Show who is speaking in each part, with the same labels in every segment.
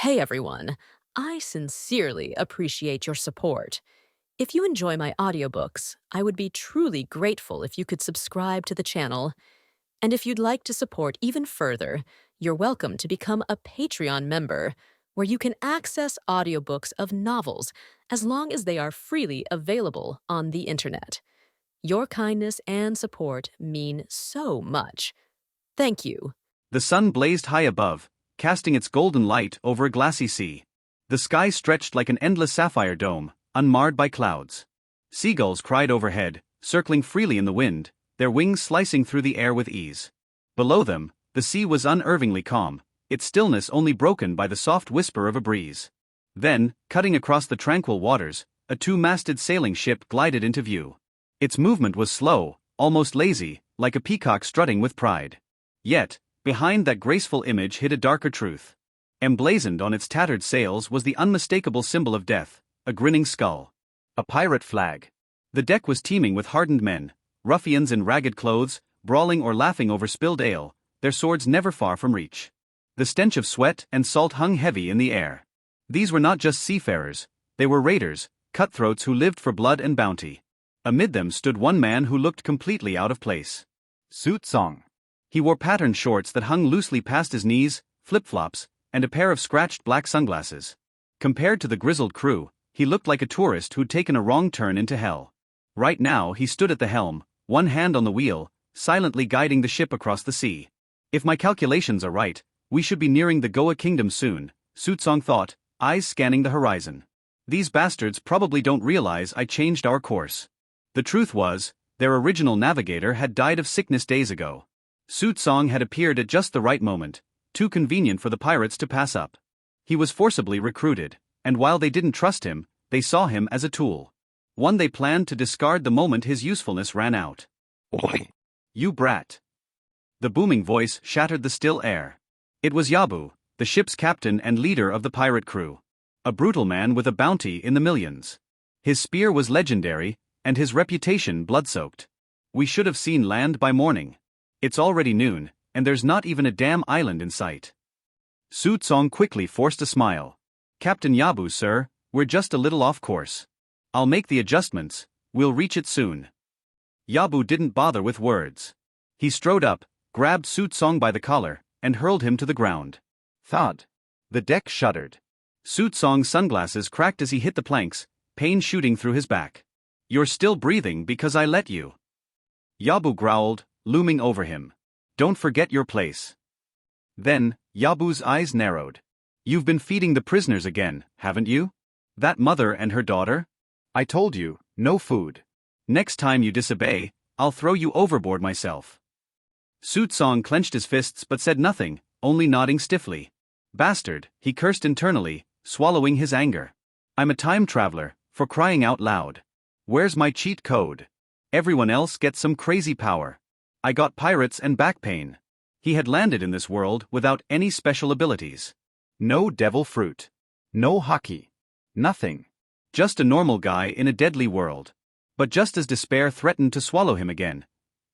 Speaker 1: Hey everyone, I sincerely appreciate your support. If you enjoy my audiobooks, I would be truly grateful if you could subscribe to the channel. And if you'd like to support even further, you're welcome to become a Patreon member, where you can access audiobooks of novels as long as they are freely available on the internet. Your kindness and support mean so much. Thank you.
Speaker 2: The sun blazed high above, casting its golden light over a glassy sea. The sky stretched like an endless sapphire dome, unmarred by clouds. Seagulls cried overhead, circling freely in the wind, their wings slicing through the air with ease. Below them, the sea was unervingly calm, its stillness only broken by the soft whisper of a breeze. Then, cutting across the tranquil waters, a two-masted sailing ship glided into view. Its movement was slow, almost lazy, like a peacock strutting with pride. Yet, behind that graceful image hid a darker truth. Emblazoned on its tattered sails was the unmistakable symbol of death, a grinning skull. A pirate flag. The deck was teeming with hardened men, ruffians in ragged clothes, brawling or laughing over spilled ale, their swords never far from reach. The stench of sweat and salt hung heavy in the air. These were not just seafarers, they were raiders, cutthroats who lived for blood and bounty. Amid them stood one man who looked completely out of place. Sootsong. He wore patterned shorts that hung loosely past his knees, flip-flops, and a pair of scratched black sunglasses. Compared to the grizzled crew, he looked like a tourist who'd taken a wrong turn into hell. Right now he stood at the helm, one hand on the wheel, silently guiding the ship across the sea. If my calculations are right, we should be nearing the Goa Kingdom soon, Sootsong thought, eyes scanning the horizon. These bastards probably don't realize I changed our course. The truth was, their original navigator had died of sickness days ago. Sootsong had appeared at just the right moment, too convenient for the pirates to pass up. He was forcibly recruited, and while they didn't trust him, they saw him as a tool. One they planned to discard the moment his usefulness ran out.
Speaker 3: Oi!
Speaker 2: You brat! The booming voice shattered the still air. It was Yabu, the ship's captain and leader of the pirate crew. A brutal man with a bounty in the millions. His spear was legendary, and his reputation blood-soaked. We should have seen land by morning. It's already noon, and there's not even a damn island in sight. Sootsong quickly forced a smile. Captain Yabu, sir, we're just a little off course. I'll make the adjustments, we'll reach it soon. Yabu didn't bother with words. He strode up, grabbed Sootsong by the collar, and hurled him to the ground. Thud. The deck shuddered. Sootsong's sunglasses cracked as he hit the planks, pain shooting through his back. You're still breathing because I let you. Yabu growled, looming over him. Don't forget your place. Then, Yabu's eyes narrowed. You've been feeding the prisoners again, haven't you? That mother and her daughter? I told you, no food. Next time you disobey, I'll throw you overboard myself. Sootsong clenched his fists but said nothing, only nodding stiffly. Bastard, he cursed internally, swallowing his anger. I'm a time traveler, for crying out loud. Where's my cheat code? Everyone else gets some crazy power. I got pirates and back pain. He had landed in this world without any special abilities. No devil fruit. No Haki. Nothing. Just a normal guy in a deadly world. But just as despair threatened to swallow him again,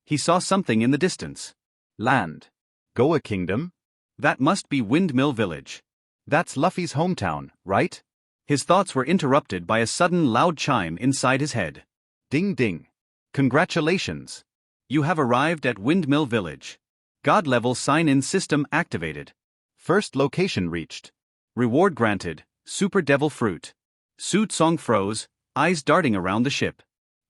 Speaker 2: he saw something in the distance. Land. Goa Kingdom? That must be Windmill Village. That's Luffy's hometown, right? His thoughts were interrupted by a sudden loud chime inside his head. Ding ding. Congratulations. You have arrived at Windmill Village. God-level sign-in system activated. First location reached. Reward granted, Super Devil Fruit. Sootsong froze, eyes darting around the ship.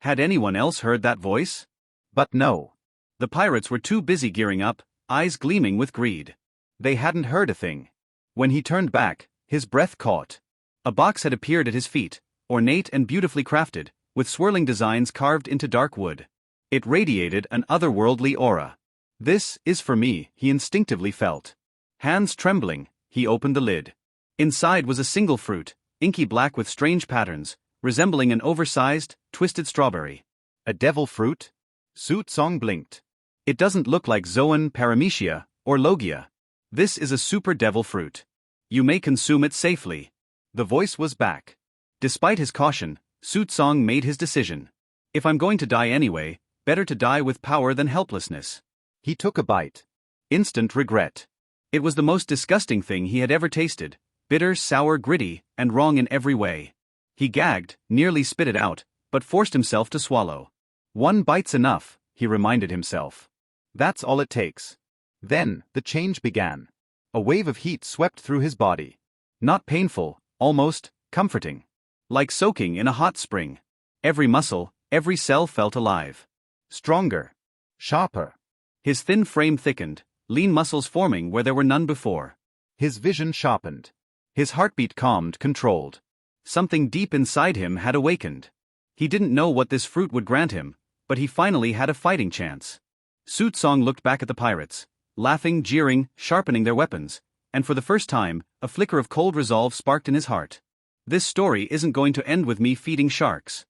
Speaker 2: Had anyone else heard that voice? But no. The pirates were too busy gearing up, eyes gleaming with greed. They hadn't heard a thing. When he turned back, his breath caught. A box had appeared at his feet, ornate and beautifully crafted, with swirling designs carved into dark wood. It radiated an otherworldly aura. This is for me, he instinctively felt. Hands trembling, he opened the lid. Inside was a single fruit, inky black with strange patterns, resembling an oversized, twisted strawberry. A devil fruit? Sootsong blinked. It doesn't look like Zoan, Paramecia, or Logia. This is a super devil fruit. You may consume it safely. The voice was back. Despite his caution, Sootsong made his decision. If I'm going to die anyway, better to die with power than helplessness. He took a bite. Instant regret. It was the most disgusting thing he had ever tasted, bitter, sour, gritty, and wrong in every way. He gagged, nearly spit it out, but forced himself to swallow. One bite's enough, he reminded himself. That's all it takes. Then, the change began. A wave of heat swept through his body. Not painful, almost comforting. Like soaking in a hot spring. Every muscle, every cell felt alive. Stronger. Sharper. His thin frame thickened, lean muscles forming where there were none before. His vision sharpened. His heartbeat calmed, controlled. Something deep inside him had awakened. He didn't know what this fruit would grant him, but he finally had a fighting chance. Sootsong looked back at the pirates, laughing, jeering, sharpening their weapons, and for the first time, a flicker of cold resolve sparked in his heart. This story isn't going to end with me feeding sharks.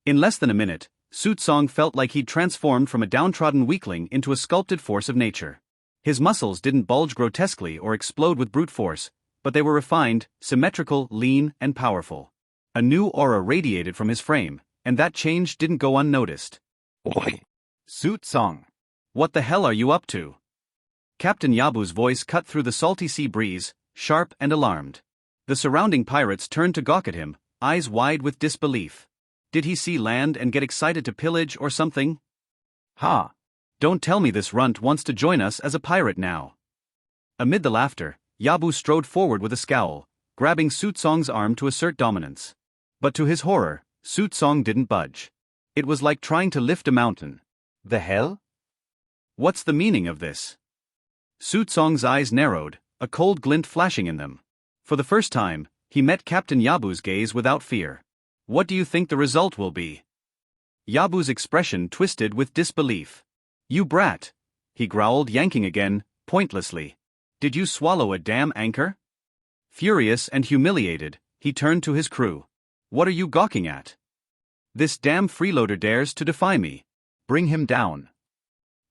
Speaker 2: In less than a minute, Sootsong felt like he'd transformed from a downtrodden weakling into a sculpted force of nature. His muscles didn't bulge grotesquely or explode with brute force, but they were refined, symmetrical, lean, and powerful. A new aura radiated from his frame, and that change didn't go unnoticed. Oi! Sootsong! What the hell are you up to? Captain Yabu's voice cut through the salty sea breeze, sharp and alarmed. The surrounding pirates turned to gawk at him, eyes wide with disbelief. Did he see land and get excited to pillage or something? Ha! Don't tell me this runt wants to join us as a pirate now. Amid the laughter, Yabu strode forward with a scowl, grabbing Sootsong's arm to assert dominance. But to his horror, Sootsong didn't budge. It was like trying to lift a mountain. The hell? What's the meaning of this? Sootsong's eyes narrowed, a cold glint flashing in them. For the first time, he met Captain Yabu's gaze without fear. What do you think the result will be? Yabu's expression twisted with disbelief. You brat! He growled, yanking again, pointlessly. Did you swallow a damn anchor? Furious and humiliated, he turned to his crew. What are you gawking at? This damn freeloader dares to defy me. Bring him down.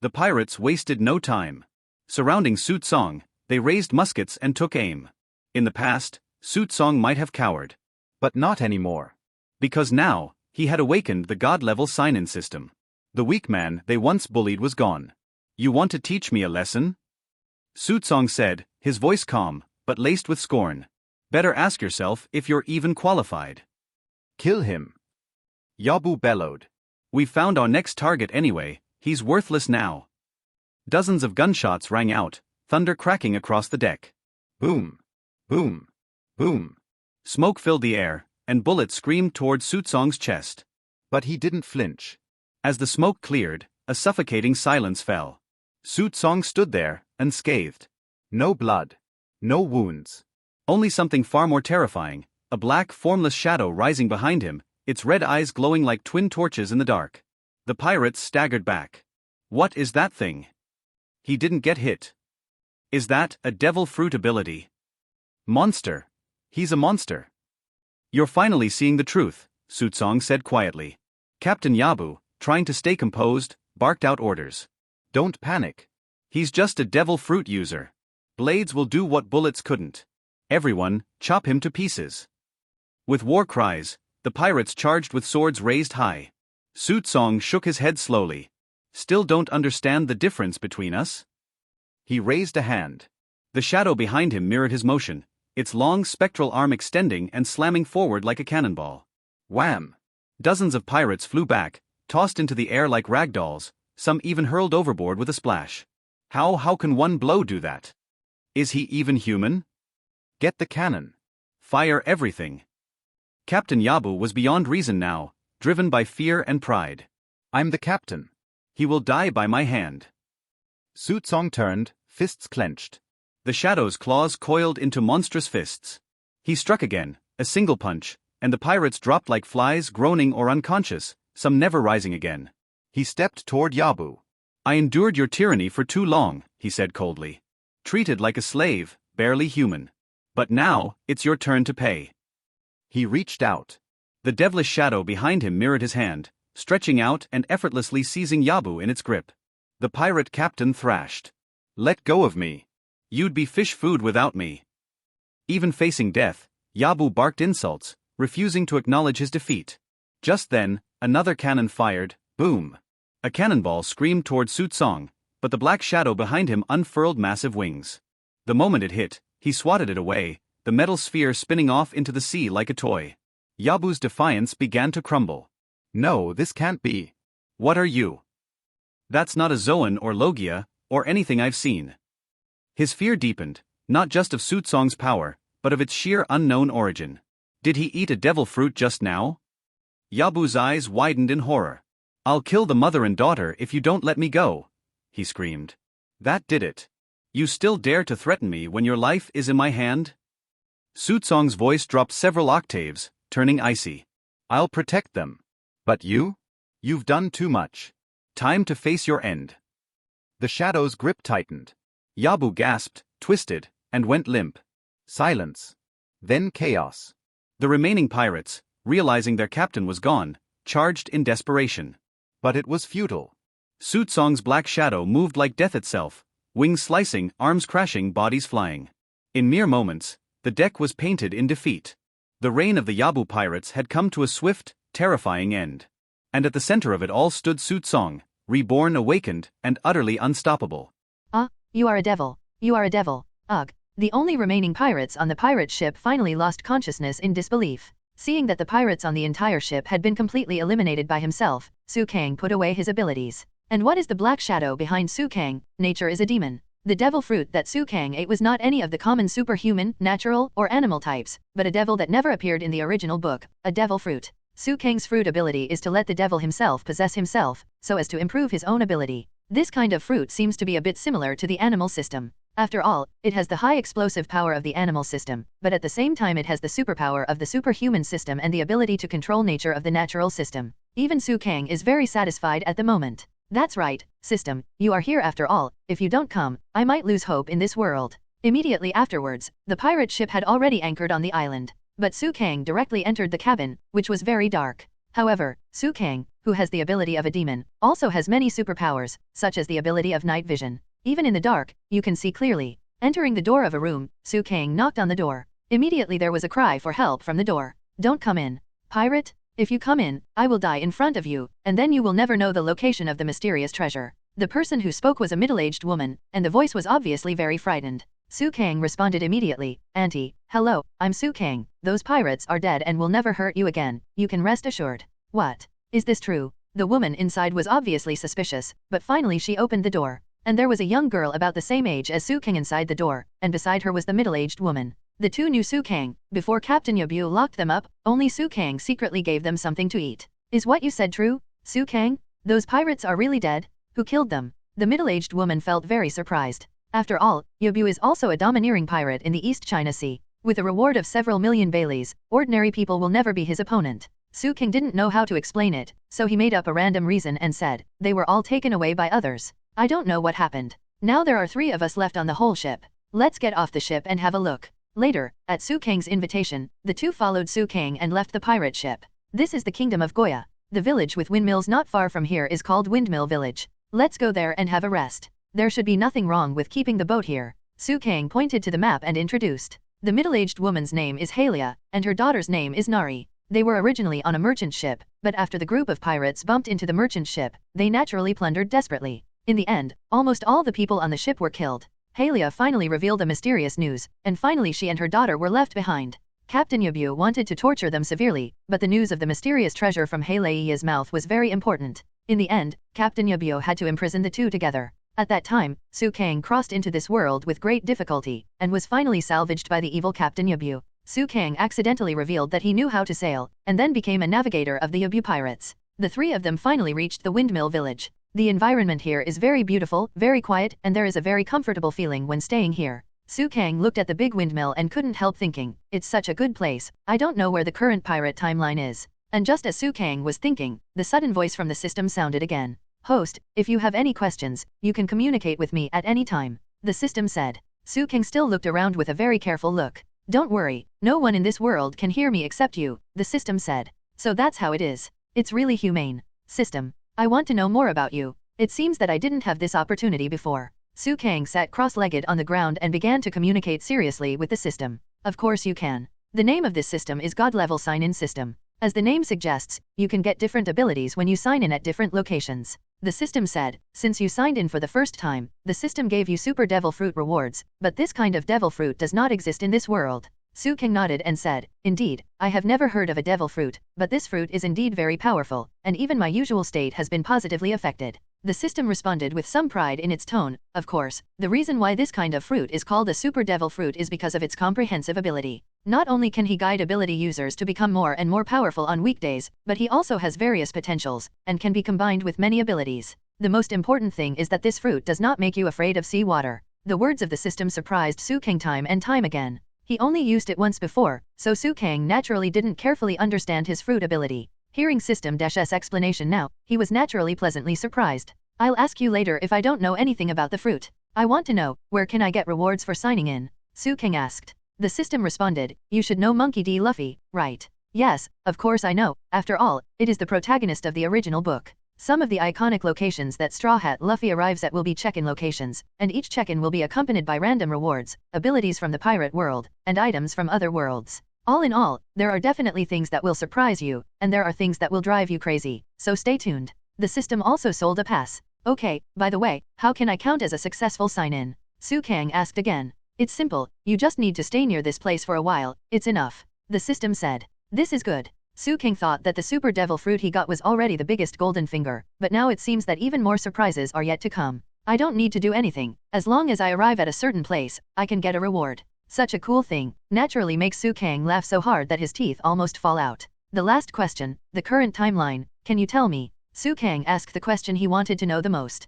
Speaker 2: The pirates wasted no time. Surrounding Sootsong, they raised muskets and took aim. In the past, Sootsong might have cowered. But not anymore. Because now, he had awakened the god-level sign-in system. The weak man they once bullied was gone. You want to teach me a lesson? Sootsong said, his voice calm, but laced with scorn. Better ask yourself if you're even qualified. Kill him. Yabu bellowed. We've found our next target anyway, he's worthless now. Dozens of gunshots rang out, thunder cracking across the deck. Boom. Boom. Boom. Smoke filled the air, and bullets screamed toward Sootsong's chest. But he didn't flinch. As the smoke cleared, a suffocating silence fell. Sootsong stood there, unscathed. No blood. No wounds. Only something far more terrifying, a black, formless shadow rising behind him, its red eyes glowing like twin torches in the dark. The pirates staggered back. What is that thing? He didn't get hit. Is that a devil fruit ability? Monster. He's a monster. You're finally seeing the truth, Sootsong said quietly. Captain Yabu, trying to stay composed, barked out orders. Don't panic. He's just a devil fruit user. Blades will do what bullets couldn't. Everyone, chop him to pieces. With war cries, the pirates charged with swords raised high. Sootsong shook his head slowly. Still don't understand the difference between us? He raised a hand. The shadow behind him mirrored his motion, its long spectral arm extending and slamming forward like a cannonball. Wham! Dozens of pirates flew back, tossed into the air like ragdolls, some even hurled overboard with a splash. How can one blow do that? Is he even human? Get the cannon. Fire everything. Captain Yabu was beyond reason now, driven by fear and pride. I'm the captain. He will die by my hand. Sootsong turned, fists clenched. The shadow's claws coiled into monstrous fists. He struck again, a single punch, and the pirates dropped like flies, groaning or unconscious, some never rising again. He stepped toward Yabu. I endured your tyranny for too long, he said coldly. Treated like a slave, barely human. But now, it's your turn to pay. He reached out. The devilish shadow behind him mirrored his hand, stretching out and effortlessly seizing Yabu in its grip. The pirate captain thrashed. Let go of me. You'd be fish food without me. Even facing death, Yabu barked insults, refusing to acknowledge his defeat. Just then, another cannon fired, boom. A cannonball screamed toward Sootsong, but the black shadow behind him unfurled massive wings. The moment it hit, he swatted it away, the metal sphere spinning off into the sea like a toy. Yabu's defiance began to crumble. No, this can't be. What are you? That's not a Zoan or Logia, or anything I've seen. His fear deepened, not just of Sutsong's power, but of its sheer unknown origin. Did he eat a devil fruit just now? Yabu's eyes widened in horror. I'll kill the mother and daughter if you don't let me go, he screamed. That did it. You still dare to threaten me when your life is in my hand? Sutsong's voice dropped several octaves, turning icy. I'll protect them. But you? You've done too much. Time to face your end. The shadow's grip tightened. Yabu gasped, twisted, and went limp. Silence. Then chaos. The remaining pirates, realizing their captain was gone, charged in desperation. But it was futile. Sutsong's black shadow moved like death itself, wings slicing, arms crashing, bodies flying. In mere moments, the deck was painted in defeat. The reign of the Yabu pirates had come to a swift, terrifying end. And at the center of it all stood Sutsong, reborn, awakened, and utterly unstoppable.
Speaker 3: You are a devil. You are a devil. Ugh. The only remaining pirates on the pirate ship finally lost consciousness in disbelief. Seeing that the pirates on the entire ship had been completely eliminated by himself, Su Kang put away his abilities. And what is the black shadow behind Su Kang? Nature is a demon. The devil fruit that Su Kang ate was not any of the common superhuman, natural, or animal types, but a devil that never appeared in the original book, a devil fruit. Su Kang's fruit ability is to let the devil himself possess himself, so as to improve his own ability. This kind of fruit seems to be a bit similar to the animal system. After all, it has the high explosive power of the animal system, but at the same time it has the superpower of the superhuman system and the ability to control nature of the natural system. Even Su Kang is very satisfied at the moment. That's right, system, you are here after all. If you don't come, I might lose hope in this world. Immediately afterwards, the pirate ship had already anchored on the island. But Su Kang directly entered the cabin, which was very dark. However, Su Kang, who has the ability of a demon, also has many superpowers, such as the ability of night vision. Even in the dark, you can see clearly. Entering the door of a room, Su Kang knocked on the door. Immediately there was a cry for help from the door. Don't come in. Pirate, if you come in, I will die in front of you, and then you will never know the location of the mysterious treasure. The person who spoke was a middle-aged woman, and the voice was obviously very frightened. Su Kang responded immediately, Auntie, hello, I'm Su Kang. Those pirates are dead and will never hurt you again, you can rest assured. What? Is this true? The woman inside was obviously suspicious, but finally she opened the door. And there was a young girl about the same age as Su Kang inside the door, and beside her was the middle-aged woman. The two knew Su Kang. Before Captain Yabu locked them up, only Su Kang secretly gave them something to eat. Is what you said true, Su Kang? Those pirates are really dead? Who killed them? The middle-aged woman felt very surprised. After all, Yabu is also a domineering pirate in the East China Sea. With a reward of several million baileys, ordinary people will never be his opponent. Su Kang didn't know how to explain it, so he made up a random reason and said, they were all taken away by others. I don't know what happened. Now there are 3 of us left on the whole ship. Let's get off the ship and have a look. Later, at Su Kang's invitation, the two followed Su Kang and left the pirate ship. This is the kingdom of Goya. The village with windmills not far from here is called Windmill Village. Let's go there and have a rest. There should be nothing wrong with keeping the boat here. Su Kang pointed to the map and introduced. The middle-aged woman's name is Halia, and her daughter's name is Nari. They were originally on a merchant ship, but after the group of pirates bumped into the merchant ship, they naturally plundered desperately. In the end, almost all the people on the ship were killed. Halia finally revealed the mysterious news, and finally she and her daughter were left behind. Captain Yabu wanted to torture them severely, but the news of the mysterious treasure from Halia's mouth was very important. In the end, Captain Yabu had to imprison the two together. At that time, Su Kang crossed into this world with great difficulty, and was finally salvaged by the evil Captain Yabu. Su Kang accidentally revealed that he knew how to sail, and then became a navigator of the Yabu pirates. The 3 of them finally reached the Windmill Village. The environment here is very beautiful, very quiet, and there is a very comfortable feeling when staying here. Su Kang looked at the big windmill and couldn't help thinking, it's such a good place. I don't know where the current pirate timeline is. And just as Su Kang was thinking, the sudden voice from the system sounded again. Host, if you have any questions, you can communicate with me at any time. The system said. Su Kang still looked around with a very careful look. Don't worry, no one in this world can hear me except you, the system said. So that's how it is. It's really humane. System. I want to know more about you. It seems that I didn't have this opportunity before. Su Kang sat cross-legged on the ground and began to communicate seriously with the system. Of course you can. The name of this system is God-level sign-in system. As the name suggests, you can get different abilities when you sign in at different locations. The system said, since you signed in for the first time, the system gave you super devil fruit rewards, but this kind of devil fruit does not exist in this world. Su King nodded and said, indeed, I have never heard of a devil fruit, but this fruit is indeed very powerful, and even my usual state has been positively affected. The system responded with some pride in its tone. Of course, the reason why this kind of fruit is called a super devil fruit is because of its comprehensive ability. Not only can he guide ability users to become more and more powerful on weekdays, but he also has various potentials, and can be combined with many abilities. The most important thing is that this fruit does not make you afraid of sea water. The words of the system surprised Su King time and time again. He only used it once before, so Su King naturally didn't carefully understand his fruit ability. Hearing System-S explanation now, he was naturally pleasantly surprised. I'll ask you later if I don't know anything about the fruit. I want to know, where can I get rewards for signing in? Su King asked. The system responded, you should know Monkey D. Luffy, right? Yes, of course I know, after all, it is the protagonist of the original book. Some of the iconic locations that Straw Hat Luffy arrives at will be check-in locations, and each check-in will be accompanied by random rewards, abilities from the pirate world, and items from other worlds. All in all, there are definitely things that will surprise you, and there are things that will drive you crazy, so stay tuned. The system also sold a pass. Okay, by the way, how can I count as a successful sign-in? Su King asked again. It's simple, you just need to stay near this place for a while, it's enough. The system said. This is good. Su King thought that the super devil fruit he got was already the biggest golden finger, but now it seems that even more surprises are yet to come. I don't need to do anything, as long as I arrive at a certain place, I can get a reward. Such a cool thing, naturally makes Su King laugh so hard that his teeth almost fall out. The last question, the current timeline, can you tell me? Su King asked the question he wanted to know the most.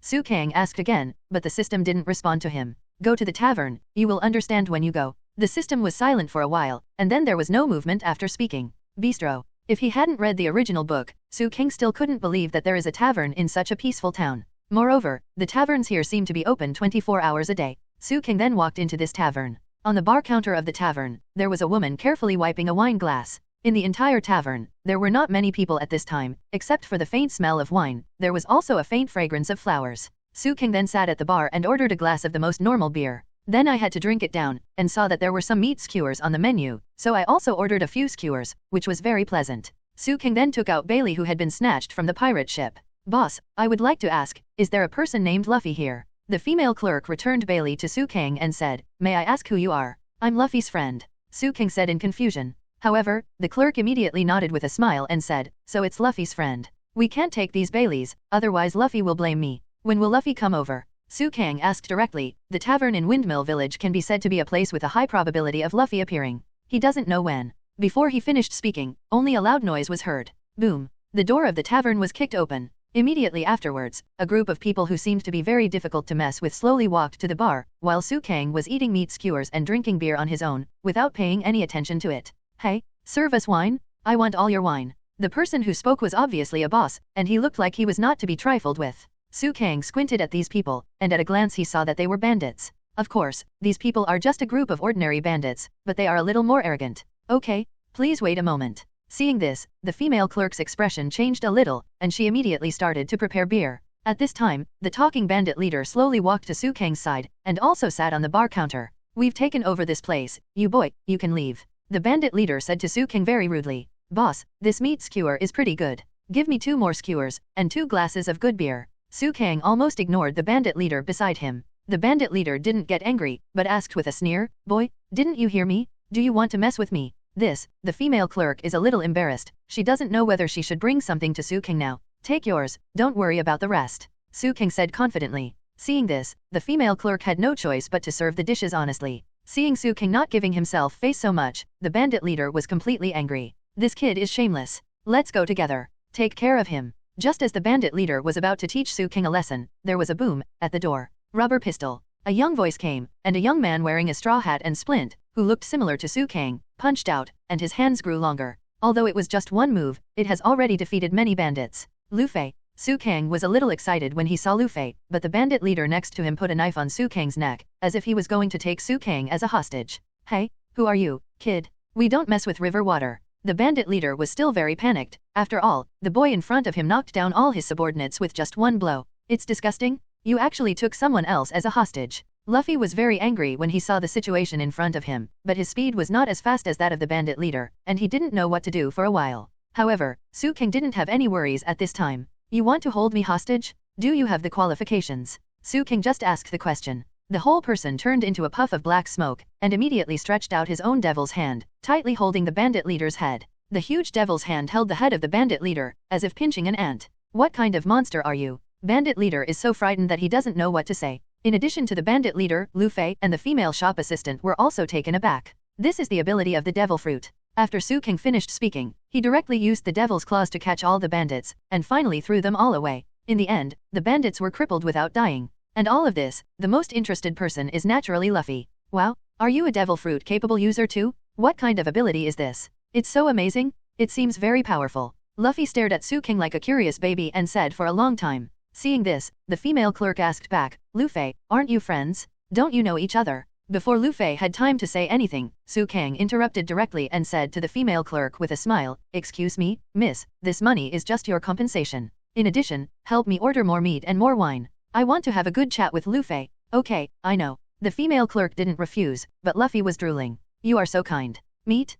Speaker 3: Su King asked again, but the system didn't respond to him. Go to the tavern, you will understand when you go. The system was silent for a while, and then there was no movement after speaking. Bistro. If he hadn't read the original book, Su King still couldn't believe that there is a tavern in such a peaceful town. Moreover, the taverns here seem to be open 24 hours a day. Su King then walked into this tavern. On the bar counter of the tavern, there was a woman carefully wiping a wine glass. In the entire tavern, there were not many people at this time, except for the faint smell of wine. There was also a faint fragrance of flowers. Su King then sat at the bar and ordered a glass of the most normal beer. Then I had to drink it down, and saw that there were some meat skewers on the menu, so I also ordered a few skewers, which was very pleasant. Su King then took out Bailey who had been snatched from the pirate ship. Boss, I would like to ask, is there a person named Luffy here? The female clerk returned Bailey to Su King and said, may I ask who you are? I'm Luffy's friend. Su King said in confusion. However, the clerk immediately nodded with a smile and said, so it's Luffy's friend. We can't take these Baileys, otherwise Luffy will blame me. When will Luffy come over? Su King asked directly. The tavern in Windmill Village can be said to be a place with a high probability of Luffy appearing. He doesn't know when. Before he finished speaking, only a loud noise was heard. Boom. The door of the tavern was kicked open. Immediately afterwards, a group of people who seemed to be very difficult to mess with slowly walked to the bar, while Su King was eating meat skewers and drinking beer on his own, without paying any attention to it. Hey, serve us wine? I want all your wine. The person who spoke was obviously a boss, and he looked like he was not to be trifled with. Su King squinted at these people, and at a glance he saw that they were bandits. Of course, these people are just a group of ordinary bandits, but they are a little more arrogant. Okay, please wait a moment. Seeing this, the female clerk's expression changed a little, and she immediately started to prepare beer. At this time, the talking bandit leader slowly walked to Su King's side, and also sat on the bar counter. We've taken over this place, you boy, you can leave. The bandit leader said to Su King very rudely. Boss, this meat skewer is pretty good. Give me 2 more skewers, and 2 glasses of good beer. Su King almost ignored the bandit leader beside him. The bandit leader didn't get angry, but asked with a sneer, boy, didn't you hear me? Do you want to mess with me? The female clerk is a little embarrassed. She doesn't know whether she should bring something to Su King now. Take yours, don't worry about the rest. Su King said confidently. Seeing this, the female clerk had no choice but to serve the dishes honestly. Seeing Su King not giving himself face so much, the bandit leader was completely angry. This kid is shameless. Let's go together. Take care of him. Just as the bandit leader was about to teach Su King a lesson, there was a boom at the door. Rubber pistol. A young voice came, and a young man wearing a straw hat and splint, who looked similar to Su King, punched out, and his hands grew longer. Although it was just one move, it has already defeated many bandits. Luffy. Su King was a little excited when he saw Luffy, but the bandit leader next to him put a knife on Su King's neck, as if he was going to take Su King as a hostage. Hey, who are you, kid? We don't mess with river water. The bandit leader was still very panicked. After all, the boy in front of him knocked down all his subordinates with just one blow. It's disgusting. You actually took someone else as a hostage. Luffy was very angry when he saw the situation in front of him, but his speed was not as fast as that of the bandit leader, and he didn't know what to do for a while. However, Su King didn't have any worries at this time. You want to hold me hostage? Do you have the qualifications? Su King just asked the question. The whole person turned into a puff of black smoke, and immediately stretched out his own devil's hand, tightly holding the bandit leader's head. The huge devil's hand held the head of the bandit leader, as if pinching an ant. What kind of monster are you? Bandit leader is so frightened that he doesn't know what to say. In addition to the bandit leader, Luffy and the female shop assistant were also taken aback. This is the ability of the devil fruit. After Su King finished speaking, he directly used the devil's claws to catch all the bandits, and finally threw them all away. In the end, the bandits were crippled without dying. And all of this, the most interested person is naturally Luffy. Wow, are you a devil fruit capable user too? What kind of ability is this? It's so amazing, it seems very powerful. Luffy stared at Su King like a curious baby and said for a long time. Seeing this, the female clerk asked back, Luffy, aren't you friends? Don't you know each other? Before Luffy had time to say anything, Su King interrupted directly and said to the female clerk with a smile, excuse me, miss, this money is just your compensation. In addition, help me order more meat and more wine. I want to have a good chat with Luffy. Okay, I know. The female clerk didn't refuse, but Luffy was drooling. You are so kind. Meat?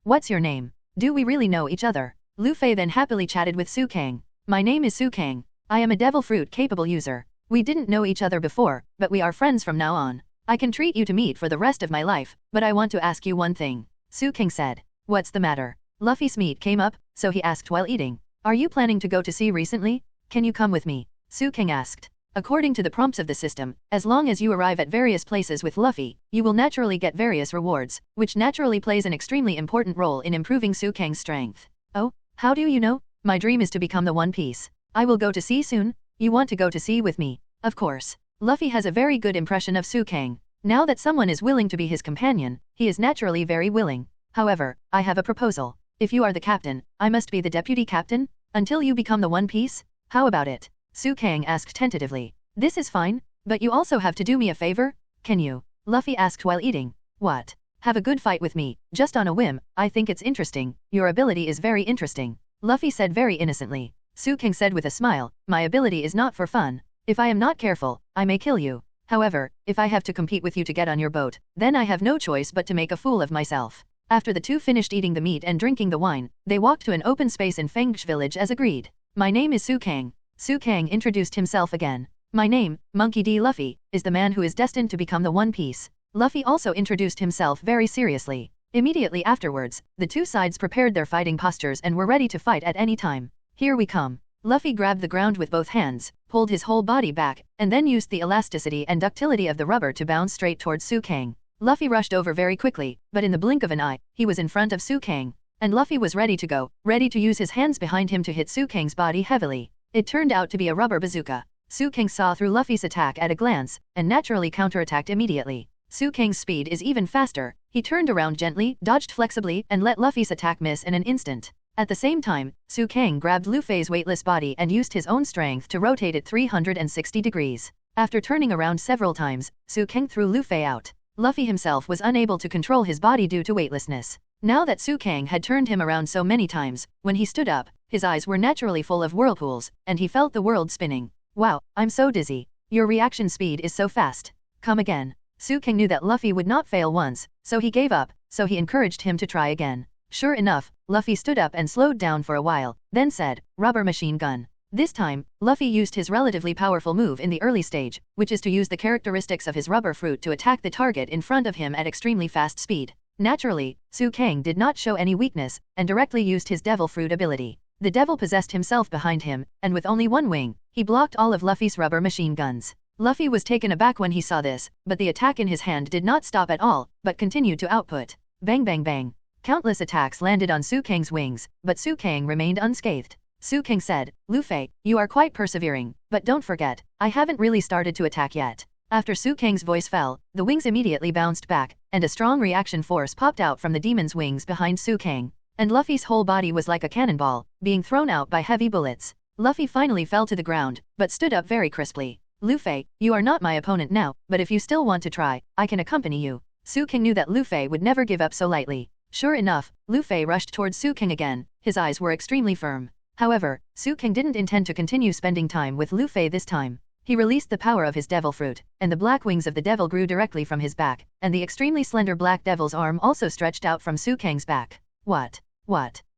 Speaker 3: What's your name? Do we really know each other? Luffy then happily chatted with Su King. My name is Su King. I am a devil fruit capable user. We didn't know each other before, but we are friends from now on. I can treat you to meat for the rest of my life, but I want to ask you one thing. Su King said. What's the matter? Luffy's meat came up, so he asked while eating. Are you planning to go to sea recently? Can you come with me? Su King asked. According to the prompts of the system, as long as you arrive at various places with Luffy, you will naturally get various rewards, which naturally plays an extremely important role in improving Su King's strength. Oh, how do you know? My dream is to become the One Piece. I will go to sea soon. You want to go to sea with me? Of course. Luffy has a very good impression of Su King. Now that someone is willing to be his companion, he is naturally very willing. However, I have a proposal. If you are the captain, I must be the deputy captain? Until you become the One Piece? How about it? Su King asked tentatively. This is fine, but you also have to do me a favor? Can you? Luffy asked while eating. What? Have a good fight with me, just on a whim. I think it's interesting. Your ability is very interesting. Luffy said very innocently. Su King said with a smile, my ability is not for fun. If I am not careful, I may kill you. However, if I have to compete with you to get on your boat, then I have no choice but to make a fool of myself. After the two finished eating the meat and drinking the wine, they walked to an open space in Feng's village as agreed. My name is Su King. Su King introduced himself again. My name, Monkey D. Luffy, is the man who is destined to become the One Piece. Luffy also introduced himself very seriously. Immediately afterwards, the two sides prepared their fighting postures and were ready to fight at any time. Here we come. Luffy grabbed the ground with both hands, pulled his whole body back, and then used the elasticity and ductility of the rubber to bounce straight towards Su King. Luffy rushed over very quickly, but in the blink of an eye, he was in front of Su King. And Luffy was ready to go, ready to use his hands behind him to hit Su King's body heavily. It turned out to be a rubber bazooka. Su King saw through Luffy's attack at a glance, and naturally counterattacked immediately. Su King's speed is even faster. He turned around gently, dodged flexibly, and let Luffy's attack miss in an instant. At the same time, Su King grabbed Luffy's weightless body and used his own strength to rotate it 360 degrees. After turning around several times, Su King threw Luffy out. Luffy himself was unable to control his body due to weightlessness. Now that Su King had turned him around so many times, when he stood up, his eyes were naturally full of whirlpools, and he felt the world spinning. Wow, I'm so dizzy. Your reaction speed is so fast. Come again. Su King knew that Luffy would not fail once, so he gave up, so he encouraged him to try again. Sure enough, Luffy stood up and slowed down for a while, then said, rubber machine gun. This time, Luffy used his relatively powerful move in the early stage, which is to use the characteristics of his rubber fruit to attack the target in front of him at extremely fast speed. Naturally, Su King did not show any weakness, and directly used his devil fruit ability. The devil possessed himself behind him, and with only one wing, he blocked all of Luffy's rubber machine guns. Luffy was taken aback when he saw this, but the attack in his hand did not stop at all, but continued to output. Bang bang bang. Countless attacks landed on Su King's wings, but Su King remained unscathed. Su King said, Luffy, you are quite persevering, but don't forget, I haven't really started to attack yet. After Su King's voice fell, the wings immediately bounced back, and a strong reaction force popped out from the demon's wings behind Su King. And Luffy's whole body was like a cannonball, being thrown out by heavy bullets. Luffy finally fell to the ground, but stood up very crisply. Luffy, you are not my opponent now, but if you still want to try, I can accompany you. Su King knew that Luffy would never give up so lightly. Sure enough, Luffy rushed towards Su King again. His eyes were extremely firm. However, Su King didn't intend to continue spending time with Luffy this time. He released the power of his devil fruit, and the black wings of the devil grew directly from his back, and the extremely slender black devil's arm also stretched out from Su King's back. What?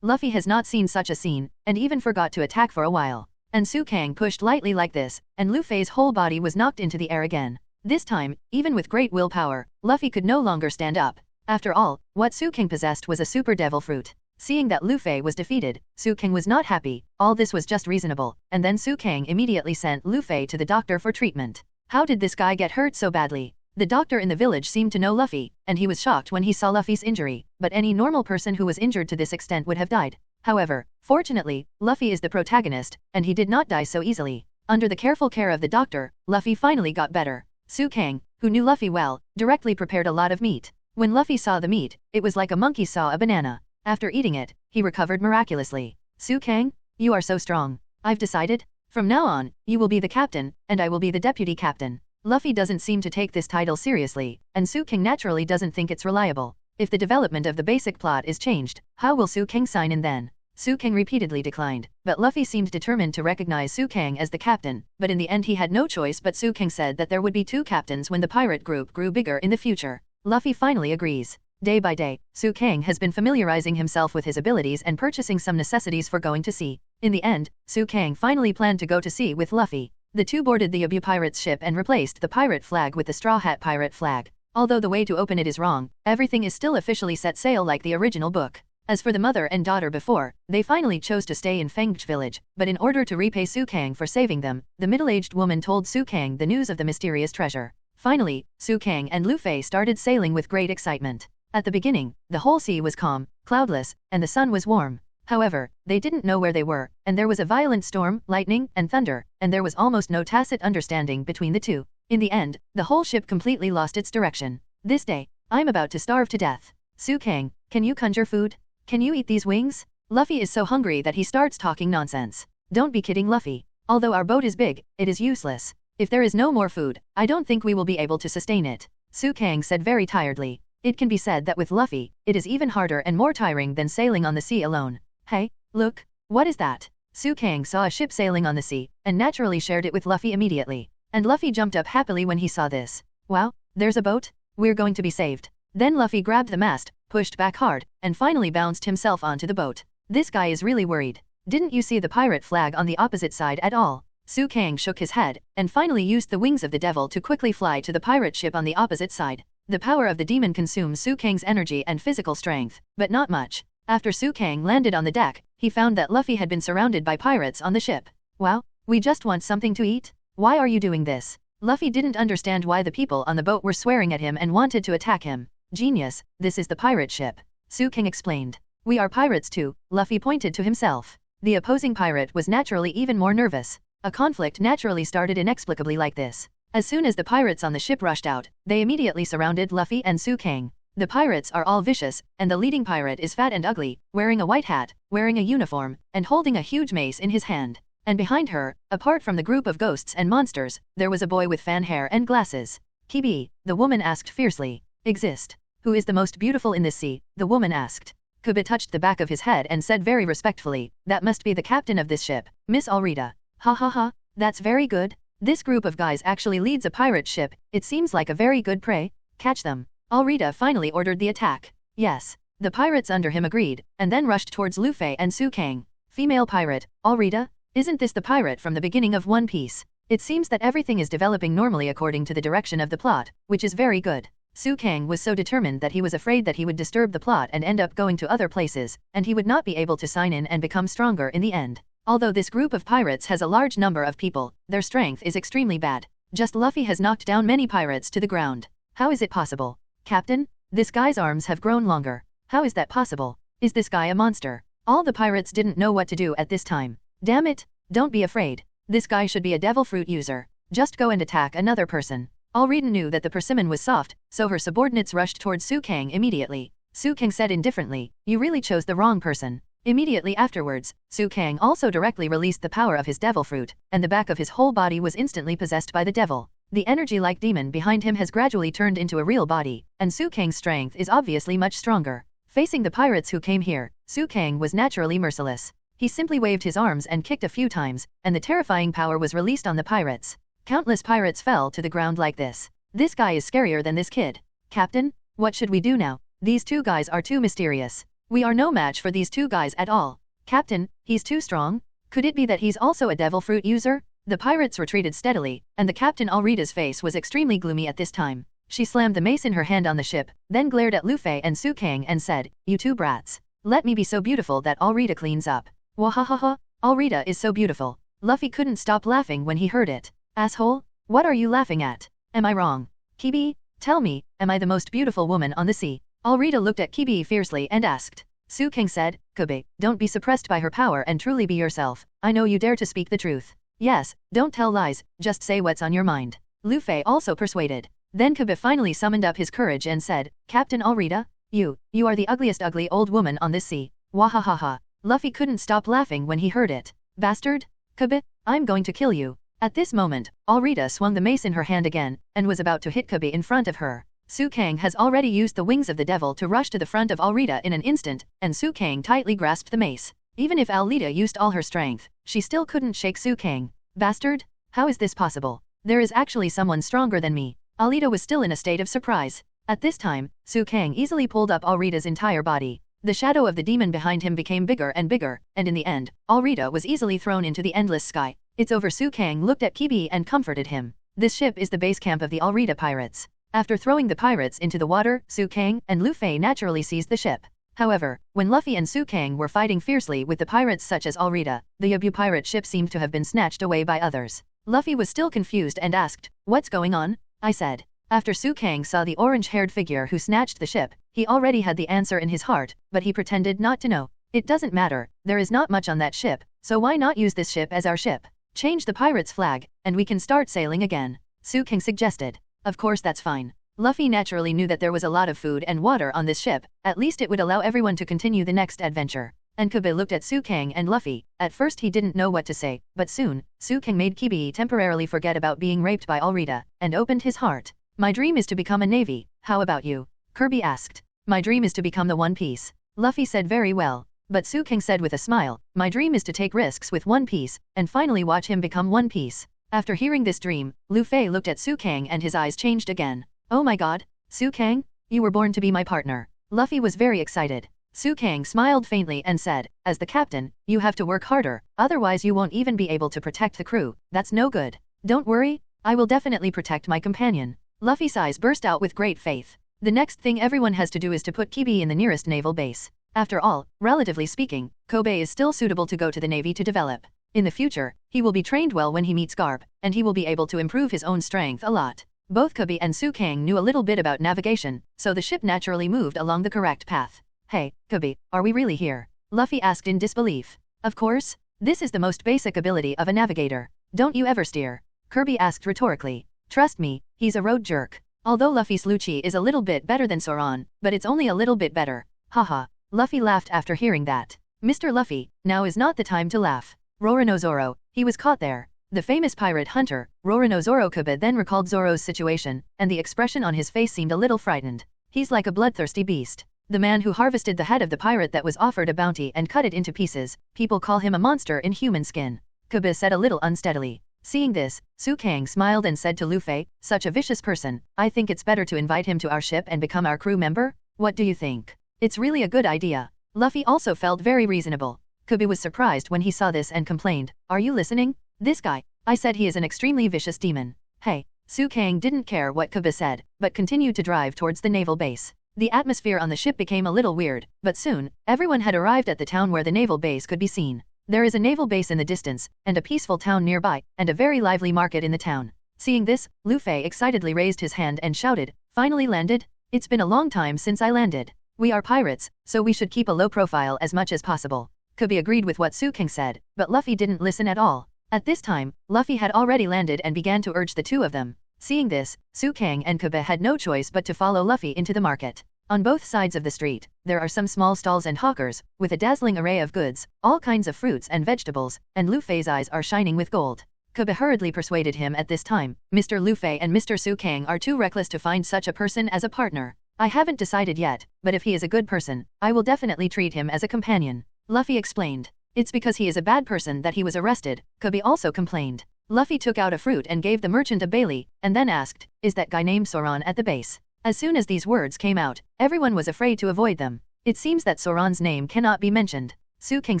Speaker 3: Luffy has not seen such a scene, and even forgot to attack for a while. And Su King pushed lightly like this, and Luffy's whole body was knocked into the air again. This time, even with great willpower, Luffy could no longer stand up. After all, what Su King possessed was a super devil fruit. Seeing that Luffy was defeated, Su King was not happy. All this was just reasonable, and then Su King immediately sent Luffy to the doctor for treatment. How did this guy get hurt so badly? The doctor in the village seemed to know Luffy, and he was shocked when he saw Luffy's injury, but any normal person who was injured to this extent would have died. However, fortunately, Luffy is the protagonist, and he did not die so easily. Under the careful care of the doctor, Luffy finally got better. Su King, who knew Luffy well, directly prepared a lot of meat. When Luffy saw the meat, it was like a monkey saw a banana. After eating it, he recovered miraculously. Su King, you are so strong. I've decided. From now on, you will be the captain, and I will be the deputy captain. Luffy doesn't seem to take this title seriously, and Su King naturally doesn't think it's reliable. If the development of the basic plot is changed, how will Su King sign in then? Su King repeatedly declined, but Luffy seemed determined to recognize Su King as the captain, but in the end he had no choice but Su King said that there would be 2 captains when the pirate group grew bigger in the future. Luffy finally agrees. Day by day, Su King has been familiarizing himself with his abilities and purchasing some necessities for going to sea. In the end, Su King finally planned to go to sea with Luffy. The two boarded the Yabu pirate's ship and replaced the pirate flag with the Straw Hat pirate flag. Although the way to open it is wrong, everything is still officially set sail like the original book. As for the mother and daughter before, they finally chose to stay in Fengj village, but in order to repay Su King for saving them, the middle-aged woman told Su King the news of the mysterious treasure. Finally, Su King and Luffy started sailing with great excitement. At the beginning, the whole sea was calm, cloudless, and the sun was warm. However, they didn't know where they were, and there was a violent storm, lightning, and thunder, and there was almost no tacit understanding between the two. In the end, the whole ship completely lost its direction. This day, I'm about to starve to death. Su King, can you conjure food? Can you eat these wings? Luffy is so hungry that he starts talking nonsense. Don't be kidding, Luffy. Although our boat is big, it is useless. If there is no more food, I don't think we will be able to sustain it. Su King said very tiredly. It can be said that with Luffy, it is even harder and more tiring than sailing on the sea alone. Hey, look, what is that? Su King saw a ship sailing on the sea, and naturally shared it with Luffy immediately. And Luffy jumped up happily when he saw this. Wow, there's a boat? We're going to be saved. Then Luffy grabbed the mast, pushed back hard, and finally bounced himself onto the boat. This guy is really worried. Didn't you see the pirate flag on the opposite side at all? Su King shook his head, and finally used the wings of the devil to quickly fly to the pirate ship on the opposite side. The power of the demon consumes Su King's energy and physical strength, but not much. After Su King landed on the deck, he found that Luffy had been surrounded by pirates on the ship. Wow, we just want something to eat? Why are you doing this? Luffy didn't understand why the people on the boat were swearing at him and wanted to attack him. Genius, this is the pirate ship. Su King explained. We are pirates too, Luffy pointed to himself. The opposing pirate was naturally even more nervous. A conflict naturally started inexplicably like this. As soon as the pirates on the ship rushed out, they immediately surrounded Luffy and Su King. The pirates are all vicious, and the leading pirate is fat and ugly, wearing a white hat, wearing a uniform, and holding a huge mace in his hand. And behind her, apart from the group of ghosts and monsters, there was a boy with fan hair and glasses. Kibi, the woman asked fiercely. Exist. Who is the most beautiful in this sea? The woman asked. Kuba touched the back of his head and said very respectfully, that must be the captain of this ship, Miss Alvida. Ha ha ha, that's very good. This group of guys actually leads a pirate ship, it seems like a very good prey. Catch them. Alvida finally ordered the attack. Yes. The pirates under him agreed, and then rushed towards Luffy and Su King. Female pirate, Alvida? Isn't this the pirate from the beginning of One Piece? It seems that everything is developing normally according to the direction of the plot, which is very good. Su King was so determined that he was afraid that he would disturb the plot and end up going to other places, and he would not be able to sign in and become stronger in the end. Although this group of pirates has a large number of people, their strength is extremely bad. Just Luffy has knocked down many pirates to the ground. How is it possible? Captain? This guy's arms have grown longer. How is that possible? Is this guy a monster? All the pirates didn't know what to do at this time. Damn it, don't be afraid. This guy should be a devil fruit user. Just go and attack another person. Alvida knew that the persimmon was soft, so her subordinates rushed towards Su King immediately. Su King said indifferently, you really chose the wrong person. Immediately afterwards, Su King also directly released the power of his devil fruit, and the back of his whole body was instantly possessed by the devil. The energy-like demon behind him has gradually turned into a real body, and Su King's strength is obviously much stronger. Facing the pirates who came here, Su King was naturally merciless. He simply waved his arms and kicked a few times, and the terrifying power was released on the pirates. Countless pirates fell to the ground like this. This guy is scarier than this kid. Captain, what should we do now? These two guys are too mysterious. We are no match for these two guys at all. Captain, he's too strong? Could it be that he's also a devil fruit user? The pirates retreated steadily, and the Captain Alrida's face was extremely gloomy at this time. She slammed the mace in her hand on the ship, then glared at Luffy and Sukang and said, "You two brats. Let me be so beautiful that Alrida cleans up." Wahahaha, Alrida is so beautiful. Luffy couldn't stop laughing when he heard it. Asshole? What are you laughing at? Am I wrong? Kibi, tell me, am I the most beautiful woman on the sea? Alrida looked at Kibi fiercely and asked. Sukang said, Kobe, don't be suppressed by her power and truly be yourself. I know you dare to speak the truth. Yes, don't tell lies, just say what's on your mind. Luffy also persuaded. Then Kobe finally summoned up his courage and said, Captain Alrida, you are the ugliest ugly old woman on this sea. Wahahaha. Luffy couldn't stop laughing when he heard it. Bastard? Kobe, I'm going to kill you. At this moment, Alrida swung the mace in her hand again, and was about to hit Kobe in front of her. Sukang has already used the wings of the devil to rush to the front of Alrida in an instant, and Sukang tightly grasped the mace. Even if Alrida used all her strength, she still couldn't shake Sukang. Bastard? How is this possible? There is actually someone stronger than me. Alrida was still in a state of surprise. At this time, Sukang easily pulled up Alrida's entire body. The shadow of the demon behind him became bigger, and in the end, Alrida was easily thrown into the endless sky. It's over. Sukang looked at Kibi and comforted him. This ship is the base camp of the Alrida pirates. After throwing the pirates into the water, Sukang and Luffy naturally seized the ship. However, when Luffy and Sukang were fighting fiercely with the pirates such as Alrida, the Yabu pirate ship seemed to have been snatched away by others. Luffy was still confused and asked, "What's going on?" I said. After Sukang saw the orange-haired figure who snatched the ship, he already had the answer in his heart, but he pretended not to know. It doesn't matter, there is not much on that ship, so why not use this ship as our ship? Change the pirate's flag, and we can start sailing again. Sukang suggested. Of course that's fine. Luffy naturally knew that there was a lot of food and water on this ship, at least it would allow everyone to continue the next adventure. And Kobe looked at Sukang and Luffy. At first he didn't know what to say, but soon, Sukang made Kibi temporarily forget about being raped by Alrida, and opened his heart. My dream is to become a navy, how about you? Kirby asked. My dream is to become the One Piece. Luffy said very well. But Sukang said with a smile, my dream is to take risks with One Piece, and finally watch him become One Piece. After hearing this dream, Luffy looked at Sukang and his eyes changed again. Oh my god, Sukang, you were born to be my partner. Luffy was very excited. Sukang smiled faintly and said, as the captain, you have to work harder, otherwise you won't even be able to protect the crew. That's no good. Don't worry, I will definitely protect my companion. Luffy's eyes burst out with great faith. The next thing everyone has to do is to put Kibi in the nearest naval base. After all, relatively speaking, Kobe is still suitable to go to the navy to develop. In the future, he will be trained well when he meets Garp, and he will be able to improve his own strength a lot. Both Kobe and Sukang knew a little bit about navigation, so the ship naturally moved along the correct path. Hey, Kobe, are we really here? Luffy asked in disbelief. Of course, this is the most basic ability of a navigator. Don't you ever steer? Kirby asked rhetorically. Trust me, he's a road jerk. Although Luffy's Lucci is a little bit better than Zoan, but it's only a little bit better. Haha. Luffy laughed after hearing that. Mr. Luffy, now is not the time to laugh. Roronoa, he was caught there. The famous pirate hunter, Roronoa Kobe then recalled Zoro's situation, and the expression on his face seemed a little frightened. He's like a bloodthirsty beast. The man who harvested the head of the pirate that was offered a bounty and cut it into pieces, people call him a monster in human skin. Kobe said a little unsteadily. Seeing this, Sukang smiled and said to Luffy, such a vicious person, I think it's better to invite him to our ship and become our crew member? What do you think? It's really a good idea. Luffy also felt very reasonable. Kobe was surprised when he saw this and complained, are you listening? This guy, I said he is an extremely vicious demon. Hey, Sukang didn't care what Kobe said, but continued to drive towards the naval base. The atmosphere on the ship became a little weird, but soon, everyone had arrived at the town where the naval base could be seen. There is a naval base in the distance, and a peaceful town nearby, and a very lively market in the town. Seeing this, Luffy excitedly raised his hand and shouted, finally landed? It's been a long time since I landed. We are pirates, so we should keep a low profile as much as possible. Kobe agreed with what Sukang said, but Luffy didn't listen at all. At this time, Luffy had already landed and began to urge the two of them. Seeing this, Sukang and Kobe had no choice but to follow Luffy into the market. On both sides of the street, there are some small stalls and hawkers, with a dazzling array of goods, all kinds of fruits and vegetables, and Luffy's eyes are shining with gold. Kobe hurriedly persuaded him at this time, Mr. Luffy and Mr. Sukang are too reckless to find such a person as a partner. I haven't decided yet, but if he is a good person, I will definitely treat him as a companion. Luffy explained. It's because he is a bad person that he was arrested, Kobe also complained. Luffy took out a fruit and gave the merchant a Bailey, and then asked, is that guy named Zoan at the base? As soon as these words came out, everyone was afraid to avoid them. It seems that Zoan's name cannot be mentioned. Sukang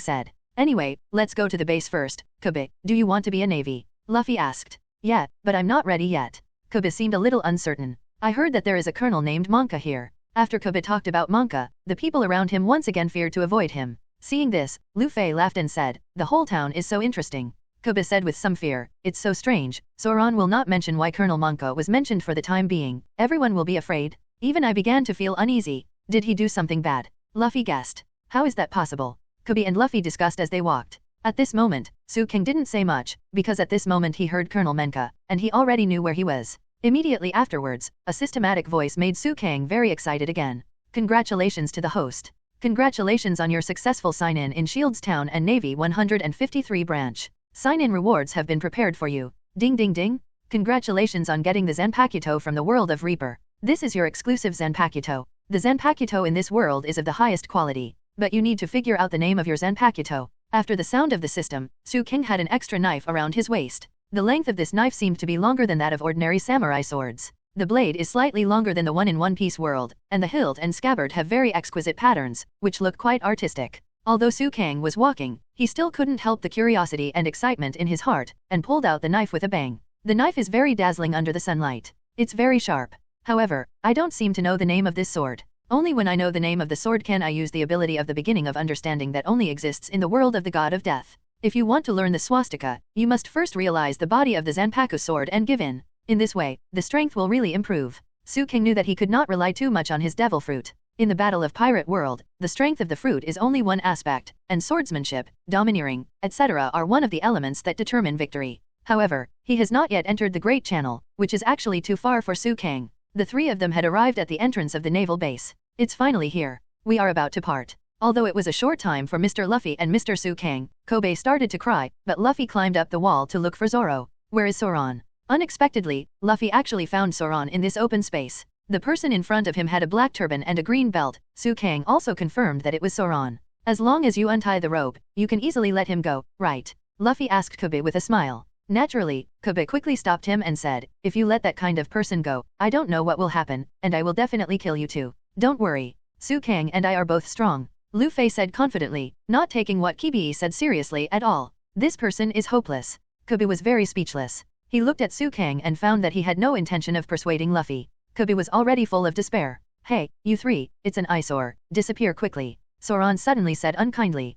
Speaker 3: said. Anyway, let's go to the base first. Kobe, do you want to be a navy? Luffy asked. Yeah, but I'm not ready yet. Kobe seemed a little uncertain. I heard that there is a colonel named Monka here. After Kobe talked about Monka, the people around him once again feared to avoid him. Seeing this, Luffy laughed and said, the whole town is so interesting. Kobe said with some fear, it's so strange, Zoan will not mention why Colonel Monka was mentioned for the time being. Everyone will be afraid. Even I began to feel uneasy. Did he do something bad? Luffy guessed. How is that possible? Kobe and Luffy discussed as they walked. At this moment, King didn't say much, because at this moment he heard Colonel Monka, and he already knew where he was. Immediately afterwards, a systematic voice made Kang very excited again. Congratulations to the host. Congratulations on your successful sign-in in Shields Town and Navy 153 branch. Sign-in rewards have been prepared for you. Ding ding ding. Congratulations on getting the Zanpakuto from the world of Reaper. This is your exclusive Zanpakuto. The Zanpakuto in this world is of the highest quality, but you need to figure out the name of your Zanpakuto. After the sound of the system, King had an extra knife around his waist. The length of this knife seemed to be longer than that of ordinary samurai swords. The blade is slightly longer than the one in One Piece world, and the hilt and scabbard have very exquisite patterns, which look quite artistic. Although Kang was walking, he still couldn't help the curiosity and excitement in his heart, and pulled out the knife with a bang. The knife is very dazzling under the sunlight. It's very sharp. However, I don't seem to know the name of this sword. Only when I know the name of the sword can I use the ability of the beginning of understanding that only exists in the world of the god of death. If you want to learn the swastika, you must first realize the body of the Zanpaku sword and give in. In this way, the strength will really improve. King knew that he could not rely too much on his devil fruit. In the battle of Pirate World, the strength of the fruit is only one aspect, and swordsmanship, domineering, etc. are one of the elements that determine victory. However, he has not yet entered the Great Channel, which is actually too far for Kang. The three of them had arrived at the entrance of the naval base. It's finally here. We are about to part. Although it was a short time for Mr. Luffy and Mr. Kang, Kobe started to cry, but Luffy climbed up the wall to look for Zoro. Where is Zoan? Unexpectedly, Luffy actually found Zoan in this open space. The person in front of him had a black turban and a green belt. Kang also confirmed that it was Zoan. As long as you untie the rope, you can easily let him go, right? Luffy asked Kobe with a smile. Naturally, Kobe quickly stopped him and said, if you let that kind of person go, I don't know what will happen, and I will definitely kill you too. Don't worry. Kang and I are both strong. Luffy said confidently, not taking what Kibi said seriously at all. This person is hopeless. Kobe was very speechless. He looked at Kang and found that he had no intention of persuading Luffy. Kobe was already full of despair. Hey, you three, it's an eyesore. Disappear quickly. Zoan suddenly said unkindly.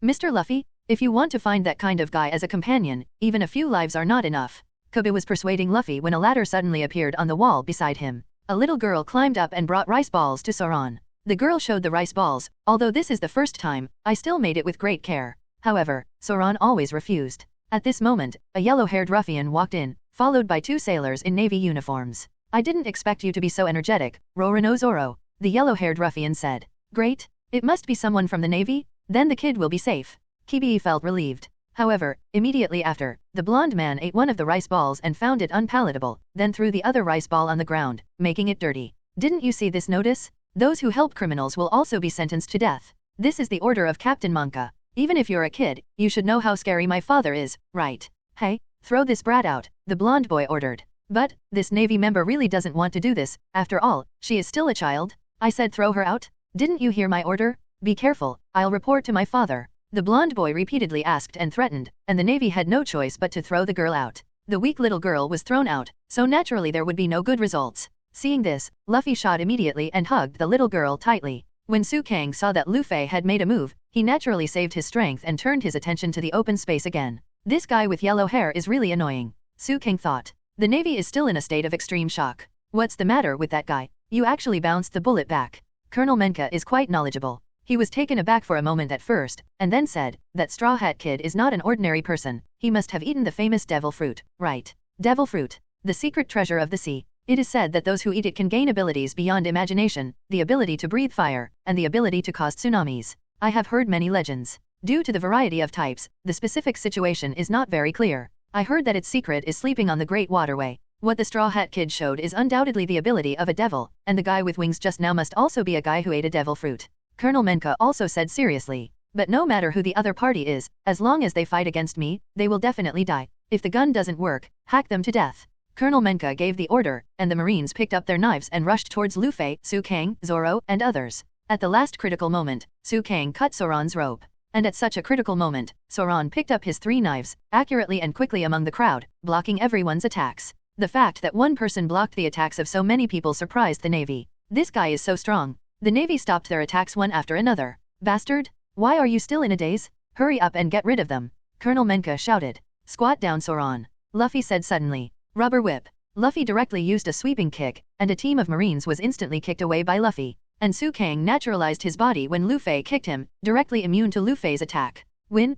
Speaker 3: Mr. Luffy, if you want to find that kind of guy as a companion, even a few lives are not enough. Kobe was persuading Luffy when a ladder suddenly appeared on the wall beside him. A little girl climbed up and brought rice balls to Zoan. The girl showed the rice balls. Although this is the first time, I still made it with great care. However, Zoan always refused. At this moment, a yellow-haired ruffian walked in, followed by two sailors in navy uniforms. I didn't expect you to be so energetic, Rorono Zoro, the yellow-haired ruffian said. Great. It must be someone from the navy? Then the kid will be safe. Kibi felt relieved. However, immediately after, the blonde man ate one of the rice balls and found it unpalatable, then threw the other rice ball on the ground, making it dirty. Didn't you see this notice? Those who help criminals will also be sentenced to death. This is the order of Captain Monka. Even if you're a kid, you should know how scary my father is, right? Hey, throw this brat out, the blonde boy ordered. But, this Navy member really doesn't want to do this. After all, she is still a child. I said throw her out? Didn't you hear my order? Be careful, I'll report to my father. The blonde boy repeatedly asked and threatened, and the Navy had no choice but to throw the girl out. The weak little girl was thrown out, so naturally there would be no good results. Seeing this, Luffy shot immediately and hugged the little girl tightly. When Kang saw that Luffy had made a move, he naturally saved his strength and turned his attention to the open space again. This guy with yellow hair is really annoying. Kang thought. The Navy is still in a state of extreme shock. What's the matter with that guy? You actually bounced the bullet back. Colonel Monka is quite knowledgeable. He was taken aback for a moment at first, and then said, that Straw Hat Kid is not an ordinary person. He must have eaten the famous devil fruit, right? Devil fruit. The secret treasure of the sea. It is said that those who eat it can gain abilities beyond imagination, the ability to breathe fire, and the ability to cause tsunamis. I have heard many legends. Due to the variety of types, the specific situation is not very clear. I heard that its secret is sleeping on the Great Waterway. What the Straw Hat Kid showed is undoubtedly the ability of a devil, and the guy with wings just now must also be a guy who ate a devil fruit. Colonel Monka also said seriously. But no matter who the other party is, as long as they fight against me, they will definitely die. If the gun doesn't work, hack them to death. Colonel Monka gave the order, and the Marines picked up their knives and rushed towards Luffy, Kang, Zoro, and others. At the last critical moment, Kang cut Zoran's rope. And at such a critical moment, Zoan picked up his 3 knives, accurately and quickly among the crowd, blocking everyone's attacks. The fact that one person blocked the attacks of so many people surprised the Navy. This guy is so strong. The Navy stopped their attacks one after another. Bastard! Why are you still in a daze? Hurry up and get rid of them. Colonel Menka shouted. Squat down, Zoan. Luffy said suddenly. Rubber whip. Luffy directly used a sweeping kick, and a team of Marines was instantly kicked away by Luffy. And Su Kang naturalized his body when Luffy kicked him, directly immune to Luffy's attack. Win?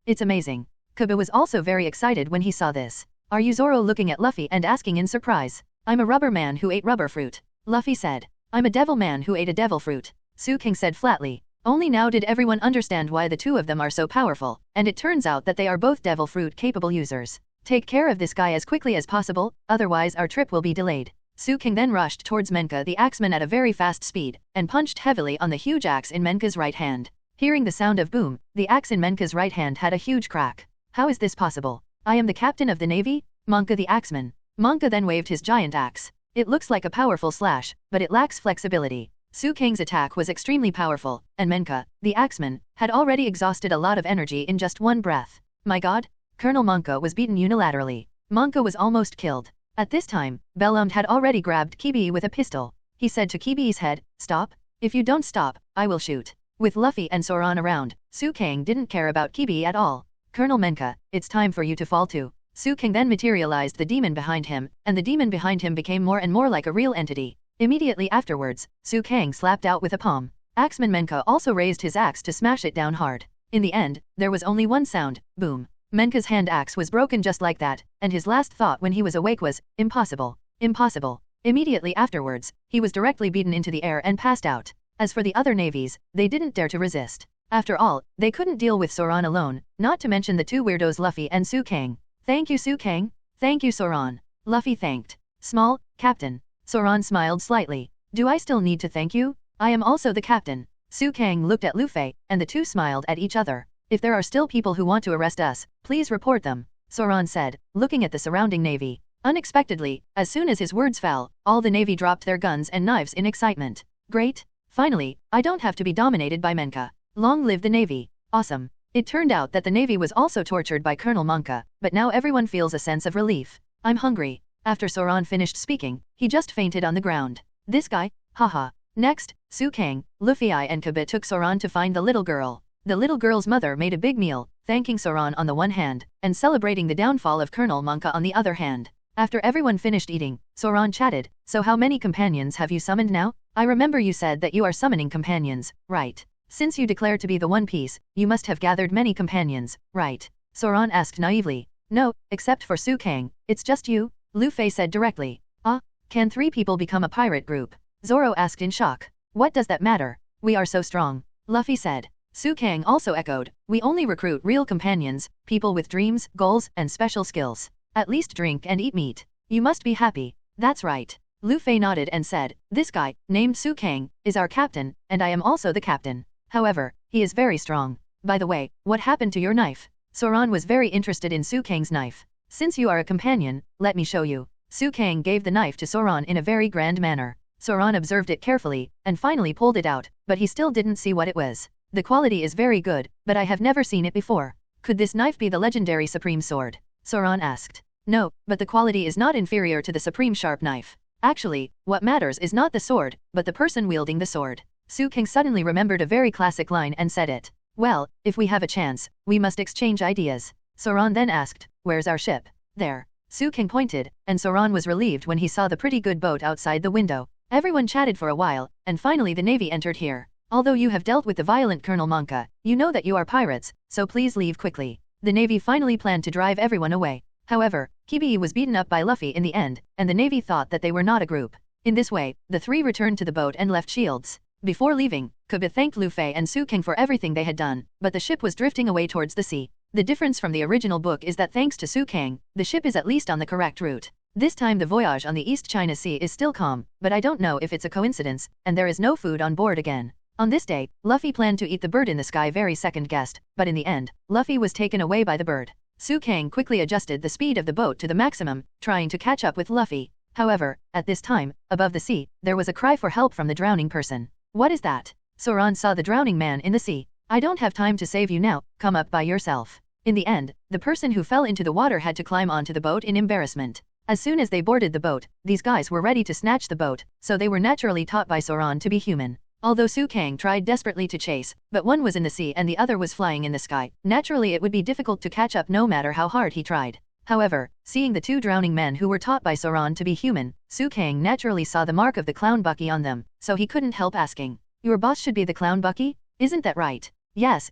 Speaker 3: It's amazing. Kaido was also very excited when he saw this. Are you Zoro looking at Luffy and asking in surprise? I'm a rubber man who ate rubber fruit. Luffy said. I'm a devil man who ate a devil fruit. Su Kang said flatly. Only now did everyone understand why the two of them are so powerful, and it turns out that they are both devil fruit capable users. Take care of this guy as quickly as possible, otherwise our trip will be delayed. Su Kang then rushed towards Menka the axeman at a very fast speed, and punched heavily on the huge axe in Menka's right hand. Hearing the sound of boom, the axe in Menka's right hand had a huge crack. How is this possible? I am the captain of the navy? Menka the axeman. Menka then waved his giant axe. It looks like a powerful slash, but it lacks flexibility. Su Kang's attack was extremely powerful, and Menka, the axeman, had already exhausted a lot of energy in just one breath. My god! Colonel Menka was beaten unilaterally. Menka was almost killed. At this time, Bellum had already grabbed Kibi with a pistol. He said to Kibi's head, stop. If you don't stop, I will shoot. With Luffy and Zoan around, Su Kang didn't care about Kibi at all. Colonel Menka, it's time for you to fall too. Su Kang then materialized the demon behind him, and the demon behind him became more and more like a real entity. Immediately afterwards, Su Kang slapped out with a palm. Axeman Menka also raised his axe to smash it down hard. In the end, there was only one sound, boom. Menka's hand axe was broken just like that, and his last thought when he was awake was, impossible. Impossible. Immediately afterwards, he was directly beaten into the air and passed out. As for the other navies, they didn't dare to resist. After all, they couldn't deal with Zoan alone, not to mention the two weirdos Luffy and Su Kang. Thank you Su Kang. Thank you Zoan. Luffy thanked. Small, Captain. Zoan smiled slightly. Do I still need to thank you? I am also the captain. Su Kang looked at Luffy, and the two smiled at each other. If there are still people who want to arrest us, please report them, Zoan said, looking at the surrounding navy. Unexpectedly, as soon as his words fell, all the navy dropped their guns and knives in excitement. Great! Finally, I don't have to be dominated by Menka. Long live the navy. Awesome. It turned out that the navy was also tortured by Colonel Menka, but now everyone feels a sense of relief. I'm hungry. After Zoan finished speaking, he just fainted on the ground. This guy? Haha. Next, Su Kang, Luffy and Kaido took Zoan to find the little girl. The little girl's mother made a big meal, thanking Zoan on the one hand, and celebrating the downfall of Colonel Menka on the other hand. After everyone finished eating, Zoan chatted, so how many companions have you summoned now? I remember you said that you are summoning companions, right? Since you declare to be the One Piece, you must have gathered many companions, right? Zoan asked naively. No, except for Su Kang, it's just you, Luffy said directly. Ah, can 3 people become a pirate group? Zoro asked in shock. What does that matter? We are so strong, Luffy said. Su Kang also echoed, we only recruit real companions, people with dreams, goals, and special skills. At least drink and eat meat. You must be happy. That's right. Luffy nodded and said, this guy, named Su Kang, is our captain, and I am also the captain. However, he is very strong. By the way, what happened to your knife? Zoan was very interested in Su Kang's knife. Since you are a companion, let me show you. Su Kang gave the knife to Zoan in a very grand manner. Zoan observed it carefully, and finally pulled it out, but he still didn't see what it was. The quality is very good, but I have never seen it before. Could this knife be the legendary Supreme Sword? Zoan asked. No, but the quality is not inferior to the Supreme Sharp Knife. Actually, what matters is not the sword, but the person wielding the sword. Su Kang suddenly remembered a very classic line and said it. Well, if we have a chance, we must exchange ideas. Zoan then asked, where's our ship? There. Su Kang pointed, and Zoan was relieved when he saw the pretty good boat outside the window. Everyone chatted for a while, and finally the navy entered here. Although you have dealt with the violent Colonel Menka, you know that you are pirates, so please leave quickly. The navy finally planned to drive everyone away. However, Kibi was beaten up by Luffy in the end, and the navy thought that they were not a group. In this way, the 3 returned to the boat and left shields. Before leaving, Kaido thanked Luffy and Su Kang for everything they had done, but the ship was drifting away towards the sea. The difference from the original book is that thanks to Su Kang, the ship is at least on the correct route. This time the voyage on the East China Sea is still calm, but I don't know if it's a coincidence, and there is no food on board again. On this day, Luffy planned to eat the bird in the sky very second guessed, but in the end, Luffy was taken away by the bird. Su Kang quickly adjusted the speed of the boat to the maximum, trying to catch up with Luffy. However, at this time, above the sea, there was a cry for help from the drowning person. What is that? Zoan saw the drowning man in the sea. I don't have time to save you now, come up by yourself. In the end, the person who fell into the water had to climb onto the boat in embarrassment. As soon as they boarded the boat, these guys were ready to snatch the boat, so they were naturally taught by Zoan to be human. Although Su Kang tried desperately to chase, but one was in the sea and the other was flying in the sky, naturally it would be difficult to catch up no matter how hard he tried. However, seeing the two drowning men who were taught by Zoan to be human, Su Kang naturally saw the mark of the clown Bucky on them, so he couldn't help asking, "Your boss should be the clown Bucky? Isn't that right?" Yes,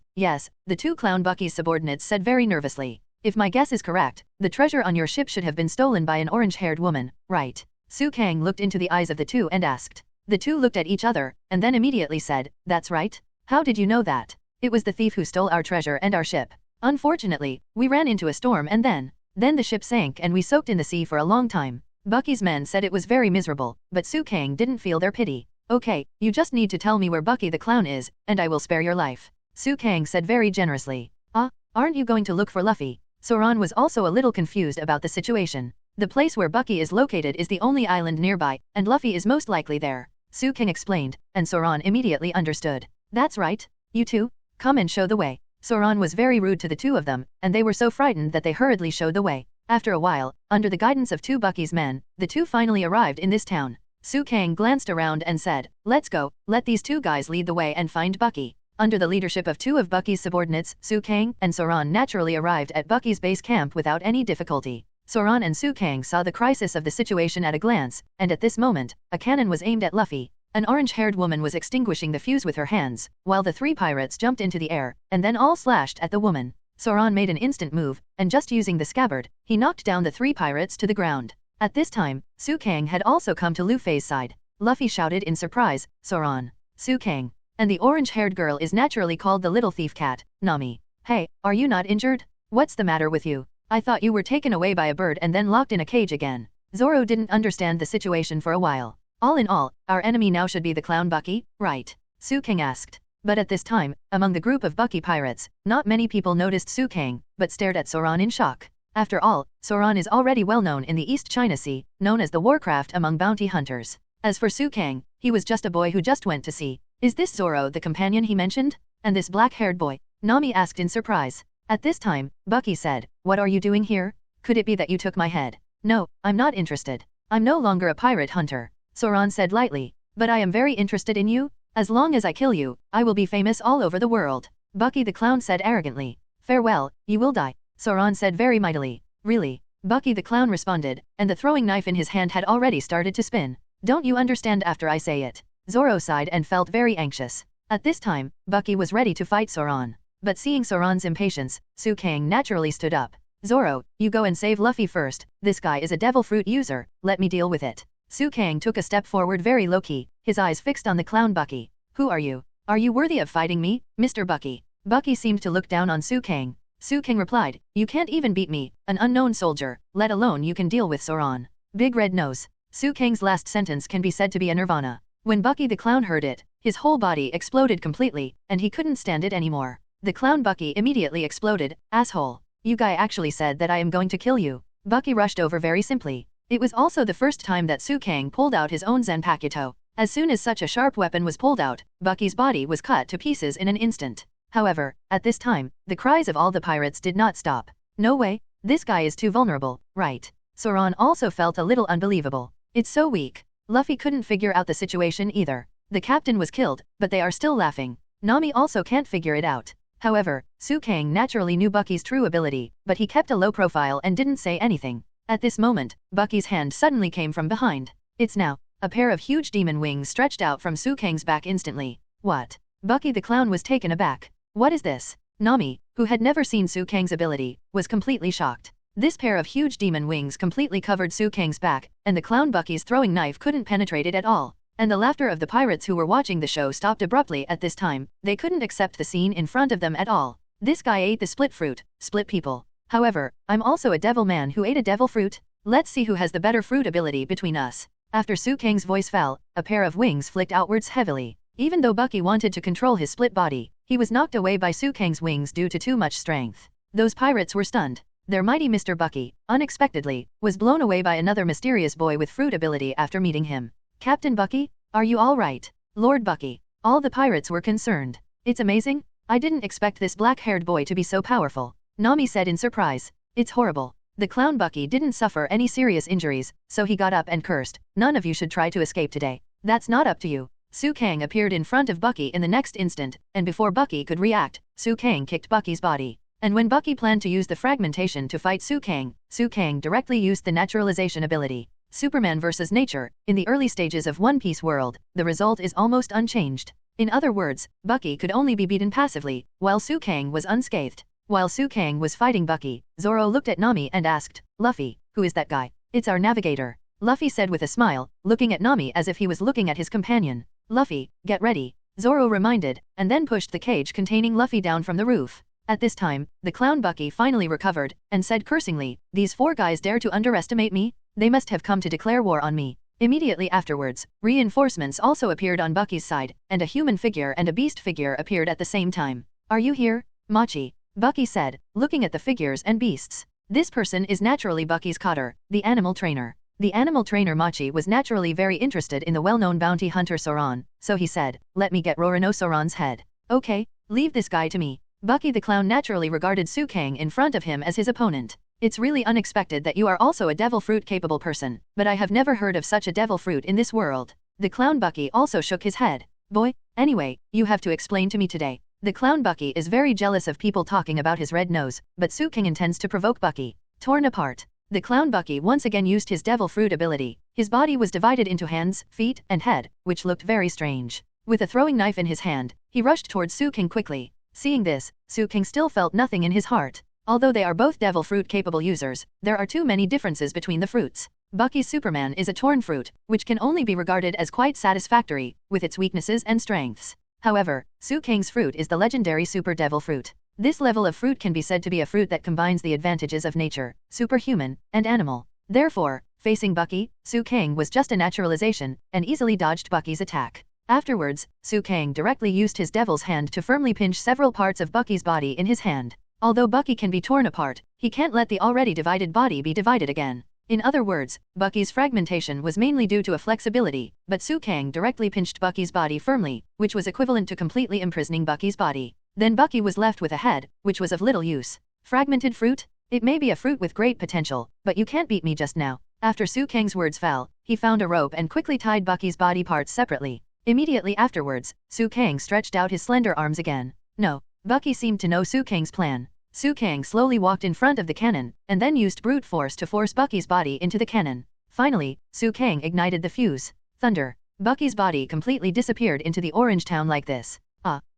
Speaker 3: the two clown Bucky's subordinates said very nervously. "If my guess is correct, the treasure on your ship should have been stolen by an orange-haired woman, right?" Su Kang looked into the eyes of the two and asked. The two looked at each other, and then immediately said, "That's right. How did you know that? It was the thief who stole our treasure and our ship. Unfortunately, we ran into a storm and then the ship sank and we soaked in the sea for a long time." Bucky's men said it was very miserable, but Su Kang didn't feel their pity. "Okay, you just need to tell me where Bucky the clown is, and I will spare your life," Su Kang said very generously. Aren't you going to look for Luffy?" Zoan was also a little confused about the situation. The place where Bucky is located is the only island nearby, and Luffy is most likely there. Su Kang explained, and Zoan immediately understood. "That's right. You two, come and show the way." Zoan was very rude to the two of them, and they were so frightened that they hurriedly showed the way. After a while, under the guidance of two Bucky's men, the two finally arrived in this town. Su Kang glanced around and said, "Let's go, let these two guys lead the way and find Bucky." Under the leadership of two of Bucky's subordinates, Su Kang and Zoan naturally arrived at Bucky's base camp without any difficulty. Zoan and Su Kang saw the crisis of the situation at a glance, and at this moment, a cannon was aimed at Luffy. An orange-haired woman was extinguishing the fuse with her hands, while the three pirates jumped into the air, and then all slashed at the woman. Zoan made an instant move, and just using the scabbard, he knocked down the three pirates to the ground. At this time, Su Kang had also come to Luffy's side. Luffy shouted in surprise, "Zoan! Su Kang! And the orange-haired girl is naturally called the little thief cat, Nami. Hey, are you not injured? What's the matter with you? I thought you were taken away by a bird and then locked in a cage again." Zoro didn't understand the situation for a while. "All in all, our enemy now should be the clown Bucky, right?" Su Kang asked. But at this time, among the group of Bucky pirates, not many people noticed Su Kang, but stared at Zoan in shock. After all, Zoan is already well known in the East China Sea, known as the warcraft among bounty hunters. As for Su Kang, he was just a boy who just went to sea. "Is this Zoro the companion he mentioned? And this black-haired boy?" Nami asked in surprise. At this time, Bucky said, "What are you doing here? Could it be that you took my head?" "No, I'm not interested. I'm no longer a pirate hunter," Zoan said lightly. "But I am very interested in you. As long as I kill you, I will be famous all over the world." Bucky the clown said arrogantly. "Farewell, you will die," Zoan said very mightily. "Really?" Bucky the clown responded, and the throwing knife in his hand had already started to spin. "Don't you understand after I say it?" Zoro sighed and felt very anxious. At this time, Bucky was ready to fight Zoan. But seeing Zoran's impatience, Su Kang naturally stood up. "Zoro, you go and save Luffy first. This guy is a devil fruit user, let me deal with it." Su Kang took a step forward very low-key, his eyes fixed on the clown Bucky. "Who are you? Are you worthy of fighting me, Mr. Bucky?" Bucky seemed to look down on Su Kang. Su Kang replied, "You can't even beat me, an unknown soldier, let alone you can deal with Zoran." Big red nose. Su Kang's last sentence can be said to be a nirvana. When Bucky the clown heard it, his whole body exploded completely, and he couldn't stand it anymore. The clown Bucky immediately exploded, "Asshole. You guy actually said that I am going to kill you." Bucky rushed over very simply. It was also the first time that Su Kang pulled out his own Zanpakuto. As soon as such a sharp weapon was pulled out, Bucky's body was cut to pieces in an instant. However, at this time, the cries of all the pirates did not stop. "No way, this guy is too vulnerable, right?" Zoan also felt a little unbelievable. "It's so weak." Luffy couldn't figure out the situation either. The captain was killed, but they are still laughing. Nami also can't figure it out. However, Su Kang naturally knew Bucky's true ability, but he kept a low profile and didn't say anything. At this moment, Bucky's hand suddenly came from behind. "It's now." A pair of huge demon wings stretched out from Su Kang's back instantly. "What?" Bucky the clown was taken aback. "What is this?" Nami, who had never seen Su Kang's ability, was completely shocked. This pair of huge demon wings completely covered Su Kang's back, and the clown Bucky's throwing knife couldn't penetrate it at all. And the laughter of the pirates who were watching the show stopped abruptly at this time. They couldn't accept the scene in front of them at all. "This guy ate the split fruit, split people. However, I'm also a devil man who ate a devil fruit. Let's see who has the better fruit ability between us." After Su Kang's voice fell, a pair of wings flicked outwards heavily. Even though Bucky wanted to control his split body, he was knocked away by Su Kang's wings due to too much strength. Those pirates were stunned. Their mighty Mr. Bucky, unexpectedly, was blown away by another mysterious boy with fruit ability after meeting him. "Captain Bucky, are you all right?" "Lord Bucky." All the pirates were concerned. "It's amazing, I didn't expect this black-haired boy to be so powerful, Nami said in surprise. It's horrible. The clown Bucky didn't suffer any serious injuries, so he got up and cursed. None of you should try to escape today. That's not up to you. Su Kang appeared in front of Bucky in the next instant, and before Bucky could react, Su Kang kicked Bucky's body. And when Bucky planned to use the fragmentation to fight Su Kang directly used the naturalization ability. Superman vs. Nature, in the early stages of One Piece world, the result is almost unchanged. In other words, Bucky could only be beaten passively, while Su Kang was unscathed. While Su Kang was fighting Bucky, Zoro looked at Nami and asked, Luffy, who is that guy? It's our navigator. Luffy said with a smile, looking at Nami as if he was looking at his companion. Luffy, get ready. Zoro reminded, and then pushed the cage containing Luffy down from the roof. At this time, the clown Bucky finally recovered, and said cursingly, these 4 guys dare to underestimate me? They must have come to declare war on me. Immediately afterwards, reinforcements also appeared on Bucky's side, and a human figure and a beast figure appeared at the same time. Are you here, Machi? Bucky said, looking at the figures and beasts. This person is naturally Bucky's cotter, the animal trainer. The animal trainer Machi was naturally very interested in the well-known bounty hunter Soran, so he said, let me get Roronosoran's head. Okay, leave this guy to me. Bucky the clown naturally regarded Su Kang in front of him as his opponent. It's really unexpected that you are also a devil fruit capable person, but I have never heard of such a devil fruit in this world. The clown Bucky also shook his head. Boy, anyway, you have to explain to me today. The clown Bucky is very jealous of people talking about his red nose, but Su Kang intends to provoke Bucky. Torn apart. The clown Bucky once again used his devil fruit ability. His body was divided into hands, feet, and head, which looked very strange. With a throwing knife in his hand, he rushed towards Su Kang quickly. Seeing this, Su Kang still felt nothing in his heart. Although they are both devil fruit capable users, there are too many differences between the fruits. Bucky's Superman is a torn fruit, which can only be regarded as quite satisfactory, with its weaknesses and strengths. However, Su Kang's fruit is the legendary Super Devil Fruit. This level of fruit can be said to be a fruit that combines the advantages of nature, superhuman, and animal. Therefore, facing Bucky, Su Kang was just a naturalization, and easily dodged Bucky's attack. Afterwards, Su Kang directly used his devil's hand to firmly pinch several parts of Bucky's body in his hand. Although Bucky can be torn apart, he can't let the already divided body be divided again. In other words, Bucky's fragmentation was mainly due to a flexibility, but Su Kang directly pinched Bucky's body firmly, which was equivalent to completely imprisoning Bucky's body. Then Bucky was left with a head, which was of little use. Fragmented fruit? It may be a fruit with great potential, but you can't beat me just now. After Su Kang's words fell, he found a rope and quickly tied Bucky's body parts separately. Immediately afterwards, Su Kang stretched out his slender arms again. No, Bucky seemed to know Su Kang's plan. Su Kang slowly walked in front of the cannon, and then used brute force to force Bucky's body into the cannon. Finally, Su Kang ignited the fuse. Thunder. Bucky's body completely disappeared into the orange town like this.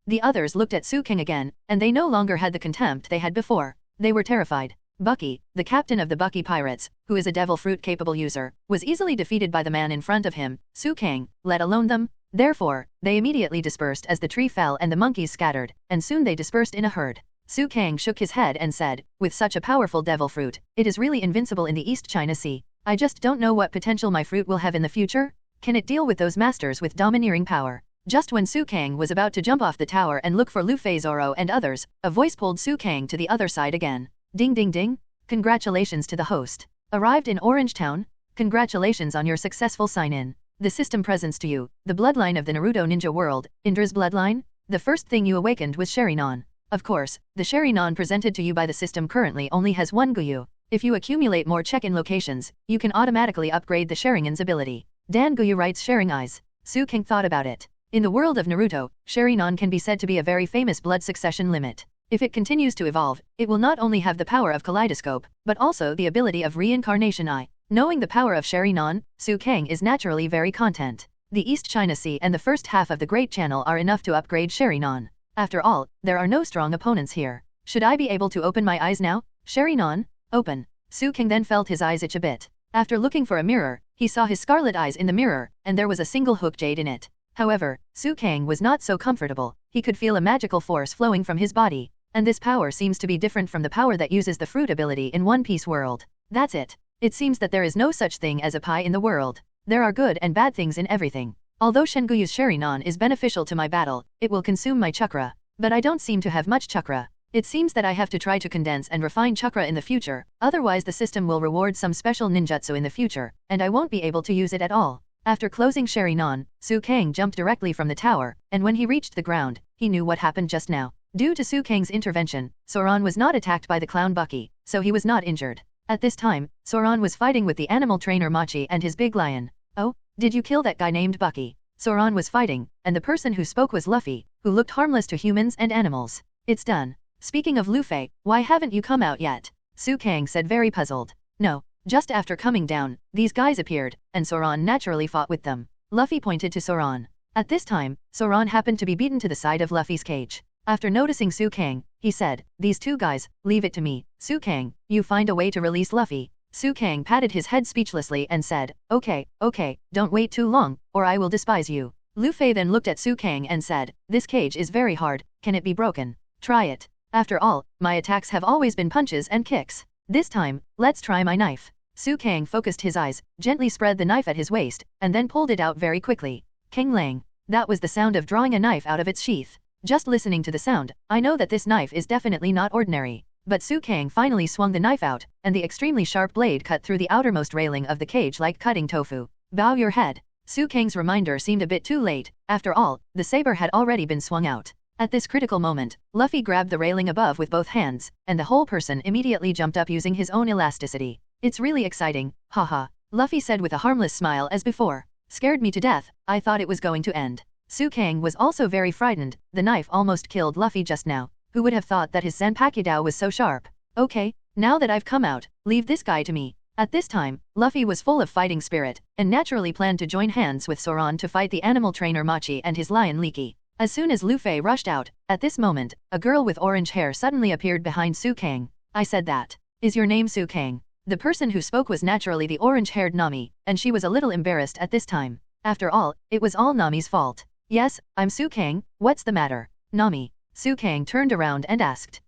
Speaker 3: The others looked at Su Kang again, and they no longer had the contempt they had before. They were terrified. Bucky, the captain of the Bucky Pirates, who is a devil fruit capable user, was easily defeated by the man in front of him, Su Kang, let alone them. Therefore, they immediately dispersed as the tree fell and the monkeys scattered, and soon they dispersed in a herd. Su Kang shook his head and said, with such a powerful devil fruit, it is really invincible in the East China Sea. I just don't know what potential my fruit will have in the future. Can it deal with those masters with domineering power? Just when Su Kang was about to jump off the tower and look for Luffy, Zoro and others, a voice pulled Su Kang to the other side again. Ding ding ding. Congratulations to the host. Arrived in Orange Town? Congratulations on your successful sign-in. The system presents to you, the bloodline of the Naruto ninja world, Indra's bloodline. The first thing you awakened was Sharingan. Of course, the Sharingan presented to you by the system currently only has one Guyu. If you accumulate more check-in locations, you can automatically upgrade the Sharingan's ability. Dan Guyu writes Sharing Eyes. Su Kang thought about it. In the world of Naruto, Sharingan can be said to be a very famous blood succession limit. If it continues to evolve, it will not only have the power of Kaleidoscope, but also the ability of Reincarnation Eye. Knowing the power of Sharingan, Su Kang is naturally very content. The East China Sea and the first half of the Great Channel are enough to upgrade Sharingan. After all, there are no strong opponents here. Should I be able to open my eyes now? Sharingan, open. Su Kang then felt his eyes itch a bit. After looking for a mirror, he saw his scarlet eyes in the mirror, and there was a single hook jade in it. However, Su Kang was not so comfortable. He could feel a magical force flowing from his body, and this power seems to be different from the power that uses the fruit ability in One Piece world. That's it. It seems that there is no such thing as a pie in the world. There are good and bad things in everything. Although Shenguyu's Sharingan is beneficial to my battle, it will consume my chakra. But I don't seem to have much chakra. It seems that I have to try to condense and refine chakra in the future, otherwise the system will reward some special ninjutsu in the future, and I won't be able to use it at all. After closing Sharingan, Su Kang jumped directly from the tower, and when he reached the ground, he knew what happened just now. Due to Su Kang's intervention, Zoan was not attacked by the clown Bucky, so he was not injured. At this time, Zoan was fighting with the animal trainer Machi and his big lion. Oh, did you kill that guy named Bucky? Zoan was fighting, and the person who spoke was Luffy, who looked harmless to humans and animals. It's done. Speaking of Luffy, why haven't you come out yet? Su Kang said very puzzled. No, just after coming down, these guys appeared, and Zoan naturally fought with them. Luffy pointed to Zoan. At this time, Zoan happened to be beaten to the side of Luffy's cage. After noticing Su Kang, he said, these two guys, leave it to me. Su Kang, you find a way to release Luffy. Su Kang patted his head speechlessly and said, okay, don't wait too long, or I will despise you. Luffy then looked at Su Kang and said, this cage is very hard, can it be broken? Try it. After all, my attacks have always been punches and kicks. This time, let's try my knife. Su Kang focused his eyes, gently spread the knife at his waist, and then pulled it out very quickly. King Lang. That was the sound of drawing a knife out of its sheath. Just listening to the sound, I know that this knife is definitely not ordinary. But Su Kang finally swung the knife out, and the extremely sharp blade cut through the outermost railing of the cage like cutting tofu. Bow your head. Su Kang's reminder seemed a bit too late. After all, the saber had already been swung out. At this critical moment, Luffy grabbed the railing above with both hands, and the whole person immediately jumped up using his own elasticity. It's really exciting, haha. Luffy said with a harmless smile as before. Scared me to death, I thought it was going to end. Su Kang was also very frightened, the knife almost killed Luffy just now. Who would have thought that his Zanpakuto was so sharp? Okay, now that I've come out, leave this guy to me. At this time, Luffy was full of fighting spirit, and naturally planned to join hands with Zoan to fight the animal trainer Machi and his lion Leaky. As soon as Luffy rushed out, at this moment, a girl with orange hair suddenly appeared behind Su Kang. I said that. Is your name Su Kang? The person who spoke was naturally the orange-haired Nami, and she was a little embarrassed at this time. After all, it was all Nami's fault. Yes, I'm Su Kang, what's the matter? Nami. Su Kang turned around and asked.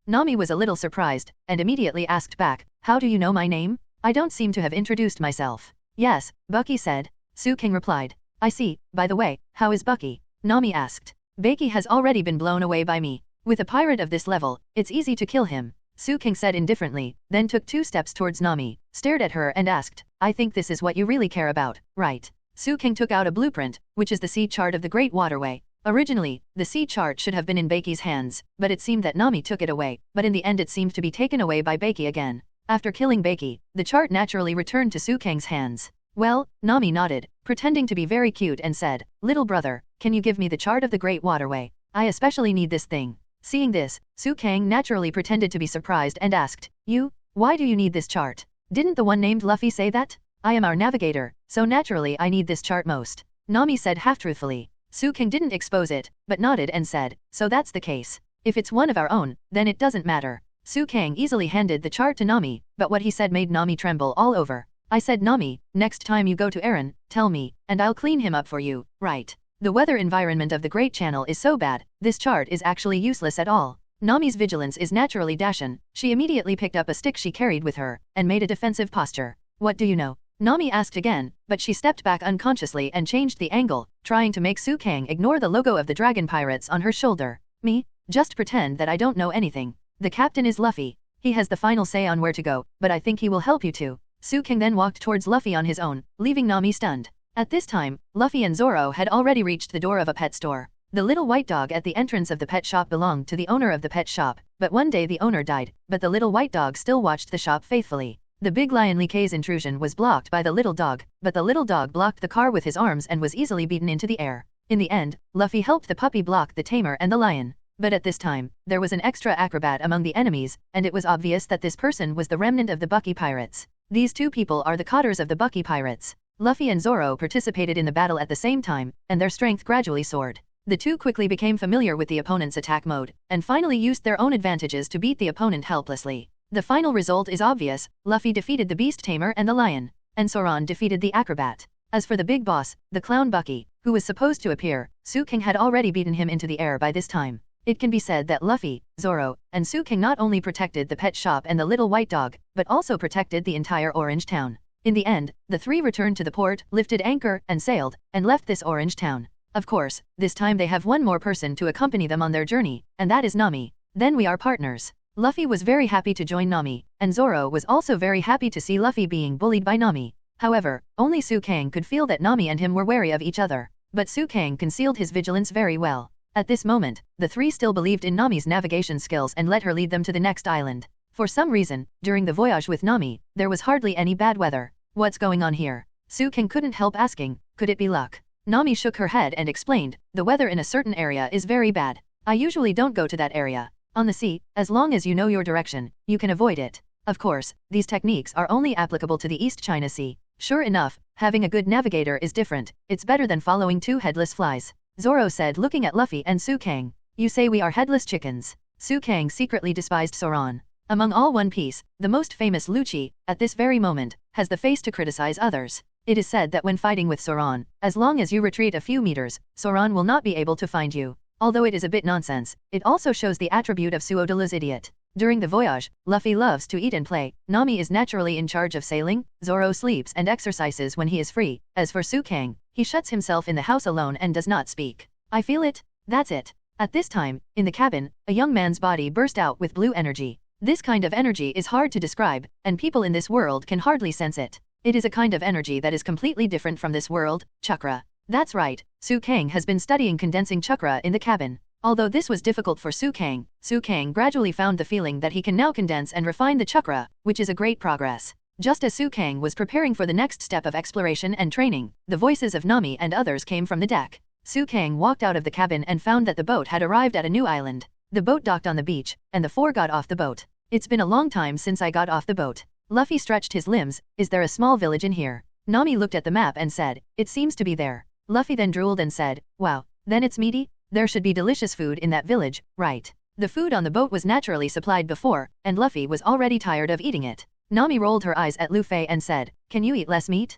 Speaker 3: Nami was a little surprised, and immediately asked back, how do you know my name? I don't seem to have introduced myself. Yes, Bucky said. Su Kang replied. I see, by the way, how is Bucky? Nami asked. Bucky has already been blown away by me. With a pirate of this level, it's easy to kill him. Su Kang said indifferently, then took 2 steps towards Nami, stared at her and asked, I think this is what you really care about, right? Su Kang took out a blueprint, which is the sea chart of the Great Waterway. Originally, the sea chart should have been in Bucky's hands, but it seemed that Nami took it away, but in the end it seemed to be taken away by Bucky again. After killing Bucky, the chart naturally returned to Su Kang's hands. Well, Nami nodded, pretending to be very cute and said, little brother, can you give me the chart of the Great Waterway? I especially need this thing. Seeing this, Su Kang naturally pretended to be surprised and asked, you, why do you need this chart? Didn't the one named Luffy say that? I am our navigator, so naturally I need this chart most. Nami said half-truthfully. Su Kang didn't expose it, but nodded and said, so that's the case. If it's one of our own, then it doesn't matter. Su Kang easily handed the chart to Nami, but what he said made Nami tremble all over. I said Nami, next time you go to Eren, tell me, and I'll clean him up for you, right? The weather environment of the Great Channel is so bad, this chart is actually useless at all. Nami's vigilance is naturally dashen. She immediately picked up a stick she carried with her, and made a defensive posture. What do you know? Nami asked again, but she stepped back unconsciously and changed the angle, trying to make Su Kang ignore the logo of the dragon pirates on her shoulder. Me? Just pretend that I don't know anything. The captain is Luffy. He has the final say on where to go, but I think he will help you too. Su Kang then walked towards Luffy on his own, leaving Nami stunned. At this time, Luffy and Zoro had already reached the door of a pet store. The little white dog at the entrance of the pet shop belonged to the owner of the pet shop, but one day the owner died, but the little white dog still watched the shop faithfully. The big lion Lee K's intrusion was blocked by the little dog, but the little dog blocked the car with his arms and was easily beaten into the air. In the end, Luffy helped the puppy block the tamer and the lion. But at this time, there was an extra acrobat among the enemies, and it was obvious that this person was the remnant of the Bucky pirates. These two people are the cotters of the Bucky pirates. Luffy and Zoro participated in the battle at the same time, and their strength gradually soared. The two quickly became familiar with the opponent's attack mode, and finally used their own advantages to beat the opponent helplessly. The final result is obvious, Luffy defeated the beast tamer and the lion, and Zoan defeated the acrobat. As for the big boss, the clown Bucky, who was supposed to appear, Su Kang had already beaten him into the air by this time. It can be said that Luffy, Zoro, and Su Kang not only protected the pet shop and the little white dog, but also protected the entire Orange Town. In the end, the three returned to the port, lifted anchor, and sailed, and left this Orange Town. Of course, this time they have one more person to accompany them on their journey, and that is Nami. Then we are partners. Luffy was very happy to join Nami, and Zoro was also very happy to see Luffy being bullied by Nami. However, only Su Kang could feel that Nami and him were wary of each other, but Su Kang concealed his vigilance very well. At this moment, the three still believed in Nami's navigation skills and let her lead them to the next island. For some reason, during the voyage with Nami, there was hardly any bad weather. What's going on here? Suking couldn't help asking, could it be luck? Nami shook her head and explained, the weather in a certain area is very bad. I usually don't go to that area. On the sea, as long as you know your direction, you can avoid it. Of course, these techniques are only applicable to the East China Sea. Sure enough, having a good navigator is different. It's better than following two headless flies. Zoro said looking at Luffy and Su Kang. You say we are headless chickens. Su Kang secretly despised Zoan. Among all One Piece, the most famous Lucci, at this very moment, has the face to criticize others. It is said that when fighting with Zoan, as long as you retreat a few meters, Zoan will not be able to find you. Although it is a bit nonsense, it also shows the attribute of Suodola's idiot. During the voyage, Luffy loves to eat and play, Nami is naturally in charge of sailing, Zoro sleeps and exercises when he is free, as for Su Kang, he shuts himself in the house alone and does not speak. I feel it, that's it. At this time, in the cabin, a young man's body burst out with blue energy. This kind of energy is hard to describe, and people in this world can hardly sense it. It is a kind of energy that is completely different from this world, chakra. That's right, Su Kang has been studying condensing chakra in the cabin. Although this was difficult for Su Kang gradually found the feeling that he can now condense and refine the chakra, which is a great progress. Just as Su Kang was preparing for the next step of exploration and training, the voices of Nami and others came from the deck. Su Kang walked out of the cabin and found that the boat had arrived at a new island. The boat docked on the beach, and the four got off the boat. It's been a long time since I got off the boat. Luffy stretched his limbs. Is there a small village in here? Nami looked at the map and said, it seems to be there. Luffy then drooled and said, wow, then it's meaty? There should be delicious food in that village, right? The food on the boat was naturally supplied before, and Luffy was already tired of eating it. Nami rolled her eyes at Luffy and said, can you eat less meat?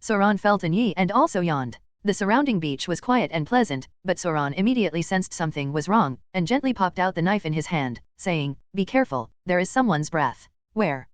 Speaker 3: Zoan felt a knee and also yawned. The surrounding beach was quiet and pleasant, but Zoan immediately sensed something was wrong, and gently popped out the knife in his hand, saying, be careful, there is someone's breath. Where?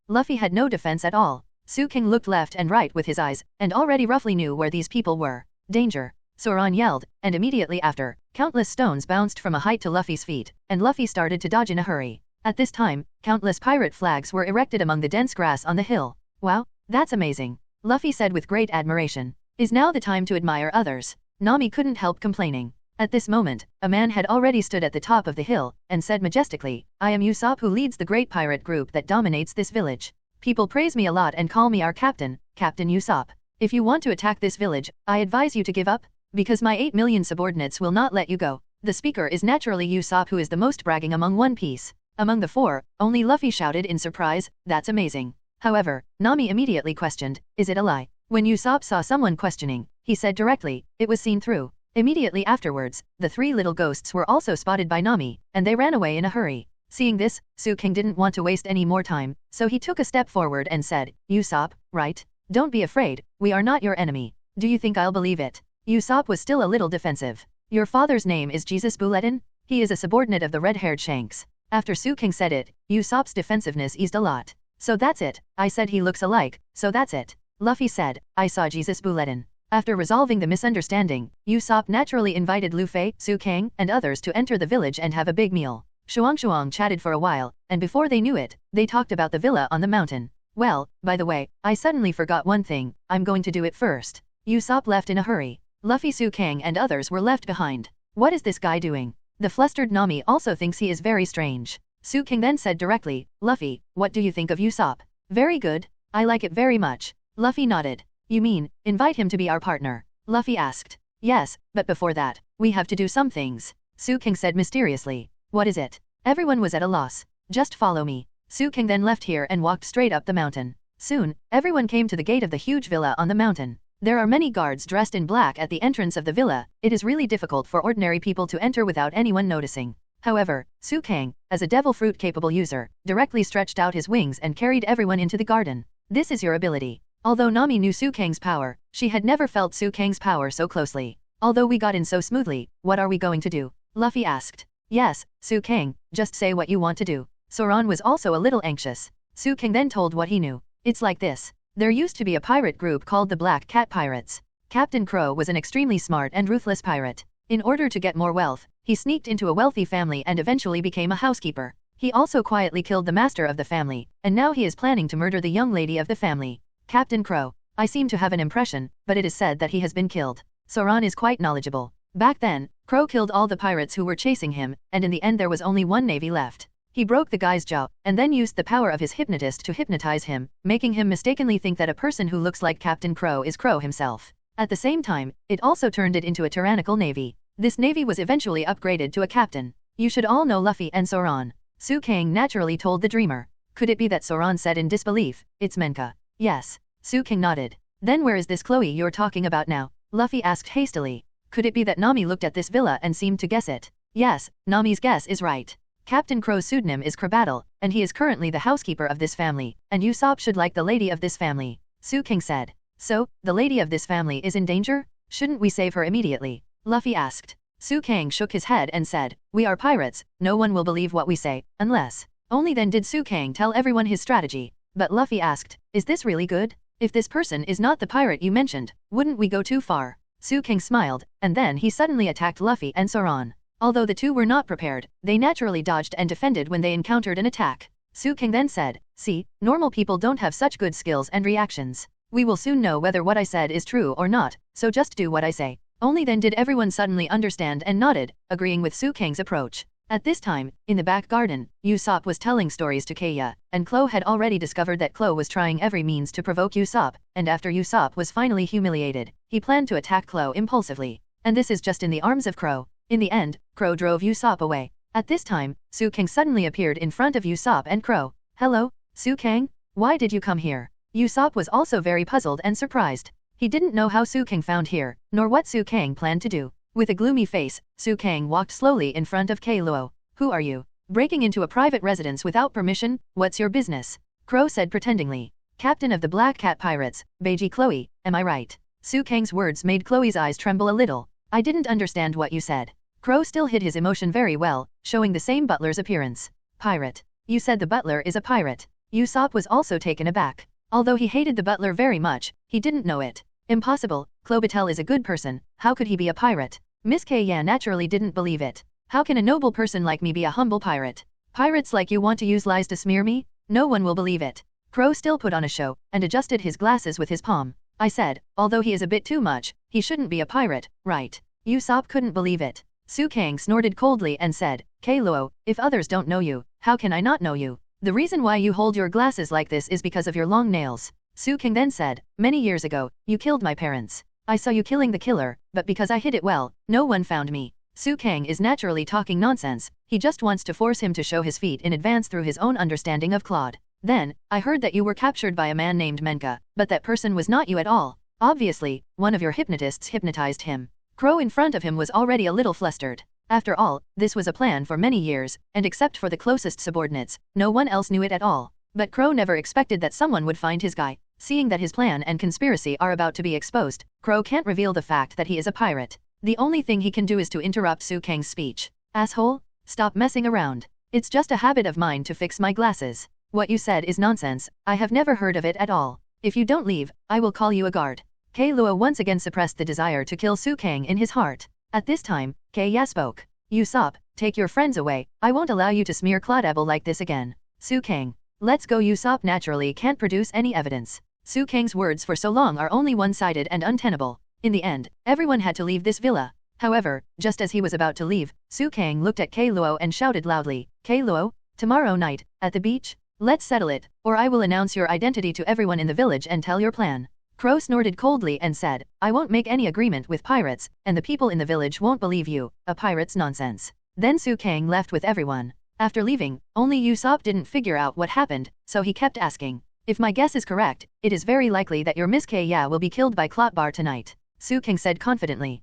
Speaker 3: Luffy had no defense at all. Su Kang looked left and right with his eyes, and already roughly knew where these people were. Danger! Zoan yelled, and immediately after, countless stones bounced from a height to Luffy's feet, and Luffy started to dodge in a hurry. At this time, countless pirate flags were erected among the dense grass on the hill. Wow, that's amazing! Luffy said with great admiration. Is now the time to admire others. Nami couldn't help complaining. At this moment, a man had already stood at the top of the hill, and said majestically, I am Usopp who leads the great pirate group that dominates this village. People praise me a lot and call me our captain, Captain Usopp. If you want to attack this village, I advise you to give up, because my 8 million subordinates will not let you go. The speaker is naturally Usopp, who is the most bragging among One Piece. Among the four, only Luffy shouted in surprise, that's amazing. However, Nami immediately questioned, is it a lie? When Usopp saw someone questioning, he said directly, it was seen through. Immediately afterwards, the 3 little ghosts were also spotted by Nami, and they ran away in a hurry. Seeing this, Su Kang didn't want to waste any more time, so he took a step forward and said, Usopp, right? Don't be afraid, we are not your enemy. Do you think I'll believe it? Usopp was still a little defensive. Your father's name is Jesus Bulletin? He is a subordinate of the red-haired Shanks. After Su Kang said it, Usopp's defensiveness eased a lot. So that's it, I said he looks alike, so that's it. Luffy said, I saw Jesus Bulletin. After resolving the misunderstanding, Usopp naturally invited Luffy, Su Kang, and others to enter the village and have a big meal. Shuang chatted for a while, and before they knew it, they talked about the villa on the mountain. Well, by the way, I suddenly forgot one thing, I'm going to do it first. Usopp left in a hurry. Luffy, Su Kang and others were left behind. What is this guy doing? The flustered Nami also thinks he is very strange. Su Kang then said directly, Luffy, what do you think of Usopp? Very good, I like it very much. Luffy nodded. You mean, invite him to be our partner? Luffy asked. Yes, but before that, we have to do some things. Su Kang said mysteriously. What is it? Everyone was at a loss. Just follow me. Su Kang then left here and walked straight up the mountain. Soon, everyone came to the gate of the huge villa on the mountain. There are many guards dressed in black at the entrance of the villa. It is really difficult for ordinary people to enter without anyone noticing. However, Su Kang, as a devil fruit capable user, directly stretched out his wings and carried everyone into the garden. This is your ability. Although Nami knew Su Kang's power, she had never felt Su Kang's power so closely. Although we got in so smoothly, what are we going to do? Luffy asked. Yes, Su Kang, just say what you want to do. Zoan was also a little anxious. Su Kang then told what he knew. It's like this. There used to be a pirate group called the Black Cat Pirates. Captain Crow was an extremely smart and ruthless pirate. In order to get more wealth, he sneaked into a wealthy family and eventually became a housekeeper. He also quietly killed the master of the family, and now he is planning to murder the young lady of the family. Captain Crow. I seem to have an impression, but it is said that he has been killed. Zoan is quite knowledgeable. Back then, Kuro killed all the pirates who were chasing him, and in the end there was only one navy left. He broke the guy's jaw, and then used the power of his hypnotist to hypnotize him, making him mistakenly think that a person who looks like Captain Kuro is Kuro himself. At the same time, it also turned it into a tyrannical navy. This navy was eventually upgraded to a captain. You should all know Luffy and Zoan. Su Kang naturally told the dreamer. Could it be that Zoan said in disbelief, it's Menka? Yes. Su Kang nodded. Then where is this Chloe you're talking about now? Luffy asked hastily. Could it be that Nami looked at this villa and seemed to guess it? Yes, Nami's guess is right. Captain Kuro's pseudonym is Krabaddle, and he is currently the housekeeper of this family, and Usopp should like the lady of this family. Su King said. So, the lady of this family is in danger? Shouldn't we save her immediately? Luffy asked. Su Kang shook his head and said, we are pirates, no one will believe what we say, unless. Only then did Su Kang tell everyone his strategy. But Luffy asked, is this really good? If this person is not the pirate you mentioned, wouldn't we go too far? Su Kang smiled, and then he suddenly attacked Luffy and Zoan. Although the two were not prepared, they naturally dodged and defended when they encountered an attack. Su Kang then said, see, normal people don't have such good skills and reactions. We will soon know whether what I said is true or not, so just do what I say. Only then did everyone suddenly understand and nodded, agreeing with Su Kang's approach. At this time, in the back garden, Usopp was telling stories to Kaido, and Klo had already discovered that Klo was trying every means to provoke Usopp, and after Usopp was finally humiliated, he planned to attack Klo impulsively. And this is just in the arms of Kro. In the end, Kro drove Usopp away. At this time, Su Kang suddenly appeared in front of Usopp and Kro. Hello, Su Kang? Why did you come here? Usopp was also very puzzled and surprised. He didn't know how Su Kang found here, nor what Su Kang planned to do. With a gloomy face, Su Kang walked slowly in front of Kaido. Who are you? Breaking into a private residence without permission? What's your business? Kro said pretendingly. Captain of the Black Cat Pirates, Beiji Chloe, am I right? Su Kang's words made Chloe's eyes tremble a little. I didn't understand what you said. Kro still hid his emotion very well, showing the same butler's appearance. Pirate. You said the butler is a pirate. Usopp was also taken aback. Although he hated the butler very much, he didn't know it. Impossible, Klobatel is a good person, how could he be a pirate? Miss Kaya naturally didn't believe it. How can a noble person like me be a humble pirate? Pirates like you want to use lies to smear me? No one will believe it. Kro still put on a show, and adjusted his glasses with his palm. I said, although he is a bit too much, he shouldn't be a pirate, right? Usopp couldn't believe it. Su Kang snorted coldly and said, Kaido, if others don't know you, how can I not know you? The reason why you hold your glasses like this is because of your long nails. Su Kang then said, many years ago, you killed my parents. I saw you killing the killer, but because I hid it well, no one found me. Su Kang is naturally talking nonsense, he just wants to force him to show his feet in advance through his own understanding of Claude. Then, I heard that you were captured by a man named Menka, but that person was not you at all. Obviously, one of your hypnotists hypnotized him. Kro in front of him was already a little flustered. After all, this was a plan for many years, and except for the closest subordinates, no one else knew it at all. But Kro never expected that someone would find his guy. Seeing that his plan and conspiracy are about to be exposed, Kro can't reveal the fact that he is a pirate. The only thing he can do is to interrupt Su Kang's speech. Asshole, stop messing around. It's just a habit of mine to fix my glasses. What you said is nonsense, I have never heard of it at all. If you don't leave, I will call you a guard. Kaido once again suppressed the desire to kill Su Kang in his heart. At this time, Kaya spoke. Usopp, take your friends away, I won't allow you to smear Claudable like this again. Su Kang. Let's go. Usopp naturally can't produce any evidence. Su Kang's words for so long are only one-sided and untenable. In the end, everyone had to leave this villa. However, just as he was about to leave, Su Kang looked at Kaido and shouted loudly, Kaido, tomorrow night, at the beach? Let's settle it, or I will announce your identity to everyone in the village and tell your plan. Kro snorted coldly and said, I won't make any agreement with pirates, and the people in the village won't believe you, a pirate's nonsense. Then Su Kang left with everyone. After leaving, only Usopp didn't figure out what happened, so he kept asking. If my guess is correct, it is very likely that your Miss Kaya will be killed by Clotbar tonight. Su Kang said confidently.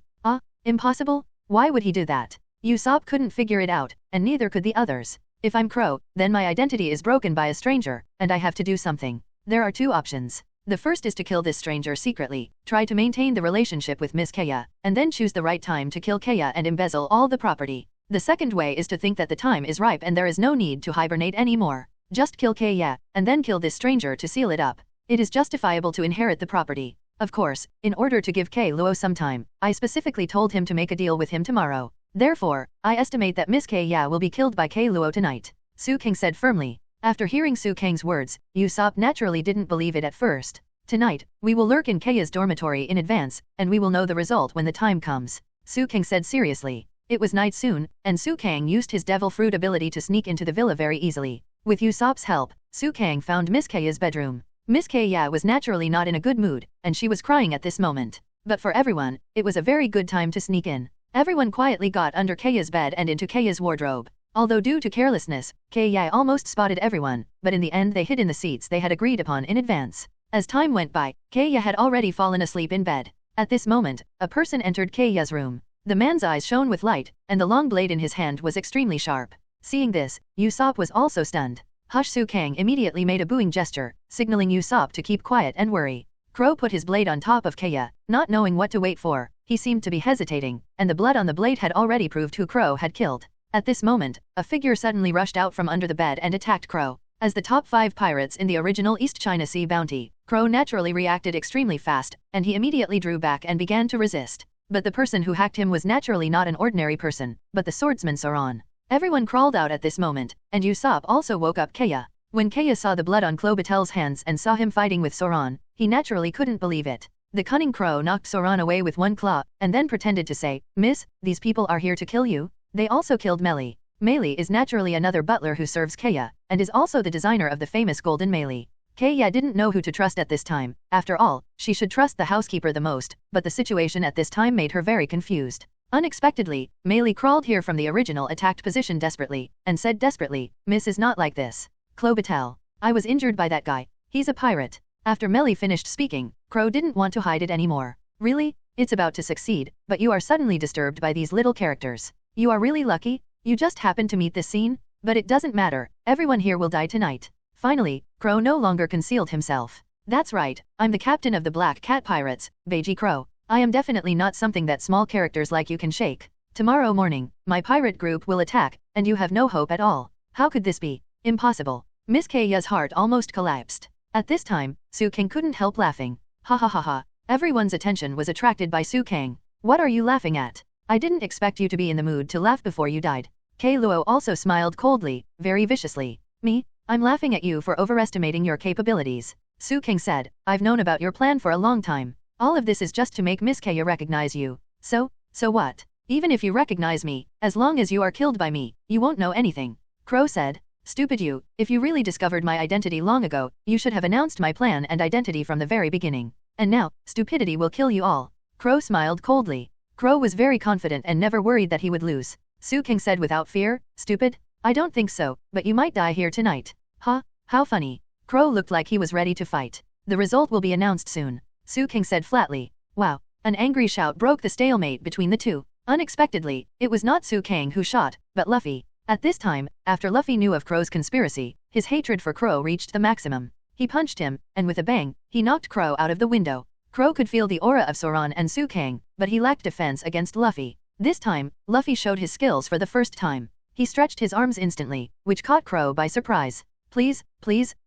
Speaker 3: Impossible? Why would he do that? Usopp couldn't figure it out, and neither could the others. If I'm Kro, then my identity is broken by a stranger, and I have to do something. There are two options. The first is to kill this stranger secretly, try to maintain the relationship with Miss Kaya, and then choose the right time to kill Kaya and embezzle all the property. The second way is to think that the time is ripe and there is no need to hibernate anymore. Just kill Kaya, and then kill this stranger to seal it up. It is justifiable to inherit the property. Of course, in order to give Luo some time, I specifically told him to make a deal with him tomorrow. Therefore, I estimate that Miss Kaya will be killed by Luo tonight. Su Kang said firmly. After hearing Su Kang's words, Usopp naturally didn't believe it at first. Tonight, we will lurk in Kaya's dormitory in advance, and we will know the result when the time comes. Su Kang said seriously. It was night soon, and Su Kang used his devil fruit ability to sneak into the villa very easily. With Usopp's help, Su Kang found Miss Kaya's bedroom. Miss Kaya was naturally not in a good mood, and she was crying at this moment. But for everyone, it was a very good time to sneak in. Everyone quietly got under Kaya's bed and into Kaya's wardrobe. Although due to carelessness, Kaya almost spotted everyone, but in the end they hid in the seats they had agreed upon in advance. As time went by, Kaya had already fallen asleep in bed. At this moment, a person entered Kaya's room. The man's eyes shone with light, and the long blade in his hand was extremely sharp. Seeing this, Usopp was also stunned. Hush! Su Kang immediately made a booing gesture, signaling Usopp to keep quiet and worry. Crow put his blade on top of Kaya, not knowing what to wait for. He seemed to be hesitating, and the blood on the blade had already proved who Crow had killed. At this moment, a figure suddenly rushed out from under the bed and attacked Crow. As the top 5 pirates in the original East China Sea bounty, Crow naturally reacted extremely fast, and he immediately drew back and began to resist. But the person who hacked him was naturally not an ordinary person, but the swordsman Zoan. Everyone crawled out at this moment, and Usopp also woke up Kaya. When Kaya saw the blood on Clobatel's hands and saw him fighting with Zoan, he naturally couldn't believe it. The cunning Crow knocked Zoan away with one claw, and then pretended to say, "Miss, these people are here to kill you?" They also killed Meili. Meili is naturally another butler who serves Kaya, and is also the designer of the famous golden Meili. Kaya didn't know who to trust at this time. After all, she should trust the housekeeper the most, but the situation at this time made her very confused. Unexpectedly, Meili crawled here from the original attacked position desperately, and said desperately, "Miss is not like this. Clobatel. I was injured by that guy. He's a pirate." After Meili finished speaking, Crow didn't want to hide it anymore. "Really? It's about to succeed, but you are suddenly disturbed by these little characters. You are really lucky. You just happened to meet this scene? But it doesn't matter, everyone here will die tonight." Finally, Crow no longer concealed himself. "That's right, I'm the captain of the Black Cat Pirates, Beiji Crow. I am definitely not something that small characters like you can shake. Tomorrow morning, my pirate group will attack, and you have no hope at all. How could this be? Impossible." Miss Kaya's heart almost collapsed. At this time, Su Kang couldn't help laughing. "Ha ha ha ha." Everyone's attention was attracted by Su Kang. "What are you laughing at? I didn't expect you to be in the mood to laugh before you died." Kei Luo also smiled coldly, very viciously. "Me? I'm laughing at you for overestimating your capabilities." Su Kang said, "I've known about your plan for a long time. All of this is just to make Miss Kaya recognize you. So what? Even if you recognize me, as long as you are killed by me, you won't know anything." Crow said, "Stupid you, if you really discovered my identity long ago, you should have announced my plan and identity from the very beginning. And now, stupidity will kill you all." Crow smiled coldly. Crow was very confident and never worried that he would lose. Su Kang said without fear, "Stupid? I don't think so, but you might die here tonight." "Huh? How funny." Crow looked like he was ready to fight. "The result will be announced soon," Su Kang said flatly. Wow. An angry shout broke the stalemate between the two. Unexpectedly, it was not Su Kang who shot, but Luffy. At this time, after Luffy knew of Crow's conspiracy, his hatred for Crow reached the maximum. He punched him, and with a bang, he knocked Crow out of the window. Crow could feel the aura of Zoan and Su Kang, but he lacked defense against Luffy. This time, Luffy showed his skills for the first time. He stretched his arms instantly, which caught Crow by surprise. Please,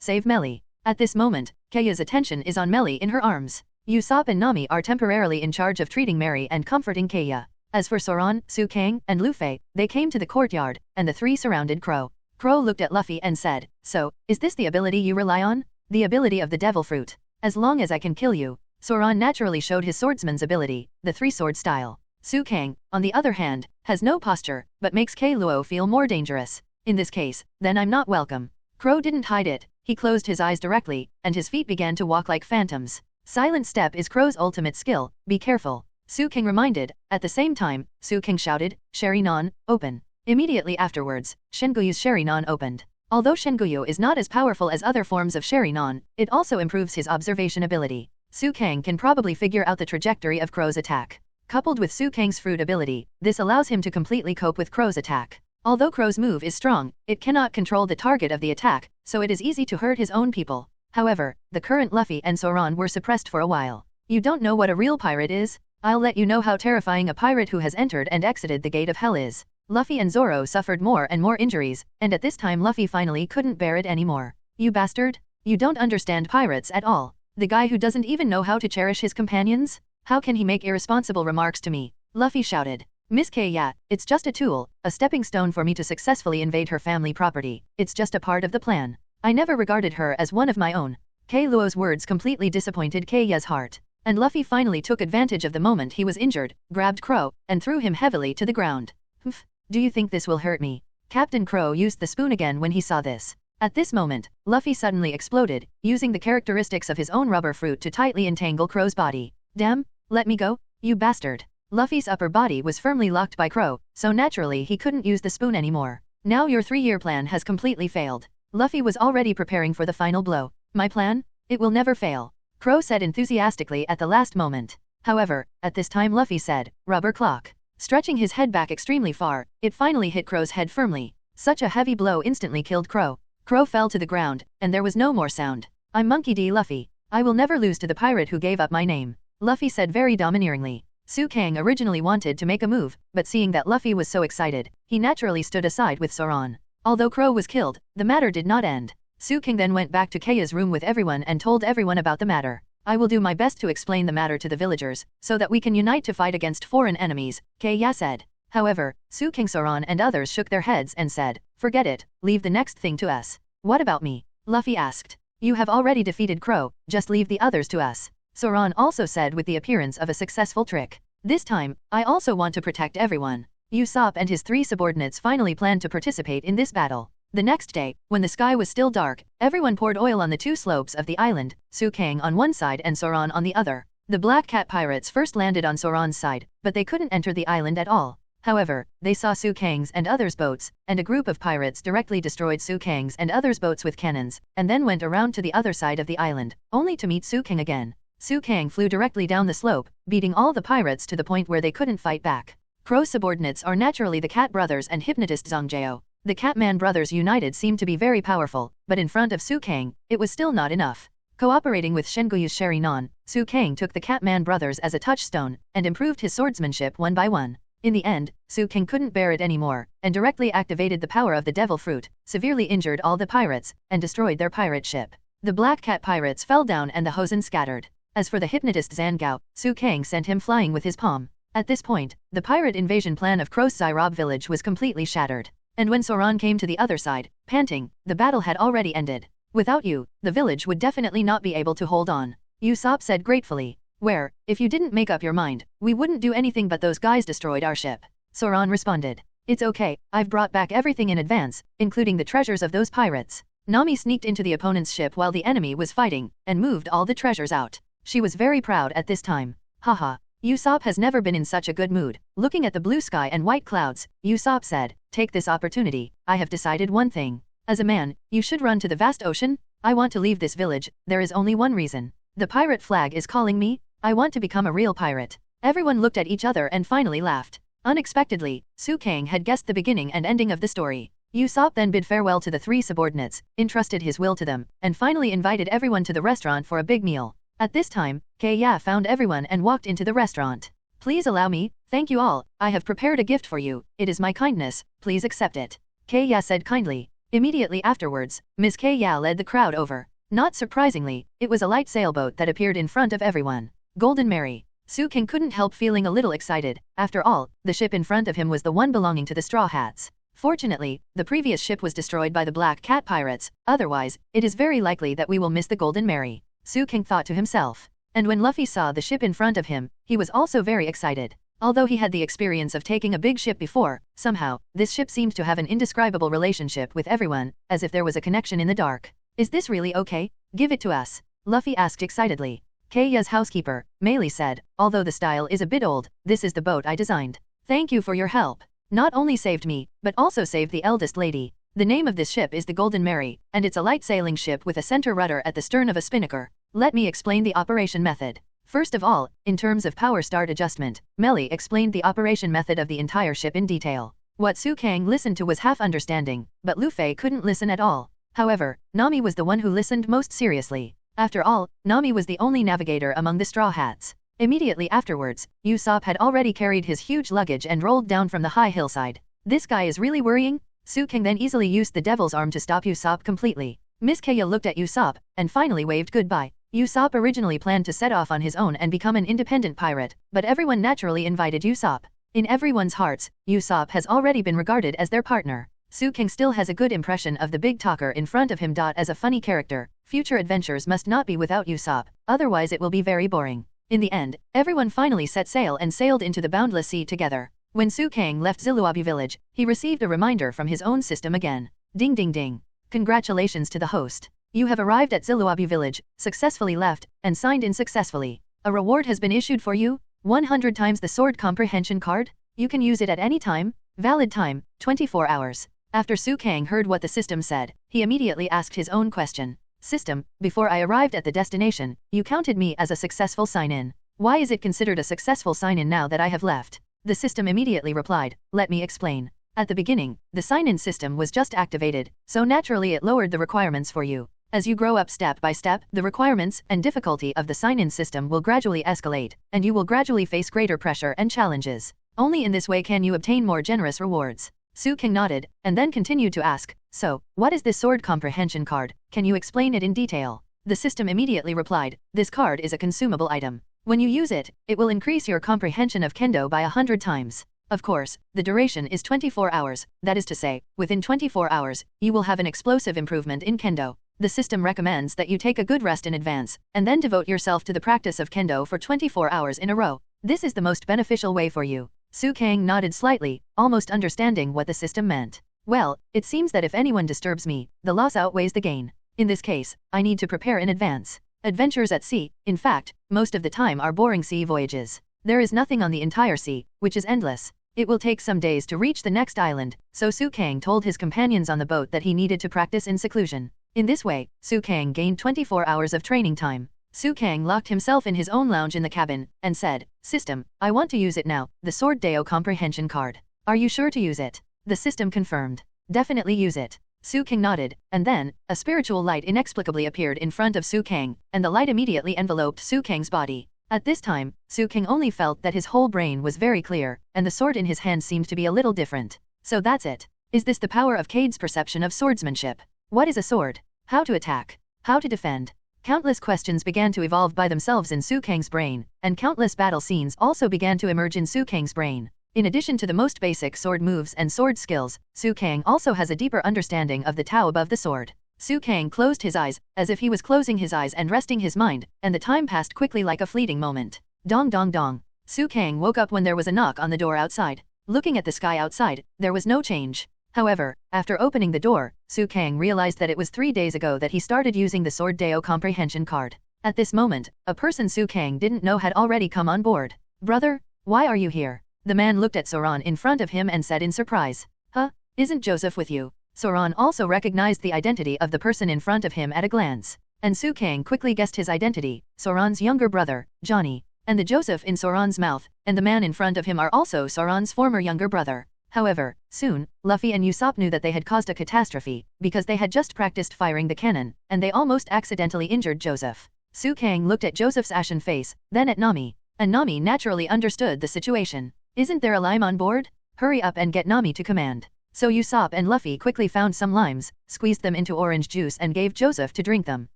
Speaker 3: save Meili." At this moment, Kaya's attention is on Meili in her arms. Usopp and Nami are temporarily in charge of treating Mary and comforting Kaya. As for Zoan, Su Kang, and Luffy, they came to the courtyard, and the three surrounded Crow. Crow looked at Luffy and said, "So, is this the ability you rely on?" "The ability of the devil fruit. As long as I can kill you." Zoan naturally showed his swordsman's ability, the three-sword style. Su Kang, on the other hand, has no posture, but makes Kei Luo feel more dangerous. "In this case, then I'm not welcome." Crow didn't hide it. He closed his eyes directly, and his feet began to walk like phantoms. Silent step is Crow's ultimate skill, be careful. Su Kang reminded. At the same time, Su Kang shouted, "Sherry-non, open." Immediately afterwards, Shenguyu's Sherry-non opened. Although Shenguyu is not as powerful as other forms of Sherry-non, it also improves his observation ability. Su Kang can probably figure out the trajectory of Crow's attack. Coupled with Su Kang's fruit ability, this allows him to completely cope with Crow's attack. Although Crow's move is strong, it cannot control the target of the attack, so it is easy to hurt his own people. However, the current Luffy and Zoan were suppressed for a while. You don't know what a real pirate is? I'll let you know how terrifying a pirate who has entered and exited the gate of hell is. Luffy and Zoro suffered more and more injuries, and at this time Luffy finally couldn't bear it anymore. "You bastard! You don't understand pirates at all. The guy who doesn't even know how to cherish his companions? How can he make irresponsible remarks to me?" Luffy shouted. "Miss Kaya, it's just a tool, a stepping stone for me to successfully invade her family property. It's just a part of the plan. I never regarded her as one of my own." Kei Luo's words completely disappointed Kaya's heart. and Luffy finally took advantage of the moment he was injured, grabbed Crow, and threw him heavily to the ground. "Humph, do you think this will hurt me?" Captain Crow used the spoon again when he saw this. At this moment, Luffy suddenly exploded, using the characteristics of his own rubber fruit to tightly entangle Crow's body. "Damn, let me go, you bastard." Luffy's upper body was firmly locked by Crow, so naturally he couldn't use the spoon anymore. "Now your 3-year plan has completely failed." Luffy was already preparing for the final blow. "My plan? It will never fail," Crow said enthusiastically at the last moment. However, at this time Luffy said, "Rubber clock." Stretching his head back extremely far, it finally hit Crow's head firmly. Such a heavy blow instantly killed Crow. Crow fell to the ground, and there was no more sound. "I'm Monkey D. Luffy. I will never lose to the pirate who gave up my name," Luffy said very domineeringly. Su Kang originally wanted to make a move, but seeing that Luffy was so excited, he naturally stood aside with Zoan. Although Crow was killed, the matter did not end. Su Kang then went back to Keia's room with everyone and told everyone about the matter. "I will do my best to explain the matter to the villagers, so that we can unite to fight against foreign enemies," Keiya said. However, Su Kang, Zoan and others shook their heads and said, "Forget it, leave the next thing to us." "What about me?" Luffy asked. "You have already defeated Crow, just leave the others to us," Zoan also said with the appearance of a successful trick. "This time, I also want to protect everyone." Usopp and his 3 subordinates finally planned to participate in this battle. The next day, when the sky was still dark, everyone poured oil on the 2 slopes of the island, Su Kang on one side and Zoan on the other. The Black Cat pirates first landed on Zoan's side, but they couldn't enter the island at all. However, they saw Su Kang's and others' boats, and a group of pirates directly destroyed Su Kang's and others' boats with cannons, and then went around to the other side of the island, only to meet Su Kang again. Su Kang flew directly down the slope, beating all the pirates to the point where they couldn't fight back. Crow's subordinates are naturally the Cat Brothers and hypnotist Zongjao. The Catman Brothers united seemed to be very powerful, but in front of Su Kang, it was still not enough. Cooperating with Senguyu's Sharinon, Su Kang took the Catman Brothers as a touchstone, and improved his swordsmanship one by one. In the end, Su Kang couldn't bear it anymore, and directly activated the power of the Devil Fruit, severely injured all the pirates, and destroyed their pirate ship. The Black Cat pirates fell down and the Hosen scattered. As for the hypnotist Zangao, Su Kang sent him flying with his palm. At this point, the pirate invasion plan of Crow's Zyrob village was completely shattered. And when Zoan came to the other side, panting, the battle had already ended. "Without you, the village would definitely not be able to hold on," Usopp said gratefully. "Where, if you didn't make up your mind, we wouldn't do anything but those guys destroyed our ship." Zoan responded. "It's okay, I've brought back everything in advance, including the treasures of those pirates." Nami sneaked into the opponent's ship while the enemy was fighting, and moved all the treasures out. She was very proud at this time. "Haha. Usopp has never been in such a good mood." Looking at the blue sky and white clouds, Usopp said, "Take this opportunity, I have decided one thing. As a man, you should run to the vast ocean. I want to leave this village, there is only one reason. The pirate flag is calling me, I want to become a real pirate." Everyone looked at each other and finally laughed. Unexpectedly, Su Kang had guessed the beginning and ending of the story. Usopp then bid farewell to the 3 subordinates, entrusted his will to them, and finally invited everyone to the restaurant for a big meal. At this time, Keiya found everyone and walked into the restaurant. "Please allow me, thank you all, I have prepared a gift for you, it is my kindness, please accept it," Keiya said kindly. Immediately afterwards, Miss Keiya led the crowd over. Not surprisingly, it was a light sailboat that appeared in front of everyone. Golden Mary. Su Kang couldn't help feeling a little excited. After all, the ship in front of him was the one belonging to the Straw Hats. Fortunately, the previous ship was destroyed by the Black Cat pirates, otherwise, it is very likely that we will miss the Golden Mary, Su Kang thought to himself. And when Luffy saw the ship in front of him, he was also very excited. Although he had the experience of taking a big ship before, somehow, this ship seemed to have an indescribable relationship with everyone, as if there was a connection in the dark. "Is this really okay? Give it to us," Luffy asked excitedly. Keiya's housekeeper, Meili said, "Although the style is a bit old, this is the boat I designed. Thank you for your help. Not only saved me, but also saved the eldest lady." The name of this ship is the Golden Mary, and it's a light sailing ship with a center rudder at the stern of a spinnaker. Let me explain the operation method. First of all, in terms of power start adjustment, Meili explained the operation method of the entire ship in detail. What Su Kang listened to was half understanding, but Luffy couldn't listen at all. However, Nami was the one who listened most seriously. After all, Nami was the only navigator among the Straw Hats. Immediately afterwards, Usopp had already carried his huge luggage and rolled down from the high hillside. "This guy is really worrying?" Su Kang then easily used the devil's arm to stop Usopp completely. Miss Keiya looked at Usopp, and finally waved goodbye. Usopp originally planned to set off on his own and become an independent pirate, but everyone naturally invited Usopp. In everyone's hearts, Usopp has already been regarded as their partner. Su Kang still has a good impression of the big talker in front of him. As a funny character, future adventures must not be without Usopp, otherwise it will be very boring. In the end, everyone finally set sail and sailed into the boundless sea together. When Su Kang left Ziluabu village, he received a reminder from his own system again. Ding ding ding. Congratulations to the host. You have arrived at Ziluabu village, successfully left, and signed in successfully. A reward has been issued for you, 100 times the sword comprehension card. You can use it at any time, valid time, 24 hours. After Su Kang heard what the system said, he immediately asked his own question. System, before I arrived at the destination, you counted me as a successful sign-in. Why is it considered a successful sign-in now that I have left? The system immediately replied, let me explain. At the beginning, the sign-in system was just activated, so naturally it lowered the requirements for you. As you grow up step by step, the requirements and difficulty of the sign-in system will gradually escalate, and you will gradually face greater pressure and challenges. Only in this way can you obtain more generous rewards. Su Kang nodded, and then continued to ask, so, what is this sword comprehension card? Can you explain it in detail? The system immediately replied, this card is a consumable item. When you use it, it will increase your comprehension of kendo by 100 times. Of course, the duration is 24 hours, that is to say, within 24 hours, you will have an explosive improvement in kendo. The system recommends that you take a good rest in advance, and then devote yourself to the practice of kendo for 24 hours in a row. This is the most beneficial way for you. Su Kang nodded slightly, almost understanding what the system meant. Well, it seems that if anyone disturbs me, the loss outweighs the gain. In this case, I need to prepare in advance. Adventures at sea, in fact, most of the time are boring sea voyages. There is nothing on the entire sea, which is endless. It will take some days to reach the next island, so Su Kang told his companions on the boat that he needed to practice in seclusion. In this way, Su Kang gained 24 hours of training time. Su Kang locked himself in his own lounge in the cabin, and said, System, I want to use it now, the Sword Deo comprehension card. Are you sure to use it? The system confirmed. Definitely use it. Su Kang nodded, and then, a spiritual light inexplicably appeared in front of Su Kang, and the light immediately enveloped Su Kang's body. At this time, Su Kang only felt that his whole brain was very clear, and the sword in his hand seemed to be a little different. So that's it. Is this the power of Cade's perception of swordsmanship? What is a sword? How to attack? How to defend? Countless questions began to evolve by themselves in Su Kang's brain, and countless battle scenes also began to emerge in Su Kang's brain. In addition to the most basic sword moves and sword skills, Su Kang also has a deeper understanding of the Tao above the sword. Su Kang closed his eyes, as if he was closing his eyes and resting his mind, and the time passed quickly like a fleeting moment. Dong dong dong. Su Kang woke up when there was a knock on the door outside. Looking at the sky outside, there was no change. However, after opening the door, Su Kang realized that it was 3 days ago that he started using the Sword Deo comprehension card. At this moment, a person Su Kang didn't know had already come on board. Brother, why are you here? The man looked at Zoan in front of him and said in surprise. Huh? Isn't Joseph with you? Zoan also recognized the identity of the person in front of him at a glance. And Su Kang quickly guessed his identity, Zoan's younger brother, Johnny. And the Joseph in Zoan's mouth, and the man in front of him are also Zoan's former younger brother. However, soon, Luffy and Usopp knew that they had caused a catastrophe, because they had just practiced firing the cannon, and they almost accidentally injured Joseph. Su Kang looked at Joseph's ashen face, then at Nami. And Nami naturally understood the situation. Isn't there a lime on board? Hurry up and get Nami to command. So Usopp and Luffy quickly found some limes, squeezed them into orange juice and gave Joseph to drink them.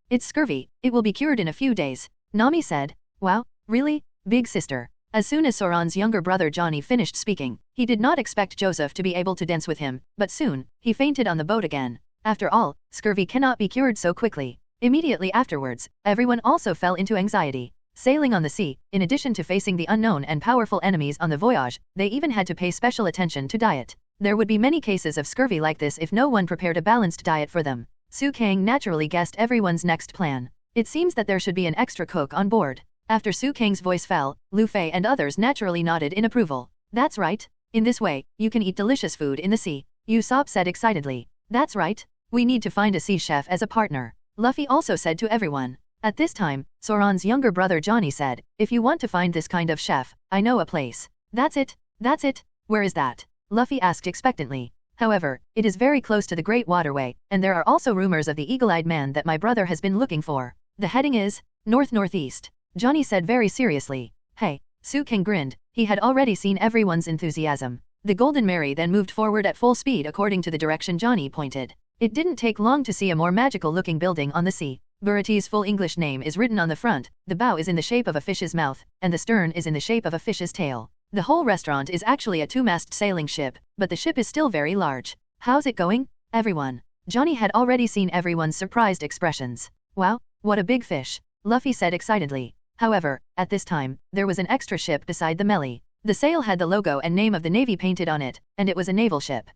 Speaker 3: It's scurvy, it will be cured in a few days. Nami said. Wow, really? Big sister. As soon as Zoan's younger brother Johnny finished speaking, he did not expect Joseph to be able to dance with him, but soon, he fainted on the boat again. After all, scurvy cannot be cured so quickly. Immediately afterwards, everyone also fell into anxiety. Sailing on the sea, in addition to facing the unknown and powerful enemies on the voyage, they even had to pay special attention to diet. There would be many cases of scurvy like this if no one prepared a balanced diet for them. Su Kang naturally guessed everyone's next plan. It seems that there should be an extra cook on board. After Su Kang's voice fell, Luffy and others naturally nodded in approval. That's right. In this way, you can eat delicious food in the sea. Usopp said excitedly. That's right. We need to find a sea chef as a partner. Luffy also said to everyone. At this time, Zoan's younger brother Johnny said, if you want to find this kind of chef, I know a place. That's it? That's it? Where is that? Luffy asked expectantly. However, it is very close to the Great Waterway, and there are also rumors of the eagle-eyed man that my brother has been looking for. The heading is north-northeast. Johnny said very seriously. Hey, Su Kang grinned. He had already seen everyone's enthusiasm. The Golden Mary then moved forward at full speed according to the direction Johnny pointed. It didn't take long to see a more magical-looking building on the sea. Baratie's full English name is written on the front, the bow is in the shape of a fish's mouth, and the stern is in the shape of a fish's tail. The whole restaurant is actually a 2-mast sailing ship, but the ship is still very large. How's it going, everyone? Johnny had already seen everyone's surprised expressions. Wow, what a big fish, Luffy said excitedly. However, at this time, there was an extra ship beside the melee. The sail had the logo and name of the Navy painted on it, and it was a naval ship.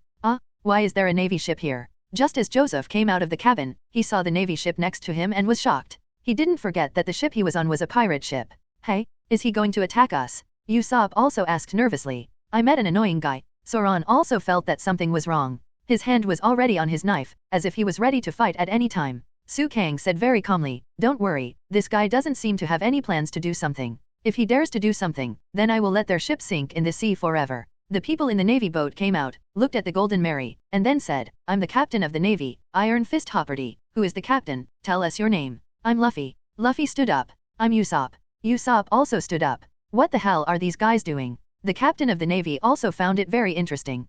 Speaker 3: Why is there a Navy ship here? Just as Joseph came out of the cabin, he saw the Navy ship next to him and was shocked. He didn't forget that the ship he was on was a pirate ship. Hey, is he going to attack us? Usopp also asked nervously. I met an annoying guy. Zoan also felt that something was wrong. His hand was already on his knife, as if he was ready to fight at any time. Su Kang said very calmly, don't worry, this guy doesn't seem to have any plans to do something. If he dares to do something, then I will let their ship sink in the sea forever. The people in the Navy boat came out, looked at the Golden Mary, and then said, I'm the captain of the Navy, Iron Fist Hopperty. Who is the captain? Tell us your name. I'm Luffy. Luffy stood up. I'm Usopp. Usopp also stood up. What the hell are these guys doing? The captain of the Navy also found it very interesting.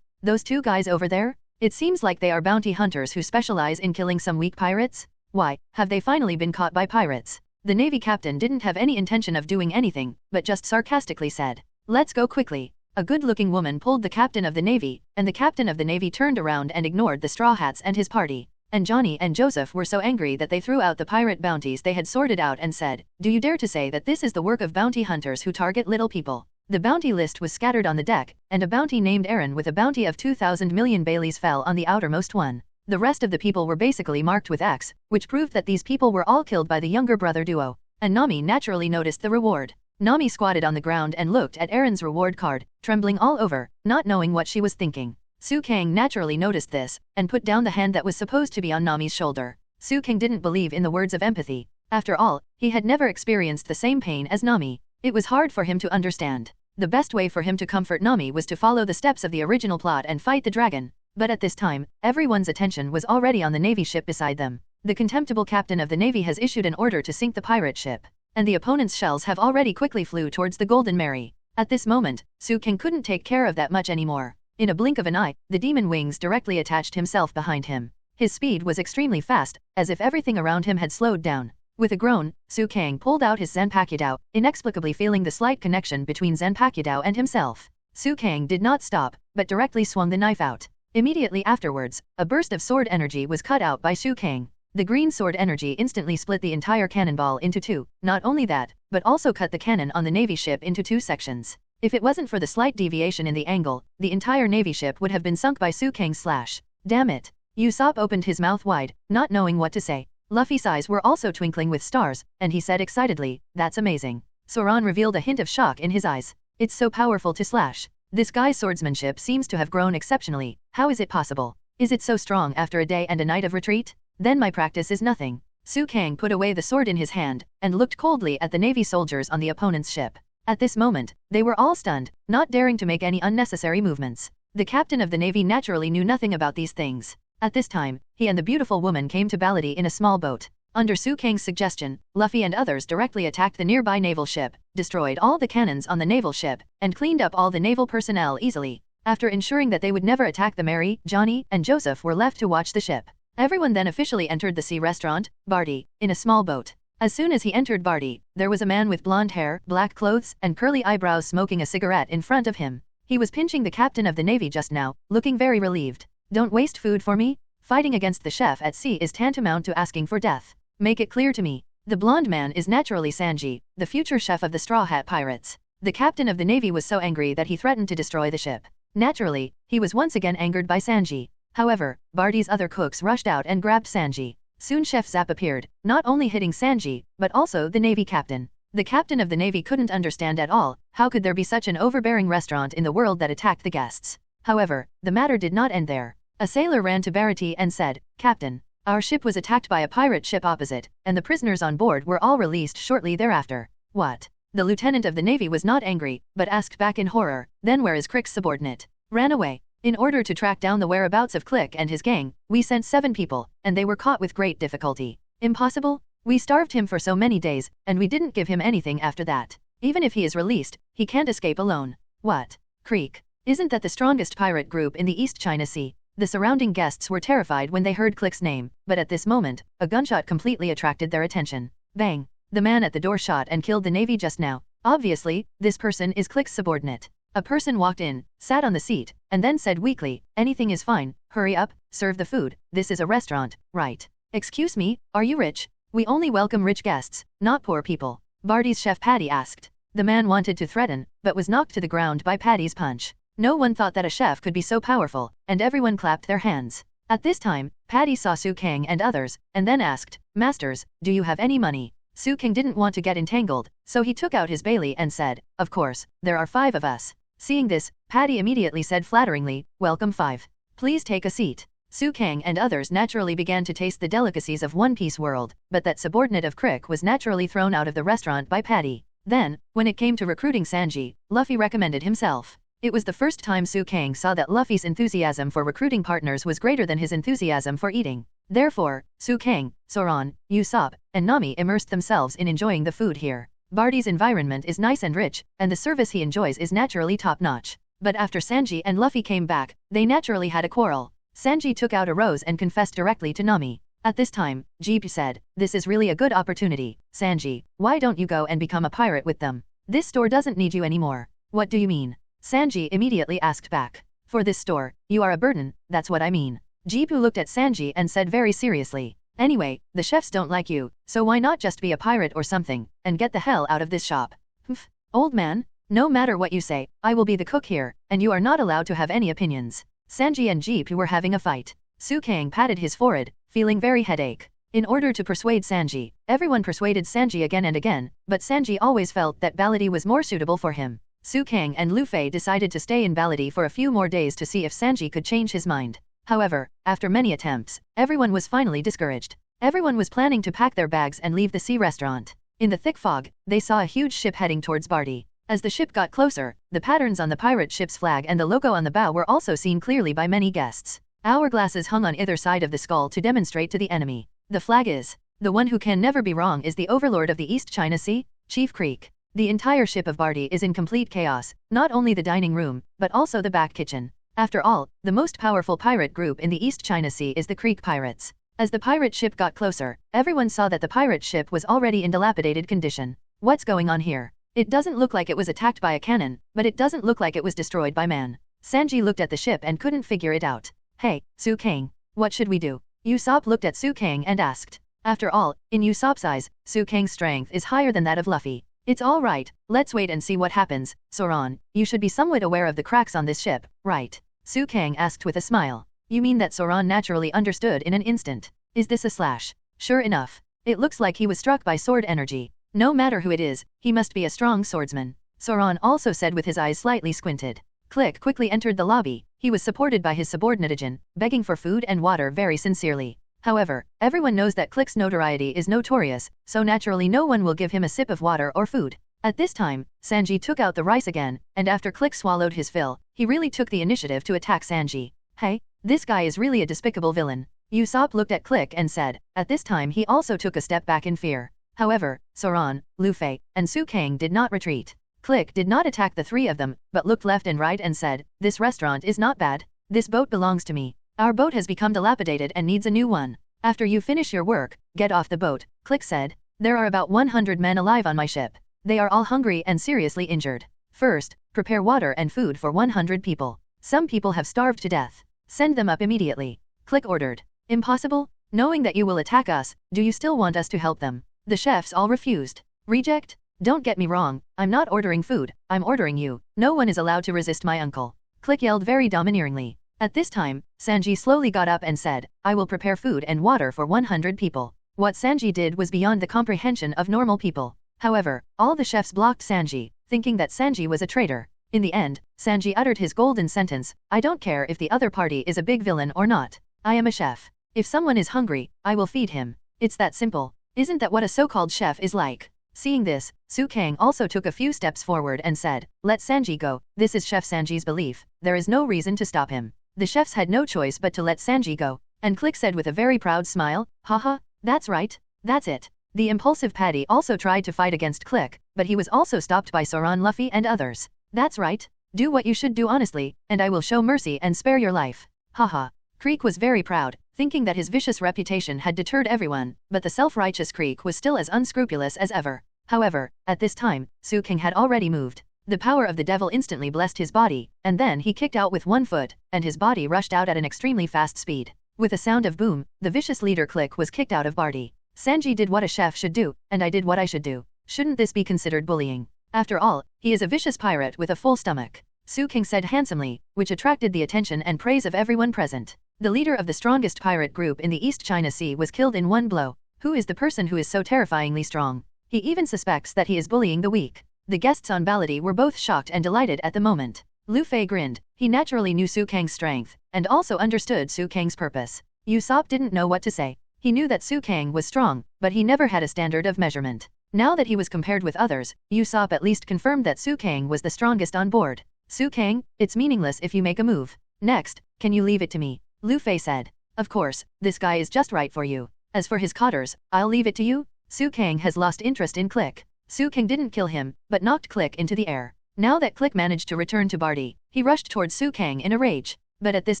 Speaker 3: Those two guys over there? It seems like they are bounty hunters who specialize in killing some weak pirates? Why, have they finally been caught by pirates? The Navy captain didn't have any intention of doing anything, but just sarcastically said, let's go quickly. A good-looking woman pulled the captain of the Navy, and the captain of the Navy turned around and ignored the Straw Hats and his party. And Johnny and Joseph were so angry that they threw out the pirate bounties they had sorted out and said, do you dare to say that this is the work of bounty hunters who target little people? The bounty list was scattered on the deck, and a bounty named Aaron with a bounty of 2,000 million Baileys fell on the outermost one. The rest of the people were basically marked with X, which proved that these people were all killed by the younger brother duo. And Nami naturally noticed the reward. Nami squatted on the ground and looked at Aaron's reward card, trembling all over, not knowing what she was thinking. Su Kang naturally noticed this, and put down the hand that was supposed to be on Nami's shoulder. Su Kang didn't believe in the words of empathy. After all, he had never experienced the same pain as Nami. It was hard for him to understand. The best way for him to comfort Nami was to follow the steps of the original plot and fight the dragon. But at this time, everyone's attention was already on the Navy ship beside them. The contemptible captain of the Navy has issued an order to sink the pirate ship, and the opponent's shells have already quickly flew towards the Golden Mary. At this moment, Su Kang couldn't take care of that much anymore. In a blink of an eye, the demon wings directly attached himself behind him. His speed was extremely fast, as if everything around him had slowed down. With a groan, Su Kang pulled out his Zanpakuto, inexplicably feeling the slight connection between Zanpakuto and himself. Su Kang did not stop, but directly swung the knife out. Immediately afterwards, a burst of sword energy was cut out by Su Kang. The green sword energy instantly split the entire cannonball into two. Not only that, but also cut the cannon on the Navy ship into two sections. If it wasn't for the slight deviation in the angle, the entire Navy ship would have been sunk by Su Kang's slash. Damn it. Usopp opened his mouth wide, not knowing what to say. Luffy's eyes were also twinkling with stars, and he said excitedly, that's amazing. Zoan revealed a hint of shock in his eyes. It's so powerful to slash. This guy's swordsmanship seems to have grown exceptionally. How is it possible? Is it so strong after a day and a night of retreat? Then my practice is nothing. Su Kang put away the sword in his hand, and looked coldly at the Navy soldiers on the opponent's ship. At this moment, they were all stunned, not daring to make any unnecessary movements. The captain of the Navy naturally knew nothing about these things. At this time, he and the beautiful woman came to Baratie in a small boat. Under Su Kang's suggestion, Luffy and others directly attacked the nearby naval ship, destroyed all the cannons on the naval ship, and cleaned up all the naval personnel easily. After ensuring that they would never attack the Mary, Johnny, and Joseph were left to watch the ship. Everyone then officially entered the sea restaurant, Baratie, in a small boat. As soon as he entered Baratie, there was a man with blonde hair, black clothes, and curly eyebrows smoking a cigarette in front of him. He was pinching the captain of the Navy just now, looking very relieved. Don't waste food for me? Fighting against the chef at sea is tantamount to asking for death. Make it clear to me. The blonde man is naturally Sanji, the future chef of the Straw Hat Pirates. The captain of the Navy was so angry that he threatened to destroy the ship. Naturally, he was once again angered by Sanji. However, Baratie's other cooks rushed out and grabbed Sanji. Soon Chef Zap appeared, not only hitting Sanji, but also the Navy captain. The captain of the Navy couldn't understand at all, how could there be such an overbearing restaurant in the world that attacked the guests. However, the matter did not end there. A sailor ran to Baratie and said, Captain, our ship was attacked by a pirate ship opposite, and the prisoners on board were all released shortly thereafter. What? The lieutenant of the Navy was not angry, but asked back in horror, then where is Krieg's subordinate? Ran away. In order to track down the whereabouts of Krieg and his gang, we sent 7 people, and they were caught with great difficulty. Impossible? We starved him for so many days, and we didn't give him anything after that. Even if he is released, he can't escape alone. What? Krieg? Isn't that the strongest pirate group in the East China Sea? The surrounding guests were terrified when they heard Krieg's name, but at this moment, a gunshot completely attracted their attention. Bang! The man at the door shot and killed the Navy just now. Obviously, this person is Krieg's subordinate. A person walked in, sat on the seat, and then said weakly, anything is fine, hurry up, serve the food, this is a restaurant, right? Excuse me, are you rich? We only welcome rich guests, not poor people. Barty's chef Patty asked. The man wanted to threaten, but was knocked to the ground by Patty's punch. No one thought that a chef could be so powerful, and everyone clapped their hands. At this time, Patty saw Su Kang and others, and then asked, "Masters, do you have any money?" Su Kang didn't want to get entangled, so he took out his Bailey and said, "Of course, there are 5 of us." Seeing this, Patty immediately said flatteringly, "Welcome 5. Please take a seat." Su Kang and others naturally began to taste the delicacies of One Piece world, but that subordinate of Krieg was naturally thrown out of the restaurant by Patty. Then, when it came to recruiting Sanji, Luffy recommended himself. It was the first time Su Kang saw that Luffy's enthusiasm for recruiting partners was greater than his enthusiasm for eating. Therefore, Su Kang, Zoan, Usopp, and Nami immersed themselves in enjoying the food here. Barty's environment is nice and rich, and the service he enjoys is naturally top-notch. But after Sanji and Luffy came back, they naturally had a quarrel. Sanji took out a rose and confessed directly to Nami. At this time, Jeep said, "This is really a good opportunity, Sanji, why don't you go and become a pirate with them? This store doesn't need you anymore." "What do you mean?" Sanji immediately asked back. "For this store, you are a burden, that's what I mean." Jeepu looked at Sanji and said very seriously, "Anyway, the chefs don't like you, so why not just be a pirate or something, and get the hell out of this shop?" "Humph, old man, no matter what you say, I will be the cook here, and you are not allowed to have any opinions." Sanji and Jeepu were having a fight. Su Kang patted his forehead, feeling very headache. In order to persuade Sanji, everyone persuaded Sanji again and again, but Sanji always felt that Baratie was more suitable for him. Su Kang and Luffy decided to stay in Baratie for a few more days to see if Sanji could change his mind. However, after many attempts, everyone was finally discouraged. Everyone was planning to pack their bags and leave the sea restaurant. In the thick fog, they saw a huge ship heading towards Baratie. As the ship got closer, the patterns on the pirate ship's flag and the logo on the bow were also seen clearly by many guests. Hourglasses hung on either side of the skull to demonstrate to the enemy. The flag is, "The one who can never be wrong is the overlord of the East China Sea, Chief Krieg." The entire ship of Baratie is in complete chaos, not only the dining room, but also the back kitchen. After all, the most powerful pirate group in the East China Sea is the Krieg pirates. As the pirate ship got closer, everyone saw that the pirate ship was already in dilapidated condition. What's going on here? It doesn't look like it was attacked by a cannon, but it doesn't look like it was destroyed by man. Sanji looked at the ship and couldn't figure it out. "Hey, Su Kang, what should we do?" Usopp looked at Su Kang and asked. After all, in Usopp's eyes, Su Kang's strength is higher than that of Luffy. "It's all right, let's wait and see what happens. Zoan, you should be somewhat aware of the cracks on this ship, right?" Su Kang asked with a smile. "You mean that Zoan naturally understood in an instant? Is this a slash?" "Sure enough. It looks like he was struck by sword energy. No matter who it is, he must be a strong swordsman." Zoan also said with his eyes slightly squinted. Click quickly entered the lobby. He was supported by his subordinate Ajin, begging for food and water very sincerely. However, everyone knows that Click's notoriety is notorious, so naturally no one will give him a sip of water or food. At this time, Sanji took out the rice again, and after Click swallowed his fill, he really took the initiative to attack Sanji. "Hey, this guy is really a despicable villain." Usopp looked at Click and said. At this time he also took a step back in fear. However, Zoan, Luffy, and Su Kang did not retreat. Click did not attack the 3 of them, but looked left and right and said, "This restaurant is not bad. This boat belongs to me. Our boat has become dilapidated and needs a new one. After you finish your work, get off the boat," Click said. "There are about 100 men alive on my ship. They are all hungry and seriously injured. First, prepare water and food for 100 people. Some people have starved to death. Send them up immediately," Click ordered. "Impossible? Knowing that you will attack us, do you still want us to help them?" The chefs all refused. "Reject? Don't get me wrong, I'm not ordering food, I'm ordering you. No one is allowed to resist my uncle," Click yelled very domineeringly. At this time, Sanji slowly got up and said, "I will prepare food and water for 100 people." What Sanji did was beyond the comprehension of normal people. However, all the chefs blocked Sanji, thinking that Sanji was a traitor. In the end, Sanji uttered his golden sentence, "I don't care if the other party is a big villain or not. I am a chef. If someone is hungry, I will feed him. It's that simple. Isn't that what a so-called chef is like?" Seeing this, Su Kang also took a few steps forward and said, "Let Sanji go. This is Chef Sanji's belief. There is no reason to stop him." The chefs had no choice but to let Sanji go, and Click said with a very proud smile, "Haha, that's right. That's it." The impulsive Patty also tried to fight against Click, but he was also stopped by Zoan, Luffy and others. "That's right. Do what you should do honestly, and I will show mercy and spare your life." Haha. Krieg was very proud, thinking that his vicious reputation had deterred everyone, but the self-righteous Krieg was still as unscrupulous as ever. However, at this time, Su Kang had already moved. The power of the devil instantly blessed his body, and then he kicked out with 1 foot, and his body rushed out at an extremely fast speed. With a sound of boom, the vicious leader Click was kicked out of Baratie. Sanji did what a chef should do, and I did what I should do. Shouldn't this be considered bullying? After all, he is a vicious pirate with a full stomach. Su King said handsomely, which attracted the attention and praise of everyone present. The leader of the strongest pirate group in the East China Sea was killed in one blow. Who is the person who is so terrifyingly strong? He even suspects that he is bullying the weak. The guests on Baratie were both shocked and delighted at the moment. Luffy grinned. He naturally knew Su Kang's strength, and also understood Su Kang's purpose. Usopp didn't know what to say. He knew that Su Kang was strong, but he never had a standard of measurement. Now that he was compared with others, Usopp at least confirmed that Su Kang was the strongest on board. Su Kang, it's meaningless if you make a move. Next, can you leave it to me? Luffy said. Of course, this guy is just right for you. As for his cotters, I'll leave it to you. Su Kang has lost interest in Click. Su Kang didn't kill him, but knocked Click into the air. Now that Click managed to return to Baratie, he rushed towards Su Kang in a rage. But at this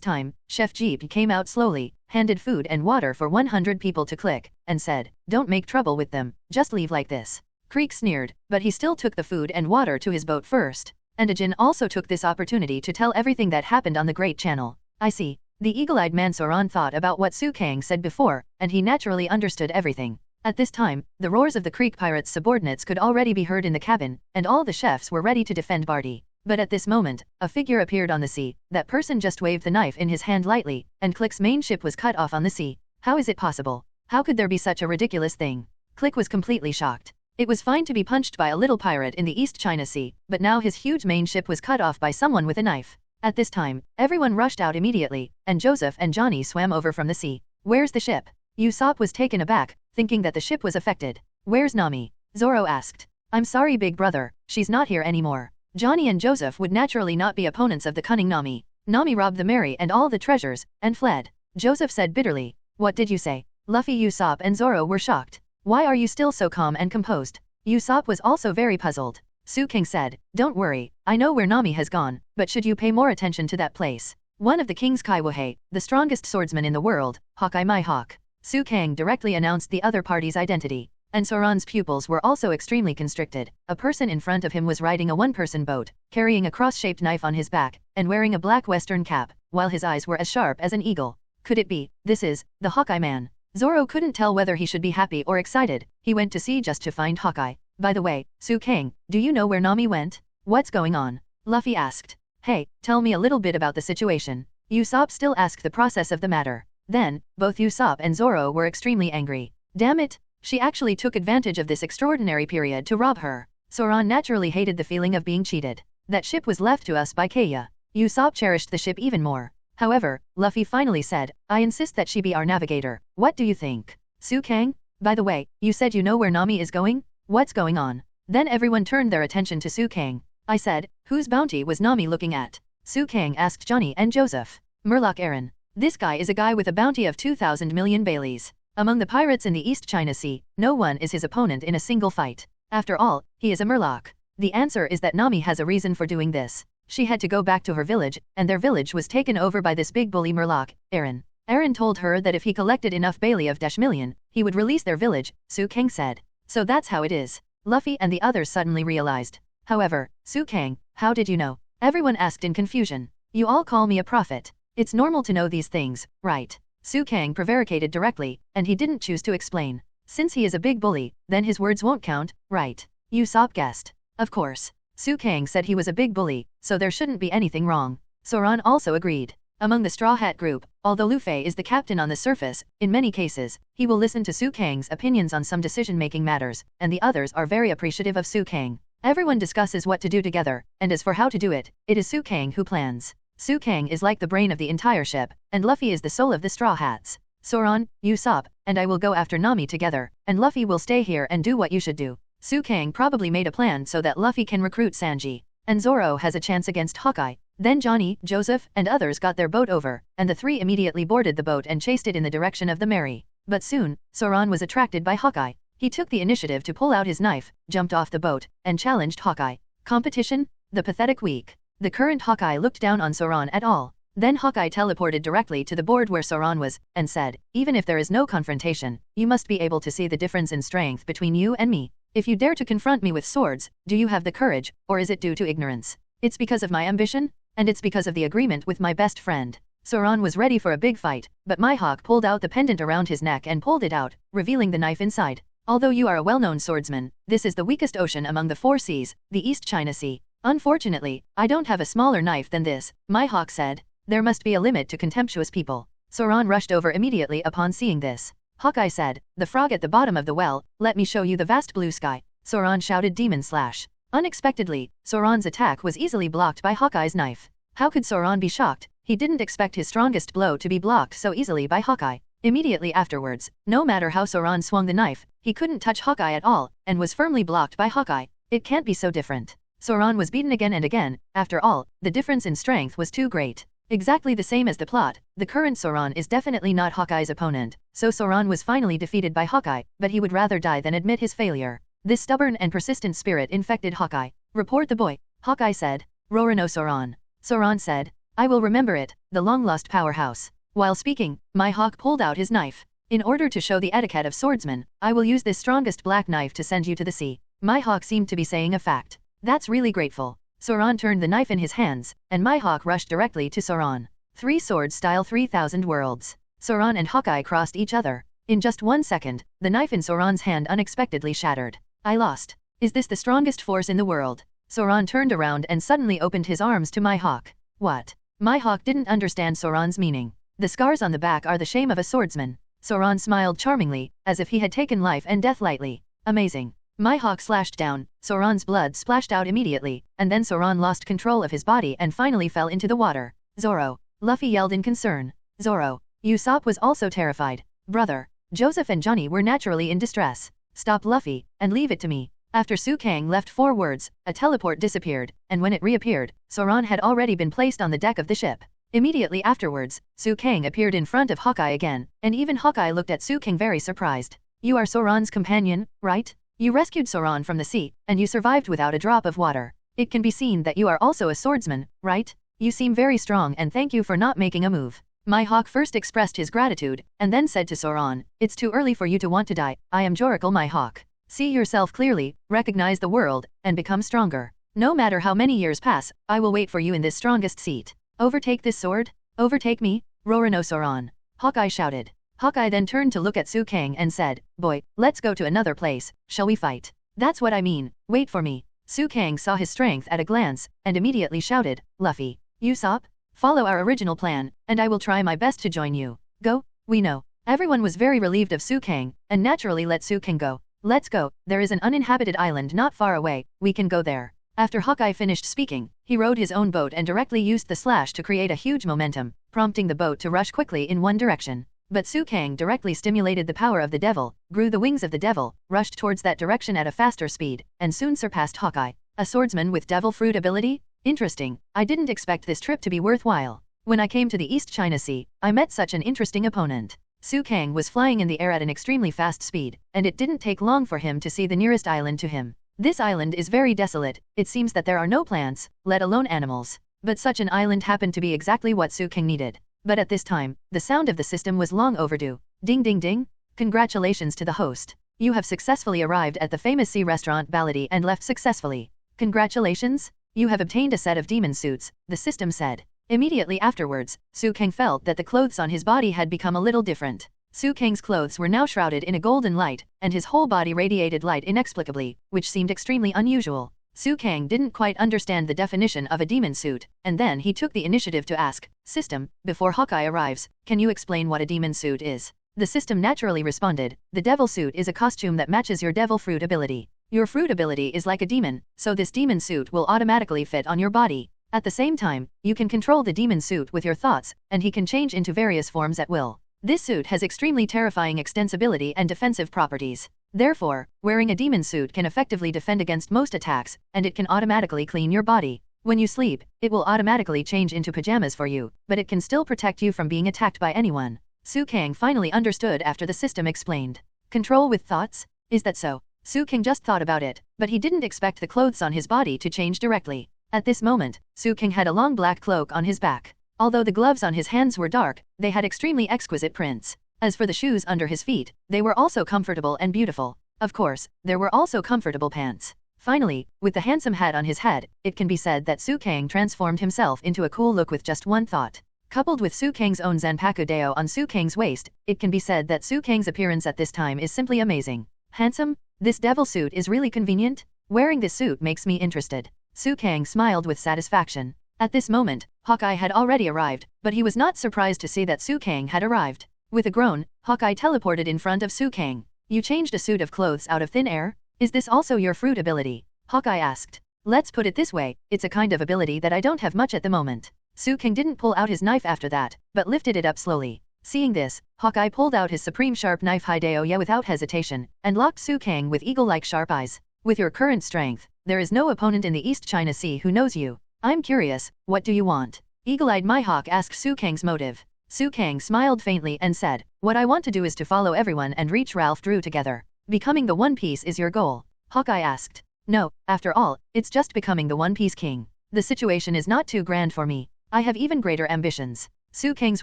Speaker 3: time, Chef Jeep came out slowly, handed food and water for 100 people to Click, and said, "Don't make trouble with them, just leave like this." Krieg sneered, but he still took the food and water to his boat first. And Ajin also took this opportunity to tell everything that happened on the Great Channel. I see. The eagle-eyed man Zoan thought about what Su Kang said before, and he naturally understood everything. At this time, the roars of the Krieg pirates' subordinates could already be heard in the cabin, and all the chefs were ready to defend Baratie. But at this moment, a figure appeared on the sea. That person just waved the knife in his hand lightly, and Click's main ship was cut off on the sea. How is it possible? How could there be such a ridiculous thing? Click was completely shocked. It was fine to be punched by a little pirate in the East China Sea, but now his huge main ship was cut off by someone with a knife. At this time, everyone rushed out immediately, and Joseph and Johnny swam over from the sea. Where's the ship? Usopp was taken aback, thinking that the ship was affected. Where's Nami? Zoro asked. I'm sorry big brother, she's not here anymore. Johnny and Joseph would naturally not be opponents of the cunning Nami. Nami robbed the Mary and all the treasures, and fled. Joseph said bitterly. What did you say? Luffy, Usopp and Zoro were shocked. Why are you still so calm and composed? Usopp was also very puzzled. Su King said, don't worry, I know where Nami has gone, but should you pay more attention to that place? One of the king's Kaiwahei, the strongest swordsman in the world, Hawkeye my hawk. Su Kang directly announced the other party's identity. And Soran's pupils were also extremely constricted. A person in front of him was riding a one-person boat, carrying a cross-shaped knife on his back, and wearing a black western cap, while his eyes were as sharp as an eagle. Could it be, this is, the Hawkeye man? Zoro couldn't tell whether he should be happy or excited. He went to sea just to find Hawkeye. By the way, Su Kang, do you know where Nami went? What's going on? Luffy asked. Hey, tell me a little bit about the situation. Usopp still asked the process of the matter. Then, both Usopp and Zoro were extremely angry. Damn it! She actually took advantage of this extraordinary period to rob her. Zoan naturally hated the feeling of being cheated. That ship was left to us by Kaido. Usopp cherished the ship even more. However, Luffy finally said, I insist that she be our navigator. What do you think? Su Kang? By the way, you said you know where Nami is going? What's going on? Then everyone turned their attention to Su Kang. I said, whose bounty was Nami looking at? Su Kang asked Johnny and Joseph. Murloc Aaron. This guy is a guy with a bounty of 2,000 million Baileys. Among the pirates in the East China Sea, no one is his opponent in a single fight. After all, he is a Murloc. The answer is that Nami has a reason for doing this. She had to go back to her village, and their village was taken over by this big bully Murloc, Aaron. Aaron told her that if he collected enough Bailey of -million, he would release their village, Su Kang said. So that's how it is. Luffy and the others suddenly realized. However, Su Kang, how did you know? Everyone asked in confusion. You all call me a prophet. It's normal to know these things, right? Su Kang prevaricated directly, and he didn't choose to explain. Since he is a big bully, then his words won't count, right? Usopp guessed. Of course. Su Kang said he was a big bully, so there shouldn't be anything wrong. Zoan also agreed. Among the Straw Hat group, although Luffy is the captain on the surface, in many cases, he will listen to Su Kang's opinions on some decision-making matters, and the others are very appreciative of Su Kang. Everyone discusses what to do together, and as for how to do it, it is Su Kang who plans. Su Kang is like the brain of the entire ship, and Luffy is the soul of the Straw Hats. Zoan, Usopp, and I will go after Nami together, and Luffy will stay here and do what you should do. Su Kang probably made a plan so that Luffy can recruit Sanji. And Zoro has a chance against Hawkeye. Then Johnny, Joseph, and others got their boat over, and the three immediately boarded the boat and chased it in the direction of the Mary. But soon, Zoan was attracted by Hawkeye. He took the initiative to pull out his knife, jumped off the boat, and challenged Hawkeye. Competition? The pathetic weak. The current Hawkeye looked down on Zoan at all. Then Hawkeye teleported directly to the board where Zoan was, and said, even if there is no confrontation, you must be able to see the difference in strength between you and me. If you dare to confront me with swords, do you have the courage, or is it due to ignorance? It's because of my ambition, and it's because of the agreement with my best friend. Zoan was ready for a big fight, but Mihawk pulled out the pendant around his neck and pulled it out, revealing the knife inside. Although you are a well-known swordsman, this is the weakest ocean among the 4 seas, the East China Sea. Unfortunately, I don't have a smaller knife than this, Myhawk said. There must be a limit to contemptuous people. Zoan rushed over immediately upon seeing this. Hawkeye said, the frog at the bottom of the well, let me show you the vast blue sky. Zoan shouted demon slash. Unexpectedly, Zoan's attack was easily blocked by Hawkeye's knife. How could Zoan be shocked? He didn't expect his strongest blow to be blocked so easily by Hawkeye. Immediately afterwards, no matter how Zoan swung the knife, he couldn't touch Hawkeye at all, and was firmly blocked by Hawkeye. It can't be so different. Zoan was beaten again and again. After all, the difference in strength was too great. Exactly the same as the plot, the current Zoan is definitely not Hawkeye's opponent, so Zoan was finally defeated by Hawkeye, but he would rather die than admit his failure. This stubborn and persistent spirit infected Hawkeye. Report the boy, Hawkeye said. Rorano Zoan. Zoan said, I will remember it, the long-lost powerhouse. While speaking, Myhawk pulled out his knife. In order to show the etiquette of swordsmen, I will use this strongest black knife to send you to the sea. Myhawk seemed to be saying a fact. That's really grateful. Zoan turned the knife in his hands, and Myhawk rushed directly to Zoan. 3 swords style 3000 worlds. Zoan and Hawkeye crossed each other. In just 1 second, the knife in Zoran's hand unexpectedly shattered. I lost. Is this the strongest force in the world? Zoan turned around and suddenly opened his arms to Myhawk. What? Myhawk didn't understand Zoran's meaning. The scars on the back are the shame of a swordsman. Zoan smiled charmingly, as if he had taken life and death lightly. Amazing. Myhawk slashed down, Zoran's blood splashed out immediately, and then Zoan lost control of his body and finally fell into the water. Zoro. Luffy yelled in concern. Zoro. Usopp was also terrified. Brother. Joseph and Johnny were naturally in distress. Stop Luffy, and leave it to me. After Su Kang left 4 words, a teleport disappeared, and when it reappeared, Zoan had already been placed on the deck of the ship. Immediately afterwards, Su Kang appeared in front of Hawkeye again, and even Hawkeye looked at Su Kang very surprised. You are Zoran's companion, right? You rescued Zoan from the sea, and you survived without a drop of water. It can be seen that you are also a swordsman, right? You seem very strong and thank you for not making a move. Myhawk first expressed his gratitude, and then said to Zoan, it's too early for you to want to die, I am Joracle Myhawk. See yourself clearly, recognize the world, and become stronger. No matter how many years pass, I will wait for you in this strongest seat. Overtake this sword? Overtake me? Rorano Zoan. Hawkeye shouted. Hawkeye then turned to look at Su Kang and said, boy, let's go to another place, shall we fight? That's what I mean, wait for me. Su Kang saw his strength at a glance, and immediately shouted, Luffy. Usopp? Follow our original plan, and I will try my best to join you. Go, we know. Everyone was very relieved of Su Kang, and naturally let Su Kang go. Let's go, there is an uninhabited island not far away, we can go there. After Hawkeye finished speaking, he rowed his own boat and directly used the slash to create a huge momentum, prompting the boat to rush quickly in one direction. But Su Kang directly stimulated the power of the devil, grew the wings of the devil, rushed towards that direction at a faster speed, and soon surpassed Hawkeye. A swordsman with devil fruit ability? Interesting, I didn't expect this trip to be worthwhile. When I came to the East China Sea, I met such an interesting opponent. Su Kang was flying in the air at an extremely fast speed, and it didn't take long for him to see the nearest island to him. This island is very desolate, it seems that there are no plants, let alone animals. But such an island happened to be exactly what Su Kang needed. But at this time, the sound of the system was long overdue. Ding ding ding! Congratulations to the host. You have successfully arrived at the famous sea restaurant Baratie and left successfully. Congratulations! You have obtained a set of demon suits, the system said. Immediately afterwards, Su Kang felt that the clothes on his body had become a little different. Su Kang's clothes were now shrouded in a golden light, and his whole body radiated light inexplicably, which seemed extremely unusual. Su Kang didn't quite understand the definition of a demon suit, and then he took the initiative to ask, System, before Hawkeye arrives, can you explain what a demon suit is? The system naturally responded, the devil suit is a costume that matches your devil fruit ability. Your fruit ability is like a demon, so this demon suit will automatically fit on your body. At the same time, you can control the demon suit with your thoughts, and he can change into various forms at will. This suit has extremely terrifying extensibility and defensive properties. Therefore, wearing a demon suit can effectively defend against most attacks, and it can automatically clean your body. When you sleep, it will automatically change into pajamas for you, but it can still protect you from being attacked by anyone. Su Kang finally understood after the system explained. Control with thoughts? Is that so? Su Kang just thought about it, but he didn't expect the clothes on his body to change directly. At this moment, Su Kang had a long black cloak on his back. Although the gloves on his hands were dark, they had extremely exquisite prints. As for the shoes under his feet, they were also comfortable and beautiful. Of course, there were also comfortable pants. Finally, with the handsome hat on his head, it can be said that Su Kang transformed himself into a cool look with just one thought. Coupled with Su Kang's own Zanpaku Deo on Su Kang's waist, it can be said that Su Kang's appearance at this time is simply amazing. Handsome? This devil suit is really convenient? Wearing this suit makes me interested. Su Kang smiled with satisfaction. At this moment, Hawkeye had already arrived, but he was not surprised to see that Su Kang had arrived. With a groan, Hawkeye teleported in front of Su Kang. You changed a suit of clothes out of thin air? Is this also your fruit ability? Hawkeye asked. Let's put it this way, it's a kind of ability that I don't have much at the moment. Su Kang didn't pull out his knife after that, but lifted it up slowly. Seeing this, Hawkeye pulled out his supreme sharp knife Hideo without hesitation, and locked Su Kang with eagle-like sharp eyes. With your current strength, there is no opponent in the East China Sea who knows you. I'm curious, what do you want? Eagle-eyed Mihawk asked Su Kang's motive. Su Kang smiled faintly and said, what I want to do is to follow everyone and reach Ralph Drew together. Becoming the One Piece is your goal? Hawkeye asked. No, after all, it's just becoming the One Piece King. The situation is not too grand for me. I have even greater ambitions. Su Kang's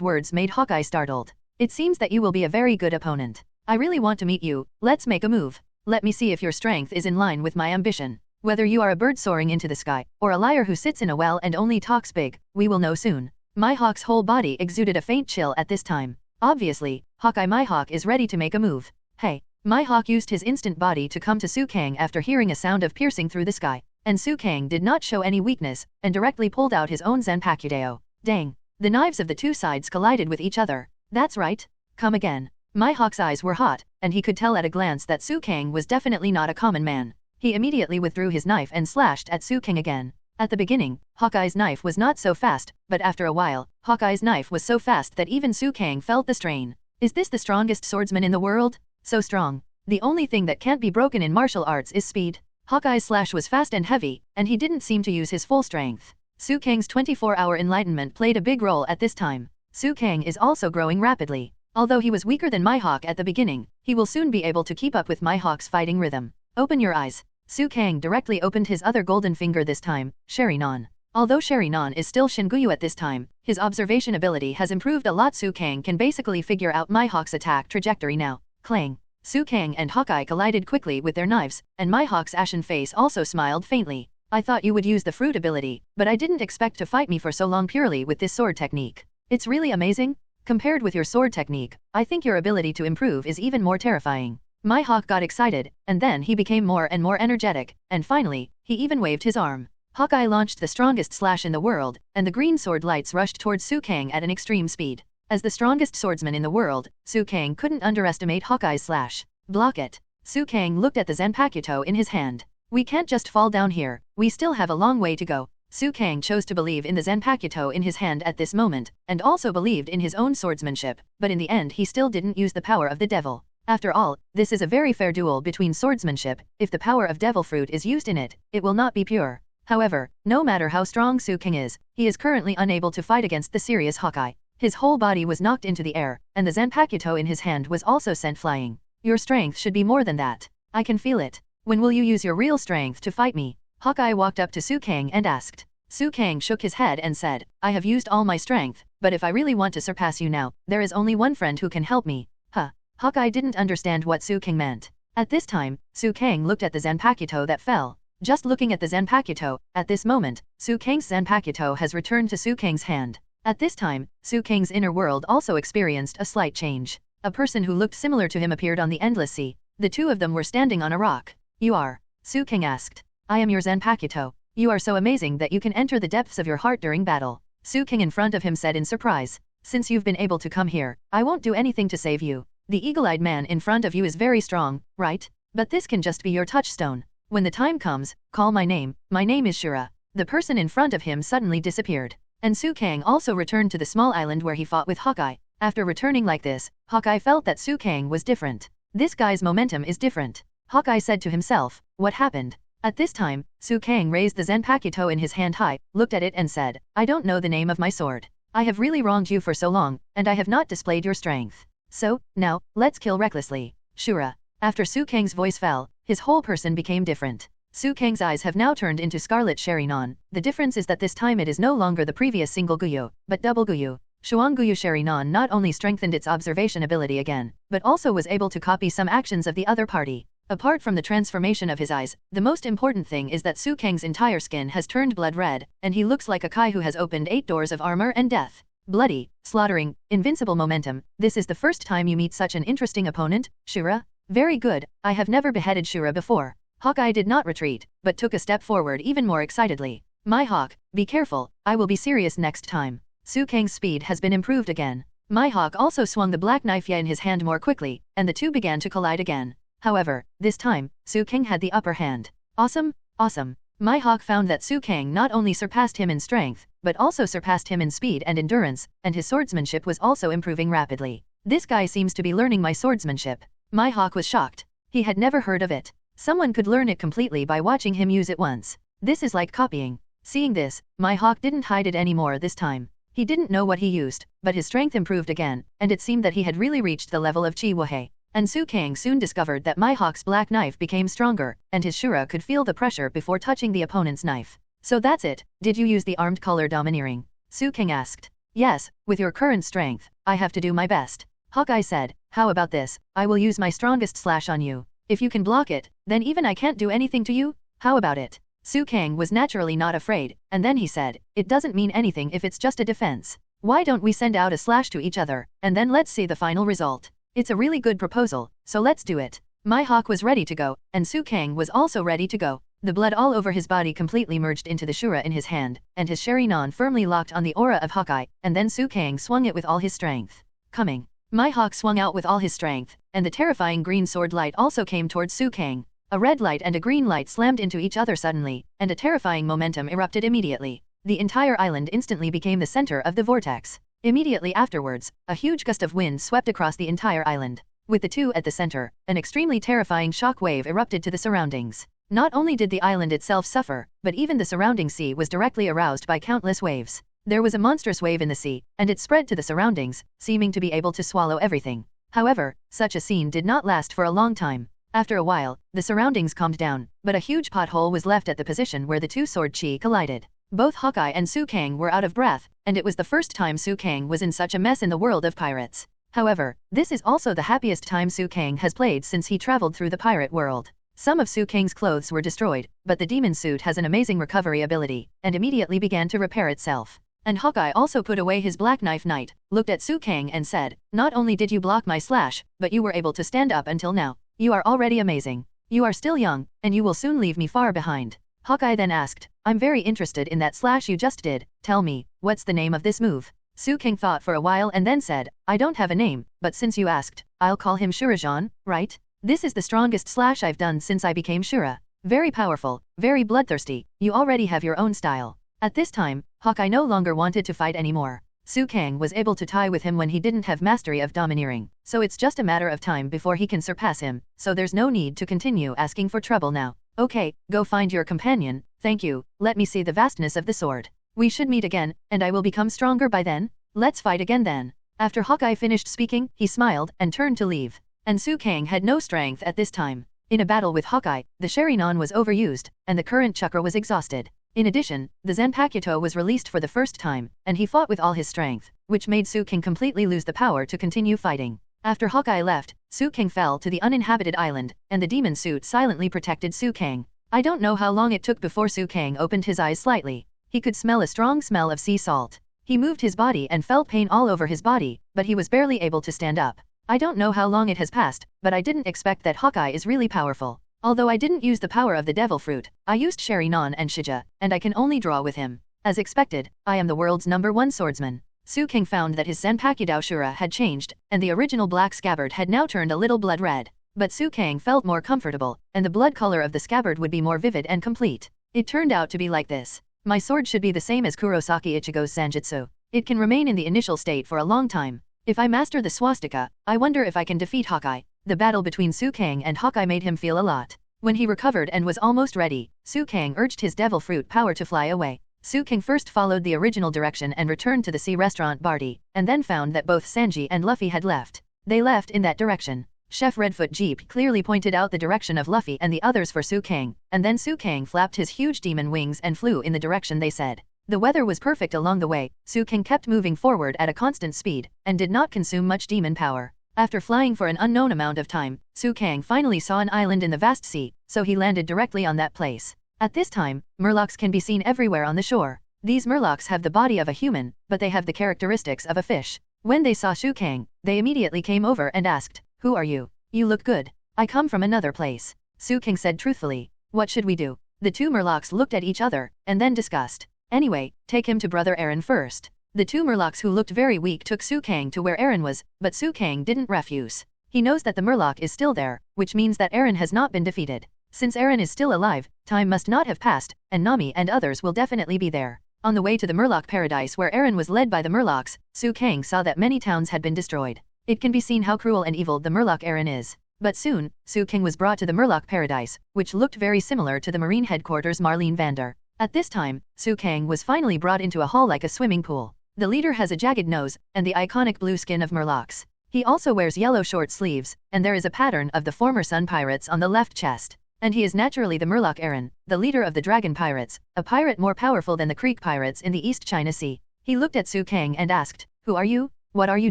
Speaker 3: words made Hawkeye startled. It seems that you will be a very good opponent. I really want to meet you, let's make a move. Let me see if your strength is in line with my ambition. Whether you are a bird soaring into the sky, or a liar who sits in a well and only talks big, we will know soon. Mihawk's whole body exuded a faint chill at this time. Obviously, Hawkeye Mihawk is ready to make a move. Hey! Mihawk used his instant body to come to Su Kang after hearing a sound of piercing through the sky, and Su Kang did not show any weakness, and directly pulled out his own Zanpakuto. Dang! The knives of the two sides collided with each other. That's right. Come again. Mihawk's eyes were hot, and he could tell at a glance that Su Kang was definitely not a common man. He immediately withdrew his knife and slashed at Su Kang again. At the beginning, Hawkeye's knife was not so fast, but after a while, Hawkeye's knife was so fast that even Su Kang felt the strain. Is this the strongest swordsman in the world? So strong. The only thing that can't be broken in martial arts is speed. Hawkeye's slash was fast and heavy, and he didn't seem to use his full strength. Su Kang's 24-hour enlightenment played a big role at this time. Su Kang is also growing rapidly. Although he was weaker than Mihawk at the beginning, he will soon be able to keep up with Mihawk's fighting rhythm. Open your eyes. Su Kang directly opened his other golden finger this time, Sharinon. Although Sharinon is still Shinguyu at this time, his observation ability has improved a lot. Su Kang can basically figure out Mihawk's attack trajectory now. Clang. Su Kang and Hawkeye collided quickly with their knives, and Mihawk's ashen face also smiled faintly. I thought you would use the fruit ability, but I didn't expect to fight me for so long purely with this sword technique. It's really amazing. Compared with your sword technique, I think your ability to improve is even more terrifying. Mihawk got excited, and then he became more and more energetic, and finally, he even waved his arm. Hawkeye launched the strongest slash in the world, and the green sword lights rushed towards Su Kang at an extreme speed. As the strongest swordsman in the world, Su Kang couldn't underestimate Hawkeye's slash. Block it. Su Kang looked at the Zanpakuto in his hand. We can't just fall down here, we still have a long way to go. Su Kang chose to believe in the Zanpakuto in his hand at this moment, and also believed in his own swordsmanship, but in the end he still didn't use the power of the devil. After all, this is a very fair duel between swordsmanship. If the power of devil fruit is used in it, it will not be pure. However, no matter how strong Su Kang is, he is currently unable to fight against the serious Hawkeye. His whole body was knocked into the air, and the Zanpakuto in his hand was also sent flying. Your strength should be more than that. I can feel it. When will you use your real strength to fight me? Hawkeye walked up to Su Kang and asked. Su Kang shook his head and said, I have used all my strength, but if I really want to surpass you now, there is only one friend who can help me. Huh. Hawkeye didn't understand what Su Kang meant. At this time, Su Kang looked at the Zanpakuto that fell. Just looking at the Zanpakuto, at this moment, Su Kang's Zanpakuto has returned to Su Kang's hand. At this time, Su Kang's inner world also experienced a slight change. A person who looked similar to him appeared on the endless sea. The two of them were standing on a rock. You are? Su Kang asked. I am your Zanpakuto. You are so amazing that you can enter the depths of your heart during battle. Su Kang in front of him said in surprise. Since you've been able to come here, I won't do anything to save you. The eagle-eyed man in front of you is very strong, right? But this can just be your touchstone. When the time comes, call my name is Shura. The person in front of him suddenly disappeared. And Su Kang also returned to the small island where he fought with Hawkeye. After returning like this, Hawkeye felt that Su Kang was different. This guy's momentum is different. Hawkeye said to himself, what happened? At this time, Su Kang raised the Zanpakuto in his hand high, looked at it and said, I don't know the name of my sword. I have really wronged you for so long, and I have not displayed your strength. So, now, let's kill recklessly. Shura. After Su Kang's voice fell, his whole person became different. Su Kang's eyes have now turned into scarlet Sharinon. The difference is that this time it is no longer the previous single Guyu, but double Guyu. Shuanguyu Sharinon not only strengthened its observation ability again, but also was able to copy some actions of the other party. Apart from the transformation of his eyes, the most important thing is that Su Kang's entire skin has turned blood red, and he looks like a Kai who has opened 8 doors of armor and death. Bloody, slaughtering, invincible momentum. This is the first time you meet such an interesting opponent, Shura? Very good, I have never beheaded Shura before. Hawkeye did not retreat, but took a step forward even more excitedly. My hawk, be careful, I will be serious next time. Su Kang's speed has been improved again. My hawk also swung the black knife in his hand more quickly, and the two began to collide again. However, this time, Su Kang had the upper hand. Awesome, awesome. My hawk found that Su Kang not only surpassed him in strength, but also surpassed him in speed and endurance, and his swordsmanship was also improving rapidly. This guy seems to be learning my swordsmanship. My hawk was shocked. He had never heard of it. Someone could learn it completely by watching him use it once. This is like copying. Seeing this, my hawk didn't hide it anymore this time. He didn't know what he used, but his strength improved again, and it seemed that he had really reached the level of Chi Wahei. And Su Kang soon discovered that my hawk's black knife became stronger, and his Shura could feel the pressure before touching the opponent's knife. So that's it, did you use the armed color domineering? Su Kang asked. Yes, with your current strength, I have to do my best. Hawkeye said, how about this, I will use my strongest slash on you. If you can block it, then even I can't do anything to you? How about it? Su Kang was naturally not afraid, and then he said, it doesn't mean anything if it's just a defense. Why don't we send out a slash to each other, and then let's see the final result. It's a really good proposal, so let's do it. My hawk was ready to go, and Su Kang was also ready to go. The blood all over his body completely merged into the Shura in his hand, and his Sharingan firmly locked on the aura of Hawkeye, and then Su Kang swung it with all his strength. Coming. My hawk swung out with all his strength, and the terrifying green sword light also came towards Su Kang. A red light and a green light slammed into each other suddenly, and a terrifying momentum erupted immediately. The entire island instantly became the center of the vortex. Immediately afterwards, a huge gust of wind swept across the entire island. With the two at the center, an extremely terrifying shock wave erupted to the surroundings. Not only did the island itself suffer, but even the surrounding sea was directly aroused by countless waves. There was a monstrous wave in the sea, and it spread to the surroundings, seeming to be able to swallow everything. However, such a scene did not last for a long time. After a while, the surroundings calmed down, but a huge pothole was left at the position where the two sword chi collided. Both Hawkeye and Su Kang were out of breath, and it was the first time Su Kang was in such a mess in the world of pirates. However, this is also the happiest time Su Kang has played since he traveled through the pirate world. Some of Su Kang's clothes were destroyed, but the demon suit has an amazing recovery ability, and immediately began to repair itself. And Hawkeye also put away his black knife knight, looked at Su Kang and said, not only did you block my slash, but you were able to stand up until now. You are already amazing. You are still young, and you will soon leave me far behind. Hawkeye then asked, I'm very interested in that slash you just did, tell me, what's the name of this move? Su Kang thought for a while and then said, I don't have a name, but since you asked, I'll call him Shurajan, right? This is the strongest slash I've done since I became Shura. Very powerful, very bloodthirsty, you already have your own style. At this time, Hawkeye no longer wanted to fight anymore. Su Kang was able to tie with him when he didn't have mastery of domineering, so it's just a matter of time before he can surpass him, so there's no need to continue asking for trouble now. Okay, go find your companion, thank you, let me see the vastness of the sword. We should meet again, and I will become stronger by then. Let's fight again then. After Hawkeye finished speaking, he smiled and turned to leave. And Su Kang had no strength at this time. In a battle with Hawkeye, the Sharingan was overused, and the current chakra was exhausted. In addition, the Zanpakuto was released for the first time, and he fought with all his strength, which made Su Kang completely lose the power to continue fighting. After Hawkeye left, Su Kang fell to the uninhabited island, and the demon suit silently protected Su Kang. I don't know how long it took before Su Kang opened his eyes slightly. He could smell a strong smell of sea salt. He moved his body and felt pain all over his body, but he was barely able to stand up. I don't know how long it has passed, but I didn't expect that Hawkeye is really powerful. Although I didn't use the power of the devil fruit, I used Sharingan and Shija, and I can only draw with him. As expected, I am the world's #1 swordsman. Su Kang found that his Zanpakuto Shura had changed, and the original black scabbard had now turned a little blood red. But Su Kang felt more comfortable, and the blood color of the scabbard would be more vivid and complete. It turned out to be like this. My sword should be the same as Kurosaki Ichigo's Sanjutsu. It can remain in the initial state for a long time. If I master the swastika, I wonder if I can defeat Hawkeye. The battle between Su Kang and Hawkeye made him feel a lot. When he recovered and was almost ready, Su Kang urged his devil fruit power to fly away. Su Kang first followed the original direction and returned to the sea restaurant Baratie, and then found that both Sanji and Luffy had left. They left in that direction. Chef Redfoot Jeep clearly pointed out the direction of Luffy and the others for Su Kang, and then Su Kang flapped his huge demon wings and flew in the direction they said. The weather was perfect along the way. Su Kang kept moving forward at a constant speed, and did not consume much demon power. After flying for an unknown amount of time, Su Kang finally saw an island in the vast sea, so he landed directly on that place. At this time, murlocs can be seen everywhere on the shore. These murlocs have the body of a human, but they have the characteristics of a fish. When they saw Su Kang, they immediately came over and asked, "Who are you? You look good." I come from another place. Su King said truthfully. What should we do? The two Murlocs looked at each other, and then discussed. Anyway, take him to Brother Eren first. The two Murlocs who looked very weak took Su Kang to where Eren was, but Su Kang didn't refuse. He knows that the Murloc is still there, which means that Eren has not been defeated. Since Eren is still alive, time must not have passed, and Nami and others will definitely be there. On the way to the Murloc paradise where Eren was led by the Murlocs, Su Kang saw that many towns had been destroyed. It can be seen how cruel and evil the Murloc Eren is. But soon, Su King was brought to the Murloc paradise, which looked very similar to the Marine headquarters Marlene Vander. At this time, Su Kang was finally brought into a hall like a swimming pool. The leader has a jagged nose, and the iconic blue skin of Murlocs. He also wears yellow short sleeves, and there is a pattern of the former Sun Pirates on the left chest. And he is naturally the Murloc Eren, the leader of the Dragon Pirates, a pirate more powerful than the Krieg Pirates in the East China Sea. He looked at Su Kang and asked, "Who are you? What are you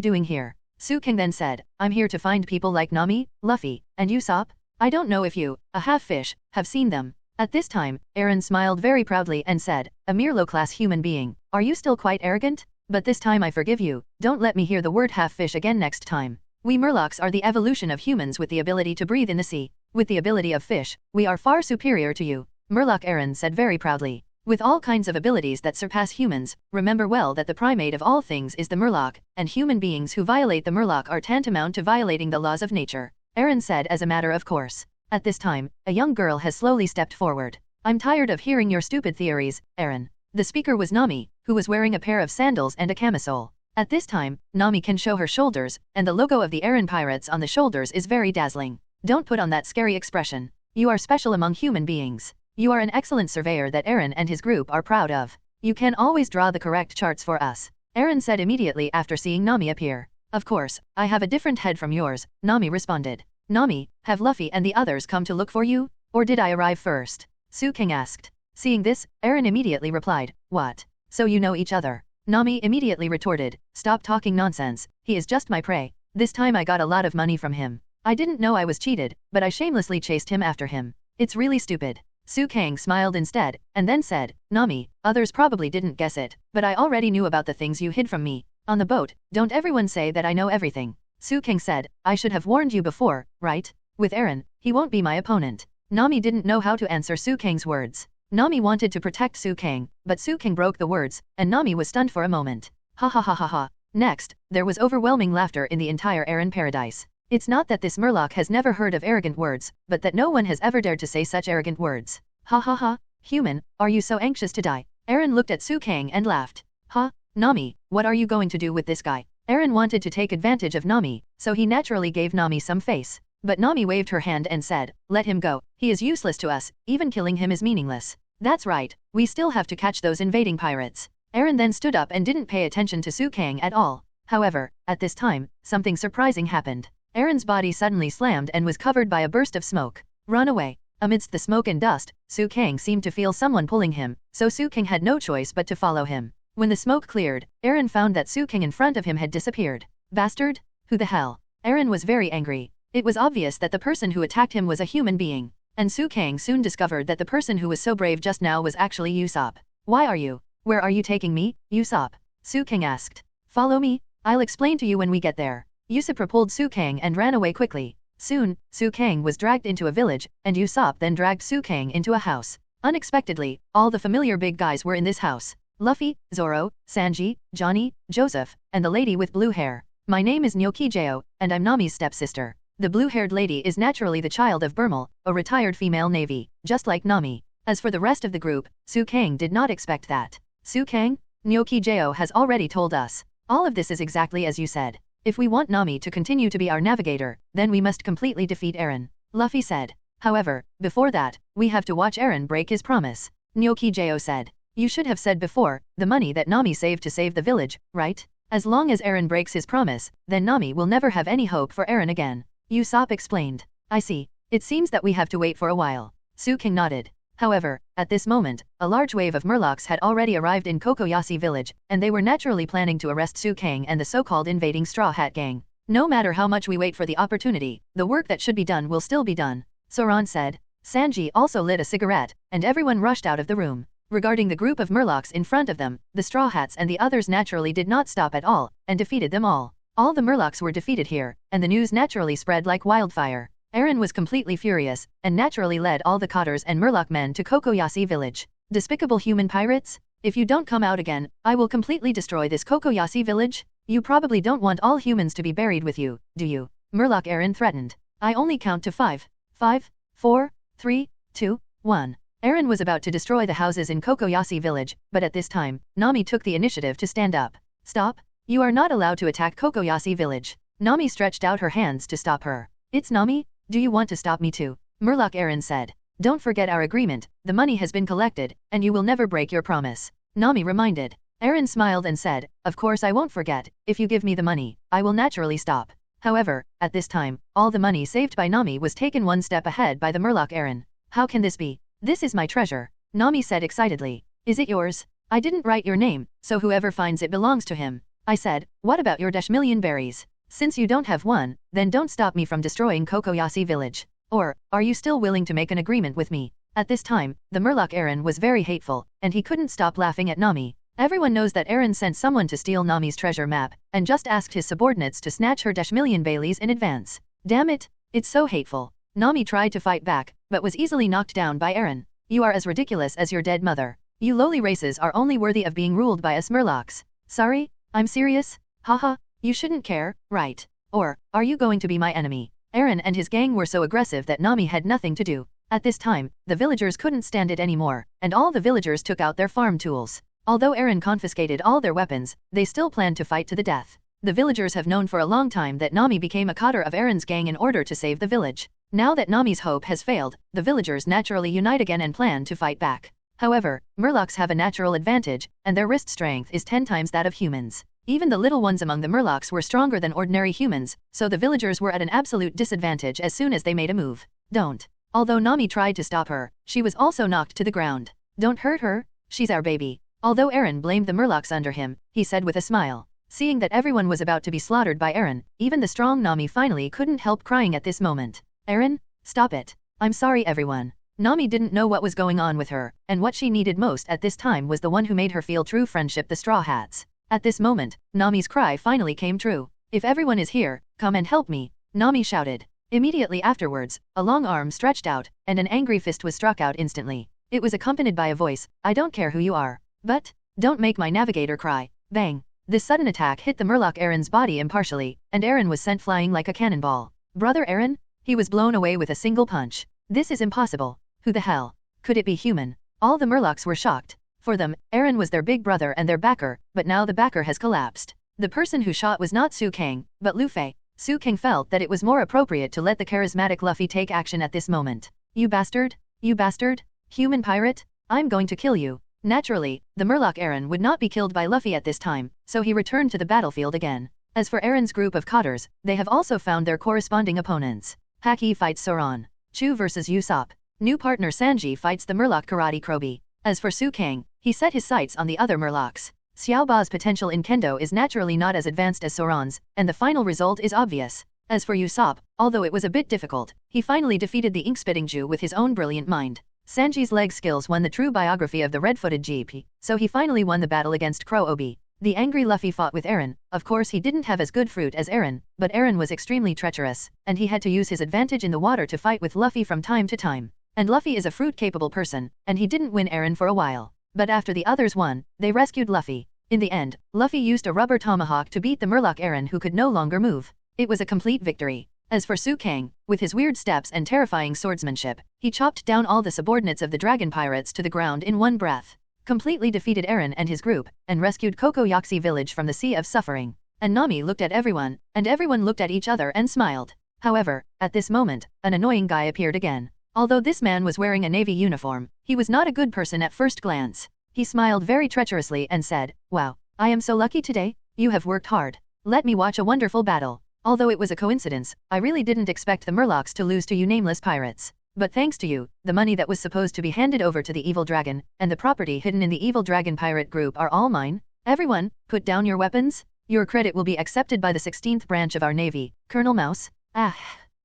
Speaker 3: doing here?" Su Kang then said, "I'm here to find people like Nami, Luffy, and Usopp. I don't know if you, a half-fish, have seen them." At this time, Eren smiled very proudly and said, "A mere low-class human being, are you still quite arrogant? But this time I forgive you, don't let me hear the word half-fish again next time. We Murlocs are the evolution of humans with the ability to breathe in the sea. With the ability of fish, we are far superior to you." Murloc Eren said very proudly. With all kinds of abilities that surpass humans, remember well that the primate of all things is the Murloc, and human beings who violate the Murloc are tantamount to violating the laws of nature. Eren said as a matter of course. At this time, a young girl has slowly stepped forward. "I'm tired of hearing your stupid theories, Eren." The speaker was Nami, who was wearing a pair of sandals and a camisole. At this time, Nami can show her shoulders, and the logo of the Eren Pirates on the shoulders is very dazzling. Don't put on that scary expression. You are special among human beings. You are an excellent surveyor that Eren and his group are proud of. You can always draw the correct charts for us, Eren said immediately after seeing Nami appear. "Of course, I have a different head from yours," Nami responded. "Nami, have Luffy and the others come to look for you? Or did I arrive first?" Su King asked. Seeing this, Eren immediately replied, "What? So you know each other?" Nami immediately retorted, "Stop talking nonsense, he is just my prey. This time I got a lot of money from him. I didn't know I was cheated, but I shamelessly chased him after him. It's really stupid." Su Kang smiled instead, and then said, "Nami, others probably didn't guess it, but I already knew about the things you hid from me. On the boat, don't everyone say that I know everything." Su Kang said, "I should have warned you before, right? With Eren, he won't be my opponent." Nami didn't know how to answer Su Kang's words. Nami wanted to protect Su Kang, but Su Kang broke the words, and Nami was stunned for a moment. Ha ha ha ha ha. Next, there was overwhelming laughter in the entire Eren paradise. It's not that this Murloc has never heard of arrogant words, but that no one has ever dared to say such arrogant words. Ha ha ha. Human, are you so anxious to die? Eren looked at Su Kang and laughed. "Ha, Nami, what are you going to do with this guy?" Eren wanted to take advantage of Nami, so he naturally gave Nami some face. But Nami waved her hand and said, "Let him go, he is useless to us, even killing him is meaningless." "That's right, we still have to catch those invading pirates." Eren then stood up and didn't pay attention to Su Kang at all. However, at this time, something surprising happened. Eren's body suddenly slammed and was covered by a burst of smoke. "Run away." Amidst the smoke and dust, Su Kang seemed to feel someone pulling him, so Su Kang had no choice but to follow him. When the smoke cleared, Eren found that Su Kang in front of him had disappeared. "Bastard? Who the hell?" Eren was very angry. It was obvious that the person who attacked him was a human being. And Su Kang soon discovered that the person who was so brave just now was actually Usopp. "Why are you? Where are you taking me, Usopp?" Su Kang asked. "Follow me, I'll explain to you when we get there." Usopp pulled Su Kang and ran away quickly. Soon, Su Kang was dragged into a village, and Usopp then dragged Su Kang into a house. Unexpectedly, all the familiar big guys were in this house. Luffy, Zoro, Sanji, Johnny, Joseph, and the lady with blue hair. "My name is Nyokijeo, and I'm Nami's stepsister." The blue-haired lady is naturally the child of Burmel, a retired female navy, just like Nami. As for the rest of the group, Su Kang did not expect that. "Su Kang, Nyokijeo has already told us. All of this is exactly as you said. If we want Nami to continue to be our navigator, then we must completely defeat Eren," Luffy said. "However, before that, we have to watch Eren break his promise," Nyokijeo said. "You should have said before, the money that Nami saved to save the village, right? As long as Eren breaks his promise, then Nami will never have any hope for Eren again." Usopp explained. "I see. It seems that we have to wait for a while." Su King nodded. However, at this moment, a large wave of Murlocs had already arrived in Kokoyashi village, and they were naturally planning to arrest Su Kang and the so-called invading Straw Hat Gang. "No matter how much we wait for the opportunity, the work that should be done will still be done," Zoan said. Sanji also lit a cigarette, and everyone rushed out of the room. Regarding the group of Murlocs in front of them, the Straw Hats and the others naturally did not stop at all, and defeated them all. All the Murlocs were defeated here, and the news naturally spread like wildfire. Eren was completely furious, and naturally led all the Cotters and Murloc men to Kokoyasi village. Despicable human pirates? If you don't come out again, I will completely destroy this Kokoyasi village. You probably don't want all humans to be buried with you, do you? Murloc Eren threatened. I only count to 5. 5, 4, 3, 2, 1. Eren was about to destroy the houses in Kokoyasi village, but at this time, Nami took the initiative to stand up. Stop. You are not allowed to attack Kokoyasi village. Nami stretched out her hands to stop her. It's Nami? Do you want to stop me too? Murloc Eren said. Don't forget our agreement, the money has been collected, and you will never break your promise. Nami reminded. Eren smiled and said, of course I won't forget, if you give me the money, I will naturally stop. However, at this time, all the money saved by Nami was taken one step ahead by the Murloc Eren. How can this be? This is my treasure, Nami said excitedly. Is it yours? I didn't write your name, so whoever finds it belongs to him. I said, what about your -million berries? Since you don't have one, then don't stop me from destroying Kokoyasi village. Or, are you still willing to make an agreement with me? At this time, the Murloc Eren was very hateful, and he couldn't stop laughing at Nami. Everyone knows that Eren sent someone to steal Nami's treasure map, and just asked his subordinates to snatch her -million Baileys in advance. Damn it, it's so hateful. Nami tried to fight back, but was easily knocked down by Eren. You are as ridiculous as your dead mother. You lowly races are only worthy of being ruled by us Murlocs. Sorry? I'm serious? Haha, you shouldn't care, right? Or, are you going to be my enemy? Eren and his gang were so aggressive that Nami had nothing to do. At this time, the villagers couldn't stand it anymore, and all the villagers took out their farm tools. Although Eren confiscated all their weapons, they still planned to fight to the death. The villagers have known for a long time that Nami became a Cotter of Eren's gang in order to save the village. Now that Nami's hope has failed, the villagers naturally unite again and plan to fight back. However, Murlocs have a natural advantage, and their wrist strength is 10 times that of humans. Even the little ones among the Murlocs were stronger than ordinary humans, so the villagers were at an absolute disadvantage as soon as they made a move. Don't. Although Nami tried to stop her, she was also knocked to the ground. Don't hurt her, she's our baby. Although Eren blamed the Murlocs under him, he said with a smile. Seeing that everyone was about to be slaughtered by Eren, even the strong Nami finally couldn't help crying at this moment. Eren, stop it. I'm sorry everyone. Nami didn't know what was going on with her, and what she needed most at this time was the one who made her feel true friendship, the Straw Hats. At this moment, Nami's cry finally came true. If everyone is here, come and help me, Nami shouted. Immediately afterwards, a long arm stretched out, and an angry fist was struck out instantly. It was accompanied by a voice, I don't care who you are. But, don't make my navigator cry. Bang. This sudden attack hit the Murloc Eren's body impartially, and Eren was sent flying like a cannonball. Brother Eren? He was blown away with a single punch. This is impossible. Who the hell? Could it be human? All the Murlocs were shocked. For them, Eren was their big brother and their backer, but now the backer has collapsed. The person who shot was not Su Kang, but Luffy. Su Kang felt that it was more appropriate to let the charismatic Luffy take action at this moment. You bastard? You bastard? Human pirate? I'm going to kill you. Naturally, the Murloc Eren would not be killed by Luffy at this time, so he returned to the battlefield again. As for Eren's group of Cotters, they have also found their corresponding opponents. Haki fights Zoan. Chu vs Usopp. New partner Sanji fights the Murloc Karate Krobi. As for Su Kang, he set his sights on the other Murlocs. Xiaoba's potential in Kendo is naturally not as advanced as Zoan's, and the final result is obvious. As for Usopp, although it was a bit difficult, he finally defeated the ink-spitting Jew with his own brilliant mind. Sanji's leg skills won the true biography of the red-footed GP, so he finally won the battle against Crow Obi. The angry Luffy fought with Eren. Of course he didn't have as good fruit as Eren, but Eren was extremely treacherous, and he had to use his advantage in the water to fight with Luffy from time to time. And Luffy is a fruit-capable person, and he didn't win Eren for a while. But after the others won, they rescued Luffy. In the end, Luffy used a rubber tomahawk to beat the Murloc Eren who could no longer move. It was a complete victory. As for Su Kang, with his weird steps and terrifying swordsmanship, he chopped down all the subordinates of the dragon pirates to the ground in one breath. Completely defeated Eren and his group, and rescued Kokoyasi village from the Sea of Suffering. And Nami looked at everyone, and everyone looked at each other and smiled. However, at this moment, an annoying guy appeared again. Although this man was wearing a navy uniform, he was not a good person at first glance. He smiled very treacherously and said, Wow, I am so lucky today, you have worked hard. Let me watch a wonderful battle. Although it was a coincidence, I really didn't expect the Murlocs to lose to you nameless pirates. But thanks to you, the money that was supposed to be handed over to the evil dragon, and the property hidden in the evil dragon pirate group are all mine. Everyone, put down your weapons. Your credit will be accepted by the 16th branch of our navy, Colonel Mouse. Ah.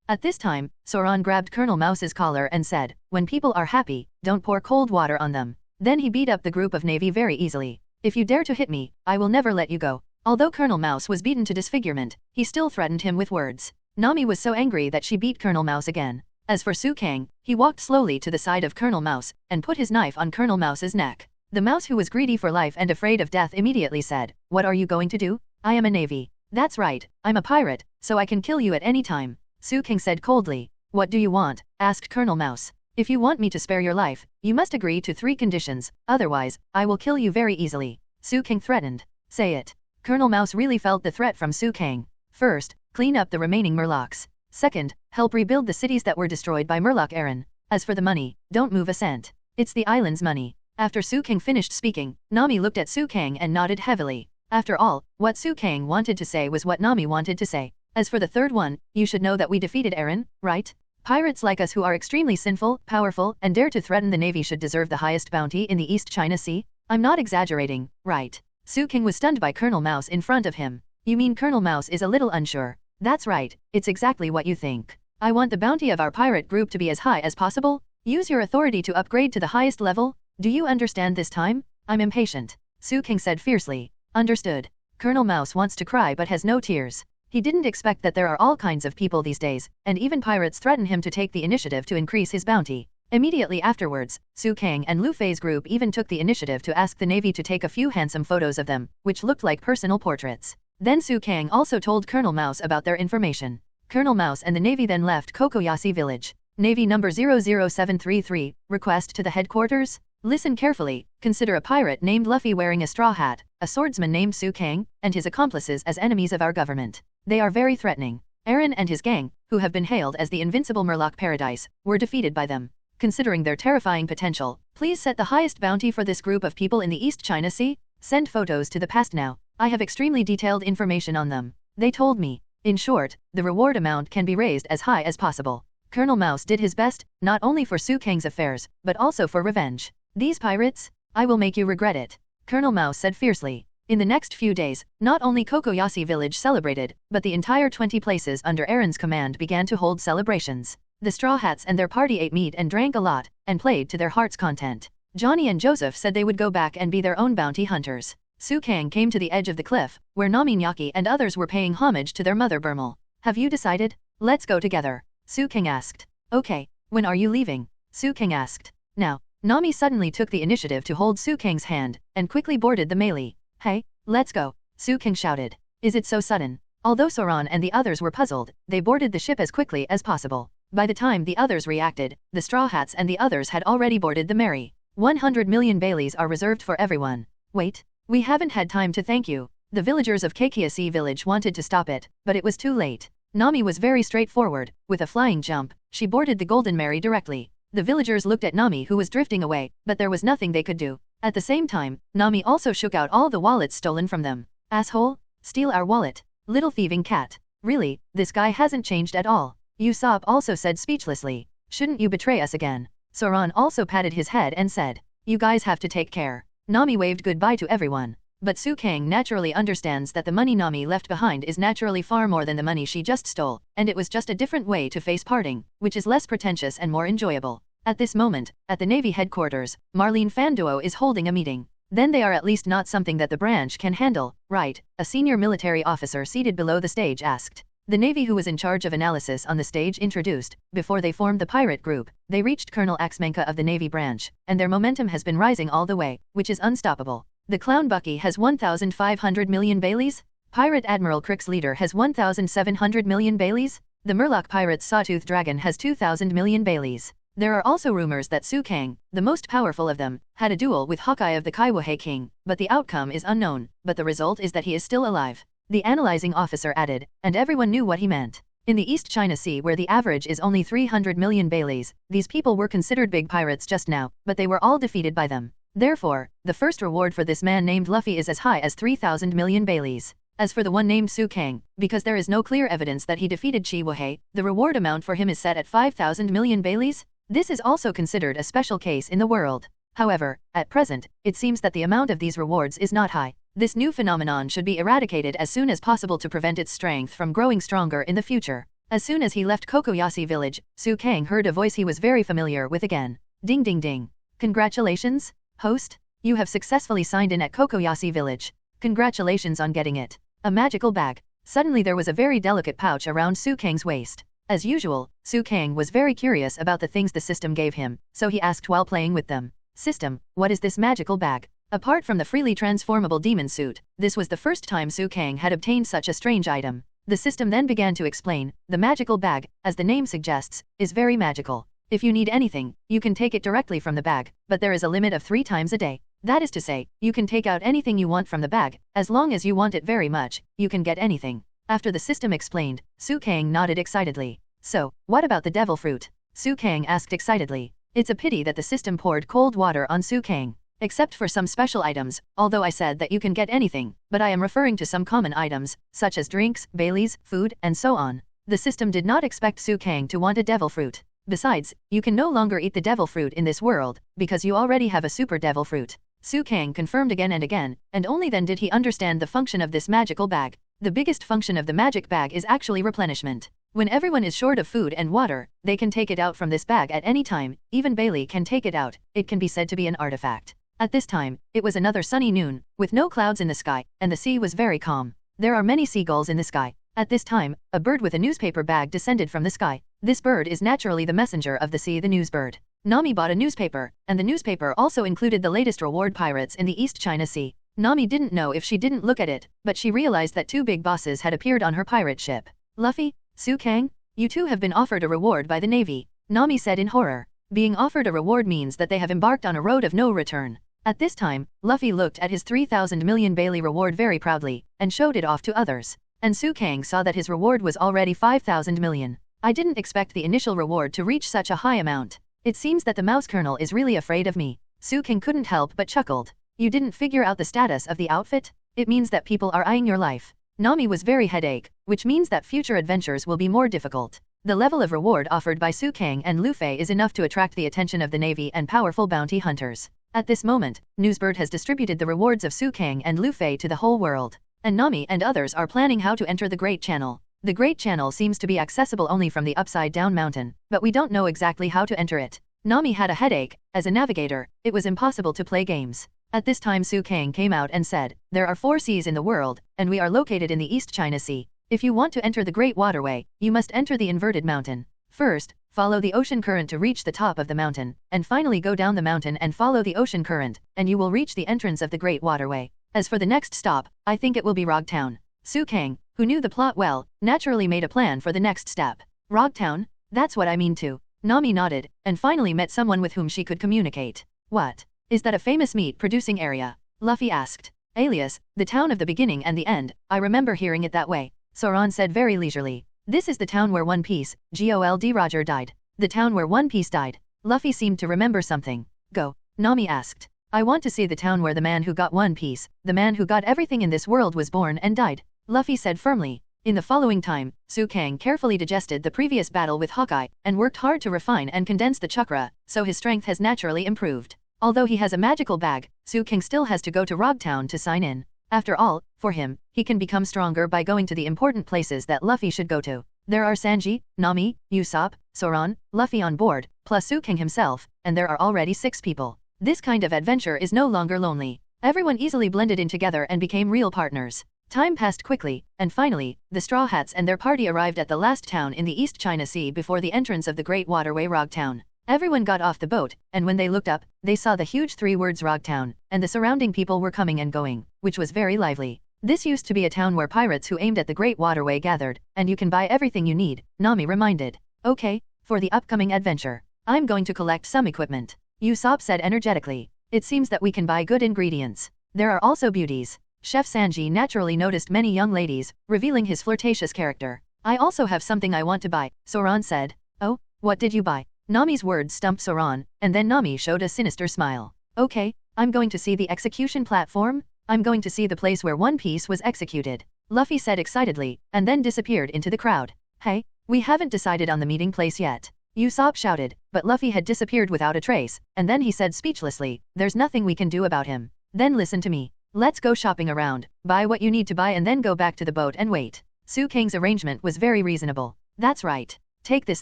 Speaker 3: At this time, Zoan grabbed Colonel Mouse's collar and said, When people are happy, don't pour cold water on them. Then he beat up the group of navy very easily. If you dare to hit me, I will never let you go. Although Colonel Mouse was beaten to disfigurement, he still threatened him with words. Nami was so angry that she beat Colonel Mouse again. As for Su Kang, he walked slowly to the side of Colonel Mouse and put his knife on Colonel Mouse's neck. The mouse, who was greedy for life and afraid of death, immediately said, "What are you going to do?" "I am a navy." "That's right, I'm a pirate, so I can kill you at any time," Su Kang said coldly. "What do you want?" asked Colonel Mouse. "If you want me to spare your life, you must agree to 3 conditions, otherwise, I will kill you very easily," Su Kang threatened. "Say it." Colonel Mouse really felt the threat from Su Kang. First, clean up the remaining Murlocs. Second, help rebuild the cities that were destroyed by Murloc Aaron. As for the money, don't move a cent. It's the island's money. After Su Kang finished speaking, Nami looked at Su Kang and nodded heavily. After all, what Su Kang wanted to say was what Nami wanted to say. As for the third one, you should know that we defeated Aaron, right? Pirates like us who are extremely sinful, powerful, and dare to threaten the navy should deserve the highest bounty in the East China Sea. I'm not exaggerating, right? Su Kang was stunned by Colonel Mouse in front of him. You mean Colonel Mouse is a little unsure? That's right, it's exactly what you think. I want the bounty of our pirate group to be as high as possible. Use your authority to upgrade to the highest level. Do you understand this time? I'm impatient, Su Kang said fiercely. Understood. Colonel Mouse wants to cry but has no tears. He didn't expect that there are all kinds of people these days, and even pirates threaten him to take the initiative to increase his bounty. Immediately afterwards, Su Kang and Luffy's group even took the initiative to ask the navy to take a few handsome photos of them, which looked like personal portraits. Then Su Kang also told Colonel Mouse about their information. Colonel Mouse and the navy then left Kokoyashi Village. Navy number 00733, request to the headquarters? Listen carefully, consider a pirate named Luffy wearing a straw hat, a swordsman named Su Kang, and his accomplices as enemies of our government. They are very threatening. Aaron and his gang, who have been hailed as the invincible Murloc Paradise, were defeated by them. Considering their terrifying potential, please set the highest bounty for this group of people in the East China Sea. Send photos to the past now. I have extremely detailed information on them. They told me. In short, the reward amount can be raised as high as possible. Colonel Mouse did his best, not only for Su Kang's affairs, but also for revenge. These pirates? I will make you regret it, Colonel Mouse said fiercely. In the next few days, not only Kokoyashi Village celebrated, but the entire 20 places under Aaron's command began to hold celebrations. The Straw Hats and their party ate meat and drank a lot, and played to their heart's content. Johnny and Joseph said they would go back and be their own bounty hunters. Su Kang came to the edge of the cliff, where Nami Nyaki and others were paying homage to their mother Burmel. Have you decided? Let's go together, Su Kang asked. Okay, when are you leaving? Su Kang asked. Now. Nami suddenly took the initiative to hold Su Kang's hand, and quickly boarded the melee. Hey, let's go, Su Kang shouted. Is it so sudden? Although Zoan and the others were puzzled, they boarded the ship as quickly as possible. By the time the others reacted, the Straw Hats and the others had already boarded the Mary. 100 million Baileys are reserved for everyone. Wait, we haven't had time to thank you. The villagers of Kokoyashi Village wanted to stop it, but it was too late. Nami was very straightforward. With a flying jump, she boarded the Golden Mary directly. The villagers looked at Nami, who was drifting away, but there was nothing they could do. At the same time, Nami also shook out all the wallets stolen from them. Asshole! Steal our wallet. Little thieving cat. Really, this guy hasn't changed at all. Usopp also said speechlessly. Shouldn't you betray us again? Zoan also patted his head and said. You guys have to take care. Nami waved goodbye to everyone. But Su Kang naturally understands that the money Nami left behind is naturally far more than the money she just stole, and it was just a different way to face parting, which is less pretentious and more enjoyable. At this moment, at the Navy headquarters, Marlene Fanduo is holding a meeting. Then they are at least not something that the branch can handle, right? A senior military officer seated below the stage asked. The Navy, who was in charge of analysis on the stage, introduced. Before they formed the pirate group, they reached Colonel Axmanka of the Navy branch, and their momentum has been rising all the way, which is unstoppable. The Clown Bucky has 1,500 million Baileys. Pirate Admiral Crick's leader has 1,700 million Baileys. The Murloc Pirates Sawtooth Dragon has 2,000 million Baileys. There are also rumors that Su Kang, the most powerful of them, had a duel with Hawkeye of the Kaiwahe King, but the outcome is unknown, but the result is that he is still alive. The analyzing officer added, and everyone knew what he meant. In the East China Sea, where the average is only 300 million Baileys, these people were considered big pirates just now, but they were all defeated by them. Therefore, the first reward for this man named Luffy is as high as 3,000 million Baileys. As for the one named Su Kang, because there is no clear evidence that he defeated Chiwahe, the reward amount for him is set at 5,000 million Baileys. This is also considered a special case in the world. However, at present, it seems that the amount of these rewards is not high. This new phenomenon should be eradicated as soon as possible to prevent its strength from growing stronger in the future. As soon as he left Kokoyashi Village, Su Kang heard a voice he was very familiar with again. Ding ding ding. Congratulations, host. You have successfully signed in at Kokoyashi Village. Congratulations on getting it. A magical bag. Suddenly there was a very delicate pouch around Su Kang's waist. As usual, Su Kang was very curious about the things the system gave him, so he asked while playing with them. System, what is this magical bag? Apart from the freely transformable demon suit, this was the first time Su Kang had obtained such a strange item. The system then began to explain, the magical bag, as the name suggests, is very magical. If you need anything, you can take it directly from the bag, but there is a limit of 3 times a day. That is to say, you can take out anything you want from the bag, as long as you want it very much, you can get anything. After the system explained, Su Kang nodded excitedly. So, what about the devil fruit? Su Kang asked excitedly. It's a pity that the system poured cold water on Su Kang. Except for some special items, although I said that you can get anything, but I am referring to some common items, such as drinks, Baileys, food, and so on. The system did not expect Su Kang to want a devil fruit. Besides, you can no longer eat the devil fruit in this world, because you already have a super devil fruit. Su Kang confirmed again, and only then did he understand the function of this magical bag. The biggest function of the magic bag is actually replenishment. When everyone is short of food and water, they can take it out from this bag at any time, even Bailey can take it out, it can be said to be an artifact. At this time, it was another sunny noon, with no clouds in the sky, and the sea was very calm. There are many seagulls in the sky. At this time, a bird with a newspaper bag descended from the sky. This bird is naturally the messenger of the sea, the news bird. Nami bought a newspaper, and the newspaper also included the latest reward pirates in the East China Sea. Nami didn't know if she didn't look at it, but she realized that 2 big bosses had appeared on her pirate ship. Luffy, Su Kang, you two have been offered a reward by the Navy, Nami said in horror. Being offered a reward means that they have embarked on a road of no return. At this time, Luffy looked at his 3,000 million Bailey reward very proudly, and showed it off to others. And Su Kang saw that his reward was already 5,000 million. I didn't expect the initial reward to reach such a high amount. It seems that the mouse colonel is really afraid of me. Su Kang couldn't help but chuckled. You didn't figure out the status of the outfit? It means that people are eyeing your life. Nami was very headache, which means that future adventures will be more difficult. The level of reward offered by Su Kang and Luffy is enough to attract the attention of the Navy and powerful bounty hunters. At this moment, Newsbird has distributed the rewards of Su Kang and Luffy to the whole world. And Nami and others are planning how to enter the Great Channel. The Great Channel seems to be accessible only from the Upside Down Mountain, but we don't know exactly how to enter it. Nami had a headache. As a navigator, it was impossible to play games. At this time Su Kang came out and said, there are 4 seas in the world, and we are located in the East China Sea. If you want to enter the Great Waterway, you must enter the inverted mountain. First, follow the ocean current to reach the top of the mountain, and finally go down the mountain and follow the ocean current, and you will reach the entrance of the Great Waterway. As for the next stop, I think it will be Rogtown. Su Kang, who knew the plot well, naturally made a plan for the next step. Rogtown? That's what I mean too. Nami nodded, and finally met someone with whom she could communicate. What? Is that a famous meat-producing area? Luffy asked. Alias, the town of the beginning and the end, I remember hearing it that way. Zoan said very leisurely. This is the town where One Piece, Gold Roger died. The town where One Piece died. Luffy seemed to remember something. Go, Nami asked. I want to see the town where the man who got One Piece, the man who got everything in this world was born and died. Luffy said firmly. In the following time, Su Kang carefully digested the previous battle with Hawkeye, and worked hard to refine and condense the chakra, so his strength has naturally improved. Although he has a magical bag, Su Kang still has to go to Rogtown to sign in. After all, for him, he can become stronger by going to the important places that Luffy should go to. There are Sanji, Nami, Usopp, Zoan, Luffy on board, plus Su Kang himself, and there are already 6 people. This kind of adventure is no longer lonely. Everyone easily blended in together and became real partners. Time passed quickly, and finally, the Straw Hats and their party arrived at the last town in the East China Sea before the entrance of the Great Waterway Rogtown. Everyone got off the boat, and when they looked up, they saw the huge 3 words Rogtown, and the surrounding people were coming and going, which was very lively. This used to be a town where pirates who aimed at the Great Waterway gathered, and you can buy everything you need, Nami reminded. Okay, for the upcoming adventure, I'm going to collect some equipment. Usopp said energetically. It seems that we can buy good ingredients. There are also beauties. Chef Sanji naturally noticed many young ladies, revealing his flirtatious character. I also have something I want to buy, Zoan said. Oh, what did you buy? Nami's words stumped Zoan, and then Nami showed a sinister smile. Okay, I'm going to see the execution platform? I'm going to see the place where One Piece was executed. Luffy said excitedly, and then disappeared into the crowd. Hey, we haven't decided on the meeting place yet. Usopp shouted, but Luffy had disappeared without a trace, and then he said speechlessly, there's nothing we can do about him. Then listen to me. Let's go shopping around, buy what you need to buy and then go back to the boat and wait. Su Kang's arrangement was very reasonable. That's right. Take this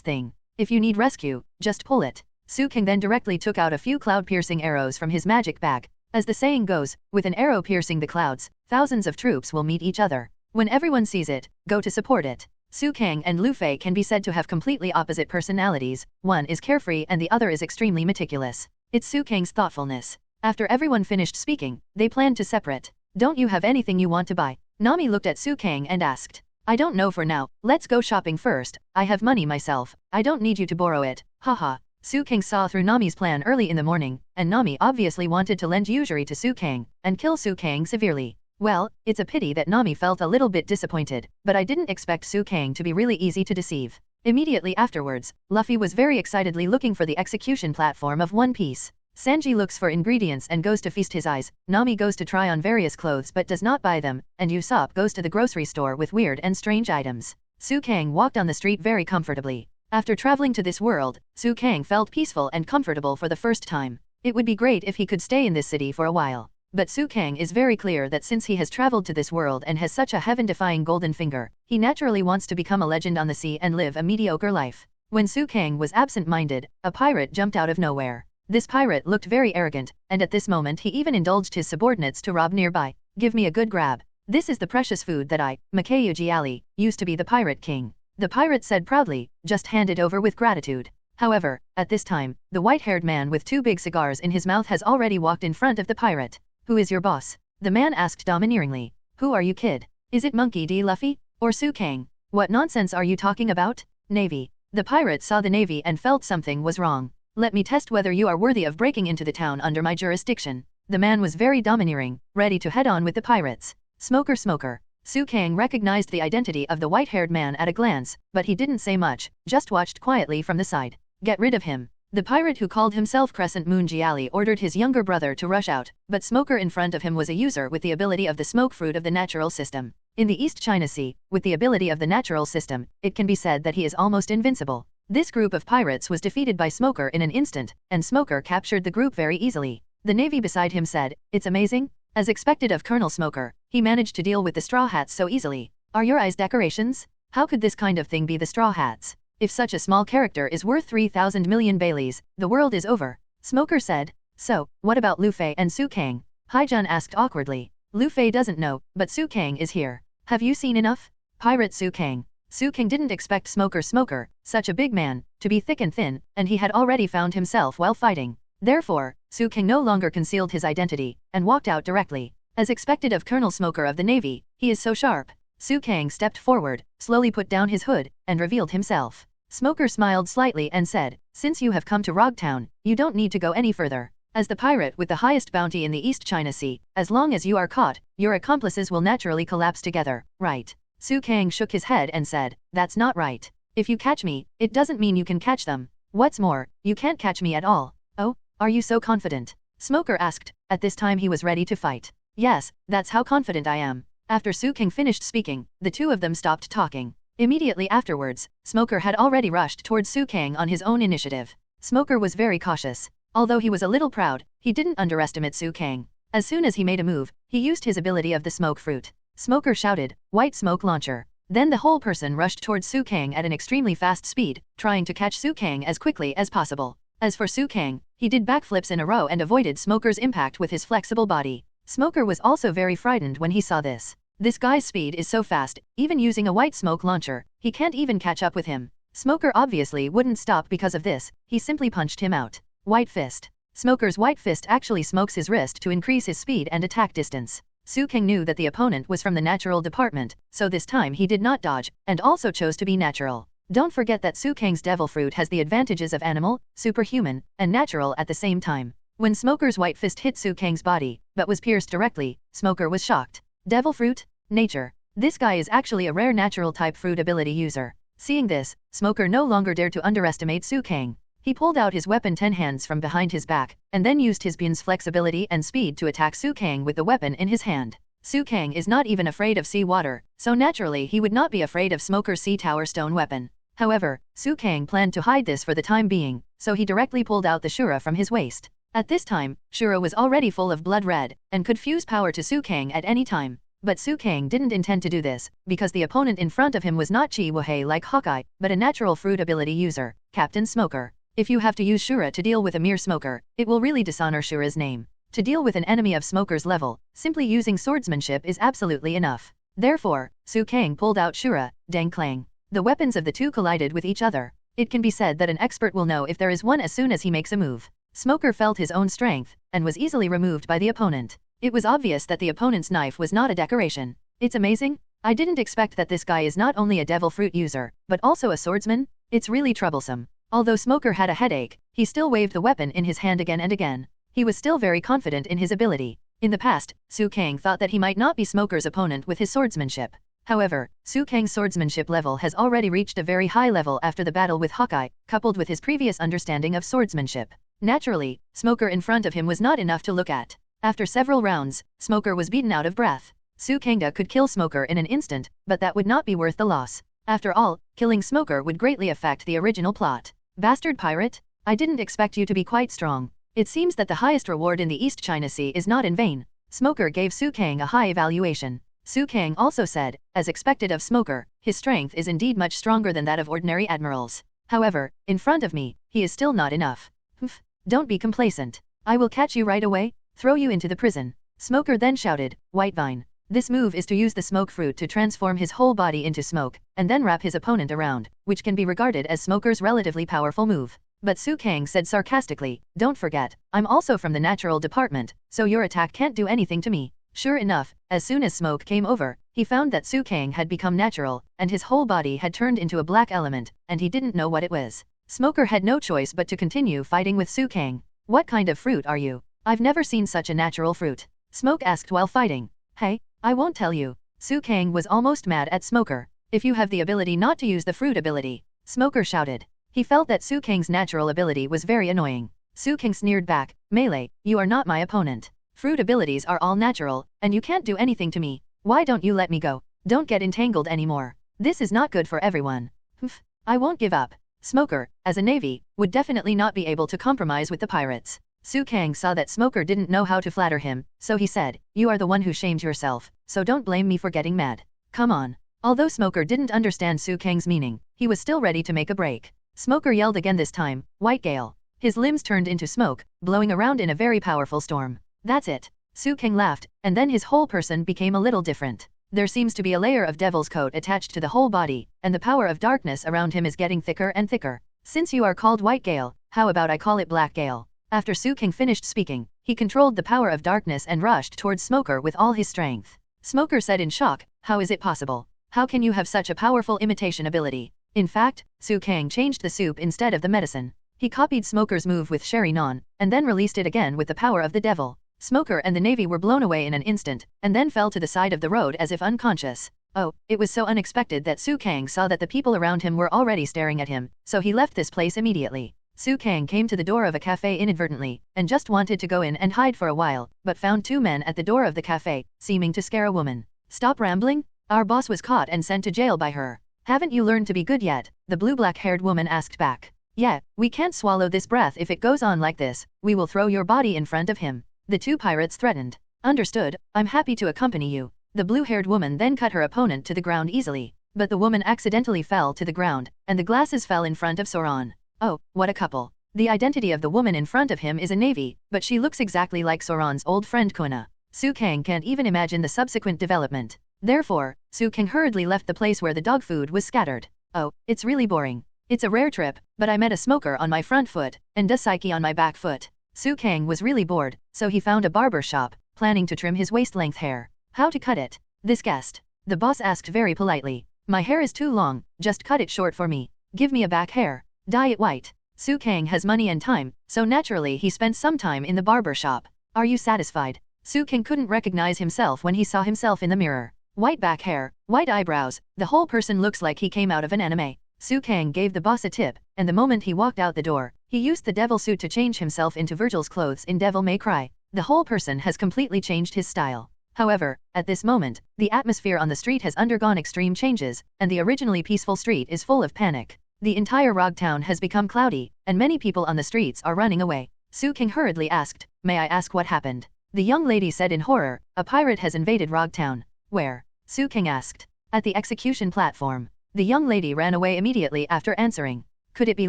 Speaker 3: thing. If you need rescue, just pull it. Su Kang then directly took out a few cloud-piercing arrows from his magic bag. As the saying goes, with an arrow piercing the clouds, thousands of troops will meet each other. When everyone sees it, go to support it. Su Kang and Luffy can be said to have completely opposite personalities, one is carefree and the other is extremely meticulous. It's Su Kang's thoughtfulness. After everyone finished speaking, they planned to separate. Don't you have anything you want to buy? Nami looked at Su Kang and asked. I don't know for now, let's go shopping first, I have money myself, I don't need you to borrow it, haha. Su Kang saw through Nami's plan early in the morning, and Nami obviously wanted to lend usury to Su Kang, and kill Su Kang severely. Well, it's a pity that Nami felt a little bit disappointed, but I didn't expect Su Kang to be really easy to deceive. Immediately afterwards, Luffy was very excitedly looking for the execution platform of One Piece. Sanji looks for ingredients and goes to feast his eyes, Nami goes to try on various clothes but does not buy them, and Usopp goes to the grocery store with weird and strange items. Su Kang walked on the street very comfortably. After traveling to this world, Su Kang felt peaceful and comfortable for the first time. It would be great if he could stay in this city for a while. But Su Kang is very clear that since he has traveled to this world and has such a heaven-defying golden finger, he naturally wants to become a legend on the sea and live a mediocre life. When Su Kang was absent-minded, a pirate jumped out of nowhere. This pirate looked very arrogant, and at this moment he even indulged his subordinates to rob nearby. Give me a good grab. This is the precious food that I, Makeuji Ali, used to be the pirate king. The pirate said proudly, just hand it over with gratitude. However, at this time, the white-haired man with two big cigars in his mouth has already walked in front of the pirate. Who is your boss? The man asked domineeringly. Who are you, kid? Is it Monkey D. Luffy? Or Su Kang? What nonsense are you talking about? Navy. The pirate saw the navy and felt something was wrong. Let me test whether you are worthy of breaking into the town under my jurisdiction. The man was very domineering, ready to head on with the pirates. Smoker. Su Kang recognized the identity of the white-haired man at a glance, but he didn't say much, just watched quietly from the side. Get rid of him. The pirate who called himself Crescent Moon Giali ordered his younger brother to rush out, but Smoker in front of him was a user with the ability of the smoke fruit of the natural system. In the East China Sea, with the ability of the natural system, it can be said that he is almost invincible. This group of pirates was defeated by Smoker in an instant, and Smoker captured the group very easily. The navy beside him said, it's amazing. As expected of Colonel Smoker, he managed to deal with the Straw Hats so easily. Are your eyes decorations? How could this kind of thing be the Straw Hats? If such a small character is worth 3,000 million Baileys, the world is over. Smoker said. So, what about Luffy and Su Kang? Haijun asked awkwardly. Luffy doesn't know, but Su Kang is here. Have you seen enough? Pirate Su Kang. Su Kang didn't expect Smoker, such a big man, to be thick and thin, and he had already found himself while fighting. Therefore, Su Kang no longer concealed his identity, and walked out directly. As expected of Colonel Smoker of the Navy, he is so sharp. Su Kang stepped forward, slowly put down his hood, and revealed himself. Smoker smiled slightly and said, since you have come to Rogtown, you don't need to go any further. As the pirate with the highest bounty in the East China Sea, as long as you are caught, your accomplices will naturally collapse together, right? Su Kang shook his head and said, that's not right. If you catch me, it doesn't mean you can catch them. What's more, you can't catch me at all. Oh, are you so confident? Smoker asked. At this time he was ready to fight. Yes, that's how confident I am. After Su Kang finished speaking, the two of them stopped talking. Immediately afterwards, Smoker had already rushed towards Su Kang on his own initiative. Smoker was very cautious. Although he was a little proud, he didn't underestimate Su Kang. As soon as he made a move, he used his ability of the smoke fruit. Smoker shouted, white smoke launcher. Then the whole person rushed towards Su Kang at an extremely fast speed, trying to catch Su Kang as quickly as possible. As for Su Kang, he did backflips in a row and avoided Smoker's impact with his flexible body. Smoker was also very frightened when he saw this. This guy's speed is so fast, even using a white smoke launcher, he can't even catch up with him. Smoker obviously wouldn't stop because of this, he simply punched him out. White fist. Smoker's white fist actually smokes his wrist to increase his speed and attack distance. Su Kang knew that the opponent was from the natural department, so this time he did not dodge, and also chose to be natural. Don't forget that Su Kang's devil fruit has the advantages of animal, superhuman, and natural at the same time. When Smoker's white fist hit Su Kang's body, but was pierced directly, Smoker was shocked. Devil fruit? Nature. This guy is actually a rare natural type fruit ability user. Seeing this, Smoker no longer dared to underestimate Su Kang. He pulled out his weapon 10 hands from behind his back, and then used his Bin's flexibility and speed to attack Su Kang with the weapon in his hand. Su Kang is not even afraid of sea water, so naturally he would not be afraid of Smoker's sea tower stone weapon. However, Su Kang planned to hide this for the time being, so he directly pulled out the Shura from his waist. At this time, Shura was already full of blood red, and could fuse power to Su Kang at any time. But Su Kang didn't intend to do this, because the opponent in front of him was not Chi Wahei like Hawkeye, but a natural fruit ability user, Captain Smoker. If you have to use Shura to deal with a mere smoker, it will really dishonor Shura's name. To deal with an enemy of Smoker's level, simply using swordsmanship is absolutely enough. Therefore, Su Kang pulled out Shura, Dang Clang. The weapons of the two collided with each other. It can be said that an expert will know if there is one as soon as he makes a move. Smoker felt his own strength, and was easily removed by the opponent. It was obvious that the opponent's knife was not a decoration. It's amazing. I didn't expect that this guy is not only a devil fruit user, but also a swordsman. It's really troublesome. Although Smoker had a headache, he still waved the weapon in his hand again and again. He was still very confident in his ability. In the past, Su Kang thought that he might not be Smoker's opponent with his swordsmanship. However, Su Kang's swordsmanship level has already reached a very high level after the battle with Haki, coupled with his previous understanding of swordsmanship. Naturally, Smoker in front of him was not enough to look at. After several rounds, Smoker was beaten out of breath. Su Kangda could kill Smoker in an instant, but that would not be worth the loss. After all, killing Smoker would greatly affect the original plot. Bastard pirate, I didn't expect you to be quite strong. It seems that the highest reward in the East China Sea is not in vain. Smoker gave Su Kang a high evaluation. Su Kang also said, as expected of Smoker, his strength is indeed much stronger than that of ordinary admirals. However, in front of me, he is still not enough. Humph, don't be complacent. I will catch you right away, throw you into the prison. Smoker then shouted, White Vine. This move is to use the smoke fruit to transform his whole body into smoke, and then wrap his opponent around, which can be regarded as Smoker's relatively powerful move. But Su Kang said sarcastically, don't forget, I'm also from the natural department, so your attack can't do anything to me. Sure enough, as soon as smoke came over, he found that Su Kang had become natural, and his whole body had turned into a black element, and he didn't know what it was. Smoker had no choice but to continue fighting with Su Kang. What kind of fruit are you? I've never seen such a natural fruit. Smoke asked while fighting. Hey, I won't tell you. Su Kang was almost mad at Smoker. If you have the ability not to use the fruit ability, Smoker shouted. He felt that Su Kang's natural ability was very annoying. Su Kang sneered back, Melee, you are not my opponent. Fruit abilities are all natural, and you can't do anything to me. Why don't you let me go? Don't get entangled anymore. This is not good for everyone. Humph, I won't give up. Smoker, as a navy, would definitely not be able to compromise with the pirates. Su Kang saw that Smoker didn't know how to flatter him, so he said, you are the one who shamed yourself, so don't blame me for getting mad. Come on. Although Smoker didn't understand Su Kang's meaning, he was still ready to make a break. Smoker yelled again this time, White Gale. His limbs turned into smoke, blowing around in a very powerful storm. That's it. Su Kang laughed, and then his whole person became a little different. There seems to be a layer of devil's coat attached to the whole body, and the power of darkness around him is getting thicker and thicker. Since you are called White Gale, how about I call it Black Gale? After Su Kang finished speaking, he controlled the power of darkness and rushed towards Smoker with all his strength. Smoker said in shock, how is it possible? How can you have such a powerful imitation ability? In fact, Su Kang changed the soup instead of the medicine. He copied Smoker's move with Sherry Non, and then released it again with the power of the devil. Smoker and the navy were blown away in an instant, and then fell to the side of the road as if unconscious. Oh, it was so unexpected that Su Kang saw that the people around him were already staring at him, so he left this place immediately. Su Kang came to the door of a cafe inadvertently, and just wanted to go in and hide for a while, but found two men at the door of the cafe, seeming to scare a woman. Stop rambling? Our boss was caught and sent to jail by her. Haven't you learned to be good yet? The blue-black-haired woman asked back. Yeah, we can't swallow this breath if it goes on like this, we will throw your body in front of him. The two pirates threatened. Understood, I'm happy to accompany you. The blue-haired woman then cut her opponent to the ground easily, but the woman accidentally fell to the ground, and the glasses fell in front of Zoan. Oh, what a couple. The identity of the woman in front of him is a navy, but she looks exactly like Zoan's old friend Kuna. Su Kang can't even imagine the subsequent development. Therefore, Su Kang hurriedly left the place where the dog food was scattered. Oh, it's really boring. It's a rare trip, but I met a smoker on my front foot, and a psyche on my back foot. Su Kang was really bored, so he found a barber shop, planning to trim his waist-length hair. How to cut it? This guest. The boss asked very politely. My hair is too long, just cut it short for me. Give me a back hair. Dye it white. Su Kang has money and time, so naturally he spent some time in the barber shop. Are you satisfied? Su Kang couldn't recognize himself when he saw himself in the mirror. White back hair, white eyebrows, the whole person looks like he came out of an anime. Su Kang gave the boss a tip, and the moment he walked out the door, he used the devil suit to change himself into Virgil's clothes in Devil May Cry. The whole person has completely changed his style. However, at this moment, the atmosphere on the street has undergone extreme changes, and the originally peaceful street is full of panic. The entire Rog town has become cloudy, and many people on the streets are running away. Su Kang hurriedly asked, May I ask what happened? The young lady said in horror, a pirate has invaded Rog town. Where? Su Kang asked. At the execution platform. The young lady ran away immediately after answering. Could it be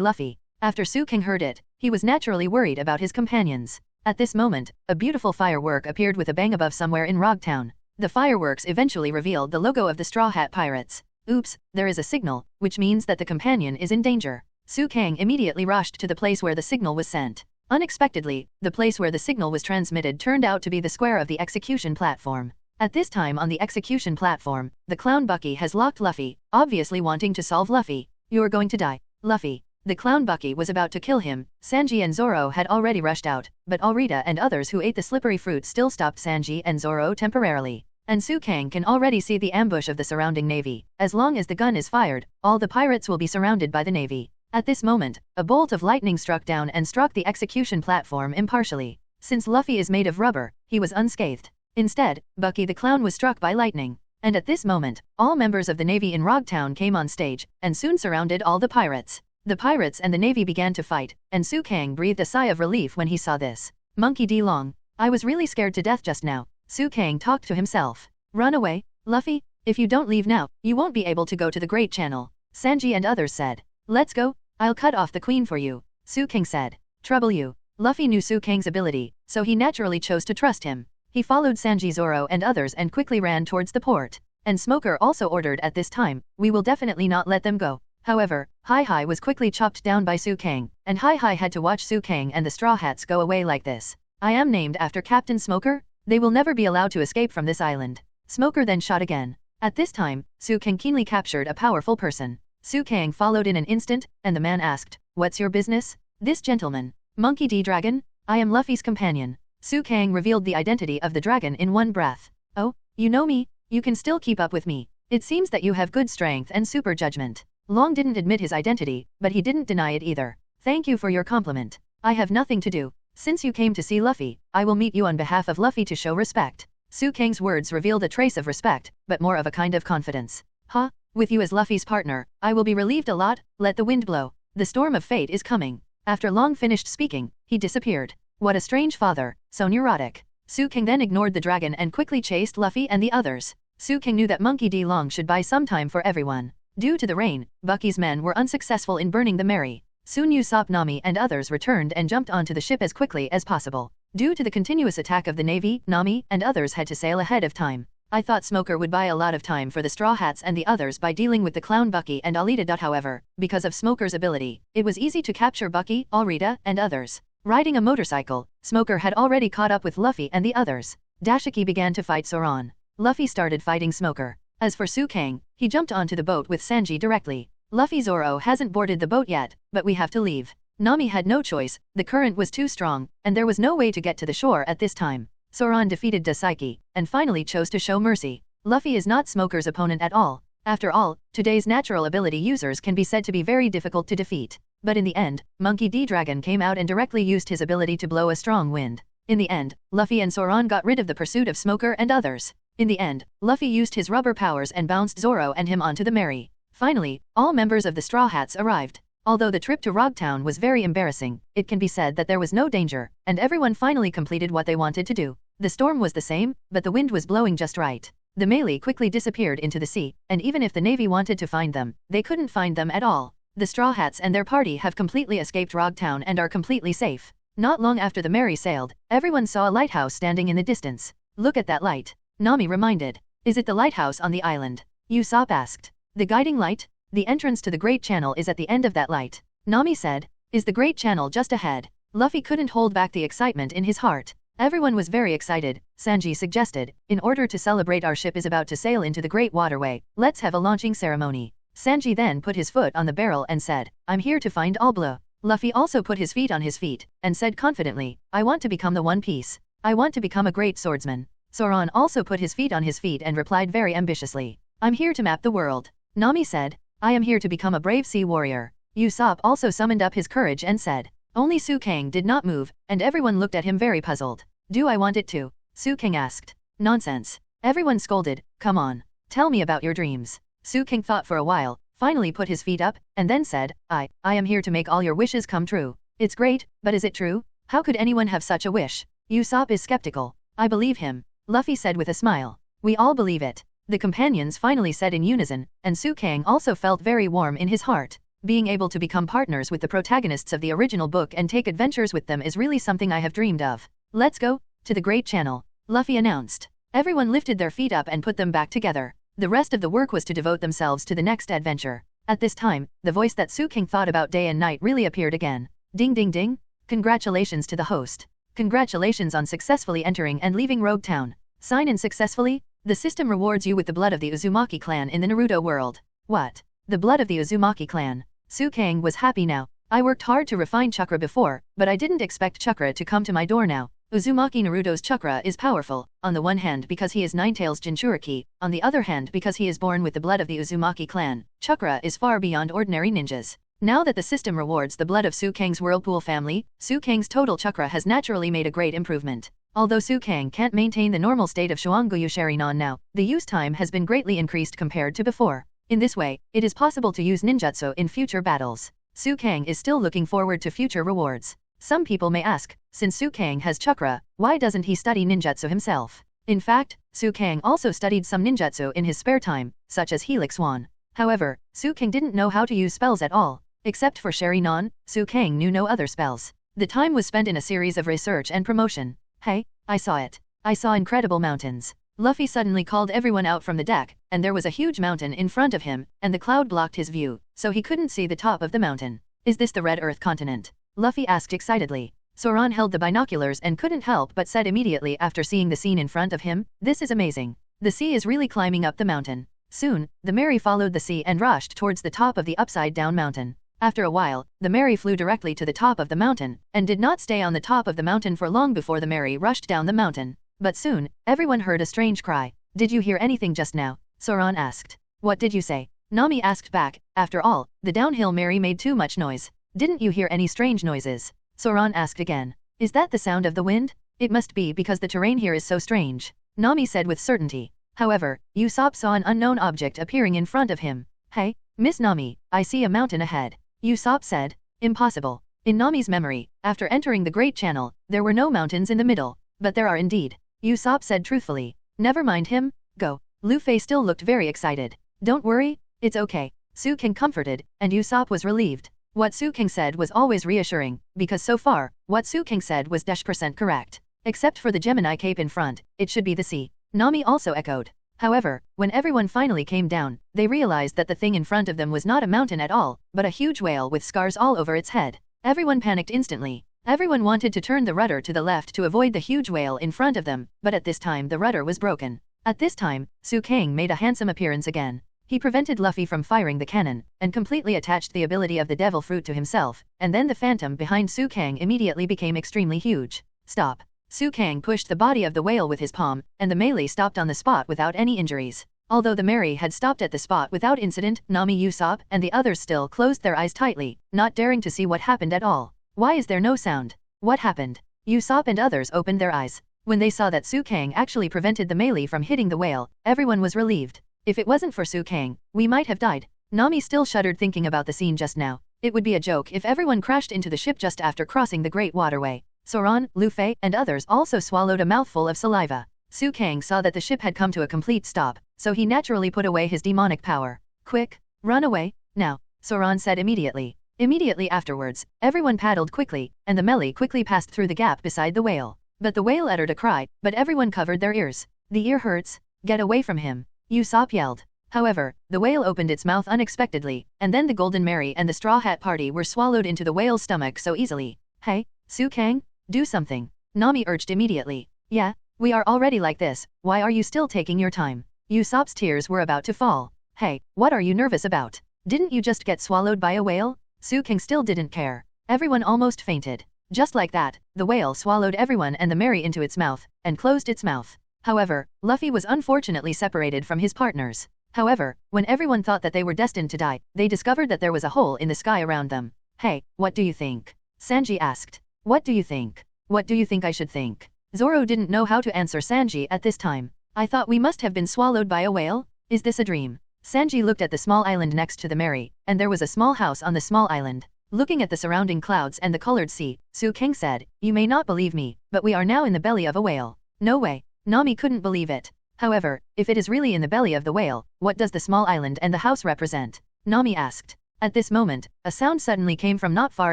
Speaker 3: Luffy? After Su Kang heard it, he was naturally worried about his companions. At this moment, a beautiful firework appeared with a bang above somewhere in Rog town. The fireworks eventually revealed the logo of the Straw Hat Pirates. Oops, there is a signal, which means that the companion is in danger. Su Kang immediately rushed to the place where the signal was sent. Unexpectedly, the place where the signal was transmitted turned out to be the square of the execution platform. At this time on the execution platform, the clown Bucky has locked Luffy, obviously wanting to solve Luffy. You're going to die, Luffy. The clown Bucky was about to kill him. Sanji and Zoro had already rushed out, but Alvida and others who ate the slippery fruit still stopped Sanji and Zoro temporarily. And Su Kang can already see the ambush of the surrounding navy. As long as the gun is fired, all the pirates will be surrounded by the navy. At this moment, a bolt of lightning struck down and struck the execution platform impartially. Since Luffy is made of rubber, he was unscathed. Instead, Bucky the clown was struck by lightning. And at this moment, all members of the navy in Rogtown came on stage, and soon surrounded all the pirates. The pirates and the navy began to fight, and Su Kang breathed a sigh of relief when he saw this. Monkey D. Long. I was really scared to death just now. Su Kang talked to himself. Run away, Luffy? If you don't leave now, you won't be able to go to the Great Channel. Sanji and others said. Let's go, I'll cut off the queen for you. Su Kang said. Trouble you. Luffy knew Su Kang's ability, so he naturally chose to trust him. He followed Sanji, Zoro and others and quickly ran towards the port. And Smoker also ordered at this time, we will definitely not let them go. However, Hi was quickly chopped down by Su Kang, and Hi had to watch Su Kang and the Straw Hats go away like this. I am named after Captain Smoker? They will never be allowed to escape from this island. Smoker then shot again. At this time, Su Kang keenly captured a powerful person. Su Kang followed in an instant, and the man asked, What's your business? This gentleman. Monkey D. Dragon? I am Luffy's companion. Su Kang revealed the identity of the dragon in one breath. Oh, you know me? You can still keep up with me. It seems that you have good strength and super judgment. Long didn't admit his identity, but he didn't deny it either. Thank you for your compliment. I have nothing to do. Since you came to see Luffy, I will meet you on behalf of Luffy to show respect. Su Kang's words revealed a trace of respect, but more of a kind of confidence. Huh? With you as Luffy's partner, I will be relieved a lot. Let the wind blow. The storm of fate is coming. After Long finished speaking, he disappeared. What a strange father, so neurotic. Su Kang then ignored the dragon and quickly chased Luffy and the others. Su Kang knew that Monkey D. Long should buy some time for everyone. Due to the rain, Bucky's men were unsuccessful in burning the Mary. Soon Usopp, Nami and others returned and jumped onto the ship as quickly as possible. Due to the continuous attack of the navy, Nami and others had to sail ahead of time. I thought Smoker would buy a lot of time for the Straw Hats and the others by dealing with the clown Bucky and Alvida. However, because of Smoker's ability, it was easy to capture Bucky, Alvida and others. Riding a motorcycle, Smoker had already caught up with Luffy and the others. Dashiki began to fight Zoan. Luffy started fighting Smoker. As for Su Kang, he jumped onto the boat with Sanji directly. Luffy, Zoro hasn't boarded the boat yet, but we have to leave. Nami had no choice, the current was too strong, and there was no way to get to the shore at this time. Zoan defeated Dosaki, and finally chose to show mercy. Luffy is not Smoker's opponent at all. After all, today's natural ability users can be said to be very difficult to defeat. But in the end, Monkey D. Dragon came out and directly used his ability to blow a strong wind. In the end, Luffy and Zoan got rid of the pursuit of Smoker and others. In the end, Luffy used his rubber powers and bounced Zoro and him onto the Mary. Finally, all members of the Straw Hats arrived. Although the trip to Rogtown was very embarrassing, it can be said that there was no danger, and everyone finally completed what they wanted to do. The storm was the same, but the wind was blowing just right. The melee quickly disappeared into the sea, and even if the Navy wanted to find them, they couldn't find them at all. The Straw Hats and their party have completely escaped Rogtown and are completely safe. Not long after the Mary sailed, everyone saw a lighthouse standing in the distance. Look at that light. Nami reminded. Is it the lighthouse on the island? Usopp asked. The guiding light? The entrance to the Great Channel is at the end of that light. Nami said. Is the Great Channel just ahead? Luffy couldn't hold back the excitement in his heart. Everyone was very excited. Sanji suggested, in order to celebrate our ship is about to sail into the Great Waterway, let's have a launching ceremony. Sanji then put his foot on the barrel and said, I'm here to find Albla. Luffy also put his feet on his feet, and said confidently, I want to become the One Piece. I want to become a great swordsman. Zoan also put his feet on his feet and replied very ambitiously, I'm here to map the world. Nami said, I am here to become a brave sea warrior. Usopp also summoned up his courage and said. Only Su Kang did not move, and everyone looked at him very puzzled. Do I want it to? Su Kang asked. Nonsense. Everyone scolded, come on. Tell me about your dreams. Su Kang thought for a while, finally put his feet up, and then said, I am here to make all your wishes come true. It's great, but is it true? How could anyone have such a wish? Usopp is skeptical. I believe him. Luffy said with a smile. We all believe it. The companions finally said in unison, and Su Kang also felt very warm in his heart. Being able to become partners with the protagonists of the original book and take adventures with them is really something I have dreamed of. Let's go to the Great Channel, Luffy announced. Everyone lifted their feet up and put them back together. The rest of the work was to devote themselves to the next adventure. At this time, the voice that Su King thought about day and night really appeared again. Ding ding ding. Congratulations to the host. Congratulations on successfully entering and leaving Rogue Town. Sign in successfully? The system rewards you with the blood of the Uzumaki clan in the Naruto world. What? The blood of the Uzumaki clan. Su King was happy now. I worked hard to refine chakra before, but I didn't expect chakra to come to my door now. Uzumaki Naruto's chakra is powerful, on the one hand because he is Ninetales Jinchuriki, on the other hand because he is born with the blood of the Uzumaki clan. Chakra is far beyond ordinary ninjas. Now that the system rewards the blood of Su Kang's Whirlpool family, Su Kang's total chakra has naturally made a great improvement. Although Su Kang can't maintain the normal state of Shuanguyu Sharinon now, the use time has been greatly increased compared to before. In this way, it is possible to use ninjutsu in future battles. Su Kang is still looking forward to future rewards. Some people may ask, since Su Kang has chakra, why doesn't he study ninjutsu himself? In fact, Su Kang also studied some ninjutsu in his spare time, such as Helix Wand. However, Su Kang didn't know how to use spells at all. Except for Sharinon, Su Kang knew no other spells. The time was spent in a series of research and promotion. Hey, I saw it. I saw incredible mountains. Luffy suddenly called everyone out from the deck, and there was a huge mountain in front of him, and the cloud blocked his view, so he couldn't see the top of the mountain. Is this the Red Earth continent? Luffy asked excitedly. Zoan held the binoculars and couldn't help but said immediately after seeing the scene in front of him, this is amazing. The sea is really climbing up the mountain. Soon, the Mary followed the sea and rushed towards the top of the upside-down mountain. After a while, the Mary flew directly to the top of the mountain, and did not stay on the top of the mountain for long before the Mary rushed down the mountain. But soon, everyone heard a strange cry. Did you hear anything just now? Zoan asked. What did you say? Nami asked back. After all, the downhill Mary made too much noise. Didn't you hear any strange noises? Zoan asked again. Is that the sound of the wind? It must be because the terrain here is so strange. Nami said with certainty. However, Usopp saw an unknown object appearing in front of him. Hey, Miss Nami, I see a mountain ahead. Usopp said. Impossible. In Nami's memory, after entering the Great Channel, there were no mountains in the middle. But there are indeed. Usopp said truthfully. Never mind him, go. Luffy still looked very excited. Don't worry, it's okay. Su King comforted, and Usopp was relieved. What Su King said was always reassuring, because so far, what Su King said was %% correct. Except for the Gemini Cape in front, it should be the sea. Nami also echoed. However, when everyone finally came down, they realized that the thing in front of them was not a mountain at all, but a huge whale with scars all over its head. Everyone panicked instantly. Everyone wanted to turn the rudder to the left to avoid the huge whale in front of them, but at this time the rudder was broken. At this time, Su King made a handsome appearance again. He prevented Luffy from firing the cannon, and completely attached the ability of the devil fruit to himself, and then the phantom behind Su King immediately became extremely huge. Stop. Su King pushed the body of the whale with his palm, and the melee stopped on the spot without any injuries. Although the Mary had stopped at the spot without incident, Nami, Usopp, and the others still closed their eyes tightly, not daring to see what happened at all. Why is there no sound? What happened? Usopp and others opened their eyes. When they saw that Su King actually prevented the melee from hitting the whale, everyone was relieved. If it wasn't for Su King, we might have died. Nami still shuddered thinking about the scene just now. It would be a joke if everyone crashed into the ship just after crossing the Great Waterway. Zoan, Luffy, and others also swallowed a mouthful of saliva. Su King saw that the ship had come to a complete stop, so he naturally put away his demonic power. Quick, run away, now, Zoan said immediately. Immediately afterwards, everyone paddled quickly, and the melee quickly passed through the gap beside the whale. But the whale uttered a cry, but everyone covered their ears. The ear hurts, get away from him, Usopp yelled. However, the whale opened its mouth unexpectedly, and then the Golden Mary and the Straw Hat Party were swallowed into the whale's stomach so easily. Hey, Su King, do something, Nami urged immediately. Yeah, we are already like this, why are you still taking your time? Usopp's tears were about to fall. Hey, what are you nervous about? Didn't you just get swallowed by a whale? Su King still didn't care. Everyone almost fainted. Just like that, the whale swallowed everyone and the Mary into its mouth, and closed its mouth. However, Luffy was unfortunately separated from his partners. However, when everyone thought that they were destined to die, they discovered that there was a hole in the sky around them. Hey, what do you think? Sanji asked. What do you think? What do you think I should think? Zoro didn't know how to answer Sanji at this time. I thought we must have been swallowed by a whale? Is this a dream? Sanji looked at the small island next to the Mary, and there was a small house on the small island. Looking at the surrounding clouds and the colored sea, Su King said, you may not believe me, but we are now in the belly of a whale. No way. Nami couldn't believe it. However, if it is really in the belly of the whale, what does the small island and the house represent? Nami asked. At this moment, a sound suddenly came from not far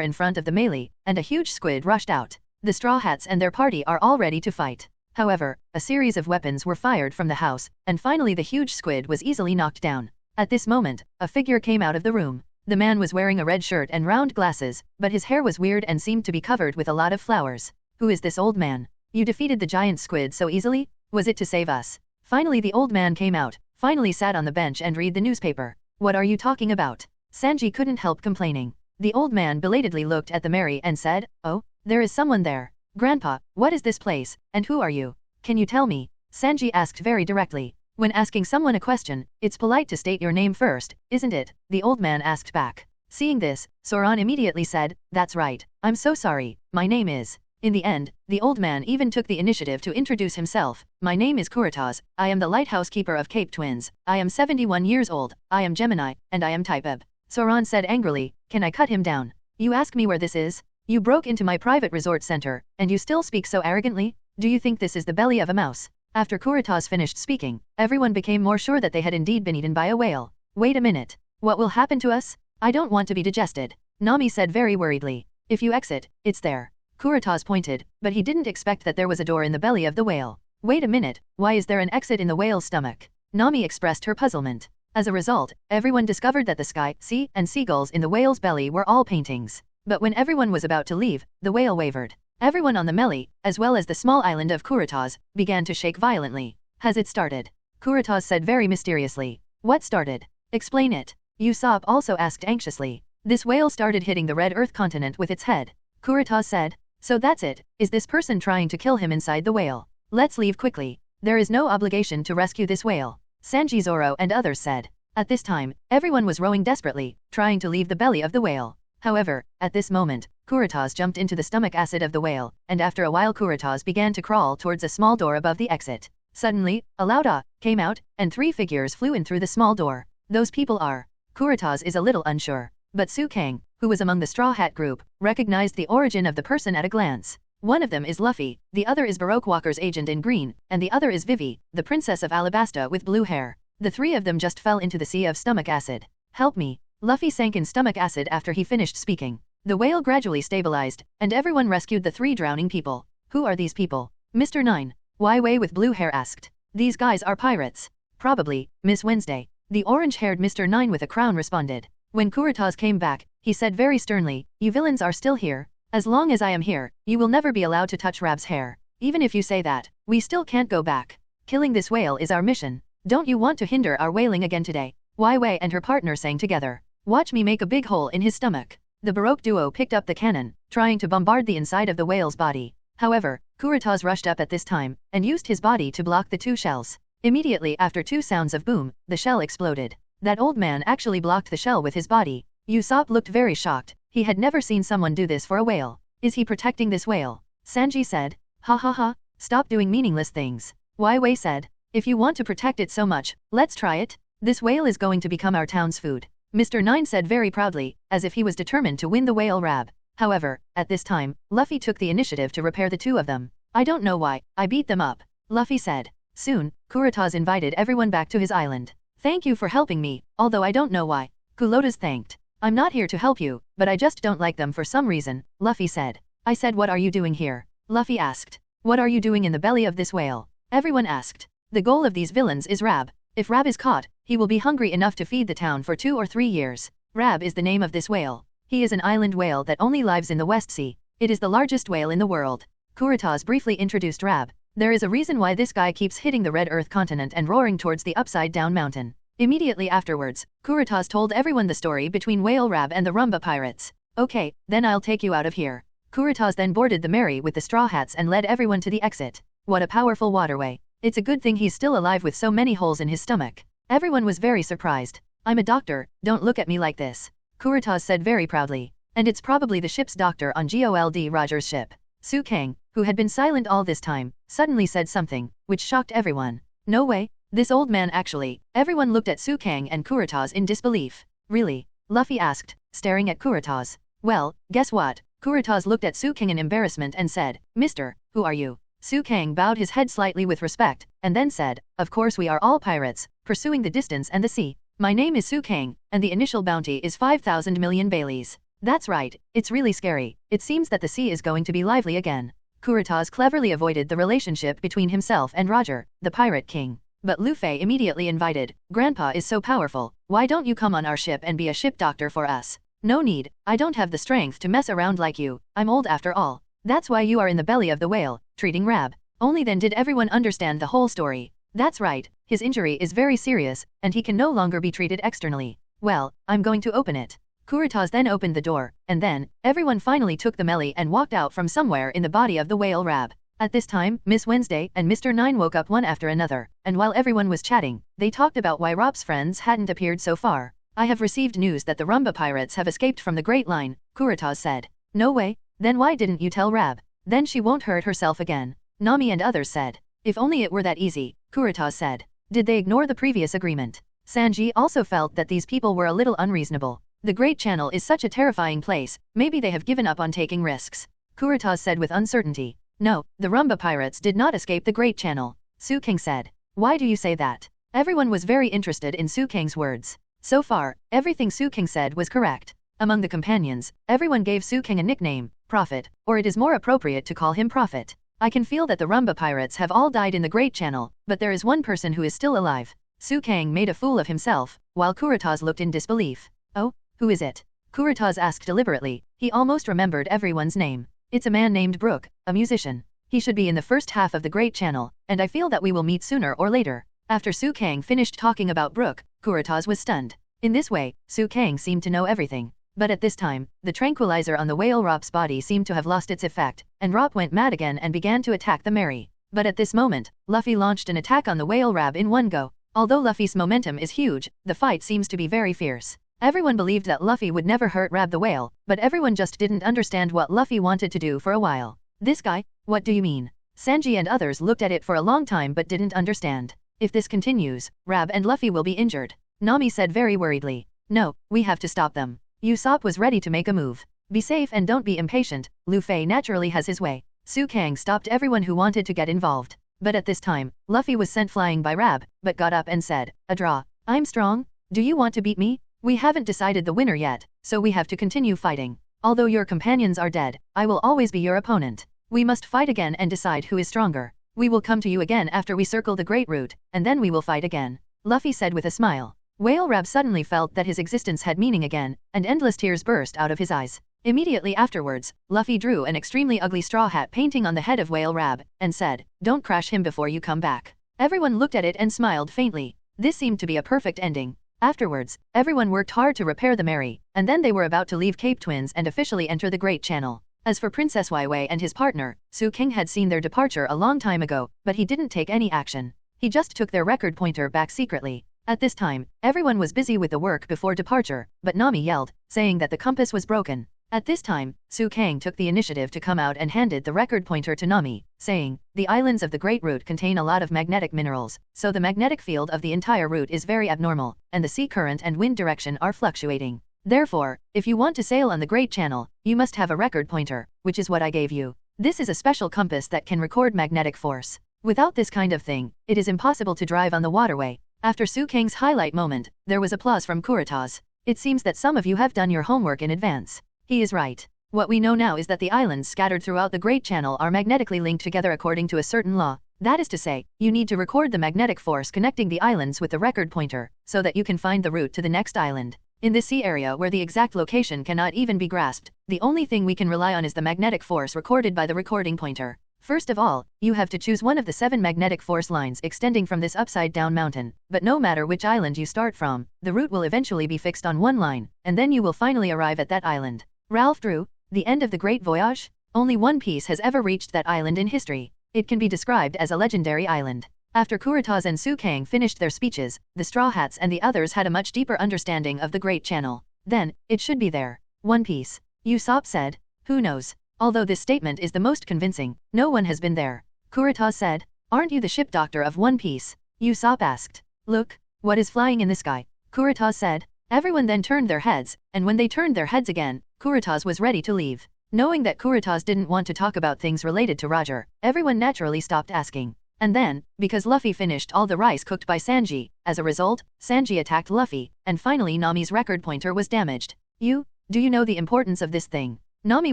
Speaker 3: in front of the melee, and a huge squid rushed out. The Straw Hats and their party are all ready to fight. However, a series of weapons were fired from the house, and finally the huge squid was easily knocked down. At this moment, a figure came out of the room. The man was wearing a red shirt and round glasses, but his hair was weird and seemed to be covered with a lot of flowers. Who is this old man? You defeated the giant squid so easily? Was it to save us? Finally the old man came out, finally sat on the bench and read the newspaper. What are you talking about? Sanji couldn't help complaining. The old man belatedly looked at the Mary and said, "Oh, there is someone there. Grandpa, what is this place, and who are you? Can you tell me?" Sanji asked very directly. When asking someone a question, it's polite to state your name first, isn't it? The old man asked back. Seeing this, Zoan immediately said, "That's right. I'm so sorry, my name is..." In the end, the old man even took the initiative to introduce himself. "My name is Kurotaz, I am the lighthouse keeper of Cape Twins, I am 71 years old, I am Gemini, and I am type Eb." Zoan said angrily, "Can I cut him down? You ask me where this is? You broke into my private resort center, and you still speak so arrogantly? Do you think this is the belly of a mouse?" After Kurotaz finished speaking, everyone became more sure that they had indeed been eaten by a whale. "Wait a minute. What will happen to us? I don't want to be digested," Nami said very worriedly. "If you exit, it's there." Kurotaz pointed, but he didn't expect that there was a door in the belly of the whale. "Wait a minute, why is there an exit in the whale's stomach?" Nami expressed her puzzlement. As a result, everyone discovered that the sky, sea, and seagulls in the whale's belly were all paintings. But when everyone was about to leave, the whale wavered. Everyone on the melee, as well as the small island of Kurotaz, began to shake violently. "Has it started?" Kurotaz said very mysteriously. "What started? Explain it." Usopp also asked anxiously. "This whale started hitting the red earth continent with its head." Kurotaz said. "So that's it, is this person trying to kill him inside the whale? Let's leave quickly. There is no obligation to rescue this whale," Sanji, Zoro and others said. At this time, everyone was rowing desperately, trying to leave the belly of the whale. However, at this moment, Kurotaz jumped into the stomach acid of the whale, and after a while Kurotaz began to crawl towards a small door above the exit. Suddenly, a loud "ah" came out, and 3 figures flew in through the small door. Those people are... Kurotaz is a little unsure, but Su Kang, who was among the Straw Hat group, recognized the origin of the person at a glance. One of them is Luffy, the other is Baroque Walker's agent in green, and the other is Vivi, the princess of Alabasta with blue hair. The 3 of them just fell into the sea of stomach acid. "Help me." Luffy sank in stomach acid after he finished speaking. The whale gradually stabilized, and everyone rescued the 3 drowning people. "Who are these people?" Mr. 9. Wei with blue hair asked. "These guys are pirates." "Probably, Miss Wednesday." The orange-haired Mr. 9 with a crown responded. When Kurotaz came back, he said very sternly, "You villains are still here? As long as I am here, you will never be allowed to touch Rab's hair. Even if you say that, we still can't go back. Killing this whale is our mission. Don't you want to hinder our whaling again today?" Wei and her partner sang together. "Watch me make a big hole in his stomach." The Baroque duo picked up the cannon, trying to bombard the inside of the whale's body. However, Kurotaz rushed up at this time, and used his body to block the 2 shells. Immediately after 2 sounds of boom, the shell exploded. That old man actually blocked the shell with his body. Usopp looked very shocked. He had never seen someone do this for a whale. "Is he protecting this whale?" Sanji said. "Ha ha ha, stop doing meaningless things." Wei said. "If you want to protect it so much, let's try it. This whale is going to become our town's food." Mr. 9 said very proudly, as if he was determined to win the whale Rab. However, at this time, Luffy took the initiative to repair the 2 of them. "I don't know why, I beat them up," Luffy said. Soon, Kurotaz invited everyone back to his island. "Thank you for helping me, although I don't know why." Kulotas thanked. "I'm not here to help you, but I just don't like them for some reason," Luffy said. "I said what are you doing here?" Luffy asked. "What are you doing in the belly of this whale?" Everyone asked. "The goal of these villains is Rab. If Rab is caught, he will be hungry enough to feed the town for 2 or 3 years. Rab is the name of this whale. He is an island whale that only lives in the West Sea. It is the largest whale in the world." Kurotaz briefly introduced Rab. "There is a reason why this guy keeps hitting the red earth continent and roaring towards the upside-down mountain." Immediately afterwards, Kurotaz told everyone the story between Whale Rab and the Rumba pirates. "Okay, then I'll take you out of here." Kurotaz then boarded the Mary with the Straw Hats and led everyone to the exit. What a powerful waterway. It's a good thing he's still alive with so many holes in his stomach. Everyone was very surprised. "I'm a doctor, don't look at me like this," Kurotaz said very proudly. "And it's probably the ship's doctor on Gold Roger's ship." Su Kang, who had been silent all this time, suddenly said something, which shocked everyone. "No way, this old man actually..." Everyone looked at Su Kang and Kurotaz in disbelief. "Really?" Luffy asked, staring at Kurotaz. "Well, guess what?" Kurotaz looked at Su Kang in embarrassment and said, "Mister, who are you?" Su Kang bowed his head slightly with respect, and then said, "Of course we are all pirates, pursuing the distance and the sea. My name is Su Kang, and the initial bounty is 5,000 million Baileys." "That's right, it's really scary. It seems that the sea is going to be lively again." Kuritas cleverly avoided the relationship between himself and Roger, the Pirate King. But Luffy immediately invited, "Grandpa is so powerful, why don't you come on our ship and be a ship doctor for us?" "No need, I don't have the strength to mess around like you, I'm old after all. That's why you are in the belly of the whale, treating Rab." Only then did everyone understand the whole story. That's right, his injury is very serious, and he can no longer be treated externally. "Well, I'm going to open it." Kuritas then opened the door, and then, everyone finally took the melee and walked out from somewhere in the body of the whale Rab. At this time, Miss Wednesday and Mr. Nine woke up one after another, and while everyone was chatting, they talked about why Rob's friends hadn't appeared so far. "I have received news that the Rumba pirates have escaped from the Great Line," Kuritas said. "No way? Then why didn't you tell Rab? Then she won't hurt herself again," Nami and others said. "If only it were that easy," Kuritas said. Did they ignore the previous agreement? Sanji also felt that these people were a little unreasonable. The Great Channel is such a terrifying place, maybe they have given up on taking risks. Kuritas said with uncertainty. "No, the Rumba pirates did not escape the Great Channel," Su King said. "Why do you say that?" Everyone was very interested in Su King's words. So far, everything Su King said was correct. Among the companions, everyone gave Su King a nickname, Prophet, or it is more appropriate to call him Prophet. "I can feel that the Rumba pirates have all died in the Great Channel, but there is one person who is still alive." Su King made a fool of himself, while Kuritas looked in disbelief. "Oh, who is it?" Kuritas asked deliberately. He almost remembered everyone's name. "It's a man named Brook, a musician. He should be in the first half of the Great Channel, and I feel that we will meet sooner or later." After Su Kang finished talking about Brook, Kuritas was stunned. In this way, Su Kang seemed to know everything. But at this time, the tranquilizer on the whale Rop's body seemed to have lost its effect, and Rop went mad again and began to attack the Mary. But at this moment, Luffy launched an attack on the whale Rab in one go. Although Luffy's momentum is huge, the fight seems to be very fierce. Everyone believed that Luffy would never hurt Rab the whale, but everyone just didn't understand what Luffy wanted to do for a while. "This guy? What do you mean?" Sanji and others looked at it for a long time but didn't understand. "If this continues, Rab and Luffy will be injured," Nami said very worriedly. "No, we have to stop them." Usopp was ready to make a move. "Be safe and don't be impatient, Luffy naturally has his way." Su Kang stopped everyone who wanted to get involved. But at this time, Luffy was sent flying by Rab, but got up and said, "A draw. I'm strong. Do you want to beat me? We haven't decided the winner yet, so we have to continue fighting. Although your companions are dead, I will always be your opponent. We must fight again and decide who is stronger. We will come to you again after we circle the Great Route, and then we will fight again," Luffy said with a smile. Whale Rab suddenly felt that his existence had meaning again, and endless tears burst out of his eyes. Immediately afterwards, Luffy drew an extremely ugly straw hat painting on the head of Whale Rab, and said, "Don't crash him before you come back." Everyone looked at it and smiled faintly. This seemed to be a perfect ending. Afterwards, everyone worked hard to repair the Mary, and then they were about to leave Cape Twins and officially enter the Great Channel. As for Princess Waiwei and his partner, Su King had seen their departure a long time ago, but he didn't take any action. He just took their record pointer back secretly. At this time, everyone was busy with the work before departure, but Nami yelled, saying that the compass was broken. At this time, Su Kang took the initiative to come out and handed the record pointer to Nami, saying, "The islands of the Great Route contain a lot of magnetic minerals, so the magnetic field of the entire route is very abnormal, and the sea current and wind direction are fluctuating. Therefore, if you want to sail on the Great Channel, you must have a record pointer, which is what I gave you. This is a special compass that can record magnetic force. Without this kind of thing, it is impossible to drive on the waterway." After Su Kang's highlight moment, there was applause from Kuritas. "It seems that some of you have done your homework in advance." He is right. What we know now is that the islands scattered throughout the Great Channel are magnetically linked together according to a certain law. That is to say, you need to record the magnetic force connecting the islands with the record pointer, so that you can find the route to the next island. In this sea area where the exact location cannot even be grasped, the only thing we can rely on is the magnetic force recorded by the recording pointer. First of all, you have to choose one of the 7 magnetic force lines extending from this upside-down mountain, but no matter which island you start from, the route will eventually be fixed on one line, and then you will finally arrive at that island. Ralph drew, "The end of the Great Voyage?" Only one piece has ever reached that island in history. It can be described as a legendary island. After Kuritas and Su Kang finished their speeches, the Straw Hats and the others had a much deeper understanding of the Great Channel. "Then, it should be there. One Piece," Usopp said. "Who knows? Although this statement is the most convincing, no one has been there." Kuritas said. "Aren't you the ship doctor of One Piece?" Usopp asked. "Look, what is flying in the sky?" Kuritas said. Everyone then turned their heads, and when they turned their heads again, Kuritas was ready to leave. Knowing that Kuritas didn't want to talk about things related to Roger, everyone naturally stopped asking. And then, because Luffy finished all the rice cooked by Sanji, as a result, Sanji attacked Luffy, and finally Nami's record pointer was damaged. Do you know the importance of this thing?" Nami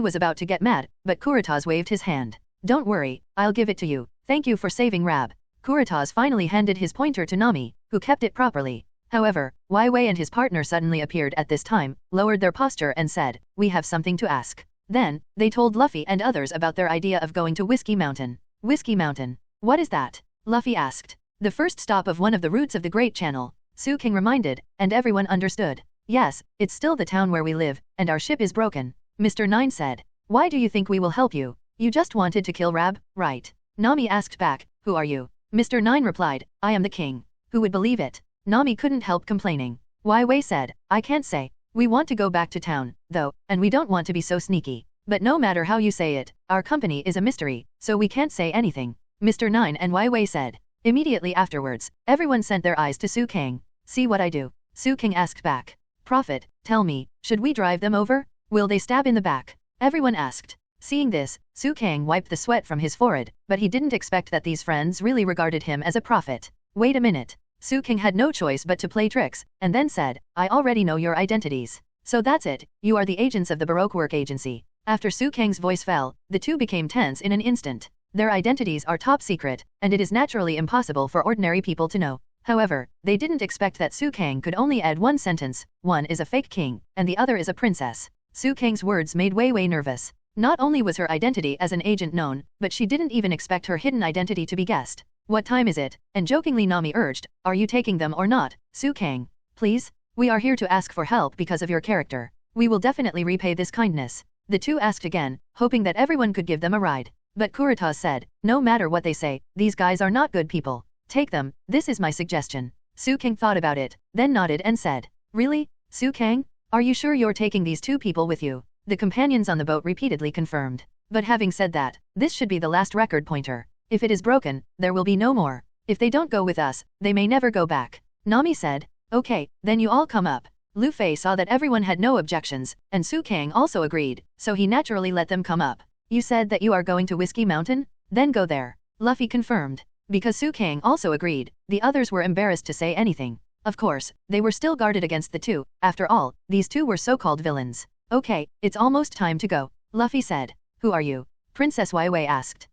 Speaker 3: was about to get mad, but Kuritas waved his hand. Don't worry, I'll give it to you. Thank you for saving Rab. Kurotas finally handed his pointer to Nami, who kept it properly. However, Wei and his partner suddenly appeared at this time, lowered their posture and said, "We have something to ask." Then, they told Luffy and others about their idea of going to Whiskey Mountain. Whiskey Mountain? What is that? Luffy asked. The first stop of one of the routes of the Great Channel, Su King reminded, and everyone understood. Yes, it's still the town where we live, and our ship is broken. Mr. Nine said. Why do you think we will help you? You just wanted to kill Rab, right? Nami asked back, who are you? Mr. Nine replied, I am the king. Who would believe it? Nami couldn't help complaining. Wei said, I can't say. We want to go back to town, though, and we don't want to be so sneaky. But no matter how you say it, our company is a mystery, so we can't say anything. Mr. Nine and Wei said. Immediately afterwards, everyone sent their eyes to Su King. See what I do? Su King asked back. Prophet, tell me, should we drive them over? Will they stab in the back? Everyone asked. Seeing this, Su King wiped the sweat from his forehead, but he didn't expect that these friends really regarded him as a prophet. Wait a minute. Su King had no choice but to play tricks, and then said, I already know your identities. So that's it, you are the agents of the Baroque Work Agency. After Su King's voice fell, the two became tense in an instant. Their identities are top secret, and it is naturally impossible for ordinary people to know. However, they didn't expect that Su King could only add one sentence, one is a fake king, and the other is a princess. Su King's words made Wei nervous. Not only was her identity as an agent known, but she didn't even expect her hidden identity to be guessed. What time is it? And jokingly Nami urged, are you taking them or not, Su King? Please? We are here to ask for help because of your character. We will definitely repay this kindness. The two asked again, hoping that everyone could give them a ride. But Kurotas said, no matter what they say, these guys are not good people. Take them, this is my suggestion. Su King thought about it, then nodded and said, really? Su King? Are you sure you're taking these two people with you? The companions on the boat repeatedly confirmed. But having said that, this should be the last record pointer. If it is broken, there will be no more. If they don't go with us, they may never go back. Nami said, okay, then you all come up. Luffy saw that everyone had no objections, and Su King also agreed, so he naturally let them come up. You said that you are going to Whiskey Mountain? Then go there. Luffy confirmed. Because Su King also agreed, the others were embarrassed to say anything. Of course, they were still guarded against the two. After all, these two were so-called villains. Okay, it's almost time to go. Luffy said. Who are you? Princess Wei asked.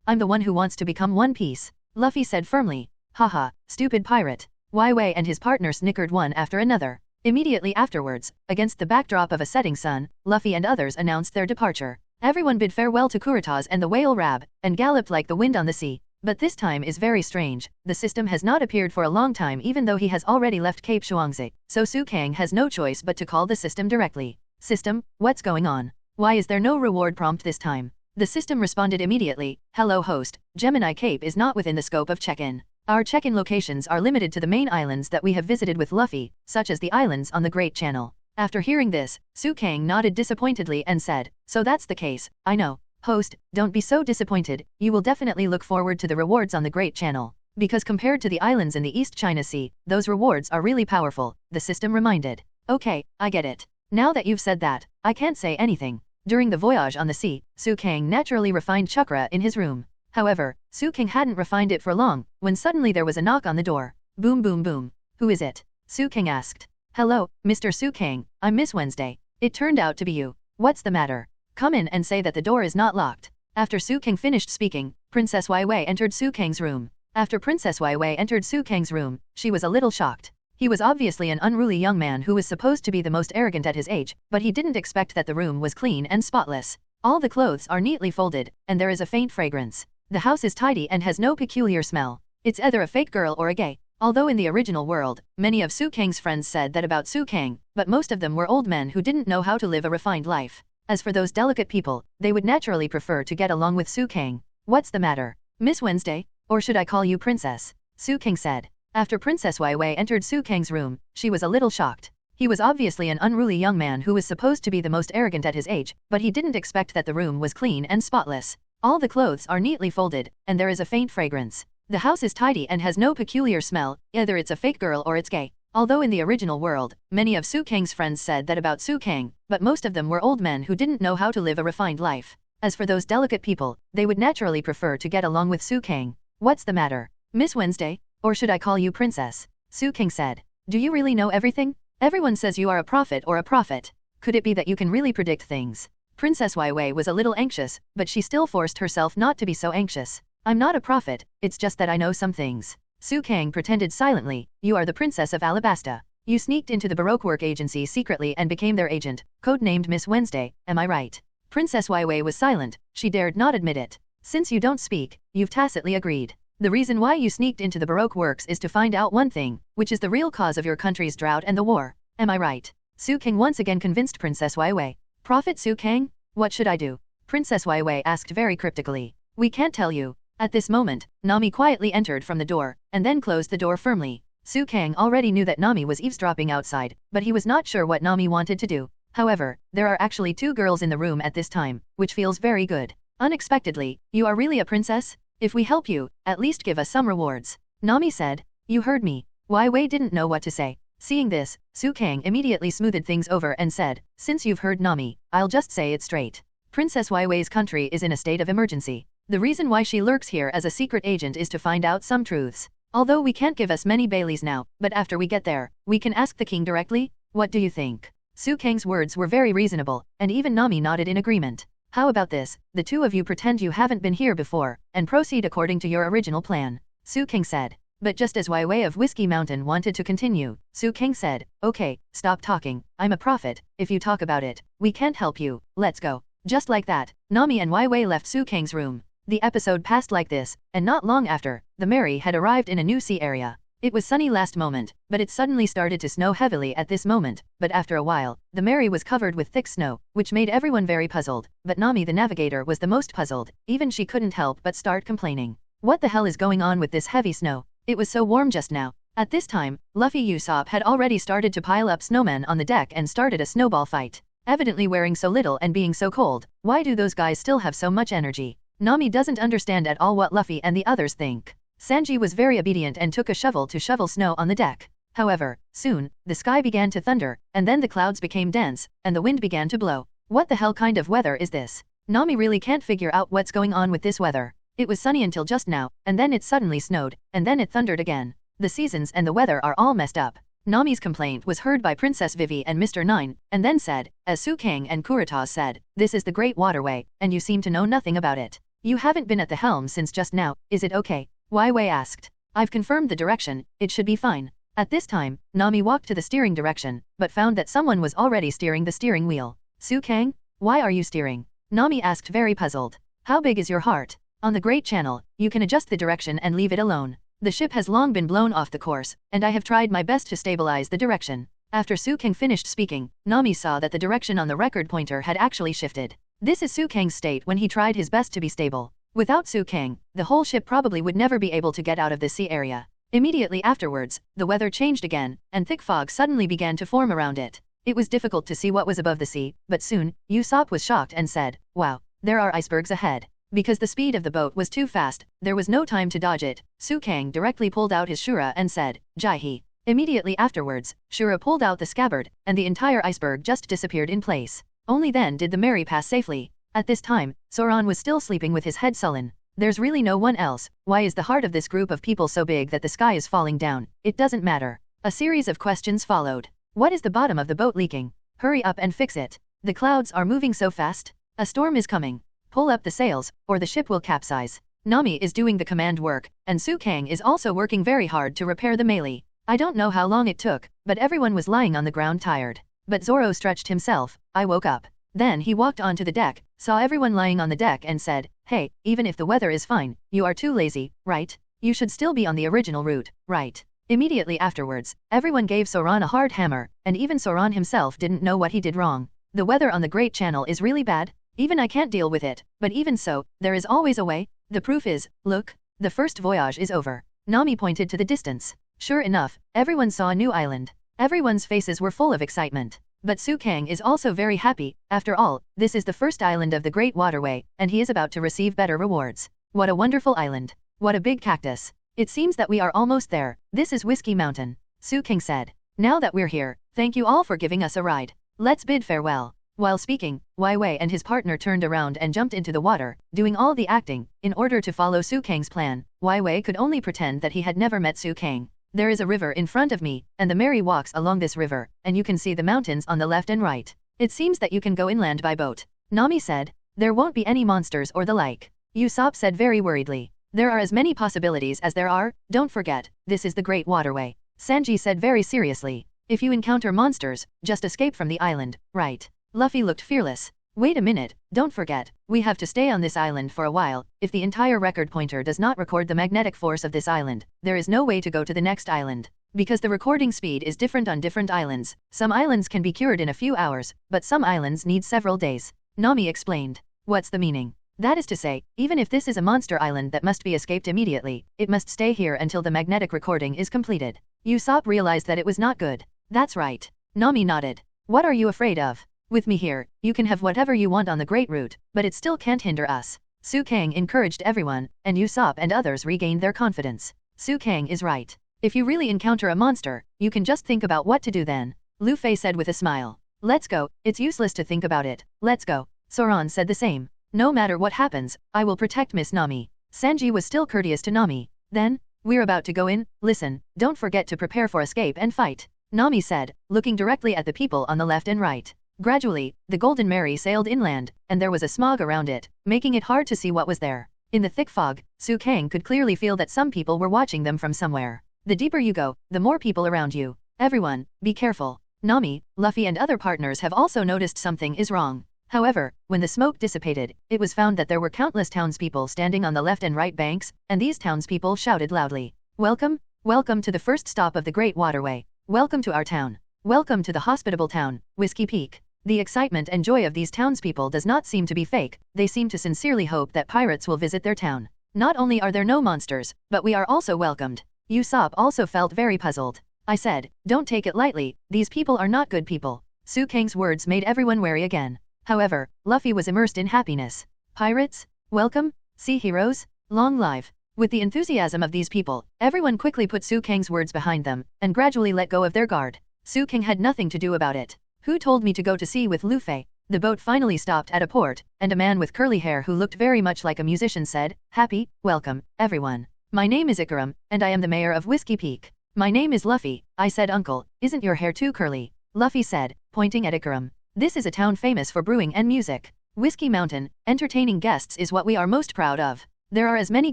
Speaker 3: I'm the one who wants to become One Piece. Luffy said firmly. Haha, stupid pirate. Wei and his partner snickered one after another. Immediately afterwards, against the backdrop of a setting sun, Luffy and others announced their departure. Everyone bid farewell to Kurotas and the whale Rab, and galloped like the wind on the sea. But this time is very strange. The system has not appeared for a long time even though he has already left Cape Shuangzi, so Su King has no choice but to call the system directly. System, what's going on? Why is there no reward prompt this time? The system responded immediately, hello host, Gemini Cape is not within the scope of check-in. Our check-in locations are limited to the main islands that we have visited with Luffy, such as the islands on the Great Channel. After hearing this, Su King nodded disappointedly and said, so that's the case, I know. Host, don't be so disappointed, you will definitely look forward to the rewards on the Great Channel. Because compared to the islands in the East China Sea, those rewards are really powerful, the system reminded. Okay, I get it. Now that you've said that, I can't say anything. During the voyage on the sea, Su King naturally refined chakra in his room. However, Su King hadn't refined it for long, when suddenly there was a knock on the door. Boom boom boom. Who is it? Su King asked. Hello, Mr. Su King, I'm Miss Wednesday. It turned out to be you. What's the matter? Come in and say that the door is not locked. After Su King finished speaking, Princess Wei entered Su King's room. After Princess Wei entered Su King's room, she was a little shocked. He was obviously an unruly young man who was supposed to be the most arrogant at his age, but he didn't expect that the room was clean and spotless. All the clothes are neatly folded, and there is a faint fragrance. The house is tidy and has no peculiar smell. It's either a fake girl or a gay. Although in the original world, many of Su King's friends said that about Su King, but most of them were old men who didn't know how to live a refined life. As for those delicate people, they would naturally prefer to get along with Su King. What's the matter? Miss Wednesday? Or should I call you Princess? Su King said. After Princess Wei entered Su King's room, she was a little shocked. He was obviously an unruly young man who was supposed to be the most arrogant at his age, but he didn't expect that the room was clean and spotless. All the clothes are neatly folded, and there is a faint fragrance. The house is tidy and has no peculiar smell, either it's a fake girl or it's gay. Although in the original world, many of Su King's friends said that about Su King, but most of them were old men who didn't know how to live a refined life. As for those delicate people, they would naturally prefer to get along with Su King. What's the matter? Miss Wednesday? Or should I call you Princess? Su King said. Do you really know everything? Everyone says you are a prophet or a prophet. Could it be that you can really predict things? Princess Wei was a little anxious, but she still forced herself not to be so anxious. I'm not a prophet, it's just that I know some things. Su Kang pretended silently, you are the Princess of Alabasta. You sneaked into the Baroque work agency secretly and became their agent, codenamed Miss Wednesday, am I right? Princess Wei was silent, she dared not admit it. Since you don't speak, you've tacitly agreed. The reason why you sneaked into the Baroque works is to find out one thing, which is the real cause of your country's drought and the war. Am I right? Su Kang once again convinced Princess Wei. Prophet Su Kang? What should I do? Princess Wei asked very cryptically. We can't tell you. At this moment, Nami quietly entered from the door, and then closed the door firmly. Su Kang already knew that Nami was eavesdropping outside, but he was not sure what Nami wanted to do. However, there are actually 2 girls in the room at this time, which feels very good. Unexpectedly, you are really a princess? If we help you, at least give us some rewards. Nami said. You heard me. Wei didn't know what to say. Seeing this, Su Kang immediately smoothed things over and said, since you've heard Nami, I'll just say it straight. Princess Wei's country is in a state of emergency. The reason why she lurks here as a secret agent is to find out some truths. Although we can't give us many Baileys now, but after we get there, we can ask the king directly? What do you think? Su Kang's words were very reasonable, and even Nami nodded in agreement. How about this, the 2 of you pretend you haven't been here before, and proceed according to your original plan. Su Kang said. But just as Wei of Whiskey Mountain wanted to continue, Su Kang said, okay, stop talking, I'm a prophet, if you talk about it, we can't help you, let's go. Just like that, Nami and Wei left Su Kang's room. The episode passed like this, and not long after, the Mary had arrived in a new sea area. It was sunny last moment, but it suddenly started to snow heavily at this moment, but after a while, the Mary was covered with thick snow, which made everyone very puzzled, but Nami the navigator was the most puzzled, even she couldn't help but start complaining. What the hell is going on with this heavy snow? It was so warm just now. At this time, Luffy Usopp had already started to pile up snowmen on the deck and started a snowball fight. Evidently wearing so little and being so cold, why do those guys still have so much energy? Nami doesn't understand at all what Luffy and the others think. Sanji was very obedient and took a shovel to shovel snow on the deck. However, soon, the sky began to thunder, and then the clouds became dense, and the wind began to blow. What the hell kind of weather is this? Nami really can't figure out what's going on with this weather. It was sunny until just now, and then it suddenly snowed, and then it thundered again. The seasons and the weather are all messed up. Nami's complaint was heard by Princess Vivi and Mr. Nine, and then said, as Su Kang and Kurita said, this is the Great Waterway, and you seem to know nothing about it. You haven't been at the helm since just now, is it okay? Wei asked. I've confirmed the direction, it should be fine. At this time, Nami walked to the steering direction, but found that someone was already steering the steering wheel. Su Kang? Why are you steering? Nami asked very puzzled. How big is your heart? On the Great Channel, you can adjust the direction and leave it alone. The ship has long been blown off the course, and I have tried my best to stabilize the direction. After Su Kang finished speaking, Nami saw that the direction on the record pointer had actually shifted. This is Su Kang's state when he tried his best to be stable. Without Su Kang, the whole ship probably would never be able to get out of this sea area. Immediately afterwards, the weather changed again, and thick fog suddenly began to form around it. It was difficult to see what was above the sea, but soon, Usopp was shocked and said, wow, there are icebergs ahead. Because the speed of the boat was too fast, there was no time to dodge it. Su Kang directly pulled out his shura and said, Jai-he. Immediately afterwards, Shura pulled out the scabbard, and the entire iceberg just disappeared in place. Only then did the Mary pass safely. At this time, Zoan was still sleeping with his head sullen. There's really no one else. Why is the heart of this group of people so big that the sky is falling down? It doesn't matter. A series of questions followed. What is the bottom of the boat leaking? Hurry up and fix it. The clouds are moving so fast. A storm is coming. Pull up the sails, or the ship will capsize. Nami is doing the command work, and Su Kang is also working very hard to repair the melee. I don't know how long it took, but everyone was lying on the ground tired. But Zoro stretched himself. I woke up. Then he walked onto the deck, saw everyone lying on the deck and said, hey, even if the weather is fine, you are too lazy, right? You should still be on the original route, right? Immediately afterwards, everyone gave Zoan a hard hammer, and even Zoan himself didn't know what he did wrong. The weather on the Great Channel is really bad. Even I can't deal with it, but even so, there is always a way. The proof is, look, the first voyage is over. Nami pointed to the distance. Sure enough, everyone saw a new island. Everyone's faces were full of excitement. But Su Kang is also very happy. After all, this is the first island of the Great Waterway, and he is about to receive better rewards. What a wonderful island. What a big cactus. It seems that we are almost there. This is Whiskey Mountain. Su Kang said. Now that we're here, thank you all for giving us a ride. Let's bid farewell. While speaking, Wei and his partner turned around and jumped into the water, doing all the acting. In order to follow Su Kang's plan, Wei could only pretend that he had never met Su Kang. There is a river in front of me, and the Mary walks along this river, and you can see the mountains on the left and right. It seems that you can go inland by boat. Nami said. There won't be any monsters or the like. Usopp said very worriedly. There are as many possibilities as there are, don't forget, this is the Great Waterway. Sanji said very seriously. If you encounter monsters, just escape from the island, right? Luffy looked fearless. Wait a minute, don't forget, we have to stay on this island for a while. If the entire record pointer does not record the magnetic force of this island, there is no way to go to the next island. Because the recording speed is different on different islands, some islands can be cured in a few hours, but some islands need several days. Nami explained. What's the meaning? That is to say, even if this is a monster island that must be escaped immediately, it must stay here until the magnetic recording is completed. Usopp realized that it was not good. That's right. Nami nodded. What are you afraid of? With me here, you can have whatever you want on the Great Route, but it still can't hinder us. Su Kang encouraged everyone, and Usopp and others regained their confidence. Su Kang is right. If you really encounter a monster, you can just think about what to do then. Luffy said with a smile. Let's go, it's useless to think about it. Let's go. Zoan said the same. No matter what happens, I will protect Miss Nami. Sanji was still courteous to Nami. Then, we're about to go in, listen, don't forget to prepare for escape and fight. Nami said, looking directly at the people on the left and right. Gradually, the Golden Mary sailed inland, and there was a smog around it, making it hard to see what was there. In the thick fog, Su Kang could clearly feel that some people were watching them from somewhere. The deeper you go, the more people around you. Everyone, be careful. Nami, Luffy and other partners have also noticed something is wrong. However, when the smoke dissipated, it was found that there were countless townspeople standing on the left and right banks, and these townspeople shouted loudly. Welcome, welcome to the first stop of the Great Waterway. Welcome to our town. Welcome to the hospitable town, Whiskey Peak. The excitement and joy of these townspeople does not seem to be fake, they seem to sincerely hope that pirates will visit their town. Not only are there no monsters, but we are also welcomed. Usopp also felt very puzzled. I said, don't take it lightly, these people are not good people. Su Kang's words made everyone wary again. However, Luffy was immersed in happiness. Pirates? Welcome? Sea heroes? Long live. With the enthusiasm of these people, everyone quickly put Su Kang's words behind them, and gradually let go of their guard. Su Kang had nothing to do about it. Who told me to go to sea with Luffy? The boat finally stopped at a port, and a man with curly hair who looked very much like a musician said, Happy, welcome, everyone. My name is Ikaram, and I am the mayor of Whiskey Peak. My name is Luffy. I said, Uncle, isn't your hair too curly? Luffy said, pointing at Ikaram. This is a town famous for brewing and music. Whiskey Mountain, entertaining guests is what we are most proud of. There are as many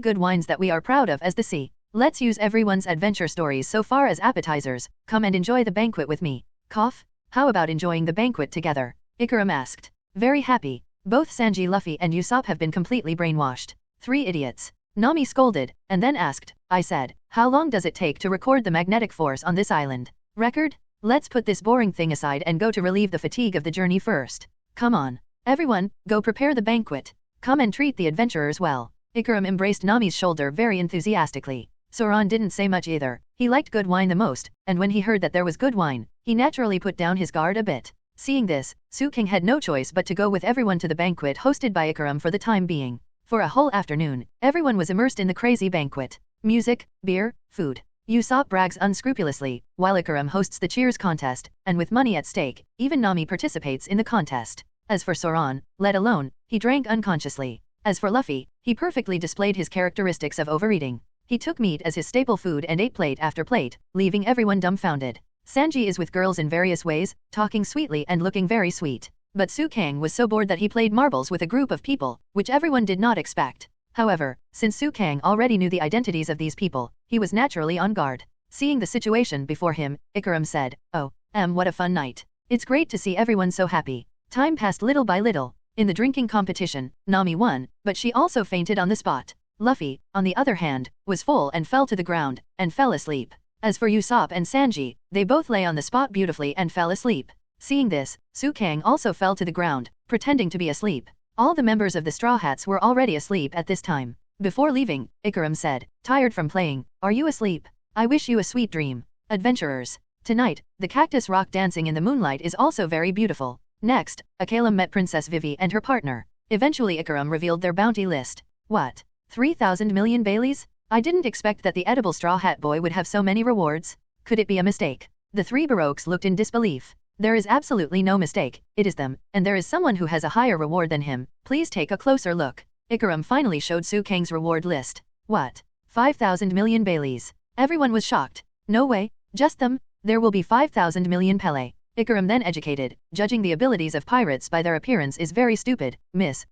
Speaker 3: good wines that we are proud of as the sea. Let's use everyone's adventure stories so far as appetizers. Come and enjoy the banquet with me. Cough? How about enjoying the banquet together? Ikaram asked. Very happy. Both Sanji, Luffy and Usopp have been completely brainwashed. 3 idiots. Nami scolded, and then asked, I said, how long does it take to record the magnetic force on this island? Record? Let's put this boring thing aside and go to relieve the fatigue of the journey first. Come on. Everyone, go prepare the banquet. Come and treat the adventurers well. Ikaram embraced Nami's shoulder very enthusiastically. Zoan didn't say much either. He liked good wine the most, and when he heard that there was good wine, he naturally put down his guard a bit. Seeing this, Su Kang had no choice but to go with everyone to the banquet hosted by Ikaram for the time being. For a whole afternoon, everyone was immersed in the crazy banquet. Music, beer, food. Usopp brags unscrupulously, while Ikaram hosts the cheers contest, and with money at stake, even Nami participates in the contest. As for Zoan, let alone, he drank unconsciously. As for Luffy, he perfectly displayed his characteristics of overeating. He took meat as his staple food and ate plate after plate, leaving everyone dumbfounded. Sanji is with girls in various ways, talking sweetly and looking very sweet. But Su Kang was so bored that he played marbles with a group of people, which everyone did not expect. However, since Su Kang already knew the identities of these people, he was naturally on guard. Seeing the situation before him, Ikaram said, Oh, what a fun night. It's great to see everyone so happy. Time passed little by little. In the drinking competition, Nami won, but she also fainted on the spot. Luffy, on the other hand, was full and fell to the ground, and fell asleep. As for Usopp and Sanji, they both lay on the spot beautifully and fell asleep. Seeing this, Su Kang also fell to the ground, pretending to be asleep. All the members of the Straw Hats were already asleep at this time. Before leaving, Ikaram said, tired from playing, are you asleep? I wish you a sweet dream. Adventurers. Tonight, the cactus rock dancing in the moonlight is also very beautiful. Next, Akalam met Princess Vivi and her partner. Eventually Ikaram revealed their bounty list. What? 3,000 million Baileys? I didn't expect that the edible Straw Hat Boy would have so many rewards. Could it be a mistake? The 3 Baroques looked in disbelief. There is absolutely no mistake, it is them, and there is someone who has a higher reward than him. Please take a closer look. Ikaram finally showed Su Kang's reward list. What? 5,000 million Baileys. Everyone was shocked. No way, just them? There will be 5,000 million Pele. Ikaram then educated, judging the abilities of pirates by their appearance is very stupid, Miss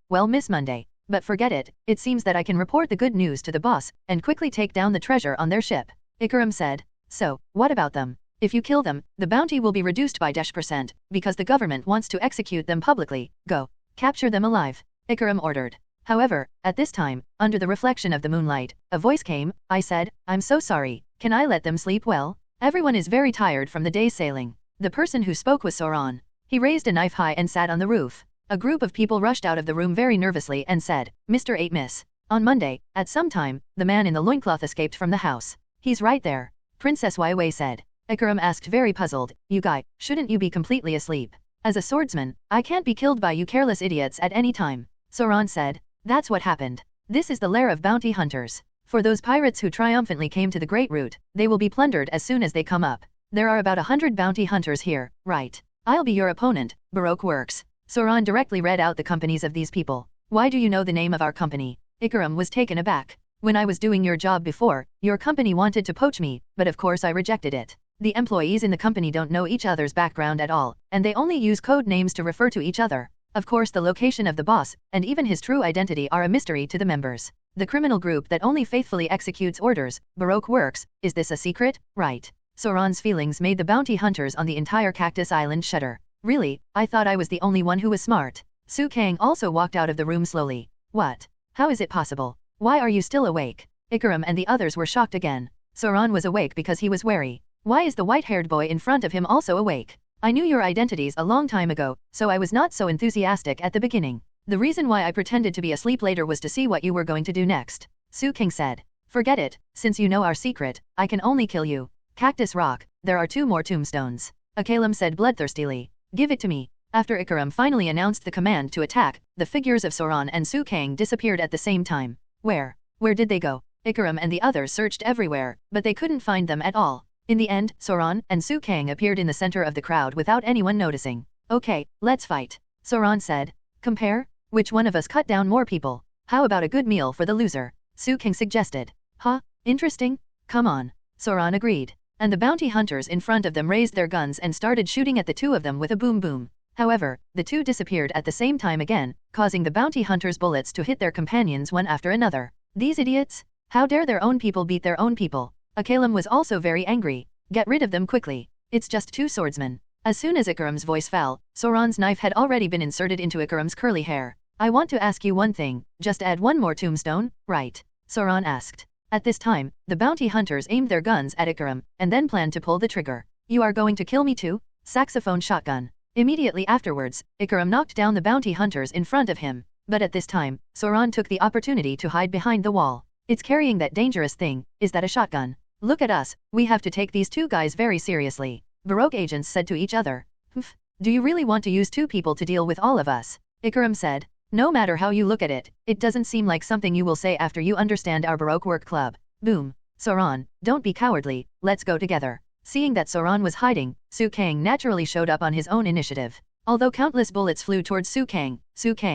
Speaker 3: Monday. But forget it, it seems that I can report the good news to the boss, and quickly take down the treasure on their ship. Ikaram said. So, what about them? If you kill them, the bounty will be reduced by -%, because the government wants to execute them publicly. Go. Capture them alive. Ikaram ordered. However, at this time, under the reflection of the moonlight, a voice came. I said, I'm so sorry, can I let them sleep well? Everyone is very tired from the day's sailing. The person who spoke was Zoan. He raised a knife high and sat on the roof. A group of people rushed out of the room very nervously and said, Mr. 8 Miss. On Monday, at some time, the man in the loincloth escaped from the house. He's right there. Princess Waiwei said. Ikaram asked very puzzled, you guy, shouldn't you be completely asleep? As a swordsman, I can't be killed by you careless idiots at any time. Zoan said. That's what happened. This is the lair of bounty hunters. For those pirates who triumphantly came to the Great Route, they will be plundered as soon as they come up. There are about 100 bounty hunters here, right? I'll be your opponent, Baroque Works. Zoan directly read out the companies of these people. Why do you know the name of our company? Ikaram was taken aback. When I was doing your job before, your company wanted to poach me, but of course I rejected it. The employees in the company don't know each other's background at all, and they only use code names to refer to each other. Of course the location of the boss, and even his true identity are a mystery to the members. The criminal group that only faithfully executes orders, Baroque Works, is this a secret? Right. Zoan's feelings made the bounty hunters on the entire Cactus Island shudder. Really, I thought I was the only one who was smart. Su Kang also walked out of the room slowly. What? How is it possible? Why are you still awake? Ikaram and the others were shocked again. Zoan was awake because he was wary. Why is the white-haired boy in front of him also awake? I knew your identities a long time ago, so I was not so enthusiastic at the beginning. The reason why I pretended to be asleep later was to see what you were going to do next. Su King said. Forget it, since you know our secret, I can only kill you. Cactus Rock, there are 2 more tombstones. Akalam said bloodthirstily. Give it to me. After Ikaram finally announced the command to attack, the figures of Zoan and Su Kang disappeared at the same time. Where did they go? Ikaram and the others searched everywhere, but they couldn't find them at all. In the end, Zoan and Su Kang appeared in the center of the crowd without anyone noticing. Okay, let's fight. Zoan said. Compare? Which one of us cut down more people? How about a good meal for the loser? Su Kang suggested. Huh? Interesting? Come on. Zoan agreed. And the bounty hunters in front of them raised their guns and started shooting at the 2 of them with a boom boom. However, the 2 disappeared at the same time again, causing the bounty hunters' bullets to hit their companions one after another. These idiots? How dare their own people beat their own people? Akalam was also very angry. Get rid of them quickly. It's just 2 swordsmen. As soon as Ikaram's voice fell, Zoan's knife had already been inserted into Ikaram's curly hair. I want to ask you one thing, just add 1 more tombstone, right? Zoan asked. At this time, the bounty hunters aimed their guns at Ikaram, and then planned to pull the trigger. You are going to kill me too? Saxophone shotgun. Immediately afterwards, Ikaram knocked down the bounty hunters in front of him. But at this time, Zoan took the opportunity to hide behind the wall. It's carrying that dangerous thing, is that a shotgun? Look at us, we have to take these 2 guys very seriously. Baroque agents said to each other. Humph, do you really want to use 2 people to deal with all of us? Ikaram said. No matter how you look at it, it doesn't seem like something you will say after you understand our Baroque work club. Boom. Zoan, don't be cowardly, let's go together. Seeing that Zoan was hiding, Su Kang naturally showed up on his own initiative. Although countless bullets flew towards Su Kang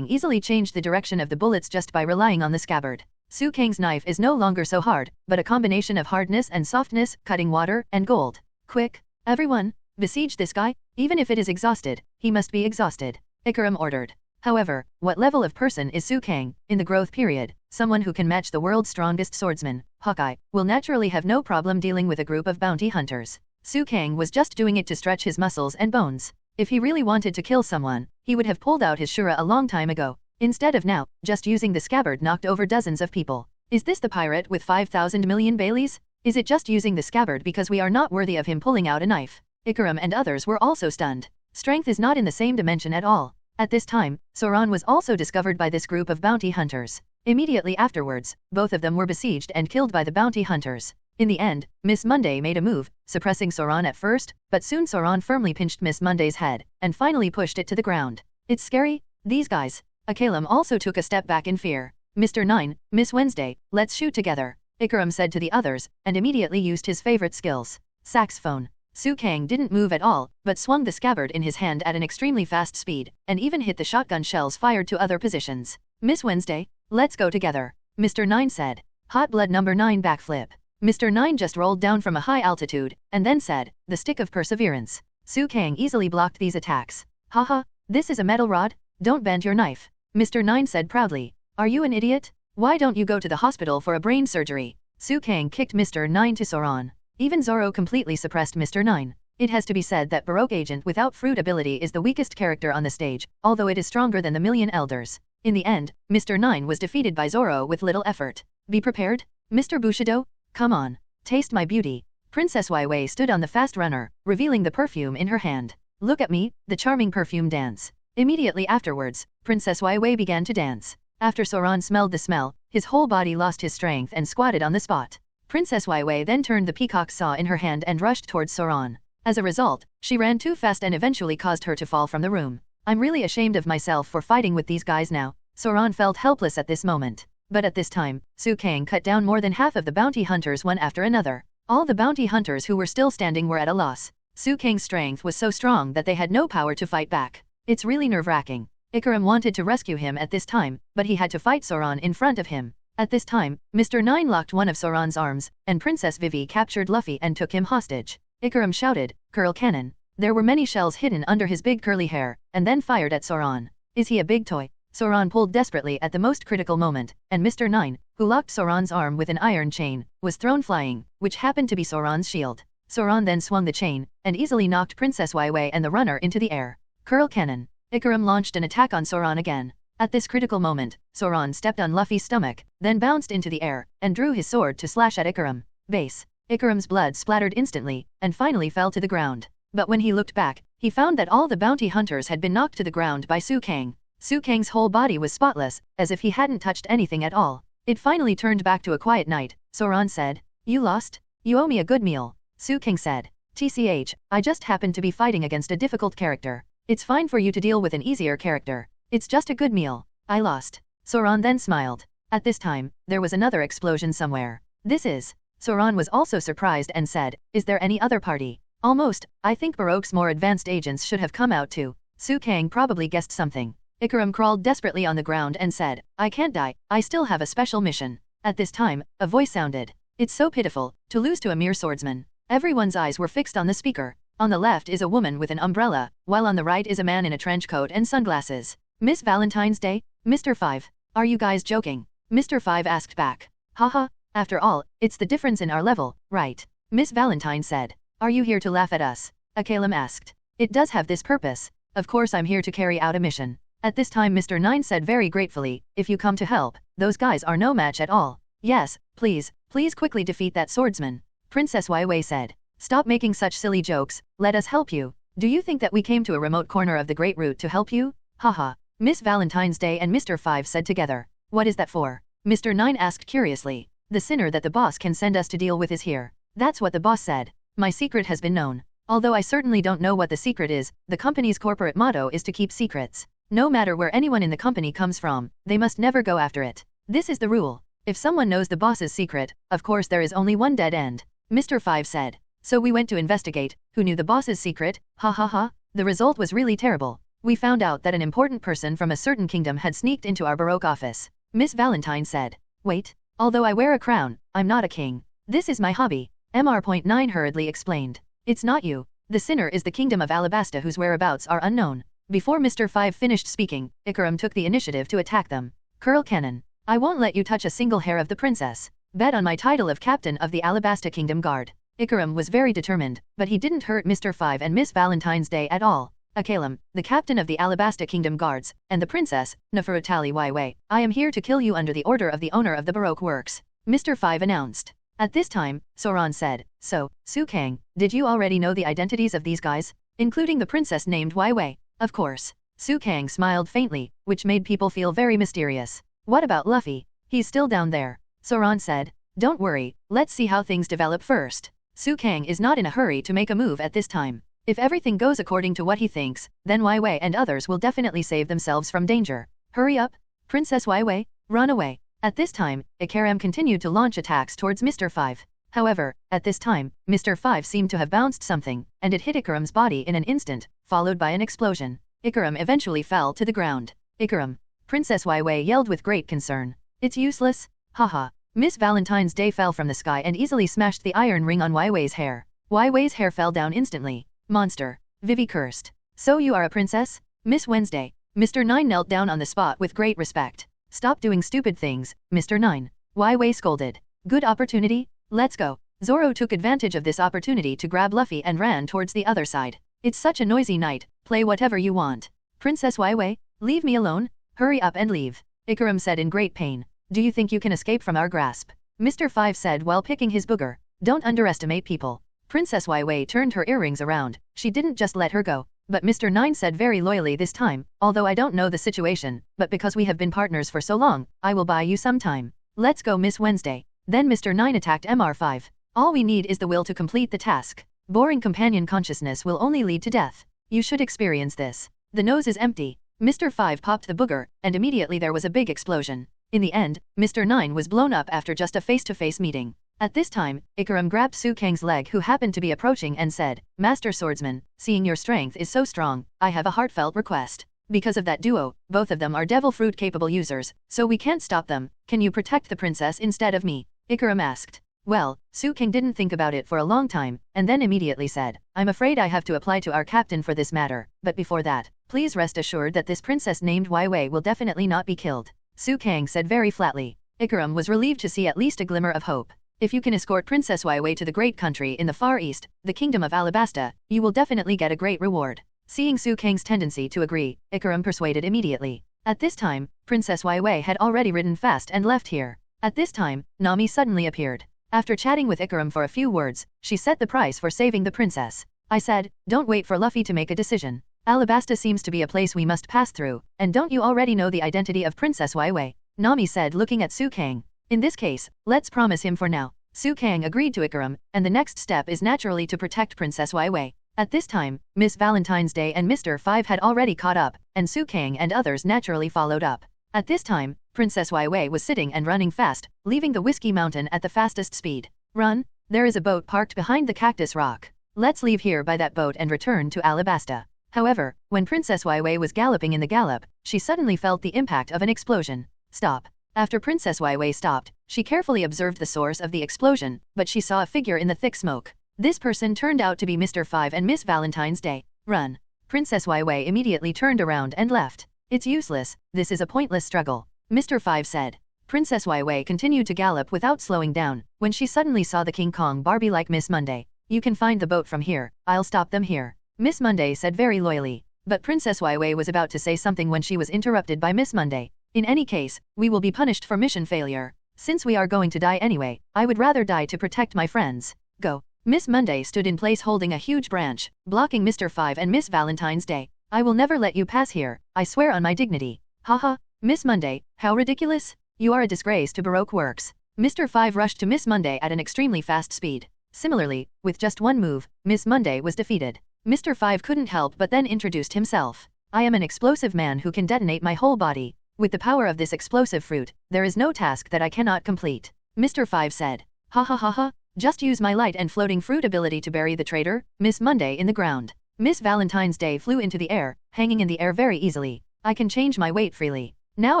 Speaker 3: easily changed the direction of the bullets just by relying on the scabbard. Su Kang's knife is no longer so hard, but a combination of hardness and softness, cutting water, and gold. Quick, everyone, besiege this guy, even if it is exhausted, he must be exhausted. Ikaram ordered. However, what level of person is Su Kang, in the growth period? Someone who can match the world's strongest swordsman, Haki, will naturally have no problem dealing with a group of bounty hunters. Su Kang was just doing it to stretch his muscles and bones. If he really wanted to kill someone, he would have pulled out his shura a long time ago. Instead of now, just using the scabbard knocked over dozens of people. Is this the pirate with 5,000 million Baileys? Is it just using the scabbard because we are not worthy of him pulling out a knife? Ikaram and others were also stunned. Strength is not in the same dimension at all. At this time, Zoan was also discovered by this group of bounty hunters. Immediately afterwards, both of them were besieged and killed by the bounty hunters. In the end, Miss Monday made a move, suppressing Zoan at first, but soon Zoan firmly pinched Miss Monday's head, and finally pushed it to the ground. It's scary, these guys. Akalam also took a step back in fear. Mr. 9, Miss Wednesday, let's shoot together, Ikaram said to the others, and immediately used his favorite skills. Saxophone. Su Kang didn't move at all, but swung the scabbard in his hand at an extremely fast speed, and even hit the shotgun shells fired to other positions. Miss Wednesday, let's go together, Mr. 9 said. Hot blood number 9 backflip. Mr. 9 just rolled down from a high altitude, and then said, the stick of perseverance. Su Kang easily blocked these attacks. Haha, this is a metal rod? Don't bend your knife. Mr. 9 said proudly. Are you an idiot? Why don't you go to the hospital for a brain surgery? Su Kang kicked Mr. 9 to Zoan. Even Zoro completely suppressed Mr. 9. It has to be said that Baroque Agent without fruit ability is the weakest character on the stage, although it is stronger than the Million Elders. In the end, Mr. 9 was defeated by Zoro with little effort. Be prepared? Mr. Bushido? Come on. Taste my beauty. Princess Waiwei stood on the fast runner, revealing the perfume in her hand. Look at me, the charming perfume dance. Immediately afterwards, Princess Waiwei began to dance. After Zoan smelled the smell, his whole body lost his strength and squatted on the spot. Princess Waiwei then turned the peacock saw in her hand and rushed towards Zoan. As a result, she ran too fast and eventually caused her to fall from the room. I'm really ashamed of myself for fighting with these guys now. Zoan felt helpless at this moment. But at this time, Su Kang cut down more than half of the bounty hunters one after another. All the bounty hunters who were still standing were at a loss. Su Kang's strength was so strong that they had no power to fight back. It's really nerve-wracking. Ikarim wanted to rescue him at this time, but he had to fight Zoan in front of him. At this time, Mr. 9 locked one of Zoran's arms, and Princess Vivi captured Luffy and took him hostage. Ikarim shouted, "Curl cannon." There were many shells hidden under his big curly hair, and then fired at Zoan. Is he a big toy? Zoan pulled desperately at the most critical moment, and Mr. 9, who locked Zoran's arm with an iron chain, was thrown flying, which happened to be Zoran's shield. Zoan then swung the chain, and easily knocked Princess Waiwei and the runner into the air. Curl cannon. Ikarim launched an attack on Zoan again. At this critical moment, Zoan stepped on Luffy's stomach, then bounced into the air, and drew his sword to slash at Ikarim. Base. Ikarim's blood splattered instantly, and finally fell to the ground. But when he looked back, he found that all the bounty hunters had been knocked to the ground by Su Kang. Su Kang's whole body was spotless, as if he hadn't touched anything at all. It finally turned back to a quiet night. Zoan said, "You lost? You owe me a good meal." Su Kang said, "TCH, I just happened to be fighting against a difficult character. It's fine for you to deal with an easier character. It's just a good meal. I lost." Zoan then smiled. At this time, there was another explosion somewhere. This is. Zoan was also surprised and said, "Is there any other party?" Almost, I think Baroque's more advanced agents should have come out too. Su Kang probably guessed something. Ikarim crawled desperately on the ground and said, "I can't die, I still have a special mission." At this time, a voice sounded. It's so pitiful, to lose to a mere swordsman. Everyone's eyes were fixed on the speaker. On the left is a woman with an umbrella, while on the right is a man in a trench coat and sunglasses. Miss Valentine's Day? Mr. 5. Are you guys joking? Mr. 5 asked back. Haha, after all, it's the difference in our level, right? Miss Valentine said. Are you here to laugh at us? Akalim asked. It does have this purpose. Of course I'm here to carry out a mission. At this time Mr. 9 said very gratefully, if you come to help, those guys are no match at all. Yes, please quickly defeat that swordsman. Princess Waiwei said. Stop making such silly jokes, let us help you. Do you think that we came to a remote corner of the Great Route to help you? Haha. Miss Valentine's Day and Mr. 5 said together. What is that for? Mr. 9 asked curiously. The sinner that the boss can send us to deal with is here. That's what the boss said. My secret has been known. Although I certainly don't know what the secret is, the company's corporate motto is to keep secrets. No matter where anyone in the company comes from, they must never go after it. This is the rule. If someone knows the boss's secret, of course there is only one dead end. Mr. 5 said. So we went to investigate, who knew the boss's secret? Ha ha ha. The result was really terrible. We found out that an important person from a certain kingdom had sneaked into our Baroque office. Miss Valentine said. Wait. Although I wear a crown, I'm not a king. This is my hobby. Mr.9 hurriedly explained. It's not you. The sinner is the kingdom of Alabasta whose whereabouts are unknown. Before Mr. 5 finished speaking, Ikarim took the initiative to attack them. Curl cannon. I won't let you touch a single hair of the princess. Bet on my title of captain of the Alabasta Kingdom Guard. Ikarim was very determined, but he didn't hurt Mr. 5 and Miss Valentine's Day at all. Akalim, the captain of the Alabasta Kingdom Guards, and the princess, Neferutali Waiwei, I am here to kill you under the order of the owner of the Baroque Works. Mr. 5 announced. At this time, Zoan said, So, Su Kang, did you already know the identities of these guys? Including the princess named Waiwei? Of course. Su Kang smiled faintly, which made people feel very mysterious. What about Luffy? He's still down there. Zoan said. Don't worry, let's see how things develop first. Su Kang is not in a hurry to make a move at this time. If everything goes according to what he thinks, then Waiwei and others will definitely save themselves from danger. Hurry up, Princess Waiwei, run away. At this time, Ikarim continued to launch attacks towards Mr. 5. However, at this time, Mr. 5 seemed to have bounced something, and it hit Ikarim's body in an instant, followed by an explosion. Ikarim eventually fell to the ground. Ikarim. Princess Waiwei yelled with great concern. It's useless? Haha. Miss Valentine's Day fell from the sky and easily smashed the iron ring on Waiwei's hair. Waiwei's hair fell down instantly. Monster. Vivi cursed. So you are a princess? Miss Wednesday. Mr. 9 knelt down on the spot with great respect. Stop doing stupid things, Mr. 9. Wai Wei scolded. Good opportunity? Let's go. Zoro took advantage of this opportunity to grab Luffy and ran towards the other side. It's such a noisy night, play whatever you want. Princess Wai Wei, leave me alone? Hurry up and leave. Ikaram said in great pain. Do you think you can escape from our grasp? Mr. 5 said while picking his booger. Don't underestimate people. Princess Wai Wei turned her earrings around. She didn't just let her go. But Mr. 9 said very loyally this time, although I don't know the situation, but because we have been partners for so long, I will buy you some time. Let's go Miss Wednesday. Then Mr. 9 attacked MR5. All we need is the will to complete the task. Boring companion consciousness will only lead to death. You should experience this. The nose is empty. Mr. 5 popped the booger, and immediately there was a big explosion. In the end, Mr. 9 was blown up after just a face-to-face meeting. At this time, Ikaram grabbed Su Kang's leg who happened to be approaching and said, Master Swordsman, seeing your strength is so strong, I have a heartfelt request. Because of that duo, both of them are devil fruit capable users, so we can't stop them. Can you protect the princess instead of me? Ikaram asked. Well, Su Kang didn't think about it for a long time, and then immediately said, I'm afraid I have to apply to our captain for this matter, but before that, please rest assured that this princess named Wai Wei will definitely not be killed. Su Kang said very flatly. Ikaram was relieved to see at least a glimmer of hope. If you can escort Princess Wai Wei to the great country in the Far East, the Kingdom of Alabasta, you will definitely get a great reward. Seeing Su Kang's tendency to agree, Ikaram persuaded immediately. At this time, Princess Wai Wei had already ridden fast and left here. At this time, Nami suddenly appeared. After chatting with Ikaram for a few words, she set the price for saving the princess. I said, don't wait for Luffy to make a decision. Alabasta seems to be a place we must pass through, and don't you already know the identity of Princess Wai Wei? Nami said looking at Su Kang. In this case, let's promise him for now. Su Kang agreed to Ikaram, and the next step is naturally to protect Princess Wai Wei. At this time, Miss Valentine's Day and Mr. 5 had already caught up, and Su Kang and others naturally followed up. At this time, Princess Wai Wei was sitting and running fast, leaving the Whiskey Mountain at the fastest speed. Run! There is a boat parked behind the cactus rock. Let's leave here by that boat and return to Alabasta. However, when Princess Wai Wei was galloping in the gallop, she suddenly felt the impact of an explosion. Stop! After Princess Wai Wei stopped, she carefully observed the source of the explosion, but she saw a figure in the thick smoke. This person turned out to be Mr. 5 and Miss Valentine's Day. Run! Princess Wai Wei immediately turned around and left. It's useless, this is a pointless struggle, Mr. 5 said. Princess Wai Wei continued to gallop without slowing down, when she suddenly saw the King Kong Barbie like Miss Monday. You can find the boat from here, I'll stop them here, Miss Monday said very loyally. But Princess Wai Wei was about to say something when she was interrupted by Miss Monday. In any case, we will be punished for mission failure. Since we are going to die anyway, I would rather die to protect my friends. Go. Miss Monday stood in place holding a huge branch, blocking Mr. 5 and Miss Valentine's Day. I will never let you pass here, I swear on my dignity. Haha, Miss Monday, how ridiculous? You are a disgrace to Baroque works. Mr. 5 rushed to Miss Monday at an extremely fast speed. Similarly, with just one move, Miss Monday was defeated. Mr. 5 couldn't help but then introduced himself. I am an explosive man who can detonate my whole body. With the power of this explosive fruit, there is no task that I cannot complete. Mr. 5 said. Ha ha ha ha, just use my light and floating fruit ability to bury the traitor, Miss Monday in the ground. Miss Valentine's Day flew into the air, hanging in the air very easily. I can change my weight freely. Now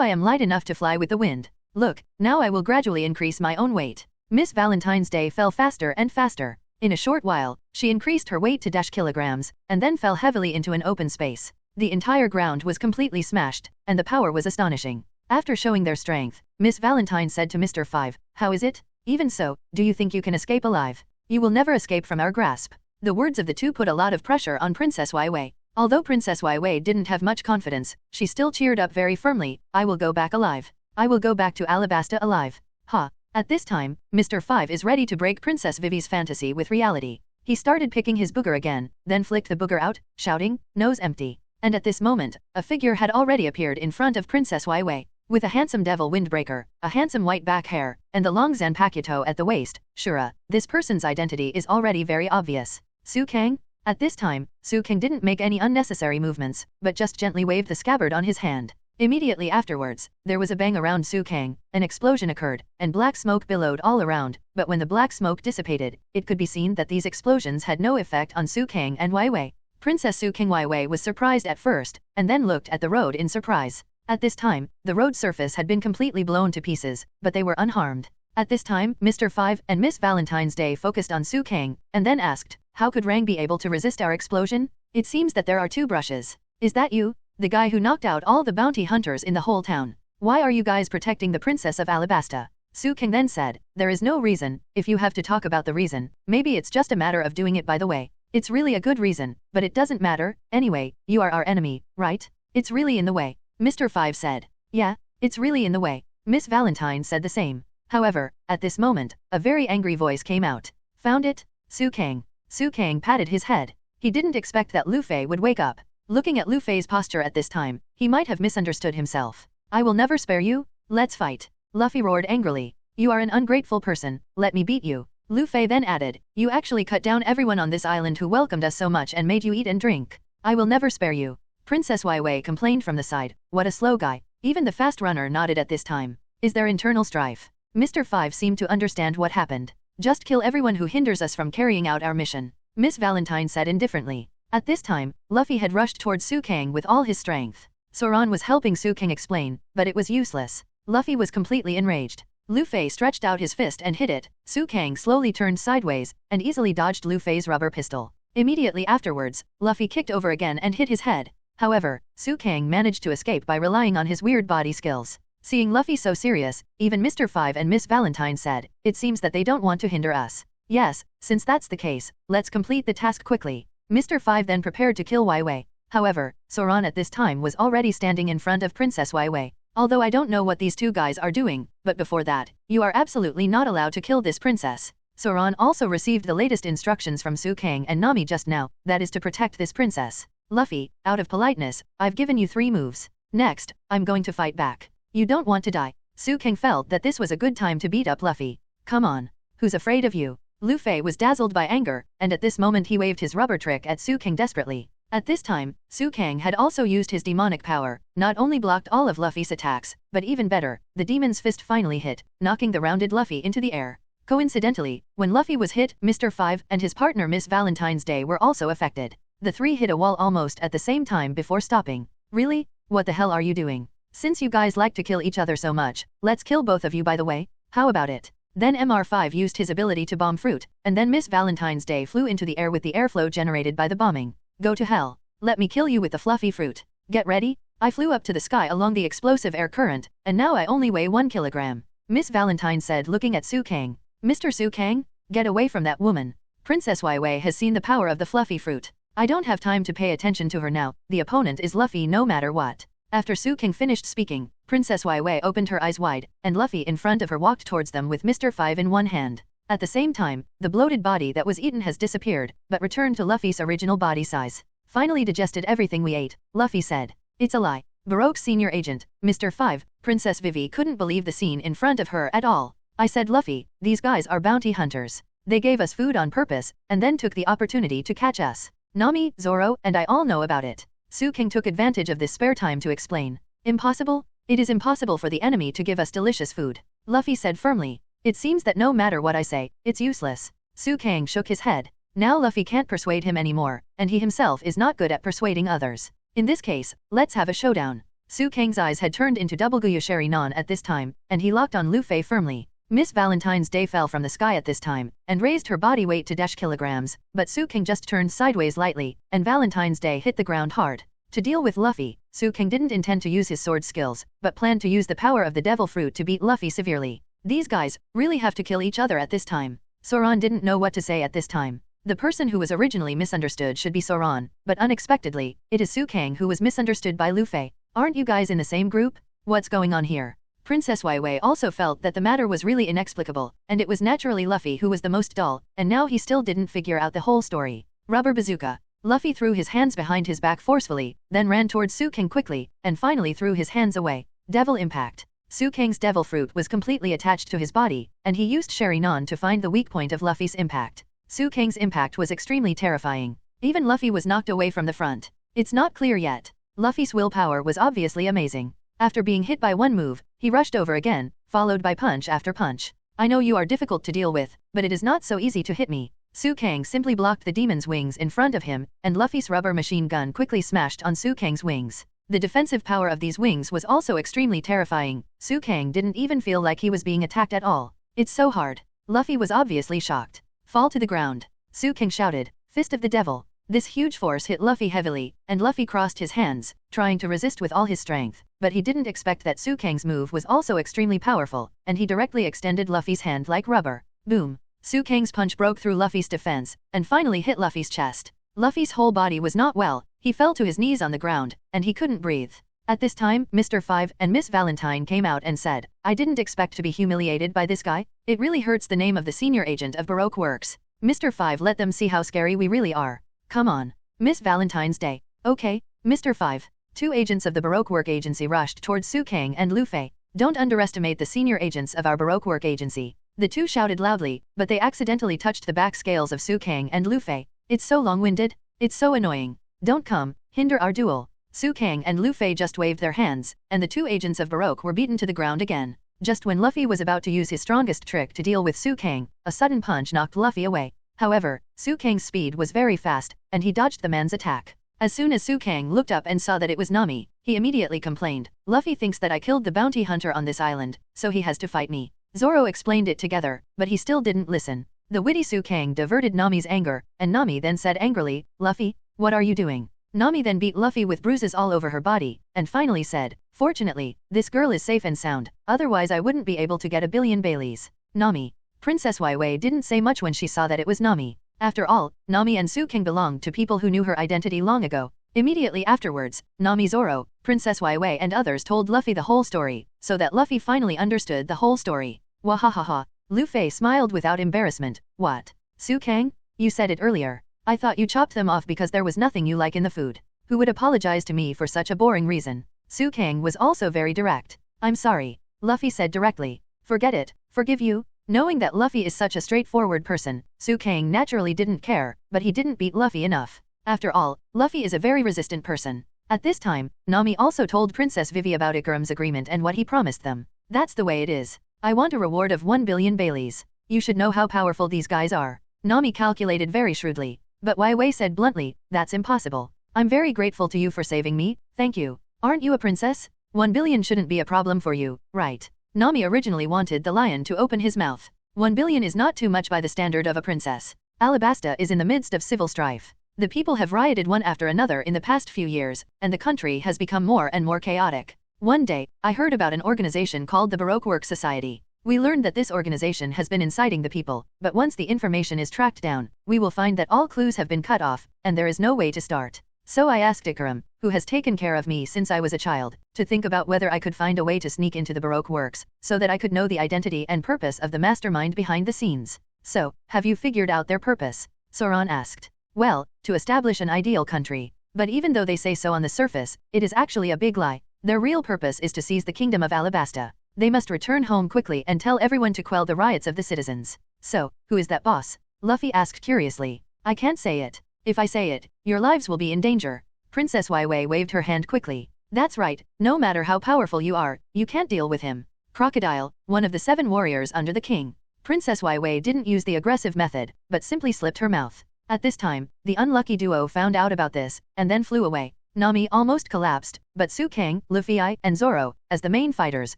Speaker 3: I am light enough to fly with the wind. Look, now I will gradually increase my own weight. Miss Valentine's Day fell faster and faster. In a short while, she increased her weight to -kilograms, and then fell heavily into an open space. The entire ground was completely smashed, and the power was astonishing. After showing their strength, Miss Valentine said to Mr. 5, how is it? Even so, do you think you can escape alive? You will never escape from our grasp. The words of the two put a lot of pressure on Princess Wai Wei. Although Princess Wai Wei didn't have much confidence, she still cheered up very firmly, I will go back alive. I will go back to Alabasta alive. Ha! At this time, Mr. 5 is ready to break Princess Vivi's fantasy with reality. He started picking his booger again, then flicked the booger out, shouting, nose empty. And at this moment, a figure had already appeared in front of Princess Wai Wei. With a handsome devil windbreaker, a handsome white back hair, and the long zanpakuto at the waist, Shura, this person's identity is already very obvious. Su Kang? At this time, Su Kang didn't make any unnecessary movements, but just gently waved the scabbard on his hand. Immediately afterwards, there was a bang around Su Kang, an explosion occurred, and black smoke billowed all around, but when the black smoke dissipated, it could be seen that these explosions had no effect on Su Kang and Wai Wei. Princess Su Kang Wai Wei was surprised at first, and then looked at the road in surprise. At this time, the road surface had been completely blown to pieces, but they were unharmed. At this time, Mr. 5 and Miss Valentine's Day focused on Su Kang, and then asked, how could Rang be able to resist our explosion? It seems that there are two brushes. Is that you? The guy who knocked out all the bounty hunters in the whole town. Why are you guys protecting the Princess of Alabasta? Su King then said, there is no reason. If you have to talk about the reason, maybe it's just a matter of doing it by the way. It's really a good reason, but it doesn't matter. Anyway, you are our enemy, right? It's really in the way. Mr. 5 said. Yeah, it's really in the way. Miss Valentine said the same. However, at this moment, a very angry voice came out. Found it? Su Kang. Su Kang patted his head. He didn't expect that Luffy would wake up. Looking at Luffy's posture at this time, he might have misunderstood himself. I will never spare you. Let's fight. Luffy roared angrily. You are an ungrateful person, let me beat you. Luffy then added, you actually cut down everyone on this island who welcomed us so much and made you eat and drink. I will never spare you. Princess Waiwei complained from the side, what a slow guy. Even the fast runner nodded at this time. Is there internal strife? Mr. 5 seemed to understand what happened. Just kill everyone who hinders us from carrying out our mission. Miss Valentine said indifferently. At this time, Luffy had rushed towards Su Kang with all his strength. Zoan was helping Su Kang explain, but it was useless. Luffy was completely enraged. Luffy stretched out his fist and hit it. Su Kang slowly turned sideways and easily dodged Luffy's rubber pistol. Immediately afterwards, Luffy kicked over again and hit his head. However, Su Kang managed to escape by relying on his weird body skills. Seeing Luffy so serious, even Mr. 5 and Miss Valentine said, it seems that they don't want to hinder us. Yes, since that's the case, let's complete the task quickly. Mr. 5 then prepared to kill Waiwei. However, Zoan at this time was already standing in front of Princess Waiwei. Although I don't know what these two guys are doing, but before that, you are absolutely not allowed to kill this princess. Zoan also received the latest instructions from Su Kang and Nami just now, that is to protect this princess. Luffy, out of politeness, I've given you 3 moves. Next, I'm going to fight back. You don't want to die. Su Kang felt that this was a good time to beat up Luffy. Come on. Who's afraid of you? Luffy was dazzled by anger, and at this moment he waved his rubber trick at Su Kang desperately. At this time, Su Kang had also used his demonic power, not only blocked all of Luffy's attacks, but even better, the demon's fist finally hit, knocking the rounded Luffy into the air. Coincidentally, when Luffy was hit, Mr. 5 and his partner Miss Valentine's Day were also affected. The 3 hit a wall almost at the same time before stopping. Really? What the hell are you doing? Since you guys like to kill each other so much, let's kill both of you by the way. How about it? Then MR5 used his ability to bomb fruit, and then Miss Valentine's Day flew into the air with the airflow generated by the bombing. Go to hell. Let me kill you with the fluffy fruit. Get ready. I flew up to the sky along the explosive air current, and now I only weigh 1 kilogram. Miss Valentine said looking at Su Kang. Mr. Su Kang? Get away from that woman. Princess Waiwei has seen the power of the fluffy fruit. I don't have time to pay attention to her now, the opponent is Luffy no matter what. After Su Kang finished speaking, Princess Waiwei opened her eyes wide, and Luffy in front of her walked towards them with Mr. 5 in one hand. At the same time, the bloated body that was eaten has disappeared, but returned to Luffy's original body size. Finally digested everything we ate, Luffy said. It's a lie. Baroque's senior agent, Mr. 5, Princess Vivi couldn't believe the scene in front of her at all. I said Luffy, these guys are bounty hunters. They gave us food on purpose, and then took the opportunity to catch us. Nami, Zoro, and I all know about it. Su Kang took advantage of this spare time to explain. Impossible? It is impossible for the enemy to give us delicious food. Luffy said firmly. It seems that no matter what I say, it's useless. Su Kang shook his head. Now Luffy can't persuade him anymore, and he himself is not good at persuading others. In this case, let's have a showdown. Su Kang's eyes had turned into double Guyushari Non at this time, and he locked on Luffy firmly. Miss Valentine's Day fell from the sky at this time, and raised her body weight to -kilograms, but Su Kang just turned sideways lightly, and Valentine's Day hit the ground hard. To deal with Luffy, Su Kang didn't intend to use his sword skills, but planned to use the power of the devil fruit to beat Luffy severely. These guys really have to kill each other at this time. Zoan didn't know what to say at this time. The person who was originally misunderstood should be Zoan, but unexpectedly, it is Su Kang who was misunderstood by Luffy. Aren't you guys in the same group? What's going on here? Princess Waiwei also felt that the matter was really inexplicable, and it was naturally Luffy who was the most dull, and now he still didn't figure out the whole story. Rubber bazooka. Luffy threw his hands behind his back forcefully, then ran towards Su Kang quickly, and finally threw his hands away. Devil impact. Su Kang's devil fruit was completely attached to his body, and he used Sharingan to find the weak point of Luffy's impact. Su Kang's impact was extremely terrifying. Even Luffy was knocked away from the front. It's not clear yet. Luffy's willpower was obviously amazing. After being hit by one move, he rushed over again, followed by punch after punch. I know you are difficult to deal with, but it is not so easy to hit me. Su Kang simply blocked the demon's wings in front of him, and Luffy's rubber machine gun quickly smashed on Su Kang's wings. The defensive power of these wings was also extremely terrifying. Su Kang didn't even feel like he was being attacked at all. It's so hard. Luffy was obviously shocked. Fall to the ground. Su Kang shouted, Fist of the Devil. This huge force hit Luffy heavily, and Luffy crossed his hands, trying to resist with all his strength, but he didn't expect that Su Kang's move was also extremely powerful, and he directly extended Luffy's hand like rubber. Boom! Su Kang's punch broke through Luffy's defense, and finally hit Luffy's chest. Luffy's whole body was not well, he fell to his knees on the ground, and he couldn't breathe. At this time, Mr. 5 and Miss Valentine came out and said, "I didn't expect to be humiliated by this guy. It really hurts the name of the senior agent of Baroque Works. Mr. 5, let them see how scary we really are. Come on. Miss Valentine's Day." "Okay, Mr. 5. 2 agents of the Baroque Work Agency rushed towards Su Kang and Luffy. "Don't underestimate the senior agents of our Baroque Work Agency." The two shouted loudly, but they accidentally touched the back scales of Su Kang and Luffy. "It's so long-winded. It's so annoying. Don't come, hinder our duel." Su Kang and Luffy just waved their hands, and the 2 agents of Baroque were beaten to the ground again. Just when Luffy was about to use his strongest trick to deal with Su Kang, a sudden punch knocked Luffy away. However, Su Kang's speed was very fast, and he dodged the man's attack. As soon as Su Kang looked up and saw that it was Nami, he immediately complained, "Luffy thinks that I killed the bounty hunter on this island, so he has to fight me." Zoro explained it together, but he still didn't listen. The witty Su Kang diverted Nami's anger, and Nami then said angrily, "Luffy, what are you doing?" Nami then beat Luffy with bruises all over her body, and finally said, "Fortunately, this girl is safe and sound, otherwise I wouldn't be able to get a billion Baileys." Nami. Princess Waiwei didn't say much when she saw that it was Nami. After all, Nami and Su Kang belonged to people who knew her identity long ago. Immediately afterwards, Nami, Zoro, Princess Waiwei and others told Luffy the whole story, so that Luffy finally understood the whole story. Wahahaha. Luffy smiled without embarrassment. "What? Su Kang? You said it earlier. I thought you chopped them off because there was nothing you like in the food. Who would apologize to me for such a boring reason?" Su Kang was also very direct. "I'm sorry," Luffy said directly. "Forget it, forgive you?" Knowing that Luffy is such a straightforward person, Su Kang naturally didn't care, but he didn't beat Luffy enough. After all, Luffy is a very resistant person. At this time, Nami also told Princess Vivi about Ikaram's agreement and what he promised them. "That's the way it is. I want a reward of 1 billion Baileys. You should know how powerful these guys are." Nami calculated very shrewdly. But Waiwei said bluntly, "That's impossible. I'm very grateful to you for saving me, thank you. Aren't you a princess? 1 billion shouldn't be a problem for you, right?" Nami originally wanted the lion to open his mouth. 1 billion is not too much by the standard of a princess. Alabasta is in the midst of civil strife. The people have rioted one after another in the past few years, and the country has become more and more chaotic. One day, I heard about an organization called the Baroque Work Society. We learned that this organization has been inciting the people, but once the information is tracked down, we will find that all clues have been cut off, and there is no way to start. So I asked Ikaram, who has taken care of me since I was a child, to think about whether I could find a way to sneak into the Baroque Works, so that I could know the identity and purpose of the mastermind behind the scenes. "So, have you figured out their purpose?" Zoan asked. "Well, to establish an ideal country. But even though they say so on the surface, it is actually a big lie. Their real purpose is to seize the kingdom of Alabasta. They must return home quickly and tell everyone to quell the riots of the citizens." "So, who is that boss?" Luffy asked curiously. "I can't say it. If I say it, your lives will be in danger." Princess Waiwei waved her hand quickly. "That's right, no matter how powerful you are, you can't deal with him. Crocodile, one of the 7 warriors under the king." Princess Waiwei didn't use the aggressive method, but simply slipped her mouth. At this time, the unlucky duo found out about this, and then flew away. Nami almost collapsed, but Su Kang, Luffy and Zoro, as the main fighters,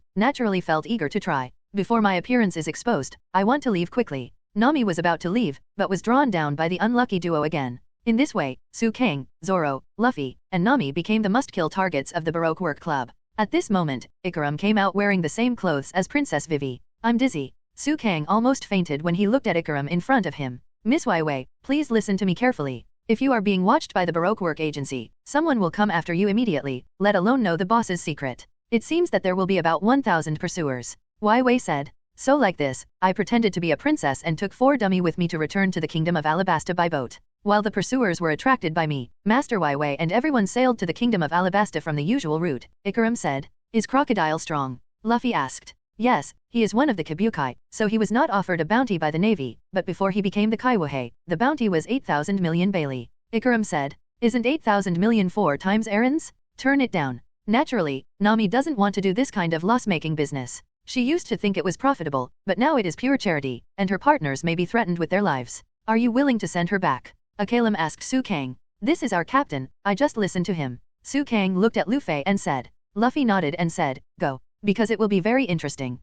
Speaker 3: naturally felt eager to try. "Before my appearance is exposed, I want to leave quickly." Nami was about to leave, but was drawn down by the unlucky duo again. In this way, Su Kang, Zoro, Luffy, and Nami became the must-kill targets of the Baroque Work Club. At this moment, Ikaram came out wearing the same clothes as Princess Vivi. "I'm dizzy." Su Kang almost fainted when he looked at Ikaram in front of him. "Miss Waiwei, please listen to me carefully. If you are being watched by the Baroque Work Agency, someone will come after you immediately, let alone know the boss's secret. It seems that there will be about 1,000 pursuers." Waiwei said. "So like this, I pretended to be a princess and took 4 dummy with me to return to the kingdom of Alabasta by boat. While the pursuers were attracted by me, Master Waiwei and everyone sailed to the kingdom of Alabasta from the usual route," Ikaram said. "Is Crocodile strong?" Luffy asked. "Yes, he is one of the Kabuki, so he was not offered a bounty by the navy, but before he became the Kaiwohei, the bounty was 8,000 million Bailey." Ikaram said. "Isn't 8,000 million 4 times errands? Turn it down." Naturally, Nami doesn't want to do this kind of loss-making business. She used to think it was profitable, but now it is pure charity, and her partners may be threatened with their lives. "Are you willing to send her back?" Akalam asked Su Kang. "This is our captain, I just listened to him." Su Kang looked at Luffy and said. Luffy nodded and said, "Go. Because it will be very interesting."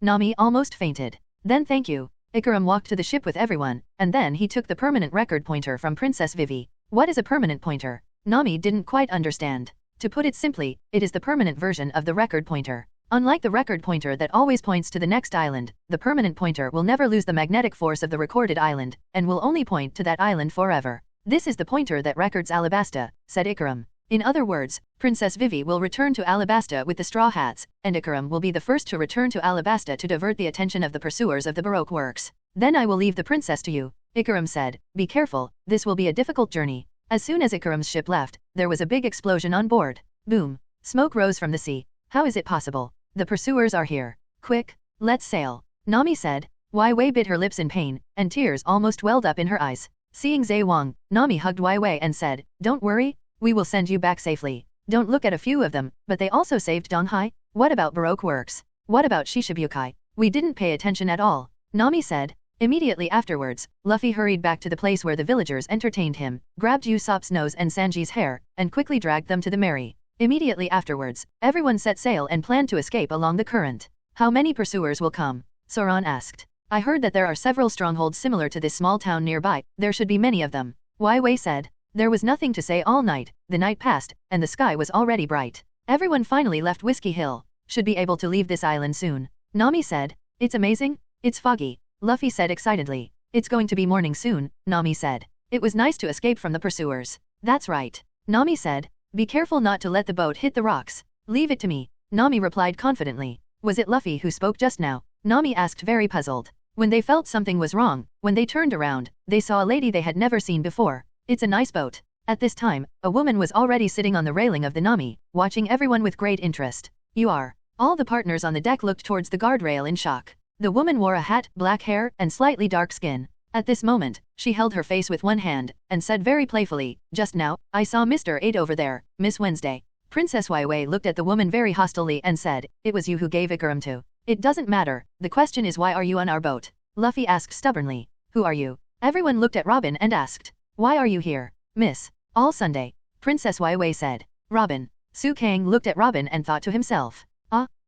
Speaker 3: Nami almost fainted. "Then thank you." Ikaram walked to the ship with everyone, and then he took the permanent record pointer from Princess Vivi. What is a permanent pointer? Nami didn't quite understand. To put it simply, it is the permanent version of the record pointer. Unlike the record pointer that always points to the next island, the permanent pointer will never lose the magnetic force of the recorded island, and will only point to that island forever. This is the pointer that records Alabasta, said Ikaram. In other words, Princess Vivi will return to Alabasta with the Straw Hats, and Ikaram will be the first to return to Alabasta to divert the attention of the pursuers of the Baroque works. Then I will leave the princess to you, Ikaram said. Be careful, this will be a difficult journey. As soon as Ikaram's ship left, there was a big explosion on board. Boom. Smoke rose from the sea. How is it possible? The pursuers are here. Quick, let's sail. Nami said. Wai Wei bit her lips in pain, and tears almost welled up in her eyes. Seeing Zhe Wang, Nami hugged Wai Wei and said, Don't worry, we will send you back safely. Don't look at a few of them, but they also saved Donghai. What about Baroque works? What about Shishibukai? We didn't pay attention at all. Nami said. Immediately afterwards, Luffy hurried back to the place where the villagers entertained him, grabbed Usopp's nose and Sanji's hair, and quickly dragged them to the Mary. Immediately afterwards, everyone set sail and planned to escape along the current. How many pursuers will come? Soran asked. I heard that there are several strongholds similar to this small town nearby, there should be many of them. Wai Wei said. There was nothing to say all night, the night passed, and the sky was already bright. Everyone finally left Whiskey Hill. Should be able to leave this island soon. Nami said. It's amazing. It's foggy. Luffy said excitedly. It's going to be morning soon, Nami said. It was nice to escape from the pursuers. That's right. Nami said. Be careful not to let the boat hit the rocks. Leave it to me. Nami replied confidently. Was it Luffy who spoke just now? Nami asked very puzzled. When they felt something was wrong, when they turned around, they saw a lady they had never seen before. It's a nice boat. At this time, a woman was already sitting on the railing of the Nami, watching everyone with great interest. You are. All the partners on the deck looked towards the guardrail in shock. The woman wore a hat, black hair, and slightly dark skin. At this moment, she held her face with one hand, and said very playfully, Just now, I saw Mr. 8 over there, Miss Wednesday. Princess Wai Wei looked at the woman very hostilely and said, It was you who gave Ikaram to. It doesn't matter, the question is why are you on our boat? Luffy asked stubbornly. Who are you? Everyone looked at Robin and asked. Why are you here, Miss? All Sunday. Princess Wai Wei said. Robin. Su Kang looked at Robin and thought to himself.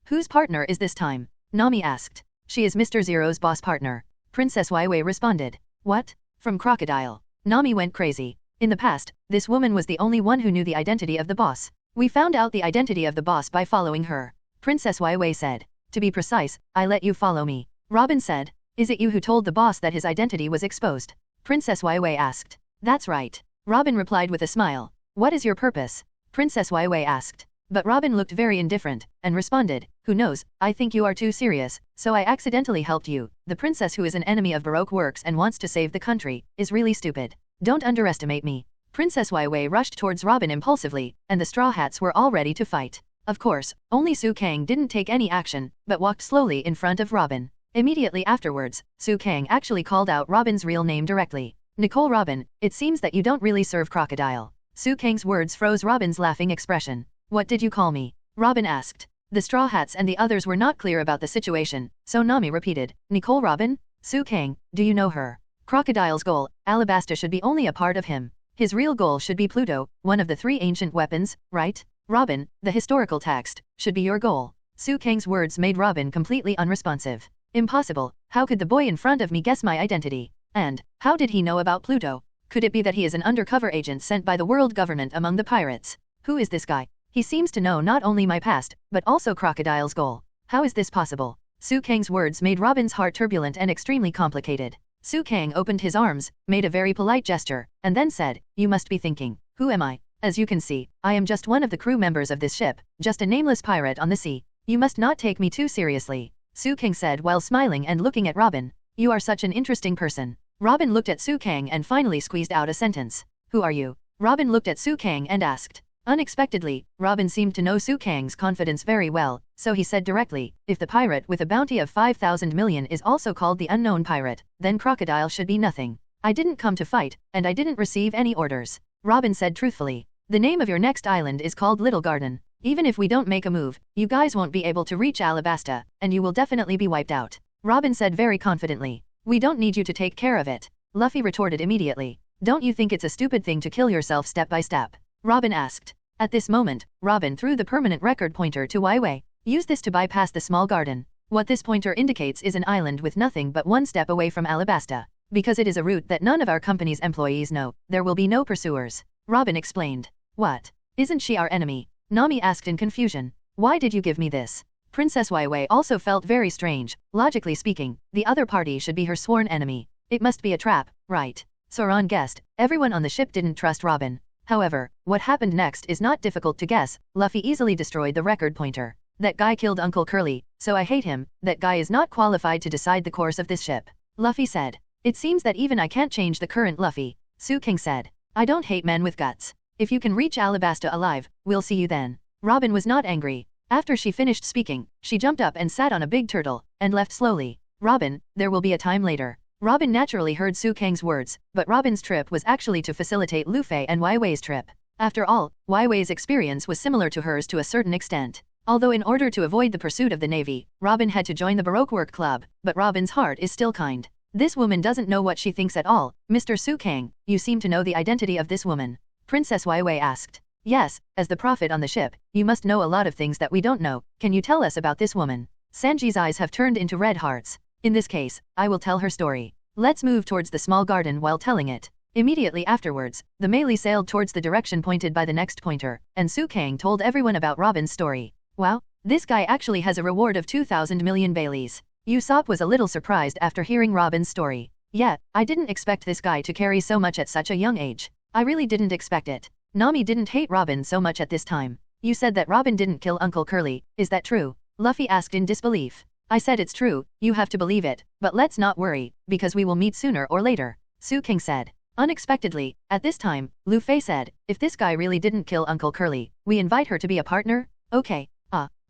Speaker 3: Whose partner is this time? Nami asked. She is Mr. Zero's boss partner. Princess Wai Wei responded. What? From Crocodile. Nami went crazy. In the past, this woman was the only one who knew the identity of the boss. We found out the identity of the boss by following her. Princess Wai Wei said. To be precise, I let you follow me. Robin said. Is it you who told the boss that his identity was exposed? Princess Wai Wei asked. That's right. Robin replied with a smile. What is your purpose? Princess Wai Wei asked. But Robin looked very indifferent, and responded, Who knows, I think you are too serious, so I accidentally helped you. The princess who is an enemy of Baroque works and wants to save the country, is really stupid. Don't underestimate me. Princess Wai Wei rushed towards Robin impulsively, and the Straw Hats were all ready to fight. Of course, only Su Kang didn't take any action, but walked slowly in front of Robin. Immediately afterwards, Su Kang actually called out Robin's real name directly. Nicole Robin, it seems that you don't really serve Crocodile. Su Kang's words froze Robin's laughing expression. What did you call me? Robin asked. The Straw Hats and the others were not clear about the situation, so Nami repeated, Nicole Robin? Su Kang, do you know her? Crocodile's goal, Alabasta should be only a part of him. His real goal should be Pluto, one of the 3 ancient weapons, right? Robin, the historical text, should be your goal. Su Kang's words made Robin completely unresponsive. Impossible, how could the boy in front of me guess my identity? And, how did he know about Pluto? Could it be that he is an undercover agent sent by the world government among the pirates? Who is this guy? He seems to know not only my past, but also Crocodile's goal. How is this possible? Su Kang's words made Robin's heart turbulent and extremely complicated. Su Kang opened his arms, made a very polite gesture, and then said, You must be thinking, who am I? As you can see, I am just one of the crew members of this ship, just a nameless pirate on the sea. You must not take me too seriously. Su Kang said while smiling and looking at Robin. You are such an interesting person. Robin looked at Su Kang and finally squeezed out a sentence. Who are you? Robin looked at Su Kang and asked. Unexpectedly, Robin seemed to know Su Kang's confidence very well, so he said directly, if the pirate with a bounty of 5,000 million is also called the unknown pirate, then Crocodile should be nothing. I didn't come to fight, and I didn't receive any orders. Robin said truthfully. The name of your next island is called Little Garden. Even if we don't make a move, you guys won't be able to reach Alabasta, and you will definitely be wiped out. Robin said very confidently. We don't need you to take care of it. Luffy retorted immediately. Don't you think it's a stupid thing to kill yourself step by step? Robin asked. At this moment, Robin threw the permanent record pointer to Wai Wei. Use this to bypass the small garden. What this pointer indicates is an island with nothing but 1 step away from Alabasta. Because it is a route that none of our company's employees know, there will be no pursuers. Robin explained. What? Isn't she our enemy? Nami asked in confusion. Why did you give me this? Princess Waiwei also felt very strange. Logically speaking, the other party should be her sworn enemy. It must be a trap, right? Zoan guessed. Everyone on the ship didn't trust Robin. However, what happened next is not difficult to guess. Luffy easily destroyed the record pointer. That guy killed Uncle Curly, so I hate him. That guy is not qualified to decide the course of this ship. Luffy said. It seems that even I can't change the current Luffy. Su King said. I don't hate men with guts. If you can reach Alabasta alive, we'll see you then. Robin was not angry. After she finished speaking, she jumped up and sat on a big turtle, and left slowly. Robin, there will be a time later. Robin naturally heard Su Kang's words, but Robin's trip was actually to facilitate Luffy and Waiwei's trip. After all, Waiwei's experience was similar to hers to a certain extent. Although in order to avoid the pursuit of the Navy, Robin had to join the Baroque Work Club, but Robin's heart is still kind. This woman doesn't know what she thinks at all. Mr. Su Kang, you seem to know the identity of this woman. Princess Waiwei asked. Yes, as the prophet on the ship, you must know a lot of things that we don't know. Can you tell us about this woman? Sanji's eyes have turned into red hearts. In this case, I will tell her story. Let's move towards the small garden while telling it. Immediately afterwards, the melee sailed towards the direction pointed by the next pointer, and Su Kang told everyone about Robin's story. Wow, this guy actually has a reward of 2,000 million Baileys. Usopp was a little surprised after hearing Robin's story. Yeah, I didn't expect this guy to carry so much at such a young age. I really didn't expect it. Nami didn't hate Robin so much at this time. You said that Robin didn't kill Uncle Curly, is that true? Luffy asked in disbelief. I said it's true, you have to believe it, but let's not worry, because we will meet sooner or later. Su King said. Unexpectedly, at this time, Luffy said, if this guy really didn't kill Uncle Curly, we invite her to be a partner? Okay.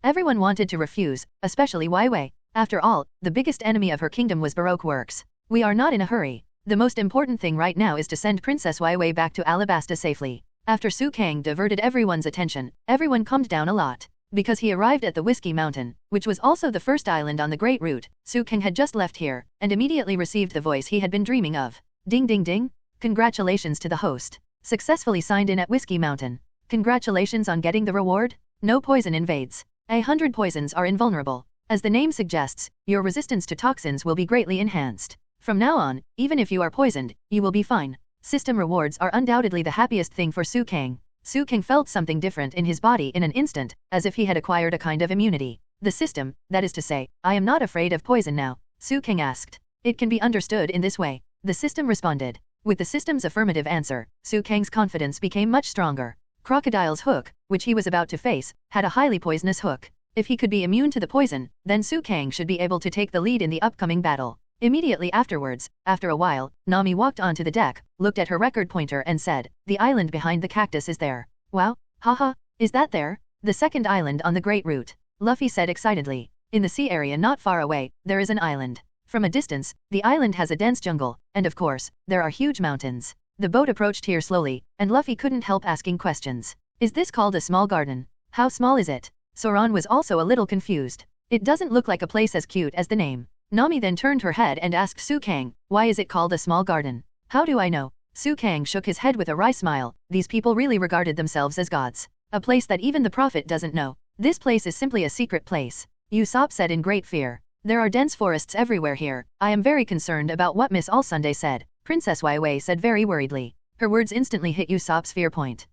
Speaker 3: Everyone wanted to refuse, especially Waiwei. After all, the biggest enemy of her kingdom was Baroque Works. We are not in a hurry. The most important thing right now is to send Princess Waiwei back to Alabasta safely. After Su Kang diverted everyone's attention, everyone calmed down a lot. Because he arrived at the Whiskey Mountain, which was also the first island on the Great Route, Su Kang had just left here, and immediately received the voice he had been dreaming of. Ding ding ding. Congratulations to the host. Successfully signed in at Whiskey Mountain. Congratulations on getting the reward. No poison invades. 100 poisons are invulnerable. As the name suggests, your resistance to toxins will be greatly enhanced. From now on, even if you are poisoned, you will be fine. System rewards are undoubtedly the happiest thing for Su Kang. Su Kang felt something different in his body in an instant, as if he had acquired a kind of immunity. The system, that is to say, I am not afraid of poison now, Su Kang asked. It can be understood in this way. The system responded. With the system's affirmative answer, Su Kang's confidence became much stronger. Crocodile's hook, which he was about to face, had a highly poisonous hook. If he could be immune to the poison, then Su Kang should be able to take the lead in the upcoming battle. Immediately afterwards, after a while, Nami walked onto the deck, looked at her record pointer and said, the island behind the cactus is there. Wow, haha, is that there? The second island on the Great Route. Luffy said excitedly. In the sea area not far away, there is an island. From a distance, the island has a dense jungle, and of course, there are huge mountains. The boat approached here slowly, and Luffy couldn't help asking questions. Is this called a small garden? How small is it? Zoan was also a little confused. It doesn't look like a place as cute as the name. Nami then turned her head and asked Su Kang, why is it called a small garden? How do I know? Su Kang shook his head with a wry smile. These people really regarded themselves as gods. A place that even the prophet doesn't know. This place is simply a secret place. Usopp said in great fear. There are dense forests everywhere here. I am very concerned about what Miss Allsunday said. Princess Waiwei said very worriedly. Her words instantly hit Usopp's fear point.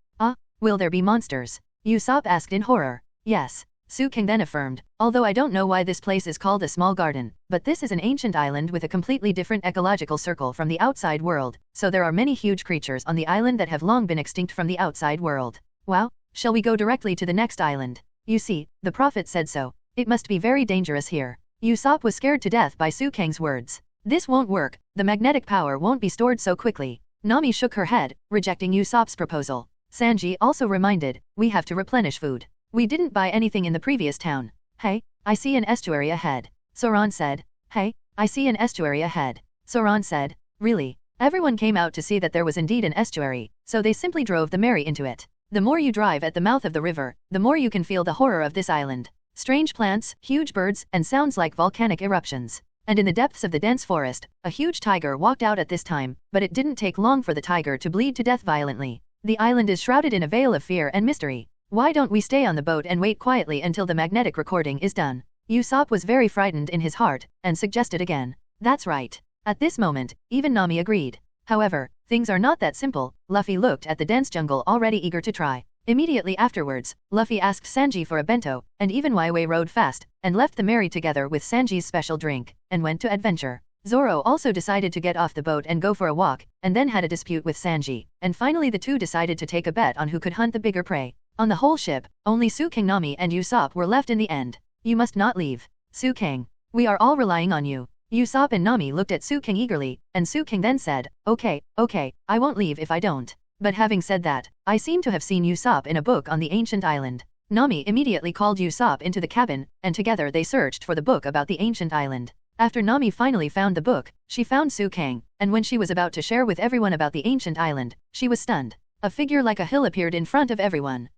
Speaker 3: Will there be monsters? Usopp asked in horror. Yes. Su Kang then affirmed, although I don't know why this place is called a small garden, but this is an ancient island with a completely different ecological circle from the outside world, so there are many huge creatures on the island that have long been extinct from the outside world. Wow, shall we go directly to the next island? You see, the prophet said so. It must be very dangerous here. Usopp was scared to death by Su Kang's words. This won't work, the magnetic power won't be stored so quickly. Nami shook her head, rejecting Usopp's proposal. Sanji also reminded, we have to replenish food. We didn't buy anything in the previous town. Hey, I see an estuary ahead. Zoan said. Hey, I see an estuary ahead. Zoan said. Really? Everyone came out to see that there was indeed an estuary, so they simply drove the Mary into it. The more you drive at the mouth of the river, the more you can feel the horror of this island. Strange plants, huge birds, and sounds like volcanic eruptions. And in the depths of the dense forest, a huge tiger walked out at this time, but it didn't take long for the tiger to bleed to death violently. The island is shrouded in a veil of fear and mystery. Why don't we stay on the boat and wait quietly until the magnetic recording is done? Usopp was very frightened in his heart, and suggested again. That's right. At this moment, even Nami agreed. However, things are not that simple. Luffy looked at the dense jungle already eager to try. Immediately afterwards, Luffy asked Sanji for a bento, and even Waiwei rode fast, and left the Mary together with Sanji's special drink, and went to adventure. Zoro also decided to get off the boat and go for a walk, and then had a dispute with Sanji, and finally the two decided to take a bet on who could hunt the bigger prey. On the whole ship, only Suking, Nami and Usopp were left in the end. You must not leave. Suking. We are all relying on you. Usopp and Nami looked at Suking eagerly, and Suking then said, okay, I won't leave if I don't. But having said that, I seem to have seen Usopp in a book on the ancient island. Nami immediately called Usopp into the cabin, and together they searched for the book about the ancient island. After Nami finally found the book, she found Suking, and when she was about to share with everyone about the ancient island, she was stunned. A figure like a hill appeared in front of everyone.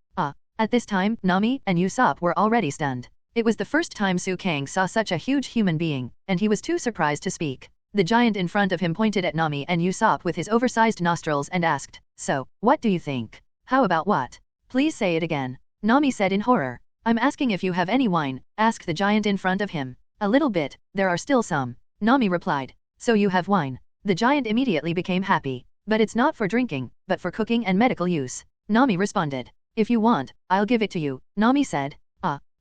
Speaker 3: At this time, Nami and Usopp were already stunned. It was the first time Suking saw such a huge human being, and he was too surprised to speak. The giant in front of him pointed at Nami and Usopp with his oversized nostrils and asked, "So, what do you think? How about what? Please say it again." Nami said in horror, "I'm asking if you have any wine," asked the giant in front of him. "A little bit, there are still some." Nami replied, "So you have wine." The giant immediately became happy. "But it's not for drinking, but for cooking and medical use." Nami responded, "If you want, I'll give it to you," Nami said.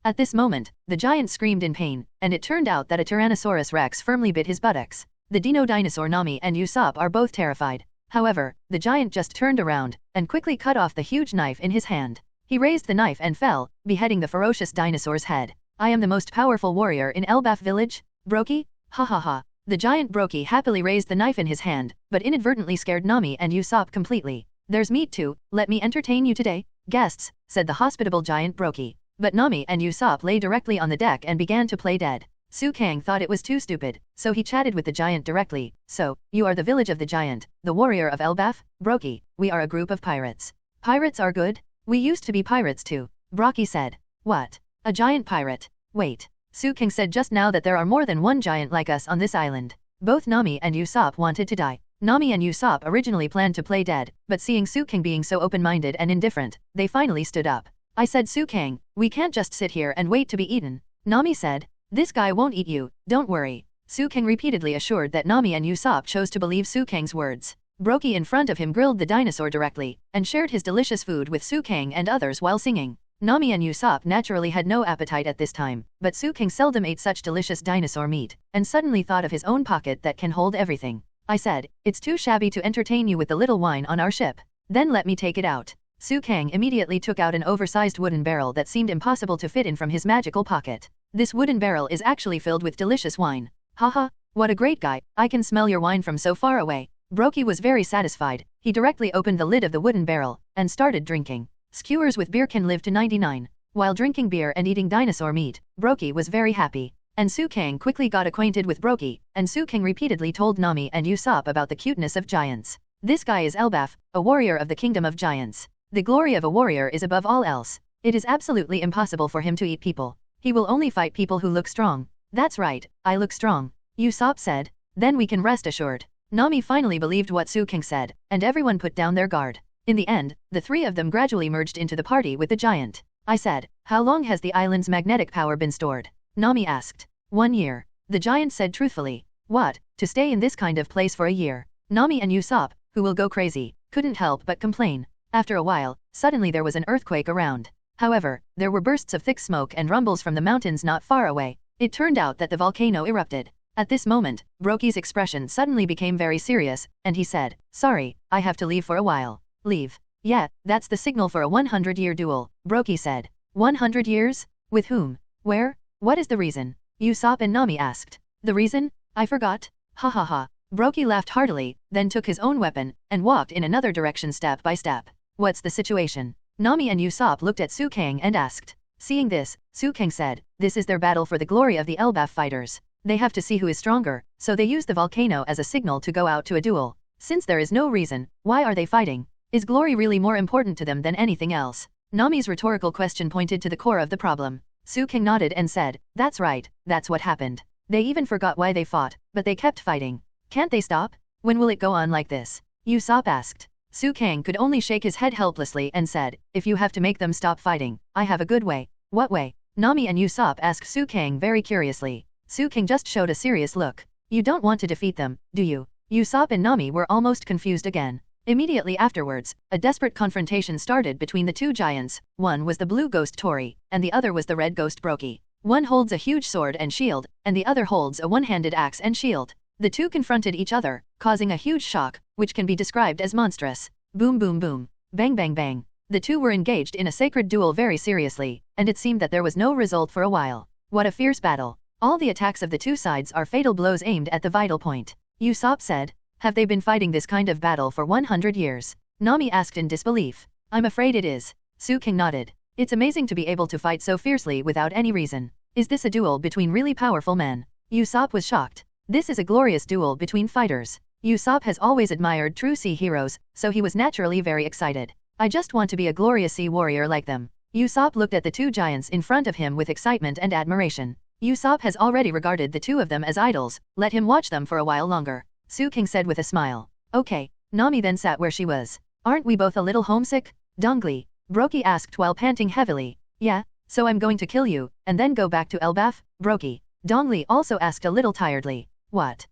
Speaker 3: At this moment, the giant screamed in pain, and it turned out that a Tyrannosaurus Rex firmly bit his buttocks. The Dino Dinosaur Nami and Usopp are both terrified. However, the giant just turned around, and quickly cut off the huge knife in his hand. He raised the knife and fell, beheading the ferocious dinosaur's head. "I am the most powerful warrior in Elbaf village? Brokey? Ha ha ha." The giant Brokey happily raised the knife in his hand, but inadvertently scared Nami and Usopp completely. "There's meat too, let me entertain you today, guests," said the hospitable giant Brokey. But Nami and Usopp lay directly on the deck and began to play dead. Suking thought it was too stupid, so he chatted with the giant directly. "So, you are the village of the giant, the warrior of Elbaf? Brokey, we are a group of pirates." "Pirates are good? We used to be pirates too," Brokey said. "What? A giant pirate? Wait. Suking said just now that there are more than one giant like us on this island." Both Nami and Usopp wanted to die. Nami and Usopp originally planned to play dead, but seeing Suking being so open-minded and indifferent, they finally stood up. "I said, Suking, we can't just sit here and wait to be eaten." Nami said, "This guy won't eat you, don't worry." Suking repeatedly assured that Nami and Usopp chose to believe Suking's words. Brokey in front of him grilled the dinosaur directly, and shared his delicious food with Suking and others while singing. Nami and Usopp naturally had no appetite at this time, but Suking seldom ate such delicious dinosaur meat, and suddenly thought of his own pocket that can hold everything. "I said, it's too shabby to entertain you with the little wine on our ship. Then let me take it out." Suking immediately took out an oversized wooden barrel that seemed impossible to fit in from his magical pocket. "This wooden barrel is actually filled with delicious wine. Haha, what a great guy, I can smell your wine from so far away." Brokey was very satisfied. He directly opened the lid of the wooden barrel, and started drinking. Skewers with beer can live to 99. While drinking beer and eating dinosaur meat, Brokey was very happy. And Suking quickly got acquainted with Brokey, and Suking repeatedly told Nami and Usopp about the cuteness of giants. "This guy is Elbaf, a warrior of the kingdom of giants. The glory of a warrior is above all else. It is absolutely impossible for him to eat people. He will only fight people who look strong." "That's right, I look strong," Usopp said. "Then we can rest assured." Nami finally believed what Suking said, and everyone put down their guard. In the end, the three of them gradually merged into the party with the giant. "I said, how long has the island's magnetic power been stored?" Nami asked. 1 year. The giant said truthfully. "What, to stay in this kind of place for a year?" Nami and Usopp, who will go crazy, couldn't help but complain. After a while, suddenly there was an earthquake around. However, there were bursts of thick smoke and rumbles from the mountains not far away. It turned out that the volcano erupted. At this moment, Brokey's expression suddenly became very serious, and he said, "Sorry, I have to leave for a while." "Leave?" "Yeah, that's the signal for a 100-year duel," Brokey said. 100 years? With whom? Where? What is the reason? Usopp and Nami asked. "The reason? I forgot." Ha ha ha. Brokey laughed heartily, then took his own weapon, and walked in another direction step by step. "What's the situation?" Nami and Usopp looked at Suking and asked. Seeing this, Suking said, "This is their battle for the glory of the Elbaf fighters. They have to see who is stronger, so they use the volcano as a signal to go out to a duel. Since there is no reason, why are they fighting? Is glory really more important to them than anything else?" Nami's rhetorical question pointed to the core of the problem. Suking nodded and said, "That's right, that's what happened. They even forgot why they fought, but they kept fighting. Can't they stop? When will it go on like this?" Usopp asked. Suking could only shake his head helplessly and said, "If you have to make them stop fighting, I have a good way." "What way?" Nami and Usopp asked Suking very curiously. Suking just showed a serious look. You don't want to defeat them, do you? Usopp and Nami were almost confused again. Immediately afterwards, a desperate confrontation started between the two giants. One was the blue ghost Tori, and the other was the red ghost Broki. One holds a huge sword and shield, and the other holds a one-handed axe and shield. The two confronted each other, causing a huge shock, which can be described as monstrous. Boom boom boom. Bang bang bang. The two were engaged in a sacred duel very seriously, and it seemed that there was no result for a while. What a fierce battle. All the attacks of the two sides are fatal blows aimed at the vital point. Usopp said. Have they been fighting this kind of battle for 100 years? Nami asked in disbelief. I'm afraid it is. King nodded. It's amazing to be able to fight so fiercely without any reason. Is this a duel between really powerful men? Usopp was shocked. This is a glorious duel between fighters. Usopp has always admired true sea heroes, so he was naturally very excited. I just want to be a glorious sea warrior like them. Usopp looked at the two giants in front of him with excitement and admiration. Usopp has already regarded the two of them as idols, let him watch them for a while longer. King said with a smile. Okay. Nami then sat where she was. Aren't we both a little homesick? Dongli, Broki asked while panting heavily. Yeah, so I'm going to kill you, and then go back to Elbaf, Broki. Dongli also asked a little tiredly. What?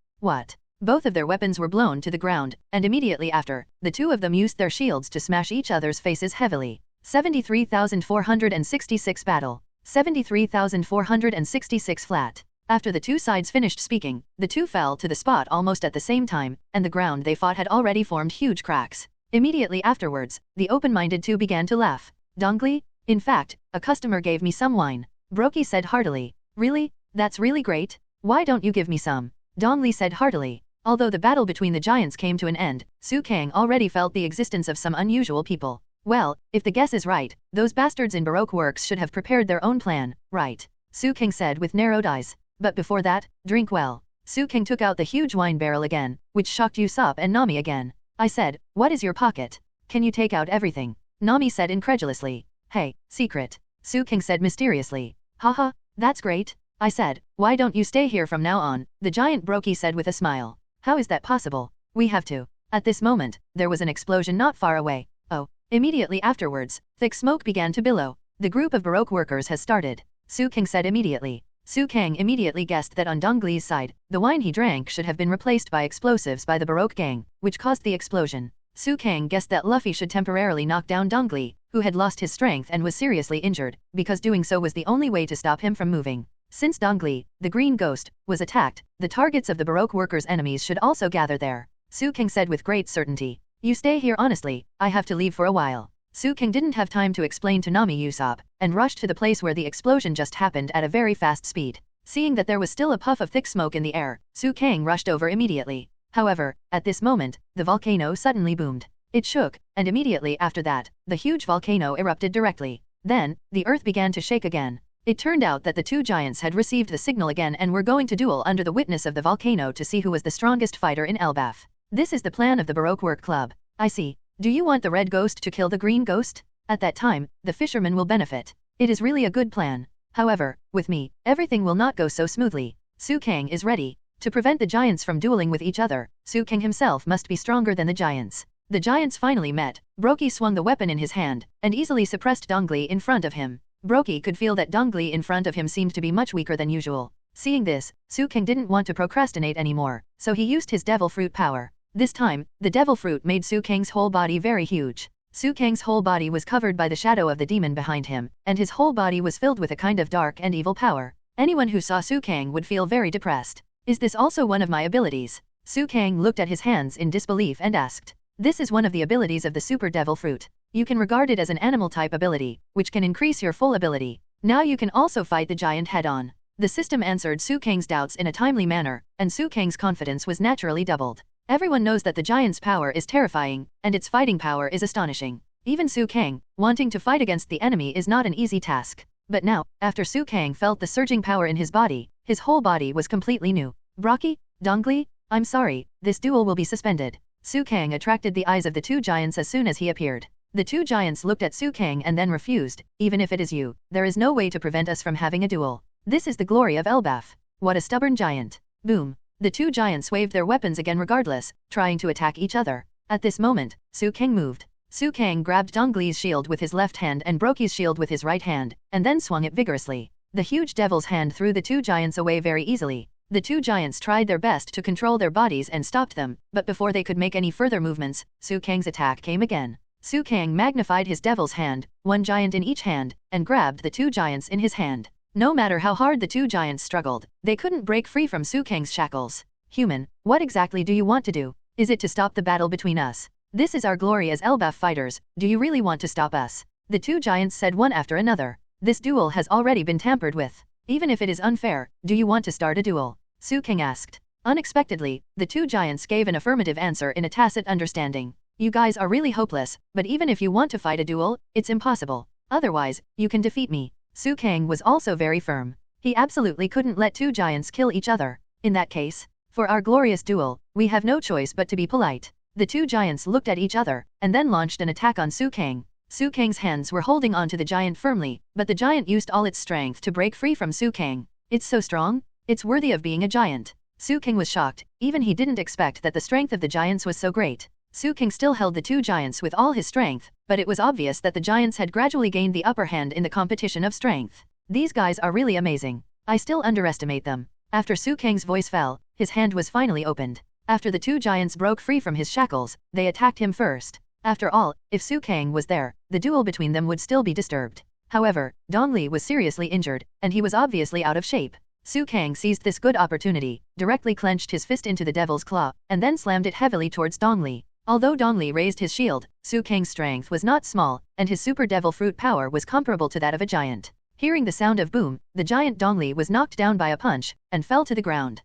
Speaker 3: Both of their weapons were blown to the ground, and immediately after, the two of them used their shields to smash each other's faces heavily. 73,466 battle. 73,466 flat. After the two sides finished speaking, the two fell to the spot almost at the same time, and the ground they fought had already formed huge cracks. Immediately afterwards, the open-minded two began to laugh. Dongli? In fact, a customer gave me some wine. Broki said heartily. Really? That's really great. Why don't you give me some? Dongli said heartily. Although the battle between the giants came to an end, Kang already felt the existence of some unusual people. Well, if the guess is right, those bastards in Baroque works should have prepared their own plan, right? Kang said with narrowed eyes. But before that, drink well. Kang took out the huge wine barrel again, which shocked Usopp and Nami again. I said, what is your pocket? Can you take out everything? Nami said incredulously. Hey, secret. Kang said mysteriously. Haha, that's great. I said, why don't you stay here from now on? The giant Broki said with a smile. How is that possible? We have to. At this moment, there was an explosion not far away. Oh. Immediately afterwards, thick smoke began to billow. The group of Baroque workers has started. Kang said immediately. Kang immediately guessed that on Dongli's side, the wine he drank should have been replaced by explosives by the Baroque gang, which caused the explosion. Kang guessed that Luffy should temporarily knock down Dongli, who had lost his strength and was seriously injured, because doing so was the only way to stop him from moving. Since Dongli, the green ghost, was attacked, the targets of the Baroque workers' enemies should also gather there. Kang said with great certainty. You stay here honestly, I have to leave for a while. Kang didn't have time to explain to Nami Usopp, and rushed to the place where the explosion just happened at a very fast speed. Seeing that there was still a puff of thick smoke in the air, Kang rushed over immediately. However, at this moment, the volcano suddenly boomed. It shook, and immediately after that, the huge volcano erupted directly. Then, the earth began to shake again. It turned out that the two giants had received the signal again and were going to duel under the witness of the volcano to see who was the strongest fighter in Elbaf. This is the plan of the Baroque Work Club. I see. Do you want the red ghost to kill the green ghost? At that time, the fisherman will benefit. It is really a good plan. However, with me, everything will not go so smoothly. Kang is ready. To prevent the giants from dueling with each other, Kang himself must be stronger than the giants. The giants finally met. Broki swung the weapon in his hand, and easily suppressed Dongli in front of him. Broki could feel that Dongli in front of him seemed to be much weaker than usual. Seeing this, Kang didn't want to procrastinate anymore, so he used his devil fruit power. This time, the devil fruit made Kang's whole body very huge. Kang's whole body was covered by the shadow of the demon behind him, and his whole body was filled with a kind of dark and evil power. Anyone who saw Kang would feel very depressed. Is this also one of my abilities? Kang looked at his hands in disbelief and asked. This is one of the abilities of the super devil fruit. You can regard it as an animal type ability, which can increase your full ability. Now you can also fight the giant head-on. The system answered Kang's doubts in a timely manner, and Kang's confidence was naturally doubled. Everyone knows that the giant's power is terrifying, and its fighting power is astonishing. Even Kang, wanting to fight against the enemy is not an easy task. But now, after Kang felt the surging power in his body, his whole body was completely new. Broki? Dongli? I'm sorry, this duel will be suspended. Kang attracted the eyes of the two giants as soon as he appeared. The two giants looked at Kang and then refused. Even if it is you, there is no way to prevent us from having a duel. This is the glory of Elbaf. What a stubborn giant. Boom. The two giants waved their weapons again regardless, trying to attack each other. At this moment, Kang moved. Kang grabbed Dongli's shield with his left hand and Broki's shield with his right hand, and then swung it vigorously. The huge devil's hand threw the two giants away very easily. The two giants tried their best to control their bodies and stopped them, but before they could make any further movements, Su Kang's attack came again. Su Kang magnified his devil's hand, one giant in each hand, and grabbed the two giants in his hand. No matter how hard the two giants struggled, they couldn't break free from Su Kang's shackles. Human, what exactly do you want to do? Is it to stop the battle between us? This is our glory as Elbaf fighters, do you really want to stop us? The two giants said one after another. This duel has already been tampered with. Even if it is unfair, do you want to start a duel? Su Kang asked. Unexpectedly, the two giants gave an affirmative answer in a tacit understanding. You guys are really hopeless, but even if you want to fight a duel, it's impossible. Otherwise, you can defeat me. Su Kang was also very firm. He absolutely couldn't let two giants kill each other. In that case, for our glorious duel, we have no choice but to be polite. The two giants looked at each other, and then launched an attack on Su Kang. Su Kang's hands were holding onto the giant firmly, but the giant used all its strength to break free from Su Kang. It's so strong, it's worthy of being a giant. Su Kang was shocked, even he didn't expect that the strength of the giants was so great. Su Kang still held the two giants with all his strength, but it was obvious that the giants had gradually gained the upper hand in the competition of strength. These guys are really amazing. I still underestimate them. After Su Kang's voice fell, his hand was finally opened. After the two giants broke free from his shackles, they attacked him first. After all, if Su Kang was there, the duel between them would still be disturbed. However, Dong Li was seriously injured, and he was obviously out of shape. Su Kang seized this good opportunity, directly clenched his fist into the devil's claw, and then slammed it heavily towards Dong Li. Although Dong Li raised his shield, Su Kang's strength was not small, and his super devil fruit power was comparable to that of a giant. Hearing the sound of boom, the giant Dong Li was knocked down by a punch, and fell to the ground.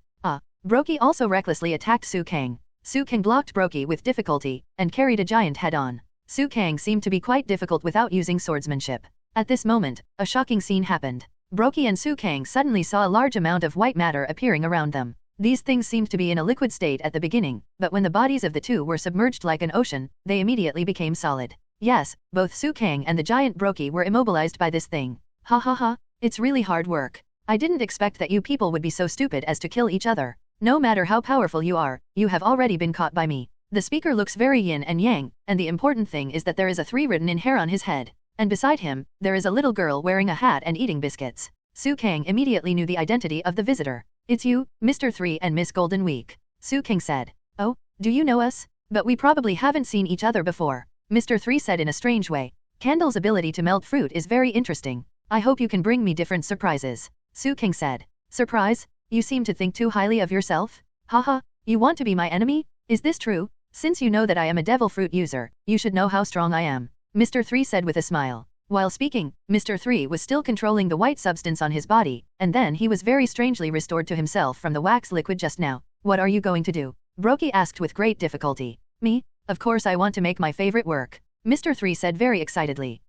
Speaker 3: Brokey also recklessly attacked Su Kang. Su Kang blocked Brokey with difficulty, and carried a giant head-on. Su Kang seemed to be quite difficult without using swordsmanship. At this moment, a shocking scene happened. Brokey and Su Kang suddenly saw a large amount of white matter appearing around them. These things seemed to be in a liquid state at the beginning, but when the bodies of the two were submerged like an ocean, they immediately became solid. Yes, both Su Kang and the giant Brokey were immobilized by this thing. Ha ha ha, it's really hard work. I didn't expect that you people would be so stupid as to kill each other. No matter how powerful you are, you have already been caught by me. The speaker looks very yin and yang, and the important thing is that there is a 3 written in hair on his head. And beside him, there is a little girl wearing a hat and eating biscuits. Su Kang immediately knew the identity of the visitor. It's you, Mr. 3 and Miss Golden Week. Su Kang said. Oh, do you know us? But we probably haven't seen each other before. Mr. 3 said in a strange way. Candle's ability to melt fruit is very interesting. I hope you can bring me different surprises. Su Kang said. Surprise? You seem to think too highly of yourself? Haha, you want to be my enemy? Is this true? Since you know that I am a devil fruit user, you should know how strong I am. Mr. 3 said with a smile. While speaking, Mr. 3 was still controlling the white substance on his body, and then he was very strangely restored to himself from the wax liquid just now. What are you going to do? Brokey asked with great difficulty. Me? Of course I want to make my favorite work. Mr. 3 said very excitedly.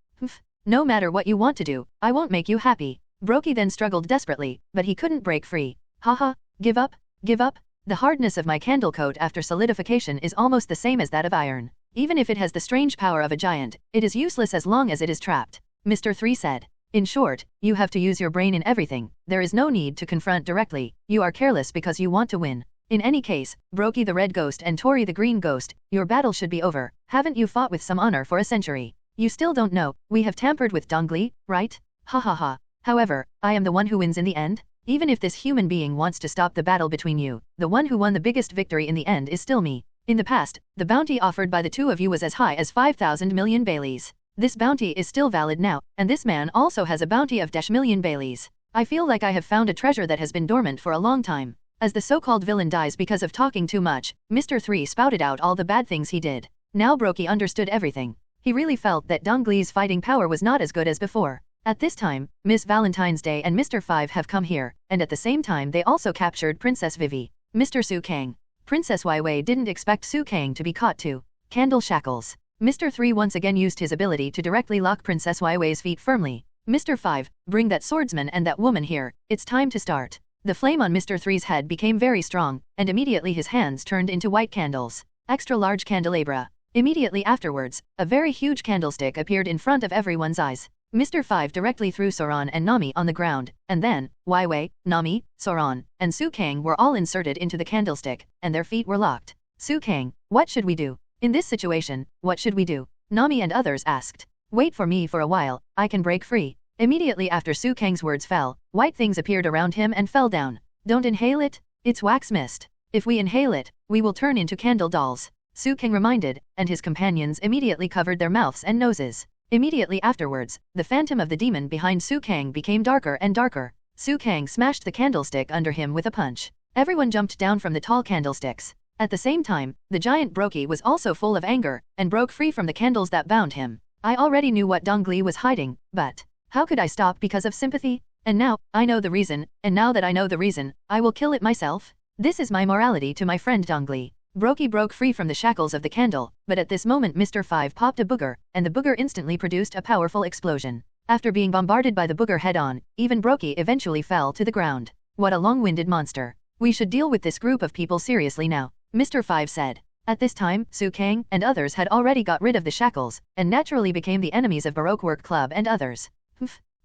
Speaker 3: No matter what you want to do, I won't make you happy. Brokey then struggled desperately, but he couldn't break free. Haha, give up, give up. The hardness of my candle coat after solidification is almost the same as that of iron. Even if it has the strange power of a giant, it is useless as long as it is trapped. Mr. 3 said. In short, you have to use your brain in everything. There is no need to confront directly. You are careless because you want to win. In any case, Brokey the red ghost and Tori the green ghost, your battle should be over. Haven't you fought with some honor for a century? You still don't know, we have tampered with Dong Li, right? Ha ha ha. However, I am the one who wins in the end. Even if this human being wants to stop the battle between you, the one who won the biggest victory in the end is still me. In the past, the bounty offered by the two of you was as high as 5,000 million Baileys. This bounty is still valid now, and this man also has a bounty of -million Baileys. I feel like I have found a treasure that has been dormant for a long time. As the so-called villain dies because of talking too much, Mr. 3 spouted out all the bad things he did. Now Brokey understood everything. He really felt that Dong Li's fighting power was not as good as before. At this time, Miss Valentine's Day and Mr. 5 have come here, and at the same time they also captured Princess Vivi. Mr. Su Kang. Princess Wei didn't expect Su Kang to be caught too. Candle shackles. Mr. 3 once again used his ability to directly lock Princess Wei's feet firmly. Mr. 5, bring that swordsman and that woman here, it's time to start. The flame on Mr. 3's head became very strong, and immediately his hands turned into white candles. Extra large candelabra. Immediately afterwards, a very huge candlestick appeared in front of everyone's eyes. Mr. 5 directly threw Zoan and Nami on the ground, and then, Wei, Nami, Zoan, and Su Kang were all inserted into the candlestick, and their feet were locked. Su Kang, what should we do? In this situation, what should we do? Nami and others asked. Wait for me for a while, I can break free. Immediately after Su Kang's words fell, white things appeared around him and fell down. Don't inhale it, It's wax mist. If we inhale it, we will turn into candle dolls. Su Kang reminded, and his companions immediately covered their mouths and noses. Immediately afterwards, the phantom of the demon behind Su Kang became darker and darker. Su Kang smashed the candlestick under him with a punch. Everyone jumped down from the tall candlesticks. At the same time, the giant Brokey was also full of anger, and broke free from the candles that bound him. I already knew what Dong Li was hiding, but how could I stop because of sympathy? And now, I know the reason, and now that I know the reason, I will kill it myself. This is my morality to my friend Dong Li. Brokey broke free from the shackles of the candle, but at this moment Mr. 5 popped a booger, and the booger instantly produced a powerful explosion. After being bombarded by the booger head-on, even Brokey eventually fell to the ground. What a long-winded monster. We should deal with this group of people seriously now, Mr. 5 said. At this time, Su Kang and others had already got rid of the shackles, and naturally became the enemies of Baroque Work Club and others.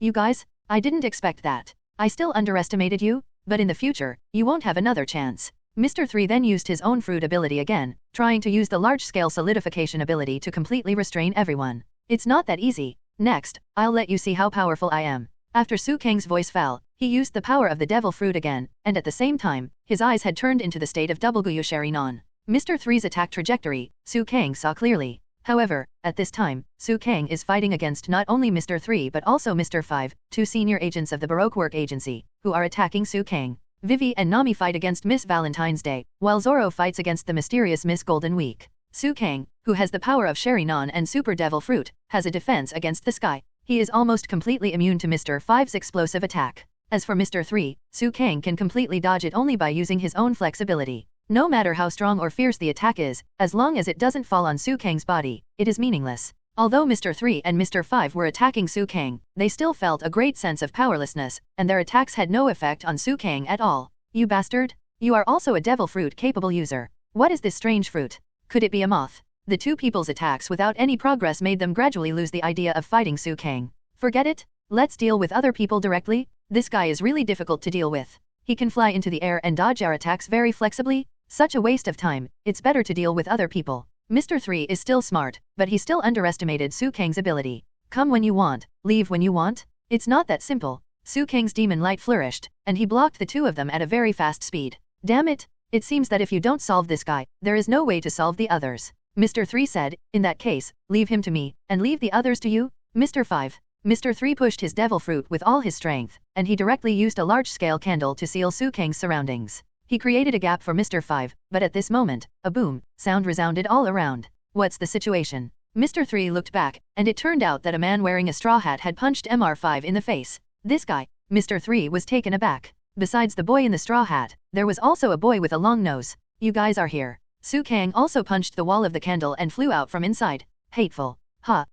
Speaker 3: You guys? I didn't expect that. I still underestimated you, but in the future, you won't have another chance. Mr. 3 then used his own fruit ability again, trying to use the large-scale solidification ability to completely restrain everyone. It's not that easy. Next, I'll let you see how powerful I am. After Su Kang's voice fell, he used the power of the devil fruit again, and at the same time, his eyes had turned into the state of double Guyushari non. Mr. 3's attack trajectory, Su Kang saw clearly. However, at this time, Su Kang is fighting against not only Mr. 3 but also Mr. 5, two senior agents of the Baroque Work Agency, who are attacking Su Kang. Vivi and Nami fight against Miss Valentine's Day, while Zoro fights against the mysterious Miss Golden Week. Su Kang, who has the power of Sherry Non and Super Devil Fruit, has a defense against the sky. He is almost completely immune to Mr. 5's explosive attack. As for Mr. 3, Su Kang can completely dodge it only by using his own flexibility. No matter how strong or fierce the attack is, as long as it doesn't fall on Su Kang's body, it is meaningless. Although Mr. 3 and Mr. 5 were attacking Su Kang, they still felt a great sense of powerlessness, and their attacks had no effect on Su Kang at all. You bastard! You are also a devil fruit capable user. What is this strange fruit? Could it be a moth? The two people's attacks without any progress made them gradually lose the idea of fighting Su Kang. Forget it? Let's deal with other people directly? This guy is really difficult to deal with. He can fly into the air and dodge our attacks very flexibly. Such a waste of time, it's better to deal with other people. Mr. 3 is still smart, but he still underestimated Su Kang's ability. Come when you want, leave when you want? It's not that simple. Su Kang's demon light flourished, and he blocked the two of them at a very fast speed. Damn it! It seems that if you don't solve this guy, there is no way to solve the others. Mr. 3 said, in that case, leave him to me, and leave the others to you, Mr. 5. Mr. 3 pushed his devil fruit with all his strength, and he directly used a large-scale candle to seal Su Kang's surroundings. He created a gap for Mr. 5, but at this moment, a boom sound resounded all around. What's the situation? Mr. 3 looked back, and it turned out that a man wearing a straw hat had punched Mr. 5 in the face. This guy, Mr. 3 was taken aback. Besides the boy in the straw hat, there was also a boy with a long nose. You guys are here. Su Kang also punched the wall of the candle and flew out from inside. Hateful.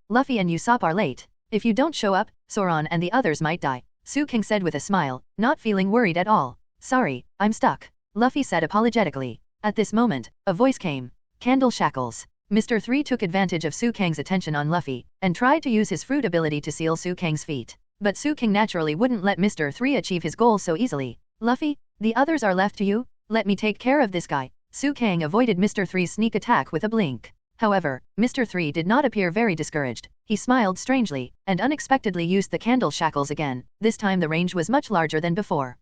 Speaker 3: Luffy and Usopp are late. If you don't show up, Zoan and the others might die. Su Kang said with a smile, not feeling worried at all. Sorry, I'm stuck. Luffy said apologetically. At this moment, a voice came. Candle shackles. Mr. 3 took advantage of Su Kang's attention on Luffy, and tried to use his fruit ability to seal Su Kang's feet. But Su Kang naturally wouldn't let Mr. 3 achieve his goal so easily. Luffy, the others are left to you? Let me take care of this guy. Su Kang avoided Mr. 3's sneak attack with a blink. However, Mr. 3 did not appear very discouraged. He smiled strangely, and unexpectedly used the candle shackles again. This time the range was much larger than before.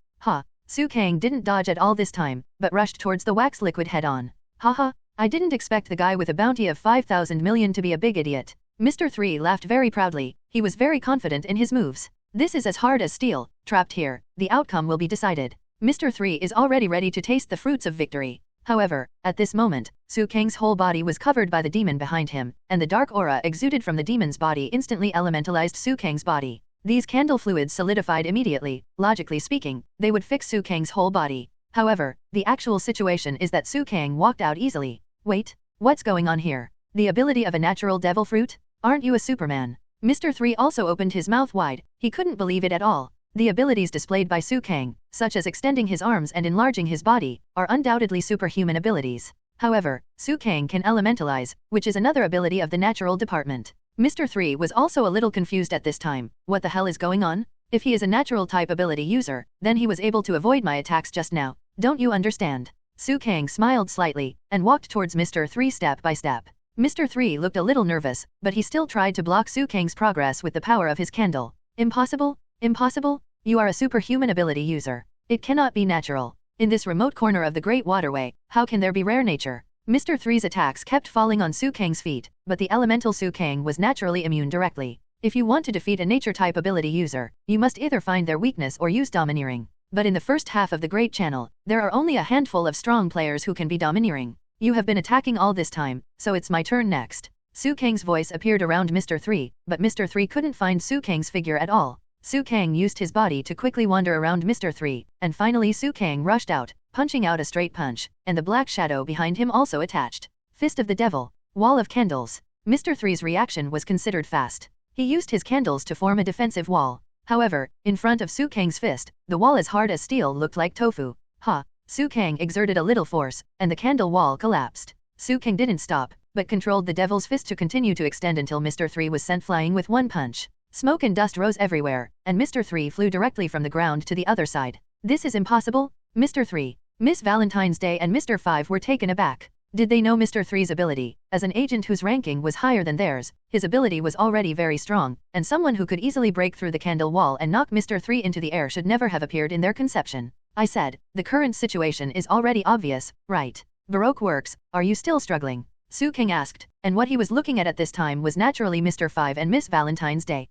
Speaker 3: Su Kang didn't dodge at all this time, but rushed towards the wax liquid head-on. I didn't expect the guy with a bounty of 5,000 million to be a big idiot. Mr. 3 laughed very proudly. He was very confident in his moves. This is as hard as steel. Trapped here, the outcome will be decided. Mr. 3 is already ready to taste the fruits of victory. However, at this moment, Su Kang's whole body was covered by the demon behind him, and the dark aura exuded from the demon's body instantly elementalized Su Kang's body. These candle fluids solidified immediately. Logically speaking, they would fix Su Kang's whole body. However, the actual situation is that Su Kang walked out easily. Wait, what's going on here? The ability of a natural devil fruit? Aren't you a Superman? Mr. 3 also opened his mouth wide. He couldn't believe it at all. The abilities displayed by Su Kang, such as extending his arms and enlarging his body, are undoubtedly superhuman abilities. However, Su Kang can elementalize, which is another ability of the natural department. Mr. 3 was also a little confused at this time. What the hell is going on? If he is a natural type ability user, then he was able to avoid my attacks just now. Don't you understand? Su Kang smiled slightly, and walked towards Mr. 3 step by step. Mr. 3 looked a little nervous, but he still tried to block Su Kang's progress with the power of his candle. Impossible? Impossible? You are a superhuman ability user. It cannot be natural. In this remote corner of the Great Waterway, how can there be rare nature? Mr. Three's attacks kept falling on Su Kang's feet, but the elemental Su Kang was naturally immune directly. If you want to defeat a nature-type ability user, you must either find their weakness or use domineering. But in the first half of the Great Channel, there are only a handful of strong players who can be domineering. You have been attacking all this time, so it's my turn next. Su Kang's voice appeared around Mr. Three, but Mr. Three couldn't find Su Kang's figure at all. Su Kang used his body to quickly wander around Mr. Three, and finally Su Kang rushed out, punching out a straight punch, and the black shadow behind him also attached. Fist of the Devil, Wall of Candles. Mr. Three's reaction was considered fast. He used his candles to form a defensive wall. However, in front of Su Kang's fist, the wall as hard as steel looked like tofu. Su Kang exerted a little force, and the candle wall collapsed. Su Kang didn't stop, but controlled the devil's fist to continue to extend until Mr. Three was sent flying with one punch. Smoke and dust rose everywhere, and Mr. Three flew directly from the ground to the other side. This is impossible? Mr. Three, Miss Valentine's Day and Mr. Five were taken aback. Did they know Mr. Three's ability? As an agent whose ranking was higher than theirs, his ability was already very strong, and someone who could easily break through the candle wall and knock Mr. Three into the air should never have appeared in their conception. I said, the current situation is already obvious, right? Baroque works, are you still struggling? Su Kang asked, and what he was looking at this time was naturally Mr. Five and Miss Valentine's Day.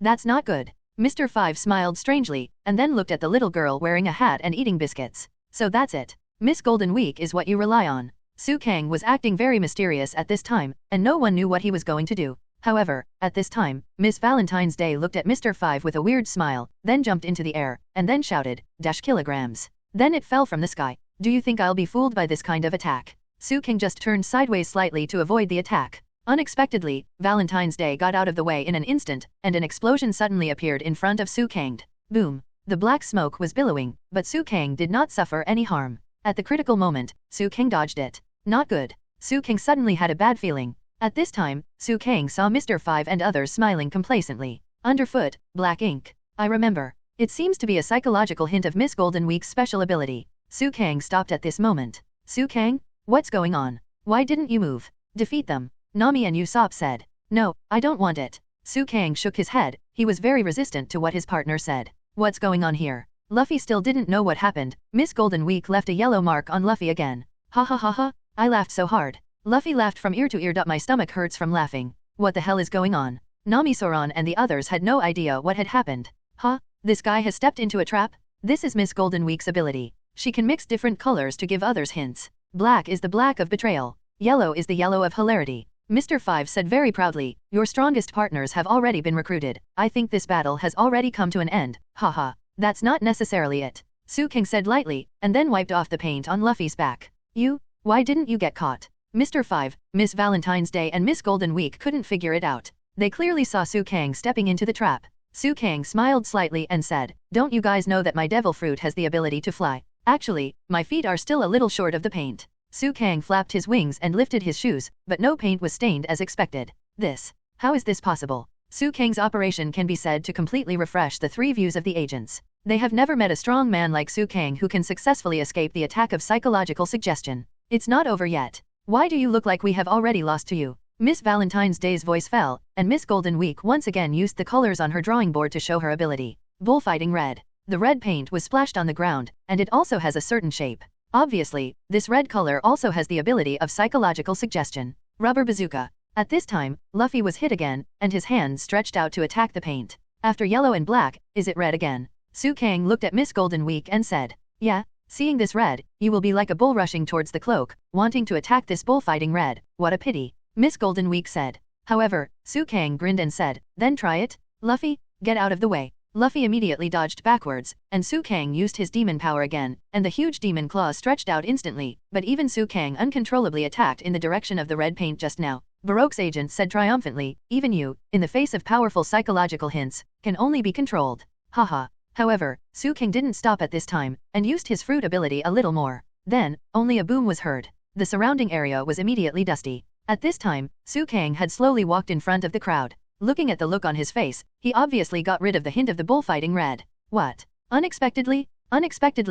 Speaker 3: That's not good. Mr. Five smiled strangely, and then looked at the little girl wearing a hat and eating biscuits. So that's it. Miss Golden Week is what you rely on. Su Kang was acting very mysterious at this time, and no one knew what he was going to do. However, at this time, Miss Valentine's Day looked at Mr. Five with a weird smile, then jumped into the air, and then shouted, "kilograms." Then it fell from the sky. Do you think I'll be fooled by this kind of attack? Su Kang just turned sideways slightly to avoid the attack. Unexpectedly, Valentine's Day got out of the way in an instant, and an explosion suddenly appeared in front of Su Kang. Boom! The black smoke was billowing, but Su Kang did not suffer any harm. At the critical moment, Su Kang dodged it. Not good. Su Kang suddenly had a bad feeling. At this time, Su Kang saw Mr. Five and others smiling complacently. Underfoot, black ink. I remember. It seems to be a psychological hint of Miss Golden Week's special ability. Su Kang stopped at this moment. Su Kang? What's going on? Why didn't you move? Defeat them. Nami and Usopp said. No, I don't want it. Su Kang shook his head. He was very resistant to what his partner said. What's going on here? Luffy still didn't know what happened. Miss Golden Week left a yellow mark on Luffy again. Ha ha ha ha. I laughed so hard. Luffy laughed from ear to ear. My stomach hurts from laughing. What the hell is going on? Nami, Soran and the others had no idea what had happened. This guy has stepped into a trap? This is Miss Golden Week's ability. She can mix different colors to give others hints. Black is the black of betrayal. Yellow is the yellow of hilarity. Mr. Five said very proudly, your strongest partners have already been recruited. I think this battle has already come to an end. Haha. That's not necessarily it. Su Kang said lightly, and then wiped off the paint on Luffy's back. Why didn't you get caught? Mr. Five, Miss Valentine's Day and Miss Golden Week couldn't figure it out. They clearly saw Su Kang stepping into the trap. Su Kang smiled slightly and said, don't you guys know that my devil fruit has the ability to fly? Actually, my feet are still a little short of the paint. Su Kang flapped his wings and lifted his shoes, but no paint was stained as expected. How is this possible? Su Kang's operation can be said to completely refresh the three views of the agents. They have never met a strong man like Su Kang who can successfully escape the attack of psychological suggestion. It's not over yet. Why do you look like we have already lost to you? Miss Valentine's Day's voice fell, and Miss Golden Week once again used the colors on her drawing board to show her ability. Bullfighting red. The red paint was splashed on the ground, and it also has a certain shape. Obviously, this red color also has the ability of psychological suggestion. Rubber bazooka. At this time, Luffy was hit again, and his hands stretched out to attack the paint. After yellow and black, is it red again? Su Kang looked at Miss Golden Week and said, yeah, seeing this red, you will be like a bull rushing towards the cloak, wanting to attack this bullfighting red. What a pity. Miss Golden Week said. However, Su Kang grinned and said, then try it. Luffy, get out of the way. Luffy immediately dodged backwards, and Su Kang used his demon power again, and the huge demon claws stretched out instantly, but even Su Kang uncontrollably attacked in the direction of the red paint just now. Baroque's agent said triumphantly, even you, in the face of powerful psychological hints, can only be controlled. Haha. However, Su Kang didn't stop at this time, and used his fruit ability a little more. Then, only a boom was heard. The surrounding area was immediately dusty. At this time, Su Kang had slowly walked in front of the crowd. Looking at the look on his face, he obviously got rid of the hint of the bullfighting red. What? Unexpectedly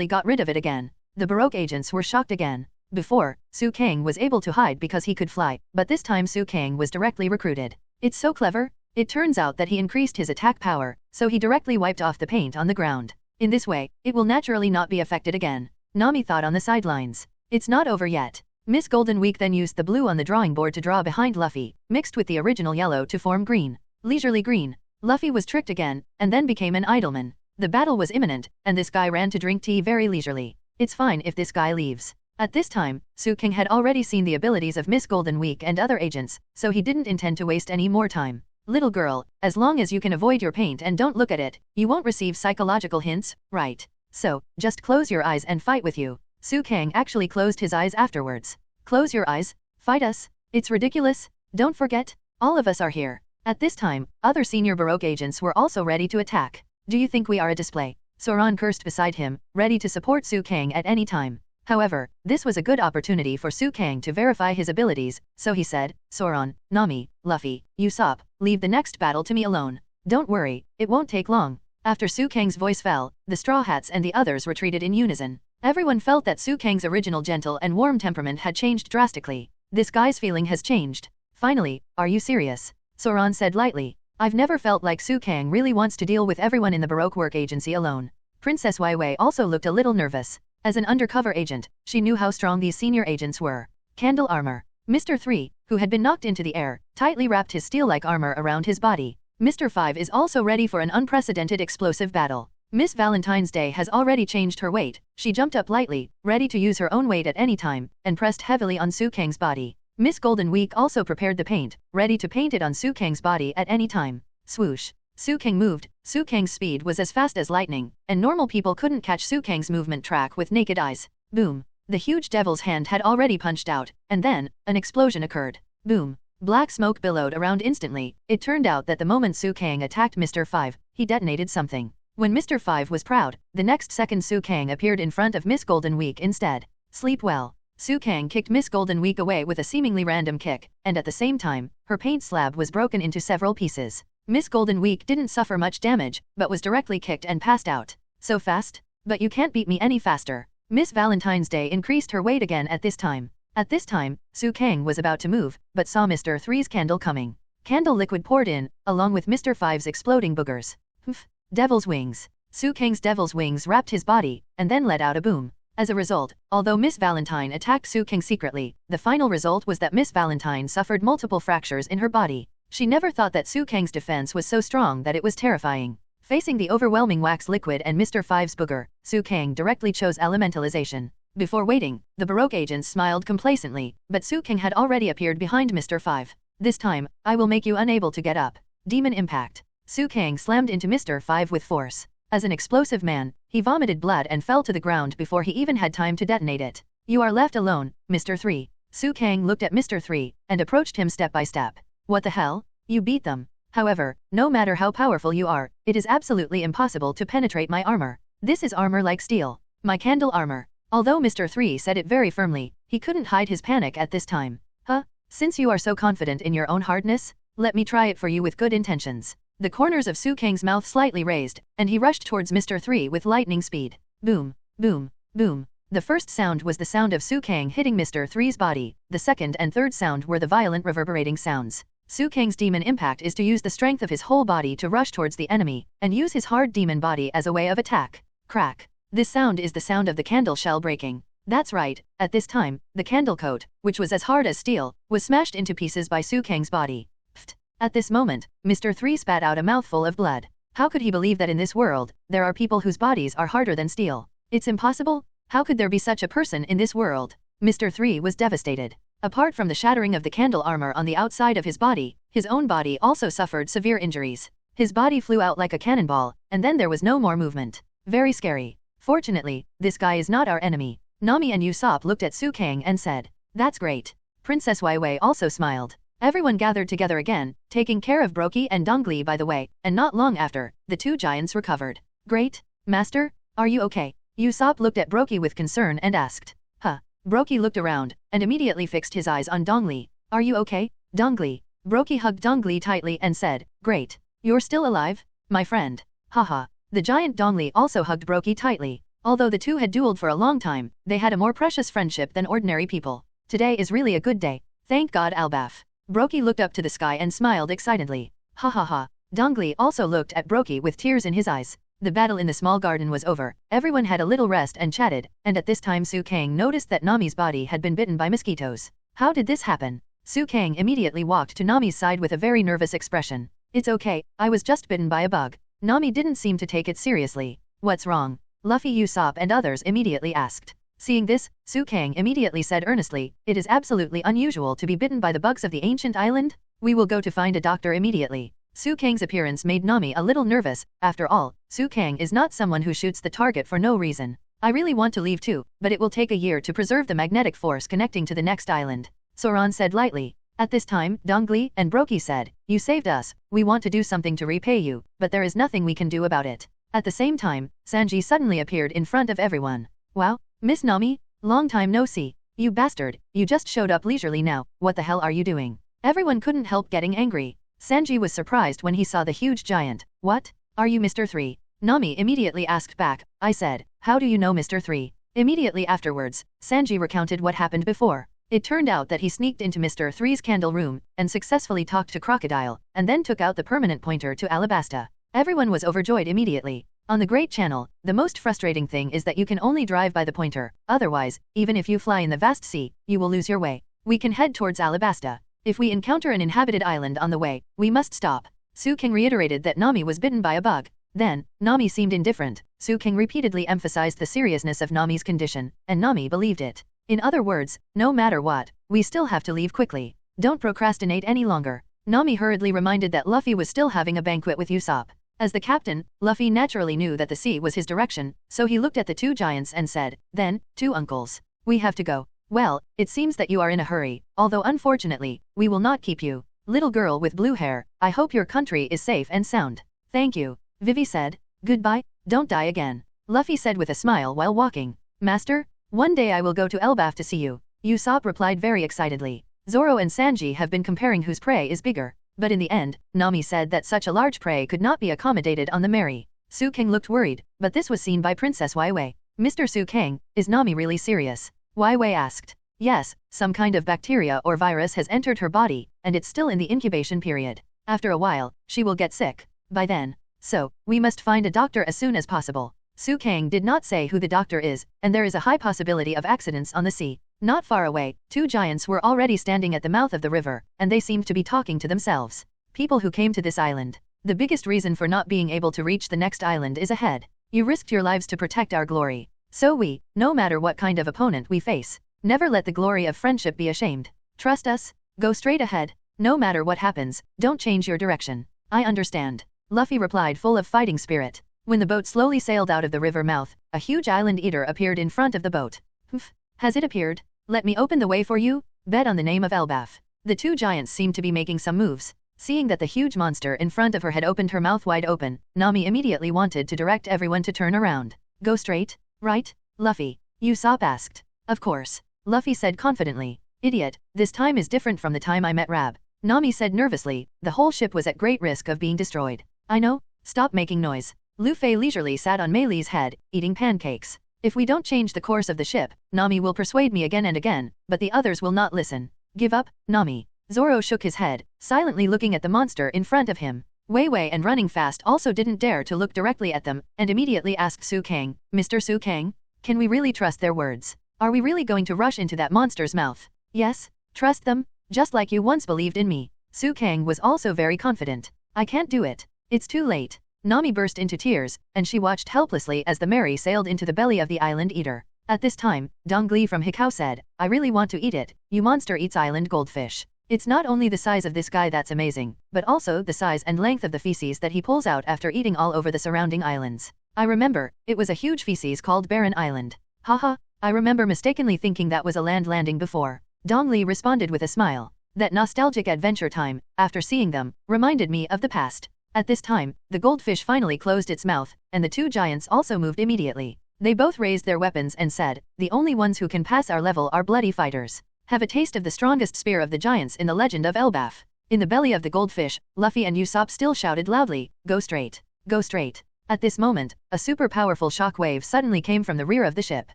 Speaker 3: got rid of it again. The Baroque agents were shocked again. Before, Su Kang was able to hide because he could fly, but this time Su Kang was directly recruited. It's so clever. It turns out that he increased his attack power, so he directly wiped off the paint on the ground. In this way, it will naturally not be affected again. Nami thought on the sidelines. It's not over yet. Miss Golden Week then used the blue on the drawing board to draw behind Luffy, mixed with the original yellow to form green. Leisurely green. Luffy was tricked again, and then became an idleman. The battle was imminent, and this guy ran to drink tea very leisurely. It's fine if this guy leaves. At this time, King had already seen the abilities of Miss Golden Week and other agents, so he didn't intend to waste any more time. Little girl, as long as you can avoid your paint and don't look at it, you won't receive psychological hints, right? So, just close your eyes and fight with you. Kang actually closed his eyes afterwards. Close your eyes? Fight us? It's ridiculous. Don't forget, all of us are here. At this time, other senior Baroque agents were also ready to attack. Do you think we are a display? Zoan cursed beside him, ready to support Kang at any time. However, this was a good opportunity for Kang to verify his abilities, so he said, Zoan, Nami, Luffy, Usopp, leave the next battle to me alone. Don't worry, it won't take long. After Kang's voice fell, the Straw Hats and the others retreated in unison. Everyone felt that Kang's original gentle and warm temperament had changed drastically. This guy's feeling has changed. Finally, are you serious? Zoan said lightly. I've never felt like Kang really wants to deal with everyone in the Baroque work agency alone. Princess Waiwei also looked a little nervous. As an undercover agent, she knew how strong these senior agents were. Candle armor. Mr. 3, who had been knocked into the air, tightly wrapped his steel-like armor around his body. Mr. 5 is also ready for an unprecedented explosive battle. Miss Valentine's Day has already changed her weight. She jumped up lightly, ready to use her own weight at any time, and pressed heavily on Kang's body. Miss Golden Week also prepared the paint, ready to paint it on Kang's body at any time. Swoosh. Kang moved. Kang's speed was as fast as lightning, and normal people couldn't catch Kang's movement track with naked eyes. Boom. The huge devil's hand had already punched out, and then, an explosion occurred. Boom. Black smoke billowed around instantly. It turned out that the moment Kang attacked Mr. 5, he detonated something. When Mr. 5 was proud, the next second Kang appeared in front of Miss Golden Week instead. Sleep well. Kang kicked Miss Golden Week away with a seemingly random kick, and at the same time, her paint slab was broken into several pieces. Miss Golden Week didn't suffer much damage, but was directly kicked and passed out. So fast? But you can't beat me any faster. Miss Valentine's Day increased her weight again at this time. At this time, Kang was about to move, but saw Mr. 3's candle coming. Candle liquid poured in, along with Mr. 5's exploding boogers. Humph. Devil's wings. Kang's devil's wings wrapped his body, and then let out a boom. As a result, although Miss Valentine attacked Kang secretly, the final result was that Miss Valentine suffered multiple fractures in her body. She never thought that Kang's defense was so strong that it was terrifying. Facing the overwhelming wax liquid and Mr. 5's booger, Kang directly chose elementalization. Before waiting, the Baroque agents smiled complacently, but Kang had already appeared behind Mr. 5. This time, I will make you unable to get up. Demon impact. Kang slammed into Mr. 5 with force. As an explosive man, he vomited blood and fell to the ground before he even had time to detonate it. You are left alone, Mr. 3. Kang looked at Mr. 3, and approached him step by step. What the hell? You beat them. However, no matter how powerful you are, it is absolutely impossible to penetrate my armor. This is armor like steel. My candle armor. Although Mr. 3 said it very firmly, he couldn't hide his panic at this time. Huh? Since you are so confident in your own hardness, let me try it for you with good intentions. The corners of Kang's mouth slightly raised, and he rushed towards Mr. 3 with lightning speed. Boom, boom, boom. The first sound was the sound of Kang hitting Mr. 3's body. The second and third sound were the violent reverberating sounds. Kang's demon impact is to use the strength of his whole body to rush towards the enemy, and use his hard demon body as a way of attack. Crack. This sound is the sound of the candle shell breaking. That's right, at this time, the candle coat, which was as hard as steel, was smashed into pieces by Kang's body. Pfft. At this moment, Mr. 3 spat out a mouthful of blood. How could he believe that in this world, there are people whose bodies are harder than steel? It's impossible? How could there be such a person in this world? Mr. 3 was devastated. Apart from the shattering of the candle armor on the outside of his body, his own body also suffered severe injuries. His body flew out like a cannonball, and then there was no more movement. Very scary. Fortunately, this guy is not our enemy. Nami and Usopp looked at Kang and said, "That's great." Princess Waiwei also smiled. Everyone gathered together again, taking care of Brookie and Dongli by the way, and not long after, the two giants recovered. "Great. Master, are you okay?" Usopp looked at Brookie with concern and asked. "Huh." Brookie looked around, and immediately fixed his eyes on Dongli. "Are you okay, Dongli?" Brookie hugged Dongli tightly and said, "Great. You're still alive, my friend." Haha. The giant Dongli also hugged Brookie tightly. Although the two had dueled for a long time, they had a more precious friendship than ordinary people. Today is really a good day. Thank God Albaf. Brookie looked up to the sky and smiled excitedly. Ha ha ha. Dongli also looked at Brookie with tears in his eyes. The battle in the small garden was over, everyone had a little rest and chatted, and at this time Su Kang noticed that Nami's body had been bitten by mosquitoes. How did this happen? Su Kang immediately walked to Nami's side with a very nervous expression. It's okay, I was just bitten by a bug. Nami didn't seem to take it seriously. What's wrong? Luffy, Usopp and others immediately asked. Seeing this, Su Kang immediately said earnestly, it is absolutely unusual to be bitten by the bugs of the ancient island. We will go to find a doctor immediately. Su Kang's appearance made Nami a little nervous. After all, Su Kang is not someone who shoots the target for no reason. I really want to leave too, but it will take a year to preserve the magnetic force connecting to the next island. Zoan said lightly. At this time, Dongli and Broki said, you saved us, we want to do something to repay you, but there is nothing we can do about it. At the same time, Sanji suddenly appeared in front of everyone. Wow, Miss Nami? Long time no see. You bastard, you just showed up leisurely now, what the hell are you doing? Everyone couldn't help getting angry. Sanji was surprised when he saw the huge giant. What? Are you Mr. 3? Nami immediately asked back. I said, how do you know Mr. 3? Immediately afterwards, Sanji recounted what happened before. It turned out that he sneaked into Mr. 3's candle room, and successfully talked to Crocodile, and then took out the permanent pointer to Alabasta. Everyone was overjoyed immediately. On the Great Channel, the most frustrating thing is that you can only drive by the pointer, otherwise, even if you fly in the vast sea, you will lose your way. We can head towards Alabasta. If we encounter an inhabited island on the way, we must stop. Su King reiterated that Nami was bitten by a bug. Then, Nami seemed indifferent. Su King repeatedly emphasized the seriousness of Nami's condition, and Nami believed it. In other words, no matter what, we still have to leave quickly. Don't procrastinate any longer. Nami hurriedly reminded that Luffy was still having a banquet with Usopp. As the captain, Luffy naturally knew that the sea was his direction, so he looked at the two giants and said, then, two uncles. We have to go. Well, it seems that you are in a hurry, although unfortunately, we will not keep you. Little girl with blue hair, I hope your country is safe and sound. Thank you. Vivi said. Goodbye, don't die again. Luffy said with a smile while walking. Master, one day I will go to Elbaf to see you. Usopp replied very excitedly. Zoro and Sanji have been comparing whose prey is bigger. But in the end, Nami said that such a large prey could not be accommodated on the Mary. Su King looked worried, but this was seen by Princess Waiwei. Mr. Su King, is Nami really serious? Waiwei asked. Yes, some kind of bacteria or virus has entered her body, and it's still in the incubation period. After a while, she will get sick. By then. So, we must find a doctor as soon as possible. Su King did not say who the doctor is, and there is a high possibility of accidents on the sea. Not far away, two giants were already standing at the mouth of the river, and they seemed to be talking to themselves. People who came to this island. The biggest reason for not being able to reach the next island is ahead. You risked your lives to protect our glory. So we, no matter what kind of opponent we face, never let the glory of friendship be ashamed. Trust us, go straight ahead, no matter what happens, don't change your direction. I understand. Luffy replied full of fighting spirit. When the boat slowly sailed out of the river mouth, a huge island eater appeared in front of the boat. Humph, has it appeared? Let me open the way for you? Bet on the name of Elbaf. The two giants seemed to be making some moves. Seeing that the huge monster in front of her had opened her mouth wide open, Nami immediately wanted to direct everyone to turn around. Go straight, right, Luffy? Usopp asked. Of course. Luffy said confidently. Idiot, this time is different from the time I met Rab. Nami said nervously, the whole ship was at great risk of being destroyed. I know, stop making noise. Luffy leisurely sat on Mei Li's head, eating pancakes. If we don't change the course of the ship, Nami will persuade me again and again, but the others will not listen. Give up, Nami. Zoro shook his head, silently looking at the monster in front of him. Wei Wei and Running Fast also didn't dare to look directly at them, and immediately asked Su Kang, Mr. Su Kang? Can we really trust their words? Are we really going to rush into that monster's mouth? Yes, trust them, just like you once believed in me. Su Kang was also very confident. I can't do it. It's too late. Nami burst into tears, and she watched helplessly as the Mary sailed into the belly of the island eater. At this time, Dongli from Hikau said, I really want to eat it. You monster eats island goldfish. It's not only the size of this guy that's amazing, but also the size and length of the feces that he pulls out after eating all over the surrounding islands. I remember, it was a huge feces called Barren Island. Haha, I remember mistakenly thinking that was a land landing before. Dongli responded with a smile. That nostalgic adventure time, after seeing them, reminded me of the past. At this time, the goldfish finally closed its mouth, and the two giants also moved immediately. They both raised their weapons and said, the only ones who can pass our level are bloody fighters. Have a taste of the strongest spear of the giants in the legend of Elbaf. In the belly of the goldfish, Luffy and Usopp still shouted loudly, go straight, go straight. At this moment, a super powerful shock wave suddenly came from the rear of the ship.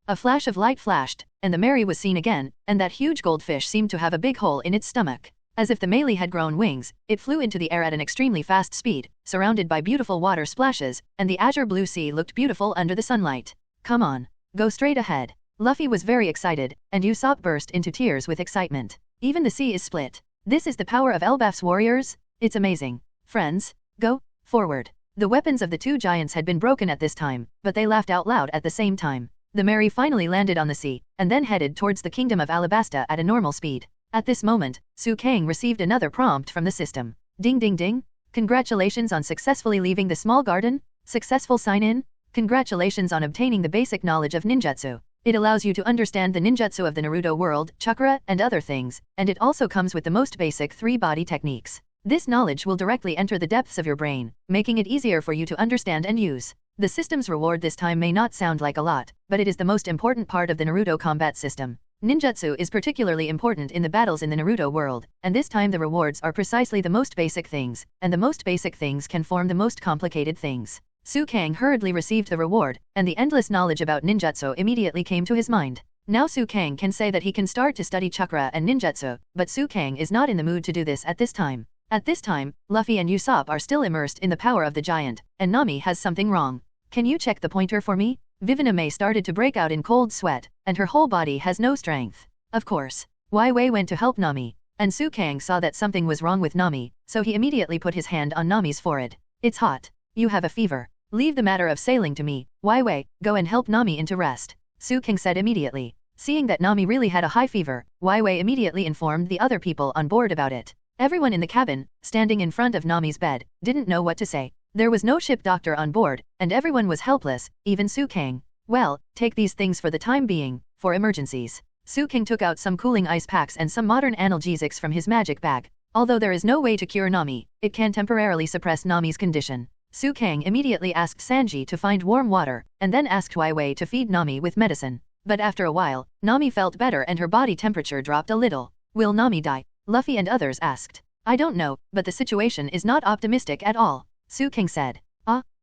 Speaker 3: A flash of light flashed, and the Mary was seen again, and that huge goldfish seemed to have a big hole in its stomach. As if the melee had grown wings, it flew into the air at an extremely fast speed, surrounded by beautiful water splashes, and the azure blue sea looked beautiful under the sunlight. Come on. Go straight ahead. Luffy was very excited, and Usopp burst into tears with excitement. Even the sea is split. This is the power of Elbaf's warriors? It's amazing. Friends, go forward. The weapons of the two giants had been broken at this time, but they laughed out loud at the same time. The Mary finally landed on the sea, and then headed towards the kingdom of Alabasta at a normal speed. At this moment, Su Kang received another prompt from the system. Ding ding ding. Congratulations on successfully leaving the small garden. Successful sign-in. Congratulations on obtaining the basic knowledge of ninjutsu. It allows you to understand the ninjutsu of the Naruto world, chakra, and other things, and it also comes with the most basic 3 body techniques. This knowledge will directly enter the depths of your brain, making it easier for you to understand and use. The system's reward this time may not sound like a lot, but it is the most important part of the Naruto combat system. Ninjutsu is particularly important in the battles in the Naruto world, and this time the rewards are precisely the most basic things, and the most basic things can form the most complicated things. Su Kang hurriedly received the reward, and the endless knowledge about ninjutsu immediately came to his mind. Now Su Kang can say that he can start to study chakra and ninjutsu, but Su Kang is not in the mood to do this at this time. At this time, Luffy and Usopp are still immersed in the power of the giant, and Nami has something wrong. Can you check the pointer for me? Vivina May started to break out in cold sweat, and her whole body has no strength. Of course. Wai Wei went to help Nami, and Su Kang saw that something was wrong with Nami, so he immediately put his hand on Nami's forehead. It's hot. You have a fever. Leave the matter of sailing to me. Wai Wei, go and help Nami into rest. Su Kang said immediately. Seeing that Nami really had a high fever, Wai Wei immediately informed the other people on board about it. Everyone in the cabin, standing in front of Nami's bed, didn't know what to say. There was no ship doctor on board, and everyone was helpless, even Su Kang. Well, take these things for the time being, for emergencies. Su Kang took out some cooling ice packs and some modern analgesics from his magic bag. Although there is no way to cure Nami, it can temporarily suppress Nami's condition. Su Kang immediately asked Sanji to find warm water, and then asked Wai Wei to feed Nami with medicine. But after a while, Nami felt better and her body temperature dropped a little. Will Nami die? Luffy and others asked. I don't know, but the situation is not optimistic at all. Su Kang said.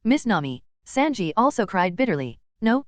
Speaker 3: Miss Nami. Sanji also cried bitterly. No.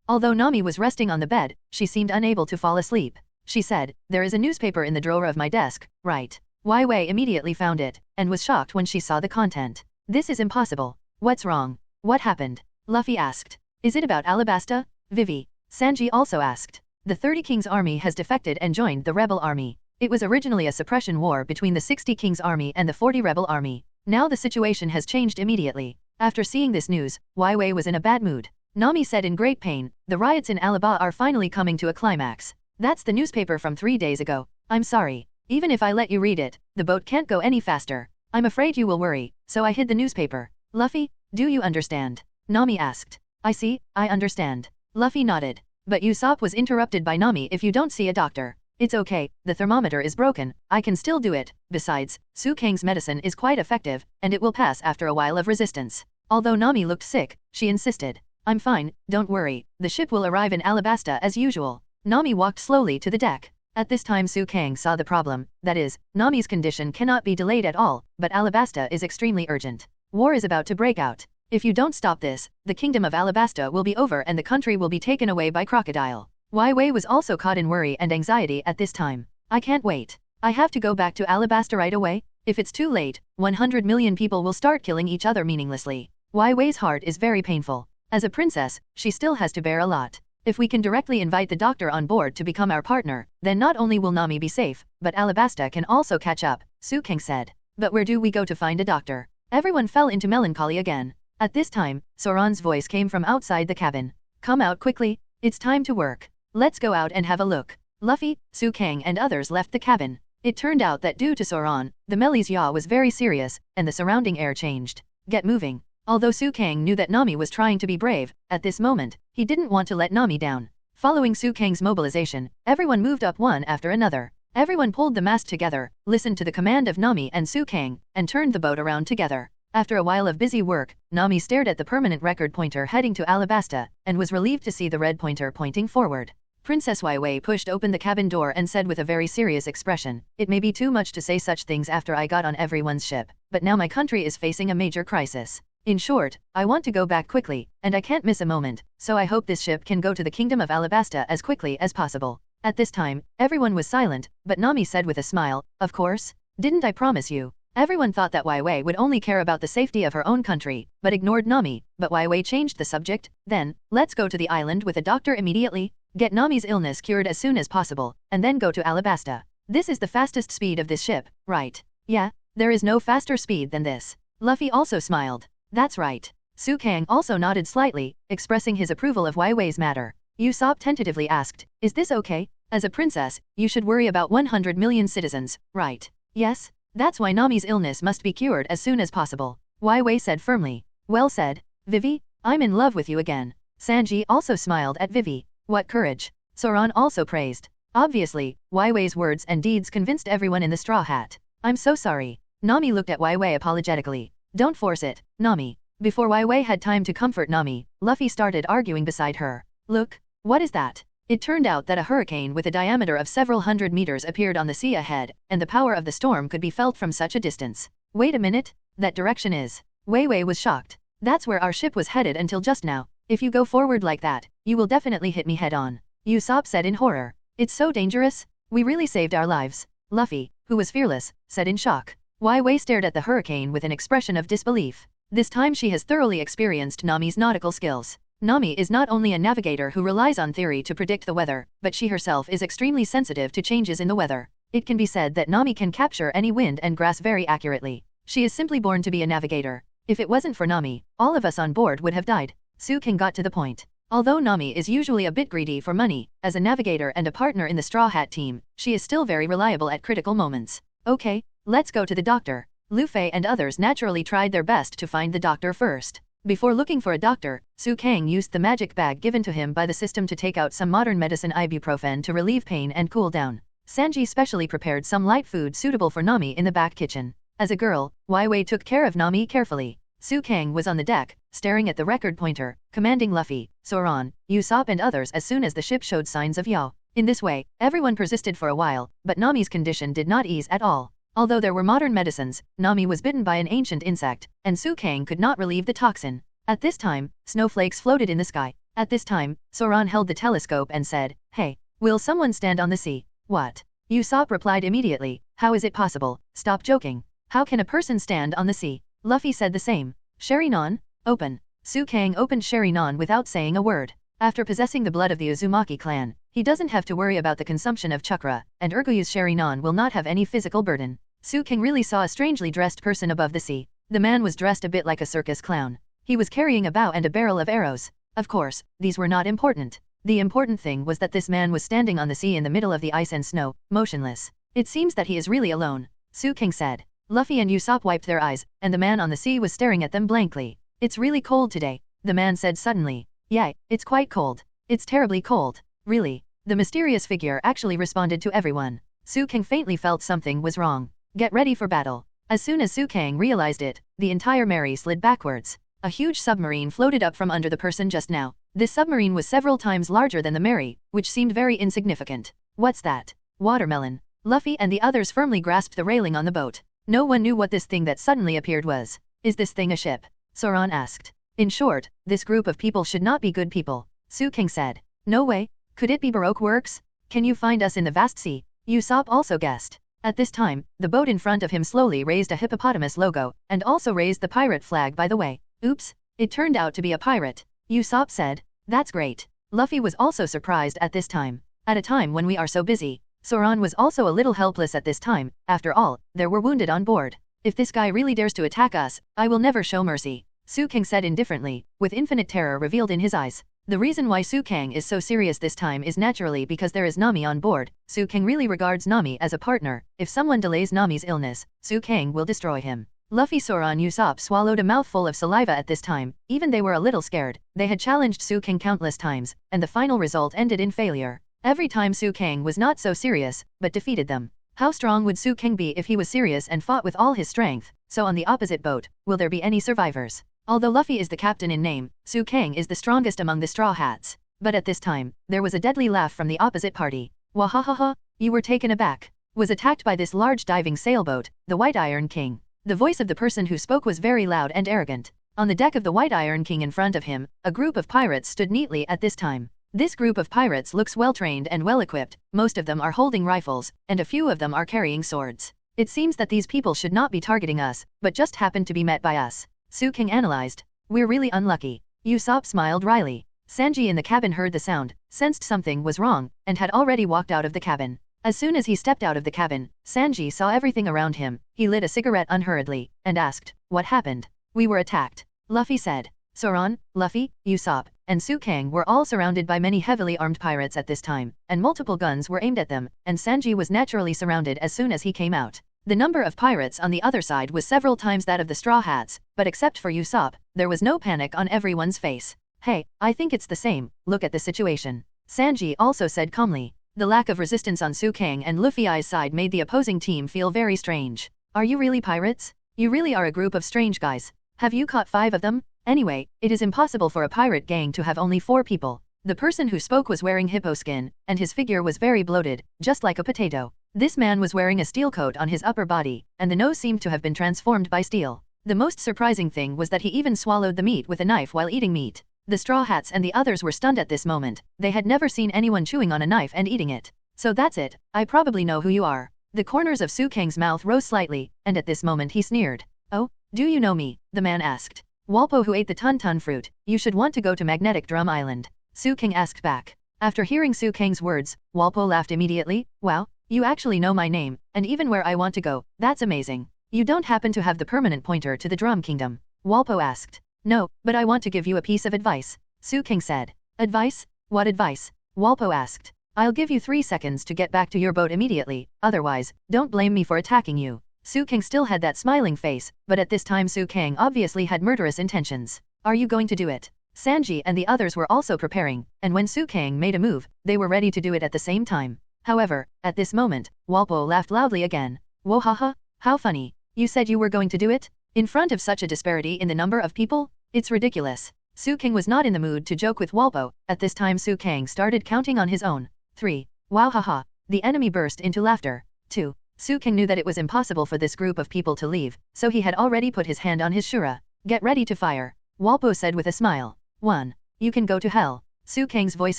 Speaker 3: Although Nami was resting on the bed, she seemed unable to fall asleep. She said, there is a newspaper in the drawer of my desk, right? Wai Wei immediately found it, and was shocked when she saw the content. This is impossible. What's wrong? What happened? Luffy asked. Is it about Alabasta? Vivi. Sanji also asked. The 30 Kings army has defected and joined the rebel army. It was originally a suppression war between the 60 Kings army and the 40 rebel army. Now the situation has changed immediately. After seeing this news, Wai Wei was in a bad mood. Nami said in great pain, the riots in Alaba are finally coming to a climax. That's the newspaper from 3 days ago. I'm sorry. Even if I let you read it, the boat can't go any faster. I'm afraid you will worry, so I hid the newspaper. Luffy, do you understand? Nami asked. I see, I understand. Luffy nodded. But Usopp was interrupted by Nami. If you don't see a doctor. It's okay, the thermometer is broken, I can still do it. Besides, Su Kang's medicine is quite effective, and it will pass after a while of resistance. Although Nami looked sick, she insisted. I'm fine, don't worry, the ship will arrive in Alabasta as usual. Nami walked slowly to the deck. At this time Su Kang saw the problem, that is, Nami's condition cannot be delayed at all, but Alabasta is extremely urgent. War is about to break out. If you don't stop this, the kingdom of Alabasta will be over and the country will be taken away by crocodile. Wai Wei was also caught in worry and anxiety at this time. I can't wait. I have to go back to Alabasta right away. If it's too late, 100 million people will start killing each other meaninglessly. Wai Wei's heart is very painful. As a princess, she still has to bear a lot. If we can directly invite the doctor on board to become our partner, then not only will Nami be safe, but Alabasta can also catch up, Su Kang said. But where do we go to find a doctor? Everyone fell into melancholy again. At this time, Soran's voice came from outside the cabin. Come out quickly, it's time to work. Let's go out and have a look. Luffy, Su Kang and others left the cabin. It turned out that due to Soran, the Melee's yaw was very serious, and the surrounding air changed. Get moving. Although Su Kang knew that Nami was trying to be brave, at this moment, he didn't want to let Nami down. Following Su Kang's mobilization, everyone moved up one after another. Everyone pulled the mast together, listened to the command of Nami and Su Kang, and turned the boat around together. After a while of busy work, Nami stared at the permanent record pointer heading to Alabasta, and was relieved to see the red pointer pointing forward. Princess Wai Wei pushed open the cabin door and said with a very serious expression, it may be too much to say such things after I got on everyone's ship, but now my country is facing a major crisis. In short, I want to go back quickly, and I can't miss a moment, so I hope this ship can go to the kingdom of Alabasta as quickly as possible. At this time, everyone was silent, but Nami said with a smile, of course. Didn't I promise you? Everyone thought that Wai Wei would only care about the safety of her own country, but ignored Nami, but Wai Wei changed the subject. Then, let's go to the island with a doctor immediately, get Nami's illness cured as soon as possible, and then go to Alabasta. This is the fastest speed of this ship, right? Yeah, there is no faster speed than this. Luffy also smiled. That's right. Su Kang also nodded slightly, expressing his approval of Wai Wei's matter. Usopp tentatively asked, is this okay? As a princess, you should worry about 100 million citizens, right? Yes? That's why Nami's illness must be cured as soon as possible. Wai Wei said firmly. Well said. Vivi, I'm in love with you again. Sanji also smiled at Vivi. What courage. Zoan also praised. Obviously, Wai Wei's words and deeds convinced everyone in the Straw Hat. I'm so sorry. Nami looked at Wai Wei apologetically. Don't force it, Nami. Before Wai Wei had time to comfort Nami, Luffy started arguing beside her. Look, what is that? It turned out that a hurricane with a diameter of several hundred meters appeared on the sea ahead, and the power of the storm could be felt from such a distance. Wait a minute, that direction is... Wei Wei was shocked. That's where our ship was headed until just now. If you go forward like that, you will definitely hit me head on. Usopp said in horror. It's so dangerous. We really saved our lives. Luffy, who was fearless, said in shock. Wai Wei stared at the hurricane with an expression of disbelief. This time she has thoroughly experienced Nami's nautical skills. Nami is not only a navigator who relies on theory to predict the weather, but she herself is extremely sensitive to changes in the weather. It can be said that Nami can capture any wind and grass very accurately. She is simply born to be a navigator. If it wasn't for Nami, all of us on board would have died. Su King got to the point. Although Nami is usually a bit greedy for money, as a navigator and a partner in the Straw Hat team, she is still very reliable at critical moments. Okay, let's go to the doctor. Luffy and others naturally tried their best to find the doctor first. Before looking for a doctor, Su Kang used the magic bag given to him by the system to take out some modern medicine ibuprofen to relieve pain and cool down. Sanji specially prepared some light food suitable for Nami in the back kitchen. As a girl, Wai Wei took care of Nami carefully. Su Kang was on the deck, staring at the record pointer, commanding Luffy, Zoan, Usopp and others as soon as the ship showed signs of yaw. In this way, everyone persisted for a while, but Nami's condition did not ease at all. Although there were modern medicines, Nami was bitten by an ancient insect, and Su Kang could not relieve the toxin. At this time, snowflakes floated in the sky. At this time, Zoan held the telescope and said, Hey, will someone stand on the sea? What? Usopp replied immediately, How is it possible? Stop joking. How can a person stand on the sea? Luffy said the same. Sherry-non? Open. Su Kang opened Sherry-non without saying a word. After possessing the blood of the Uzumaki clan, he doesn't have to worry about the consumption of chakra, and Urguyu's Sherry-non will not have any physical burden. Su King really saw a strangely dressed person above the sea. The man was dressed a bit like a circus clown. He was carrying a bow and a barrel of arrows. Of course, these were not important. The important thing was that this man was standing on the sea in the middle of the ice and snow, motionless. It seems that he is really alone, Su King said. Luffy and Usopp wiped their eyes, and the man on the sea was staring at them blankly. It's really cold today, the man said suddenly. Yeah, it's quite cold. It's terribly cold. Really? The mysterious figure actually responded to everyone. Su King faintly felt something was wrong. Get ready for battle. As soon as Su Kang realized it, the entire Mary slid backwards. A huge submarine floated up from under the person just now. This submarine was several times larger than the Mary, which seemed very insignificant. What's that? Watermelon. Luffy and the others firmly grasped the railing on the boat. No one knew what this thing that suddenly appeared was. Is this thing a ship? Zoan asked. In short, this group of people should not be good people, Su King said. No way. Could it be Baroque works? Can you find us in the vast sea? Usopp also guessed. At this time, the boat in front of him slowly raised a hippopotamus logo, and also raised the pirate flag by the way. Oops, it turned out to be a pirate, Usopp said. That's great. Luffy was also surprised at this time. At a time when we are so busy. Zoan was also a little helpless at this time. After all, there were wounded on board. If this guy really dares to attack us, I will never show mercy, Su King said indifferently, with infinite terror revealed in his eyes. The reason why Su Kang is so serious this time is naturally because there is Nami on board. Su Kang really regards Nami as a partner. If someone delays Nami's illness, Su Kang will destroy him. Luffy, Zoan, Usopp swallowed a mouthful of saliva at this time. Even they were a little scared. They had challenged Su Kang countless times, and the final result ended in failure. Every time Su Kang was not so serious, but defeated them. How strong would Su Kang be if he was serious and fought with all his strength? So on the opposite boat, will there be any survivors? Although Luffy is the captain in name, Su Kang is the strongest among the Straw Hats. But at this time, there was a deadly laugh from the opposite party. Wahahaha, you were taken aback. Was attacked by this large diving sailboat, the White Iron King. The voice of the person who spoke was very loud and arrogant. On the deck of the White Iron King in front of him, a group of pirates stood neatly at this time. This group of pirates looks well trained and well equipped, most of them are holding rifles, and a few of them are carrying swords. It seems that these people should not be targeting us, but just happened to be met by us. Su King analyzed. We're really unlucky. Usopp smiled wryly. Sanji in the cabin heard the sound, sensed something was wrong, and had already walked out of the cabin. As soon as he stepped out of the cabin, Sanji saw everything around him. He lit a cigarette unhurriedly, and asked, "What happened?" "We were attacked," Luffy said. Zoan, Luffy, Usopp, and Su King were all surrounded by many heavily armed pirates at this time, and multiple guns were aimed at them, and Sanji was naturally surrounded as soon as he came out. The number of pirates on the other side was several times that of the Straw Hats, but except for Usopp, there was no panic on everyone's face. "Hey, I think it's the same, look at the situation," Sanji also said calmly. The lack of resistance on Su King and Luffy's side made the opposing team feel very strange. "Are you really pirates? You really are a group of strange guys. Have you caught 5 of them? Anyway, it is impossible for a pirate gang to have only 4 people." The person who spoke was wearing hippo skin, and his figure was very bloated, just like a potato. This man was wearing a steel coat on his upper body, and the nose seemed to have been transformed by steel. The most surprising thing was that he even swallowed the meat with a knife while eating meat. The Straw Hats and the others were stunned at this moment. They had never seen anyone chewing on a knife and eating it. "So that's it, I probably know who you are." The corners of Su King's mouth rose slightly, and at this moment he sneered. "Oh, do you know me?" the man asked. "Walpo who ate the Tun fruit, you should want to go to Magnetic Drum Island," Su King asked back. After hearing Su King's words, Walpo laughed immediately. "Wow, you actually know my name, and even where I want to go, that's amazing. You don't happen to have the permanent pointer to the Drum Kingdom?" Walpo asked. "No, but I want to give you a piece of advice," Su King said. "Advice? What advice?" Walpo asked. "I'll give you 3 seconds to get back to your boat immediately, otherwise, don't blame me for attacking you." Su King still had that smiling face, but at this time Su King obviously had murderous intentions. "Are you going to do it?" Sanji and the others were also preparing, and when Su King made a move, they were ready to do it at the same time. However, at this moment, Walpo laughed loudly again. "Wohaha, how funny. You said you were going to do it? In front of such a disparity in the number of people? It's ridiculous." Su King was not in the mood to joke with Walpo. At this time Su King started counting on his own. 3. Wow haha. The enemy burst into laughter. 2. Su King knew that it was impossible for this group of people to leave, so he had already put his hand on his shura. "Get ready to fire," Walpo said with a smile. 1. You can go to hell. Su King's voice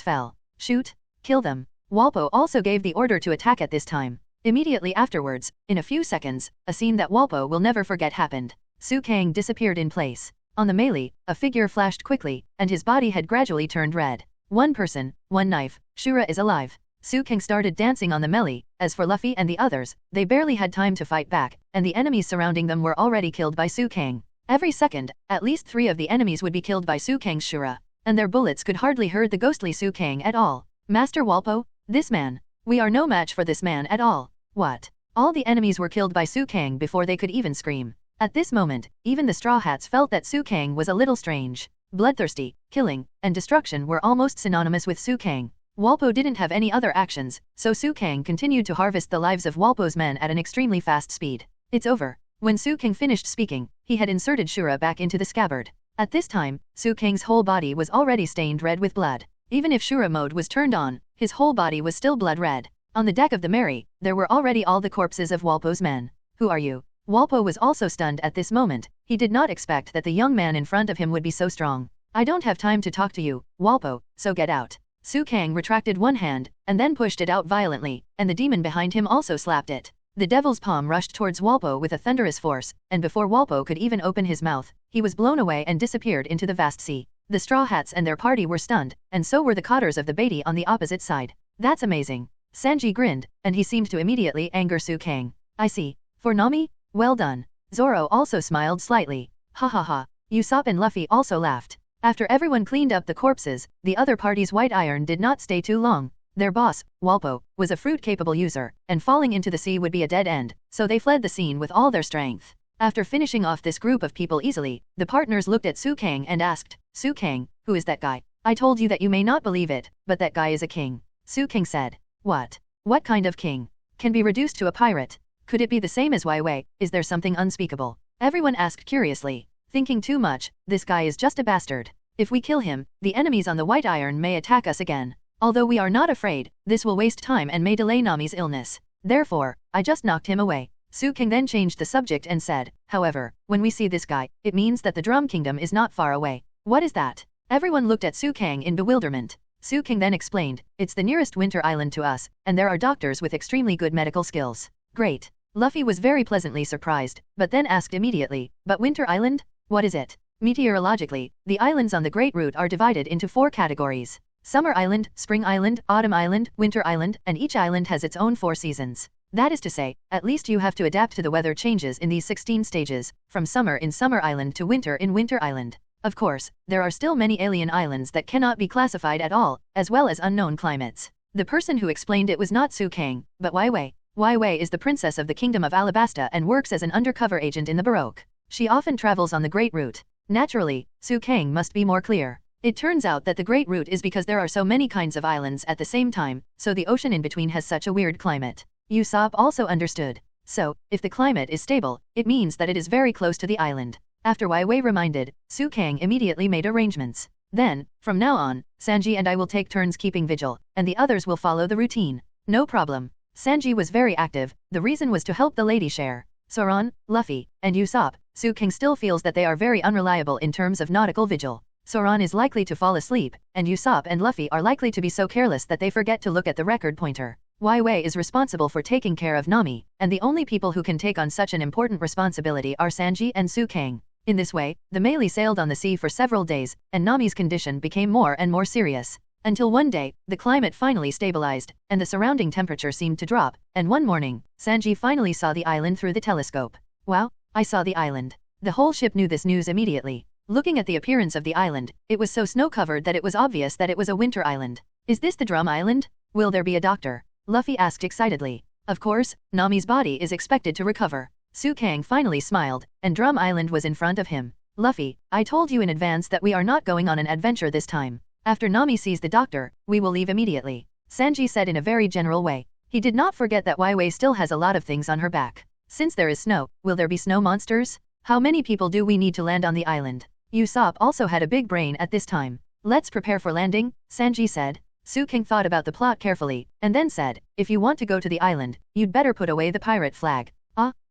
Speaker 3: fell. "Shoot. Kill them." Walpo also gave the order to attack at this time. Immediately afterwards, in a few seconds, a scene that Walpo will never forget happened. Su King disappeared in place. On the melee, a figure flashed quickly, and his body had gradually turned red. "One person, one knife, Shura is alive." Su King started dancing on the melee. As for Luffy and the others, they barely had time to fight back, and the enemies surrounding them were already killed by Su King. Every second, at least 3 of the enemies would be killed by Su King's Shura, and their bullets could hardly hurt the ghostly Su King at all. "Master Walpo, this man. We are no match for this man at all." "What?" All the enemies were killed by Su King before they could even scream. At this moment, even the Straw Hats felt that Su King was a little strange. Bloodthirsty, killing, and destruction were almost synonymous with Su King. Walpo didn't have any other actions, so Su King continued to harvest the lives of Walpo's men at an extremely fast speed. "It's over." When Su King finished speaking, he had inserted Shura back into the scabbard. At this time, Su King's whole body was already stained red with blood. Even if Shura mode was turned on, his whole body was still blood red. On the deck of the Mary, there were already all the corpses of Walpo's men. "Who are you?" Walpo was also stunned at this moment. He did not expect that the young man in front of him would be so strong. "I don't have time to talk to you, Walpo, so get out." Su King retracted one hand, and then pushed it out violently, and the demon behind him also slapped it. The devil's palm rushed towards Walpo with a thunderous force, and before Walpo could even open his mouth, he was blown away and disappeared into the vast sea. The Straw Hats and their party were stunned, and so were the cotters of the Baratie on the opposite side. "That's amazing." Sanji grinned, and he seemed to immediately anger Su King. "I see. For Nami? Well done." Zoro also smiled slightly. "Ha ha ha." Usopp and Luffy also laughed. After everyone cleaned up the corpses, the other party's white iron did not stay too long. Their boss, Walpo, was a fruit-capable user, and falling into the sea would be a dead end, so they fled the scene with all their strength. After finishing off this group of people easily, the partners looked at Su King and asked, "Su King, who is that guy?" "I told you that you may not believe it, but that guy is a king." Su King said. "What? What kind of king? Can be reduced to a pirate? Could it be the same as Wei? Is there something unspeakable?" Everyone asked curiously. "Thinking too much, this guy is just a bastard. If we kill him, the enemies on the white iron may attack us again. Although we are not afraid, this will waste time and may delay Nami's illness. Therefore, I just knocked him away." Su King then changed the subject and said, "However, when we see this guy, it means that the Drum Kingdom is not far away." "What is that?" Everyone looked at Su King in bewilderment. Su King then explained, "It's the nearest winter island to us, and there are doctors with extremely good medical skills." "Great. Luffy was very pleasantly surprised, but then asked immediately, but Winter Island? What is it? Meteorologically, the islands on the Great Route are divided into 4 categories. Summer Island, Spring Island, Autumn Island, Winter Island, and each island has its own 4 seasons. That is to say, at least you have to adapt to the weather changes in these 16 stages, from summer in Summer Island to winter in Winter Island. Of course, there are still many alien islands that cannot be classified at all, as well as unknown climates. The person who explained it was not Su Kang, but Wai Wei. Wai Wei is the princess of the Kingdom of Alabasta and works as an undercover agent in the Baroque. She often travels on the Great Route. Naturally, Su Kang must be more clear. It turns out that the Great Route is because there are so many kinds of islands at the same time, so the ocean in between has such a weird climate. Usopp also understood. So, if the climate is stable, it means that it is very close to the island. After Wai Wei reminded, Su Kang immediately made arrangements. Then, from now on, Sanji and I will take turns keeping vigil, and the others will follow the routine. No problem. Sanji was very active, the reason was to help the lady share. Zoan, Luffy, and Usopp, Su Kang still feels that they are very unreliable in terms of nautical vigil. Zoan is likely to fall asleep, and Usopp and Luffy are likely to be so careless that they forget to look at the record pointer. Wai Wei is responsible for taking care of Nami, and the only people who can take on such an important responsibility are Sanji and Su Kang. In this way, the melee sailed on the sea for several days, and Nami's condition became more and more serious. Until one day, the climate finally stabilized, and the surrounding temperature seemed to drop, and one morning, Sanji finally saw the island through the telescope. Wow, I saw the island. The whole ship knew this news immediately. Looking at the appearance of the island, it was so snow-covered that it was obvious that it was a winter island. Is this the Drum Island? Will there be a doctor? Luffy asked excitedly. Of course, Nami's body is expected to recover. Su Kang finally smiled, and Drum Island was in front of him. Luffy, I told you in advance that we are not going on an adventure this time. After Nami sees the doctor, we will leave immediately. Sanji said in a very general way. He did not forget that Wai Wei still has a lot of things on her back. Since there is snow, will there be snow monsters? How many people do we need to land on the island? Usopp also had a big brain at this time. Let's prepare for landing, Sanji said. Su Kang thought about the plot carefully, and then said, if you want to go to the island, you'd better put away the pirate flag.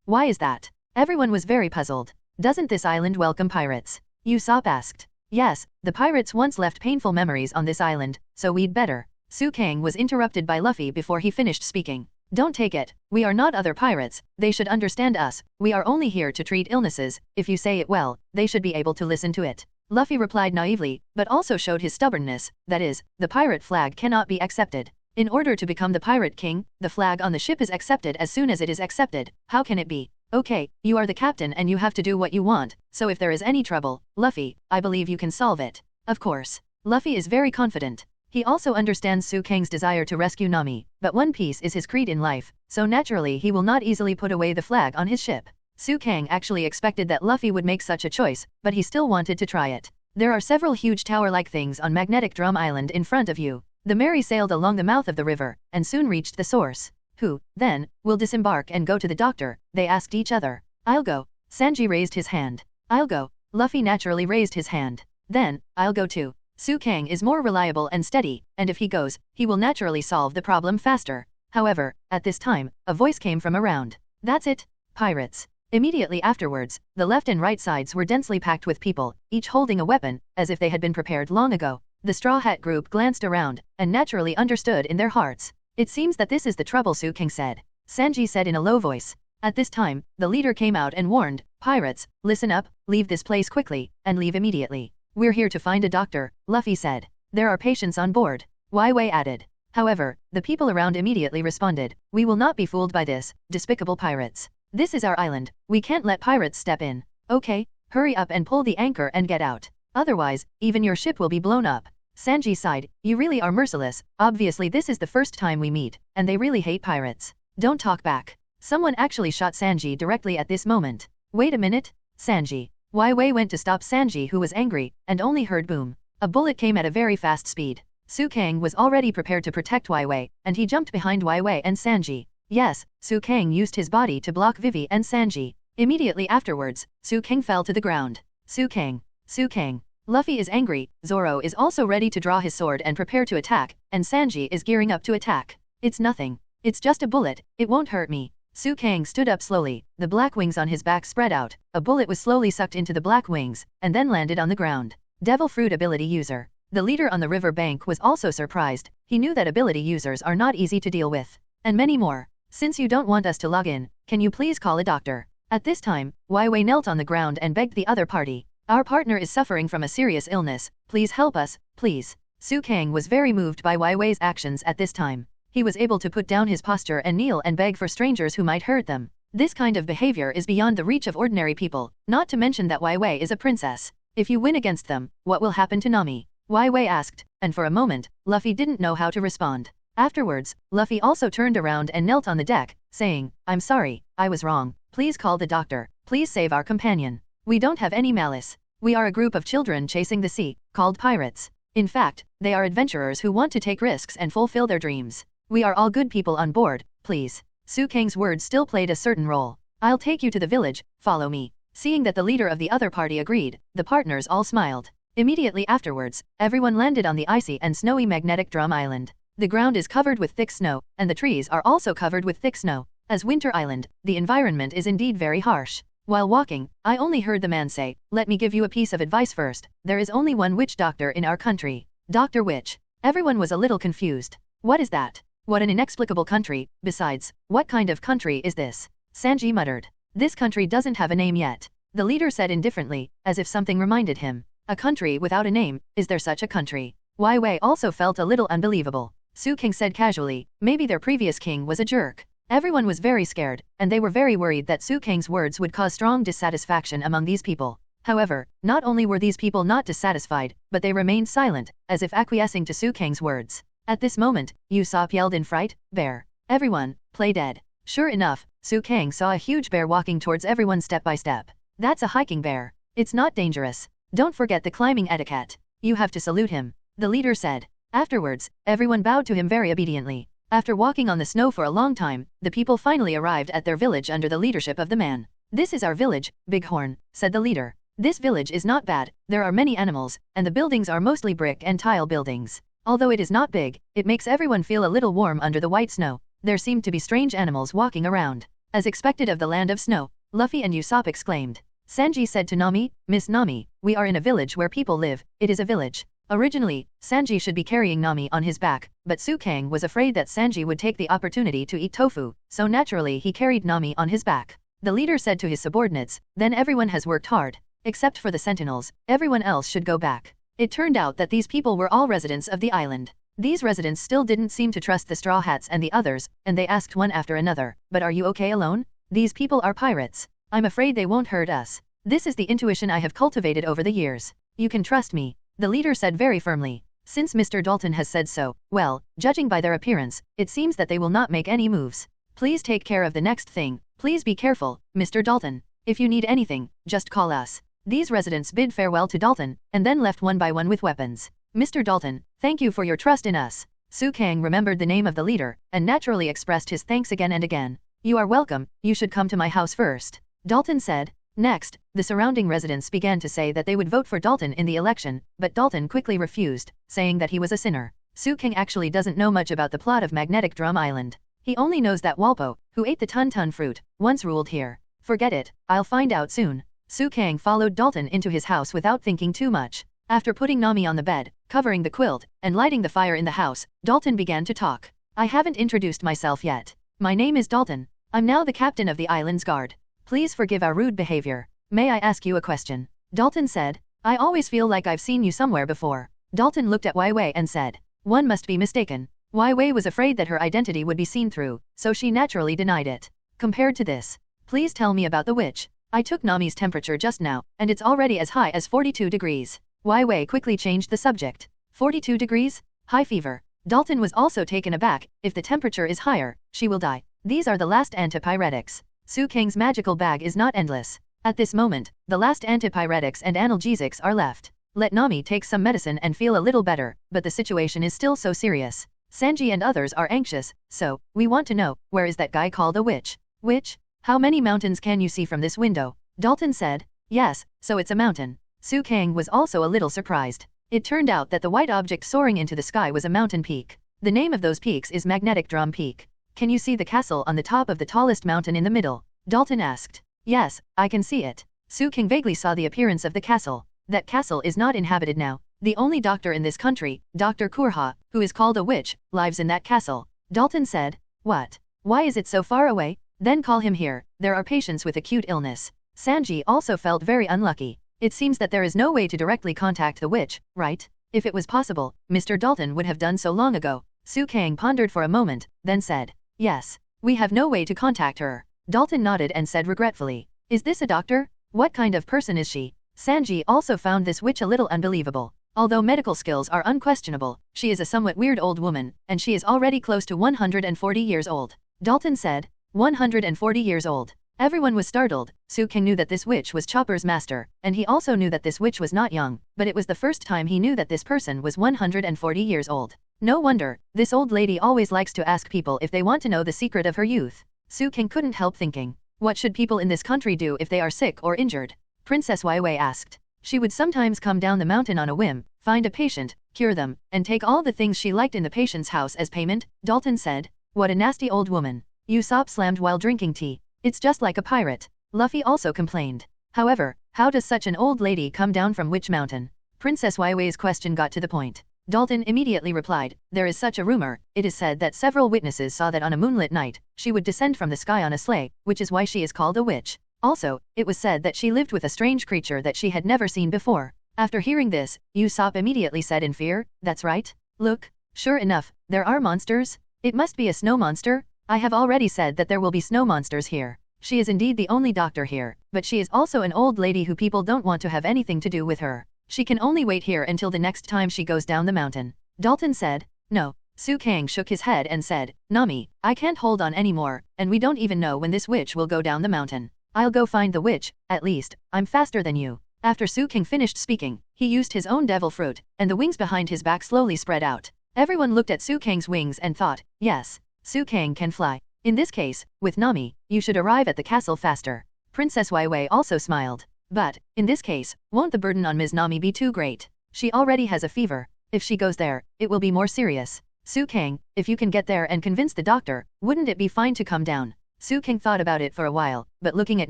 Speaker 3: Why is that? Everyone was very puzzled. Doesn't this island welcome pirates? Usopp asked. Yes, the pirates once left painful memories on this island, so we'd better. Su Kang was interrupted by Luffy before he finished speaking. Don't take it, we are not other pirates, they should understand us, we are only here to treat illnesses, if you say it well, they should be able to listen to it. Luffy replied naively, but also showed his stubbornness, that is, the pirate flag cannot be accepted. In order to become the pirate king, the flag on the ship is accepted as soon as it is accepted. How can it be? Okay, you are the captain and you have to do what you want, so if there is any trouble, Luffy, I believe you can solve it. Of course. Luffy is very confident. He also understands Su Kang's desire to rescue Nami, but One Piece is his creed in life, so naturally he will not easily put away the flag on his ship. Su Kang actually expected that Luffy would make such a choice, but he still wanted to try it. There are several huge tower-like things on Magnetic Drum Island in front of you. The Mary sailed along the mouth of the river, and soon reached the source. Who, then, will disembark and go to the doctor? They asked each other. I'll go. Sanji raised his hand. I'll go. Luffy naturally raised his hand. Then, I'll go too. Su Kang is more reliable and steady, and if he goes, he will naturally solve the problem faster. However, at this time, a voice came from around. That's it. Pirates. Immediately afterwards, the left and right sides were densely packed with people, each holding a weapon, as if they had been prepared long ago. The Straw Hat group glanced around, and naturally understood in their hearts. It seems that this is the trouble, Su Kang said. Sanji said in a low voice. At this time, the leader came out and warned, Pirates, listen up, leave this place quickly, and leave immediately. We're here to find a doctor, Luffy said. There are patients on board. Wai Wei added. However, the people around immediately responded, we will not be fooled by this, despicable pirates. This is our island, we can't let pirates step in. Okay, hurry up and pull the anchor and get out. Otherwise, even your ship will be blown up. Sanji sighed, you really are merciless, obviously this is the first time we meet, and they really hate pirates. Don't talk back. Someone actually shot Sanji directly at this moment. Wait a minute, Sanji. Wai Wei went to stop Sanji who was angry, and only heard boom. A bullet came at a very fast speed. Su Kang was already prepared to protect Wai Wei, and he jumped behind Wai Wei and Sanji. Yes, Su Kang used his body to block Vivi and Sanji. Immediately afterwards, Su Kang fell to the ground. Su Kang. Su Kang. Luffy is angry, Zoro is also ready to draw his sword and prepare to attack, and Sanji is gearing up to attack. It's nothing. It's just a bullet, it won't hurt me. Su Kang stood up slowly, the black wings on his back spread out, a bullet was slowly sucked into the black wings, and then landed on the ground. Devil Fruit ability user. The leader on the river bank was also surprised, he knew that ability users are not easy to deal with. And many more. Since you don't want us to log in, Can you please call a doctor? At this time, Wei knelt on the ground and begged the other party. Our partner is suffering from a serious illness, please help us, please. Su Kang was very moved by Wei's actions at this time. He was able to put down his posture and kneel and beg for strangers who might hurt them. This kind of behavior is beyond the reach of ordinary people, not to mention that Wei is a princess. If you win against them, what will happen to Nami? Wei asked, and for a moment, Luffy didn't know how to respond. Afterwards, Luffy also turned around and knelt on the deck, saying, I'm sorry, I was wrong, please call the doctor, please save our companion. We don't have any malice. We are a group of children chasing the sea, called pirates. In fact, they are adventurers who want to take risks and fulfill their dreams. We are all good people on board, please. Su Kang's words still played a certain role. I'll take you to the village, follow me. Seeing that the leader of the other party agreed, the partners all smiled. Immediately afterwards, everyone landed on the icy and snowy magnetic drum island. The ground is covered with thick snow, and the trees are also covered with thick snow. As Winter Island, the environment is indeed very harsh. While walking, I only heard the man say, let me give you a piece of advice first. There is only one witch doctor in our country. Dr. Witch. Everyone was a little confused. What is that? What an inexplicable country. Besides, what kind of country is this? Sanji muttered. This country doesn't have a name yet. The leader said indifferently, as if something reminded him. A country without a name, is there such a country? Wei also felt a little unbelievable. Su King said casually, maybe their previous king was a jerk. Everyone was very scared, and they were very worried that Su Kang's words would cause strong dissatisfaction among these people. However, not only were these people not dissatisfied, but they remained silent, as if acquiescing to Su Kang's words. At this moment, Usopp yelled in fright, bear. Everyone, play dead. Sure enough, Su Kang saw a huge bear walking towards everyone step by step. That's a hiking bear. It's not dangerous. Don't forget the climbing etiquette. You have to salute him, the leader said. Afterwards, everyone bowed to him very obediently. After walking on the snow for a long time, the people finally arrived at their village under the leadership of the man. This is our village, Bighorn, said the leader. This village is not bad, there are many animals, and the buildings are mostly brick and tile buildings. Although it is not big, it makes everyone feel a little warm under the white snow. There seemed to be strange animals walking around. As expected of the land of snow, Luffy and Usopp exclaimed. Sanji said to Nami, Miss Nami, we are in a village where people live, it is a village. Originally, Sanji should be carrying Nami on his back, but Su Kang was afraid that Sanji would take the opportunity to eat tofu, so naturally he carried Nami on his back. The leader said to his subordinates, then everyone has worked hard. Except for the sentinels, everyone else should go back. It turned out that these people were all residents of the island. These residents still didn't seem to trust the Straw Hats and the others, and they asked one after another, but are you okay alone? These people are pirates. I'm afraid they won't hurt us. This is the intuition I have cultivated over the years. You can trust me, the leader said very firmly. Since Mr. Dalton has said so, well, judging by their appearance, it seems that they will not make any moves. Please take care of the next thing. Please be careful, Mr. Dalton. If you need anything, just call us. These residents bid farewell to Dalton, and then left one by one with weapons. Mr. Dalton, thank you for your trust in us. Su Kang remembered the name of the leader, and naturally expressed his thanks again and again. You are welcome, you should come to my house first, Dalton said. Next, the surrounding residents began to say that they would vote for Dalton in the election, but Dalton quickly refused, saying that he was a sinner. Su Kang actually doesn't know much about the plot of Magnetic Drum Island. He only knows that Walpo, who ate the Tun fruit, once ruled here. Forget it, I'll find out soon. Su Kang followed Dalton into his house without thinking too much. After putting Nami on the bed, covering the quilt, and lighting the fire in the house, Dalton began to talk. I haven't introduced myself yet. My name is Dalton. I'm now the captain of the island's guard. Please forgive our rude behavior. May I ask you a question? Dalton said. I always feel like I've seen you somewhere before. Dalton looked at Wei and said. One must be mistaken. Wei was afraid that her identity would be seen through, so she naturally denied it. Compared to this, please tell me about the witch. I took Nami's temperature just now, and it's already as high as 42 degrees. Wei quickly changed the subject. 42 degrees? High fever. Dalton was also taken aback. If the temperature is higher, she will die. These are the last antipyretics. Su Kang's magical bag is not endless. At this moment, the last antipyretics and analgesics are left. Let Nami take some medicine and feel a little better, but the situation is still so serious. Sanji and others are anxious, so, we want to know, where is that guy called a witch? Witch? How many mountains can you see from this window? Dalton said. Yes, so it's a mountain. Su Kang was also a little surprised. It turned out that the white object soaring into the sky was a mountain peak. The name of those peaks is Magnetic Drum Peak. Can you see the castle on the top of the tallest mountain in the middle? Dalton asked. Yes, I can see it. Su Kang vaguely saw the appearance of the castle. That castle is not inhabited now. The only doctor in this country, Dr. Kurha, who is called a witch, lives in that castle. Dalton said. What? Why is it so far away? Then call him here, there are patients with acute illness. Sanji also felt very unlucky. It seems that there is no way to directly contact the witch, right? If it was possible, Mr. Dalton would have done so long ago. Su Kang pondered for a moment, then said, yes. We have no way to contact her. Dalton nodded and said regretfully, is this a doctor? What kind of person is she? Sanji also found this witch a little unbelievable. Although medical skills are unquestionable, she is a somewhat weird old woman, and she is already close to 140 years old. Dalton said, 140 years old. Everyone was startled. Su Kang knew that this witch was Chopper's master, and he also knew that this witch was not young, but it was the first time he knew that this person was 140 years old. No wonder, this old lady always likes to ask people if they want to know the secret of her youth. Su Kang couldn't help thinking, what should people in this country do if they are sick or injured? Princess Waiwei asked. She would sometimes come down the mountain on a whim, find a patient, cure them, and take all the things she liked in the patient's house as payment. Dalton said, what a nasty old woman. Usopp slammed while drinking tea. It's just like a pirate. Luffy also complained. However, how does such an old lady come down from which mountain? Princess Waiwei's question got to the point. Dalton immediately replied, there is such a rumor. It is said that several witnesses saw that on a moonlit night, she would descend from the sky on a sleigh, which is why she is called a witch. Also, it was said that she lived with a strange creature that she had never seen before. After hearing this, Usopp immediately said in fear, that's right. Look, sure enough, there are monsters. It must be a snow monster. I have already said that there will be snow monsters here. She is indeed the only doctor here, but she is also an old lady who people don't want to have anything to do with her. She can only wait here until the next time she goes down the mountain. Dalton said, no. Su Kang shook his head and said, Nami, I can't hold on anymore, and we don't even know when this witch will go down the mountain. I'll go find the witch, at least, I'm faster than you. After Su Kang finished speaking, he used his own devil fruit, and the wings behind his back slowly spread out. Everyone looked at Su Kang's wings and thought, yes, Su Kang can fly. In this case, with Nami, you should arrive at the castle faster. Princess Waiwei also smiled. But, in this case, won't the burden on Ms. Nami be too great? She already has a fever. If she goes there, it will be more serious. Su Kang, if you can get there and convince the doctor, wouldn't it be fine to come down? Su Kang thought about it for a while, but looking at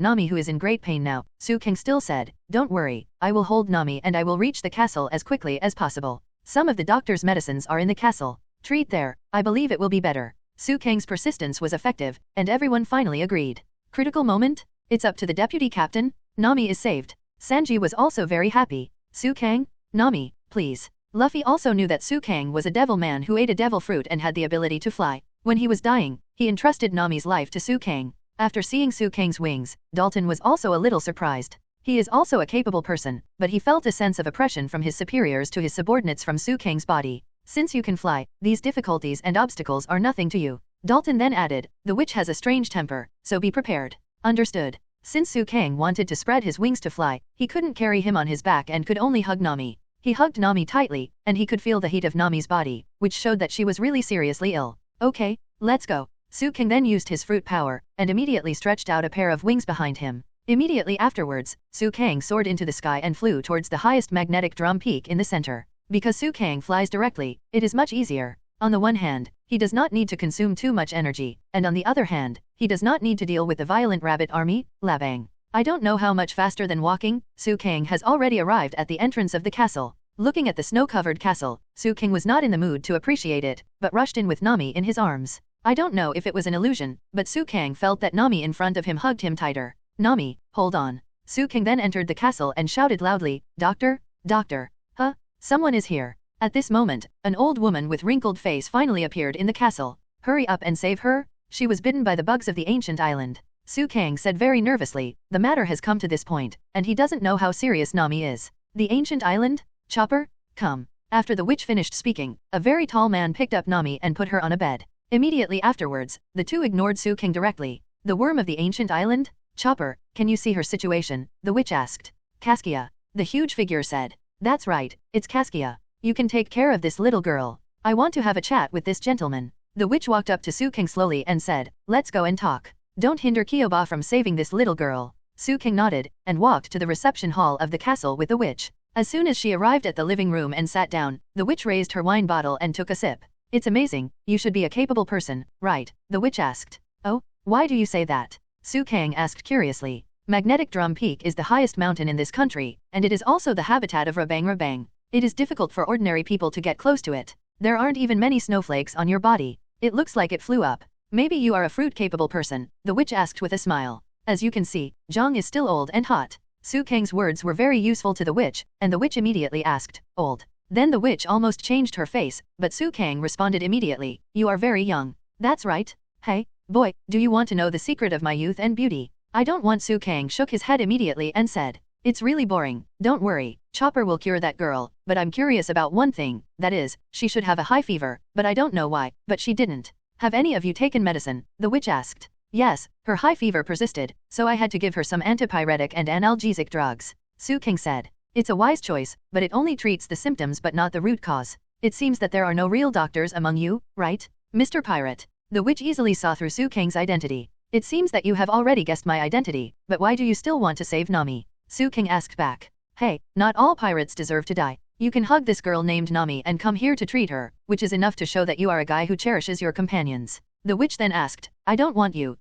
Speaker 3: Nami who is in great pain now, Su Kang still said, don't worry, I will hold Nami and I will reach the castle as quickly as possible. Some of the doctor's medicines are in the castle. Treat there, I believe it will be better. Su Kang's persistence was effective, and everyone finally agreed. Critical moment? It's up to the deputy captain. Nami is saved. Sanji was also very happy. Su Kang? Nami, please. Luffy also knew that Su Kang was a devil man who ate a devil fruit and had the ability to fly. When he was dying, he entrusted Nami's life to Su Kang. After seeing Su Kang's wings, Dalton was also a little surprised. He is also a capable person, but he felt a sense of oppression from his superiors to his subordinates from Su Kang's body. Since you can fly, these difficulties and obstacles are nothing to you. Dalton then added, the witch has a strange temper, so be prepared. Understood. Since Su Kang wanted to spread his wings to fly, he couldn't carry him on his back and could only hug Nami. He hugged Nami tightly, and he could feel the heat of Nami's body, which showed that she was really seriously ill. Okay, let's go. Su Kang then used his fruit power, and immediately stretched out a pair of wings behind him. Immediately afterwards, Su Kang soared into the sky and flew towards the highest magnetic drum peak in the center. Because Su Kang flies directly, it is much easier. On the one hand, he does not need to consume too much energy, and on the other hand, he does not need to deal with the violent rabbit army, Labang. I don't know how much faster than walking. Su Kang has already arrived at the entrance of the castle. Looking at the snow-covered castle, Su Kang was not in the mood to appreciate it, but rushed in with Nami in his arms. I don't know if it was an illusion, but Su Kang felt that Nami in front of him hugged him tighter. Nami, hold on. Su Kang then entered the castle and shouted loudly, Doctor? Doctor? Huh? Someone is here. At this moment, an old woman with wrinkled face finally appeared in the castle. Hurry up and save her. She was bitten by the bugs of the ancient island. Su Kang said very nervously, the matter has come to this point, and he doesn't know how serious Nami is. The ancient island? Chopper? Come. After the witch finished speaking, a very tall man picked up Nami and put her on a bed. Immediately afterwards, the two ignored Su Kang directly. The worm of the ancient island? Chopper, can you see her situation? The witch asked. Skypiea. The huge figure said. That's right, it's Skypiea. You can take care of this little girl. I want to have a chat with this gentleman. The witch walked up to Su Kang slowly and said, let's go and talk. Don't hinder Kyoba from saving this little girl. Su Kang nodded, and walked to the reception hall of the castle with the witch. As soon as she arrived at the living room and sat down, the witch raised her wine bottle and took a sip. It's amazing, you should be a capable person, right? The witch asked. Oh, why do you say that? Su Kang asked curiously. Magnetic Drum Peak is the highest mountain in this country, and it is also the habitat of Rabang Rabang. It is difficult for ordinary people to get close to it. There aren't even many snowflakes on your body. It looks like it flew up. Maybe you are a fruit-capable person, the witch asked with a smile. As you can see, Zhang is still old and hot. Su Kang's words were very useful to the witch, and the witch immediately asked, old. Then the witch almost changed her face, but Su Kang responded immediately, you are very young. That's right. Hey, boy, do you want to know the secret of my youth and beauty? I don't want. Su Kang shook his head immediately and said, it's really boring. Don't worry, Chopper will cure that girl, but I'm curious about one thing, that is, she should have a high fever, but I don't know why, but she didn't. Have any of you taken medicine? The witch asked. Yes, her high fever persisted, so I had to give her some antipyretic and analgesic drugs. Su Kang said. It's a wise choice, but it only treats the symptoms but not the root cause. It seems that there are no real doctors among you, right? Mr. Pirate. The witch easily saw through Su Kang's identity. It seems that you have already guessed my identity, but why do you still want to save Nami? Su Kang asked back. Hey, not all pirates deserve to die. You can hug this girl named Nami and come here to treat her, which is enough to show that you are a guy who cherishes your companions. The witch then asked, I don't want you,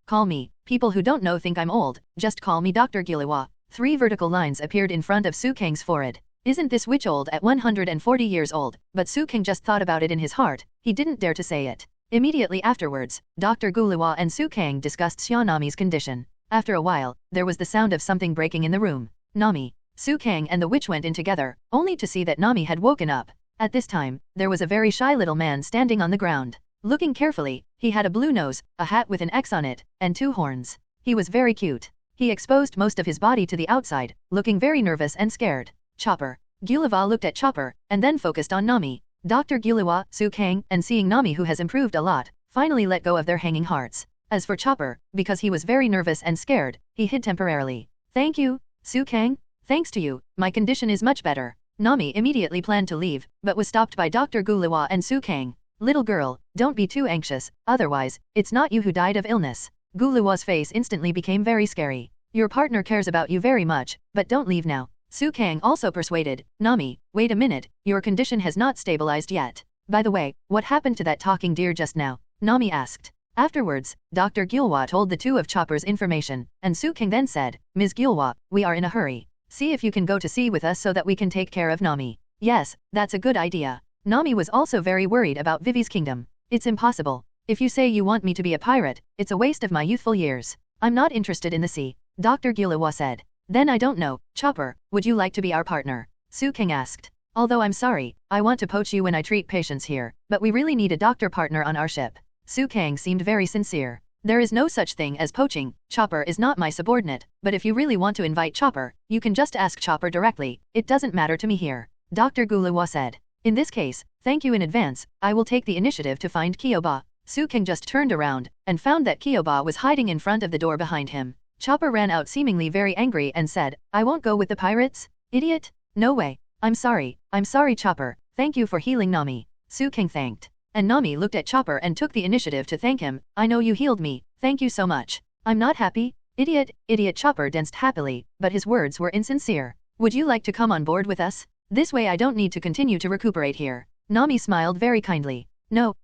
Speaker 3: call me. People who don't know think I'm old, just call me Dr. Gilliwa. 3 vertical lines appeared in front of Su Kang's forehead. Isn't this witch old at 140 years old? But Su Kang just thought about it in his heart, he didn't dare to say it. Immediately afterwards, Dr. Guliwa and Su Kang discussed Xia Nami's condition. After a while, there was the sound of something breaking in the room. Nami. Su Kang and the witch went in together, only to see that Nami had woken up. At this time, there was a very shy little man standing on the ground. Looking carefully, he had a blue nose, a hat with an X on it, and 2 horns. He was very cute. He exposed most of his body to the outside, looking very nervous and scared. Chopper. Gulliva looked at Chopper, and then focused on Nami. Dr. Gulliwa, Su Kang, and seeing Nami who has improved a lot, finally let go of their hanging hearts. As for Chopper, because he was very nervous and scared, he hid temporarily. Thank you, Su Kang. Thanks to you, my condition is much better. Nami immediately planned to leave, but was stopped by Dr. Gulliwa and Su Kang. Little girl, don't be too anxious, otherwise, it's not you who died of illness. Guluwa's face instantly became very scary. Your partner cares about you very much, but don't leave now. Su Kang also persuaded, Nami, wait a minute, your condition has not stabilized yet. By the way, what happened to that talking deer just now? Nami asked. Afterwards, Dr. Gilwa told the 2 of Chopper's information, and Su Kang then said, Ms. Gilwa, we are in a hurry. See if you can go to sea with us so that we can take care of Nami. Yes, that's a good idea. Nami was also very worried about Vivi's kingdom. It's impossible. If you say you want me to be a pirate, it's a waste of my youthful years. I'm not interested in the sea, Dr. Gilliwa said. Then I don't know, Chopper, would you like to be our partner? Su Kang asked. Although I'm sorry, I want to poach you when I treat patients here, but we really need a doctor partner on our ship. Su Kang seemed very sincere. There is no such thing as poaching, Chopper is not my subordinate, but if you really want to invite Chopper, you can just ask Chopper directly, it doesn't matter to me here. Dr. Gulliwa said. In this case, thank you in advance, I will take the initiative to find Kyoba. Su Kang just turned around, and found that Kyoba was hiding in front of the door behind him. Chopper ran out seemingly very angry and said, I won't go with the pirates? Idiot? No way. I'm sorry Chopper, thank you for healing Nami. Su Kang thanked. And Nami looked at Chopper and took the initiative to thank him, I know you healed me, thank you so much. I'm not happy? Idiot. Chopper danced happily, but his words were insincere. Would you like to come on board with us? This way I don't need to continue to recuperate here. Nami smiled very kindly. No,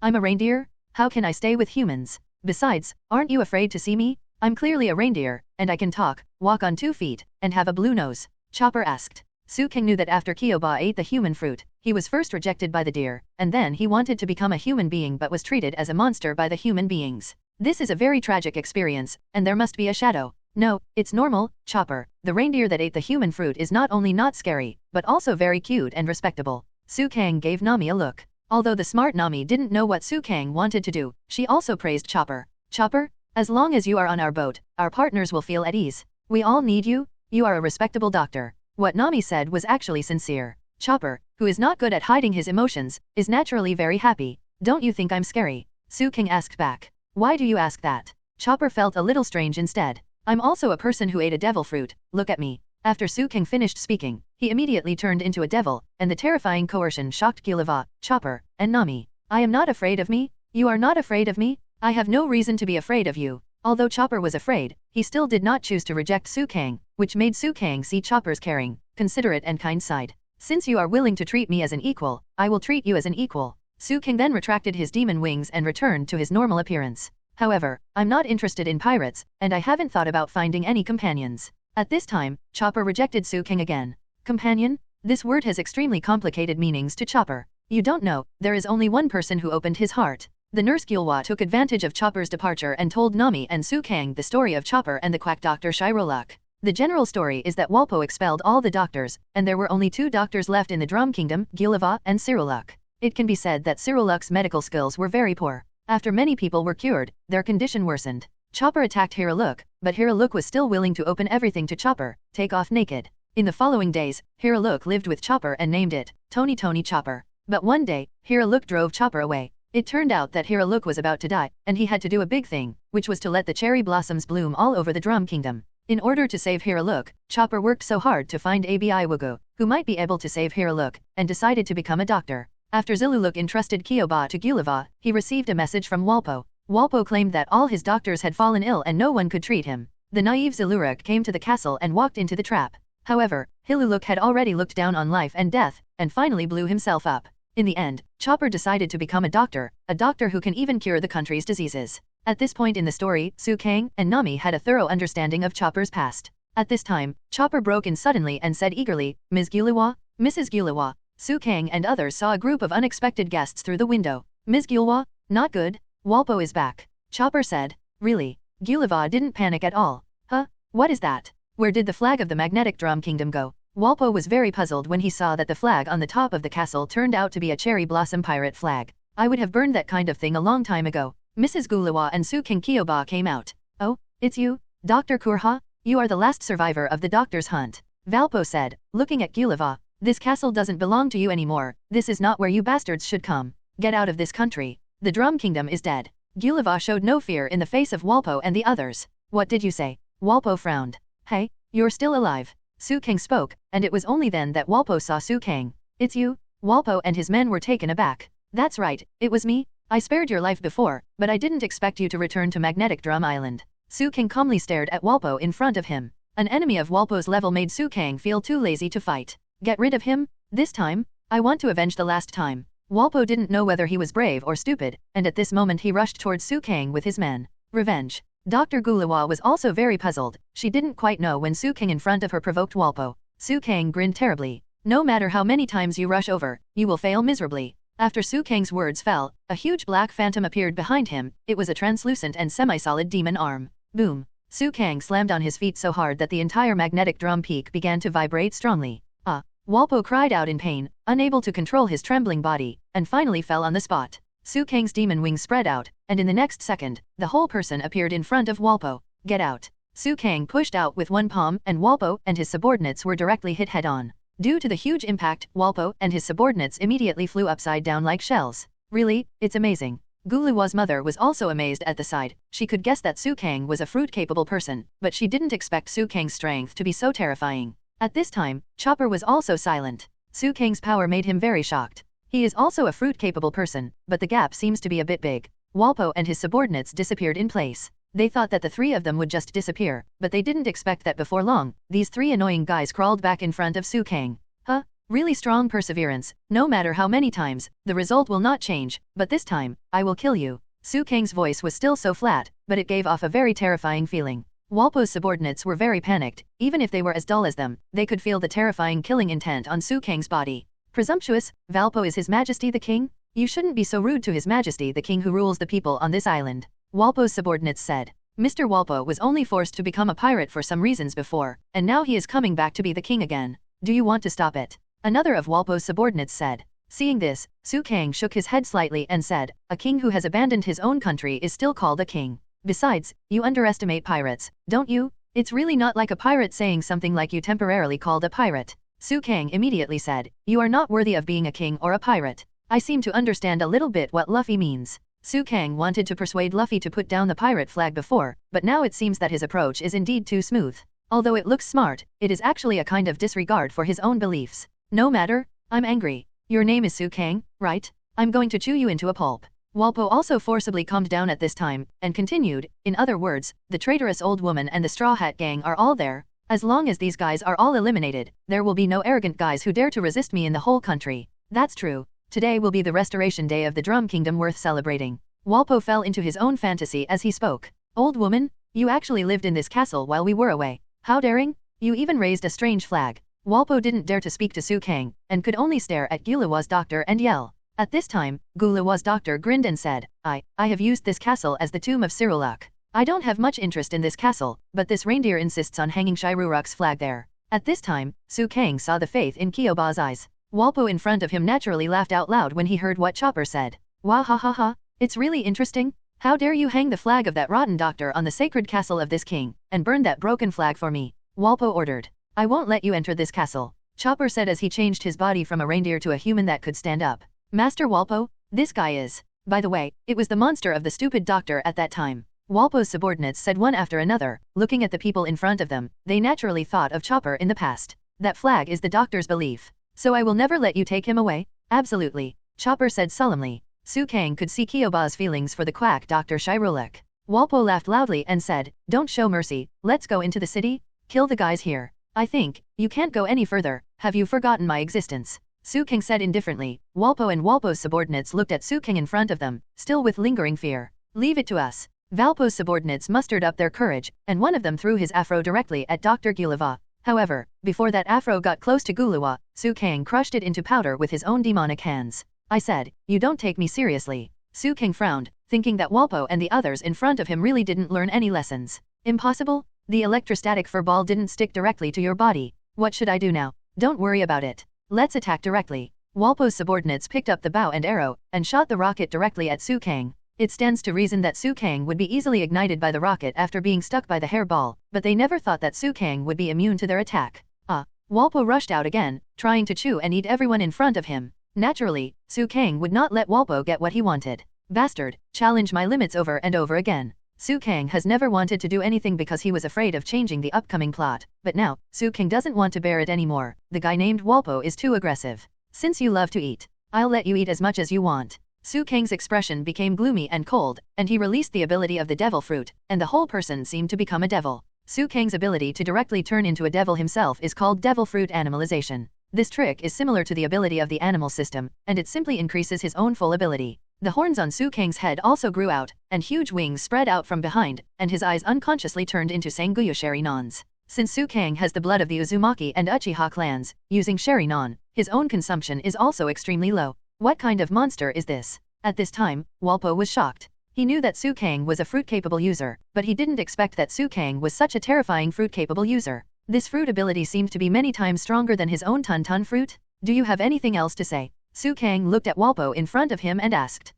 Speaker 3: I'm a reindeer? How can I stay with humans? Besides, aren't you afraid to see me? I'm clearly a reindeer, and I can talk, walk on 2 feet, and have a blue nose. Chopper asked. Su Kang knew that after Kyoba ate the human fruit, he was first rejected by the deer, and then he wanted to become a human being but was treated as a monster by the human beings. This is a very tragic experience, and there must be a shadow. No, it's normal, Chopper. The reindeer that ate the human fruit is not only not scary, but also very cute and respectable. Su Kang gave Nami a look. Although the smart Nami didn't know what Su Kang wanted to do, she also praised Chopper. Chopper, as long as you are on our boat, our partners will feel at ease. We all need you. You are a respectable doctor. What Nami said was actually sincere. Chopper, who is not good at hiding his emotions, is naturally very happy. Don't you think I'm scary? Su Kang asked back. Why do you ask that? Chopper felt a little strange instead. I'm also a person who ate a devil fruit, look at me. After Su Kang finished speaking, he immediately turned into a devil, and the terrifying coercion shocked Gilliva, Chopper, and Nami. I am not afraid of me? You are not afraid of me? I have no reason to be afraid of you. Although Chopper was afraid, he still did not choose to reject Su Kang, which made Su Kang see Chopper's caring, considerate and kind side. Since you are willing to treat me as an equal, I will treat you as an equal. Su Kang then retracted his demon wings and returned to his normal appearance. However, I'm not interested in pirates, and I haven't thought about finding any companions. At this time, Chopper rejected Su Kang again. Companion? This word has extremely complicated meanings to Chopper. You don't know, there is only one person who opened his heart. The nurse Gilwa took advantage of Chopper's departure and told Nami and Su Kang the story of Chopper and the quack doctor Shiroluk. The general story is that Walpo expelled all the doctors, and there were only 2 doctors left in the Drum Kingdom, Gilava and Ciroluk. It can be said that Ciroluk's medical skills were very poor. After many people were cured, their condition worsened. Chopper attacked Hiraluk, but Hiraluk was still willing to open everything to Chopper, take off naked. In the following days, Hiraluk lived with Chopper and named it Tony Chopper. But one day, Hiraluk drove Chopper away. It turned out that Hiraluk was about to die, and he had to do a big thing, which was to let the cherry blossoms bloom all over the Drum Kingdom. In order to save Hiraluk, Chopper worked so hard to find Abi Wugu, who might be able to save Hiraluk, and decided to become a doctor. After Ziluluk entrusted Kyoba to Gulava, he received a message from Walpo. Walpo claimed that all his doctors had fallen ill and no one could treat him. The naive Ziluruk came to the castle and walked into the trap. However, Hiluluk had already looked down on life and death, and finally blew himself up. In the end, Chopper decided to become a doctor who can even cure the country's diseases. At this point in the story, Su Kang and Nami had a thorough understanding of Chopper's past. At this time, Chopper broke in suddenly and said eagerly, Ms. Gulawa, Mrs. Gulawa. Su Kang and others saw a group of unexpected guests through the window. Ms. Gulawa, not good. Walpo is back. Chopper said. Really? Gulava didn't panic at all. Huh? What is that? Where did the flag of the Magnetic Drum Kingdom go? Walpo was very puzzled when he saw that the flag on the top of the castle turned out to be a cherry blossom pirate flag. I would have burned that kind of thing a long time ago. Mrs. Gulawa and Su King Kyoba came out. Oh, it's you, Dr. Kurha? You are the last survivor of the doctor's hunt. Valpo said, looking at Gulava. This castle doesn't belong to you anymore. This is not where you bastards should come. Get out of this country. The Drum Kingdom is dead. Gulava showed no fear in the face of Walpo and the others. What did you say? Walpo frowned. Hey, you're still alive. Su Kang spoke, and it was only then that Walpo saw Su Kang. It's you? Walpo and his men were taken aback. That's right, it was me. I spared your life before, but I didn't expect you to return to Magnetic Drum Island. Su Kang calmly stared at Walpo in front of him. An enemy of Walpo's level made Su Kang feel too lazy to fight. Get rid of him? This time? I want to avenge the last time. Walpo didn't know whether he was brave or stupid, and at this moment he rushed towards Su Kang with his men. Revenge. Dr. Gulawa was also very puzzled. She didn't quite know when Su Kang in front of her provoked Walpo. Su Kang grinned terribly. No matter how many times you rush over, you will fail miserably. After Su Kang's words fell, a huge black phantom appeared behind him. It was a translucent and semi-solid demon arm. Boom. Su Kang slammed on his feet so hard that the entire magnetic drum peak began to vibrate strongly. Ah! Walpo cried out in pain, unable to control his trembling body, and finally fell on the spot. Su Kang's demon wings spread out, and in the next second, the whole person appeared in front of Walpo. Get out. Su Kang pushed out with one palm, and Walpo and his subordinates were directly hit head-on. Due to the huge impact, Walpo and his subordinates immediately flew upside down like shells. Really, it's amazing. Guluwa's mother was also amazed at the sight. She could guess that Su Kang was a fruit-capable person, but she didn't expect Su Kang's strength to be so terrifying. At this time, Chopper was also silent. Su Kang's power made him very shocked. He is also a fruit-capable person, but the gap seems to be a bit big. Walpo and his subordinates disappeared in place. They thought that the three of them would just disappear, but they didn't expect that before long, these three annoying guys crawled back in front of Su Kang. Huh? Really strong perseverance. No matter how many times, the result will not change, but this time, I will kill you. Su Kang's voice was still so flat, but it gave off a very terrifying feeling. Walpo's subordinates were very panicked. Even if they were as dull as them, they could feel the terrifying killing intent on Su Kang's body. Presumptuous, Valpo is His Majesty the King? You shouldn't be so rude to His Majesty the King who rules the people on this island. Walpo's subordinates said. Mr. Walpo was only forced to become a pirate for some reasons before, and now he is coming back to be the king again. Do you want to stop it? Another of Walpo's subordinates said. Seeing this, Su Kang shook his head slightly and said, a king who has abandoned his own country is still called a king. Besides, you underestimate pirates, don't you? It's really not like a pirate saying something like you temporarily called a pirate. Su Kang immediately said, you are not worthy of being a king or a pirate. I seem to understand a little bit what Luffy means. Su Kang wanted to persuade Luffy to put down the pirate flag before, but now it seems that his approach is indeed too smooth. Although it looks smart, it is actually a kind of disregard for his own beliefs. No matter, I'm angry. Your name is Su Kang, right? I'm going to chew you into a pulp. Walpo also forcibly calmed down at this time, and continued, in other words, the traitorous old woman and the Straw Hat Gang are all there. As long as these guys are all eliminated, there will be no arrogant guys who dare to resist me in the whole country. That's true. Today will be the restoration day of the Drum Kingdom worth celebrating. Walpo fell into his own fantasy as he spoke. Old woman, you actually lived in this castle while we were away. How daring? You even raised a strange flag. Walpo didn't dare to speak to Su Kang, and could only stare at Gulawa's doctor and yell. At this time, Guluwa's doctor grinned and said, I have used this castle as the tomb of Ciruluk. I don't have much interest in this castle, but this reindeer insists on hanging Shiruruk's flag there. At this time, Su Kang saw the faith in Kyoba's eyes. Walpo in front of him naturally laughed out loud when he heard what Chopper said. Wah ha ha ha, it's really interesting. How dare you hang the flag of that rotten doctor on the sacred castle of this king, and burn that broken flag for me, Walpo ordered. I won't let you enter this castle, Chopper said as he changed his body from a reindeer to a human that could stand up. Master Walpo, this guy is. By the way, it was the monster of the stupid doctor at that time. Walpo's subordinates said one after another, looking at the people in front of them. They naturally thought of Chopper in the past. That flag is the doctor's belief. So I will never let you take him away? Absolutely, Chopper said solemnly. Su Kang could see Kyoba's feelings for the quack Dr. Shiruluk. Walpo laughed loudly and said, don't show mercy, let's go into the city, kill the guys here. I think, you can't go any further, have you forgotten my existence? Su Kang said indifferently. Walpo and Walpo's subordinates looked at Su Kang in front of them, still with lingering fear. Leave it to us. Valpo's subordinates mustered up their courage, and one of them threw his afro directly at Dr. Guluwa. However, before that afro got close to Guluwa, Su Kang crushed it into powder with his own demonic hands. I said, you don't take me seriously. Su Kang frowned, thinking that Walpo and the others in front of him really didn't learn any lessons. Impossible? The electrostatic fur ball didn't stick directly to your body. What should I do now? Don't worry about it. Let's attack directly. Walpo's subordinates picked up the bow and arrow, and shot the rocket directly at Su Kang. It stands to reason that Su Kang would be easily ignited by the rocket after being stuck by the hairball, but they never thought that Su Kang would be immune to their attack. Walpo rushed out again, trying to chew and eat everyone in front of him. Naturally, Su Kang would not let Walpo get what he wanted. Bastard, challenge my limits over and over again. Su Kang has never wanted to do anything because he was afraid of changing the upcoming plot, but now, Su Kang doesn't want to bear it anymore. The guy named Walpo is too aggressive. Since you love to eat, I'll let you eat as much as you want. Su Kang's expression became gloomy and cold, and he released the ability of the devil fruit, and the whole person seemed to become a devil. Su Kang's ability to directly turn into a devil himself is called devil fruit animalization. This trick is similar to the ability of the animal system, and it simply increases his own full ability. The horns on Su Kang's head also grew out, and huge wings spread out from behind, and his eyes unconsciously turned into Sengoku Sharinans. Since Su Kang has the blood of the Uzumaki and Uchiha clans, using Sharinan, his own consumption is also extremely low. What kind of monster is this? At this time, Walpo was shocked. He knew that Su Kang was a fruit-capable user, but he didn't expect that Su Kang was such a terrifying fruit-capable user. This fruit ability seemed to be many times stronger than his own Tun fruit. Do you have anything else to say? Su Kang looked at Walpo in front of him and asked.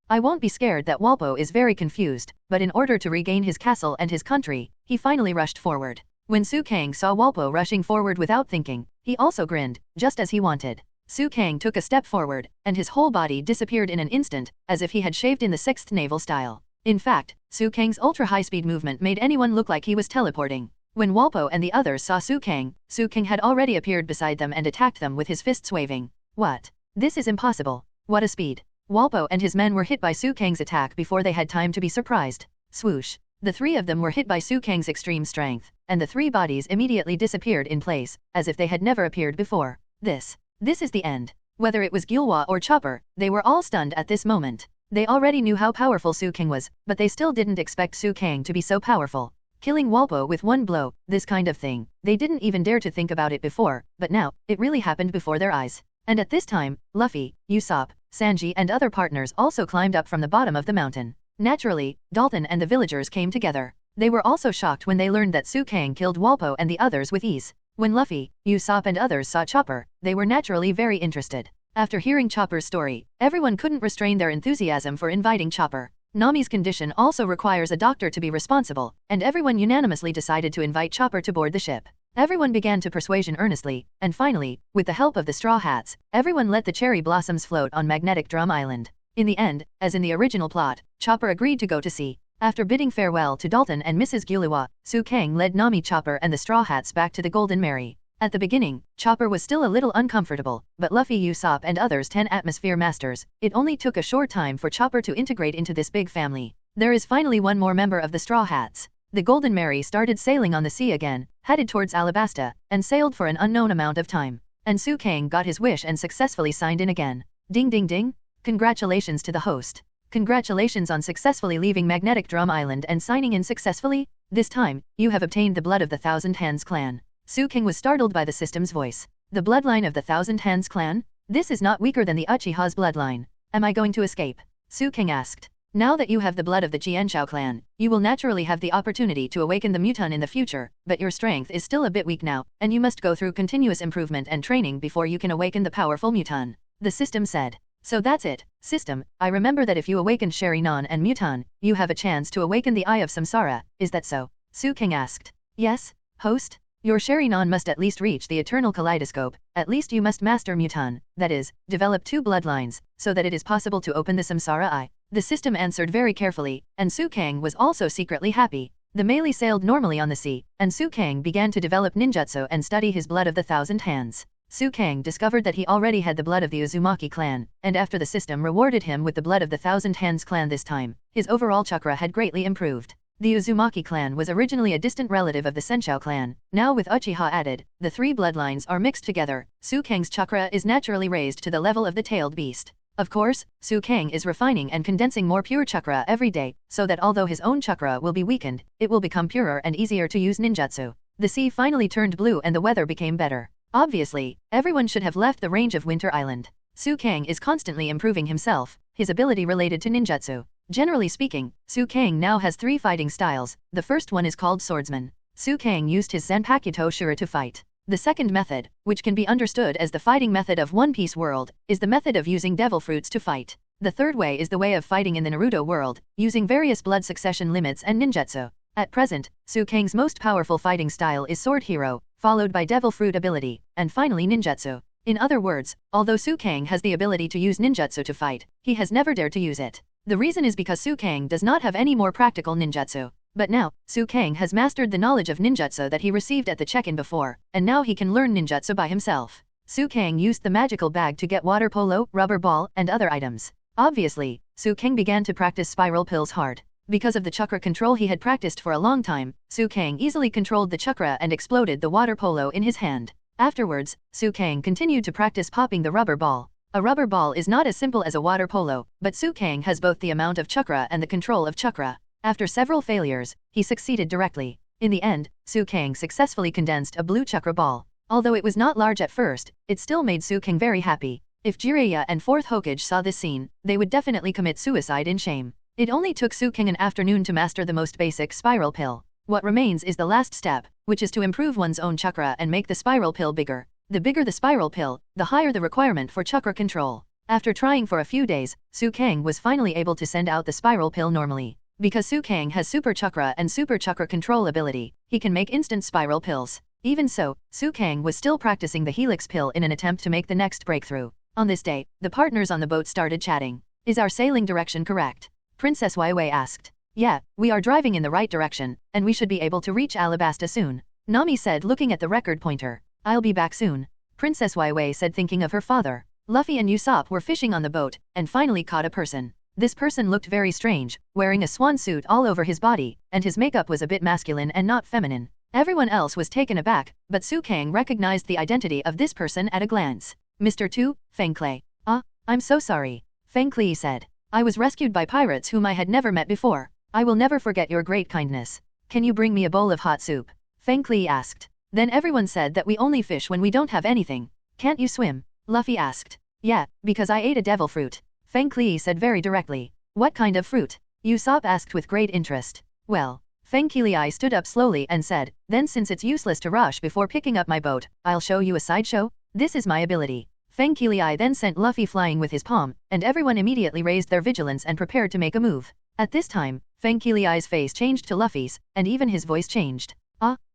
Speaker 3: I won't be scared that Walpo is very confused, but in order to regain his castle and his country, he finally rushed forward. When Su Kang saw Walpo rushing forward without thinking, he also grinned, just as he wanted. Su Kang took a step forward, and his whole body disappeared in an instant, as if he had shaved in the 6th naval style. In fact, Su Kang's ultra-high-speed movement made anyone look like he was teleporting. When Walpo and the others saw Su Kang had already appeared beside them and attacked them with his fists waving. What? This is impossible. What a speed. Walpo and his men were hit by Su Kang's attack before they had time to be surprised. Swoosh. The three of them were hit by Su Kang's extreme strength, and the three bodies immediately disappeared in place, as if they had never appeared before. This is the end. Whether it was Gilwa or Chopper, they were all stunned at this moment. They already knew how powerful Su Kang was, but they still didn't expect Su Kang to be so powerful. Killing Walpo with one blow, this kind of thing, they didn't even dare to think about it before, but now, it really happened before their eyes. And at this time, Luffy, Usopp, Sanji and other partners also climbed up from the bottom of the mountain. Naturally, Dalton and the villagers came together. They were also shocked when they learned that Su Kang killed Walpo and the others with ease. When Luffy, Usopp and others saw Chopper, they were naturally very interested. After hearing Chopper's story, everyone couldn't restrain their enthusiasm for inviting Chopper. Nami's condition also requires a doctor to be responsible, and everyone unanimously decided to invite Chopper to board the ship. Everyone began to persuasion earnestly, and finally, with the help of the Straw Hats, everyone let the cherry blossoms float on Magnetic Drum Island. In the end, as in the original plot, Chopper agreed to go to sea. After bidding farewell to Dalton and Mrs. Gilua, Su Kang led Nami, Chopper and the Straw Hats back to the Golden Mary. At the beginning, Chopper was still a little uncomfortable, but Luffy, Usopp and others 10 atmosphere masters, it only took a short time for Chopper to integrate into this big family. There is finally one more member of the Straw Hats. The Golden Mary started sailing on the sea again, headed towards Alabasta, and sailed for an unknown amount of time. And Su Kang got his wish and successfully signed in again. Ding ding ding! Congratulations to the host. Congratulations on successfully leaving Magnetic Drum Island and signing in successfully. This time, you have obtained the blood of the Thousand Hands clan. Su Kang was startled by the system's voice. The bloodline of the Thousand Hands clan? This is not weaker than the Uchiha's bloodline. Am I going to escape? Su King asked. Now that you have the blood of the Jianshao clan, you will naturally have the opportunity to awaken the muton in the future, but your strength is still a bit weak now, and you must go through continuous improvement and training before you can awaken the powerful muton. The system said. So that's it, system. I remember that if you awaken Sherinon and muton, you have a chance to awaken the Eye of Samsara, is that so? Su King asked. Yes, host? Your Sherinon must at least reach the eternal kaleidoscope, at least you must master muton, that is, develop 2 bloodlines, so that it is possible to open the Samsara Eye. The system answered very carefully, and Su Kang was also secretly happy. The melee sailed normally on the sea, and Su Kang began to develop ninjutsu and study his blood of the 1,000 hands. Su Kang discovered that he already had the blood of the Uzumaki clan, and after the system rewarded him with the blood of the 1,000 hands clan this time, his overall chakra had greatly improved. The Uzumaki clan was originally a distant relative of the Senshou clan. Now with Uchiha added, the 3 bloodlines are mixed together. Su Kang's chakra is naturally raised to the level of the tailed beast. Of course, Su Kang is refining and condensing more pure chakra every day, so that although his own chakra will be weakened, it will become purer and easier to use ninjutsu. The sea finally turned blue and the weather became better. Obviously, everyone should have left the range of Winter Island. Su Kang is constantly improving himself, his ability related to ninjutsu. Generally speaking, Su Kang now has 3 fighting styles. The first one is called Swordsman. Su Kang used his Zanpakuto Shura to fight. The second method, which can be understood as the fighting method of One Piece world, is the method of using devil fruits to fight. The third way is the way of fighting in the Naruto world, using various blood succession limits and ninjutsu. At present, Su Kang's most powerful fighting style is Sword Hero, followed by devil fruit ability, and finally ninjutsu. In other words, although Su Kang has the ability to use ninjutsu to fight, he has never dared to use it. The reason is because Su Kang does not have any more practical ninjutsu. But now, Su Kang has mastered the knowledge of ninjutsu that he received at the check-in before, and now he can learn ninjutsu by himself. Su Kang used the magical bag to get water polo, rubber ball, and other items. Obviously, Su Kang began to practice spiral pills hard. Because of the chakra control he had practiced for a long time, Su Kang easily controlled the chakra and exploded the water polo in his hand. Afterwards, Su Kang continued to practice popping the rubber ball. A rubber ball is not as simple as a water polo, but Su Kang has both the amount of chakra and the control of chakra. After several failures, he succeeded directly. In the end, Su Kang successfully condensed a blue chakra ball. Although it was not large at first, it still made Su Kang very happy. If Jiraiya and 4th Hokage saw this scene, they would definitely commit suicide in shame. It only took Su Kang an afternoon to master the most basic spiral pill. What remains is the last step, which is to improve one's own chakra and make the spiral pill bigger. The bigger the spiral pill, the higher the requirement for chakra control. After trying for a few days, Su Kang was finally able to send out the spiral pill normally. Because Su Kang has super chakra and super chakra control ability, he can make instant spiral pills. Even so, Su Kang was still practicing the helix pill in an attempt to make the next breakthrough. On this day, the partners on the boat started chatting. Is our sailing direction correct? Princess Waiwei asked. Yeah, we are driving in the right direction, and we should be able to reach Alabasta soon. Nami said looking at the record pointer. I'll be back soon. Princess Waiwei said thinking of her father. Luffy and Usopp were fishing on the boat, and finally caught a person. This person looked very strange, wearing a swan suit all over his body, and his makeup was a bit masculine and not feminine. Everyone else was taken aback, but Su Kang recognized the identity of this person at a glance. Mr. Tu, Feng Clay. I'm so sorry. Feng Clay said. I was rescued by pirates whom I had never met before. I will never forget your great kindness. Can you bring me a bowl of hot soup? Feng Clay asked. Then everyone said that we only fish when we don't have anything. Can't you swim? Luffy asked. Yeah, because I ate a devil fruit. Feng Clay said very directly. What kind of fruit? Usopp asked with great interest. Well, Feng Clay stood up slowly and said, then since it's useless to rush before picking up my boat, I'll show you a sideshow. This is my ability. Feng Clay then sent Luffy flying with his palm, and everyone immediately raised their vigilance and prepared to make a move. At this time, Feng Clay's face changed to Luffy's, and even his voice changed.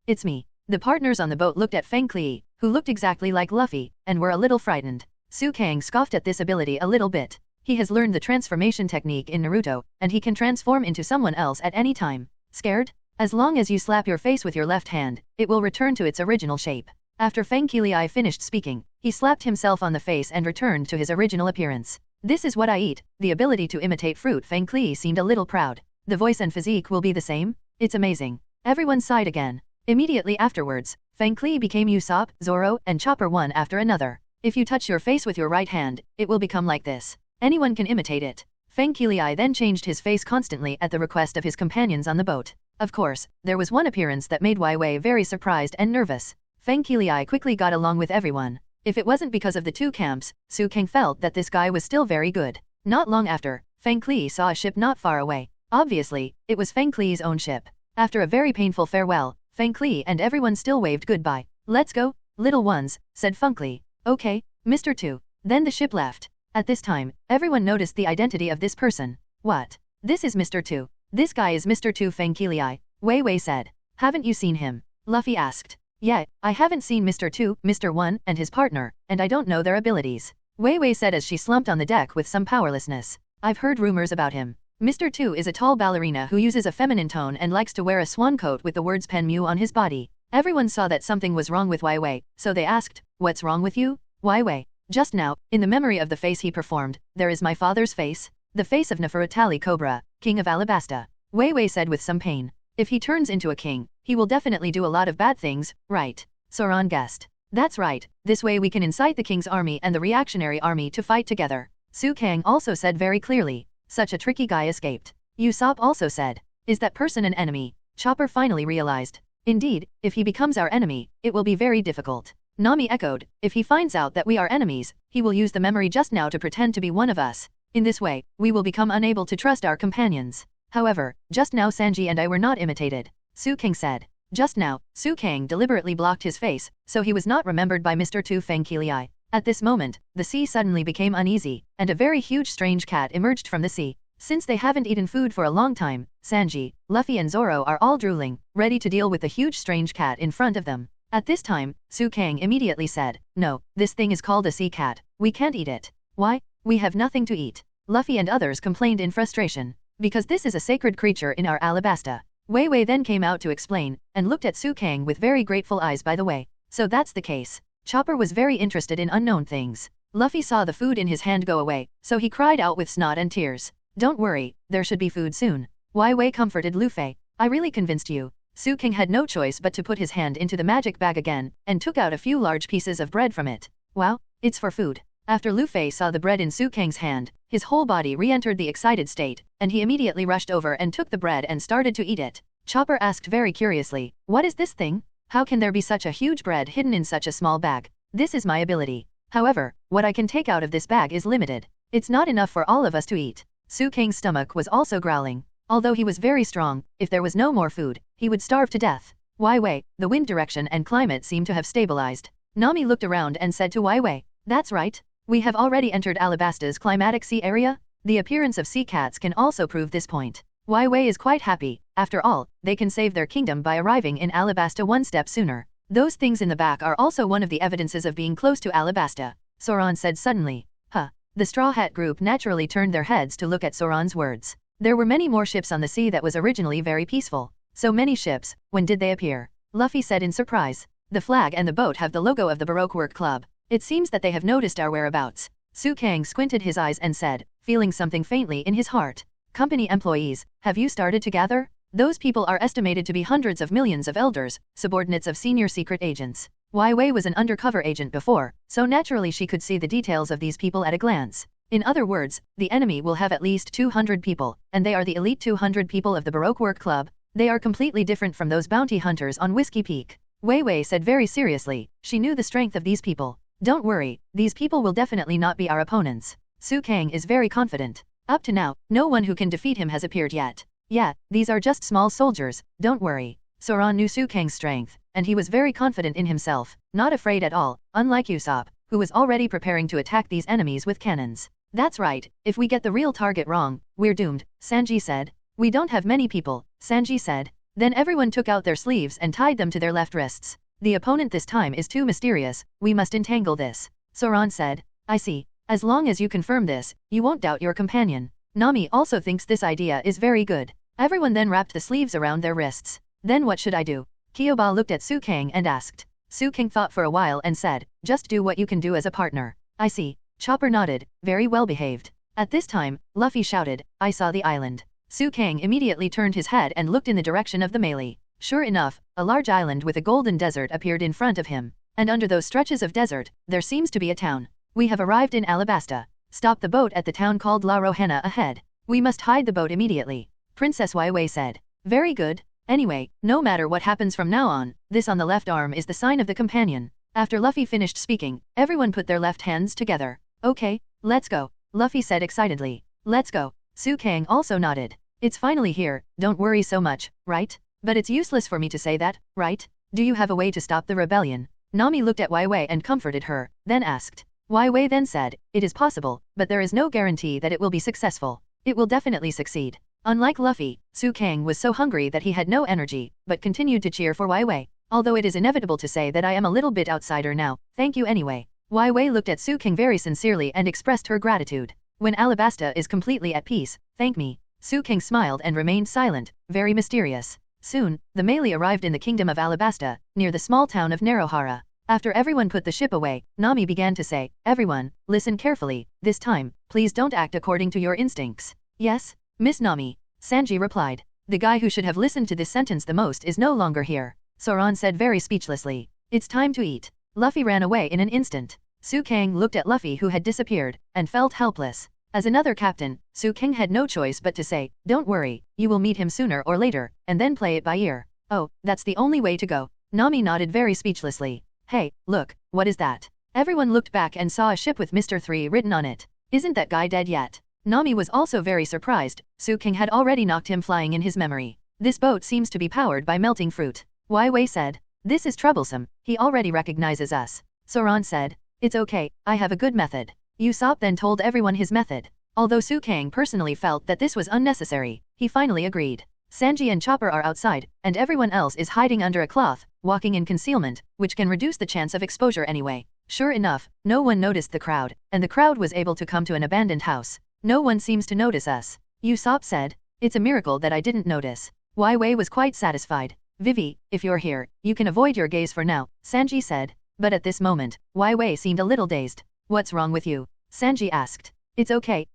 Speaker 3: It's me. The partners on the boat looked at Feng Clay, who looked exactly like Luffy, and were a little frightened. Su Kang scoffed at this ability a little bit. He has learned the transformation technique in Naruto, and he can transform into someone else at any time. Scared? As long as you slap your face with your left hand, it will return to its original shape. After Feng Clay finished speaking, he slapped himself on the face and returned to his original appearance. This is what I eat. The ability to imitate fruit. Feng Clay seemed a little proud. The voice and physique will be the same? It's amazing. Everyone sighed again. Immediately afterwards, Feng Clay became Usopp, Zoro, and Chopper one after another. If you touch your face with your right hand, it will become like this. Anyone can imitate it. Feng Clay then changed his face constantly at the request of his companions on the boat. Of course, there was one appearance that made Waiwei very surprised and nervous. Feng Clay quickly got along with everyone. If it wasn't because of the two camps, Su King felt that this guy was still very good. Not long after, Feng Kli saw a ship not far away. Obviously, it was Feng Kli's own ship. After a very painful farewell, Feng Kli and everyone still waved goodbye. Let's go, little ones, said Feng Kli. Okay, Mr. Tu. Then the ship left. At this time, everyone noticed the identity of this person. What? This is Mr. Tu. This guy is Mr. Tu, Feng Kili. Wei Wei said. Haven't you seen him? Luffy asked. Yeah, I haven't seen Mr. Tu, Mr. 1, and his partner, and I don't know their abilities. Wei Wei said as she slumped on the deck with some powerlessness. I've heard rumors about him. Mr. Tu is a tall ballerina who uses a feminine tone and likes to wear a swan coat with the words Pen Mu on his body. Everyone saw that something was wrong with Wei Wei, so they asked, what's wrong with you? Wei Wei. Just now, in the memory of the face he performed, there is my father's face. The face of Nefertali Cobra, king of Alabasta. Wei Wei said with some pain. If he turns into a king, he will definitely do a lot of bad things, right? Zoan guessed. That's right, this way we can incite the king's army and the reactionary army to fight together. Su Kang also said very clearly. Such a tricky guy escaped. Usopp also said. Is that person an enemy? Chopper finally realized. Indeed, if he becomes our enemy, it will be very difficult. Nami echoed. If he finds out that we are enemies, he will use the memory just now to pretend to be one of us. In this way, we will become unable to trust our companions. However, just now Sanji and I were not imitated. Su King said. Just now, Su Kang deliberately blocked his face, so he was not remembered by Mr. Tu Feng Kili. At this moment, the sea suddenly became uneasy, and a very huge strange cat emerged from the sea. Since they haven't eaten food for a long time, Sanji, Luffy and Zoro are all drooling, ready to deal with the huge strange cat in front of them. At this time, Su Kang immediately said, no, this thing is called a sea cat. We can't eat it. Why? We have nothing to eat. Luffy and others complained in frustration. Because this is a sacred creature in our Alabasta. Wei Wei then came out to explain, and looked at Su Kang with very grateful eyes by the way. So that's the case. Chopper was very interested in unknown things. Luffy saw the food in his hand go away, so he cried out with snot and tears. Don't worry, there should be food soon. Wei Wei comforted Luffy. I really convinced you. Su King had no choice but to put his hand into the magic bag again, and took out a few large pieces of bread from it. Wow, it's for food. After Luffy saw the bread in Su Kang's hand, his whole body re-entered the excited state, and he immediately rushed over and took the bread and started to eat it. Chopper asked very curiously, what is this thing? How can there be such a huge bread hidden in such a small bag? This is my ability. However, what I can take out of this bag is limited. It's not enough for all of us to eat. Su Kang's stomach was also growling. Although he was very strong, if there was no more food, he would starve to death. Wei Wei, the wind direction and climate seem to have stabilized. Nami looked around and said to Wei Wei, that's right. We have already entered Alabasta's climatic sea area. The appearance of sea cats can also prove this point. Wei Wei is quite happy. After all, they can save their kingdom by arriving in Alabasta one step sooner. Those things in the back are also one of the evidences of being close to Alabasta. Zoan said suddenly. Huh. The Straw Hat group naturally turned their heads to look at Zoran's words. There were many more ships on the sea that was originally very peaceful. So many ships, when did they appear? Luffy said in surprise. The flag and the boat have the logo of the Baroque Work Club. It seems that they have noticed our whereabouts. Su Kang squinted his eyes and said, feeling something faintly in his heart. Company employees, have you started to gather? Those people are estimated to be hundreds of millions of elders, subordinates of senior secret agents. Wei Wei was an undercover agent before, so naturally she could see the details of these people at a glance. In other words, the enemy will have at least 200 people, and they are the elite 200 people of the Baroque Work Club. They are completely different from those bounty hunters on Whiskey Peak. Wei Wei said very seriously, she knew the strength of these people. Don't worry, these people will definitely not be our opponents. Su Kang is very confident. Up to now, no one who can defeat him has appeared yet. Yeah, these are just small soldiers, don't worry. Zoran knew Su Kang's strength, and he was very confident in himself, not afraid at all, unlike Usopp, who was already preparing to attack these enemies with cannons. That's right, if we get the real target wrong, we're doomed, Sanji said. We don't have many people, Sanji said. Then everyone took out their sleeves and tied them to their left wrists. The opponent this time is too mysterious, we must entangle this. Zoran said. I see. As long as you confirm this, you won't doubt your companion. Nami also thinks this idea is very good. Everyone then wrapped the sleeves around their wrists. Then what should I do? Kyoba looked at Su Kang and asked. Su Kang thought for a while and said, just do what you can do as a partner. I see. Chopper nodded, very well behaved. At this time, Luffy shouted, I saw the island. Su Kang immediately turned his head and looked in the direction of the melee. Sure enough, a large island with a golden desert appeared in front of him. And under those stretches of desert, there seems to be a town. We have arrived in Alabasta. Stop the boat at the town called La Rohena ahead. We must hide the boat immediately. Princess Wei Wei said. Very good. Anyway, no matter what happens from now on, this on the left arm is the sign of the companion. After Luffy finished speaking, everyone put their left hands together. Okay, let's go, Luffy said excitedly. Let's go. Su Kang also nodded. It's finally here, don't worry so much, right? But it's useless for me to say that, right? Do you have a way to stop the rebellion? Nami looked at Wai Wei and comforted her, then asked. Wai Wei then said, it is possible, but there is no guarantee that it will be successful. It will definitely succeed. Unlike Luffy, Su Kang was so hungry that he had no energy, but continued to cheer for Wai Wei. Although it is inevitable to say that I am a little bit outsider now, thank you anyway. Wai Wei looked at Su Kang very sincerely and expressed her gratitude. When Alabasta is completely at peace, thank me. Su Kang smiled and remained silent, very mysterious. Soon, the melee arrived in the kingdom of Alabasta, near the small town of Narohara. After everyone put the ship away, Nami began to say, everyone, listen carefully, this time, please don't act according to your instincts. Yes, Miss Nami, Sanji replied. The guy who should have listened to this sentence the most is no longer here. Zoan said very speechlessly. It's time to eat. Luffy ran away in an instant. Su Kang looked at Luffy who had disappeared, and felt helpless. As another captain, Su Kang had no choice but to say, don't worry, you will meet him sooner or later, and then play it by ear. Oh, that's the only way to go. Nami nodded very speechlessly. Hey, look, what is that? Everyone looked back and saw a ship with Mr. 3 written on it. Isn't that guy dead yet? Nami was also very surprised. Su Kang had already knocked him flying in his memory. This boat seems to be powered by melting fruit. Wai Wei said. This is troublesome, he already recognizes us. Zoan said. It's okay, I have a good method. Usopp then told everyone his method. Although Su Kang personally felt that this was unnecessary, he finally agreed. Sanji and Chopper are outside, and everyone else is hiding under a cloth, walking in concealment, which can reduce the chance of exposure anyway. Sure enough, no one noticed the crowd, and the crowd was able to come to an abandoned house. No one seems to notice us. Usopp said. It's a miracle that I didn't notice. Wai Wei was quite satisfied. Vivi, if you're here, you can avoid your gaze for now, Sanji said. But at this moment, Wai Wei seemed a little dazed. What's wrong with you? Sanji asked. It's okay,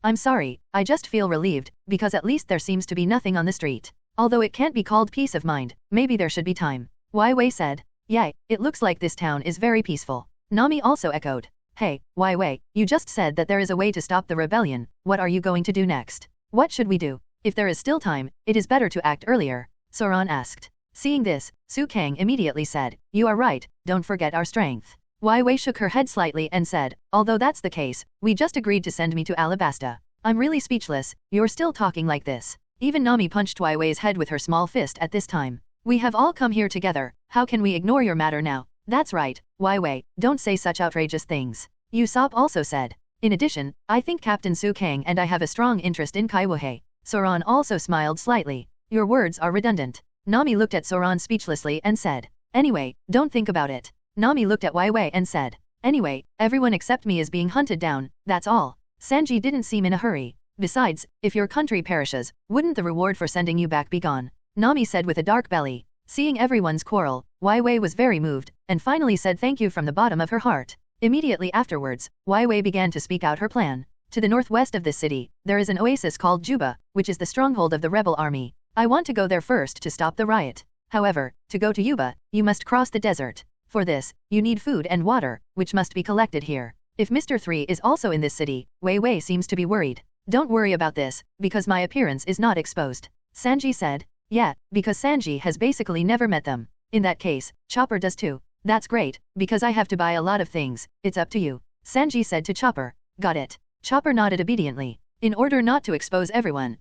Speaker 3: I'm sorry, I just feel relieved, because at least there seems to be nothing on the street. Although it can't be called peace of mind, maybe there should be time. Wai Wei said. Yay, it looks like this town is very peaceful. Nami also echoed. Hey, Wai Wei, you just said that there is a way to stop the rebellion, what are you going to do next? What should we do? If there is still time, it is better to act earlier, Zoan asked. Seeing this, Su Kang immediately said, you are right, don't forget our strength. Wai Wei shook her head slightly and said, although that's the case, we just agreed to send me to Alabasta. I'm really speechless, you're still talking like this. Even Nami punched Wai Wei's head with her small fist at this time. We have all come here together, how can we ignore your matter now? That's right, Wai Wei, don't say such outrageous things. Usopp also said. In addition, I think Captain Su Kang and I have a strong interest in Kaiwohei. Zoan also smiled slightly. Your words are redundant. Nami looked at Zoan speechlessly and said. Anyway, don't think about it. Nami looked at Wai Wei and said. Anyway, everyone except me is being hunted down, that's all. Sanji didn't seem in a hurry. Besides, if your country perishes, wouldn't the reward for sending you back be gone? Nami said with a dark belly. Seeing everyone's quarrel, Wai Wei was very moved, and finally said thank you from the bottom of her heart. Immediately afterwards, Wai Wei began to speak out her plan. To the northwest of this city, there is an oasis called Juba, which is the stronghold of the rebel army. I want to go there first to stop the riot. However, to go to Juba, you must cross the desert. For this, you need food and water, which must be collected here. If Mr. 3 is also in this city, Wei Wei seems to be worried. Don't worry about this, because my appearance is not exposed. Sanji said. Yeah, because Sanji has basically never met them. In that case, Chopper does too. That's great, because I have to buy a lot of things, it's up to you. Sanji said to Chopper. Got it. Chopper nodded obediently. In order not to expose everyone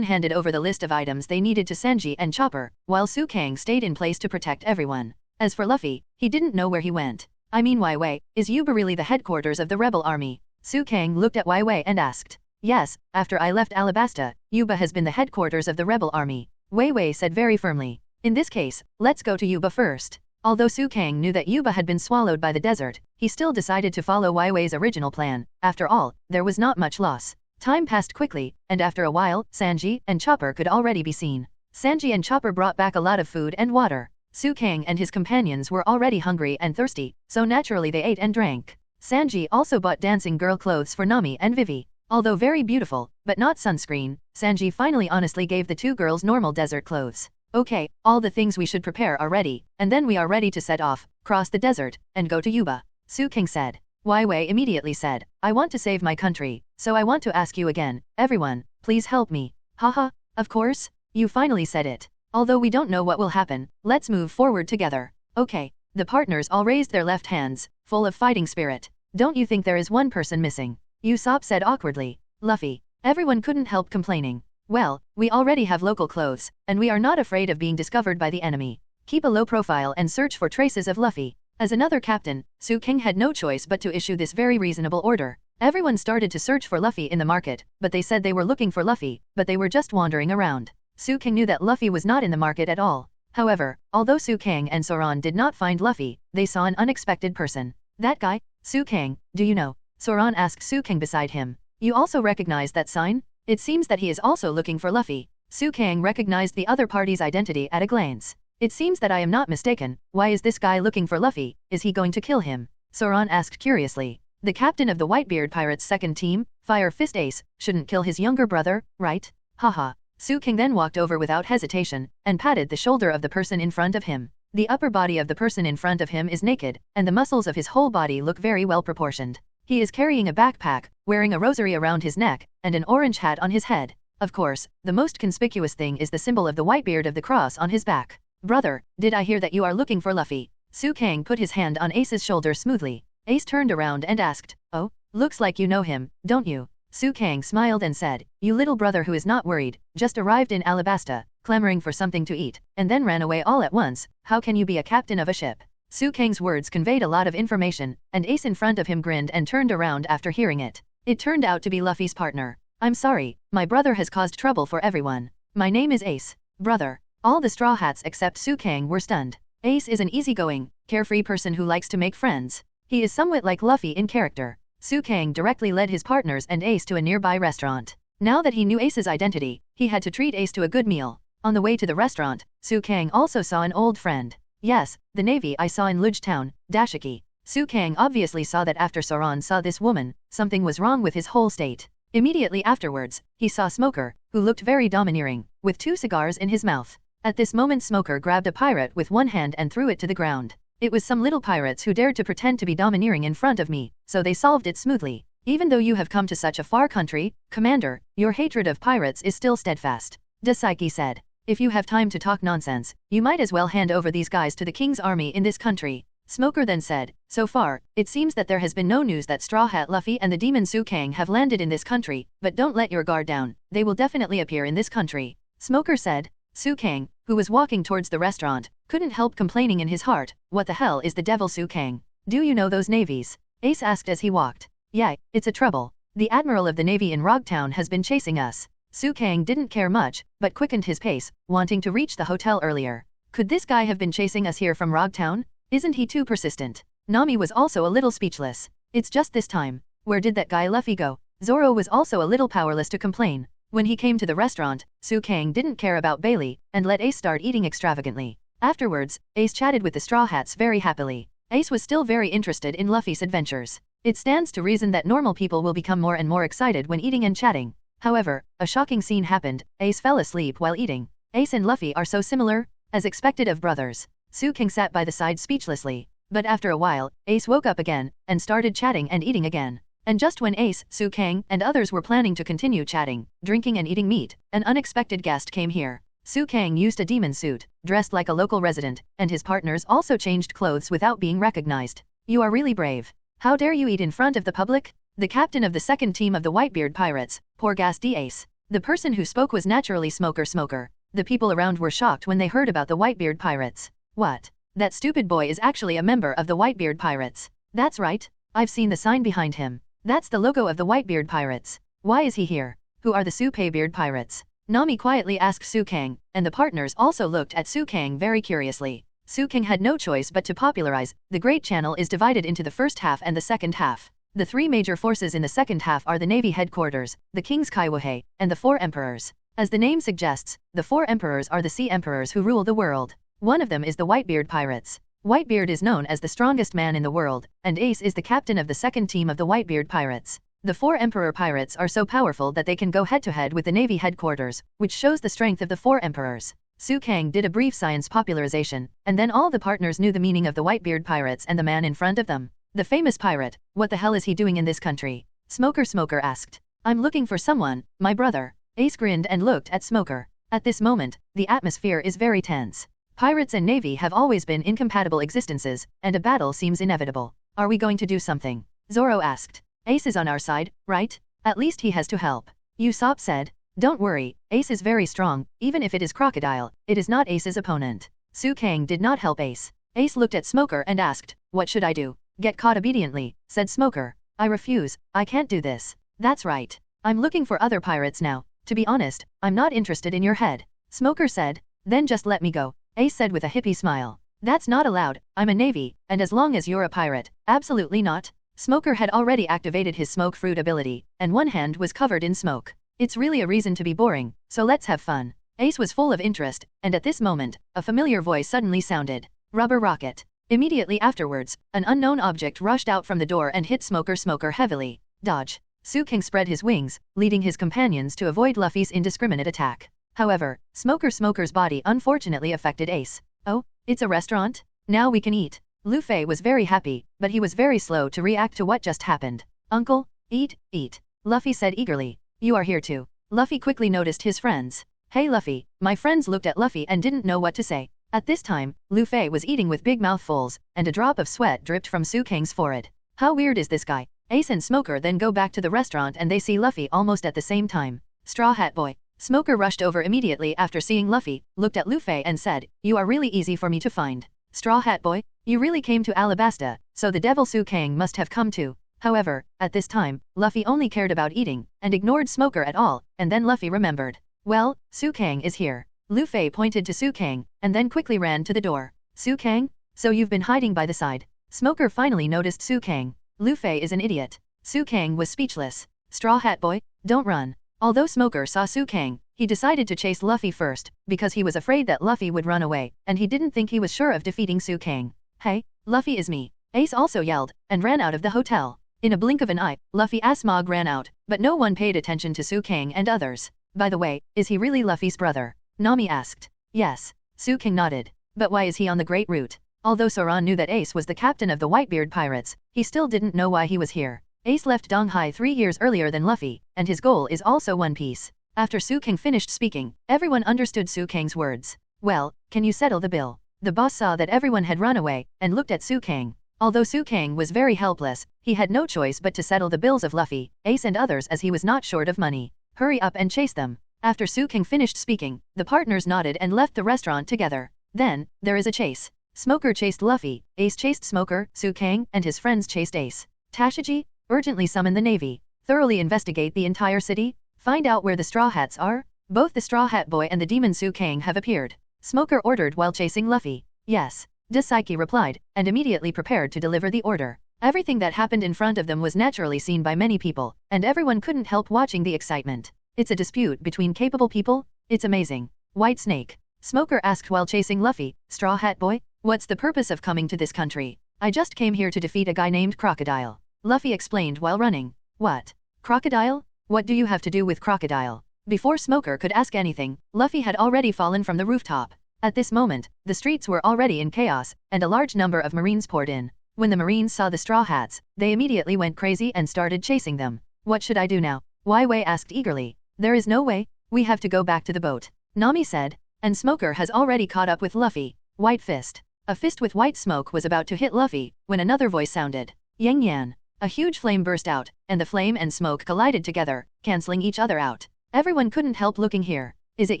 Speaker 3: handed over the list of items they needed to Sanji and Chopper, while Su Kang stayed in place to protect everyone. As for Luffy, he didn't know where he went. I mean Wai Wei, is Yuba really the headquarters of the rebel army? Su Kang looked at Wai Wei and asked. Yes, after I left Alabasta, Yuba has been the headquarters of the rebel army. Wei Wei said very firmly. In this case, let's go to Yuba first. Although Su Kang knew that Yuba had been swallowed by the desert, he still decided to follow Wai Wei's original plan. After all, there was not much loss. Time passed quickly, and after a while, Sanji and Chopper could already be seen. Sanji and Chopper brought back a lot of food and water. Su Kang and his companions were already hungry and thirsty, so naturally they ate and drank. Sanji also bought dancing girl clothes for Nami and Vivi. Although very beautiful, but not sunscreen, Sanji finally honestly gave the two girls normal desert clothes. Okay, all the things we should prepare are ready, and then we are ready to set off, cross the desert, and go to Yuba. Su Kang said. Wai Wei immediately said, I want to save my country, so I want to ask you again, everyone, please help me. Haha, of course, you finally said it. Although we don't know what will happen, let's move forward together. Okay, The partners all raised their left hands, full of fighting spirit. Don't you think there is one person missing? Usopp said awkwardly. Luffy. Everyone couldn't help complaining. Well, we already have local clothes, and we are not afraid of being discovered by the enemy. Keep a low profile and search for traces of Luffy. As another captain, Su King had no choice but to issue this very reasonable order. Everyone started to search for Luffy in the market, but they said they were looking for Luffy, but they were just wandering around. Su King knew that Luffy was not in the market at all. However, although Su King and Zoan did not find Luffy, they saw an unexpected person. That guy? Su King, do you know? Zoan asked Su King beside him. You also recognize that sign? It seems that he is also looking for Luffy. Su King recognized the other party's identity at a glance. It seems that I am not mistaken. Why is this guy looking for Luffy? Is he going to kill him? Zoan asked curiously. The captain of the Whitebeard Pirates' second team, Fire Fist Ace, shouldn't kill his younger brother, right? Haha. Su King then walked over without hesitation, and patted the shoulder of the person in front of him. The upper body of the person in front of him is naked, and the muscles of his whole body look very well proportioned. He is carrying a backpack, wearing a rosary around his neck, and an orange hat on his head. Of course, the most conspicuous thing is the symbol of the Whitebeard of the cross on his back. Brother, did I hear that you are looking for Luffy? Su King put his hand on Ace's shoulder smoothly. Ace turned around and asked, oh, looks like you know him, don't you? Su King smiled and said, you little brother who is not worried, just arrived in Alabasta, clamoring for something to eat, and then ran away all at once. How can you be a captain of a ship? Su King's words conveyed a lot of information, and Ace in front of him grinned and turned around after hearing it. It turned out to be Luffy's partner. I'm sorry, my brother has caused trouble for everyone. My name is Ace. Brother. All the Straw Hats except Su King were stunned. Ace is an easygoing, carefree person who likes to make friends. He is somewhat like Luffy in character. Su King directly led his partners and Ace to a nearby restaurant. Now that he knew Ace's identity, he had to treat Ace to a good meal. On the way to the restaurant, Su King also saw an old friend. Yes, the navy I saw in Luge Town, Dashiki. Su King obviously saw that after Zoan saw this woman, something was wrong with his whole state. Immediately afterwards, he saw Smoker, who looked very domineering, with 2 cigars in his mouth. At this moment Smoker grabbed a pirate with one hand and threw it to the ground. It was some little pirates who dared to pretend to be domineering in front of me, so they solved it smoothly. Even though you have come to such a far country, Commander, your hatred of pirates is still steadfast. Dosaki said. If you have time to talk nonsense, you might as well hand over these guys to the king's army in this country. Smoker then said, so far, it seems that there has been no news that Straw Hat Luffy and the demon Su King have landed in this country, but don't let your guard down, they will definitely appear in this country. Smoker said. Su King, who was walking towards the restaurant, couldn't help complaining in his heart, what the hell is the devil Su King? Do you know those navies? Ace asked as he walked. Yeah, it's a trouble. The admiral of the navy in Rogtown has been chasing us. Su King didn't care much, but quickened his pace, wanting to reach the hotel earlier. Could this guy have been chasing us here from Rogtown? Isn't he too persistent? Nami was also a little speechless. It's just this time. Where did that guy Luffy go? Zoro was also a little powerless to complain. When he came to the restaurant, Su King didn't care about Bailey, and let Ace start eating extravagantly. Afterwards, Ace chatted with the Straw Hats very happily. Ace was still very interested in Luffy's adventures. It stands to reason that normal people will become more and more excited when eating and chatting. However, a shocking scene happened. Ace fell asleep while eating. Ace and Luffy are so similar, as expected of brothers. Su King sat by the side speechlessly. But after a while, Ace woke up again, and started chatting and eating again. And just when Ace, Su King, and others were planning to continue chatting, drinking and eating meat, an unexpected guest came here. Su King used a demon suit, dressed like a local resident, and his partners also changed clothes without being recognized. You are really brave. How dare you eat in front of the public? The captain of the second team of the Whitebeard Pirates, Porgas D. Ace. The person who spoke was naturally Smoker. The people around were shocked when they heard about the Whitebeard Pirates. What? That stupid boy is actually a member of the Whitebeard Pirates. That's right. I've seen the sign behind him. That's the logo of the Whitebeard Pirates. Why is he here? Who are the Skypiea Pirates? Nami quietly asked Su King, and the partners also looked at Su King very curiously. Su King had no choice but to popularize. The Great Channel is divided into the first half and the second half. The 3 major forces in the second half are the Navy headquarters, the King's Kaiwohei, and the 4 emperors. As the name suggests, the 4 emperors are the sea emperors who rule the world. One of them is the Whitebeard Pirates. Whitebeard is known as the strongest man in the world, and Ace is the captain of the second team of the Whitebeard Pirates. The 4 emperor pirates are so powerful that they can go head-to-head with the Navy headquarters, which shows the strength of the 4 emperors. Su King did a brief science popularization, and then all the partners knew the meaning of the Whitebeard Pirates and the man in front of them. The famous pirate, what the hell is he doing in this country? Smoker asked. I'm looking for someone, my brother. Ace grinned and looked at Smoker. At this moment, the atmosphere is very tense. Pirates and Navy have always been incompatible existences, and a battle seems inevitable. Are we going to do something? Zoro asked. Ace is on our side, right? At least he has to help. Usopp said. Don't worry, Ace is very strong, even if it is Crocodile, it is not Ace's opponent. Su Kang did not help Ace. Ace looked at Smoker and asked, what should I do? Get caught obediently, said Smoker. I refuse, I can't do this. That's right. I'm looking for other pirates now. To be honest, I'm not interested in your head. Smoker said. Then just let me go. Ace said with a hippie smile. That's not allowed, I'm a Navy, and as long as you're a pirate, absolutely not. Smoker had already activated his smoke fruit ability, and one hand was covered in smoke. It's really a reason to be boring, so let's have fun. Ace was full of interest, and at this moment, a familiar voice suddenly sounded. Rubber rocket. Immediately afterwards, an unknown object rushed out from the door and hit Smoker heavily. Dodge. Su King spread his wings, leading his companions to avoid Luffy's indiscriminate attack. However, Smoker's body unfortunately affected Ace. Oh, it's a restaurant? Now we can eat. Luffy was very happy, but he was very slow to react to what just happened. Uncle, eat, eat. Luffy said eagerly. You are here too. Luffy quickly noticed his friends. Hey Luffy, my friends looked at Luffy and didn't know what to say. At this time, Luffy was eating with big mouthfuls, and a drop of sweat dripped from Su Kang's forehead. How weird is this guy? Ace and Smoker then go back to the restaurant and they see Luffy almost at the same time. Straw Hat Boy. Smoker rushed over immediately after seeing Luffy, looked at Luffy and said, you are really easy for me to find. Straw Hat Boy, you really came to Alabasta, so the devil Su Kang must have come too. However, at this time, Luffy only cared about eating, and ignored Smoker at all, and then Luffy remembered. Well, Su Kang is here. Luffy pointed to Su Kang, and then quickly ran to the door. Su Kang? So you've been hiding by the side. Smoker finally noticed Su Kang. Luffy is an idiot. Su Kang was speechless. Straw Hat Boy, don't run. Although Smoker saw Su Kang, he decided to chase Luffy first, because he was afraid that Luffy would run away, and he didn't think he was sure of defeating Su Kang. Hey, Luffy is me. Ace also yelled, and ran out of the hotel. In a blink of an eye, Luffy and Smog ran out, but no one paid attention to Su Kang and others. By the way, is he really Luffy's brother? Nami asked. Yes. Su Kang nodded. But why is he on the Great Route? Although Soran knew that Ace was the captain of the Whitebeard pirates, he still didn't know why he was here. Ace left Donghai 3 years earlier than Luffy, and his goal is also One Piece. After Su Kang finished speaking, everyone understood Su Kang's words. Well, can you settle the bill? The boss saw that everyone had run away, and looked at Su Kang. Although Su Kang was very helpless, he had no choice but to settle the bills of Luffy, Ace and others as he was not short of money. Hurry up and chase them. After Su Kang finished speaking, the partners nodded and left the restaurant together. Then, there is a chase. Smoker chased Luffy, Ace chased Smoker, Su Kang and his friends chased Ace. Tashiji, urgently summon the Navy. Thoroughly investigate the entire city. Find out where the Straw Hats are. Both the Straw Hat Boy and the demon Su Kang have appeared. Smoker ordered while chasing Luffy. Yes. Saiki replied, and immediately prepared to deliver the order. Everything that happened in front of them was naturally seen by many people, and everyone couldn't help watching the excitement. It's a dispute between capable people? It's amazing. White Snake. Smoker asked while chasing Luffy, Straw Hat Boy, what's the purpose of coming to this country? I just came here to defeat a guy named Crocodile. Luffy explained while running. What? Crocodile? What do you have to do with Crocodile? Before Smoker could ask anything, Luffy had already fallen from the rooftop. At this moment, the streets were already in chaos, and a large number of Marines poured in. When the Marines saw the Straw Hats, they immediately went crazy and started chasing them. What should I do now? Wei asked eagerly. There is no way, we have to go back to the boat. Nami said, and Smoker has already caught up with Luffy. White Fist. A fist with white smoke was about to hit Luffy, when another voice sounded. Yang Yan. A huge flame burst out, and the flame and smoke collided together, cancelling each other out. Everyone couldn't help looking here. Is it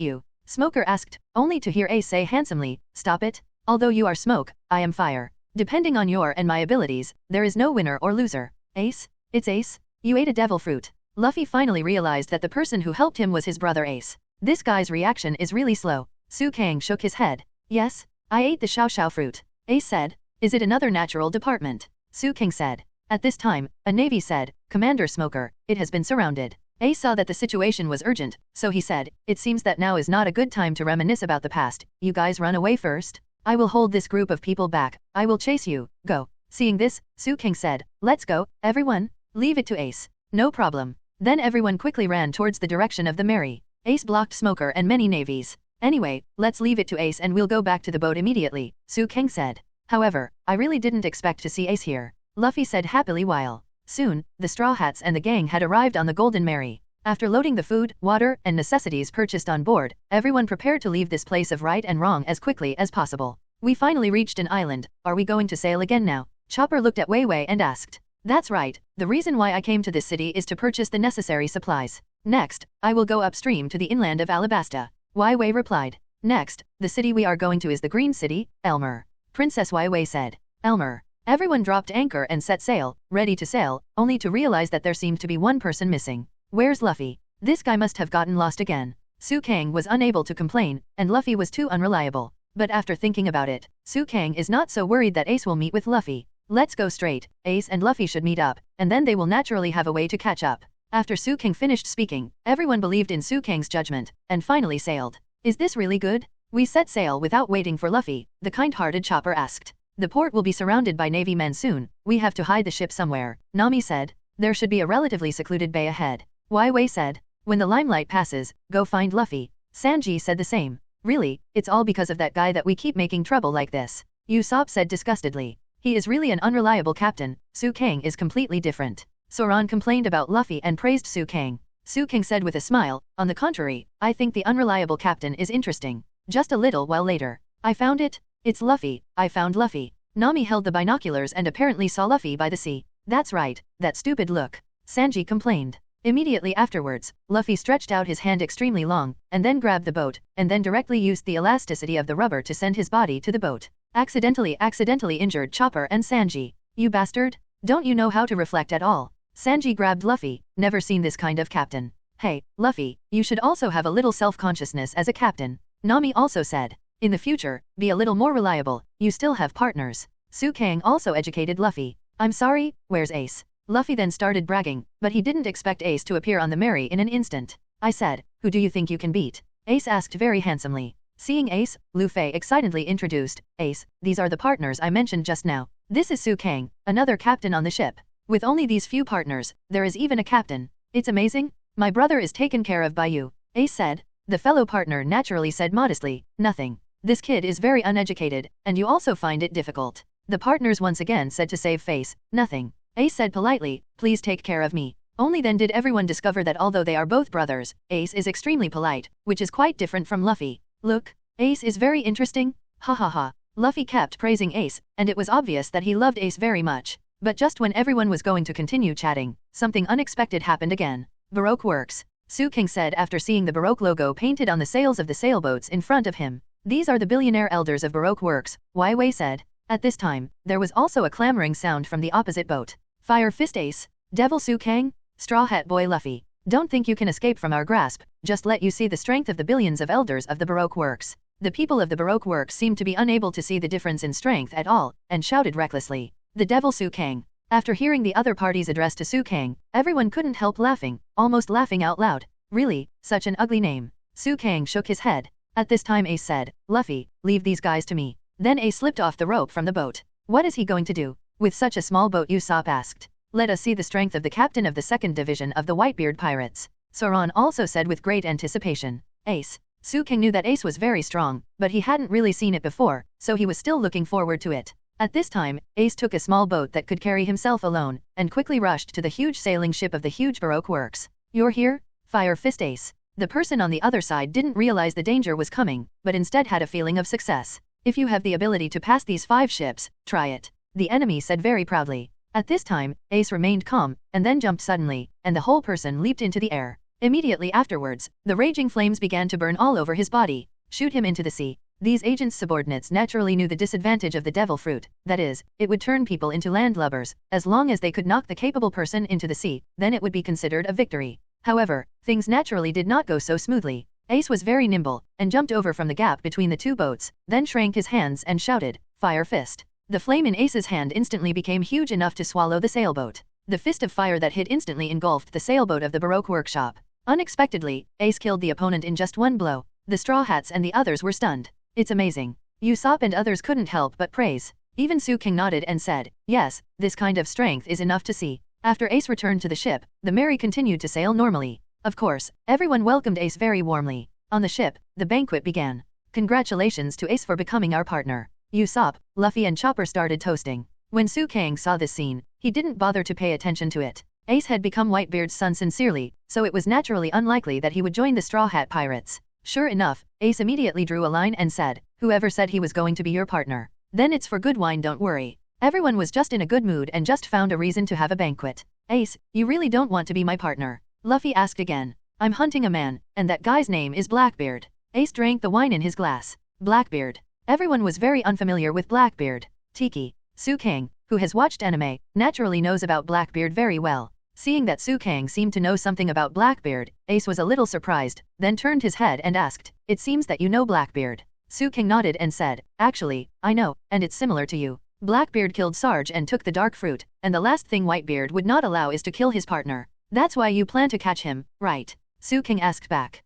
Speaker 3: you? Smoker asked, only to hear Ace say handsomely, stop it. Although you are smoke, I am fire. Depending on your and my abilities, there is no winner or loser. Ace? It's Ace? You ate a devil fruit. Luffy finally realized that the person who helped him was his brother Ace. This guy's reaction is really slow. Su Kang shook his head. Yes, I ate the Xiao fruit. Ace said. Is it another natural department? Su Kang said. At this time, a Navy said, Commander Smoker, it has been surrounded. Ace saw that the situation was urgent, so he said, it seems that now is not a good time to reminisce about the past. You guys run away first. I will hold this group of people back. I will chase you. Go. Seeing this, Su Kang said, let's go, everyone. Leave it to Ace. No problem. Then everyone quickly ran towards the direction of the Mary. Ace blocked Smoker and many navies. Anyway, let's leave it to Ace and we'll go back to the boat immediately, Su Kang said. However, I really didn't expect to see Ace here. Luffy said happily while. Soon, the Straw Hats and the gang had arrived on the Golden Mary. After loading the food, water, and necessities purchased on board, everyone prepared to leave this place of right and wrong as quickly as possible. We finally reached an island. Are we going to sail again now? Chopper looked at Wei Wei and asked. That's right. The reason why I came to this city is to purchase the necessary supplies. Next, I will go upstream to the inland of Alabasta. Wei Wei replied. Next, the city we are going to is the Green City, Elmer. Princess Wei Wei said. Elmer. Everyone dropped anchor and set sail, ready to sail, only to realize that there seemed to be one person missing. Where's Luffy? This guy must have gotten lost again. Su Kang was unable to complain, and Luffy was too unreliable. But after thinking about it, Su Kang is not so worried that Ace will meet with Luffy. Let's go straight. Ace and Luffy should meet up, and then they will naturally have a way to catch up. After Su Kang finished speaking, everyone believed in Su Kang's judgment, and finally sailed. Is this really good? We set sail without waiting for Luffy, the kind-hearted Chopper asked. The port will be surrounded by Navy men soon, we have to hide the ship somewhere, Nami said. There should be a relatively secluded bay ahead. Wei Wei said. When the limelight passes, go find Luffy. Sanji said the same. Really, it's all because of that guy that we keep making trouble like this. Usopp said disgustedly. He is really an unreliable captain. Su Kang is completely different. Zoan complained about Luffy and praised Su Kang. Su Kang said with a smile, on the contrary, I think the unreliable captain is interesting. Just a little while later. I found it. It's Luffy. I found Luffy. Nami held the binoculars and apparently saw Luffy by the sea. That's right, that stupid look. Sanji complained. Immediately afterwards, Luffy stretched out his hand extremely long, and then grabbed the boat, and then directly used the elasticity of the rubber to send his body to the boat. Accidentally injured Chopper and Sanji. You bastard? Don't you know how to reflect at all? Sanji grabbed Luffy, never seen this kind of captain. Hey, Luffy, you should also have a little self-consciousness as a captain. Nami also said. In the future, be a little more reliable, you still have partners. Su Kang also educated Luffy. I'm sorry, where's Ace? Luffy then started bragging, but he didn't expect Ace to appear on the Mary in an instant. I said, who do you think you can beat? Ace asked very handsomely. Seeing Ace, Luffy excitedly introduced, Ace, these are the partners I mentioned just now. This is Su Kang, another captain on the ship. With only these few partners, there is even a captain. It's amazing. My brother is taken care of by you, Ace said. The fellow partner naturally said modestly, nothing. This kid is very uneducated, and you also find it difficult. The partners once again said to save face, nothing. Ace said politely, please take care of me. Only then did everyone discover that although they are both brothers, Ace is extremely polite, which is quite different from Luffy. Look, Ace is very interesting. Ha ha ha. Luffy kept praising Ace, and it was obvious that he loved Ace very much. But just when everyone was going to continue chatting, something unexpected happened again. Baroque works. Su Kang said after seeing the Baroque logo painted on the sails of the sailboats in front of him. These are the billionaire elders of Baroque works, Wei Wei said. At this time, there was also a clamoring sound from the opposite boat. Fire Fist Ace, Devil Su Kang, Straw Hat Boy Luffy. Don't think you can escape from our grasp, just let you see the strength of the billions of elders of the Baroque works. The people of the Baroque works seemed to be unable to see the difference in strength at all, and shouted recklessly. The Devil Su Kang. After hearing the other parties address to Su Kang, everyone couldn't help laughing, almost laughing out loud. Really, such an ugly name. Su Kang shook his head. At this time Ace said, Luffy, leave these guys to me. Then Ace slipped off the rope from the boat. What is he going to do? With such a small boat, Usopp asked. Let us see the strength of the captain of the 2nd Division of the Whitebeard Pirates. Zoan also said with great anticipation. Ace. Su Kang knew that Ace was very strong, but he hadn't really seen it before, so he was still looking forward to it. At this time, Ace took a small boat that could carry himself alone, and quickly rushed to the huge sailing ship of the huge Baroque works. You're here? Fire Fist Ace. The person on the other side didn't realize the danger was coming, but instead had a feeling of success. If you have the ability to pass these 5 ships, try it. The enemy said very proudly. At this time, Ace remained calm, and then jumped suddenly, and the whole person leaped into the air. Immediately afterwards, the raging flames began to burn all over his body. Shoot him into the sea. These agents' subordinates naturally knew the disadvantage of the devil fruit, that is, it would turn people into landlubbers. As long as they could knock the capable person into the sea, then it would be considered a victory. However, things naturally did not go so smoothly. Ace was very nimble, and jumped over from the gap between the 2 boats, then shrank his hands and shouted, Fire Fist. The flame in Ace's hand instantly became huge enough to swallow the sailboat. The fist of fire that hit instantly engulfed the sailboat of the Baroque workshop. Unexpectedly, Ace killed the opponent in just 1 blow. The Straw Hats and the others were stunned. It's amazing. Usopp and others couldn't help but praise. Even Su Kang nodded and said, yes, this kind of strength is enough to see. After Ace returned to the ship, the Mary continued to sail normally. Of course, everyone welcomed Ace very warmly. On the ship, the banquet began. Congratulations to Ace for becoming our partner. Usopp, Luffy and Chopper started toasting. When Su Kang saw this scene, he didn't bother to pay attention to it. Ace had become Whitebeard's son sincerely, so it was naturally unlikely that he would join the Straw Hat Pirates. Sure enough, Ace immediately drew a line and said, "Whoever said he was going to be your partner? Then it's for good wine, don't worry." Everyone was just in a good mood and just found a reason to have a banquet. "Ace, you really don't want to be my partner?" Luffy asked again. "I'm hunting a man, and that guy's name is Blackbeard." Ace drank the wine in his glass. Blackbeard. Everyone was very unfamiliar with Blackbeard. Tiki. Su Kang, who has watched anime, naturally knows about Blackbeard very well. Seeing that Su Kang seemed to know something about Blackbeard, Ace was a little surprised, then turned his head and asked, "It seems that you know Blackbeard." Su Kang nodded and said, "Actually, I know, and it's similar to you. Blackbeard killed Sarge and took the dark fruit, and the last thing Whitebeard would not allow is to kill his partner. That's why you plan to catch him, right?" Su Kang asked back.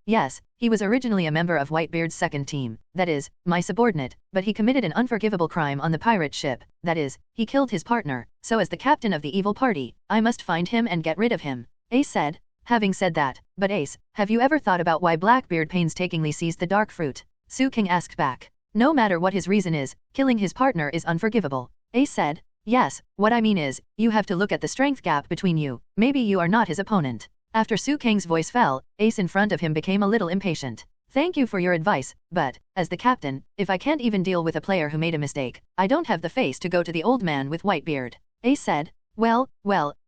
Speaker 3: Yes, he was originally a member of Whitebeard's second team, that is, my subordinate, but he committed an unforgivable crime on the pirate ship, that is, he killed his partner, so as the captain of the evil party, I must find him and get rid of him," Ace said. Having said that, "But Ace, have you ever thought about why Blackbeard painstakingly seized the dark fruit?" Su Kang asked back. "No matter what his reason is, killing his partner is unforgivable," Ace said. "Yes, what I mean is, you have to look at the strength gap between you, maybe you are not his opponent." After Su Kang's voice fell, Ace in front of him became a little impatient. "Thank you for your advice, but, as the captain, if I can't even deal with a player who made a mistake, I don't have the face to go to the old man with Whitebeard," Ace said. Well,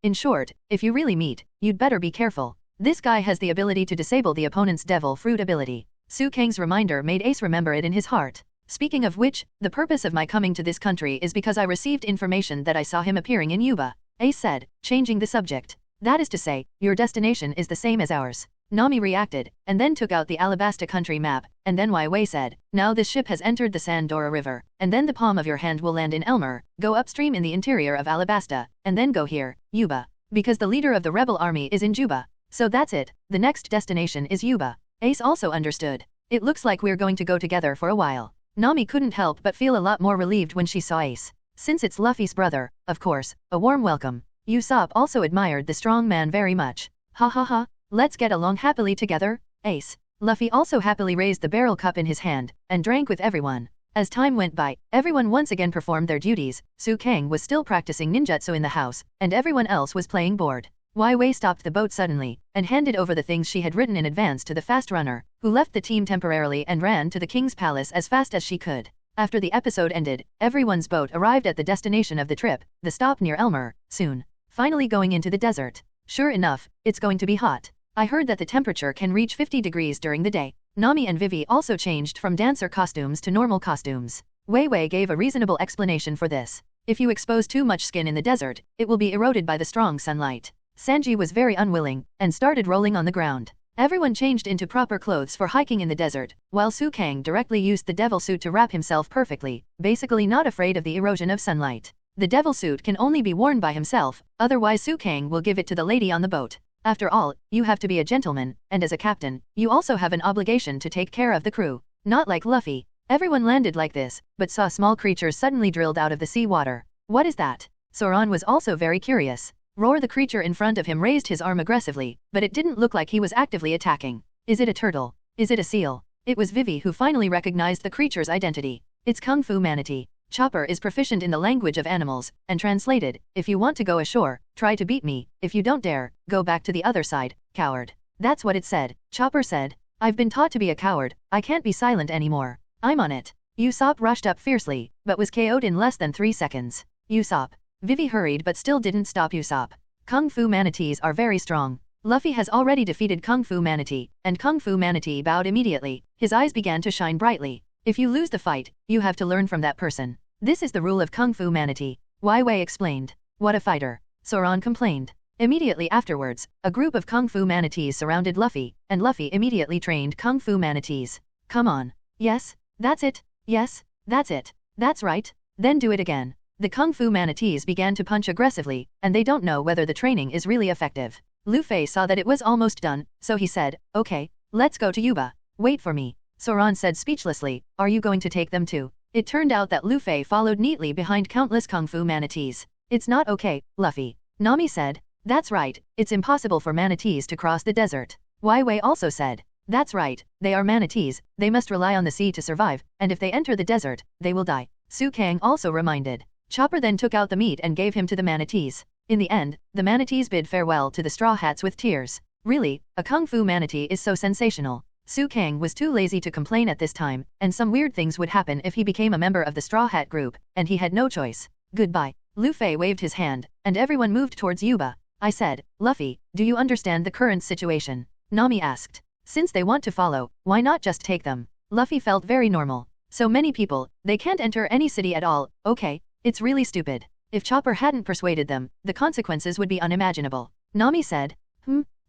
Speaker 3: in short, if you really meet, you'd better be careful. This guy has the ability to disable the opponent's devil fruit ability." Su Kang's reminder made Ace remember it in his heart. "Speaking of which, the purpose of my coming to this country is because I received information that I saw him appearing in Yuba," Ace said, changing the subject. "That is to say, your destination is the same as ours." Nami reacted, and then took out the Alabasta country map, and then Wei said, "Now this ship has entered the Sandora River, and then the palm of your hand will land in Elmer, go upstream in the interior of Alabasta, and then go here, Yuba. Because the leader of the rebel army is in Juba. So that's it, the next destination is Yuba." Ace also understood. "It looks like we're going to go together for a while." Nami couldn't help but feel a lot more relieved when she saw Ace. Since it's Luffy's brother, of course, a warm welcome. Usopp also admired the strong man very much. "Ha ha ha, let's get along happily together, Ace." Luffy also happily raised the barrel cup in his hand, and drank with everyone. As time went by, everyone once again performed their duties. Su Kang was still practicing ninjutsu in the house, and everyone else was playing board. Wei stopped the boat suddenly, and handed over the things she had written in advance to the fast runner, who left the team temporarily and ran to the king's palace as fast as she could. After the episode ended, everyone's boat arrived at the destination of the trip, the stop near Elmer, soon. Finally going into the desert. Sure enough, it's going to be hot. I heard that the temperature can reach 50 degrees during the day. Nami and Vivi also changed from dancer costumes to normal costumes. Wei gave a reasonable explanation for this. If you expose too much skin in the desert, it will be eroded by the strong sunlight. Sanji was very unwilling, and started rolling on the ground. Everyone changed into proper clothes for hiking in the desert, while Su Kang directly used the devil suit to wrap himself perfectly, basically not afraid of the erosion of sunlight. The devil suit can only be worn by himself, otherwise Su Kang will give it to the lady on the boat. After all, you have to be a gentleman, and as a captain, you also have an obligation to take care of the crew. Not like Luffy. Everyone landed like this, but saw small creatures suddenly drilled out of the sea water. "What is that?" Zoan was also very curious. Roar the creature in front of him raised his arm aggressively, but it didn't look like he was actively attacking. Is it a turtle? Is it a seal? It was Vivi who finally recognized the creature's identity. It's Kung Fu Manatee. Chopper is proficient in the language of animals, and translated, "If you want to go ashore, try to beat me, if you don't dare, go back to the other side, coward." That's what it said. Chopper said, "I've been taught to be a coward, I can't be silent anymore. I'm on it." Usopp rushed up fiercely, but was KO'd in less than 3 seconds. Usopp. Vivi hurried but still didn't stop Usopp. Kung Fu Manatees are very strong. Luffy has already defeated Kung Fu Manatee, and Kung Fu Manatee bowed immediately. His eyes began to shine brightly. "If you lose the fight, you have to learn from that person. This is the rule of Kung Fu Manatee," Wei explained. "What a fighter," Zoan complained. Immediately afterwards, a group of Kung Fu Manatees surrounded Luffy, and Luffy immediately trained Kung Fu Manatees. "Come on. Yes, that's it. Yes, that's it. That's right. Then do it again." The Kung Fu Manatees began to punch aggressively, and they don't know whether the training is really effective. Luffy saw that it was almost done, so he said, "Okay, let's go to Yuba. Wait for me." Zoan said speechlessly, "Are you going to take them too?" It turned out that Luffy followed neatly behind countless Kung Fu Manatees. "It's not okay, Luffy." Nami said. "That's right, it's impossible for manatees to cross the desert." Wei also said. "That's right, they are manatees, they must rely on the sea to survive, and if they enter the desert, they will die." Su Kang also reminded. Chopper then took out the meat and gave him to the manatees. In the end, the manatees bid farewell to the Straw Hats with tears. Really, a kung fu manatee is so sensational. Su Kang was too lazy to complain at this time, and some weird things would happen if he became a member of the Straw Hat group, and he had no choice. Goodbye. Luffy waved his hand, and everyone moved towards Yuba. I said, Luffy, do you understand the current situation? Nami asked. Since they want to follow, why not just take them? Luffy felt very normal. So many people, they can't enter any city at all, okay, it's really stupid. If Chopper hadn't persuaded them, the consequences would be unimaginable. Nami said,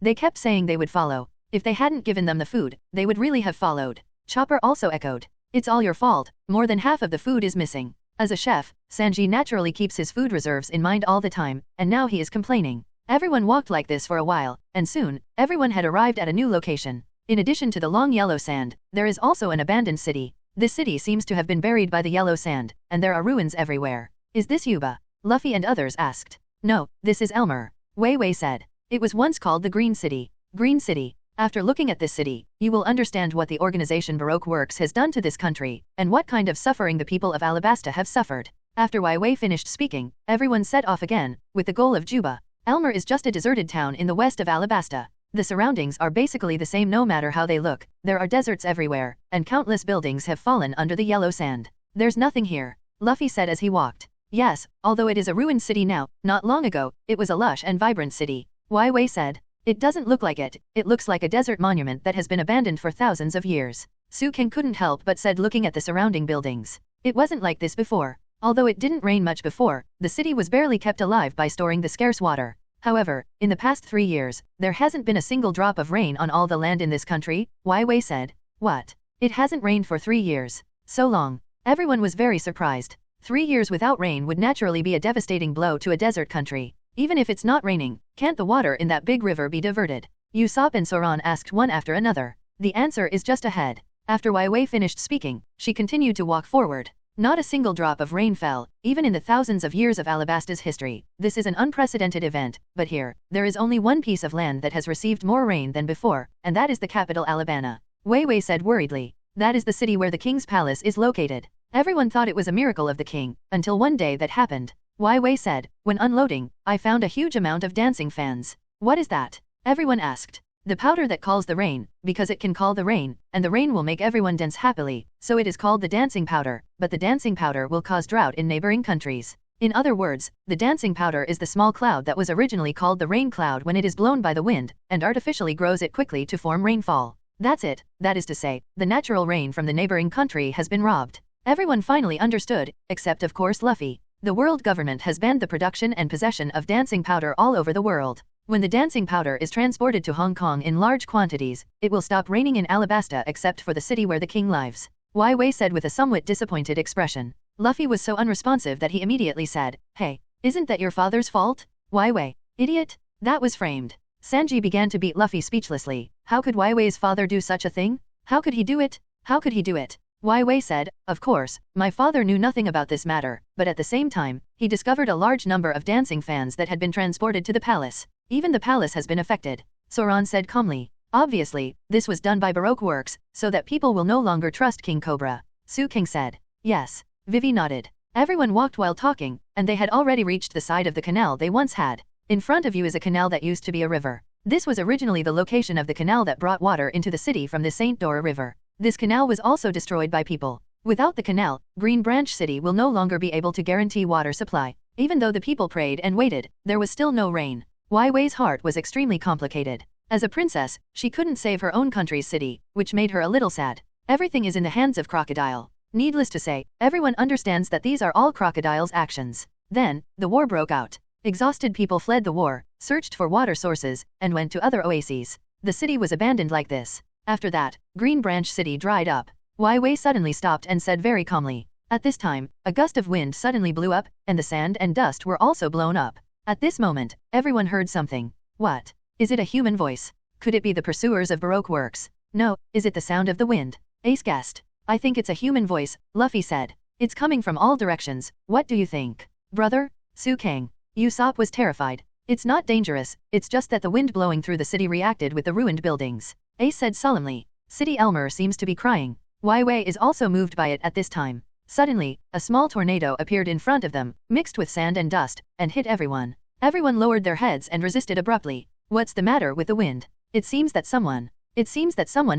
Speaker 3: they kept saying they would follow. If they hadn't given them the food, they would really have followed. Chopper also echoed. It's all your fault, more than half of the food is missing. As a chef, Sanji naturally keeps his food reserves in mind all the time, and now he is complaining. Everyone walked like this for a while, and soon, everyone had arrived at a new location. In addition to the long yellow sand, there is also an abandoned city. This city seems to have been buried by the yellow sand, and there are ruins everywhere. Is this Yuba? Luffy and others asked. No, this is Elmer. Wei Wei said. It was once called the Green City. Green City. After looking at this city, you will understand what the organization Baroque Works has done to this country, and what kind of suffering the people of Alabasta have suffered. After Wei Wei finished speaking, everyone set off again, with the goal of Juba. Elmer is just a deserted town in the west of Alabasta. The surroundings are basically the same no matter how they look. There are deserts everywhere, and countless buildings have fallen under the yellow sand. There's nothing here, Luffy said as he walked. Yes, although it is a ruined city now, not long ago, it was a lush and vibrant city. Wei Wei said. It doesn't look like it looks like a desert monument that has been abandoned for thousands of years. Su King couldn't help but said looking at the surrounding buildings. It wasn't like this before. Although it didn't rain much before, the city was barely kept alive by storing the scarce water. However, in the past 3 years, there hasn't been a single drop of rain on all the land in this country, Wei Wei said. What? It hasn't rained for 3 years. So long. Everyone was very surprised. 3 years without rain would naturally be a devastating blow to a desert country. Even if it's not raining, can't the water in that big river be diverted? Usopp and Soran asked one after another. The answer is just ahead. After Wei Wei finished speaking, she continued to walk forward. Not a single drop of rain fell, even in the thousands of years of Alabasta's history. This is an unprecedented event, but here, there is only one piece of land that has received more rain than before, and that is the capital Alabana. Wei Wei said worriedly. That is the city where the king's palace is located. Everyone thought it was a miracle of the king, until one day that happened. Wei Wei said, when unloading, I found a huge amount of dancing fans. What is that? Everyone asked. The powder that calls the rain, because it can call the rain, and the rain will make everyone dance happily, so it is called the dancing powder, but the dancing powder will cause drought in neighboring countries. In other words, the dancing powder is the small cloud that was originally called the rain cloud when it is blown by the wind, and artificially grows it quickly to form rainfall. That's it, that is to say, the natural rain from the neighboring country has been robbed. Everyone finally understood, except of course Luffy. The world government has banned the production and possession of dancing powder all over the world. When the dancing powder is transported to Hong Kong in large quantities, it will stop raining in Alabasta except for the city where the king lives. Wei Wei said with a somewhat disappointed expression. Luffy was so unresponsive that he immediately said, Hey, isn't that your father's fault? Wei Wei, idiot? That was framed. Sanji began to beat Luffy speechlessly. How could Wei Wei's father do such a thing? How could he do it? How could he do it? Wei Wei said, of course, my father knew nothing about this matter, but at the same time, he discovered a large number of dancing fans that had been transported to the palace. Even the palace has been affected. Soran said calmly. Obviously, this was done by Baroque Works, so that people will no longer trust King Cobra. Su King said. Yes. Vivi nodded. Everyone walked while talking, and they had already reached the side of the canal they once had. In front of you is a canal that used to be a river. This was originally the location of the canal that brought water into the city from the Saint Dora River. This canal was also destroyed by people. Without the canal, Green Branch City will no longer be able to guarantee water supply. Even though the people prayed and waited, there was still no rain. Wei Wei's heart was extremely complicated. As a princess, she couldn't save her own country's city, which made her a little sad. Everything is in the hands of Crocodile. Needless to say, everyone understands that these are all Crocodile's actions. Then, the war broke out. Exhausted people fled the war, searched for water sources, and went to other oases. The city was abandoned like this. After that, Green Branch City dried up. Wei Wei suddenly stopped and said very calmly. At this time, a gust of wind suddenly blew up, and the sand and dust were also blown up. At this moment, everyone heard something. What? Is it a human voice? Could it be the pursuers of Baroque Works? No, is it the sound of the wind? Ace guessed. I think it's a human voice, Luffy said. It's coming from all directions, what do you think? Brother? Su Kang. Usopp was terrified. It's not dangerous, it's just that the wind blowing through the city reacted with the ruined buildings. Ace said solemnly. City Elmer seems to be crying. Wei Wei is also moved by it at this time. Suddenly, a small tornado appeared in front of them, mixed with sand and dust, and hit everyone. Everyone lowered their heads and resisted abruptly. What's the matter with the wind? It seems that someone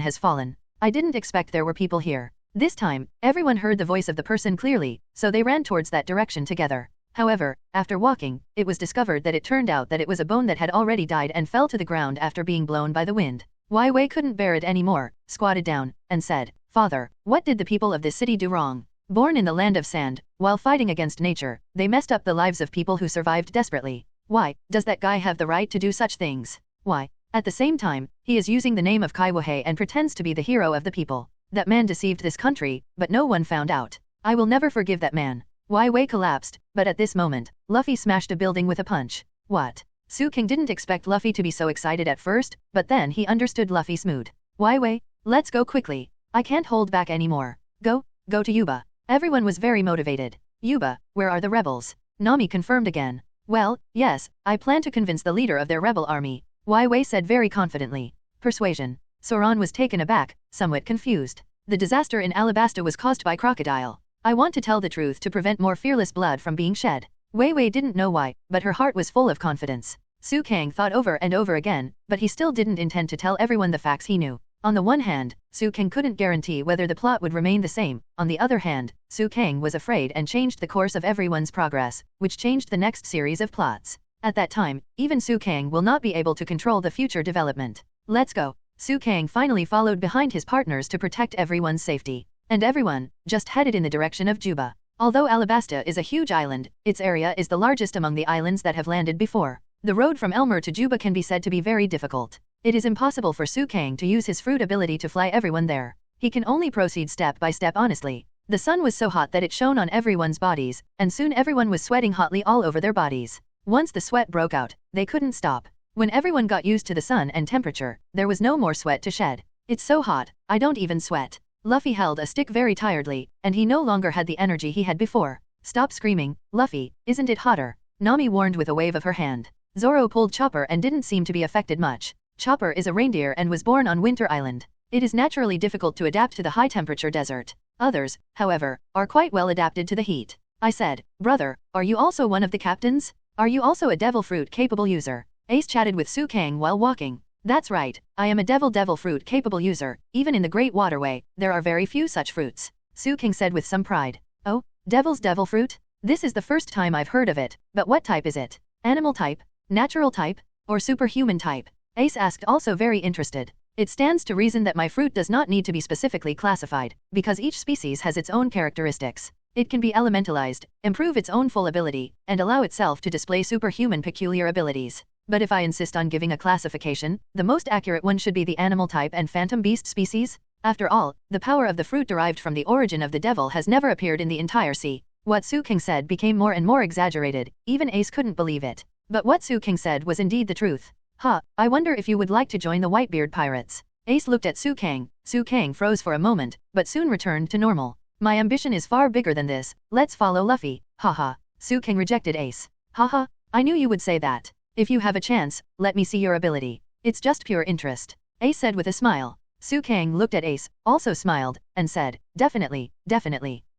Speaker 3: has fallen. I didn't expect there were people here. This time, everyone heard the voice of the person clearly, so they ran towards that direction together. However, after walking, it was discovered that it turned out that it was a bone that had already died and fell to the ground after being blown by the wind. Wai Wei couldn't bear it anymore, squatted down, and said, "Father, what did the people of this city do wrong? Born in the land of sand, while fighting against nature, they messed up the lives of people who survived desperately. Why does that guy have the right to do such things? Why? At the same time, he is using the name of Kaiwohei and pretends to be the hero of the people. That man deceived this country, but no one found out. I will never forgive that man." Wai Wei collapsed, but at this moment, Luffy smashed a building with a punch. What? Su King didn't expect Luffy to be so excited at first, but then he understood Luffy's mood. Wai Wei, let's go quickly. I can't hold back anymore. Go to Yuba. Everyone was very motivated. Yuba, where are the rebels? Nami confirmed again. Well, yes, I plan to convince the leader of their rebel army, Wai Wei said very confidently. Persuasion. Zoan was taken aback, somewhat confused. The disaster in Alabasta was caused by crocodile. I want to tell the truth to prevent more fearless blood from being shed. Wei Wei didn't know why, but her heart was full of confidence. Su Kang thought over and over again, but he still didn't intend to tell everyone the facts he knew. On the one hand, Su Kang couldn't guarantee whether the plot would remain the same. On the other hand, Su Kang was afraid and changed the course of everyone's progress, which changed the next series of plots. At that time, even Su Kang will not be able to control the future development. Let's go. Su Kang finally followed behind his partners to protect everyone's safety. And everyone just headed in the direction of Juba. Although Alabasta is a huge island, its area is the largest among the islands that have landed before. The road from Elmer to Juba can be said to be very difficult. It is impossible for Su Kang to use his fruit ability to fly everyone there. He can only proceed step by step honestly. The sun was so hot that it shone on everyone's bodies, and soon everyone was sweating hotly all over their bodies. Once the sweat broke out, they couldn't stop. When everyone got used to the sun and temperature, there was no more sweat to shed. It's so hot, I don't even sweat. Luffy held a stick very tiredly, and he no longer had the energy he had before. Stop screaming, Luffy, isn't it hotter? Nami warned with a wave of her hand. Zoro pulled Chopper and didn't seem to be affected much. Chopper is a reindeer and was born on Winter Island. It is naturally difficult to adapt to the high-temperature desert. Others, however, are quite well adapted to the heat. I said, brother, are you also one of the captains? Are you also a devil fruit capable user? Ace chatted with Su Kang while walking. That's right, I am a devil fruit capable user. Even in the Great Waterway, there are very few such fruits. Su King said with some pride. Oh, devil's devil fruit? This is the first time I've heard of it, but what type is it? Animal type? Natural type? Or superhuman type? Ace asked, also very interested. It stands to reason that my fruit does not need to be specifically classified, because each species has its own characteristics. It can be elementalized, improve its own full ability, and allow itself to display superhuman peculiar abilities. But if I insist on giving a classification, the most accurate one should be the animal type and phantom beast species. After all, the power of the fruit derived from the origin of the devil has never appeared in the entire sea. What Su King said became more and more exaggerated, even Ace couldn't believe it. But what Su King said was indeed the truth. I wonder if you would like to join the Whitebeard pirates. Ace looked at Su Kang. Su Kang froze for a moment, but soon returned to normal. My ambition is far bigger than this, let's follow Luffy, haha. Su Kang rejected Ace. Haha, I knew you would say that. If you have a chance, let me see your ability. It's just pure interest. Ace said with a smile. Su Kang looked at Ace, also smiled, and said, definitely.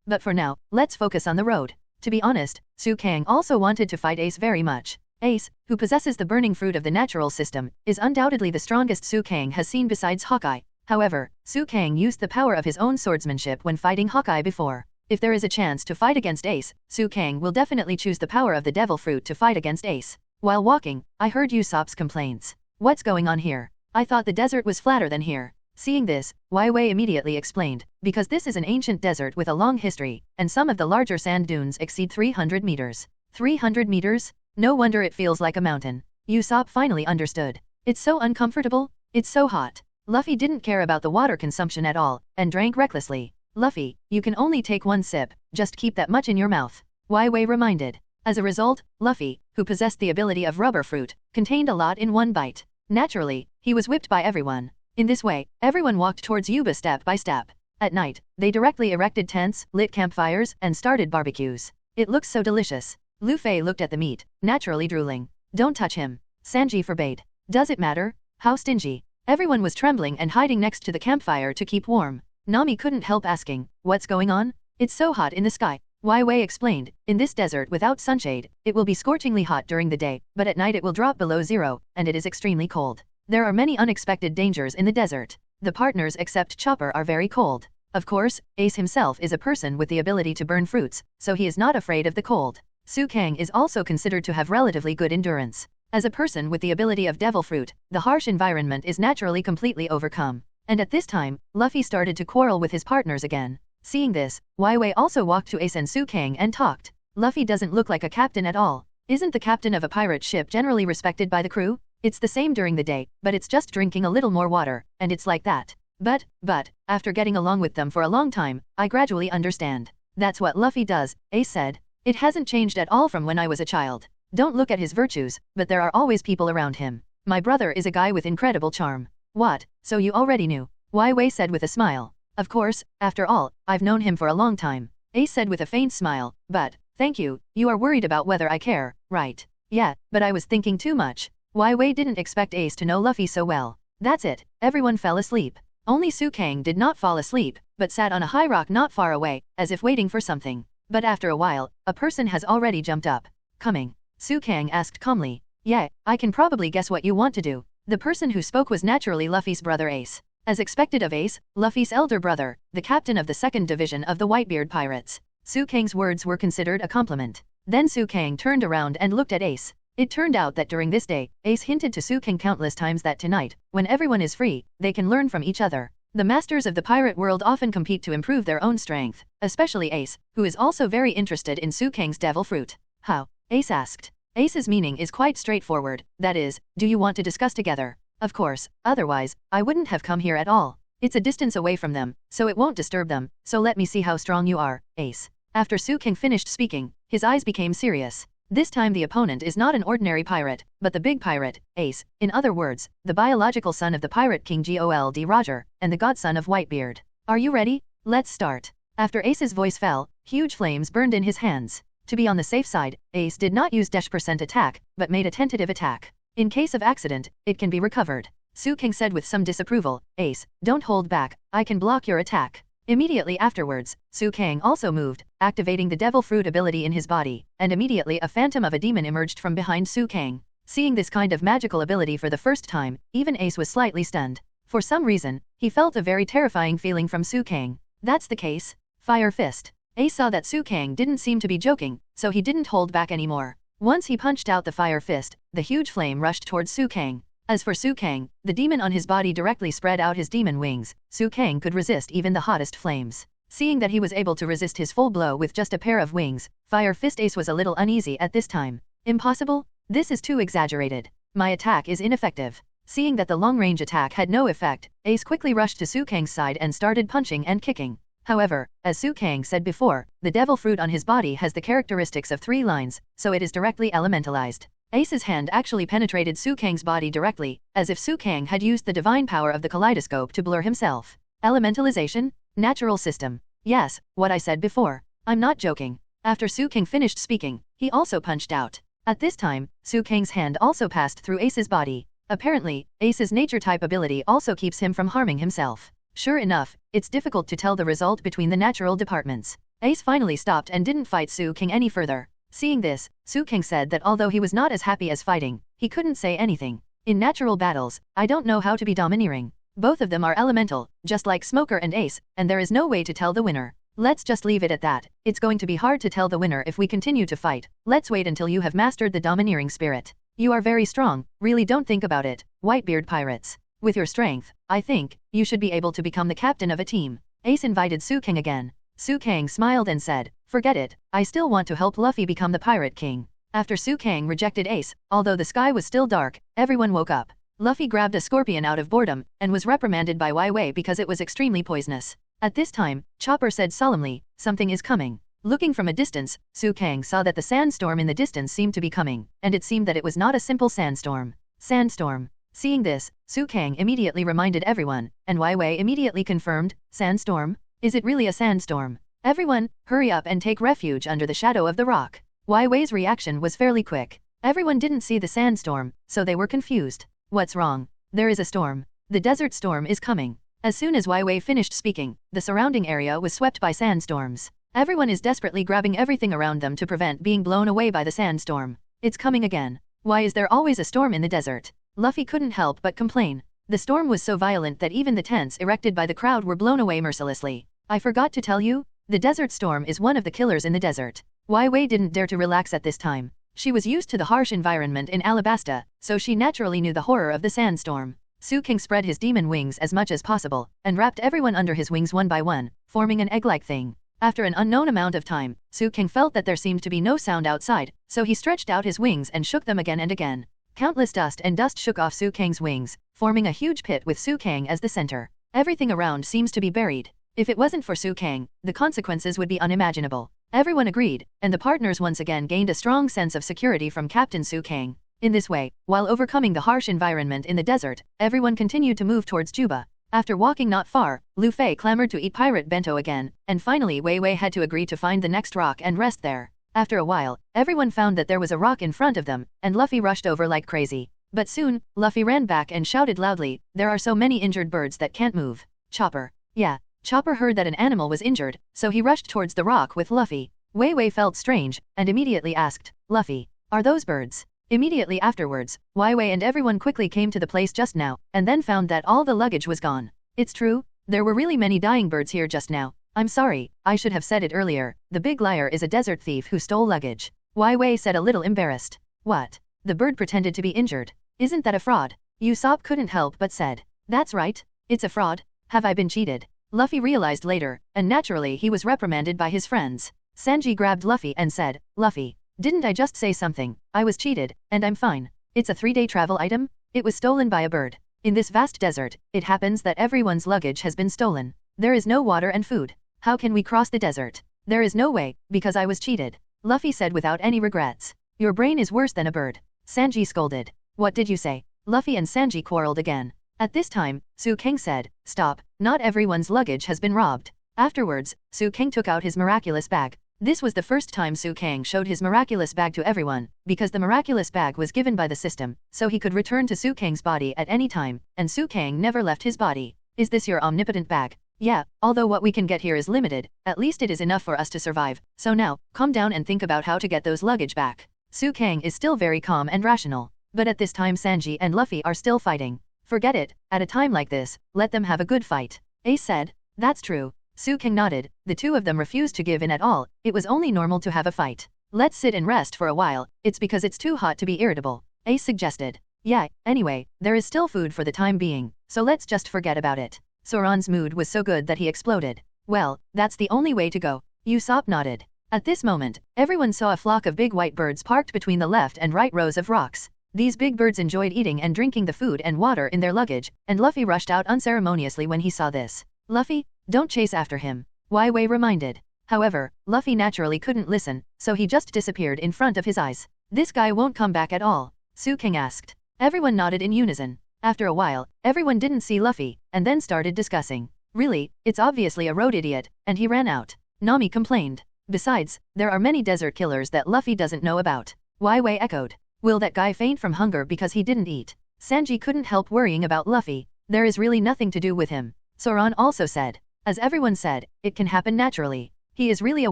Speaker 3: But for now, let's focus on the road. To be honest, Su Kang also wanted to fight Ace very much. Ace, who possesses the burning fruit of the natural system, is undoubtedly the strongest Su Kang has seen besides Hawkeye. However, Su Kang used the power of his own swordsmanship when fighting Hawkeye before. If there is a chance to fight against Ace, Su Kang will definitely choose the power of the devil fruit to fight against Ace. While walking, I heard Usopp's complaints. What's going on here? I thought the desert was flatter than here. Seeing this, Wai Wei immediately explained, because this is an ancient desert with a long history, and some of the larger sand dunes exceed 300 meters. 300 meters? No wonder it feels like a mountain. Usopp finally understood. It's so uncomfortable, it's so hot. Luffy didn't care about the water consumption at all, and drank recklessly. Luffy, you can only take one sip, just keep that much in your mouth. Wai Wei reminded. As a result, Luffy, who possessed the ability of rubber fruit, contained a lot in one bite. Naturally, he was whipped by everyone. In this way, everyone walked towards Yuba step by step. At night, they directly erected tents, lit campfires, and started barbecues. It looks so delicious. Luffy looked at the meat, naturally drooling. Don't touch him. Sanji forbade. Does it matter? How stingy? Everyone was trembling and hiding next to the campfire to keep warm. Nami couldn't help asking, what's going on? It's so hot in the sky. Wai Wei explained, in this desert without sunshade, it will be scorchingly hot during the day, but at night it will drop below zero, and it is extremely cold. There are many unexpected dangers in the desert. The partners except Chopper are very cold. Of course, Ace himself is a person with the ability to burn fruits, so he is not afraid of the cold. Su Kang is also considered to have relatively good endurance. As a person with the ability of devil fruit, the harsh environment is naturally completely overcome. And at this time, Luffy started to quarrel with his partners again. Seeing this, Wai Wei also walked to Ace and Su Kang and talked. Luffy doesn't look like a captain at all. Isn't the captain of a pirate ship generally respected by the crew? It's the same during the day, but it's just drinking a little more water, and it's like that. But, after getting along with them for a long time, I gradually understand. That's what Luffy does, Ace said. It hasn't changed at all from when I was a child. Don't look at his virtues, but there are always people around him. My brother is a guy with incredible charm. What, so you already knew? Wai Wei said with a smile. Of course, after all, I've known him for a long time. Ace said with a faint smile, but, thank you, you are worried about whether I care, right? Yeah, but I was thinking too much. Wai Wei didn't expect Ace to know Luffy so well. That's it, everyone fell asleep. Only Su Kang did not fall asleep, but sat on a high rock not far away, as if waiting for something. But after a while, a person has already jumped up. Coming. Su Kang asked calmly. Yeah, I can probably guess what you want to do. The person who spoke was naturally Luffy's brother Ace. As expected of Ace, Luffy's elder brother, the captain of the 2nd Division of the Whitebeard Pirates. Su Kang's words were considered a compliment. Then Su Kang turned around and looked at Ace. It turned out that during this day, Ace hinted to Su Kang countless times that tonight, when everyone is free, they can learn from each other. The masters of the pirate world often compete to improve their own strength, especially Ace, who is also very interested in Su Kang's devil fruit. How? Ace asked. Ace's meaning is quite straightforward, that is, do you want to discuss together? Of course, otherwise, I wouldn't have come here at all. It's a distance away from them, so it won't disturb them, so let me see how strong you are, Ace. After Su Kang finished speaking, his eyes became serious. This time the opponent is not an ordinary pirate, but the big pirate, Ace, in other words, the biological son of the pirate king Gold Roger, and the godson of Whitebeard. Are you ready? Let's start. After Ace's voice fell, huge flames burned in his hands. To be on the safe side, Ace did not use % attack, but made a tentative attack. In case of accident, it can be recovered. Su Kang said with some disapproval, Ace, don't hold back, I can block your attack. Immediately afterwards, Su Kang also moved, activating the devil fruit ability in his body, and immediately a phantom of a demon emerged from behind Su Kang. Seeing this kind of magical ability for the first time, even Ace was slightly stunned. For some reason, he felt a very terrifying feeling from Su Kang. That's the case. Fire Fist. Ace saw that Su Kang didn't seem to be joking, so he didn't hold back anymore. Once he punched out the Fire Fist, the huge flame rushed towards Su Kang. As for Su Kang, the demon on his body directly spread out his demon wings. Su Kang could resist even the hottest flames. Seeing that he was able to resist his full blow with just a pair of wings, Fire Fist Ace was a little uneasy at this time. Impossible? This is too exaggerated. My attack is ineffective. Seeing that the long-range attack had no effect, Ace quickly rushed to Su Kang's side and started punching and kicking. However, as Su Kang said before, the devil fruit on his body has the characteristics of 3 lines, so it is directly elementalized. Ace's hand actually penetrated Su Kang's body directly, as if Su Kang had used the divine power of the kaleidoscope to blur himself. Elementalization? Natural system. Yes, what I said before. I'm not joking. After Su Kang finished speaking, he also punched out. At this time, Su Kang's hand also passed through Ace's body. Apparently, Ace's nature type ability also keeps him from harming himself. Sure enough, it's difficult to tell the result between the natural departments. Ace finally stopped and didn't fight Su Kang any further. Seeing this, Su Kang said that although he was not as happy as fighting, he couldn't say anything. In natural battles, I don't know how to be domineering. Both of them are elemental, just like Smoker and Ace, and there is no way to tell the winner. Let's just leave it at that. It's going to be hard to tell the winner if we continue to fight. Let's wait until you have mastered the domineering spirit. You are very strong, really don't think about it, Whitebeard Pirates. With your strength, I think, you should be able to become the captain of a team. Ace invited Su Kang again. Su Kang smiled and said, forget it, I still want to help Luffy become the Pirate King. After Su Kang rejected Ace, although the sky was still dark, everyone woke up. Luffy grabbed a scorpion out of boredom, and was reprimanded by Wai Wei because it was extremely poisonous. At this time, Chopper said solemnly, something is coming. Looking from a distance, Su Kang saw that the sandstorm in the distance seemed to be coming, and it seemed that it was not a simple sandstorm. Sandstorm. Seeing this, Su Kang immediately reminded everyone, and Wai Wei immediately confirmed, sandstorm? Is it really a sandstorm? Everyone, hurry up and take refuge under the shadow of the rock. Wai Wei's reaction was fairly quick. Everyone didn't see the sandstorm, so they were confused. What's wrong? There is a storm. The desert storm is coming. As soon as Wai Wei finished speaking, the surrounding area was swept by sandstorms. Everyone is desperately grabbing everything around them to prevent being blown away by the sandstorm. It's coming again. Why is there always a storm in the desert? Luffy couldn't help but complain. The storm was so violent that even the tents erected by the crowd were blown away mercilessly. I forgot to tell you, the desert storm is one of the killers in the desert. Wei didn't dare to relax at this time. She was used to the harsh environment in Alabasta, so she naturally knew the horror of the sandstorm. Su King spread his demon wings as much as possible, and wrapped everyone under his wings one by one, forming an egg-like thing. After an unknown amount of time, Su King felt that there seemed to be no sound outside, so he stretched out his wings and shook them again and again. Countless dust and dust shook off Su Kang's wings, forming a huge pit with Su Kang as the center. Everything around seems to be buried. If it wasn't for Su Kang, the consequences would be unimaginable. Everyone agreed, and the partners once again gained a strong sense of security from Captain Su Kang. In this way, while overcoming the harsh environment in the desert, everyone continued to move towards Juba. After walking not far, Luffy clamored to eat pirate bento again, and finally Wei had to agree to find the next rock and rest there. After a while, everyone found that there was a rock in front of them, and Luffy rushed over like crazy. But soon, Luffy ran back and shouted loudly, "There are so many injured birds that can't move." Chopper. Yeah. Chopper heard that an animal was injured, so he rushed towards the rock with Luffy. Wei felt strange, and immediately asked, "Luffy, are those birds?" Immediately afterwards, Wei and everyone quickly came to the place just now, and then found that all the luggage was gone. It's true, there were really many dying birds here just now. I'm sorry, I should have said it earlier, the big liar is a desert thief who stole luggage. Wei said a little embarrassed. What? The bird pretended to be injured. Isn't that a fraud? Usopp couldn't help but said. That's right, it's a fraud. Have I been cheated? Luffy realized later, and naturally he was reprimanded by his friends. Sanji grabbed Luffy and said, "Luffy, didn't I just say something? I was cheated, and I'm fine. It's a 3-day travel item? It was stolen by a bird. In this vast desert, it happens that everyone's luggage has been stolen. There is no water and food. How can we cross the desert? There is no way, because I was cheated," Luffy said without any regrets. Your brain is worse than a bird. Sanji scolded. What did you say? Luffy and Sanji quarreled again. At this time, Su King said, "Stop, not everyone's luggage has been robbed." Afterwards, Su King took out his miraculous bag. This was the first time Su King showed his miraculous bag to everyone, because the miraculous bag was given by the system, so he could return to Su Kang's body at any time, and Su Kang never left his body. Is this your omnipotent bag? Yeah, although what we can get here is limited, at least it is enough for us to survive, so now, calm down and think about how to get those luggage back. Su Kang is still very calm and rational. But at this time Sanji and Luffy are still fighting. Forget it, at a time like this, let them have a good fight. Ace said. That's true. Su King nodded, the two of them refused to give in at all, it was only normal to have a fight. Let's sit and rest for a while, it's because it's too hot to be irritable, Ace suggested. Yeah, anyway, there is still food for the time being, so let's just forget about it. Soran's mood was so good that he exploded. Well, that's the only way to go. Usopp nodded. At this moment, everyone saw a flock of big white birds parked between the left and right rows of rocks. These big birds enjoyed eating and drinking the food and water in their luggage, and Luffy rushed out unceremoniously when he saw this. Luffy, don't chase after him, Wei reminded. However, Luffy naturally couldn't listen, so he just disappeared in front of his eyes. This guy won't come back at all, Su King asked. Everyone nodded in unison. After a while, everyone didn't see Luffy, and then started discussing. Really, it's obviously a road idiot, and he ran out. Nami complained. Besides, there are many desert killers that Luffy doesn't know about. Wei echoed. Will that guy faint from hunger because he didn't eat? Sanji couldn't help worrying about Luffy. There is really nothing to do with him. Soran also said. As everyone said, it can happen naturally. He is really a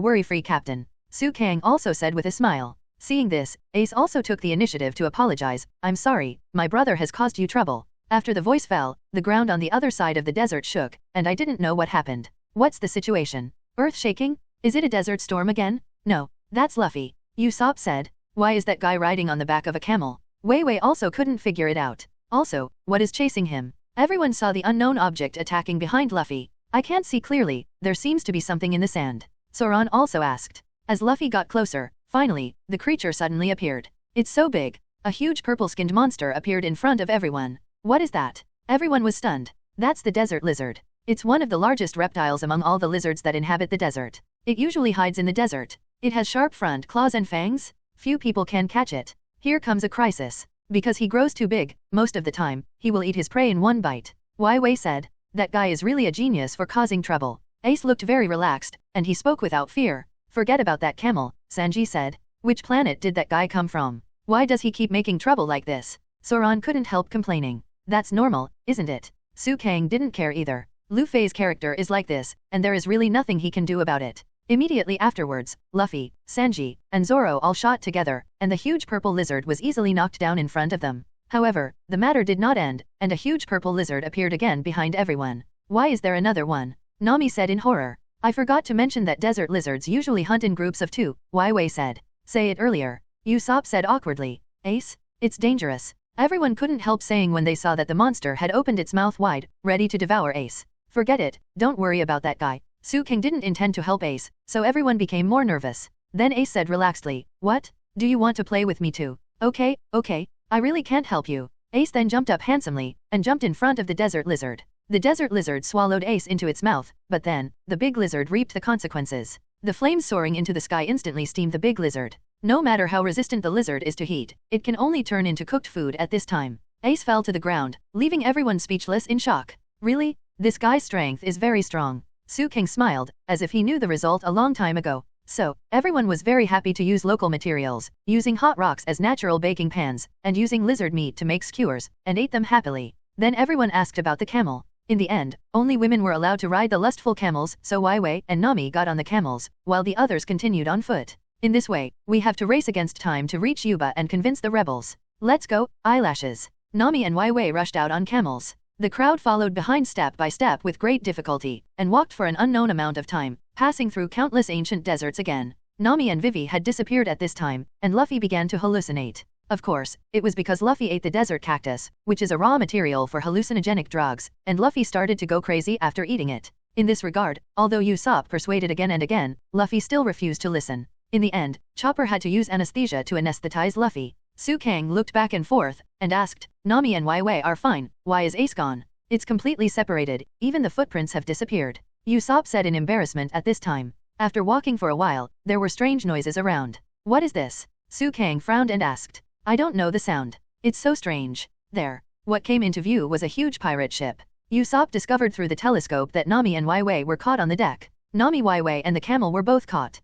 Speaker 3: worry-free captain. Su Kang also said with a smile. Seeing this, Ace also took the initiative to apologize. I'm sorry, my brother has caused you trouble. After the voice fell, the ground on the other side of the desert shook, and I didn't know what happened. What's the situation? Earth shaking? Is it a desert storm again? No, that's Luffy, Usopp said. Why is that guy riding on the back of a camel? Wei also couldn't figure it out. Also, what is chasing him? Everyone saw the unknown object attacking behind Luffy. I can't see clearly, there seems to be something in the sand. Soran also asked. As Luffy got closer, finally, the creature suddenly appeared. It's so big. A huge purple-skinned monster appeared in front of everyone. What is that? Everyone was stunned. That's the desert lizard. It's one of the largest reptiles among all the lizards that inhabit the desert. It usually hides in the desert. It has sharp front claws and fangs. Few people can catch it. Here comes a crisis. Because he grows too big, most of the time, he will eat his prey in one bite. Wei said. That guy is really a genius for causing trouble. Ace looked very relaxed, and he spoke without fear. Forget about that camel, Sanji said. Which planet did that guy come from? Why does he keep making trouble like this? Soran couldn't help complaining. That's normal, isn't it? Su Kang didn't care either. Luffy's character is like this, and there is really nothing he can do about it. Immediately afterwards, Luffy, Sanji, and Zoro all shot together, and the huge purple lizard was easily knocked down in front of them. However, the matter did not end, and a huge purple lizard appeared again behind everyone. Why is there another one? Nami said in horror. I forgot to mention that desert lizards usually hunt in groups of 2, Wei said. Say it earlier. Usopp said awkwardly. Ace? It's dangerous. Everyone couldn't help saying when they saw that the monster had opened its mouth wide, ready to devour Ace. Forget it, don't worry about that guy. King didn't intend to help Ace, so everyone became more nervous. Then Ace said relaxedly, what? Do you want to play with me too? Okay, I really can't help you. Ace then jumped up handsomely, and jumped in front of the desert lizard. The desert lizard swallowed Ace into its mouth, but then, the big lizard reaped the consequences. The flames soaring into the sky instantly steamed the big lizard. No matter how resistant the lizard is to heat, it can only turn into cooked food at this time. Ace fell to the ground, leaving everyone speechless in shock. Really? This guy's strength is very strong. King smiled, as if he knew the result a long time ago. So, everyone was very happy to use local materials, using hot rocks as natural baking pans, and using lizard meat to make skewers, and ate them happily. Then everyone asked about the camel. In the end, only women were allowed to ride the lustful camels, so Wei and Nami got on the camels, while the others continued on foot. In this way, we have to race against time to reach Yuba and convince the rebels. Let's go, eyelashes. Nami and Wei rushed out on camels. The crowd followed behind step by step with great difficulty, and walked for an unknown amount of time, passing through countless ancient deserts again. Nami and Vivi had disappeared at this time, and Luffy began to hallucinate. Of course, it was because Luffy ate the desert cactus, which is a raw material for hallucinogenic drugs, and Luffy started to go crazy after eating it. In this regard, although Usopp persuaded again and again, Luffy still refused to listen. In the end, Chopper had to use anesthesia to anesthetize Luffy. Kang looked back and forth, and asked, Nami and Wei are fine, why is Ace gone? It's completely separated, even the footprints have disappeared. Usopp said in embarrassment at this time. After walking for a while, there were strange noises around. What is this? Kang frowned and asked. I don't know the sound. It's so strange. There. What came into view was a huge pirate ship. Usopp discovered through the telescope that Nami and Wei were caught on the deck. Nami, Wei and the camel were both caught.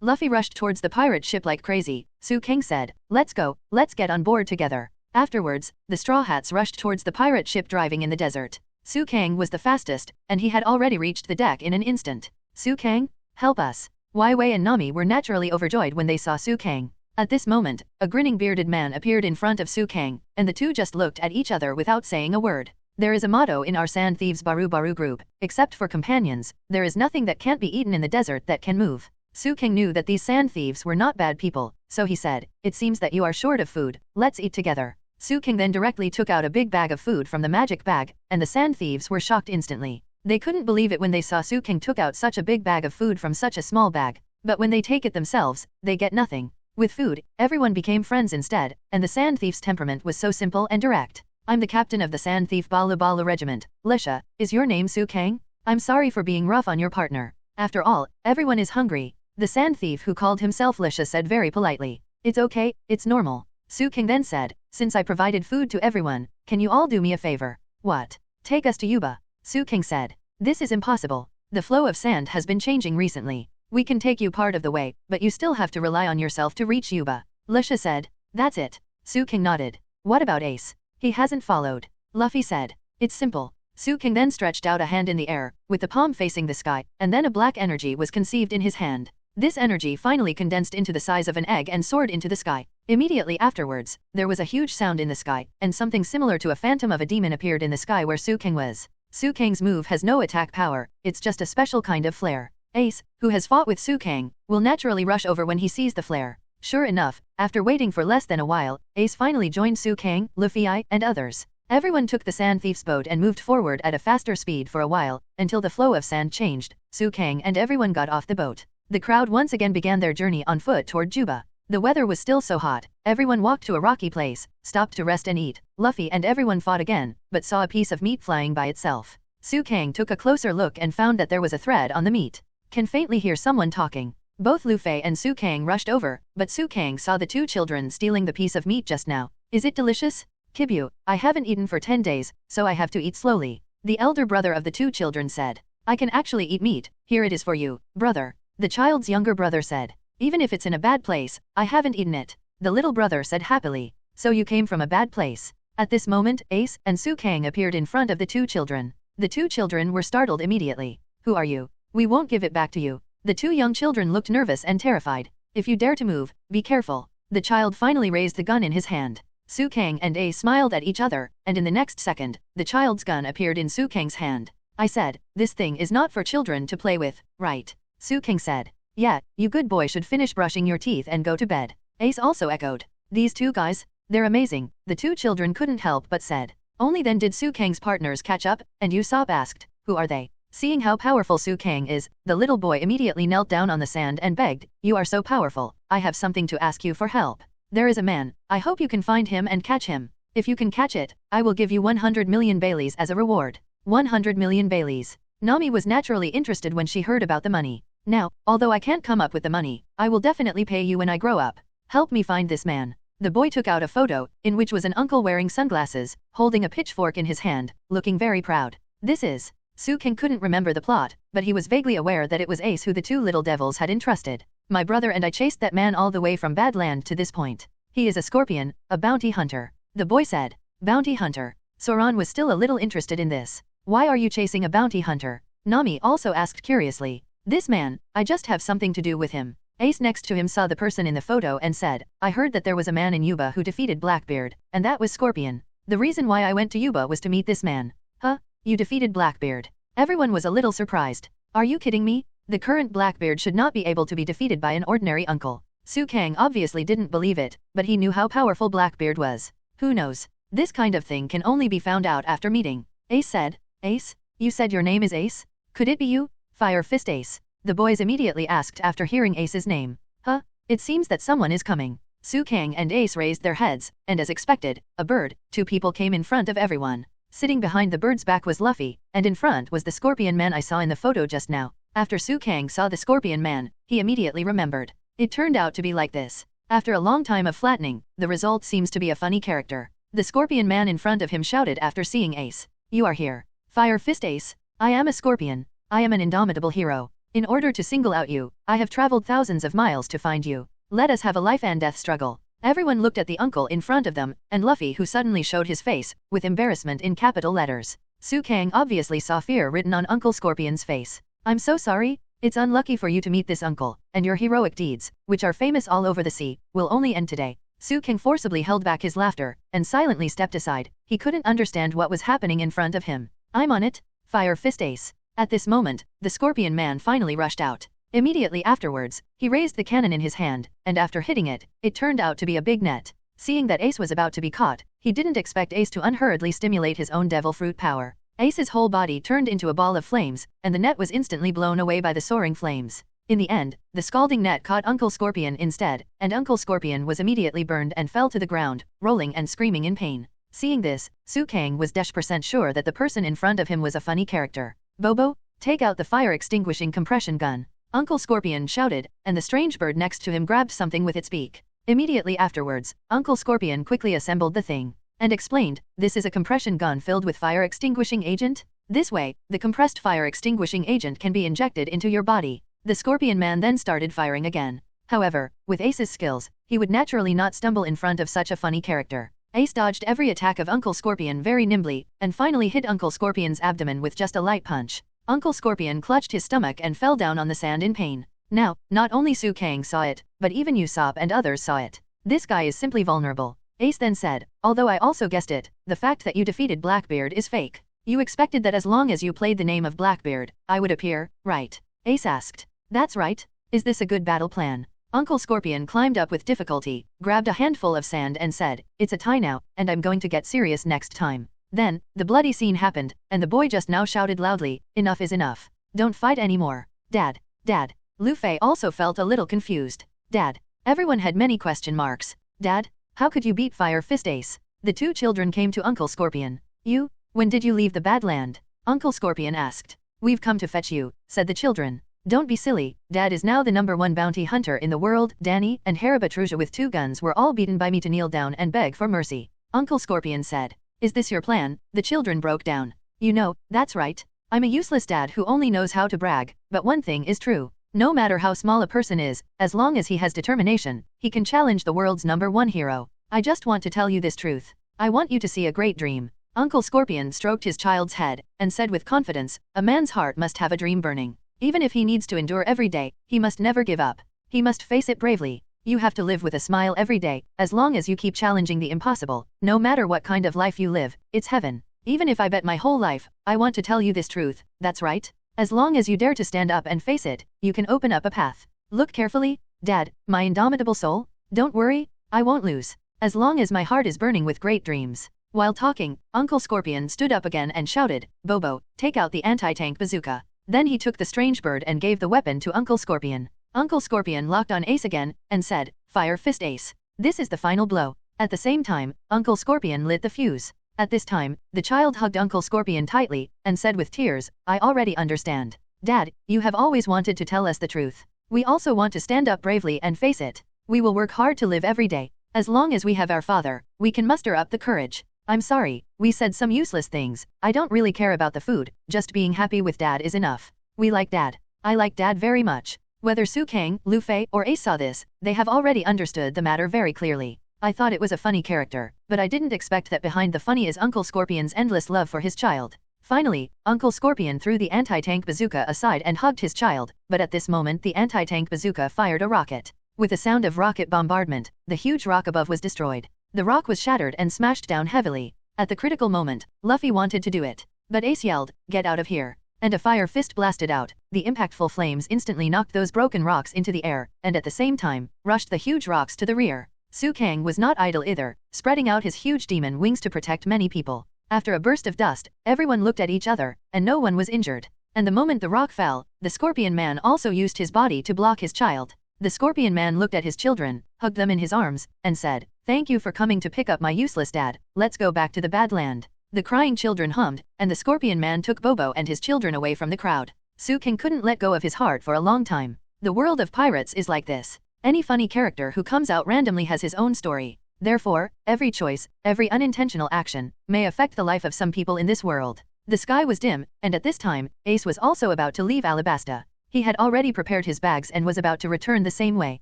Speaker 3: Luffy rushed towards the pirate ship like crazy. King said, let's go, let's get on board together. Afterwards, the Straw Hats rushed towards the pirate ship driving in the desert. Kang was the fastest, and he had already reached the deck in an instant. Kang, help us. Wei and Nami were naturally overjoyed when they saw Kang. At this moment, a grinning bearded man appeared in front of Kang, and the two just looked at each other without saying a word. There is a motto in our Sand Thieves Baru group, except for companions, there is nothing that can't be eaten in the desert that can move. King knew that these sand thieves were not bad people, so he said, it seems that you are short of food, let's eat together. King then directly took out a big bag of food from the magic bag, and the sand thieves were shocked instantly. They couldn't believe it when they saw King took out such a big bag of food from such a small bag, but when they take it themselves, they get nothing. With food, everyone became friends instead, and the sand thief's temperament was so simple and direct. I'm the captain of the Sand Thief Bala Bala Regiment. Lisha, is your name Kang? I'm sorry for being rough on your partner. After all, everyone is hungry. The sand thief who called himself Lisha said very politely. It's okay, it's normal. King then said, since I provided food to everyone, can you all do me a favor? What? Take us to Yuba. King said. This is impossible. The flow of sand has been changing recently. We can take you part of the way, but you still have to rely on yourself to reach Yuba. Lisha said. That's it. King nodded. What about Ace? He hasn't followed. Luffy said. It's simple. King then stretched out a hand in the air, with the palm facing the sky, and then a black energy was conceived in his hand. This energy finally condensed into the size of an egg and soared into the sky. Immediately afterwards, there was a huge sound in the sky, and something similar to a phantom of a demon appeared in the sky where Kang was. Kang's move has no attack power, it's just a special kind of flare. Ace, who has fought with Kang, will naturally rush over when he sees the flare. Sure enough, after waiting for less than a while, Ace finally joined Kang, Luffy and others. Everyone took the sand thief's boat and moved forward at a faster speed for a while, until the flow of sand changed. Kang and everyone got off the boat. The crowd once again began their journey on foot toward Juba. The weather was still so hot, everyone walked to a rocky place, stopped to rest and eat. Luffy and everyone fought again, but saw a piece of meat flying by itself. Kang took a closer look and found that there was a thread on the meat. Can faintly hear someone talking. Both Luffy and Kang rushed over, but Kang saw the two children stealing the piece of meat just now. Is it delicious? Kibyu, I haven't eaten for 10 days, so I have to eat slowly. The elder brother of the two children said. I can actually eat meat, here it is for you, brother. The child's younger brother said. Even if it's in a bad place, I haven't eaten it. The little brother said happily. So you came from a bad place. At this moment, Ace and Kang appeared in front of the two children. The two children were startled immediately. Who are you? We won't give it back to you. The two young children looked nervous and terrified. If you dare to move, be careful. The child finally raised the gun in his hand. Su Kang and Ace smiled at each other, and in the next second, the child's gun appeared in Su Kang's hand. I said, this thing is not for children to play with, right? Su Kang said. Yeah, you good boy should finish brushing your teeth and go to bed. Ace also echoed. These two guys? They're amazing, the two children couldn't help but said. Only then did Su Kang's partners catch up, and Usopp asked, who are they? Seeing how powerful Su Kang is, the little boy immediately knelt down on the sand and begged, you are so powerful, I have something to ask you for help. There is a man, I hope you can find him and catch him. If you can catch it, I will give you 100 million Baileys as a reward. 100 million Baileys. Nami was naturally interested when she heard about the money. Now, although I can't come up with the money, I will definitely pay you when I grow up. Help me find this man. The boy took out a photo, in which was an uncle wearing sunglasses, holding a pitchfork in his hand, looking very proud. This is. Su Kang couldn't remember the plot, but he was vaguely aware that it was Ace who the two little devils had entrusted. My brother and I chased that man all the way from Badland to this point. He is a scorpion, a bounty hunter. The boy said. Bounty hunter. Zoan was still a little interested in this. Why are you chasing a bounty hunter? Nami also asked curiously. This man, I just have something to do with him. Ace next to him saw the person in the photo and said, I heard that there was a man in Yuba who defeated Blackbeard, and that was Scorpion. The reason why I went to Yuba was to meet this man. Huh? You defeated Blackbeard. Everyone was a little surprised. Are you kidding me? The current Blackbeard should not be able to be defeated by an ordinary uncle. Su Kang obviously didn't believe it, but he knew how powerful Blackbeard was. Who knows? This kind of thing can only be found out after meeting. Ace said. Ace? You said your name is Ace? Could it be you? Fire Fist Ace. The boys immediately asked after hearing Ace's name. Huh? It seems that someone is coming. Su Kang and Ace raised their heads, and as expected, a bird, two people came in front of everyone. Sitting behind the bird's back was Luffy, and in front was the Scorpion Man I saw in the photo just now. After Su Kang saw the Scorpion Man, he immediately remembered. It turned out to be like this. After a long time of flattening, the result seems to be a funny character. The Scorpion Man in front of him shouted after seeing Ace. You are here. Fire Fist Ace. I am a scorpion. I am an indomitable hero. In order to single out you, I have traveled thousands of miles to find you. Let us have a life and death struggle. Everyone looked at the uncle in front of them, and Luffy who suddenly showed his face, with embarrassment in capital letters. Su Kang obviously saw fear written on Uncle Scorpion's face. I'm so sorry. It's unlucky for you to meet this uncle, and your heroic deeds, which are famous all over the sea, will only end today. Su Kang forcibly held back his laughter, and silently stepped aside. He couldn't understand what was happening in front of him. I'm on it. Fire Fist Ace. At this moment, the Scorpion Man finally rushed out. Immediately afterwards, he raised the cannon in his hand, and after hitting it, it turned out to be a big net. Seeing that Ace was about to be caught, he didn't expect Ace to unhurriedly stimulate his own devil fruit power. Ace's whole body turned into a ball of flames, and the net was instantly blown away by the soaring flames. In the end, the scalding net caught Uncle Scorpion instead, and Uncle Scorpion was immediately burned and fell to the ground, rolling and screaming in pain. Seeing this, Su Kang was % sure that the person in front of him was a funny character. Bobo, take out the fire-extinguishing compression gun. Uncle Scorpion shouted, and the strange bird next to him grabbed something with its beak. Immediately afterwards, Uncle Scorpion quickly assembled the thing, and explained, this is a compression gun filled with fire-extinguishing agent? This way, the compressed fire-extinguishing agent can be injected into your body. The Scorpion Man then started firing again. However, with Ace's skills, he would naturally not stumble in front of such a funny character. Ace dodged every attack of Uncle Scorpion very nimbly, and finally hit Uncle Scorpion's abdomen with just a light punch. Uncle Scorpion clutched his stomach and fell down on the sand in pain. Now, not only Su Kang saw it, but even Usopp and others saw it. This guy is simply vulnerable. Ace then said, although I also guessed it, the fact that you defeated Blackbeard is fake. You expected that as long as you played the name of Blackbeard, I would appear, right? Ace asked. That's right. Is this a good battle plan? Uncle Scorpion climbed up with difficulty, grabbed a handful of sand and said, it's a tie now, and I'm going to get serious next time. Then, the bloody scene happened, and the boy just now shouted loudly, enough is enough. Don't fight anymore. Dad. Dad. Luffy also felt a little confused. Dad. Everyone had many question marks. Dad, how could you beat Fire Fist Ace? The two children came to Uncle Scorpion. You? When did you leave the Badland? Uncle Scorpion asked. We've come to fetch you, said the children. Don't be silly, Dad is now the #1 bounty hunter in the world. Danny and Harabatruja with 2 guns were all beaten by me to kneel down and beg for mercy. Uncle Scorpion said. Is this your plan? The children broke down. You know, that's right. I'm a useless dad who only knows how to brag, but one thing is true. No matter how small a person is, as long as he has determination, he can challenge the world's #1 hero. I just want to tell you this truth. I want you to see a great dream. Uncle Scorpion stroked his child's head, and said with confidence, a man's heart must have a dream burning. Even if he needs to endure every day, he must never give up. He must face it bravely. You have to live with a smile every day, as long as you keep challenging the impossible. No matter what kind of life you live, it's heaven. Even if I bet my whole life, I want to tell you this truth, that's right. As long as you dare to stand up and face it, you can open up a path. Look carefully, Dad, my indomitable soul. Don't worry, I won't lose. As long as my heart is burning with great dreams. While talking, Uncle Scorpion stood up again and shouted, Bobo, take out the anti-tank bazooka. Then he took the strange bird and gave the weapon to Uncle Scorpion. Uncle Scorpion locked on Ace again, and said, Fire Fist Ace. This is the final blow. At the same time, Uncle Scorpion lit the fuse. At this time, the child hugged Uncle Scorpion tightly, and said with tears, I already understand. Dad, you have always wanted to tell us the truth. We also want to stand up bravely and face it. We will work hard to live every day. As long as we have our father, we can muster up the courage. I'm sorry, we said some useless things. I don't really care about the food, just being happy with Dad is enough. We like Dad. I like Dad very much. Whether Su Kang, Luffy, or Ace saw this, they have already understood the matter very clearly. I thought it was a funny character, but I didn't expect that behind the funny is Uncle Scorpion's endless love for his child. Finally, Uncle Scorpion threw the anti-tank bazooka aside and hugged his child, but at this moment the anti-tank bazooka fired a rocket. With a sound of rocket bombardment, the huge rock above was destroyed. The rock was shattered and smashed down heavily. At the critical moment, Luffy wanted to do it, but Ace yelled, Get out of here. And a fire fist blasted out. The impactful flames instantly knocked those broken rocks into the air, and at the same time, rushed the huge rocks to the rear. Su Kang was not idle either, spreading out his huge demon wings to protect many people. After a burst of dust, everyone looked at each other, and no one was injured. And the moment the rock fell, the Scorpion Man also used his body to block his child. The Scorpion Man looked at his children, hugged them in his arms, and said, Thank you for coming to pick up my useless dad, let's go back to the Badland. The crying children hummed, and the Scorpion Man took Bobo and his children away from the crowd. Su Kang couldn't let go of his heart for a long time. The world of pirates is like this. Any funny character who comes out randomly has his own story. Therefore, every choice, every unintentional action, may affect the life of some people in this world. The sky was dim, and at this time, Ace was also about to leave Alabasta. He had already prepared his bags and was about to return the same way.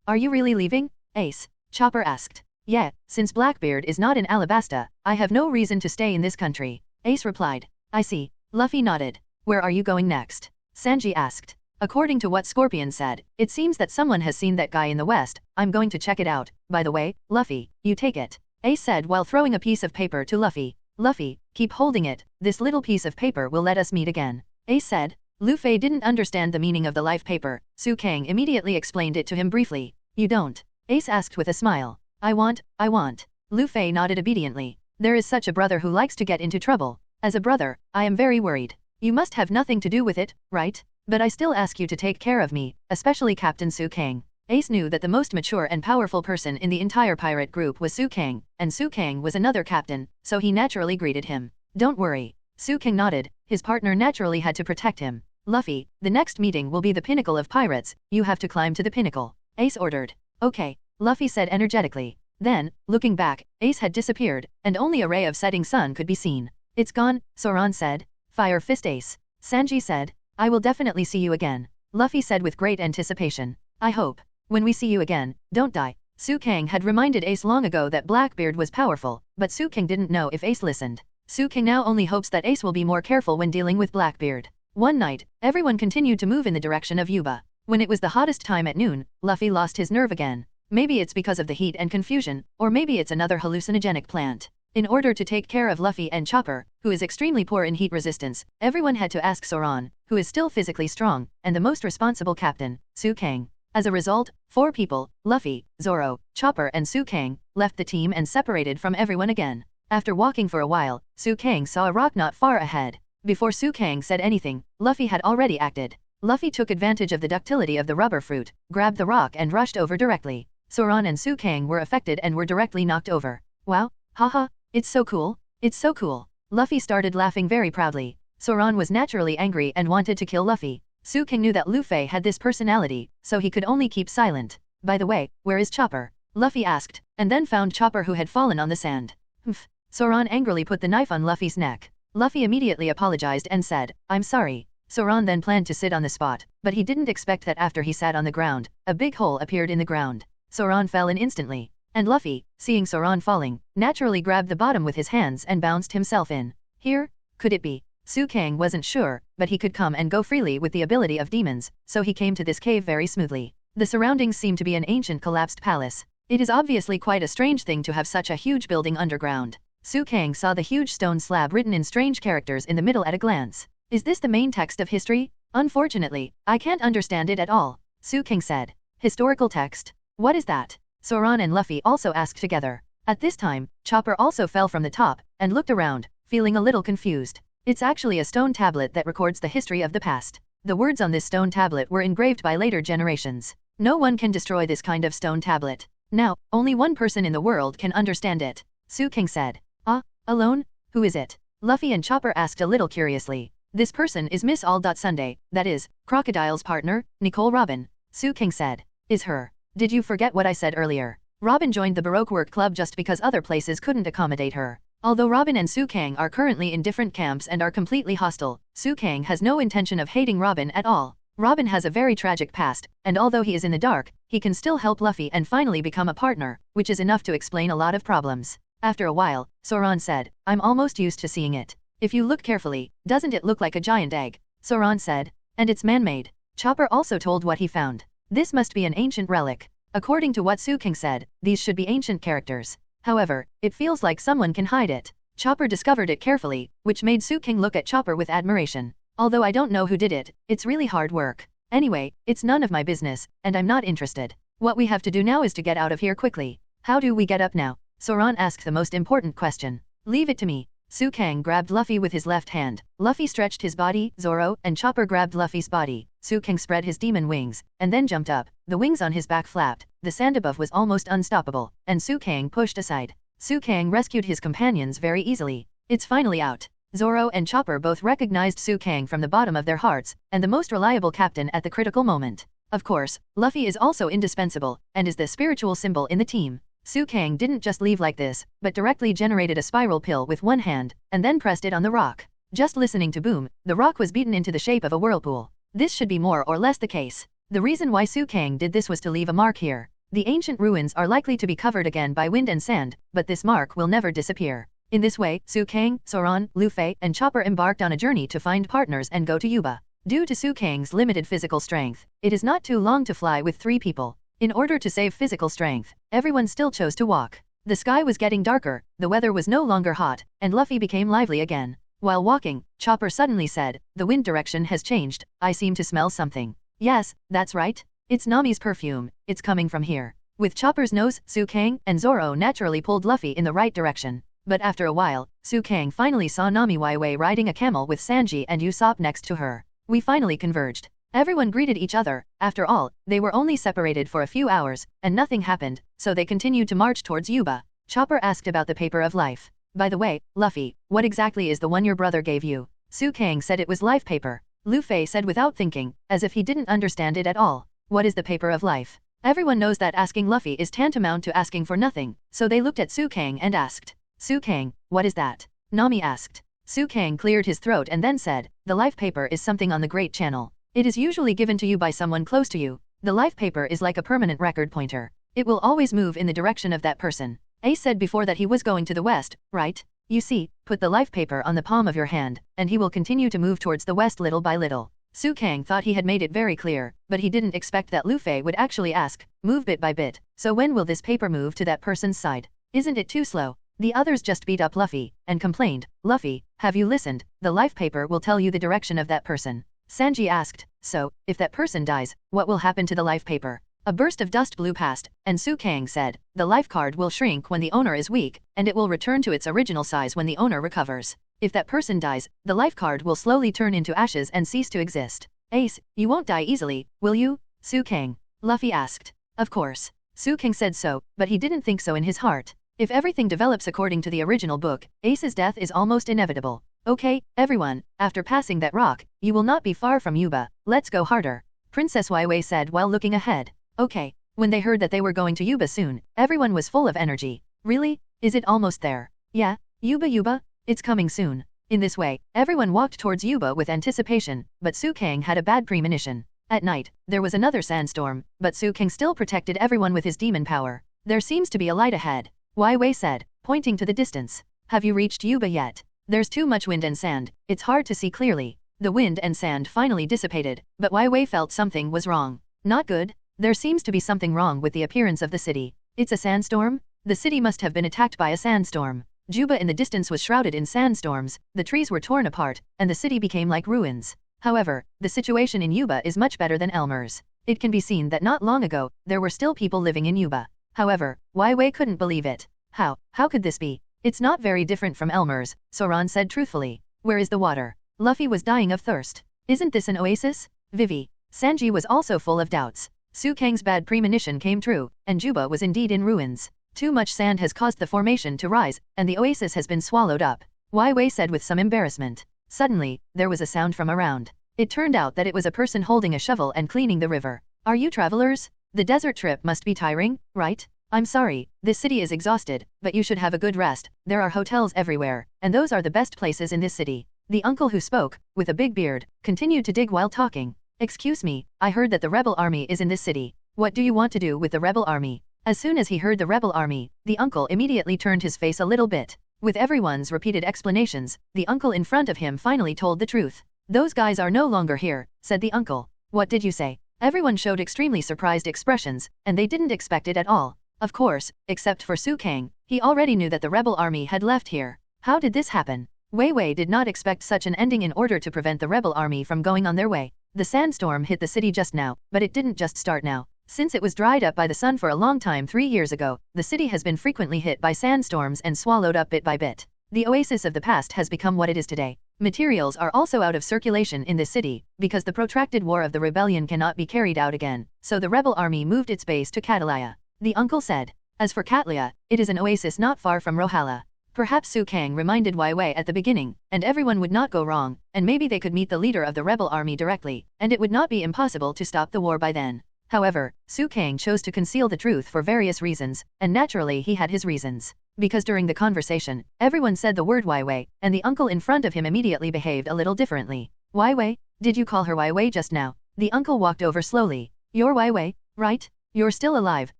Speaker 3: Are you really leaving, Ace? Chopper asked. Yeah, since Blackbeard is not in Alabasta, I have no reason to stay in this country. Ace replied. I see. Luffy nodded. Where are you going next? Sanji asked. According to what Scorpion said, it seems that someone has seen that guy in the west. I'm going to check it out. By the way, Luffy, you take it. Ace said while throwing a piece of paper to Luffy. Luffy, keep holding it. This little piece of paper will let us meet again. Ace said. Luffy didn't understand the meaning of the life paper. Su Kang immediately explained it to him briefly. You don't? Ace asked with a smile. I want. Luffy nodded obediently. There is such a brother who likes to get into trouble. As a brother, I am very worried. You must have nothing to do with it, right? But I still ask you to take care of me, especially Captain Su Kang. Ace knew that the most mature and powerful person in the entire pirate group was Su Kang, and Su Kang was another captain, so he naturally greeted him. Don't worry. Su Kang nodded. His partner naturally had to protect him. Luffy, the next meeting will be the pinnacle of pirates. You have to climb to the pinnacle. Ace ordered. Okay, Luffy said energetically. Then, looking back, Ace had disappeared, and only a ray of setting sun could be seen. It's gone, Zoan said. Fire Fist Ace. Sanji said. I will definitely see you again. Luffy said with great anticipation. I hope. When we see you again, don't die. Su Kang had reminded Ace long ago that Blackbeard was powerful, but Su Kang didn't know if Ace listened. Su Kang now only hopes that Ace will be more careful when dealing with Blackbeard. One night, everyone continued to move in the direction of Yuba. When it was the hottest time at noon, Luffy lost his nerve again. Maybe it's because of the heat and confusion, or maybe it's another hallucinogenic plant. In order to take care of Luffy and Chopper, who is extremely poor in heat resistance, everyone had to ask Zoan, who is still physically strong, and the most responsible captain, Su Kang. As a result, 4 people, Luffy, Zoro, Chopper and Su Kang, left the team and separated from everyone again. After walking for a while, Su Kang saw a rock not far ahead. Before Su Kang said anything, Luffy had already acted. Luffy took advantage of the ductility of the rubber fruit, grabbed the rock and rushed over directly. Zoan and Su Kang were affected and were directly knocked over. Wow, haha, it's so cool, it's so cool. Luffy started laughing very proudly. Zoan was naturally angry and wanted to kill Luffy. Su Kang knew that Luffy had this personality, so he could only keep silent. By the way, where is Chopper? Luffy asked, and then found Chopper who had fallen on the sand. Humph. Zoan angrily put the knife on Luffy's neck. Luffy immediately apologized and said, I'm sorry. Zoan then planned to sit on the spot, but he didn't expect that after he sat on the ground, a big hole appeared in the ground. Zoan fell in instantly. And Luffy, seeing Zoan falling, naturally grabbed the bottom with his hands and bounced himself in. Here? Could it be? Su Kang wasn't sure, but he could come and go freely with the ability of demons, so he came to this cave very smoothly. The surroundings seem to be an ancient collapsed palace. It is obviously quite a strange thing to have such a huge building underground. Su Kang saw the huge stone slab written in strange characters in the middle at a glance. Is this the main text of history? Unfortunately, I can't understand it at all, Su Kang said. Historical text? What is that? Zoan and Luffy also asked together. At this time, Chopper also fell from the top, and looked around, feeling a little confused. It's actually a stone tablet that records the history of the past. The words on this stone tablet were engraved by later generations. No one can destroy this kind of stone tablet. Now, only one person in the world can understand it, Su Kang said. Ah, alone? Who is it? Luffy and Chopper asked a little curiously. This person is Miss Sunday, that is, Crocodile's partner, Nicole Robin, Su Kang said. Is her. Did you forget what I said earlier? Robin joined the Baroque Work Club just because other places couldn't accommodate her. Although Robin and Su Kang are currently in different camps and are completely hostile, Su Kang has no intention of hating Robin at all. Robin has a very tragic past, and although he is in the dark, he can still help Luffy and finally become a partner, which is enough to explain a lot of problems. After a while, Zoan said, I'm almost used to seeing it. If you look carefully, doesn't it look like a giant egg? Zoan said. And it's man-made. Chopper also told what he found. This must be an ancient relic. According to what Su Kang said, these should be ancient characters. However, it feels like someone can hide it. Chopper discovered it carefully, which made Su Kang look at Chopper with admiration. Although I don't know who did it, it's really hard work. Anyway, it's none of my business, and I'm not interested. What we have to do now is to get out of here quickly. How do we get up now? Zoan asked the most important question. Leave it to me. Su Kang grabbed Luffy with his left hand. Luffy stretched his body, Zoro and Chopper grabbed Luffy's body. Su Kang spread his demon wings, and then jumped up. The wings on his back flapped, the sand above was almost unstoppable, and Su Kang pushed aside. Su Kang rescued his companions very easily. It's finally out. Zoro and Chopper both recognized Su Kang from the bottom of their hearts, and the most reliable captain at the critical moment. Of course, Luffy is also indispensable, and is the spiritual symbol in the team. Su Kang didn't just leave like this, but directly generated a spiral pill with one hand, and then pressed it on the rock. Just listening to boom, the rock was beaten into the shape of a whirlpool. This should be more or less the case. The reason why Su Kang did this was to leave a mark here. The ancient ruins are likely to be covered again by wind and sand, but this mark will never disappear. In this way, Su Kang, Zoan, Luffy, and Chopper embarked on a journey to find partners and go to Yuba. Due to Su Kang's limited physical strength, it is not too long to fly with 3 people. In order to save physical strength, everyone still chose to walk. The sky was getting darker, the weather was no longer hot, and Luffy became lively again. While walking, Chopper suddenly said, the wind direction has changed, I seem to smell something. Yes, that's right. It's Nami's perfume, it's coming from here. With Chopper's nose, Su Kang and Zoro naturally pulled Luffy in the right direction. But after a while, Su Kang finally saw Nami Waiwei riding a camel with Sanji and Usopp next to her. We finally converged. Everyone greeted each other. After all, they were only separated for a few hours, and nothing happened, so they continued to march towards Yuba. Chopper asked about the paper of life. By the way, Luffy, what exactly is the one your brother gave you? Su Kang said it was life paper. Luffy said without thinking, as if he didn't understand it at all. What is the paper of life? Everyone knows that asking Luffy is tantamount to asking for nothing, so they looked at Su Kang and asked. Su Kang, what is that? Nami asked. Su Kang cleared his throat and then said, the life paper is something on the Great Channel. It is usually given to you by someone close to you. The life paper is like a permanent record pointer. It will always move in the direction of that person. Ace said before that he was going to the west, right? You see, put the life paper on the palm of your hand, and he will continue to move towards the west little by little. Su Kang thought he had made it very clear, but he didn't expect that Luffy would actually ask, move bit by bit, so when will this paper move to that person's side? Isn't it too slow? The others just beat up Luffy, and complained, Luffy, have you listened? The life paper will tell you the direction of that person. Sanji asked, so, if that person dies, what will happen to the life paper? A burst of dust blew past, and Su Kang said, the life card will shrink when the owner is weak, and it will return to its original size when the owner recovers. If that person dies, the life card will slowly turn into ashes and cease to exist. Ace, you won't die easily, will you? Su Kang. Luffy asked. Of course. Su Kang said so, but he didn't think so in his heart. If everything develops according to the original book, Ace's death is almost inevitable. Okay, everyone, after passing that rock, you will not be far from Yuba, let's go harder. Princess Waiwei said while looking ahead. Okay. When they heard that they were going to Yuba soon, everyone was full of energy. Really? Is it almost there? Yeah, Yuba, it's coming soon. In this way, everyone walked towards Yuba with anticipation, but Su Kang had a bad premonition. At night, there was another sandstorm, but Su Kang still protected everyone with his demon power. There seems to be a light ahead. Waiwei said, pointing to the distance. Have you reached Yuba yet? There's too much wind and sand, it's hard to see clearly. The wind and sand finally dissipated, but Wai Wei felt something was wrong. Not good. There seems to be something wrong with the appearance of the city. It's a sandstorm? The city must have been attacked by a sandstorm. Juba in the distance was shrouded in sandstorms, the trees were torn apart, and the city became like ruins. However, the situation in Yuba is much better than Elmer's. It can be seen that not long ago, there were still people living in Yuba. However, Wai Wei couldn't believe it. How could this be? It's not very different from Elmer's, Zoan said truthfully. Where is the water? Luffy was dying of thirst. Isn't this an oasis? Vivi. Sanji was also full of doubts. Su Kang's bad premonition came true, and Juba was indeed in ruins. Too much sand has caused the formation to rise, and the oasis has been swallowed up, Wai Wei said with some embarrassment. Suddenly, there was a sound from around. It turned out that it was a person holding a shovel and cleaning the river. Are you travelers? The desert trip must be tiring, right? I'm sorry, this city is exhausted, but you should have a good rest. There are hotels everywhere, and those are the best places in this city. The uncle who spoke, with a big beard, continued to dig while talking. Excuse me, I heard that the rebel army is in this city. What do you want to do with the rebel army? As soon as he heard the rebel army, the uncle immediately turned his face a little bit. With everyone's repeated explanations, the uncle in front of him finally told the truth. Those guys are no longer here, said the uncle. What did you say? Everyone showed extremely surprised expressions, and they didn't expect it at all. Of course, except for Su Kang, he already knew that the rebel army had left here. How did this happen? Wei Wei did not expect such an ending in order to prevent the rebel army from going on their way. The sandstorm hit the city just now, but it didn't just start now. Since it was dried up by the sun for a long time 3 years ago, the city has been frequently hit by sandstorms and swallowed up bit by bit. The oasis of the past has become what it is today. Materials are also out of circulation in this city, because the protracted war of the rebellion cannot be carried out again, so the rebel army moved its base to Catalaya. The uncle said. As for Catalaya, it is an oasis not far from Rohala. Perhaps Su Kang reminded Wai Wei at the beginning, and everyone would not go wrong, and maybe they could meet the leader of the rebel army directly, and it would not be impossible to stop the war by then. However, Su Kang chose to conceal the truth for various reasons, and naturally he had his reasons. Because during the conversation, everyone said the word Wai Wei, and the uncle in front of him immediately behaved a little differently. Wai Wei? Did you call her Wai Wei just now? The uncle walked over slowly. You're Wai Wei, right? You're still alive,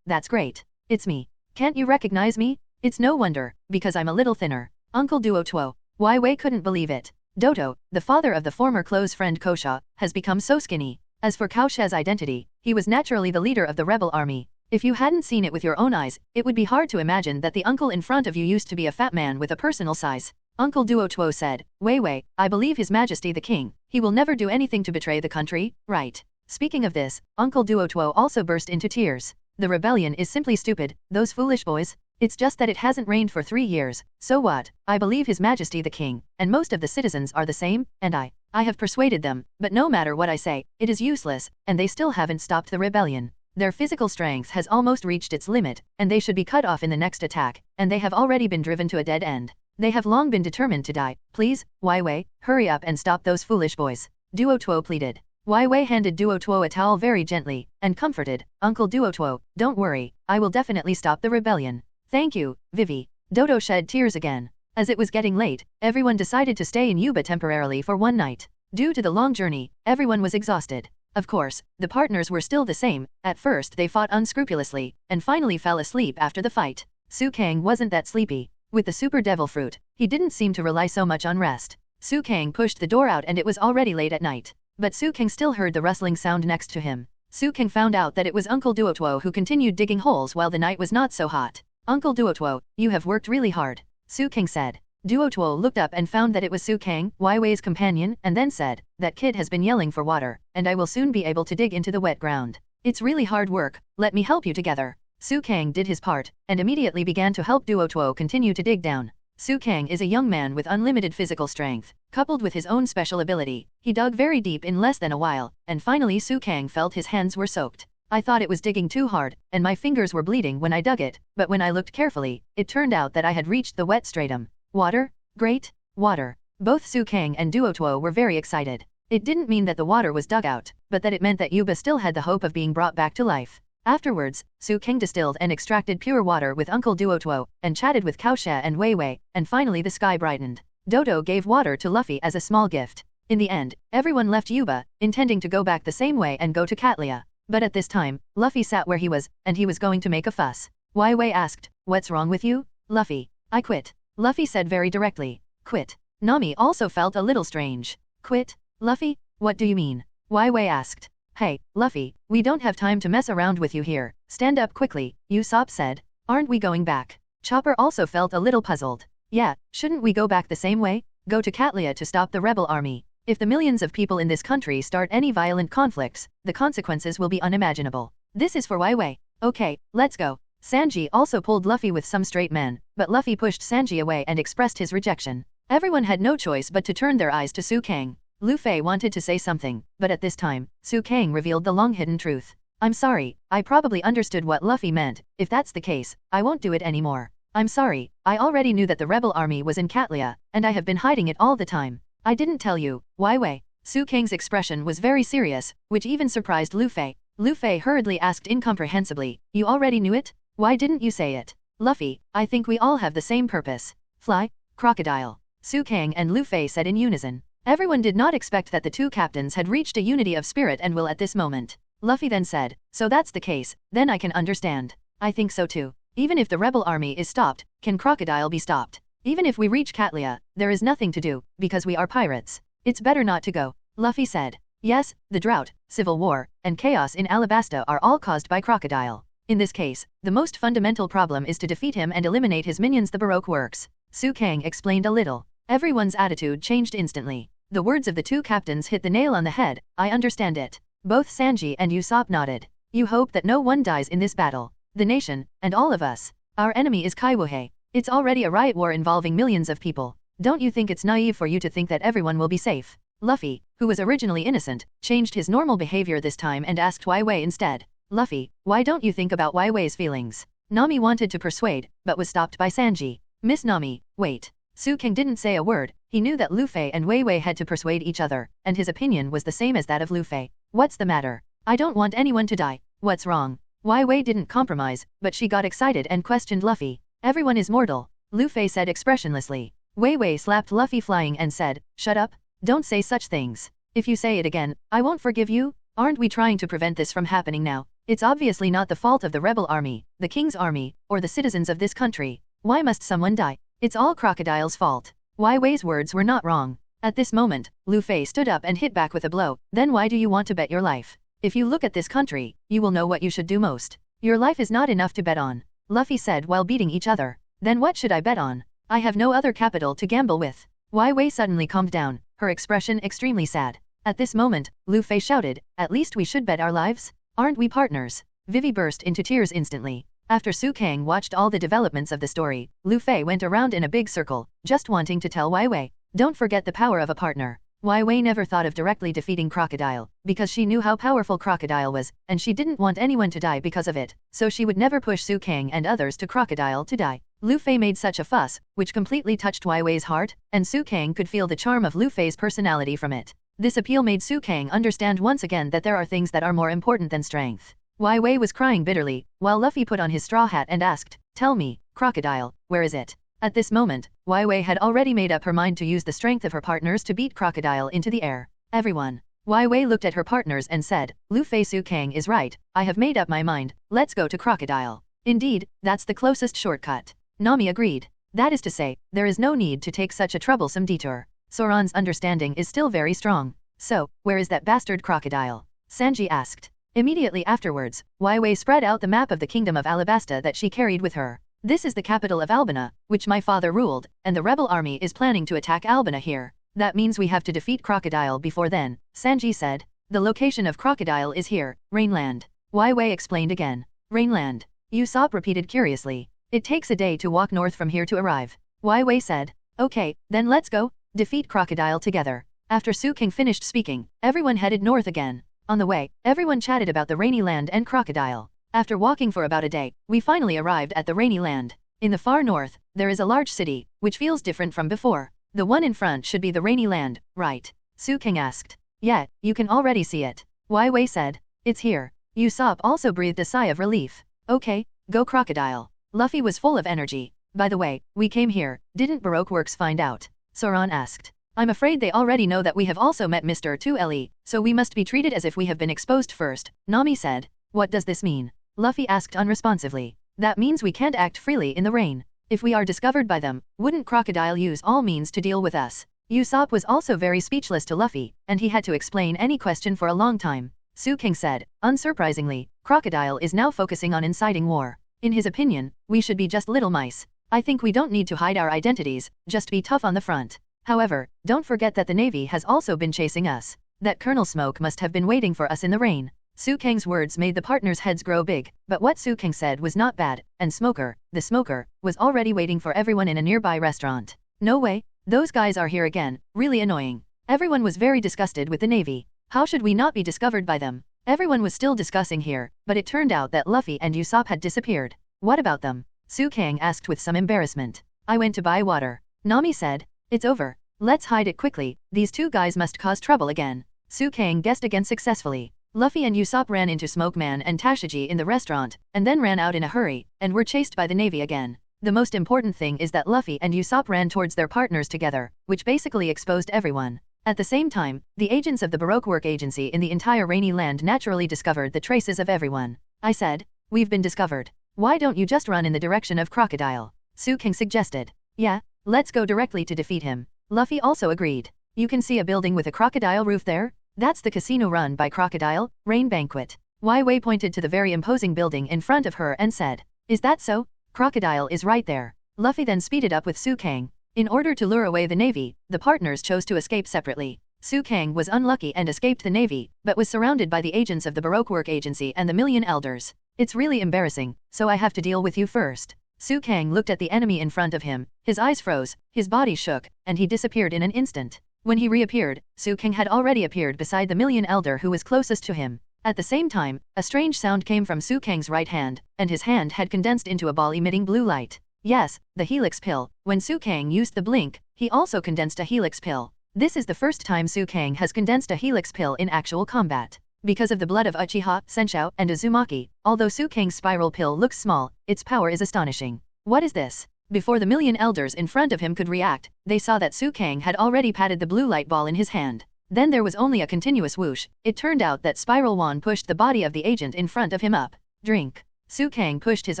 Speaker 3: that's great. It's me. Can't you recognize me? It's no wonder, because I'm a little thinner. Uncle Duo Tuo. Wai Wei couldn't believe it. Doto, the father of the former close friend Kosha, has become so skinny. As for Cao She's identity, he was naturally the leader of the rebel army. If you hadn't seen it with your own eyes, it would be hard to imagine that the uncle in front of you used to be a fat man with a personal size. Uncle Duo Tuo said, Wei Wei, I believe His Majesty the King. He will never do anything to betray the country, right? Speaking of this, Uncle Duo Tuo also burst into tears. The rebellion is simply stupid, those foolish boys. It's just that it hasn't rained for 3 years, so what? I believe His Majesty the King, and most of the citizens are the same, and I have persuaded them, but no matter what I say, it is useless, and they still haven't stopped the rebellion. Their physical strength has almost reached its limit, and they should be cut off in the next attack, and they have already been driven to a dead end. They have long been determined to die. Please, Wai Wei, hurry up and stop those foolish boys, Duo Tuo pleaded. Wai Wei handed Duo Tuo a towel very gently, and comforted, Uncle Duo Tuo, don't worry, I will definitely stop the rebellion. Thank you, Vivi. Dodo shed tears again. As it was getting late, everyone decided to stay in Yuba temporarily for one night. Due to the long journey, everyone was exhausted. Of course, the partners were still the same. At first they fought unscrupulously, and finally fell asleep after the fight. Su Kang wasn't that sleepy. With the super devil fruit, he didn't seem to rely so much on rest. Su Kang pushed the door out and it was already late at night. But Su Kang still heard the rustling sound next to him. Su Kang found out that it was Uncle Duo Tuo who continued digging holes while the night was not so hot. Uncle Duo Tuo, you have worked really hard, Su Kang said. Duo Tuo looked up and found that it was Su Kang, Wai Wei's companion, and then said, that kid has been yelling for water, and I will soon be able to dig into the wet ground. It's really hard work, let me help you together. Su Kang did his part, and immediately began to help Duo Tuo continue to dig down. Su Kang is a young man with unlimited physical strength. Coupled with his own special ability, he dug very deep in less than a while, and finally Su Kang felt his hands were soaked. I thought it was digging too hard, and my fingers were bleeding when I dug it, but when I looked carefully, it turned out that I had reached the wet stratum. Water? Great, water. Both Su Kang and Duo Tuo were very excited. It didn't mean that the water was dug out, but that it meant that Yuba still had the hope of being brought back to life. Afterwards, Su Kang distilled and extracted pure water with Uncle Duo Tuo, and chatted with Cao She and Wei Wei, and finally the sky brightened. Dodo gave water to Luffy as a small gift. In the end, everyone left Yuba, intending to go back the same way and go to Catalaya. But at this time, Luffy sat where he was, and he was going to make a fuss. Wai Wei asked, what's wrong with you? Luffy, I quit. Luffy said very directly. Quit. Nami also felt a little strange. Quit? Luffy? What do you mean? Wei asked. Hey, Luffy, we don't have time to mess around with you here. Stand up quickly, Usopp said. Aren't we going back? Chopper also felt a little puzzled. Yeah, shouldn't we go back the same way? Go to Cattleya to stop the rebel army. If the millions of people in this country start any violent conflicts, the consequences will be unimaginable. This is for Wei. Okay, let's go. Sanji also pulled Luffy with some straight men, but Luffy pushed Sanji away and expressed his rejection. Everyone had no choice but to turn their eyes to Su Kang. Luffy wanted to say something, but at this time, Su Kang revealed the long-hidden truth. I'm sorry, I probably understood what Luffy meant. If that's the case, I won't do it anymore. I'm sorry, I already knew that the rebel army was in Cattleya, and I have been hiding it all the time. I didn't tell you, Wei. Su Kang's expression was very serious, which even surprised Luffy. Luffy hurriedly asked incomprehensibly, you already knew it? Why didn't you say it? Luffy, I think we all have the same purpose. Fly? Crocodile. Su Kang and Luffy said in unison. Everyone did not expect that the two captains had reached a unity of spirit and will at this moment. Luffy then said, so that's the case, then I can understand. I think so too. Even if the rebel army is stopped, can Crocodile be stopped? Even if we reach Cattleya, there is nothing to do, because we are pirates. It's better not to go, Luffy said. Yes, the drought, civil war, and chaos in Alabasta are all caused by Crocodile. In this case, the most fundamental problem is to defeat him and eliminate his minions, the Baroque works. Su Kang explained a little. Everyone's attitude changed instantly. The words of the two captains hit the nail on the head. I understand it. Both Sanji and Usopp nodded. You hope that no one dies in this battle. The nation, and all of us. Our enemy is Kaiwohe. It's already a riot war involving millions of people. Don't you think it's naive for you to think that everyone will be safe? Luffy, who was originally innocent, changed his normal behavior this time and asked Wei instead. Luffy, why don't you think about Wei's feelings? Nami wanted to persuade, but was stopped by Sanji. Miss Nami, wait. Su Kang didn't say a word. He knew that Luffy and Wei had to persuade each other, and his opinion was the same as that of Luffy. What's the matter? I don't want anyone to die. What's wrong? Wei didn't compromise, but she got excited and questioned Luffy. Everyone is mortal, Luffy said expressionlessly. Wei slapped Luffy flying and said, shut up, don't say such things. If you say it again, I won't forgive you. Aren't we trying to prevent this from happening now? It's obviously not the fault of the rebel army, the king's army, or the citizens of this country. Why must someone die? It's all Crocodile's fault. Wei's words were not wrong. At this moment, Luffy stood up and hit back with a blow. Then why do you want to bet your life? If you look at this country, you will know what you should do most. Your life is not enough to bet on, Luffy said while beating each other. Then what should I bet on? I have no other capital to gamble with. Wei suddenly calmed down, her expression extremely sad. At this moment, Luffy shouted, at least we should bet our lives? Aren't we partners? Vivi burst into tears instantly. After Su Kang watched all the developments of the story, Luffy went around in a big circle, just wanting to tell Wei, don't forget the power of a partner. Wei never thought of directly defeating Crocodile, because she knew how powerful Crocodile was, and she didn't want anyone to die because of it, so she would never push Su Kang and others to Crocodile to die. Luffy made such a fuss, which completely touched Wei's heart, and Su Kang could feel the charm of Luffy's personality from it. This appeal made Su Kang understand once again that there are things that are more important than strength. Wei was crying bitterly, while Luffy put on his straw hat and asked, tell me, Crocodile, where is it? At this moment, Wei had already made up her mind to use the strength of her partners to beat Crocodile into the air. Everyone. Wei looked at her partners and said, Luffy, Su Kang is right, I have made up my mind, let's go to Crocodile. Indeed, that's the closest shortcut. Nami agreed. That is to say, there is no need to take such a troublesome detour. Soran's understanding is still very strong. So, where is that bastard Crocodile? Sanji asked. Immediately afterwards, Wei spread out the map of the kingdom of Alabasta that she carried with her. This is the capital of Albina, which my father ruled, and the rebel army is planning to attack Albina here. That means we have to defeat Crocodile before then, Sanji said. The location of Crocodile is here, Rainland. Wei explained again. Rainland. Usopp repeated curiously. It takes a day to walk north from here to arrive. Wei said. Okay, then let's go, defeat Crocodile together. After Su Kang finished speaking, everyone headed north again. On the way, everyone chatted about the rainy land and Crocodile. After walking for about a day, we finally arrived at the rainy land. In the far north, there is a large city, which feels different from before. The one in front should be the rainy land, right? Su Kang asked. Yeah, you can already see it. Wei said. It's here. Usopp also breathed a sigh of relief. Okay, go Crocodile. Luffy was full of energy. By the way, we came here, didn't Baroque Works find out? Soran asked. I'm afraid they already know that we have also met Mr. 2Le, so we must be treated as if we have been exposed first, Nami said. What does this mean? Luffy asked unresponsively. That means we can't act freely in the rain. If we are discovered by them, wouldn't Crocodile use all means to deal with us? Usopp was also very speechless to Luffy, and he had to explain any question for a long time. Su King said, unsurprisingly, Crocodile is now focusing on inciting war. In his opinion, we should be just little mice. I think we don't need to hide our identities, just be tough on the front. However, don't forget that the Navy has also been chasing us. That Colonel Smoke must have been waiting for us in the rain. Su Kang's words made the partners' heads grow big, but what Su Kang said was not bad, and Smoker, the smoker, was already waiting for everyone in a nearby restaurant. No way, those guys are here again, really annoying. Everyone was very disgusted with the Navy. How should we not be discovered by them? Everyone was still discussing here, but it turned out that Luffy and Usopp had disappeared. What about them? Su Kang asked with some embarrassment. I went to buy water. Nami said, it's over. Let's hide it quickly, these two guys must cause trouble again. Su Kang guessed again successfully. Luffy and Usopp ran into Smoke Man and Tashigi in the restaurant, and then ran out in a hurry, and were chased by the Navy again. The most important thing is that Luffy and Usopp ran towards their partners together, which basically exposed everyone. At the same time, the agents of the Baroque Work Agency in the entire rainy land naturally discovered the traces of everyone. I said, we've been discovered. Why don't you just run in the direction of Crocodile? Su King suggested. Yeah, let's go directly to defeat him. Luffy also agreed. You can see a building with a crocodile roof there? That's the casino run by Crocodile, Rain Banquet. Wai Wei pointed to the very imposing building in front of her and said, is that so? Crocodile is right there. Luffy then speeded up with Su Kang. In order to lure away the Navy, the partners chose to escape separately. Su Kang was unlucky and escaped the Navy, but was surrounded by the agents of the Baroque Work Agency and the Million Elders. It's really embarrassing, so I have to deal with you first. Su Kang looked at the enemy in front of him, his eyes froze, his body shook, and he disappeared in an instant. When he reappeared, Su Kang had already appeared beside the Million Elder who was closest to him. At the same time, a strange sound came from Su Kang's right hand, and his hand had condensed into a ball emitting blue light. Yes, the Helix Pill. When Su Kang used the blink, he also condensed a Helix Pill. This is the first time Su Kang has condensed a Helix Pill in actual combat. Because of the blood of Uchiha, Senshou, and Uzumaki, although Su Kang's spiral pill looks small, its power is astonishing. What is this? Before the Million Elders in front of him could react, they saw that Su Kang had already patted the blue light ball in his hand. Then there was only a continuous whoosh. It turned out that Spiral Wan pushed the body of the agent in front of him up. Drink. Su Kang pushed his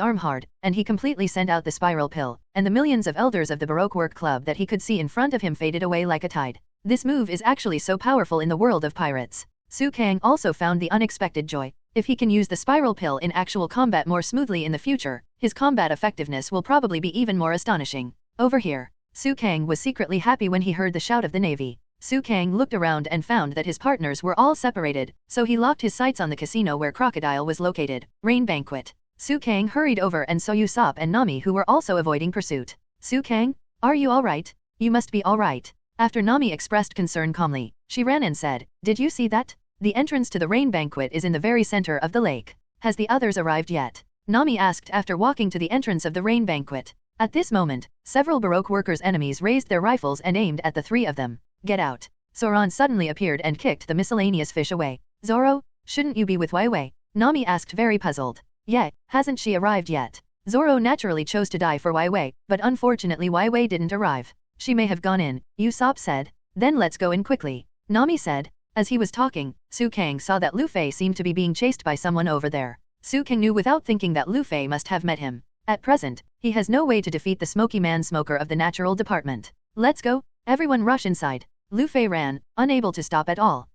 Speaker 3: arm hard, and he completely sent out the spiral pill, and the millions of elders of the Baroque Work Club that he could see in front of him faded away like a tide. This move is actually so powerful in the world of pirates. Su Kang also found the unexpected joy. If he can use the spiral pill in actual combat more smoothly in the future, his combat effectiveness will probably be even more astonishing. Over here. Su Kang was secretly happy when he heard the shout of the Navy. Su Kang looked around and found that his partners were all separated, so he locked his sights on the casino where Crocodile was located, Rain Banquet. Su Kang hurried over and saw Usopp and Nami who were also avoiding pursuit. Su Kang, are you alright? You must be alright. After Nami expressed concern calmly, she ran and said, did you see that? The entrance to the Rain Banquet is in the very center of the lake. Has the others arrived yet? Nami asked after walking to the entrance of the Rain Banquet. At this moment, several Baroque workers' enemies raised their rifles and aimed at the three of them. Get out. Zoan suddenly appeared and kicked the miscellaneous fish away. Zoro, shouldn't you be with Wai Wei? Nami asked very puzzled. Yeah, hasn't she arrived yet? Zoro naturally chose to die for Wai Wei, but unfortunately Wai Wei didn't arrive. She may have gone in, Usopp said. Then let's go in quickly. Nami said. As he was talking, Su Kang saw that Luffy seemed to be being chased by someone over there. Su Kang knew without thinking that Luffy must have met him. At present, he has no way to defeat the Smoky Man Smoker of the Natural Department. Let's go, everyone rush inside. Luffy ran, unable to stop at all.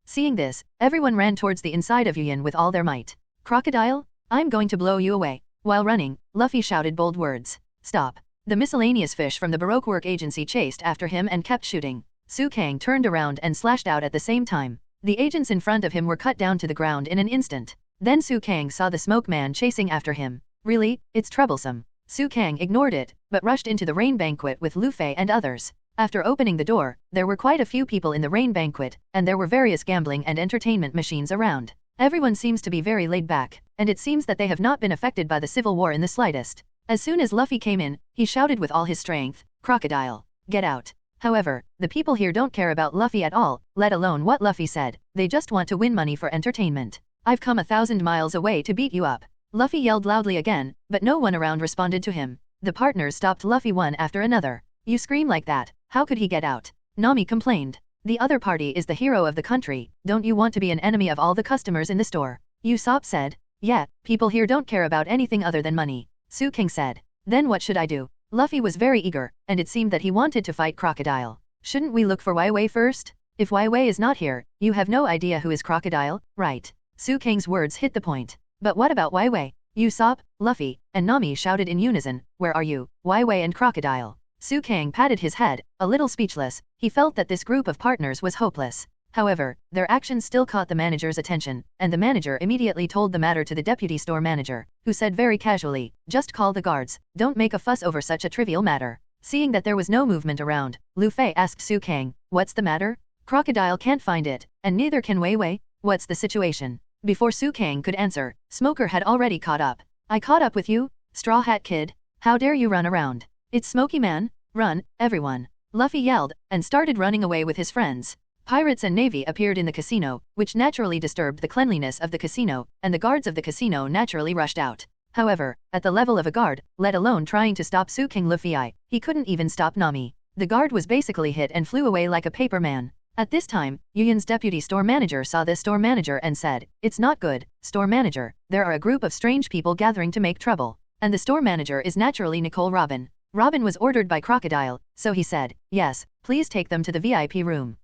Speaker 3: Seeing this, everyone ran towards the inside of Yuyan with all their might. Crocodile, I'm going to blow you away. While running, Luffy shouted bold words. Stop. The miscellaneous fish from the Baroque Work Agency chased after him and kept shooting. Su Kang turned around and slashed out at the same time. The agents in front of him were cut down to the ground in an instant. Then Su Kang saw the smoke man chasing after him. Really, it's troublesome. Su Kang ignored it, but rushed into the Rain Banquet with Luffy and others. After opening the door, there were quite a few people in the Rain Banquet, and there were various gambling and entertainment machines around. Everyone seems to be very laid back, and it seems that they have not been affected by the civil war in the slightest. As soon as Luffy came in, he shouted with all his strength, Crocodile, get out. However, the people here don't care about Luffy at all, let alone what Luffy said, they just want to win money for entertainment. I've come 1,000 miles away to beat you up. Luffy yelled loudly again, but no one around responded to him. The partners stopped Luffy one after another. You scream like that, how could he get out? Nami complained. The other party is the hero of the country, don't you want to be an enemy of all the customers in the store? Usopp said. Yeah, people here don't care about anything other than money. Su King said. Then what should I do? Luffy was very eager, and it seemed that he wanted to fight Crocodile. Shouldn't we look for Waiwei first? If Waiwei is not here, you have no idea who is Crocodile, right? Su Kang's words hit the point. But what about Waiwei? Usopp, Luffy, and Nami shouted in unison, where are you, Waiwei and Crocodile? Su Kang patted his head, a little speechless. He felt that this group of partners was hopeless. However, their actions still caught the manager's attention, and the manager immediately told the matter to the deputy store manager, who said very casually, just call the guards, don't make a fuss over such a trivial matter. Seeing that there was no movement around, Luffy asked Su Kang, what's the matter? Crocodile can't find it, and neither can Waiwei. What's the situation? Before Su Kang could answer, Smoker had already caught up. I caught up with you, Straw Hat Kid? How dare you run around? It's Smoky Man, run, everyone. Luffy yelled, and started running away with his friends. Pirates and Navy appeared in the casino, which naturally disturbed the cleanliness of the casino, and the guards of the casino naturally rushed out. However, at the level of a guard, let alone trying to stop Su King Luffy, he couldn't even stop Nami. The guard was basically hit and flew away like a paper man. At this time, Yuyin's deputy store manager saw the store manager and said, it's not good, store manager, there are a group of strange people gathering to make trouble. And the store manager is naturally Nicole Robin. Robin was ordered by Crocodile, so he said, yes, please take them to the VIP room.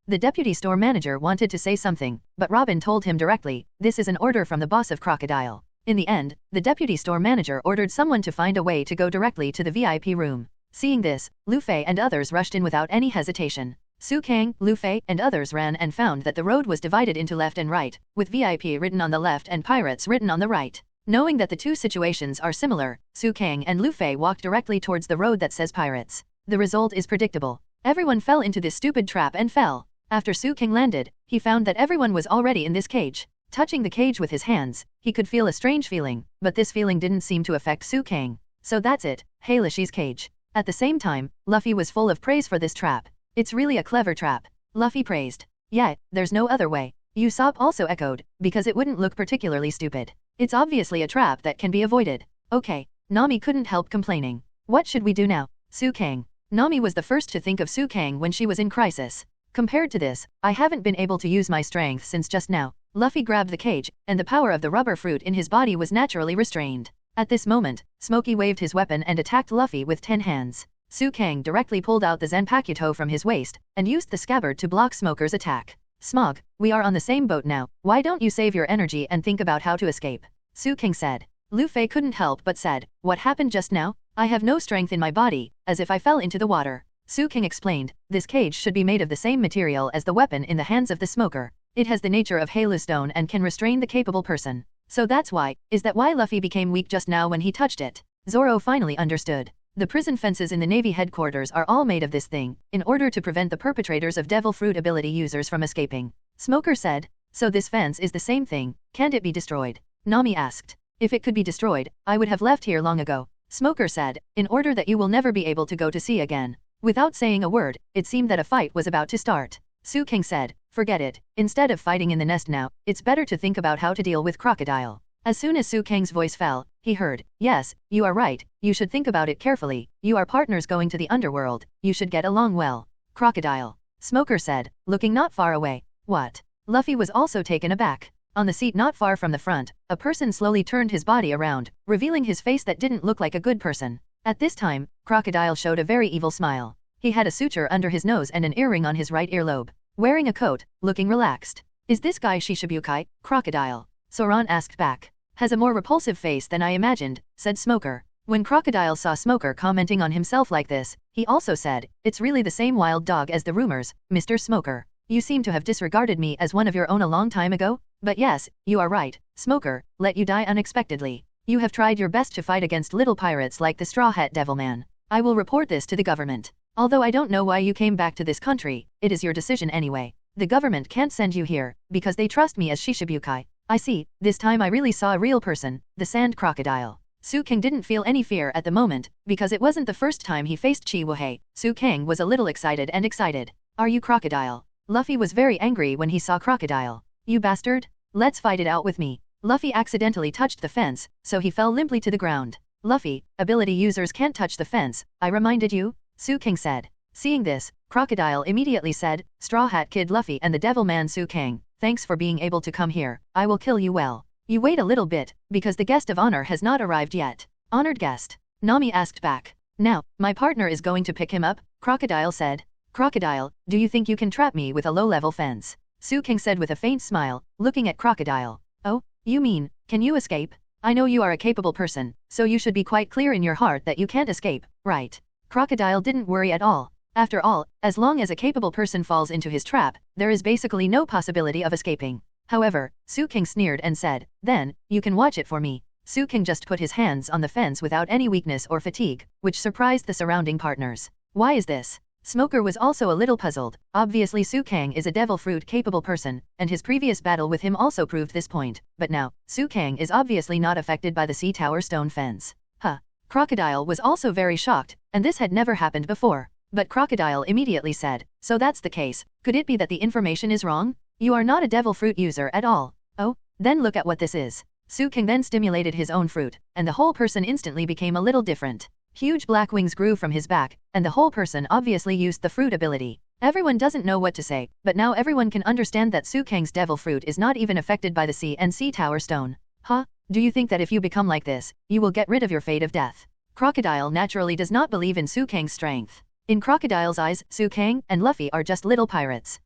Speaker 3: The deputy store manager wanted to say something, but Robin told him directly, this is an order from the boss of Crocodile. In the end, the deputy store manager ordered someone to find a way to go directly to the VIP room. Seeing this, Luffy and others rushed in without any hesitation. Su Kang, Luffy, and others ran and found that the road was divided into left and right, with VIP written on the left and pirates written on the right. Knowing that the two situations are similar, Su Kang and Luffy walked directly towards the road that says pirates. The result is predictable. Everyone fell into this stupid trap and fell. After Su King landed, he found that everyone was already in this cage. Touching the cage with his hands, he could feel a strange feeling, but this feeling didn't seem to affect Su King. So that's it, hey Luffy's cage. At the same time, Luffy was full of praise for this trap. It's really a clever trap. Luffy praised. Yeah, there's no other way. Usopp also echoed, because it wouldn't look particularly stupid. It's obviously a trap that can be avoided. Okay, Nami couldn't help complaining. What should we do now? Su Kang. Nami was the first to think of Su Kang when she was in crisis. Compared to this, I haven't been able to use my strength since just now. Luffy grabbed the cage, and the power of the rubber fruit in his body was naturally restrained. At this moment, Smokey waved his weapon and attacked Luffy with 10 hands. Su Kang directly pulled out the Zanpakuto from his waist, and used the scabbard to block Smoker's attack. Smog, we are on the same boat now, why don't you save your energy and think about how to escape? Su King said. Luffy couldn't help but said, what happened just now? I have no strength in my body, as if I fell into the water. Su King explained, this cage should be made of the same material as the weapon in the hands of the smoker. It has the nature of halustone and can restrain the capable person. So that's why, is that why Luffy became weak just now when he touched it? Zoro finally understood. The prison fences in the Navy headquarters are all made of this thing, in order to prevent the perpetrators of Devil Fruit ability users from escaping. Smoker said, so this fence is the same thing, can't it be destroyed? Nami asked. If it could be destroyed, I would have left here long ago. Smoker said, in order that you will never be able to go to sea again. Without saying a word, it seemed that a fight was about to start. Su King said, forget it, instead of fighting in the nest now, it's better to think about how to deal with Crocodile. As soon as Su Kang's voice fell, he heard, yes, you are right, you should think about it carefully, you are partners going to the underworld, you should get along well. Crocodile. Smoker said, looking not far away. What? Luffy was also taken aback. On the seat not far from the front, a person slowly turned his body around, revealing his face that didn't look like a good person. At this time, Crocodile showed a very evil smile. He had a suture under his nose and an earring on his right earlobe. Wearing a coat, looking relaxed. Is this guy Shishibukai? Crocodile. Zoan asked back. Has a more repulsive face than I imagined, said Smoker. When Crocodile saw Smoker commenting on himself like this, he also said, it's really the same wild dog as the rumors, Mr. Smoker. You seem to have disregarded me as one of your own a long time ago? But yes, you are right, Smoker, let you die unexpectedly. You have tried your best to fight against little pirates like the Straw Hat Devilman. I will report this to the government. Although I don't know why you came back to this country, it is your decision anyway. The government can't send you here, because they trust me as Shishibukai. I see, this time I really saw a real person, the Sand Crocodile. Su King didn't feel any fear at the moment, because it wasn't the first time he faced Chiwahei. Su King was a little excited and excited. Are you Crocodile? Luffy was very angry when he saw Crocodile. You bastard? Let's fight it out with me. Luffy accidentally touched the fence, so he fell limply to the ground. Luffy, ability users can't touch the fence, I reminded you? Su King said. Seeing this, Crocodile immediately said, Straw Hat Kid Luffy and the Devilman Su King, thanks for being able to come here, I will kill you well. You wait a little bit, because the guest of honor has not arrived yet. Honored guest. Nami asked back. Now, my partner is going to pick him up, Crocodile said. Crocodile, do you think you can trap me with a low-level fence? Su King said with a faint smile, looking at Crocodile. Oh, you mean, can you escape? I know you are a capable person, so you should be quite clear in your heart that you can't escape, right? Crocodile didn't worry at all. After all, as long as a capable person falls into his trap, there is basically no possibility of escaping. However, Su King sneered and said, then, you can watch it for me. Su King just put his hands on the fence without any weakness or fatigue, which surprised the surrounding partners. Why is this? Smoker was also a little puzzled. Obviously Su Kang is a devil fruit capable person, and his previous battle with him also proved this point, but now, Su Kang is obviously not affected by the sea tower stone fence. Huh. Crocodile was also very shocked, and this had never happened before. But Crocodile immediately said, so that's the case, could it be that the information is wrong? You are not a devil fruit user at all. Oh, then look at what this is. Su King then stimulated his own fruit, and the whole person instantly became a little different. Huge black wings grew from his back, and the whole person obviously used the fruit ability. Everyone doesn't know what to say, but now everyone can understand that Su Kang's devil fruit is not even affected by the sea and sea tower stone. Huh? Do you think that if you become like this, you will get rid of your fate of death? Crocodile naturally does not believe in Su Kang's strength. In Crocodile's eyes, Su Kang and Luffy are just little pirates.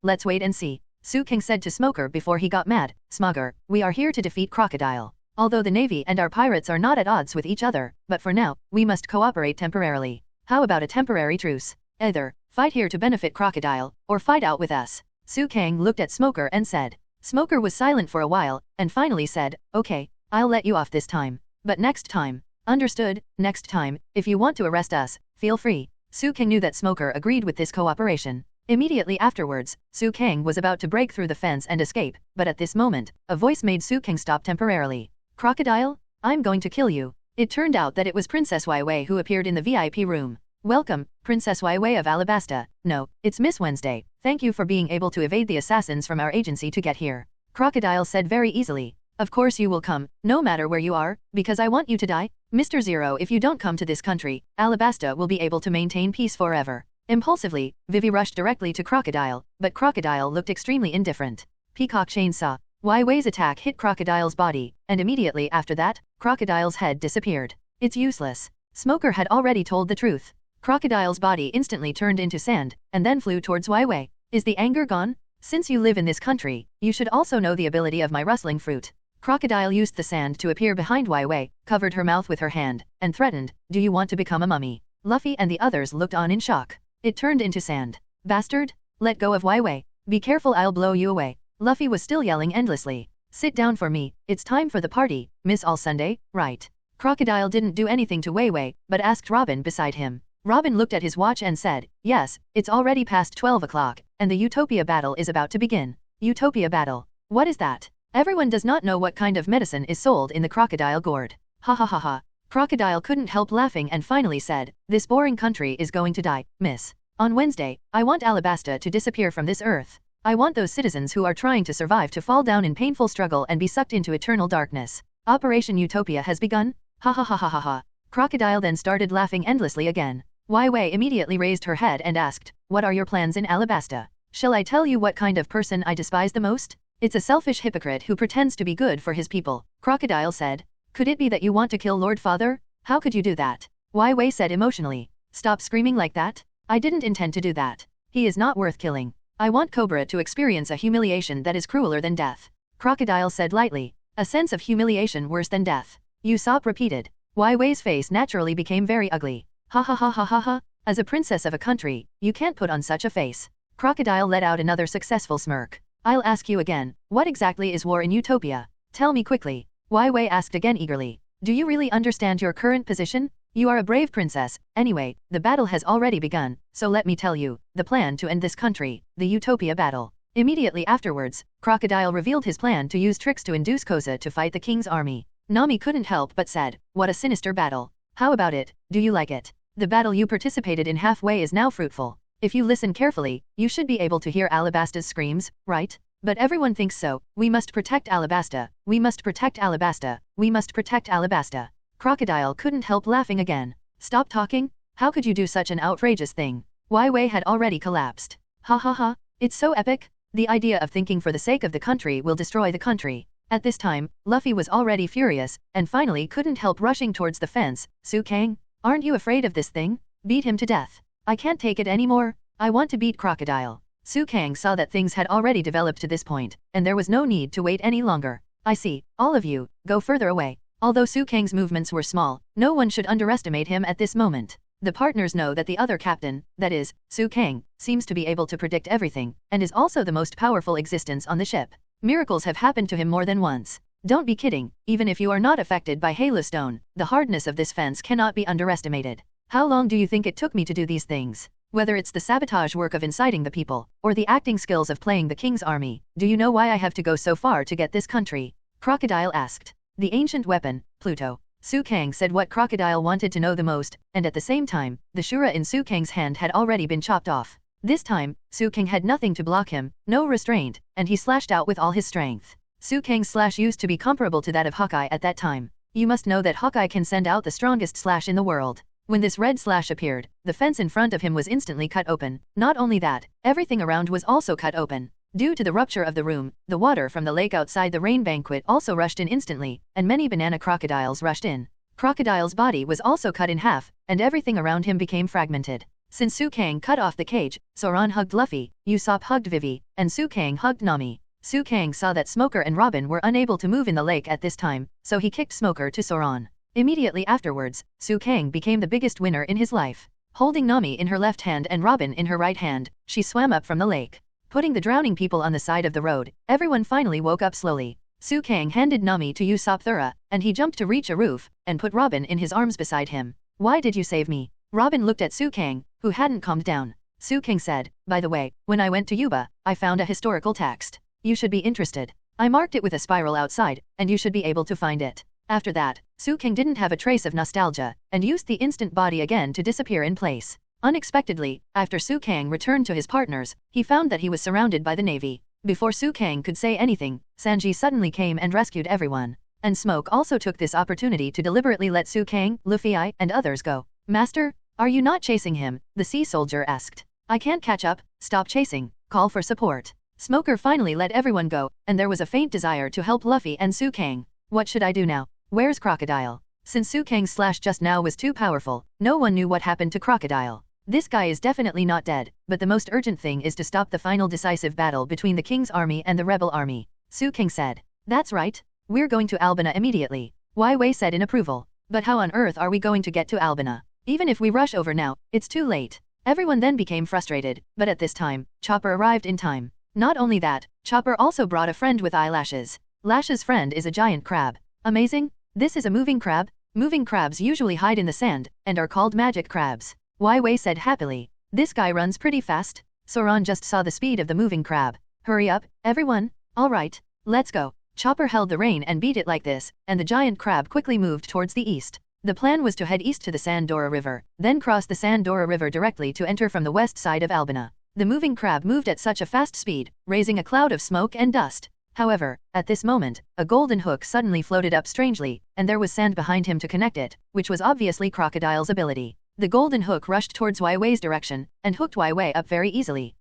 Speaker 3: Let's wait and see. Su King said to Smoker before he got mad, Smogger, we are here to defeat Crocodile. Although the Navy and our pirates are not at odds with each other, but for now, we must cooperate temporarily. How about a temporary truce? Either, fight here to benefit Crocodile, or fight out with us. Su Kang looked at Smoker and said. Smoker was silent for a while, and finally said, okay, I'll let you off this time. But next time. Understood, next time, if you want to arrest us, feel free. Su King knew that Smoker agreed with this cooperation. Immediately afterwards, Su Kang was about to break through the fence and escape, but at this moment, a voice made Su King stop temporarily. Crocodile? I'm going to kill you. It turned out that it was Princess Wai who appeared in the VIP room. Welcome, Princess Wai of Alabasta. No, it's Miss Wednesday. Thank you for being able to evade the assassins from our agency to get here. Crocodile said very easily. Of course you will come, no matter where you are, because I want you to die. Mr. Zero, if you don't come to this country, Alabasta will be able to maintain peace forever. Impulsively, Vivi rushed directly to Crocodile, but Crocodile looked extremely indifferent. Peacock chainsaw. Wai Wei's attack hit Crocodile's body, and immediately after that, Crocodile's head disappeared. It's useless. Smoker had already told the truth. Crocodile's body instantly turned into sand, and then flew towards Wai Wei. Is the anger gone? Since you live in this country, you should also know the ability of my rustling fruit. Crocodile used the sand to appear behind Wai Wei, covered her mouth with her hand, and threatened, do you want to become a mummy? Luffy and the others looked on in shock. It turned into sand. Bastard! Let go of Wai Wei. Be careful, I'll blow you away. Luffy was still yelling endlessly. Sit down for me, it's time for the party, Miss All Sunday, right? Crocodile didn't do anything to Wai Wei, but asked Robin beside him. Robin looked at his watch and said, yes, it's already past 12 o'clock, and the Utopia battle is about to begin. Utopia battle. What is that? Everyone does not know what kind of medicine is sold in the crocodile gourd. Ha ha ha ha. Crocodile couldn't help laughing and finally said, this boring country is going to die, miss. On Wednesday, I want Alabasta to disappear from this earth. I want those citizens who are trying to survive to fall down in painful struggle and be sucked into eternal darkness. Operation Utopia has begun? Ha ha ha ha ha ha. Crocodile then started laughing endlessly again. Wai Wei immediately raised her head and asked, what are your plans in Alabasta? Shall I tell you what kind of person I despise the most? It's a selfish hypocrite who pretends to be good for his people. Crocodile said. Could it be that you want to kill Lord Father? How could you do that? Wai Wei said emotionally. Stop screaming like that. I didn't intend to do that. He is not worth killing. I want Cobra to experience a humiliation that is crueler than death. Crocodile said lightly. A sense of humiliation worse than death. Usopp repeated. Wai Wei's face naturally became very ugly. Ha ha ha ha ha ha. As a princess of a country, you can't put on such a face. Crocodile let out another successful smirk. I'll ask you again, what exactly is war in Utopia? Tell me quickly. Wai Wei asked again eagerly. Do you really understand your current position? You are a brave princess. Anyway, the battle has already begun, so let me tell you, the plan to end this country, the Utopia battle. Immediately afterwards, Crocodile revealed his plan to use tricks to induce Koza to fight the king's army. Nami couldn't help but said, what a sinister battle. How about it, do you like it? The battle you participated in halfway is now fruitful. If you listen carefully, you should be able to hear Alabasta's screams, right? But everyone thinks so. We must protect Alabasta. We must protect Alabasta. We must protect Alabasta. Crocodile couldn't help laughing again. Stop talking? How could you do such an outrageous thing? Wai Wei had already collapsed. Ha ha ha, it's so epic. The idea of thinking for the sake of the country will destroy the country. At this time, Luffy was already furious, and finally couldn't help rushing towards the fence. Su Kang, aren't you afraid of this thing? Beat him to death. I can't take it anymore. I want to beat Crocodile. Su Kang saw that things had already developed to this point, and there was no need to wait any longer. I see, all of you, go further away. Although Su Kang's movements were small, no one should underestimate him at this moment. The partners know that the other captain, that is, Su Kang, seems to be able to predict everything, and is also the most powerful existence on the ship. Miracles have happened to him more than once. Don't be kidding, even if you are not affected by Halostone, the hardness of this fence cannot be underestimated. How long do you think it took me to do these things? Whether it's the sabotage work of inciting the people, or the acting skills of playing the king's army, do you know why I have to go so far to get this country? Crocodile asked. The ancient weapon, Pluto. Su Kang said what Crocodile wanted to know the most, and at the same time, the Shura in Su Kang's hand had already been chopped off. This time, Su Kang had nothing to block him, no restraint, and he slashed out with all his strength. Su Kang's slash used to be comparable to that of Hawkeye at that time. You must know that Hawkeye can send out the strongest slash in the world. When this red slash appeared, the fence in front of him was instantly cut open. Not only that, everything around was also cut open. Due to the rupture of the room, the water from the lake outside the rain banquet also rushed in instantly, and many banana crocodiles rushed in. Crocodile's body was also cut in half, and everything around him became fragmented. Since Su Kang cut off the cage, Zoan hugged Luffy, Usopp hugged Vivi, and Su Kang hugged Nami. Su Kang saw that Smoker and Robin were unable to move in the lake at this time, so he kicked Smoker to Zoan. Immediately afterwards, Su Kang became the biggest winner in his life. Holding Nami in her left hand and Robin in her right hand, she swam up from the lake. Putting the drowning people on the side of the road, everyone finally woke up slowly. Su Kang handed Nami to Usopp Thura, and he jumped to reach a roof, and put Robin in his arms beside him. Why did you save me? Robin looked at Su Kang, who hadn't calmed down. Su Kang said, by the way, when I went to Yuba, I found a historical text. You should be interested. I marked it with a spiral outside, and you should be able to find it. After that, Su Kang didn't have a trace of nostalgia, and used the instant body again to disappear in place. Unexpectedly, after Su Kang returned to his partners, he found that he was surrounded by the navy. Before Su Kang could say anything, Sanji suddenly came and rescued everyone. And Smoke also took this opportunity to deliberately let Su Kang, Luffy and others go. Master, are you not chasing him? The sea soldier asked. I can't catch up, stop chasing, call for support. Smoker finally let everyone go, and there was a faint desire to help Luffy and Su Kang. What should I do now? Where's Crocodile? Since Su Kang's slash just now was too powerful, no one knew what happened to Crocodile. This guy is definitely not dead, but the most urgent thing is to stop the final decisive battle between the king's army and the rebel army. Su Kang said. That's right. We're going to Albina immediately. Wai Wei said in approval. But how on earth are we going to get to Albina? Even if we rush over now, it's too late. Everyone then became frustrated, but at this time, Chopper arrived in time. Not only that, Chopper also brought a friend with eyelashes. Lash's friend is a giant crab. Amazing? This is a moving crab? Moving crabs usually hide in the sand, and are called magic crabs. Wai Wei said happily. This guy runs pretty fast. Zoan just saw the speed of the moving crab. Hurry up, everyone. Alright, let's go. Chopper held the rein and beat it like this, and the giant crab quickly moved towards the east. The plan was to head east to the Sandora River, then cross the Sandora River directly to enter from the west side of Albina. The moving crab moved at such a fast speed, raising a cloud of smoke and dust. However, at this moment, a golden hook suddenly floated up strangely, and there was sand behind him to connect it, which was obviously Crocodile's ability. The golden hook rushed towards Wai Wei's direction, and hooked Wai Wei up very easily.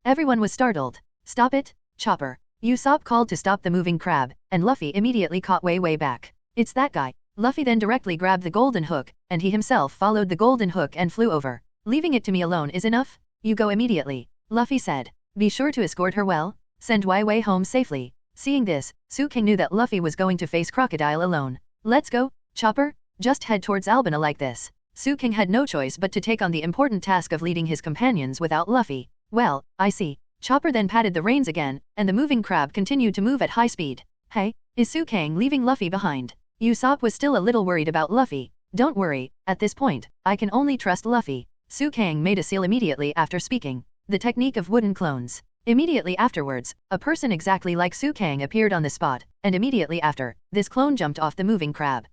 Speaker 3: Everyone was startled. Stop it, Chopper. Usopp called to stop the moving crab, and Luffy immediately caught Wai Wei back. It's that guy. Luffy then directly grabbed the golden hook, and he himself followed the golden hook and flew over. Leaving it to me alone is enough? You go immediately, Luffy said. Be sure to escort her well. Send Wai Wei home safely. Seeing this, Su Kang knew that Luffy was going to face Crocodile alone. Let's go, Chopper. Just head towards Albina like this. Su Kang had no choice but to take on the important task of leading his companions without Luffy. Well, I see. Chopper then patted the reins again, and the moving crab continued to move at high speed. Hey, is Su Kang leaving Luffy behind? Usopp was still a little worried about Luffy. Don't worry, at this point, I can only trust Luffy. Su Kang made a seal immediately after speaking. The technique of wooden clones. Immediately afterwards, a person exactly like Su Kang appeared on the spot, and immediately after, this clone jumped off the moving crab.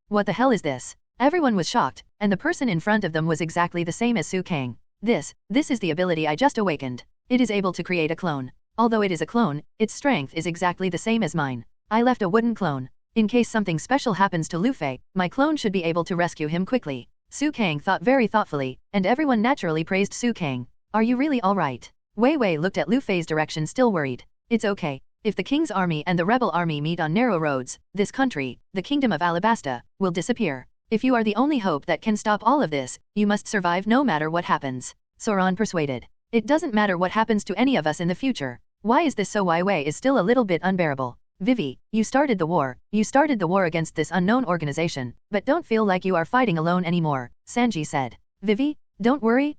Speaker 3: What the hell is this? Everyone was shocked, and the person in front of them was exactly the same as Su Kang. This is the ability I just awakened. It is able to create a clone. Although it is a clone, its strength is exactly the same as mine. I left a wooden clone. In case something special happens to Luffy, my clone should be able to rescue him quickly. Su Kang thought very thoughtfully, and everyone naturally praised Su Kang. Are you really alright? Wei Wei looked at Luffy's direction still worried. It's okay. If the king's army and the rebel army meet on narrow roads, this country, the kingdom of Alabasta, will disappear. If you are the only hope that can stop all of this, you must survive no matter what happens. Zoan persuaded. It doesn't matter what happens to any of us in the future. Why is this so? Why way is still a little bit unbearable. Vivi, you started the war. You started the war against this unknown organization, but don't feel like you are fighting alone anymore, Sanji said. Vivi, don't worry,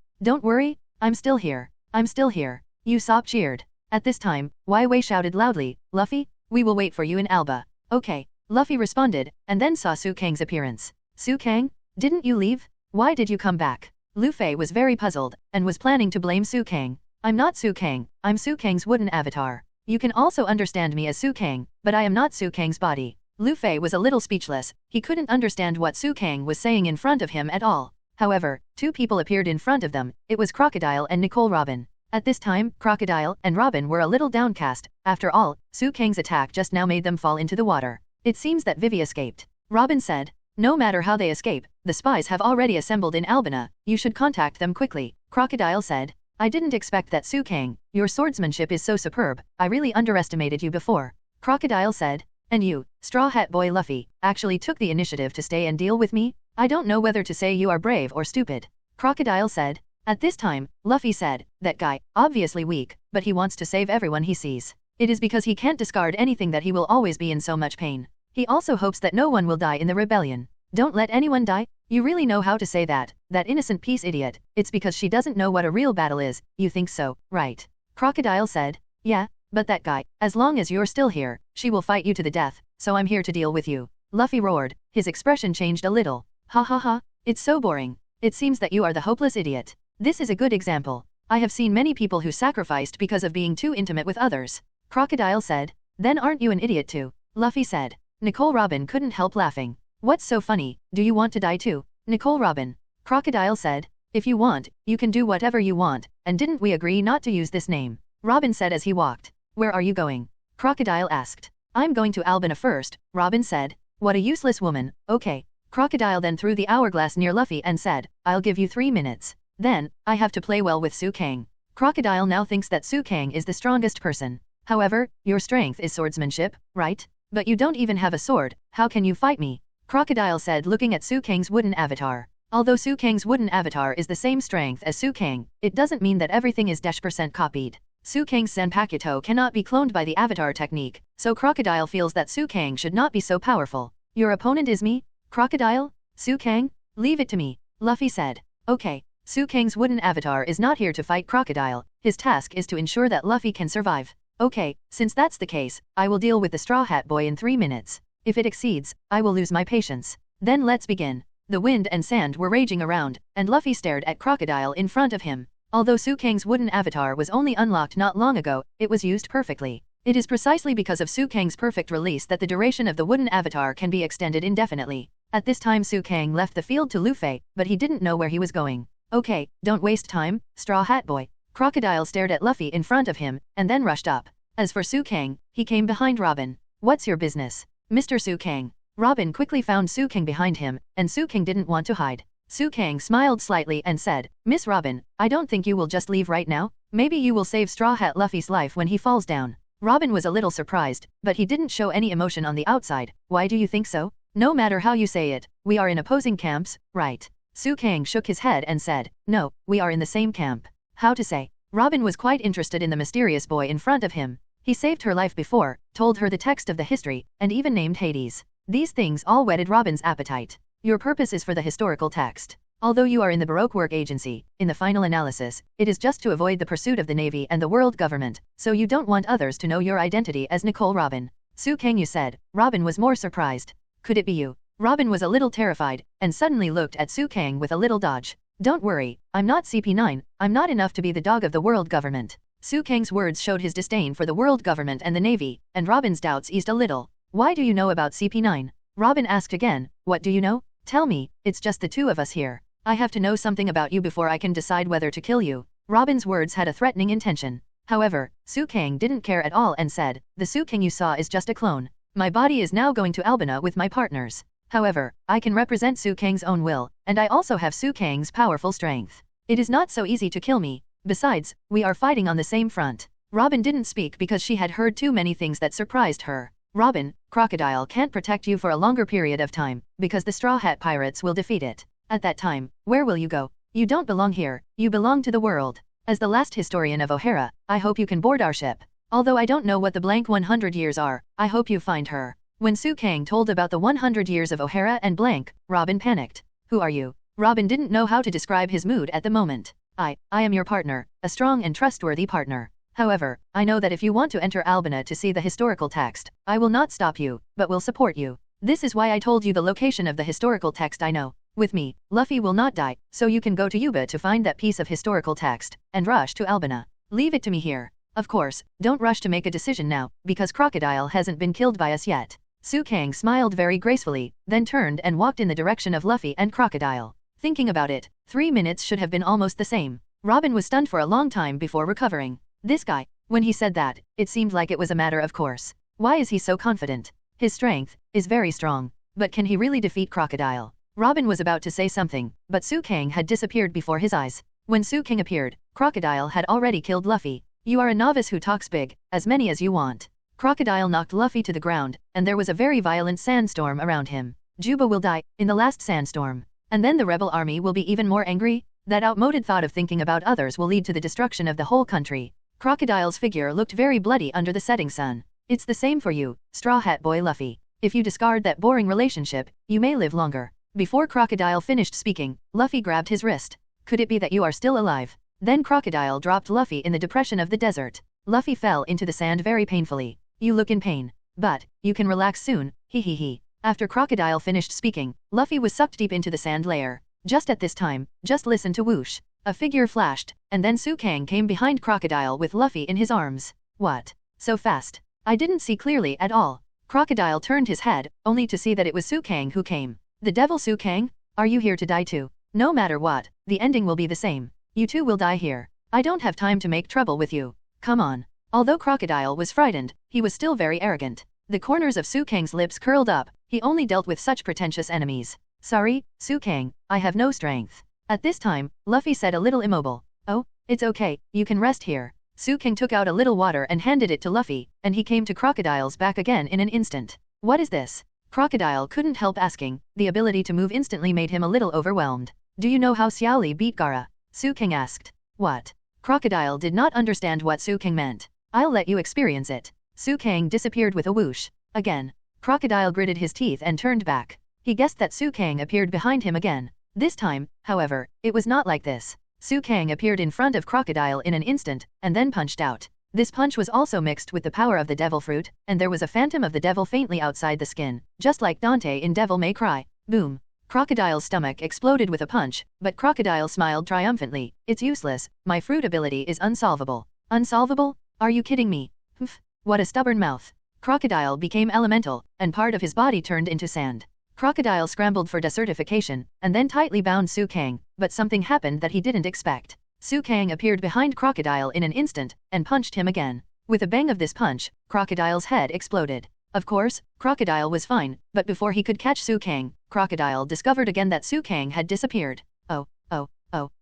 Speaker 3: I'm still here. I'm still here. Usopp cheered. At this time, Wei shouted loudly, Luffy, we will wait for you in Alba. Okay, Luffy responded, and then saw Su Kang's appearance. Su Kang, didn't you leave? Why did you come back? Luffy was very puzzled, and was planning to blame Su Kang. I'm not Su Kang, I'm Su Kang's wooden avatar. You can also understand me as Su Kang, but I am not Su Kang's body. Luffy was a little speechless, he couldn't understand what Su Kang was saying in front of him at all. However, two people appeared in front of them, it was Crocodile and Nicole Robin. At this time, Crocodile and Robin were a little downcast, after all, Su Kang's attack just now made them fall into the water. It seems that Vivi escaped. Robin said, no matter how they escape, the spies have already assembled in Albina, you should contact them quickly. Crocodile said, I didn't expect that Su Kang, your swordsmanship is so superb, I really underestimated you before. Crocodile said, and you, Straw Hat Boy Luffy, actually took the initiative to stay and deal with me? I don't know whether to say you are brave or stupid. Crocodile said. At this time, Luffy said, that guy, obviously weak, but he wants to save everyone he sees. It is because he can't discard anything that he will always be in so much pain. He also hopes that no one will die in the rebellion. Don't let anyone die? You really know how to say that innocent peace idiot, it's because she doesn't know what a real battle is, you think so, right? Crocodile said, yeah, but that guy, as long as you're still here, she will fight you to the death, so I'm here to deal with you. Luffy roared, his expression changed a little. Ha ha ha, it's so boring. It seems that you are the hopeless idiot. This is a good example. I have seen many people who sacrificed because of being too intimate with others. Crocodile said, then aren't you an idiot too? Luffy said. Nicole Robin couldn't help laughing. What's so funny, do you want to die too? Nicole Robin. Crocodile said, if you want, you can do whatever you want, and didn't we agree not to use this name? Robin said as he walked. Where are you going? Crocodile asked. I'm going to Albina first, Robin said. What a useless woman, okay. Crocodile then threw the hourglass near Luffy and said, I'll give you 3 minutes. Then, I have to play well with Su Kang. Crocodile now thinks that Su Kang is the strongest person. However, your strength is swordsmanship, right? But you don't even have a sword, how can you fight me? Crocodile said looking at Su Kang's wooden avatar. Although Su Kang's wooden avatar is the same strength as Su Kang, it doesn't mean that everything is -% copied. Su Kang's Senpakuto cannot be cloned by the avatar technique, so Crocodile feels that Su Kang should not be so powerful. Your opponent is me? Crocodile? Su Kang? Leave it to me, Luffy said. Okay. Su Kang's wooden avatar is not here to fight Crocodile, his task is to ensure that Luffy can survive. Okay, since that's the case, I will deal with the Straw Hat Boy in 3 minutes. If it exceeds, I will lose my patience. Then let's begin. The wind and sand were raging around, and Luffy stared at Crocodile in front of him. Although Su Kang's wooden avatar was only unlocked not long ago, it was used perfectly. It is precisely because of Su Kang's perfect release that the duration of the wooden avatar can be extended indefinitely. At this time Su Kang left the field to Luffy, but he didn't know where he was going. Okay, don't waste time, Straw Hat Boy. Crocodile stared at Luffy in front of him, and then rushed up. As for Su Kang, he came behind Robin. What's your business? Mr. Su Kang. Robin quickly found Su Kang behind him, and Su Kang didn't want to hide. Su Kang smiled slightly and said, Miss Robin, I don't think you will just leave right now. Maybe you will save Straw Hat Luffy's life when he falls down. Robin was a little surprised, but he didn't show any emotion on the outside. Why do you think so? No matter how you say it, we are in opposing camps, right? Su Kang shook his head and said, no, we are in the same camp. How to say? Robin was quite interested in the mysterious boy in front of him. He saved her life before, told her the text of the history, and even named Hades. These things all whetted Robin's appetite. Your purpose is for the historical text. Although you are in the Baroque Work Agency, in the final analysis, it is just to avoid the pursuit of the Navy and the world government, so you don't want others to know your identity as Nicole Robin. Su Kang, you said. Robin was more surprised. Could it be you? Robin was a little terrified, and suddenly looked at Su Kang with a little dodge. Don't worry, I'm not CP9, I'm not enough to be the dog of the world government. Su Kang's words showed his disdain for the world government and the Navy, and Robin's doubts eased a little. Why do you know about CP9? Robin asked again, what do you know? Tell me, it's just the two of us here. I have to know something about you before I can decide whether to kill you. Robin's words had a threatening intention. However, Su Kang didn't care at all and said, the Su Kang you saw is just a clone. My body is now going to Albina with my partners. However, I can represent Su Kang's own will, and I also have Su Kang's powerful strength. It is not so easy to kill me. Besides, we are fighting on the same front. Robin didn't speak because she had heard too many things that surprised her. Robin, Crocodile can't protect you for a longer period of time, because the Straw Hat Pirates will defeat it. At that time, where will you go? You don't belong here, you belong to the world. As the last historian of O'Hara, I hope you can board our ship. Although I don't know what the blank 100 years are, I hope you find her. When Su Kang told about the 100 years of O'Hara and blank, Robin panicked. Who are you? Robin didn't know how to describe his mood at the moment. I am your partner, a strong and trustworthy partner. However, I know that if you want to enter Albina to see the historical text, I will not stop you, but will support you. This is why I told you the location of the historical text I know. With me, Luffy will not die, so you can go to Yuba to find that piece of historical text, and rush to Albina. Leave it to me here. Of course, don't rush to make a decision now, because Crocodile hasn't been killed by us yet. Su Kang smiled very gracefully, then turned and walked in the direction of Luffy and Crocodile. Thinking about it, 3 minutes should have been almost the same. Robin was stunned for a long time before recovering. This guy, when he said that, it seemed like it was a matter of course. Why is he so confident? His strength is very strong, but can he really defeat Crocodile? Robin was about to say something, but Su Kang had disappeared before his eyes. When Su Kang appeared, Crocodile had already killed Luffy. You are a novice who talks big, as many as you want. Crocodile knocked Luffy to the ground, and there was a very violent sandstorm around him. Juba will die, in the last sandstorm. And then the rebel army will be even more angry? That outmoded thought of thinking about others will lead to the destruction of the whole country. Crocodile's figure looked very bloody under the setting sun. It's the same for you, Straw Hat Boy Luffy. If you discard that boring relationship, you may live longer. Before Crocodile finished speaking, Luffy grabbed his wrist. Could it be that you are still alive? Then Crocodile dropped Luffy in the depression of the desert. Luffy fell into the sand very painfully. You look in pain. But, you can relax soon, he. After Crocodile finished speaking, Luffy was sucked deep into the sand layer. Just at this time, just listen to whoosh. A figure flashed, and then Su Kang came behind Crocodile with Luffy in his arms. What? So fast? I didn't see clearly at all. Crocodile turned his head, only to see that it was Su Kang who came. The devil Su Kang? Are you here to die too? No matter what, the ending will be the same. You too will die here. I don't have time to make trouble with you. Come on. Although Crocodile was frightened, he was still very arrogant. The corners of Su Kang's lips curled up. He only dealt with such pretentious enemies. Sorry, Su Kang, I have no strength. At this time, Luffy said a little immobile. Oh, it's okay, you can rest here. Su Kang took out a little water and handed it to Luffy, and he came to Crocodile's back again in an instant. What is this? Crocodile couldn't help asking. The ability to move instantly made him a little overwhelmed. Do you know how Xiao Li beat Gaara? Su Kang asked. What? Crocodile did not understand what Su Kang meant. I'll let you experience it. Su Kang disappeared with a whoosh. Again. Crocodile gritted his teeth and turned back. He guessed that Su Kang appeared behind him again. This time, however, it was not like this. Su Kang appeared in front of Crocodile in an instant, and then punched out. This punch was also mixed with the power of the devil fruit, and there was a phantom of the devil faintly outside the skin, just like Dante in Devil May Cry. Boom. Crocodile's stomach exploded with a punch, but Crocodile smiled triumphantly. It's useless, my fruit ability is unsolvable. Unsolvable? Are you kidding me? Humph. What a stubborn mouth. Crocodile became elemental, and part of his body turned into sand. Crocodile scrambled for desertification, and then tightly bound Su Kang, but something happened that he didn't expect. Su Kang appeared behind Crocodile in an instant, and punched him again. With a bang of this punch, Crocodile's head exploded. Of course, Crocodile was fine, but before he could catch Su Kang, Crocodile discovered again that Su Kang had disappeared. Oh.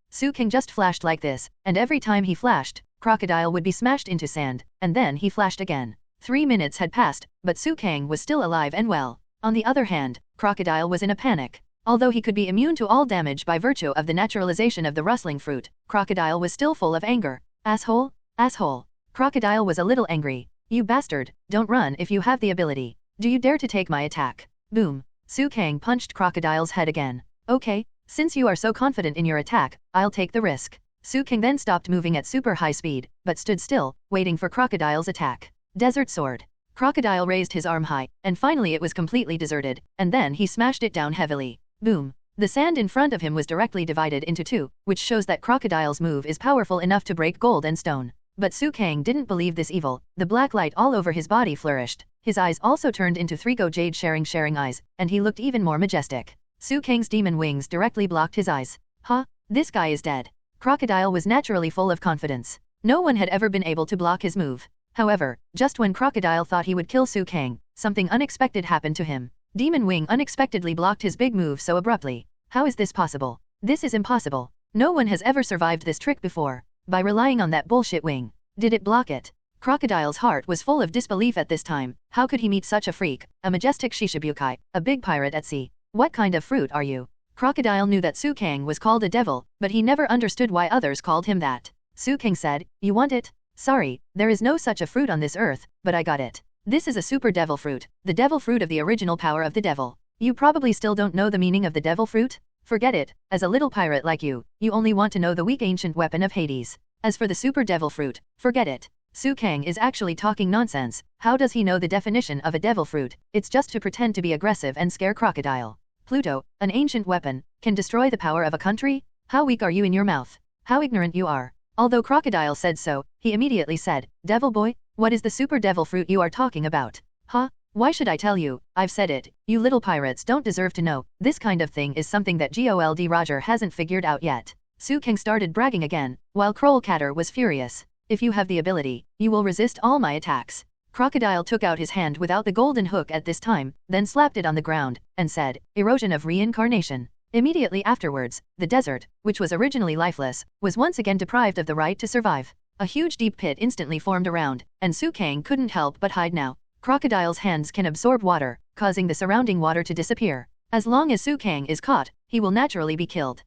Speaker 3: Su Kang just flashed like this, and every time he flashed, Crocodile would be smashed into sand, and then he flashed again. 3 minutes had passed, but Su Kang was still alive and well. On the other hand, Crocodile was in a panic. Although he could be immune to all damage by virtue of the naturalization of the rustling fruit, Crocodile was still full of anger. Asshole? Asshole. Crocodile was a little angry. You bastard, don't run if you have the ability. Do you dare to take my attack? Boom. Su Kang punched Crocodile's head again. Okay, since you are so confident in your attack, I'll take the risk. Su Kang then stopped moving at super high speed, but stood still, waiting for Crocodile's attack. Desert Sword. Crocodile raised his arm high, and finally it was completely deserted, and then he smashed it down heavily. Boom. The sand in front of him was directly divided into two, which shows that Crocodile's move is powerful enough to break gold and stone. But Su Kang didn't believe this evil. The black light all over his body flourished. His eyes also turned into 3 go jade sharing eyes, and he looked even more majestic. Su Kang's demon wings directly blocked his eyes. Huh? This guy is dead. Crocodile was naturally full of confidence. No one had ever been able to block his move. However, just when Crocodile thought he would kill Su Kang, something unexpected happened to him. Demon Wing unexpectedly blocked his big move so abruptly. How is this possible? This is impossible. No one has ever survived this trick before. By relying on that bullshit wing. Did it block it? Crocodile's heart was full of disbelief at this time. How could he meet such a freak, a majestic Shishibukai, a big pirate at sea? What kind of fruit are you? Crocodile knew that Su Kang was called a devil, but he never understood why others called him that. Su Kang said, "You want it? Sorry, there is no such a fruit on this earth, but I got it. This is a super devil fruit, the devil fruit of the original power of the devil. You probably still don't know the meaning of the devil fruit? Forget it, as a little pirate like you only want to know the weak ancient weapon of Hades. As for the super devil fruit, forget it. Su Kang is actually talking nonsense. How does he know the definition of a devil fruit? It's just to pretend to be aggressive and scare Crocodile. Pluto, an ancient weapon, can destroy the power of a country? How weak are you in your mouth? How ignorant you are." Although Crocodile said so, he immediately said, "Devil boy, what is the super devil fruit you are talking about?" "Huh? Why should I tell you? I've said it. You little pirates don't deserve to know. This kind of thing is something that Gold Roger hasn't figured out yet." Su Kang started bragging again, while Crowlcatter was furious. "If you have the ability, you will resist all my attacks." Crocodile took out his hand without the golden hook at this time, then slapped it on the ground, and said, "Erosion of reincarnation." Immediately afterwards, the desert, which was originally lifeless, was once again deprived of the right to survive. A huge deep pit instantly formed around, and Su Kang couldn't help but hide now. Crocodile's hands can absorb water, causing the surrounding water to disappear. As long as Su Kang is caught, he will naturally be killed.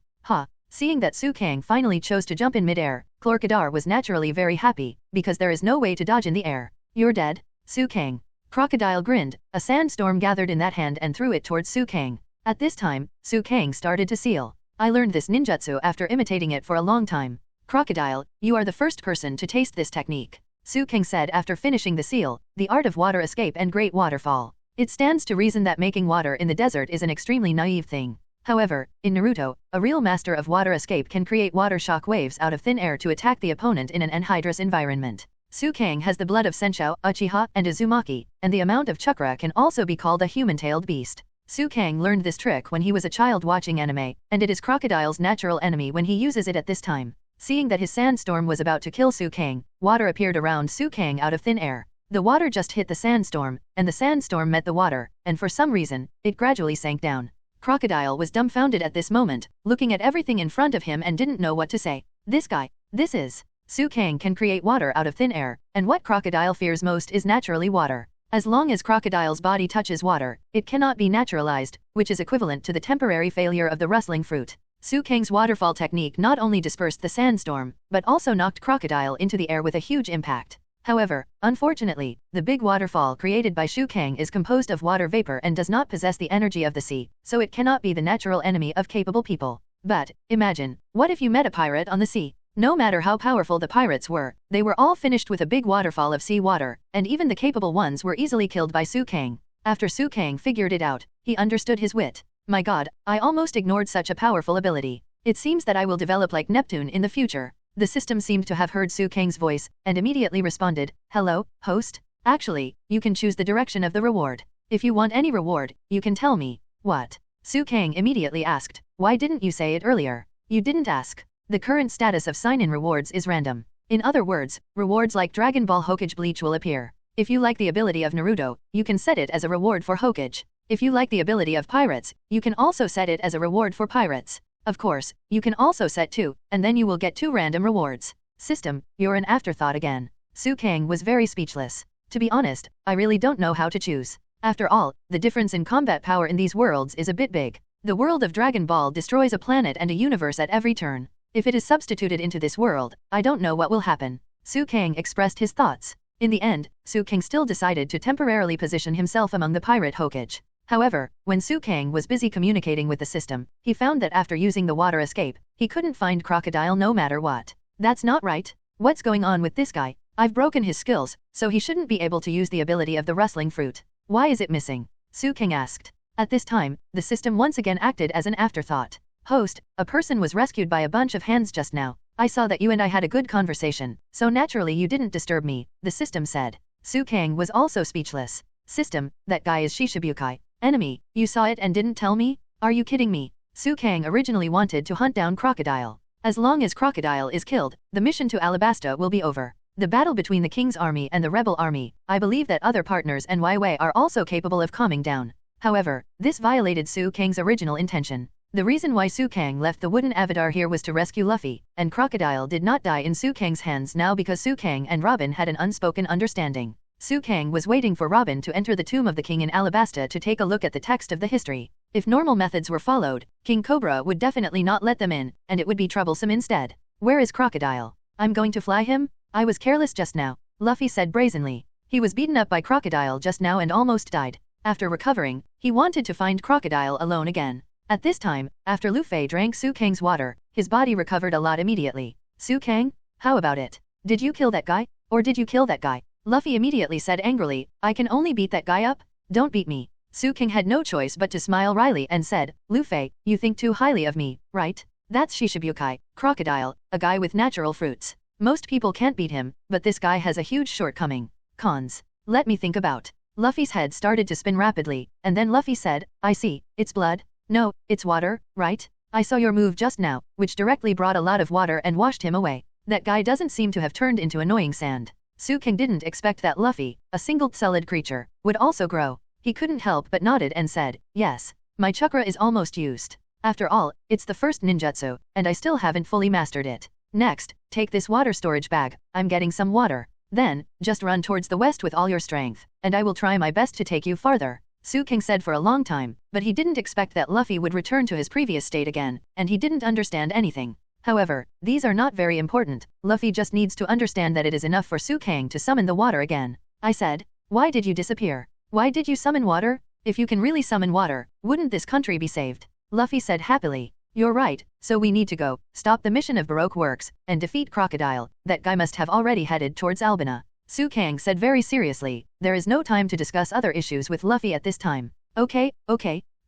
Speaker 3: Seeing that Su Kang finally chose to jump in midair, Crocodile was naturally very happy, because there is no way to dodge in the air. "You're dead, Su Kang." Crocodile grinned. A sandstorm gathered in that hand and threw it towards Su Kang. At this time, Su Kang started to seal. "I learned this ninjutsu after imitating it for a long time. Crocodile, you are the first person to taste this technique," Su Kang said after finishing the seal, "the art of water escape and great waterfall. It stands to reason that making water in the desert is an extremely naive thing. However, in Naruto, a real master of water escape can create water shock waves out of thin air to attack the opponent in an anhydrous environment. Su Kang has the blood of Senshou, Uchiha, and Uzumaki, and the amount of chakra can also be called a human-tailed beast. Su Kang learned this trick when he was a child watching anime, and it is Crocodile's natural enemy when he uses it at this time. Seeing that his sandstorm was about to kill Su Kang, water appeared around Su Kang out of thin air. The water just hit the sandstorm, and the sandstorm met the water, and for some reason, it gradually sank down. Crocodile was dumbfounded at this moment, looking at everything in front of him and didn't know what to say. This is... Su Kang can create water out of thin air, and what Crocodile fears most is naturally water. As long as Crocodile's body touches water, it cannot be naturalized, which is equivalent to the temporary failure of the rustling fruit. Su Kang's waterfall technique not only dispersed the sandstorm, but also knocked Crocodile into the air with a huge impact. However, unfortunately, the big waterfall created by Su Kang is composed of water vapor and does not possess the energy of the sea, so it cannot be the natural enemy of capable people. But, imagine, what if you met a pirate on the sea? No matter how powerful the pirates were, they were all finished with a big waterfall of sea water, and even the capable ones were easily killed by Su Kang. After Su Kang figured it out, he understood his wit. "My god, I almost ignored such a powerful ability. It seems that I will develop like Neptune in the future." The system seemed to have heard Su Kang's voice, and immediately responded, "Hello, host? Actually, you can choose the direction of the reward. If you want any reward, you can tell me." "What?" Su Kang immediately asked. "Why didn't you say it earlier?" "You didn't ask. The current status of sign-in rewards is random. In other words, rewards like Dragon Ball Hokage Bleach will appear. If you like the ability of Naruto, you can set it as a reward for Hokage. If you like the ability of Pirates, you can also set it as a reward for Pirates. Of course, you can also set 2, and then you will get 2 random rewards. System, you're an afterthought again." Su Kang was very speechless. "To be honest, I really don't know how to choose. After all, the difference in combat power in these worlds is a bit big. The world of Dragon Ball destroys a planet and a universe at every turn. If it is substituted into this world, I don't know what will happen." Su Kang expressed his thoughts. In the end, Su Kang still decided to temporarily position himself among the pirate Hokage. However, when Su Kang was busy communicating with the system, he found that after using the water escape, he couldn't find Crocodile no matter what. "That's not right. What's going on with this guy? I've broken his skills, so he shouldn't be able to use the ability of the rustling fruit. Why is it missing?" Su Kang asked. At this time, the system once again acted as an afterthought. "Host, a person was rescued by a bunch of hands just now. I saw that you and I had a good conversation, so naturally you didn't disturb me," the system said. Su Kang was also speechless. "System, that guy is Shishibukai. Enemy, you saw it and didn't tell me? Are you kidding me?" Su Kang originally wanted to hunt down Crocodile. As long as Crocodile is killed, the mission to Alabasta will be over. The battle between the King's army and the rebel army, I believe that other partners and Wai are also capable of calming down. However, this violated Su Kang's original intention. The reason why Su Kang left the wooden avatar here was to rescue Luffy, and Crocodile did not die in Su Kang's hands now because Su Kang and Robin had an unspoken understanding. Su Kang was waiting for Robin to enter the tomb of the king in Alabasta to take a look at the text of the history. If normal methods were followed, King Cobra would definitely not let them in, and it would be troublesome instead. Where is Crocodile? I'm going to fly him? I was careless just now, Luffy said brazenly. He was beaten up by Crocodile just now and almost died. After recovering, he wanted to find Crocodile alone again. At this time, after Luffy drank Su Kang's water, his body recovered a lot immediately. Su Kang? How about it? Did you kill that guy? Or did you kill that guy? Luffy immediately said angrily, I can only beat that guy up? Don't beat me. Su Kang had no choice but to smile wryly and said, Luffy, you think too highly of me, right? That's Shishibukai, Crocodile, a guy with natural fruits. Most people can't beat him, but this guy has a huge shortcoming. Cons. Let me think about. Luffy's head started to spin rapidly, and then Luffy said, I see, it's blood. No, it's water, right? I saw your move just now, which directly brought a lot of water and washed him away. That guy doesn't seem to have turned into annoying sand. Su Kang didn't expect that Luffy, a single solid creature, would also grow. He couldn't help but nodded and said, yes, my chakra is almost used. After all, it's the first ninjutsu, and I still haven't fully mastered it. Next, take this water storage bag, I'm getting some water. Then, just run towards the west with all your strength, and I will try my best to take you farther. Su Kang said for a long time, but he didn't expect that Luffy would return to his previous state again, and he didn't understand anything. However, these are not very important, Luffy just needs to understand that it is enough for Su Kang to summon the water again. I said, why did you disappear? Why did you summon water? If you can really summon water, wouldn't this country be saved? Luffy said happily, you're right, so we need to go, stop the mission of Baroque Works, and defeat Crocodile. That guy must have already headed towards Albina. Su Kang said very seriously, there is no time to discuss other issues with Luffy at this time. Okay,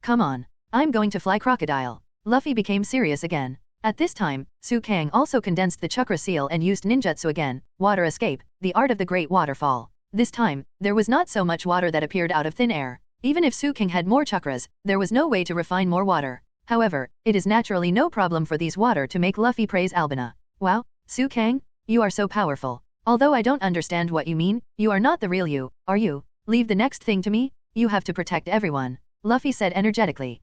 Speaker 3: come on. I'm going to fly Crocodile. Luffy became serious again. At this time, Su Kang also condensed the chakra seal and used ninjutsu again, water escape, the art of the great waterfall. This time, there was not so much water that appeared out of thin air. Even if Su Kang had more chakras, there was no way to refine more water. However, it is naturally no problem for these water to make Luffy praise Albina. Wow, Su Kang, you are so powerful. Although I don't understand what you mean, you are not the real you, are you? Leave the next thing to me, you have to protect everyone. Luffy said energetically.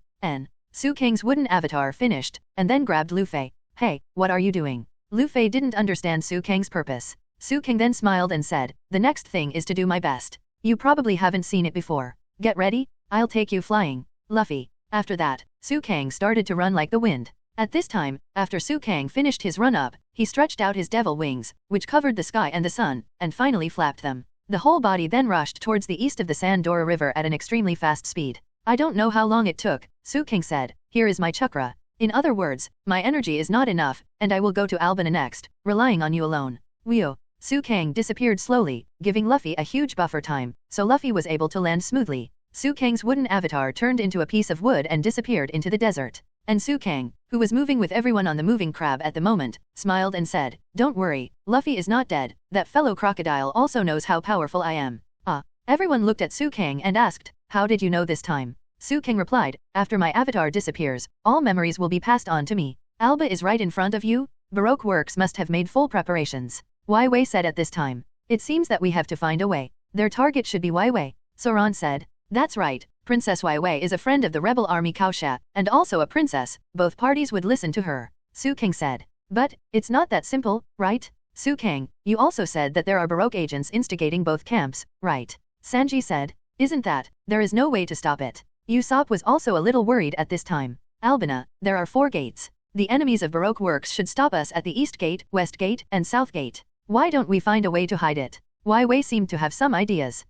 Speaker 3: Su Kang's wooden avatar finished, and then grabbed Luffy. Hey, what are you doing? Luffy didn't understand Su Kang's purpose. Su Kang then smiled and said, the next thing is to do my best. You probably haven't seen it before. Get ready, I'll take you flying. Luffy. After that, Su Kang started to run like the wind. At this time, after Su Kang finished his run-up, he stretched out his devil wings, which covered the sky and the sun, and finally flapped them. The whole body then rushed towards the east of the Sandora River at an extremely fast speed. I don't know how long it took, Su Kang said, here is my chakra. In other words, my energy is not enough, and I will go to Albina next, relying on you alone. Whew. Su Kang disappeared slowly, giving Luffy a huge buffer time, so Luffy was able to land smoothly. Su Kang's wooden avatar turned into a piece of wood and disappeared into the desert. And Su Kang, who was moving with everyone on the moving crab at the moment, smiled and said, don't worry, Luffy is not dead, that fellow crocodile also knows how powerful I am. Everyone looked at Su Kang and asked, how did you know this time? Su Kang replied, after my avatar disappears, all memories will be passed on to me. Alba is right in front of you? Baroque Works must have made full preparations. Wai Wei said at this time. It seems that we have to find a way. Their target should be Wai Wei. Zoan said. That's right, Princess Wai Wei is a friend of the rebel army Kaosha, and also a princess, both parties would listen to her. Su Kang said. But, it's not that simple, right? Su Kang, you also said that there are Baroque agents instigating both camps, right? Sanji said. Isn't that, there is no way to stop it. Usopp was also a little worried at this time. Albina, there are 4 gates. The enemies of Baroque Works should stop us at the East Gate, West Gate, and South Gate. Why don't we find a way to hide it? Wai Wei seemed to have some ideas.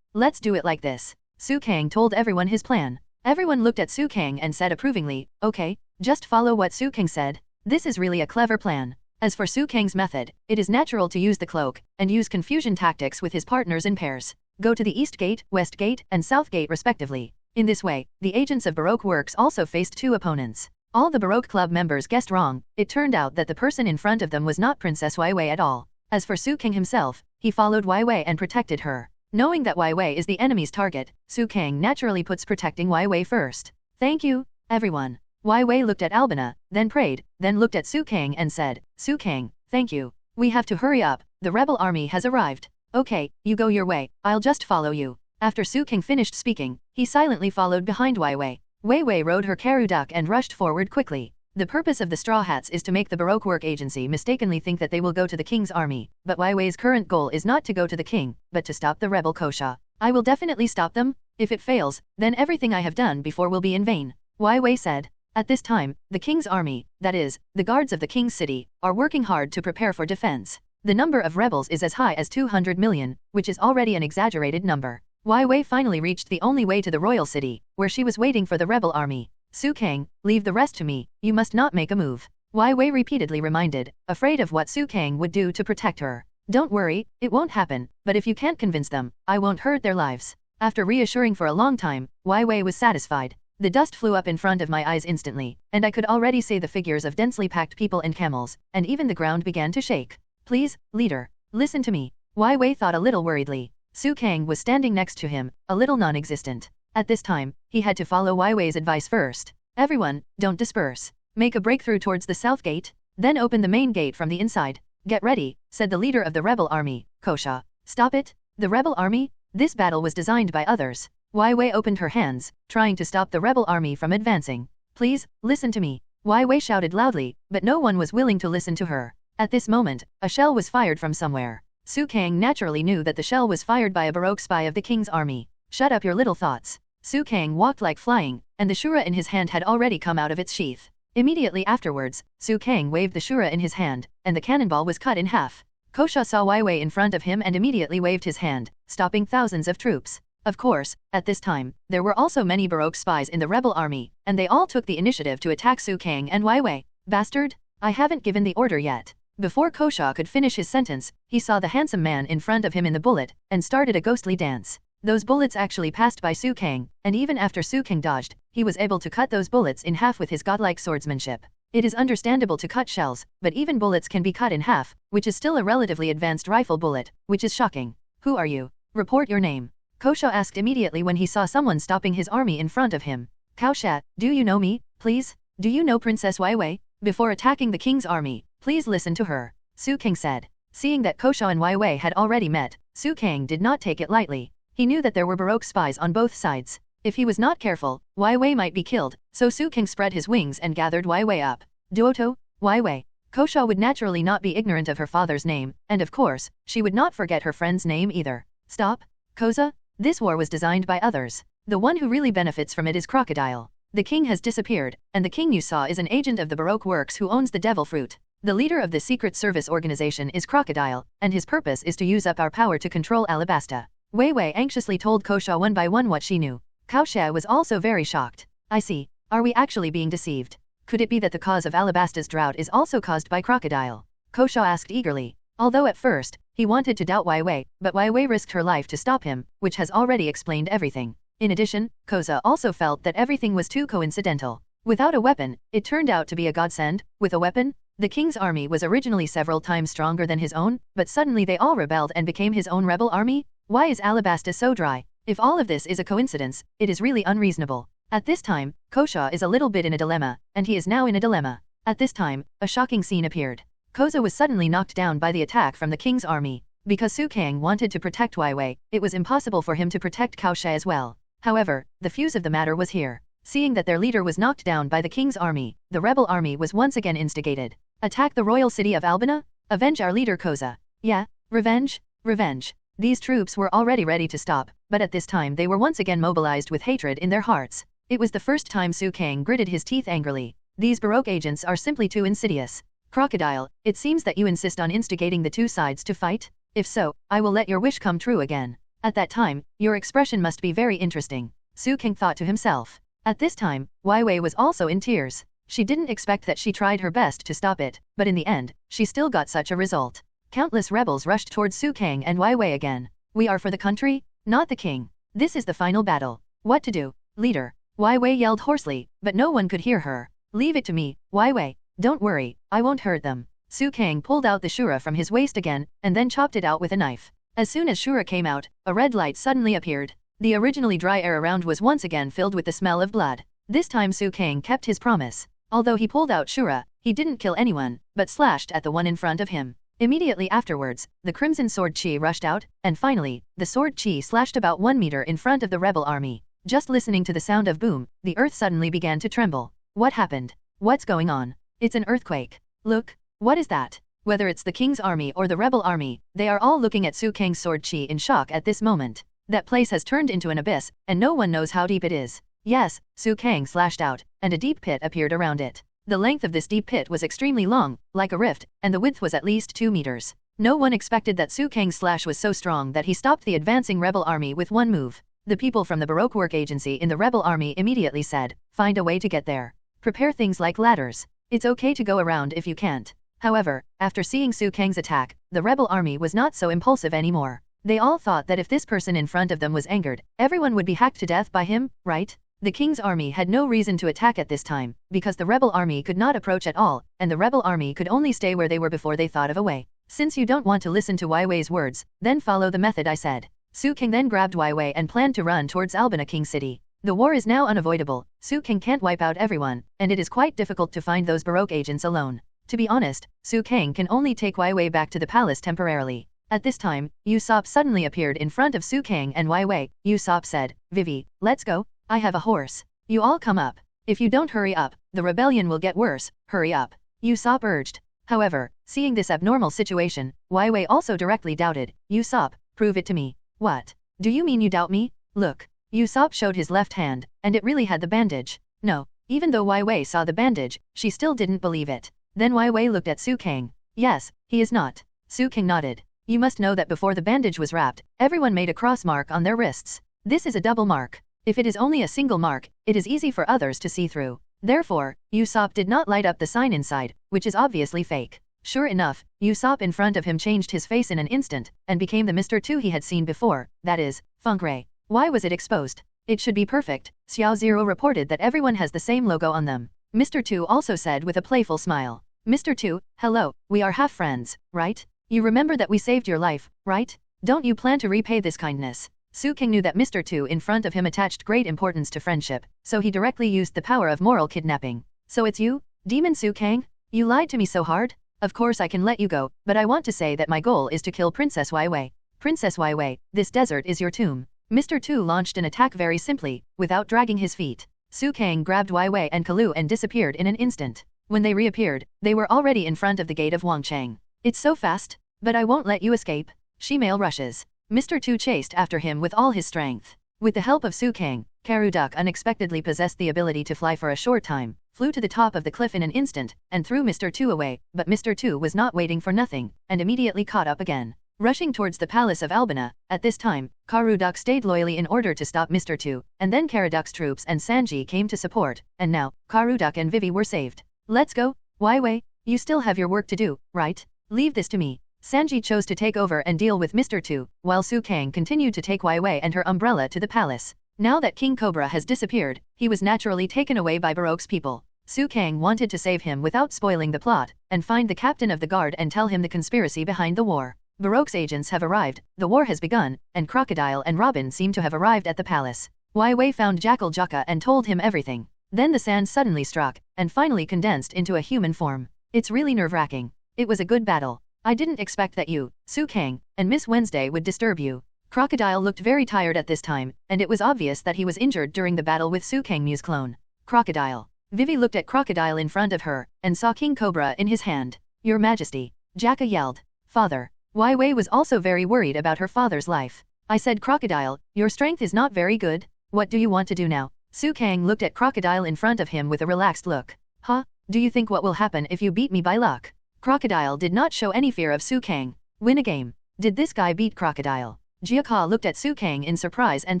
Speaker 3: Let's do it like this. Su Kang told everyone his plan. Everyone looked at Su Kang and said approvingly, okay, just follow what Su Kang said. This is really a clever plan. As for Su Kang's method, it is natural to use the cloak, and use confusion tactics with his partners in pairs. Go to the East Gate, West Gate, and South Gate respectively. In this way, the agents of Baroque Works also faced 2 opponents. All the Baroque Club members guessed wrong. It turned out that the person in front of them was not Princess Wai Wei at all. As for Su Kang himself, he followed Wai Wei and protected her. Knowing that Wai Wei is the enemy's target, Su Kang naturally puts protecting Wai Wei first. Thank you, everyone. Wai Wei looked at Albina, then prayed, then looked at Su Kang and said, Su Kang, thank you. We have to hurry up, the rebel army has arrived. Okay, you go your way, I'll just follow you. After Su Kang finished speaking, he silently followed behind Wai Wei. Wei Wei rode her Karu duck and rushed forward quickly. The purpose of the Straw Hats is to make the Baroque Work Agency mistakenly think that they will go to the king's army, but Wei Wei's current goal is not to go to the king, but to stop the rebel Kosha. I will definitely stop them. If it fails, then everything I have done before will be in vain, Wei Wei said. At this time, the king's army, that is, the guards of the king's city, are working hard to prepare for defense. The number of rebels is as high as 200 million, which is already an exaggerated number. Wei Wei finally reached the only way to the royal city, where she was waiting for the rebel army. Su Kang, leave the rest to me, you must not make a move, Wei Wei repeatedly reminded, afraid of what Su Kang would do to protect her. Don't worry, it won't happen, but if you can't convince them, I won't hurt their lives. After reassuring for a long time, Wei Wei was satisfied. The dust flew up in front of my eyes instantly, and I could already see the figures of densely packed people and camels, and even the ground began to shake. Please, leader, listen to me, Wei Wei thought a little worriedly. Su Kang was standing next to him, a little non-existent. At this time, he had to follow Wei Wei's advice first. Everyone, don't disperse. Make a breakthrough towards the south gate, then open the main gate from the inside. Get ready, said the leader of the rebel army, Kosha. Stop it? The rebel army? This battle was designed by others. Wei Wei opened her hands, trying to stop the rebel army from advancing. Please, listen to me, Wei Wei shouted loudly, but no one was willing to listen to her. At this moment, a shell was fired from somewhere. Su Kang naturally knew that the shell was fired by a Baroque spy of the king's army. Shut up your little thoughts. Su Kang walked like flying, and the shura in his hand had already come out of its sheath. Immediately afterwards, Su Kang waved the shura in his hand, and the cannonball was cut in half. Kosha saw Wei Wei in front of him and immediately waved his hand, stopping thousands of troops. Of course, at this time, there were also many Baroque spies in the rebel army, and they all took the initiative to attack Su Kang and Wei Wei. Bastard! I haven't given the order yet. Before Kosha could finish his sentence, he saw the handsome man in front of him in the bullet, and started a ghostly dance. Those bullets actually passed by Su Kang, and even after Su Kang dodged, he was able to cut those bullets in half with his godlike swordsmanship. It is understandable to cut shells, but even bullets can be cut in half, which is still a relatively advanced rifle bullet, which is shocking. Who are you? Report your name, Kosha asked immediately when he saw someone stopping his army in front of him. Kosha, do you know me, please? Do you know Princess Wei Wei? Before attacking the king's army, please listen to her, Su Kang said. Seeing that Kosha and Wei Wei had already met, Su Kang did not take it lightly. He knew that there were Baroque spies on both sides. If he was not careful, Wei Wei might be killed, so Su Kang spread his wings and gathered Wei Wei up. Duoto, Wei Wei. Kosha would naturally not be ignorant of her father's name, and of course, she would not forget her friend's name either. Stop, Koza? This war was designed by others. The one who really benefits from it is Crocodile. The king has disappeared, and the king you saw is an agent of the Baroque works who owns the devil fruit. The leader of the secret service organization is Crocodile, and his purpose is to use up our power to control Alabasta. Wei Wei anxiously told Kosha one by one what she knew. Kosha was also very shocked. I see. Are we actually being deceived? Could it be that the cause of Alabasta's drought is also caused by Crocodile? Kosha asked eagerly. Although at first, he wanted to doubt Wei Wei, but Wei Wei risked her life to stop him, which has already explained everything. In addition, Koza also felt that everything was too coincidental. Without a weapon, it turned out to be a godsend. With a weapon, the king's army was originally several times stronger than his own, but suddenly they all rebelled and became his own rebel army? Why is Alabasta so dry? If all of this is a coincidence, it is really unreasonable. At this time, Kosha is a little bit in a dilemma, and he is now in a dilemma. At this time, a shocking scene appeared. Koza was suddenly knocked down by the attack from the king's army. Because Su Kang wanted to protect Wei Wei, it was impossible for him to protect Kosha as well. However, the fuse of the matter was here. Seeing that their leader was knocked down by the king's army, the rebel army was once again instigated. Attack the royal city of Albina? Avenge our leader Koza. Yeah, revenge? Revenge. These troops were already ready to stop, but at this time they were once again mobilized with hatred in their hearts. It was the first time Su Kang gritted his teeth angrily. These Baroque agents are simply too insidious. Crocodile, it seems that you insist on instigating the two sides to fight? If so, I will let your wish come true again. At that time, your expression must be very interesting, Su Kang thought to himself. At this time, Wei Wei was also in tears. She didn't expect that she tried her best to stop it, but in the end, she still got such a result. Countless rebels rushed towards Su Kang and Wei Wei again. We are for the country, not the king. This is the final battle. What to do, leader? Wei Wei yelled hoarsely, but no one could hear her. Leave it to me, Wei Wei. Don't worry, I won't hurt them. Su Kang pulled out the shura from his waist again, and then chopped it out with a knife. As soon as shura came out, a red light suddenly appeared. The originally dry air around was once again filled with the smell of blood. This time Su Kang kept his promise. Although he pulled out shura, he didn't kill anyone, but slashed at the one in front of him. Immediately afterwards, the crimson sword chi rushed out, and finally, the sword chi slashed about 1 meter in front of the rebel army. Just listening to the sound of boom, the earth suddenly began to tremble. What happened? What's going on? It's an earthquake. Look. What is that? Whether it's the king's army or the rebel army, they are all looking at Su Kang's sword chi in shock at this moment. That place has turned into an abyss, and no one knows how deep it is. Yes, Su Kang slashed out, and a deep pit appeared around it. The length of this deep pit was extremely long, like a rift, and the width was at least 2 meters. No one expected that Su Kang's slash was so strong that he stopped the advancing rebel army with one move. The people from the Baroque work agency in the rebel army immediately said, "Find a way to get there. Prepare things like ladders. It's okay to go around if you can't." However, after seeing Su Kang's attack, the rebel army was not so impulsive anymore. They all thought that if this person in front of them was angered, everyone would be hacked to death by him, right? The king's army had no reason to attack at this time, because the rebel army could not approach at all, and the rebel army could only stay where they were before they thought of a way. Since you don't want to listen to Wai Wei's words, then follow the method I said. Su Kang then grabbed Wai Wei and planned to run towards Albina King City. The war is now unavoidable, Su Kang can't wipe out everyone, and it is quite difficult to find those Baroque agents alone. To be honest, Su Kang can only take Wai Wei back to the palace temporarily. At this time, Usopp suddenly appeared in front of Su Kang and Wai Wei. Usopp said, "Vivi, let's go. I have a horse. You all come up. If you don't hurry up, the rebellion will get worse. Hurry up," Usopp urged. However, seeing this abnormal situation, Wai Wei also directly doubted. "Usopp, prove it to me." "What? Do you mean you doubt me? Look." Usopp showed his left hand, and it really had the bandage. No, even though Wai Wei saw the bandage, she still didn't believe it. Then Wai Wei looked at Su Kang. "Yes, he is not." Su Kang nodded. "You must know that before the bandage was wrapped, everyone made a cross mark on their wrists. This is a double mark. If it is only a single mark, it is easy for others to see through. Therefore, Usopp did not light up the sign inside, which is obviously fake." Sure enough, Usopp in front of him changed his face in an instant, and became the Mr. 2 he had seen before, that is, Feng Rei. Why was it exposed? It should be perfect. Xiao Zero reported that everyone has the same logo on them. Mr. 2 also said with a playful smile. "Mr. 2, hello, we are half friends, right? You remember that we saved your life, right? Don't you plan to repay this kindness?" Su Kang knew that Mr. 2 in front of him attached great importance to friendship, so he directly used the power of moral kidnapping. "So it's you, Demon Su Kang? You lied to me so hard? Of course I can let you go, but I want to say that my goal is to kill Princess Wai Wei. Princess Wai Wei, this desert is your tomb." Mr. 2 launched an attack very simply, without dragging his feet. Su Kang grabbed Wai Wei and Kalu and disappeared in an instant. When they reappeared, they were already in front of the gate of Wangchang. "It's so fast, but I won't let you escape." Shimale rushes. Mr. 2 chased after him with all his strength. With the help of Su Kang, Karuduk unexpectedly possessed the ability to fly for a short time, flew to the top of the cliff in an instant, and threw Mr. 2 away, but Mr. 2 was not waiting for nothing, and immediately caught up again. Rushing towards the palace of Albina, at this time, Karuduk stayed loyally in order to stop Mr. 2, and then Karaduk's troops and Sanji came to support, and now, Karuduk and Vivi were saved. "Let's go, Wai Wei, you still have your work to do, right? Leave this to me." Sanji chose to take over and deal with Mr. 2, while Su Kang continued to take Wai Wei and her umbrella to the palace. Now that King Cobra has disappeared, he was naturally taken away by Baroque's people. Su Kang wanted to save him without spoiling the plot, and find the captain of the guard and tell him the conspiracy behind the war. Baroque's agents have arrived, the war has begun, and Crocodile and Robin seem to have arrived at the palace. Wai Wei found Jackal Jaka and told him everything. Then the sand suddenly struck, and finally condensed into a human form. "It's really nerve-wracking. It was a good battle. I didn't expect that you, Su Kang, and Miss Wednesday would disturb you." Crocodile looked very tired at this time, and it was obvious that he was injured during the battle with Su Kang Mew's clone. Crocodile. Vivi looked at Crocodile in front of her, and saw King Cobra in his hand. "Your Majesty." Jaka yelled. "Father." Wai Wei was also very worried about her father's life. "I said Crocodile, your strength is not very good. What do you want to do now?" Su Kang looked at Crocodile in front of him with a relaxed look. "Huh? Do you think what will happen if you beat me by luck?" Crocodile did not show any fear of Su Kang. "Win a game. Did this guy beat Crocodile?" Jiaka looked at Su Kang in surprise and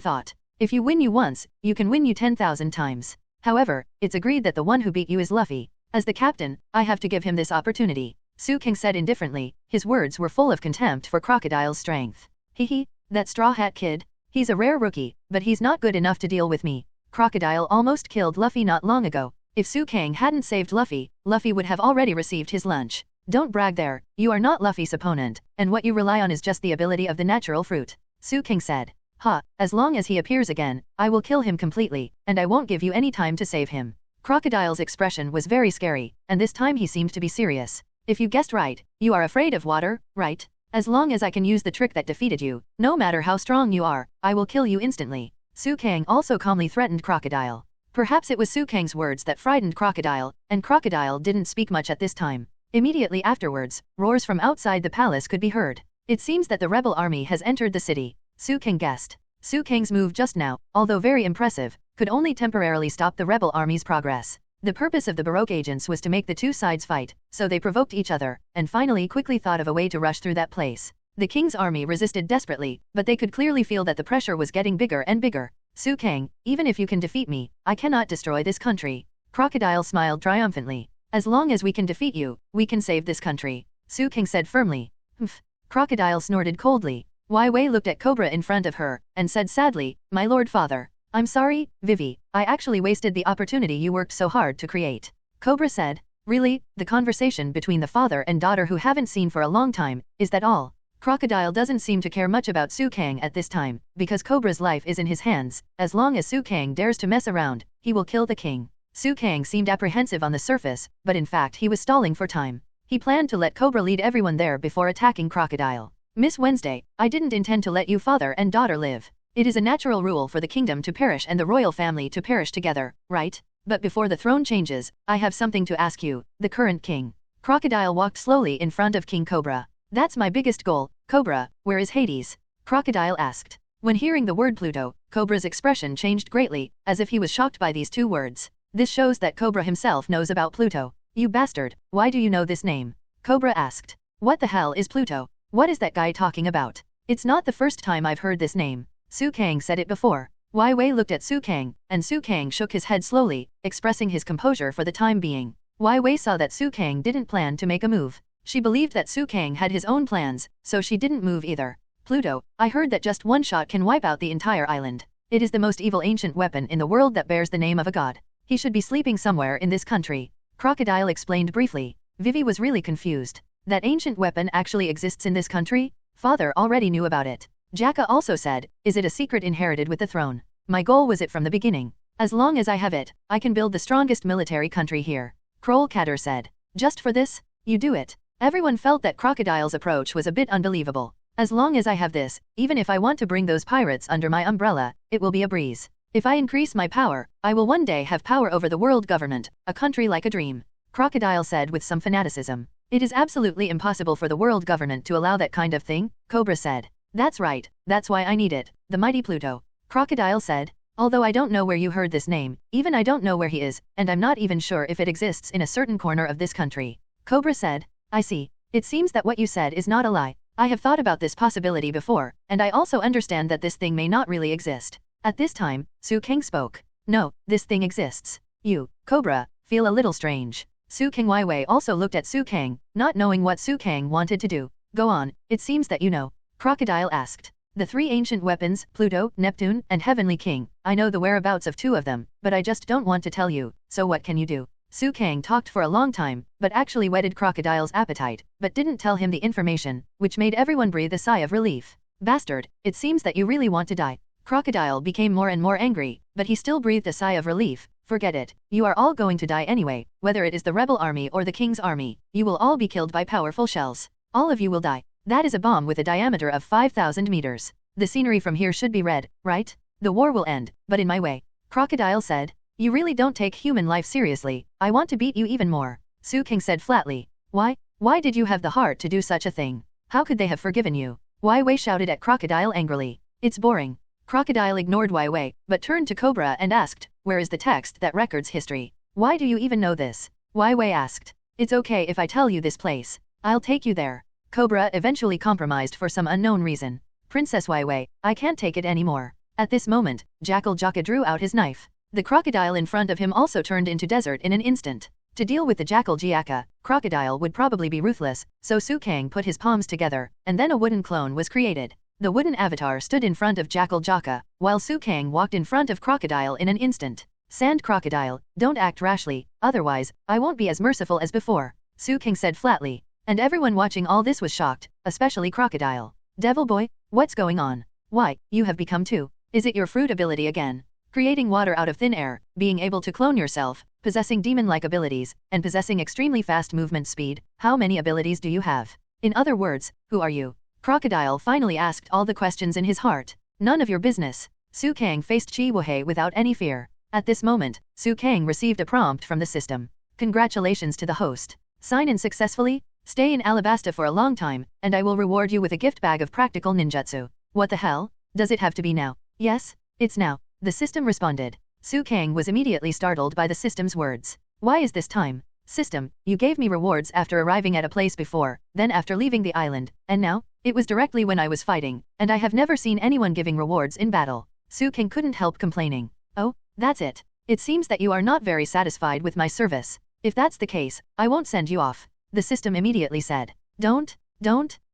Speaker 3: thought, "If you win you once, you can win you 10,000 times. However, it's agreed that the one who beat you is Luffy. As the captain, I have to give him this opportunity." Su Kang said indifferently, his words were full of contempt for Crocodile's strength. "Hehe, that Straw Hat Kid? He's a rare rookie, but he's not good enough to deal with me. Crocodile almost killed Luffy not long ago. If Su Kang hadn't saved Luffy, Luffy would have already received his lunch. Don't brag there, you are not Luffy's opponent, and what you rely on is just the ability of the natural fruit." Su Kang said. "Ha, as long as he appears again, I will kill him completely, and I won't give you any time to save him." Crocodile's expression was very scary, and this time he seemed to be serious. "If you guessed right, you are afraid of water, right? As long as I can use the trick that defeated you, no matter how strong you are, I will kill you instantly." Su Kang also calmly threatened Crocodile. Perhaps it was Su Kang's words that frightened Crocodile, and Crocodile didn't speak much at this time. Immediately afterwards, roars from outside the palace could be heard. It seems that the rebel army has entered the city, Su Kang guessed. Su Kang's move just now, although very impressive, could only temporarily stop the rebel army's progress. The purpose of the Baroque agents was to make the two sides fight, so they provoked each other, and finally quickly thought of a way to rush through that place. The king's army resisted desperately, but they could clearly feel that the pressure was getting bigger and bigger. Su Kang, even if you can defeat me, I cannot destroy this country. Crocodile smiled triumphantly. As long as we can defeat you, we can save this country, Su Kang said firmly. Humph. Crocodile snorted coldly. Wai Wei looked at Cobra in front of her, and said sadly, my lord father. I'm sorry, Vivi, I actually wasted the opportunity you worked so hard to create. Cobra said, really, the conversation between the father and daughter who haven't seen for a long time, is that all? Crocodile doesn't seem to care much about Su Kang at this time, because Cobra's life is in his hands. As long as Su Kang dares to mess around, he will kill the king. Su Kang seemed apprehensive on the surface, but in fact he was stalling for time. He planned to let Cobra lead everyone there before attacking Crocodile. Miss Wednesday, I didn't intend to let you father and daughter live. It is a natural rule for the kingdom to perish and the royal family to perish together, right? But before the throne changes, I have something to ask you, the current king. Crocodile walked slowly in front of King Cobra. That's my biggest goal, Cobra, where is Hades? Crocodile asked. When hearing the word Pluto, Cobra's expression changed greatly, as if he was shocked by these two words. This shows that Cobra himself knows about Pluto. You bastard, why do you know this name? Cobra asked. What the hell is Pluto? What is that guy talking about? It's not the first time I've heard this name. Su Kang said it before. Wai Wei looked at Su Kang, and Su Kang shook his head slowly, expressing his composure for the time being. Wai Wei saw that Su Kang didn't plan to make a move. She believed that Su Kang had his own plans, so she didn't move either. Pluto, I heard that just one shot can wipe out the entire island. It is the most evil ancient weapon in the world that bears the name of a god. He should be sleeping somewhere in this country. Crocodile explained briefly. Vivi was really confused. That ancient weapon actually exists in this country? Father already knew about it. Jaka also said, is it a secret inherited with the throne? My goal was it from the beginning. As long as I have it, I can build the strongest military country here. Kroll Katter said. Just for this? You do it. Everyone felt that Crocodile's approach was a bit unbelievable. As long as I have this, even if I want to bring those pirates under my umbrella, it will be a breeze. If I increase my power, I will one day have power over the world government, a country like a dream. Crocodile said with some fanaticism. It is absolutely impossible for the world government to allow that kind of thing, Cobra said. That's right, that's why I need it, the mighty Pluto. Crocodile said. Although I don't know where you heard this name, even I don't know where he is, and I'm not even sure if it exists in a certain corner of this country. Cobra said. I see. It seems that what you said is not a lie. I have thought about this possibility before, and I also understand that this thing may not really exist. At this time, Su Kang spoke. No, this thing exists. You, Cobra, feel a little strange. Su Kang Wai Wei also looked at Su Kang, not knowing what Su Kang wanted to do. Go on, it seems that you know. Crocodile asked. The three ancient weapons, Pluto, Neptune, and Heavenly King, I know the whereabouts of two of them, but I just don't want to tell you, so what can you do? Su Kang talked for a long time, but actually whetted Crocodile's appetite, but didn't tell him the information, which made everyone breathe a sigh of relief. Bastard, it seems that you really want to die. Crocodile became more and more angry, but he still breathed a sigh of relief. Forget it, you are all going to die anyway, whether it is the rebel army or the king's army, you will all be killed by powerful shells. All of you will die. That is a bomb with a diameter of 5,000 meters. The scenery from here should be red, right? The war will end, but in my way. Crocodile said. You really don't take human life seriously, I want to beat you even more. Su Kang said flatly. Why? Why did you have the heart to do such a thing? How could they have forgiven you? Wai Wei shouted at Crocodile angrily. It's boring. Crocodile ignored Wai Wei, but turned to Cobra and asked, where is the text that records history? Why do you even know this? Wai Wei asked. It's okay if I tell you this place. I'll take you there. Cobra eventually compromised for some unknown reason. Princess Wai Wei, I can't take it anymore. At this moment, Jackal Jaka drew out his knife. The crocodile in front of him also turned into desert in an instant. To deal with the Jackal Jiaka, Crocodile would probably be ruthless, so Su Kang put his palms together, and then a wooden clone was created. The wooden avatar stood in front of Jackal Jaka, while Su Kang walked in front of Crocodile in an instant. Sand Crocodile, don't act rashly, otherwise, I won't be as merciful as before, Su Kang said flatly. And everyone watching all this was shocked, especially Crocodile. Devil Boy, what's going on? Why, you have become two. Is it your fruit ability again? Creating water out of thin air, being able to clone yourself, possessing demon-like abilities, and possessing extremely fast movement speed, how many abilities do you have? In other words, who are you? Crocodile finally asked all the questions in his heart. None of your business. Su Kang faced Chi Wohei without any fear. At this moment, Su Kang received a prompt from the system. Congratulations to the host. Sign in successfully, stay in Alabasta for a long time, and I will reward you with a gift bag of practical ninjutsu. What the hell? Does it have to be now? Yes, it's now. The system responded. Su Kang was immediately startled by the system's words. Why is this time? System, you gave me rewards after arriving at a place before, then after leaving the island, and now? It was directly when I was fighting, and I have never seen anyone giving rewards in battle. Su Kang couldn't help complaining. Oh, that's it. It seems that you are not very satisfied with my service. If that's the case, I won't send you off. The system immediately said. Don't.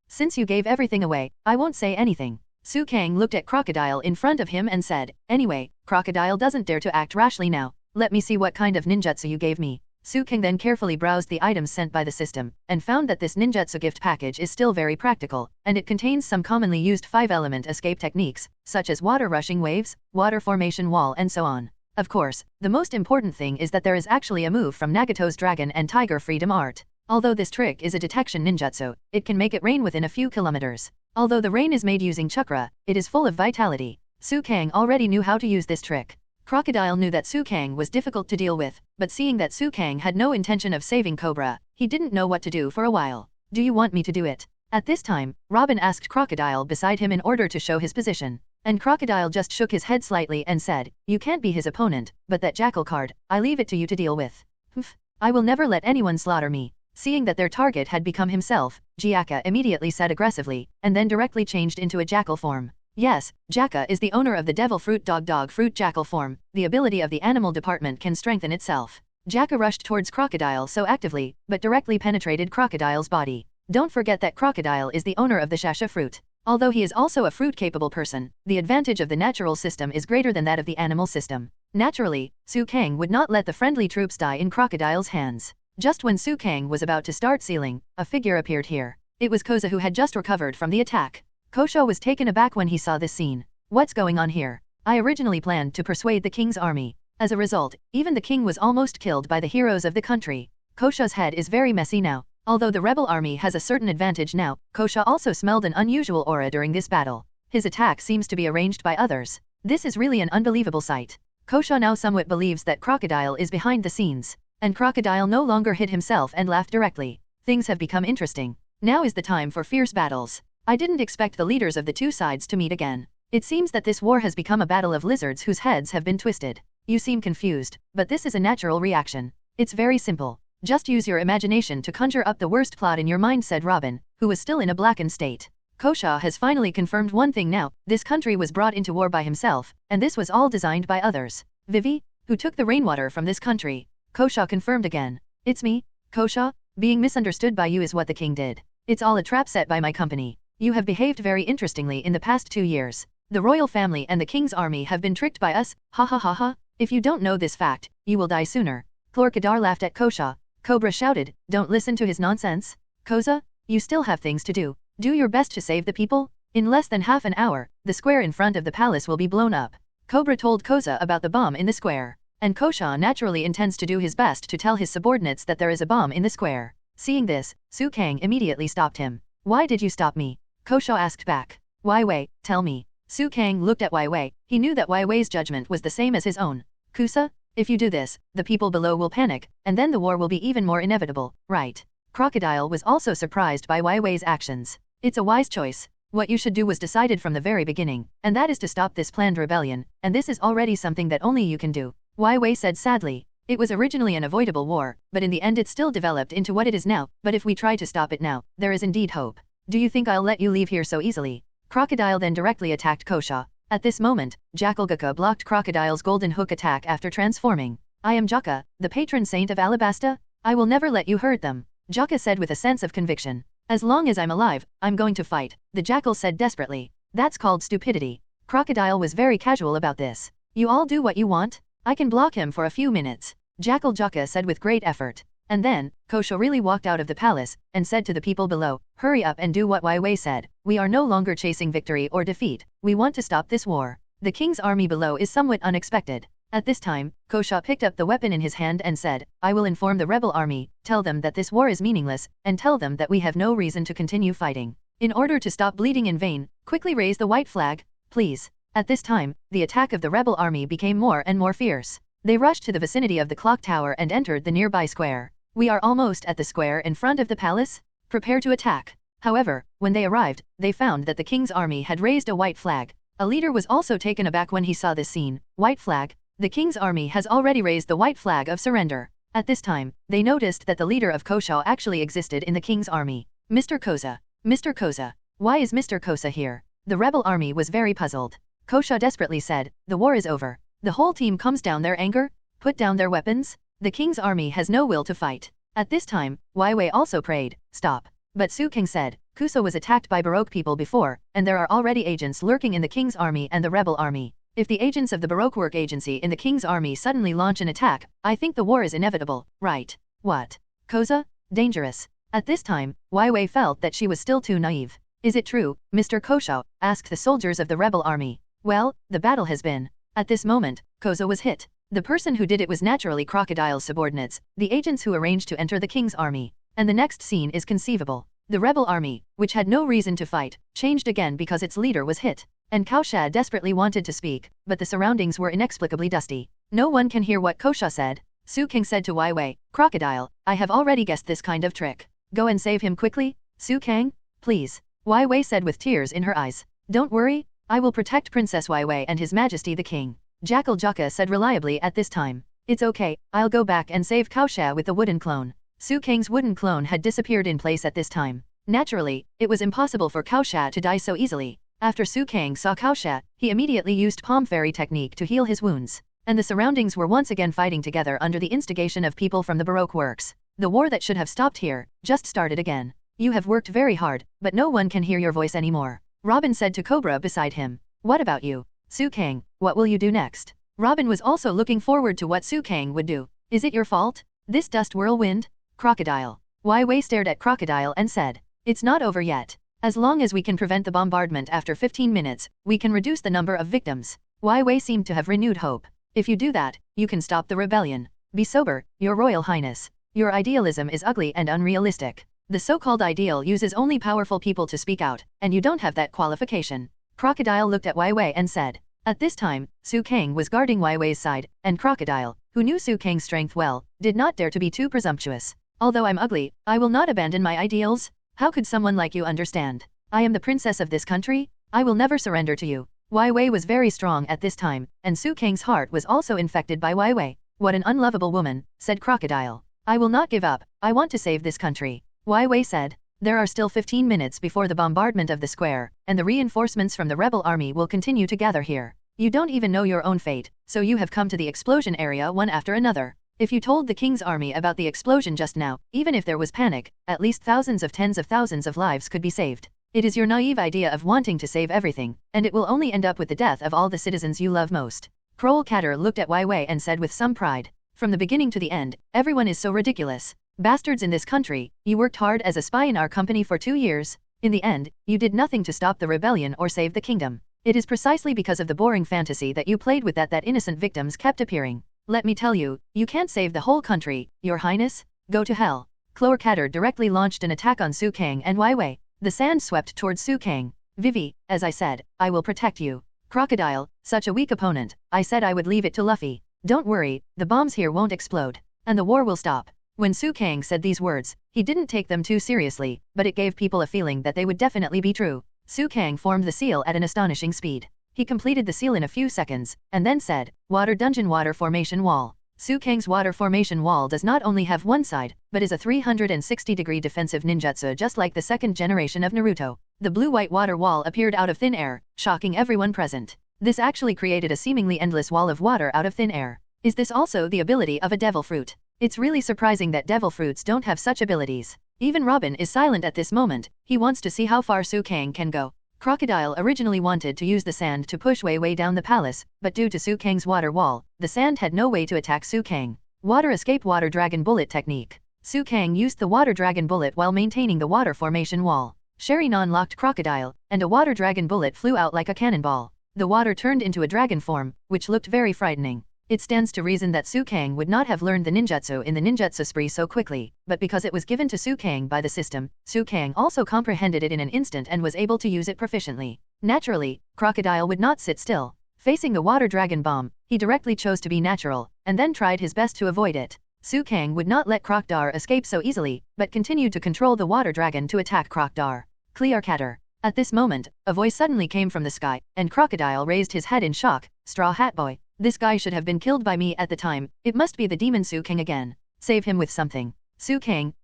Speaker 3: Since you gave everything away, I won't say anything. Su Kang looked at Crocodile in front of him and said, anyway, Crocodile doesn't dare to act rashly now. Let me see what kind of ninjutsu you gave me. Su Kang then carefully browsed the items sent by the system, and found that this ninjutsu gift package is still very practical, and it contains some commonly used 5-element escape techniques, such as water rushing waves, water formation wall and so on. Of course, the most important thing is that there is actually a move from Nagato's Dragon and Tiger Freedom Art. Although this trick is a detection ninjutsu, it can make it rain within a few kilometers. Although the rain is made using chakra, it is full of vitality. Su Kang already knew how to use this trick. Crocodile knew that Su Kang was difficult to deal with, but seeing that Su Kang had no intention of saving Cobra, he didn't know what to do for a while. Do you want me to do it? At this time, Robin asked Crocodile beside him in order to show his position. And Crocodile just shook his head slightly and said, you can't be his opponent, but that jackal card, I leave it to you to deal with. Humph, I will never let anyone slaughter me. Seeing that their target had become himself, Jiaka immediately said aggressively, and then directly changed into a jackal form. Yes, Jaka is the owner of the devil fruit dog fruit jackal form. The ability of the animal department can strengthen itself. Jaka rushed towards Crocodile so actively, but directly penetrated Crocodile's body. Don't forget that Crocodile is the owner of the Shasha fruit. Although he is also a fruit-capable person, the advantage of the natural system is greater than that of the animal system. Naturally, Su Kang would not let the friendly troops die in Crocodile's hands. Just when Su Kang was about to start sealing, a figure appeared here. It was Koza, who had just recovered from the attack. Kosho was taken aback when he saw this scene. What's going on here? I originally planned to persuade the king's army. As a result, even the king was almost killed by the heroes of the country. Kosho's head is very messy now. Although the rebel army has a certain advantage now, Kosho also smelled an unusual aura during this battle. His attack seems to be arranged by others. This is really an unbelievable sight. Kosho now somewhat believes that Crocodile is behind the scenes. And Crocodile no longer hid himself and laughed directly. Things have become interesting. Now is the time for fierce battles. I didn't expect the leaders of the two sides to meet again. It seems that this war has become a battle of lizards whose heads have been twisted. You seem confused, but this is a natural reaction. It's very simple. Just use your imagination to conjure up the worst plot in your mind, said Robin, who was still in a blackened state. Kosho has finally confirmed one thing now. This country was brought into war by himself, and this was all designed by others. Vivi, who took the rainwater from this country. Kosho confirmed again. It's me, Kosho. Being misunderstood by you is what the king did. It's all a trap set by my company. You have behaved very interestingly in the past 2 years. The royal family and the king's army have been tricked by us, ha ha ha ha. If you don't know this fact, you will die sooner. Chlorkadar laughed at Kosho. Cobra shouted, don't listen to his nonsense. Koza, you still have things to do. Do your best to save the people. In less than half an hour, the square in front of the palace will be blown up. Cobra told Koza about the bomb in the square. And Kosho naturally intends to do his best to tell his subordinates that there is a bomb in the square. Seeing this, Su Kang immediately stopped him. Why did you stop me? Kosho asked back. Wai Wei, tell me. Su Kang looked at Wai Wei. He knew that Wai Wei's judgment was the same as his own. Kusa, if you do this, the people below will panic, and then the war will be even more inevitable, right? Crocodile was also surprised by Wai Wei's actions. It's a wise choice. What you should do was decided from the very beginning, and that is to stop this planned rebellion, and this is already something that only you can do. Wai Wei said sadly. It was originally an avoidable war, but in the end it still developed into what it is now, but if we try to stop it now, there is indeed hope. Do you think I'll let you leave here so easily? Crocodile then directly attacked Kosho. At this moment, Jackal Gaka blocked Crocodile's golden hook attack after transforming. I am Jaka, the patron saint of Alabasta. I will never let you hurt them. Jaka said with a sense of conviction. As long as I'm alive, I'm going to fight, the jackal said desperately. That's called stupidity. Crocodile was very casual about this. You all do what you want? I can block him for a few minutes. Jackal Jaka said with great effort. And then, Kosho really walked out of the palace, and said to the people below, hurry up and do what Wai Wei said. We are no longer chasing victory or defeat. We want to stop this war. The king's army below is somewhat unexpected. At this time, Kosho picked up the weapon in his hand and said, I will inform the rebel army, tell them that this war is meaningless, and tell them that we have no reason to continue fighting. In order to stop bleeding in vain, quickly raise the white flag, please. At this time, the attack of the rebel army became more and more fierce. They rushed to the vicinity of the clock tower and entered the nearby square. We are almost at the square in front of the palace. Prepare to attack. However, when they arrived, they found that the king's army had raised a white flag. A leader was also taken aback when he saw this scene. White flag? The king's army has already raised the white flag of surrender. At this time, they noticed that the leader of Kosha actually existed in the king's army. Mr. Koza. Mr. Koza. Why is Mr. Koza here? The rebel army was very puzzled. Kosha desperately said, the war is over. The whole team calms down their anger, put down their weapons. The king's army has no will to fight. At this time, Waiwei also prayed, stop. But Su King said, Kuso was attacked by Baroque people before, and there are already agents lurking in the king's army and the rebel army. If the agents of the Baroque work agency in the king's army suddenly launch an attack, I think the war is inevitable, right? What? Koza? Dangerous. At this time, Waiwei felt that she was still too naive. Is it true, Mr. Kosha? Asked the soldiers of the rebel army. Well, the battle has been. At this moment, Koza was hit. The person who did it was naturally Crocodile's subordinates, the agents who arranged to enter the king's army. And the next scene is conceivable. The rebel army, which had no reason to fight, changed again because its leader was hit. And Kaosha desperately wanted to speak, but the surroundings were inexplicably dusty. No one can hear what Kosha said. Su King said to Waiwei, Crocodile, I have already guessed this kind of trick. Go and save him quickly, Su Kang, please. Waiwei said with tears in her eyes. Don't worry, I will protect Princess Waiwei and His Majesty the King. Jackal Jaka said reliably at this time. It's okay, I'll go back and save Kaosha with the wooden clone. Su Kang's wooden clone had disappeared in place at this time. Naturally, it was impossible for Kaosha to die so easily. After Su Kang saw Kaosha, he immediately used palm fairy technique to heal his wounds. And the surroundings were once again fighting together under the instigation of people from the Baroque works. The war that should have stopped here, just started again. You have worked very hard, but no one can hear your voice anymore. Robin said to Cobra beside him. What about you? Su Kang, what will you do next? Robin was also looking forward to what Su Kang would do. Is it your fault? This dust whirlwind? Crocodile. Waiwei stared at Crocodile and said. It's not over yet. As long as we can prevent the bombardment after 15 minutes, we can reduce the number of victims. Waiwei seemed to have renewed hope. If you do that, you can stop the rebellion. Be sober, Your Royal Highness. Your idealism is ugly and unrealistic. The so-called ideal uses only powerful people to speak out, and you don't have that qualification. Crocodile looked at Waiwei and said. At this time, Su Kang was guarding Waiwei's side, and Crocodile, who knew Su Kang's strength well, did not dare to be too presumptuous. Although I'm ugly, I will not abandon my ideals. How could someone like you understand? I am the princess of this country. I will never surrender to you. Waiwei was very strong at this time, and Su Kang's heart was also infected by Waiwei. What an unlovable woman, said Crocodile. I will not give up. I want to save this country. Waiwei said. There are still 15 minutes before the bombardment of the square, and the reinforcements from the rebel army will continue to gather here. You don't even know your own fate, so you have come to the explosion area one after another. If you told the king's army about the explosion just now, even if there was panic, at least thousands of tens of thousands of lives could be saved. It is your naive idea of wanting to save everything, and it will only end up with the death of all the citizens you love most. Kroll Catter looked at Waiwei and said with some pride. From the beginning to the end, everyone is so ridiculous. Bastards in this country, you worked hard as a spy in our company for 2 years. In the end, you did nothing to stop the rebellion or save the kingdom. It is precisely because of the boring fantasy that you played with that innocent victims kept appearing. Let me tell you, you can't save the whole country, Your Highness. Go to hell. Cloer Catter directly launched an attack on Su Kang and Waiwei. The sand swept towards Su Kang. Vivi, as I said, I will protect you. Crocodile, such a weak opponent. I said I would leave it to Luffy. Don't worry, the bombs here won't explode. And the war will stop. When Su Kang said these words, he didn't take them too seriously, but it gave people a feeling that they would definitely be true. Su Kang formed the seal at an astonishing speed. He completed the seal in a few seconds, and then said, Water Dungeon Water Formation Wall. Su Kang's water formation wall does not only have one side, but is a 360-degree defensive ninjutsu just like the second generation of Naruto. The blue-white water wall appeared out of thin air, shocking everyone present. This actually created a seemingly endless wall of water out of thin air. Is this also the ability of a devil fruit? It's really surprising that devil fruits don't have such abilities. Even Robin is silent at this moment. He wants to see how far Su Kang can go. Crocodile originally wanted to use the sand to push Wei down the palace, but due to Su Kang's water wall, the sand had no way to attack Su Kang. Water escape water dragon bullet technique. Su Kang used the water dragon bullet while maintaining the water formation wall. Sherry-non locked Crocodile, and a water dragon bullet flew out like a cannonball. The water turned into a dragon form, which looked very frightening. It stands to reason that Su Kang would not have learned the ninjutsu in the ninjutsu spree so quickly, but because it was given to Su Kang by the system, Su Kang also comprehended it in an instant and was able to use it proficiently. Naturally, Crocodile would not sit still. Facing the water dragon bomb, he directly chose to be natural, and then tried his best to avoid it. Su Kang would not let Crocodile escape so easily, but continued to control the water dragon to attack Crocodile. Clear Catter. At this moment, a voice suddenly came from the sky, and Crocodile raised his head in shock. Straw Hat Boy. This guy should have been killed by me at the time. It must be the demon Su Kang again. Save him with something. Su Kang,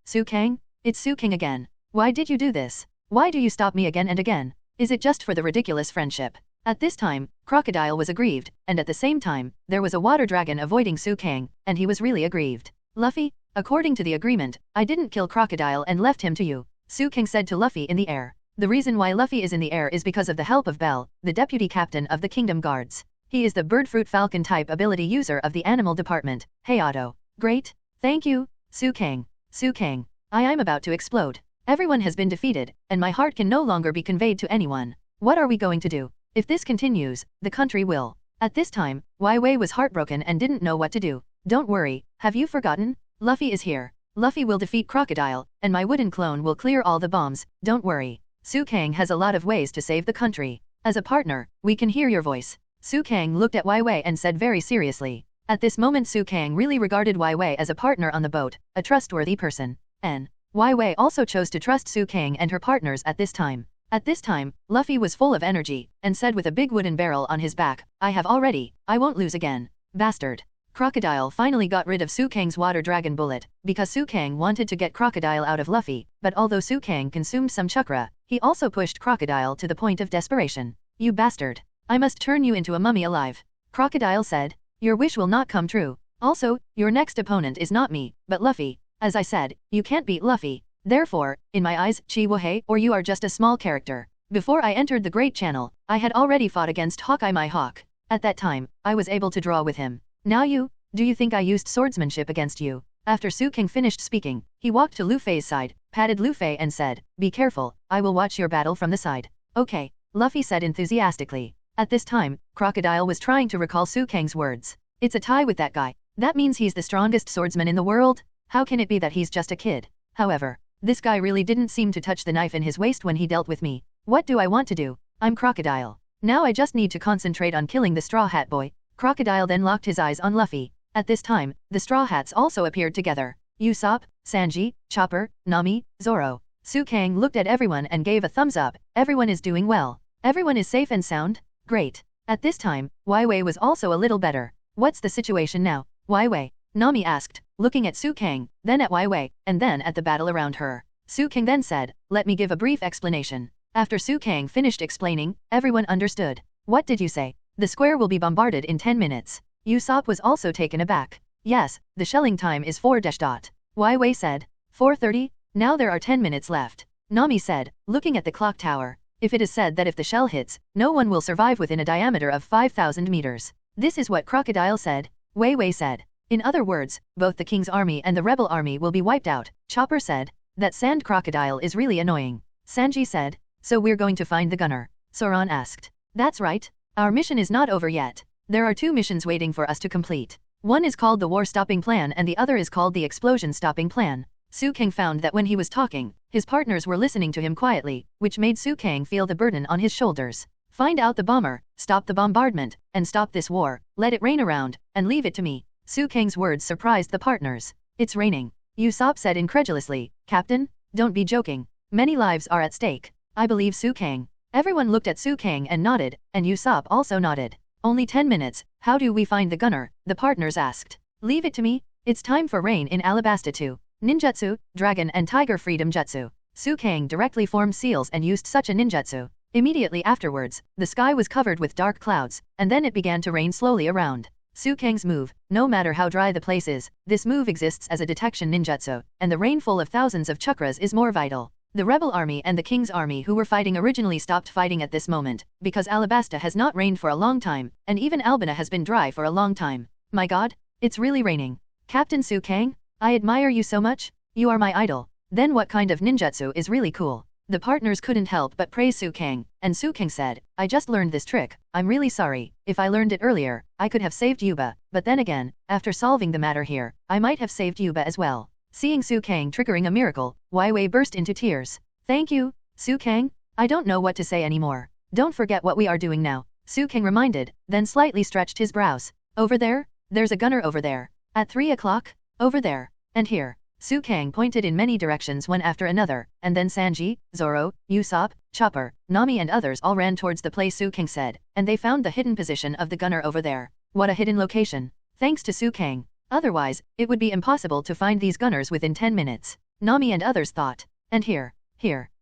Speaker 3: it's Su Kang again. Why did you do this? Why do you stop me again and again? Is it just for the ridiculous friendship? At this time, Crocodile was aggrieved, and at the same time, there was a water dragon avoiding Su Kang, and he was really aggrieved. Luffy, according to the agreement, I didn't kill Crocodile and left him to you, Su Kang said to Luffy in the air. The reason why Luffy is in the air is because of the help of Bell, the deputy captain of the Kingdom Guards. He is the Birdfruit Falcon type ability user of the animal department. Hey Otto. Great. Thank you, Su Kang. I am about to explode. Everyone has been defeated, and my heart can no longer be conveyed to anyone. What are we going to do? If this continues, the country will. At this time, Wai Wei was heartbroken and didn't know what to do. Don't worry, have you forgotten? Luffy is here. Luffy will defeat Crocodile, and my wooden clone will clear all the bombs, don't worry. Su Kang has a lot of ways to save the country. As a partner, we can hear your voice. Su Kang looked at Wai Wei and said very seriously. At this moment Su Kang really regarded Wai Wei as a partner on the boat, a trustworthy person. Wai Wei also chose to trust Su Kang and her partners at this time. At this time, Luffy was full of energy, and said with a big wooden barrel on his back, I won't lose again. Bastard. Crocodile finally got rid of Su Kang's water dragon bullet, because Su Kang wanted to get Crocodile out of Luffy, but although Su Kang consumed some chakra, he also pushed Crocodile to the point of desperation. You bastard. I must turn you into a mummy alive. Crocodile said. Your wish will not come true. Also, your next opponent is not me, but Luffy. As I said, you can't beat Luffy. Therefore, in my eyes, Chi-Wohei, or you are just a small character. Before I entered the Great Channel, I had already fought against Hawkeye my hawk. At that time, I was able to draw with him. Now do you think I used swordsmanship against you? After Su Kang finished speaking, he walked to Luffy's side, patted Luffy and said, be careful, I will watch your battle from the side. Okay, Luffy said enthusiastically. At this time, Crocodile was trying to recall Su Kang's words. It's a tie with that guy. That means he's the strongest swordsman in the world? How can it be that he's just a kid? However, this guy really didn't seem to touch the knife in his waist when he dealt with me. What do I want to do? I'm Crocodile. Now I just need to concentrate on killing the Straw Hat Boy. Crocodile then locked his eyes on Luffy. At this time, the Straw Hats also appeared together. Usopp, Sanji, Chopper, Nami, Zoro. Su Kang looked at everyone and gave a thumbs up. Everyone is doing well. Everyone is safe and sound? Great. At this time, Wai Wei was also a little better. What's the situation now? Wai Wei? Nami asked, looking at Su Kang, then at Wai Wei, and then at the battle around her. Su Kang then said, let me give a brief explanation. After Su Kang finished explaining, everyone understood. What did you say? The square will be bombarded in 10 minutes. Usopp was also taken aback. Yes, the shelling time is 4 dot. Wai Wei said. 4:30? Now there are 10 minutes left. Nami said, looking at the clock tower. If it is said that if the shell hits, no one will survive within a diameter of 5,000 meters. This is what Crocodile said. Wei Wei said. In other words, both the King's army and the rebel army will be wiped out. Chopper said. That sand crocodile is really annoying. Sanji said. So we're going to find the gunner. Zoan asked. That's right. Our mission is not over yet. There are 2 missions waiting for us to complete. One is called the War Stopping Plan and the other is called the Explosion Stopping Plan. Su Kang found that when he was talking, his partners were listening to him quietly, which made Su Kang feel the burden on his shoulders. Find out the bomber, stop the bombardment, and stop this war, let it rain around, and leave it to me. Su Kang's words surprised the partners. It's raining. Usopp said incredulously, Captain, don't be joking. Many lives are at stake. I believe Su Kang. Everyone looked at Su Kang and nodded, and Usopp also nodded. Only 10 minutes, how do we find the gunner? The partners asked. Leave it to me. It's time for rain in Alabasta too. Ninjutsu, Dragon and Tiger Freedom Jutsu. Su Kang directly formed seals and used such a ninjutsu. Immediately afterwards, the sky was covered with dark clouds, and then it began to rain slowly around. Su Kang's move, no matter how dry the place is, this move exists as a detection ninjutsu, and the rainfall of thousands of chakras is more vital. The rebel army and the King's army who were fighting originally stopped fighting at this moment, because Alabasta has not rained for a long time, and even Albina has been dry for a long time. My god, it's really raining. Captain Su Kang, I admire you so much. You are my idol. Then what kind of ninjutsu is really cool? The partners couldn't help but praise Su Kang, and Su Kang said, I just learned this trick. I'm really sorry. If I learned it earlier, I could have saved Yuba, but then again, after solving the matter here, I might have saved Yuba as well. Seeing Su Kang triggering a miracle, Wai Wei burst into tears. Thank you, Su Kang. I don't know what to say anymore. Don't forget what we are doing now, Su King reminded, then slightly stretched his brows. Over there? There's a gunner over there. At 3 o'clock? Over there. And here. Su King pointed in many directions one after another, and then Sanji, Zoro, Usopp, Chopper, Nami and others all ran towards the place Su King said, and they found the hidden position of the gunner over there. What a hidden location. Thanks to Su King. Otherwise, it would be impossible to find these gunners within 10 minutes. Nami and others thought. And here.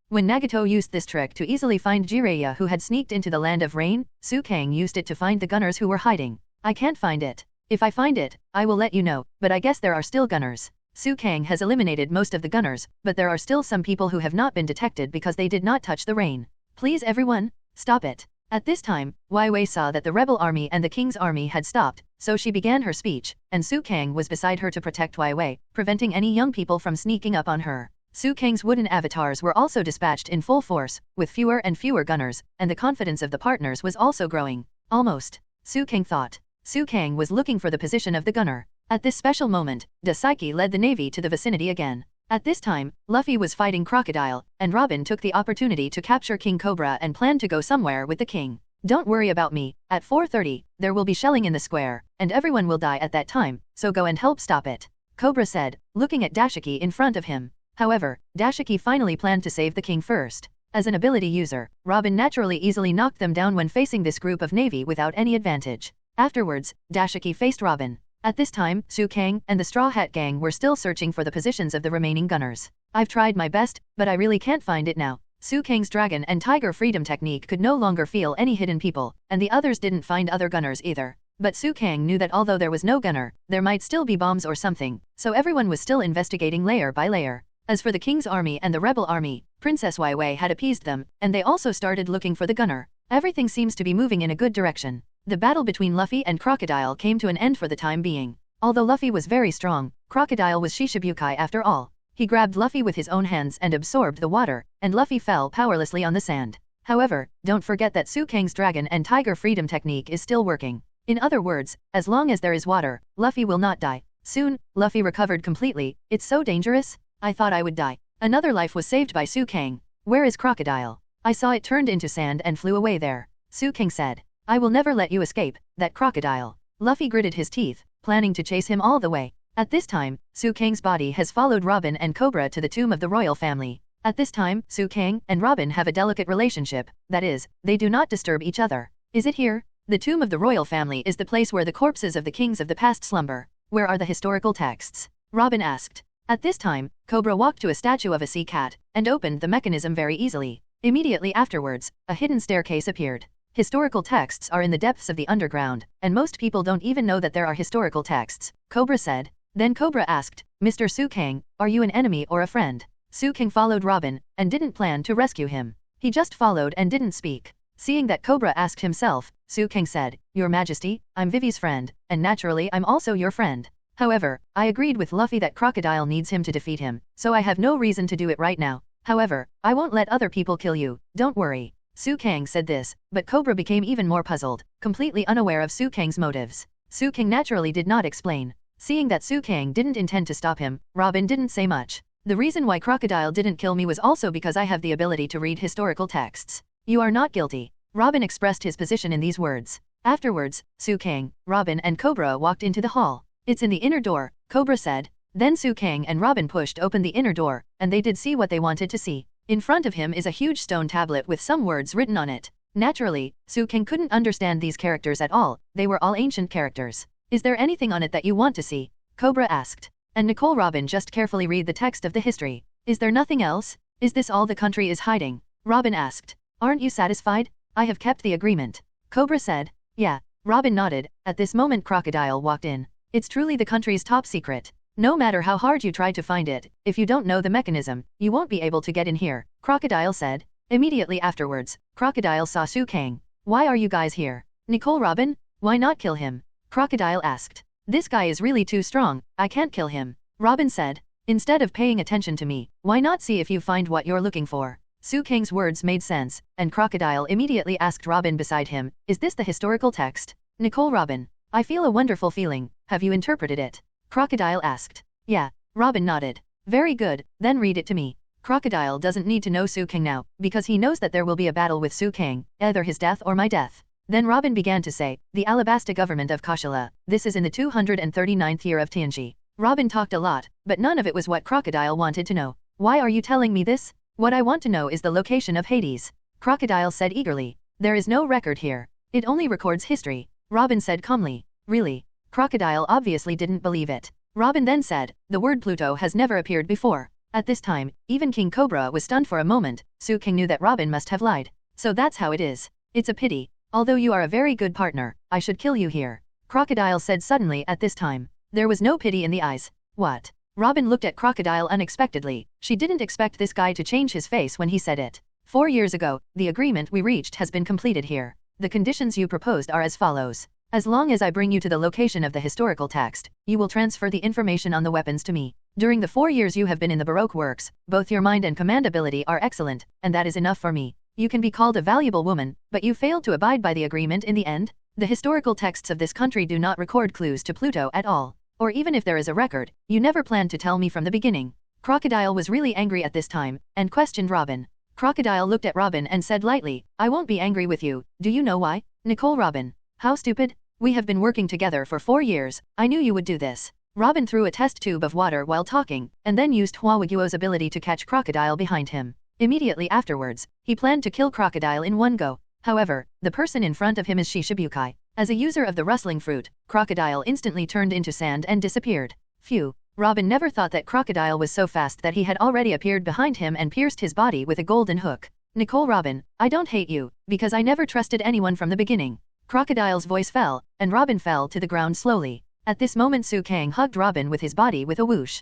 Speaker 3: When Nagato used this trick to easily find Jiraiya who had sneaked into the land of rain, Su King used it to find the gunners who were hiding. I can't find it. If I find it, I will let you know, but I guess there are still gunners. Su King has eliminated most of the gunners, but there are still some people who have not been detected because they did not touch the rain. Please everyone, stop it. At this time, Wai Wei saw that the rebel army and the king's army had stopped, so she began her speech, and Su King was beside her to protect Wai Wei, preventing any young people from sneaking up on her. Su King's wooden avatars were also dispatched in full force, with fewer and fewer gunners, and the confidence of the partners was also growing. Almost. Su King thought. Su King was looking for the position of the gunner. At this special moment, Dasaiki led the navy to the vicinity again. At this time, Luffy was fighting Crocodile, and Robin took the opportunity to capture King Cobra and planned to go somewhere with the king. Don't worry about me, at 4:30, there will be shelling in the square, and everyone will die at that time, so go and help stop it. Cobra said, looking at Dashiki in front of him. However, Dashiki finally planned to save the king first. As an ability user, Robin naturally easily knocked them down when facing this group of navy without any advantage. Afterwards, Dashiki faced Robin. At this time, Su King and the Straw Hat Gang were still searching for the positions of the remaining gunners. I've tried my best, but I really can't find it now. Su King's Dragon and Tiger Freedom technique could no longer feel any hidden people, and the others didn't find other gunners either. But Su King knew that although there was no gunner, there might still be bombs or something, so everyone was still investigating layer by layer. As for the king's army and the rebel army, Princess Wai Wei had appeased them, and they also started looking for the gunner. Everything seems to be moving in a good direction. The battle between Luffy and Crocodile came to an end for the time being. Although Luffy was very strong, Crocodile was Shishibukai after all. He grabbed Luffy with his own hands and absorbed the water, and Luffy fell powerlessly on the sand. However, don't forget that Su King's Dragon and Tiger Freedom technique is still working. In other words, as long as there is water, Luffy will not die. Soon, Luffy recovered completely. It's so dangerous. I thought I would die. Another life was saved by Su King. Where is Crocodile? I saw it turned into sand and flew away there. Su King said. I will never let you escape, that crocodile. Luffy gritted his teeth, planning to chase him all the way. At this time, Su King's body has followed Robin and Cobra to the tomb of the royal family. At this time, Su King and Robin have a delicate relationship, that is, they do not disturb each other. Is it here? The tomb of the royal family is the place where the corpses of the kings of the past slumber. Where are the historical texts? Robin asked. At this time, Cobra walked to a statue of a sea cat, and opened the mechanism very easily. Immediately afterwards, a hidden staircase appeared. Historical texts are in the depths of the underground, and most people don't even know that there are historical texts, Cobra said. Then Cobra asked, Mr. Su King, are you an enemy or a friend? Su King followed Robin, and didn't plan to rescue him. He just followed and didn't speak. Seeing that Cobra asked himself, Su King said, Your Majesty, I'm Vivi's friend, and naturally I'm also your friend. However, I agreed with Luffy that Crocodile needs him to defeat him, so I have no reason to do it right now. However, I won't let other people kill you, don't worry. Su King said this, but Cobra became even more puzzled, completely unaware of Su King's motives. Su King naturally did not explain. Seeing that Su King didn't intend to stop him, Robin didn't say much. The reason why Crocodile didn't kill me was also because I have the ability to read historical texts. You are not guilty. Robin expressed his position in these words. Afterwards, Su King, Robin and Cobra walked into the hall. It's in the inner door, Cobra said. Then Su King and Robin pushed open the inner door, and they did see what they wanted to see. In front of him is a huge stone tablet with some words written on it. Naturally, Su King couldn't understand these characters at all, they were all ancient characters. Is there anything on it that you want to see? Cobra asked. And Nicole Robin just carefully read the text of the history. Is there nothing else? Is this all the country is hiding? Robin asked. Aren't you satisfied? I have kept the agreement. Cobra said. Yeah. Robin nodded. At this moment Crocodile walked in. It's truly the country's top secret. No matter how hard you try to find it, if you don't know the mechanism, you won't be able to get in here, Crocodile said. Immediately afterwards, Crocodile saw Su King. Why are you guys here? Nicole Robin? Why not kill him? Crocodile asked. This guy is really too strong, I can't kill him. Robin said. Instead of paying attention to me, why not see if you find what you're looking for? Su King's words made sense, and Crocodile immediately asked Robin beside him, is this the historical text? Nicole Robin. I feel a wonderful feeling, have you interpreted it? Crocodile asked. Yeah. Robin nodded. Very good, then read it to me. Crocodile doesn't need to know Su King now, because he knows that there will be a battle with Su King, either his death or my death. Then Robin began to say, the Alabasta government of Kashala, this is in the 239th year of Tianji. Robin talked a lot, but none of it was what Crocodile wanted to know. Why are you telling me this? What I want to know is the location of Hades. Crocodile said eagerly. There is no record here. It only records history. Robin said calmly. Really? Crocodile obviously didn't believe it. Robin then said, the word Pluto has never appeared before. At this time, even King Cobra was stunned for a moment. Su King knew that Robin must have lied. So that's how it is. It's a pity. Although you are a very good partner, I should kill you here. Crocodile said suddenly at this time. There was no pity in the eyes. What? Robin looked at Crocodile unexpectedly. She didn't expect this guy to change his face when he said it. 4 years ago, the agreement we reached has been completed here. The conditions you proposed are as follows. As long as I bring you to the location of the historical text, you will transfer the information on the weapons to me. During the 4 years you have been in the Baroque works, both your mind and command ability are excellent, and that is enough for me. You can be called a valuable woman, but you failed to abide by the agreement in the end? The historical texts of this country do not record clues to Pluto at all. Or even if there is a record, you never planned to tell me from the beginning. Crocodile was really angry at this time, and questioned Robin. Crocodile looked at Robin and said lightly, I won't be angry with you, do you know why? Nicole Robin. How stupid? We have been working together for 4 years, I knew you would do this. Robin threw a test tube of water while talking, and then used Huawiguo's ability to catch Crocodile behind him. Immediately afterwards, he planned to kill Crocodile in one go. However, the person in front of him is Shishibukai. As a user of the rustling fruit, Crocodile instantly turned into sand and disappeared. Phew. Robin never thought that Crocodile was so fast that he had already appeared behind him and pierced his body with a golden hook. Nicole Robin, I don't hate you, because I never trusted anyone from the beginning. Crocodile's voice fell, and Robin fell to the ground slowly. At this moment Su Kang hugged Robin with his body with a whoosh.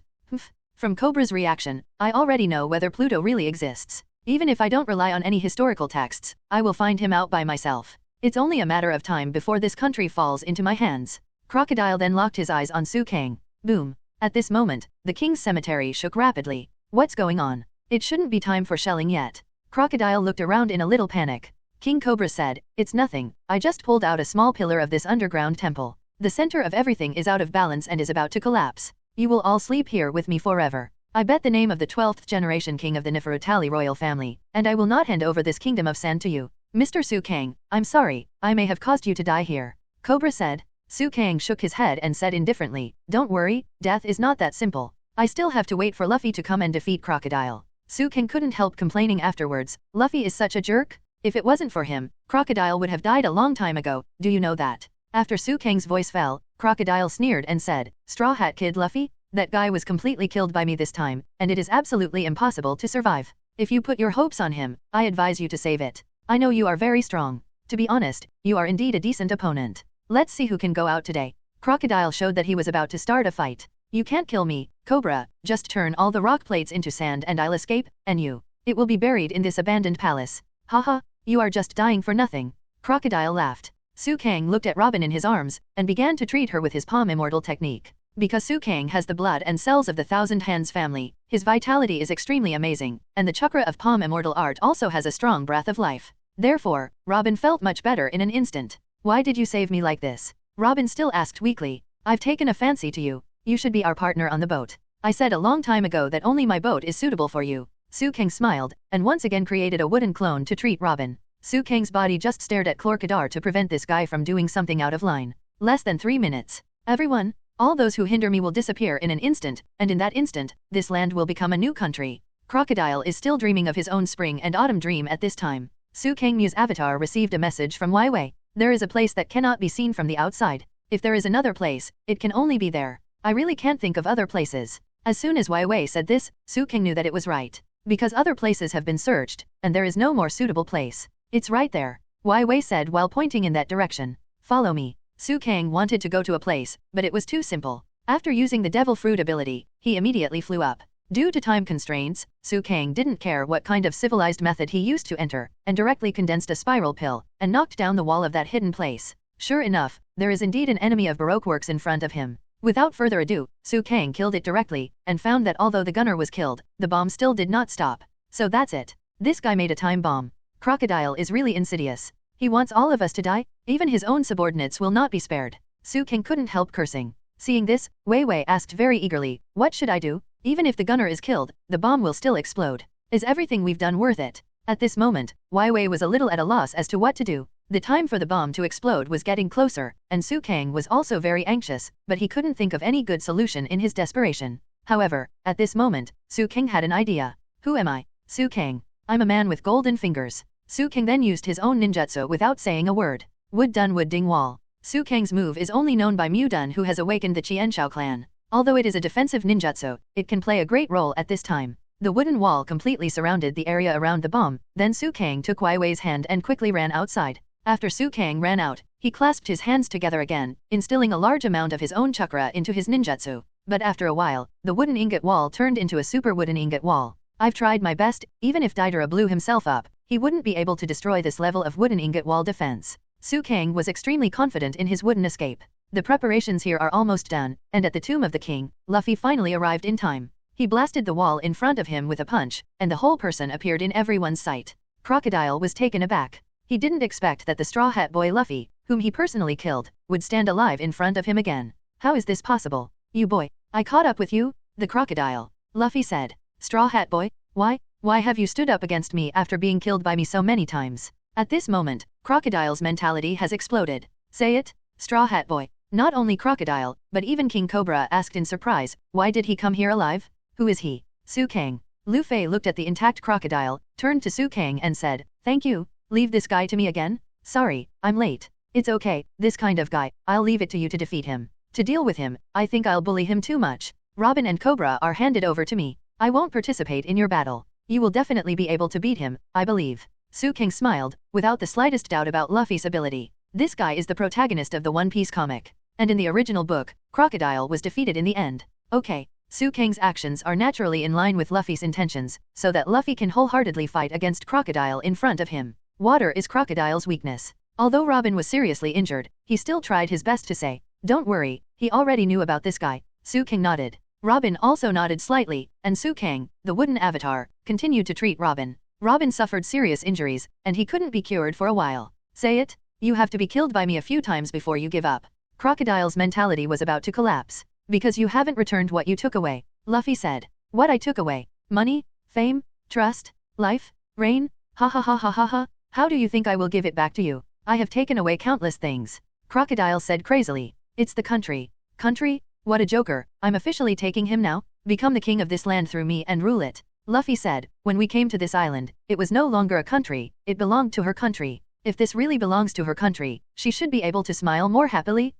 Speaker 3: From Cobra's reaction, I already know whether Pluto really exists. Even if I don't rely on any historical texts, I will find him out by myself. It's only a matter of time before this country falls into my hands. Crocodile then locked his eyes on Su Kang. Boom. At this moment, the king's cemetery shook rapidly. What's going on? It shouldn't be time for shelling yet. Crocodile looked around in a little panic. King Cobra said, it's nothing, I just pulled out a small pillar of this underground temple. The center of everything is out of balance and is about to collapse. You will all sleep here with me forever. I bet the name of the 12th generation king of the Nefertari royal family, and I will not hand over this kingdom of sand to you. Mr. Su Kang, I'm sorry, I may have caused you to die here. Cobra said. Su Kang shook his head and said indifferently, don't worry, death is not that simple. I still have to wait for Luffy to come and defeat Crocodile. Su Kang couldn't help complaining afterwards, Luffy is such a jerk? If it wasn't for him, Crocodile would have died a long time ago, do you know that? After Su Kang's voice fell, Crocodile sneered and said, Straw Hat Kid Luffy? That guy was completely killed by me this time, and it is absolutely impossible to survive. If you put your hopes on him, I advise you to save it. I know you are very strong. To be honest, you are indeed a decent opponent. Let's see who can go out today. Crocodile showed that he was about to start a fight. You can't kill me, Cobra, just turn all the rock plates into sand and I'll escape, and you. It will be buried in this abandoned palace. Haha, you are just dying for nothing. Crocodile laughed. Su Kang looked at Robin in his arms, and began to treat her with his palm immortal technique. Because Su Kang has the blood and cells of the Thousand Hands family, his vitality is extremely amazing, and the chakra of palm immortal art also has a strong breath of life. Therefore, Robin felt much better in an instant. Why did you save me like this? Robin still asked weakly. I've taken a fancy to you. You should be our partner on the boat. I said a long time ago that only my boat is suitable for you. Su Kang smiled, and once again created a wooden clone to treat Robin. Su Kang's body just stared at Chlorkadar to prevent this guy from doing something out of line. Less than 3 minutes. Everyone, all those who hinder me will disappear in an instant, and in that instant, this land will become a new country. Crocodile is still dreaming of his own spring and autumn dream at this time. Su Kangmu's avatar received a message from Wai Wei. There is a place that cannot be seen from the outside. If there is another place, it can only be there. I really can't think of other places. As soon as Wai Wei said this, Su Kang knew that it was right. Because other places have been searched, and there is no more suitable place. It's right there. Wai Wei said while pointing in that direction. Follow me. Su Kang wanted to go to a place, but it was too simple. After using the devil fruit ability, he immediately flew up. Due to time constraints, Su Kang didn't care what kind of civilized method he used to enter, and directly condensed a spiral pill, and knocked down the wall of that hidden place. Sure enough, there is indeed an enemy of Baroque works in front of him. Without further ado, Su Kang killed it directly, and found that although the gunner was killed, the bomb still did not stop. So that's it. This guy made a time bomb. Crocodile is really insidious. He wants all of us to die, even his own subordinates will not be spared. Su Kang couldn't help cursing. Seeing this, Wei Wei asked very eagerly, what should I do? Even if the gunner is killed, the bomb will still explode. Is everything we've done worth it? At this moment, Waiwei was a little at a loss as to what to do. The time for the bomb to explode was getting closer, and Su Kang was also very anxious, but he couldn't think of any good solution in his desperation. However, at this moment, Su Kang had an idea. Who am I? Su Kang. I'm a man with golden fingers. Su Kang then used his own ninjutsu without saying a word. Wood Dun Wood Ding Wall. Su Kang's move is only known by Mu Dun, who has awakened the Qianshao clan. Although it is a defensive ninjutsu, it can play a great role at this time. The wooden wall completely surrounded the area around the bomb, then Su Kang took Waiwei's hand and quickly ran outside. After Su Kang ran out, he clasped his hands together again, instilling a large amount of his own chakra into his ninjutsu. But after a while, the wooden ingot wall turned into a super wooden ingot wall. I've tried my best, even if Deidara blew himself up, he wouldn't be able to destroy this level of wooden ingot wall defense. Su Kang was extremely confident in his wooden escape. The preparations here are almost done, and at the tomb of the king, Luffy finally arrived in time. He blasted the wall in front of him with a punch, and the whole person appeared in everyone's sight. Crocodile was taken aback. He didn't expect that the Straw Hat Boy Luffy, whom he personally killed, would stand alive in front of him again. How is this possible? You boy, I caught up with you? The crocodile. Luffy said. Straw Hat Boy, why have you stood up against me after being killed by me so many times? At this moment, Crocodile's mentality has exploded. Say it, Straw Hat Boy. Not only Crocodile, but even King Cobra asked in surprise, why did he come here alive? Who is he? Su Kang. Luffy looked at the intact crocodile, turned to Su Kang and said, thank you, leave this guy to me again? Sorry, I'm late. It's okay, this kind of guy, I'll leave it to you to defeat him. To deal with him, I think I'll bully him too much. Robin and Cobra are handed over to me. I won't participate in your battle. You will definitely be able to beat him, I believe. Su Kang smiled, without the slightest doubt about Luffy's ability. This guy is the protagonist of the One Piece comic. And in the original book, Crocodile was defeated in the end. Okay, Su Kang's actions are naturally in line with Luffy's intentions, so that Luffy can wholeheartedly fight against Crocodile in front of him. Water is Crocodile's weakness. Although Robin was seriously injured, he still tried his best to say, don't worry, he already knew about this guy. Su Kang nodded. Robin also nodded slightly, and Su Kang, the wooden avatar, continued to treat Robin. Robin suffered serious injuries, and he couldn't be cured for a while. Say it, you have to be killed by me a few times before you give up. Crocodile's mentality was about to collapse. Because you haven't returned what you took away, Luffy said. What I took away? Money? Fame? Trust? Life? Reign? Ha ha ha ha ha ha. How do you think I will give it back to you? I have taken away countless things. Crocodile said crazily. It's the country. Country? What a joker, I'm officially taking him now? Become the king of this land through me and rule it. Luffy said, when we came to this island, it was no longer a country, it belonged to her country. If this really belongs to her country, she should be able to smile more happily.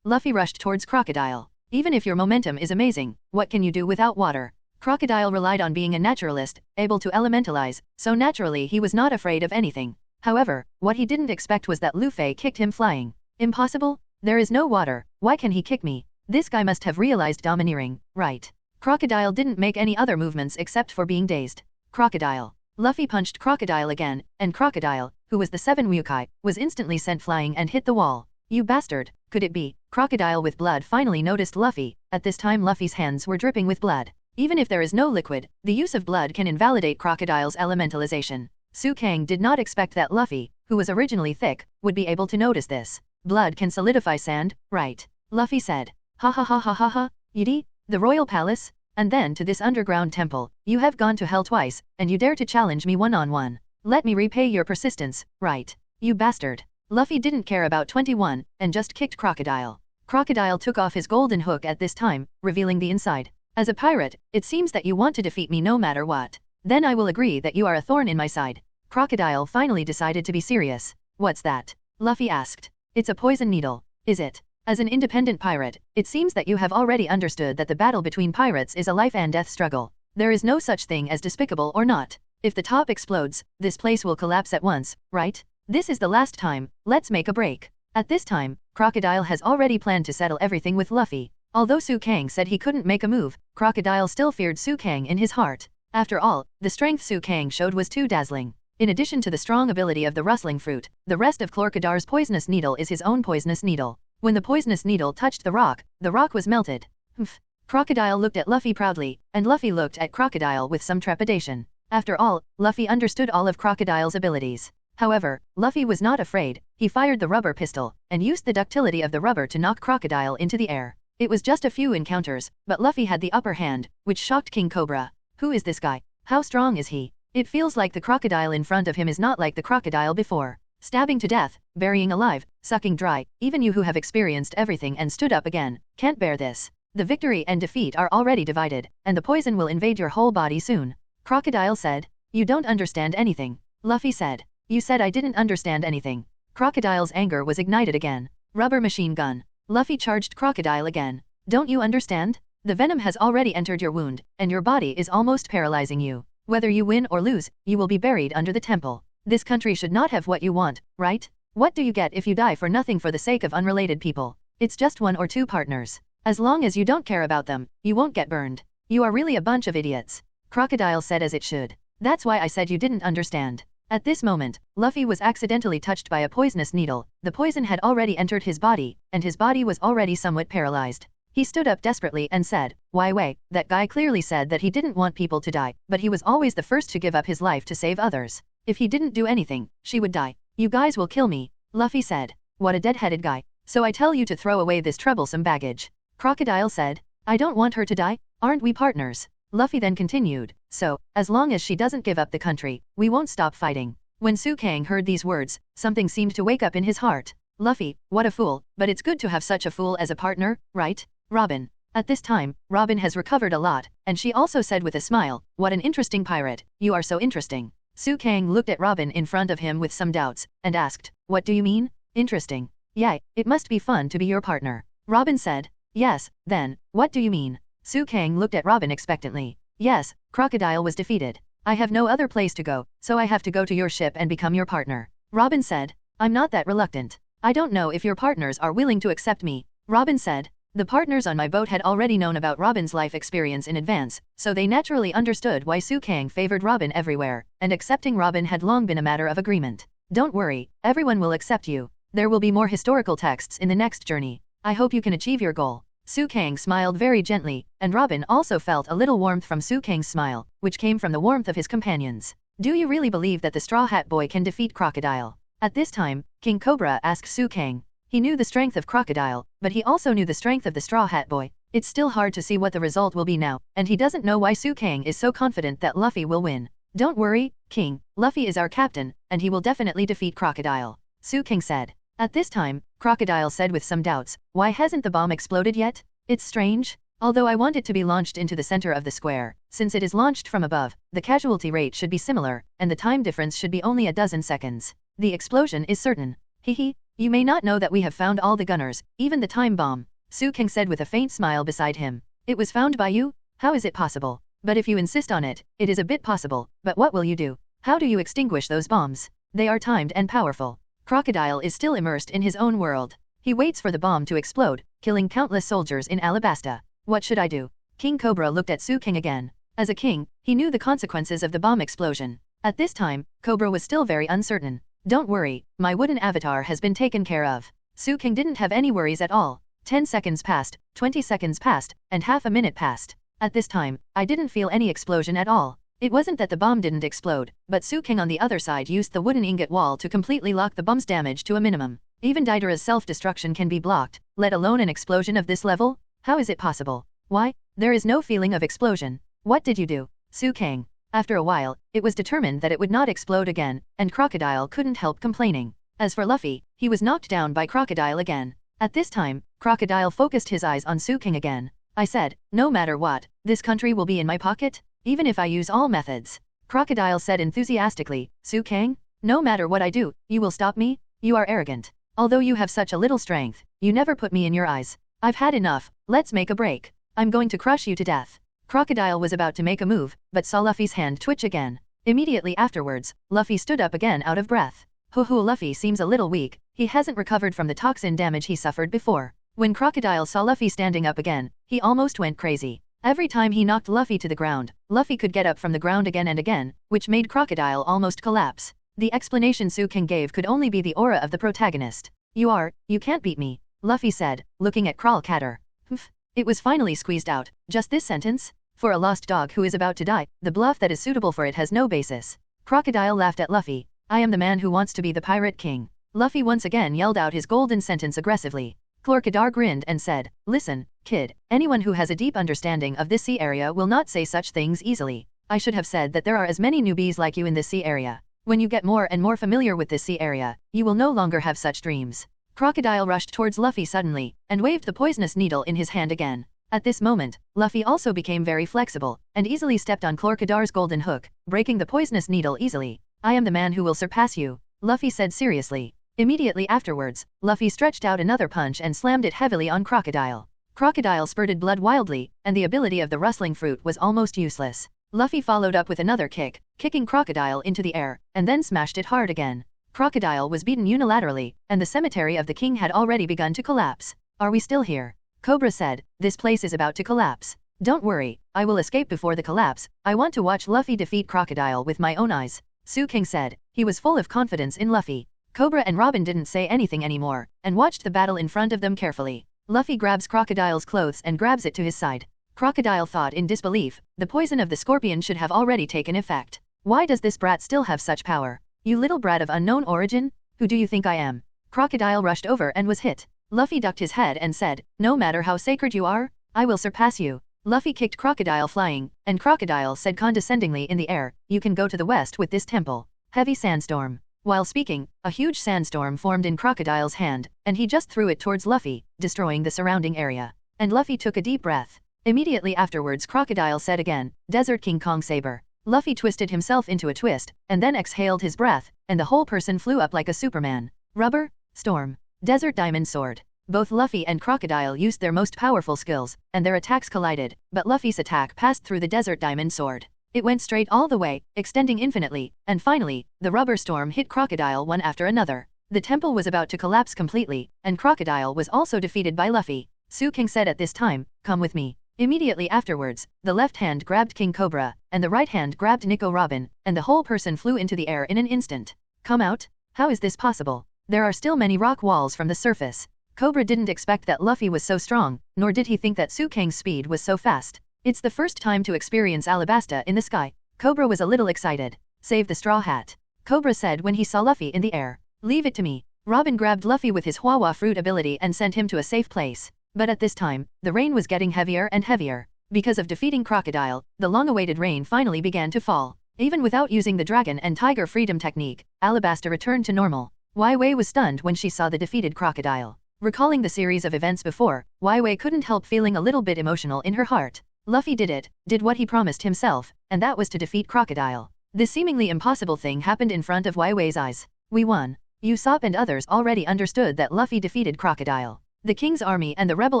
Speaker 3: Luffy rushed towards Crocodile. Even if your momentum is amazing, what can you do without water? Crocodile relied on being a naturalist, able to elementalize, so naturally he was not afraid of anything. However, what he didn't expect was that Luffy kicked him flying. Impossible? There is no water, why can he kick me? This guy must have realized domineering, right? Crocodile didn't make any other movements except for being dazed. Crocodile. Luffy punched Crocodile again, and Crocodile, who was the 7 Ryukai, was instantly sent flying and hit the wall. You bastard, could it be? Crocodile with blood finally noticed Luffy. At this time Luffy's hands were dripping with blood. Even if there is no liquid, the use of blood can invalidate Crocodile's elementalization. Su Kang did not expect that Luffy, who was originally thick, would be able to notice this. Blood can solidify sand, right? Luffy said. Ha ha ha ha ha ha, Yidi, the royal palace, and then to this underground temple. You have gone to hell twice, and you dare to challenge me one-on-one. Let me repay your persistence, right? You bastard. Luffy didn't care about 21, and just kicked Crocodile. Crocodile took off his golden hook at this time, revealing the inside. As a pirate, it seems that you want to defeat me no matter what. Then I will agree that you are a thorn in my side. Crocodile finally decided to be serious. What's that? Luffy asked. It's a poison needle. Is it? As an independent pirate, it seems that you have already understood that the battle between pirates is a life and death struggle. There is no such thing as despicable or not. If the top explodes, this place will collapse at once, right? This is the last time, let's make a break. At this time, Crocodile has already planned to settle everything with Luffy. Although Su Kang said he couldn't make a move, Crocodile still feared Su Kang in his heart. After all, the strength Su Kang showed was too dazzling. In addition to the strong ability of the rustling fruit, the rest of Chlorcadar's poisonous needle is his own poisonous needle. When the poisonous needle touched the rock was melted. Humph. Crocodile looked at Luffy proudly, and Luffy looked at Crocodile with some trepidation. After all, Luffy understood all of Crocodile's abilities. However, Luffy was not afraid. He fired the rubber pistol, and used the ductility of the rubber to knock Crocodile into the air. It was just a few encounters, but Luffy had the upper hand, which shocked King Cobra. Who is this guy? How strong is he? It feels like the crocodile in front of him is not like the crocodile before. Stabbing to death, burying alive, sucking dry, even you who have experienced everything and stood up again, can't bear this. The victory and defeat are already divided, and the poison will invade your whole body soon. Crocodile said. You don't understand anything. Luffy said. You said I didn't understand anything. Crocodile's anger was ignited again. Rubber machine gun. Luffy charged Crocodile again. Don't you understand? The venom has already entered your wound, and your body is almost paralyzing you. Whether you win or lose, you will be buried under the temple. This country should not have what you want, right? What do you get if you die for nothing for the sake of unrelated people? It's just 1 or 2 partners. As long as you don't care about them, you won't get burned. You are really a bunch of idiots. Crocodile said as it should. That's why I said you didn't understand. At this moment, Luffy was accidentally touched by a poisonous needle. The poison had already entered his body, and his body was already somewhat paralyzed. He stood up desperately and said, Why wait, that guy clearly said that he didn't want people to die, but he was always the first to give up his life to save others. If he didn't do anything, she would die. You guys will kill me, Luffy said. What a dead-headed guy. So I tell you to throw away this troublesome baggage. Crocodile said. I don't want her to die, aren't we partners? Luffy then continued, so, as long as she doesn't give up the country, we won't stop fighting. When Su Kang heard these words, something seemed to wake up in his heart. Luffy, what a fool, but it's good to have such a fool as a partner, right? Robin. At this time, Robin has recovered a lot, and she also said with a smile, what an interesting pirate, you are so interesting. Su Kang looked at Robin in front of him with some doubts, and asked, what do you mean? Interesting. Yeah, it must be fun to be your partner. Robin said. Yes, then, what do you mean? Su Kang looked at Robin expectantly. Yes, Crocodile was defeated. I have no other place to go, so I have to go to your ship and become your partner. Robin said. I'm not that reluctant. I don't know if your partners are willing to accept me. Robin said. The partners on my boat had already known about Robin's life experience in advance, so they naturally understood why Su Kang favored Robin everywhere, and accepting Robin had long been a matter of agreement. Don't worry, everyone will accept you. There will be more historical texts in the next journey. I hope you can achieve your goal. Su Kang smiled very gently, and Robin also felt a little warmth from Su Kang's smile, which came from the warmth of his companions. Do you really believe that the Straw Hat Boy can defeat Crocodile? At this time, King Cobra asked Su Kang. He knew the strength of Crocodile, but he also knew the strength of the Straw Hat Boy. It's still hard to see what the result will be now, and he doesn't know why Su Kang is so confident that Luffy will win. Don't worry, King, Luffy is our captain, and he will definitely defeat Crocodile. Su Kang said. At this time, Crocodile said with some doubts, why hasn't the bomb exploded yet? It's strange. Although I want it to be launched into the center of the square, since it is launched from above, the casualty rate should be similar, and the time difference should be only a dozen seconds. The explosion is certain. Hehe, you may not know that we have found all the gunners, even the time bomb. Su Kang said with a faint smile beside him. It was found by you? How is it possible? But if you insist on it, it is a bit possible, but what will you do? How do you extinguish those bombs? They are timed and powerful. Crocodile is still immersed in his own world. He waits for the bomb to explode, killing countless soldiers in Alabasta. What should I do? King Cobra looked at Su Kang again. As a king, he knew the consequences of the bomb explosion. At this time, Cobra was still very uncertain. Don't worry, my wooden avatar has been taken care of. Su Kang didn't have any worries at all. 10 seconds passed, 20 seconds passed, and half a minute passed. At this time, I didn't feel any explosion at all. It wasn't that the bomb didn't explode, but Su Kang on the other side used the wooden ingot wall to completely lock the bomb's damage to a minimum. Even Deidara's self-destruction can be blocked, let alone an explosion of this level? How is it possible? Why? There is no feeling of explosion. What did you do? Su Kang. After a while, it was determined that it would not explode again, and Crocodile couldn't help complaining. As for Luffy, he was knocked down by Crocodile again. At this time, Crocodile focused his eyes on Su Kang again. I said, no matter what, this country will be in my pocket? Even if I use all methods. Crocodile said enthusiastically, Su Kang? No matter what I do, you will stop me? You are arrogant. Although you have such a little strength, you never put me in your eyes. I've had enough, let's make a break. I'm going to crush you to death. Crocodile was about to make a move, but saw Luffy's hand twitch again. Immediately afterwards, Luffy stood up again out of breath. Luffy seems a little weak, he hasn't recovered from the toxin damage he suffered before. When Crocodile saw Luffy standing up again, he almost went crazy. Every time he knocked Luffy to the ground, Luffy could get up from the ground again and again, which made Crocodile almost collapse. The explanation Su Kang gave could only be the aura of the protagonist. You can't beat me, Luffy said, looking at Crocodile. Humph. It was finally squeezed out, just this sentence? For a lost dog who is about to die, the bluff that is suitable for it has no basis. Crocodile laughed at Luffy. I am the man who wants to be the pirate king. Luffy once again yelled out his golden sentence aggressively. Crocodile grinned and said, listen, kid, anyone who has a deep understanding of this sea area will not say such things easily. I should have said that there are as many newbies like you in this sea area. When you get more and more familiar with this sea area, you will no longer have such dreams. Crocodile rushed towards Luffy suddenly, and waved the poisonous needle in his hand again. At this moment, Luffy also became very flexible, and easily stepped on Chlorcadar's golden hook, breaking the poisonous needle easily. I am the man who will surpass you, Luffy said seriously. Immediately afterwards, Luffy stretched out another punch and slammed it heavily on Crocodile. Crocodile spurted blood wildly, and the ability of the rustling fruit was almost useless. Luffy followed up with another kick, kicking Crocodile into the air, and then smashed it hard again. Crocodile was beaten unilaterally, and the cemetery of the king had already begun to collapse. Are we still here? Cobra said, this place is about to collapse. Don't worry, I will escape before the collapse. I want to watch Luffy defeat Crocodile with my own eyes. King said. He was full of confidence in Luffy. Cobra and Robin didn't say anything anymore, and watched the battle in front of them carefully. Luffy grabs Crocodile's clothes and grabs it to his side. Crocodile thought in disbelief, the poison of the scorpion should have already taken effect. Why does this brat still have such power? You little brat of unknown origin? Who do you think I am? Crocodile rushed over and was hit. Luffy ducked his head and said, no matter how sacred you are, I will surpass you. Luffy kicked Crocodile flying, and Crocodile said condescendingly in the air, you can go to the west with this temple. Heavy sandstorm. While speaking, a huge sandstorm formed in Crocodile's hand, and he just threw it towards Luffy, destroying the surrounding area. And Luffy took a deep breath. Immediately afterwards Crocodile said again, Desert King Kong Saber. Luffy twisted himself into a twist, and then exhaled his breath, and the whole person flew up like a Superman. Rubber, Storm, Desert Diamond Sword. Both Luffy and Crocodile used their most powerful skills, and their attacks collided, but Luffy's attack passed through the Desert Diamond Sword. It went straight all the way, extending infinitely, and finally, the rubber storm hit Crocodile one after another. The temple was about to collapse completely, and Crocodile was also defeated by Luffy. King said at this time, come with me. Immediately afterwards, the left hand grabbed King Cobra, and the right hand grabbed Nico Robin, and the whole person flew into the air in an instant. Come out? How is this possible? There are still many rock walls from the surface. Cobra didn't expect that Luffy was so strong, nor did he think that Kang's speed was so fast. It's the first time to experience Alabasta in the sky. Cobra was a little excited. Save the straw hat. Cobra said when he saw Luffy in the air. Leave it to me. Robin grabbed Luffy with his Hwawa fruit ability and sent him to a safe place. But at this time, the rain was getting heavier and heavier. Because of defeating Crocodile, the long-awaited rain finally began to fall. Even without using the Dragon and Tiger Freedom technique, Alabasta returned to normal. Wai Wei was stunned when she saw the defeated Crocodile. Recalling the series of events before, Wai Wei couldn't help feeling a little bit emotional in her heart. Luffy did what he promised himself, and that was to defeat Crocodile. This seemingly impossible thing happened in front of Wai Wei's eyes. We won. Usopp and others already understood that Luffy defeated Crocodile. The King's army and the rebel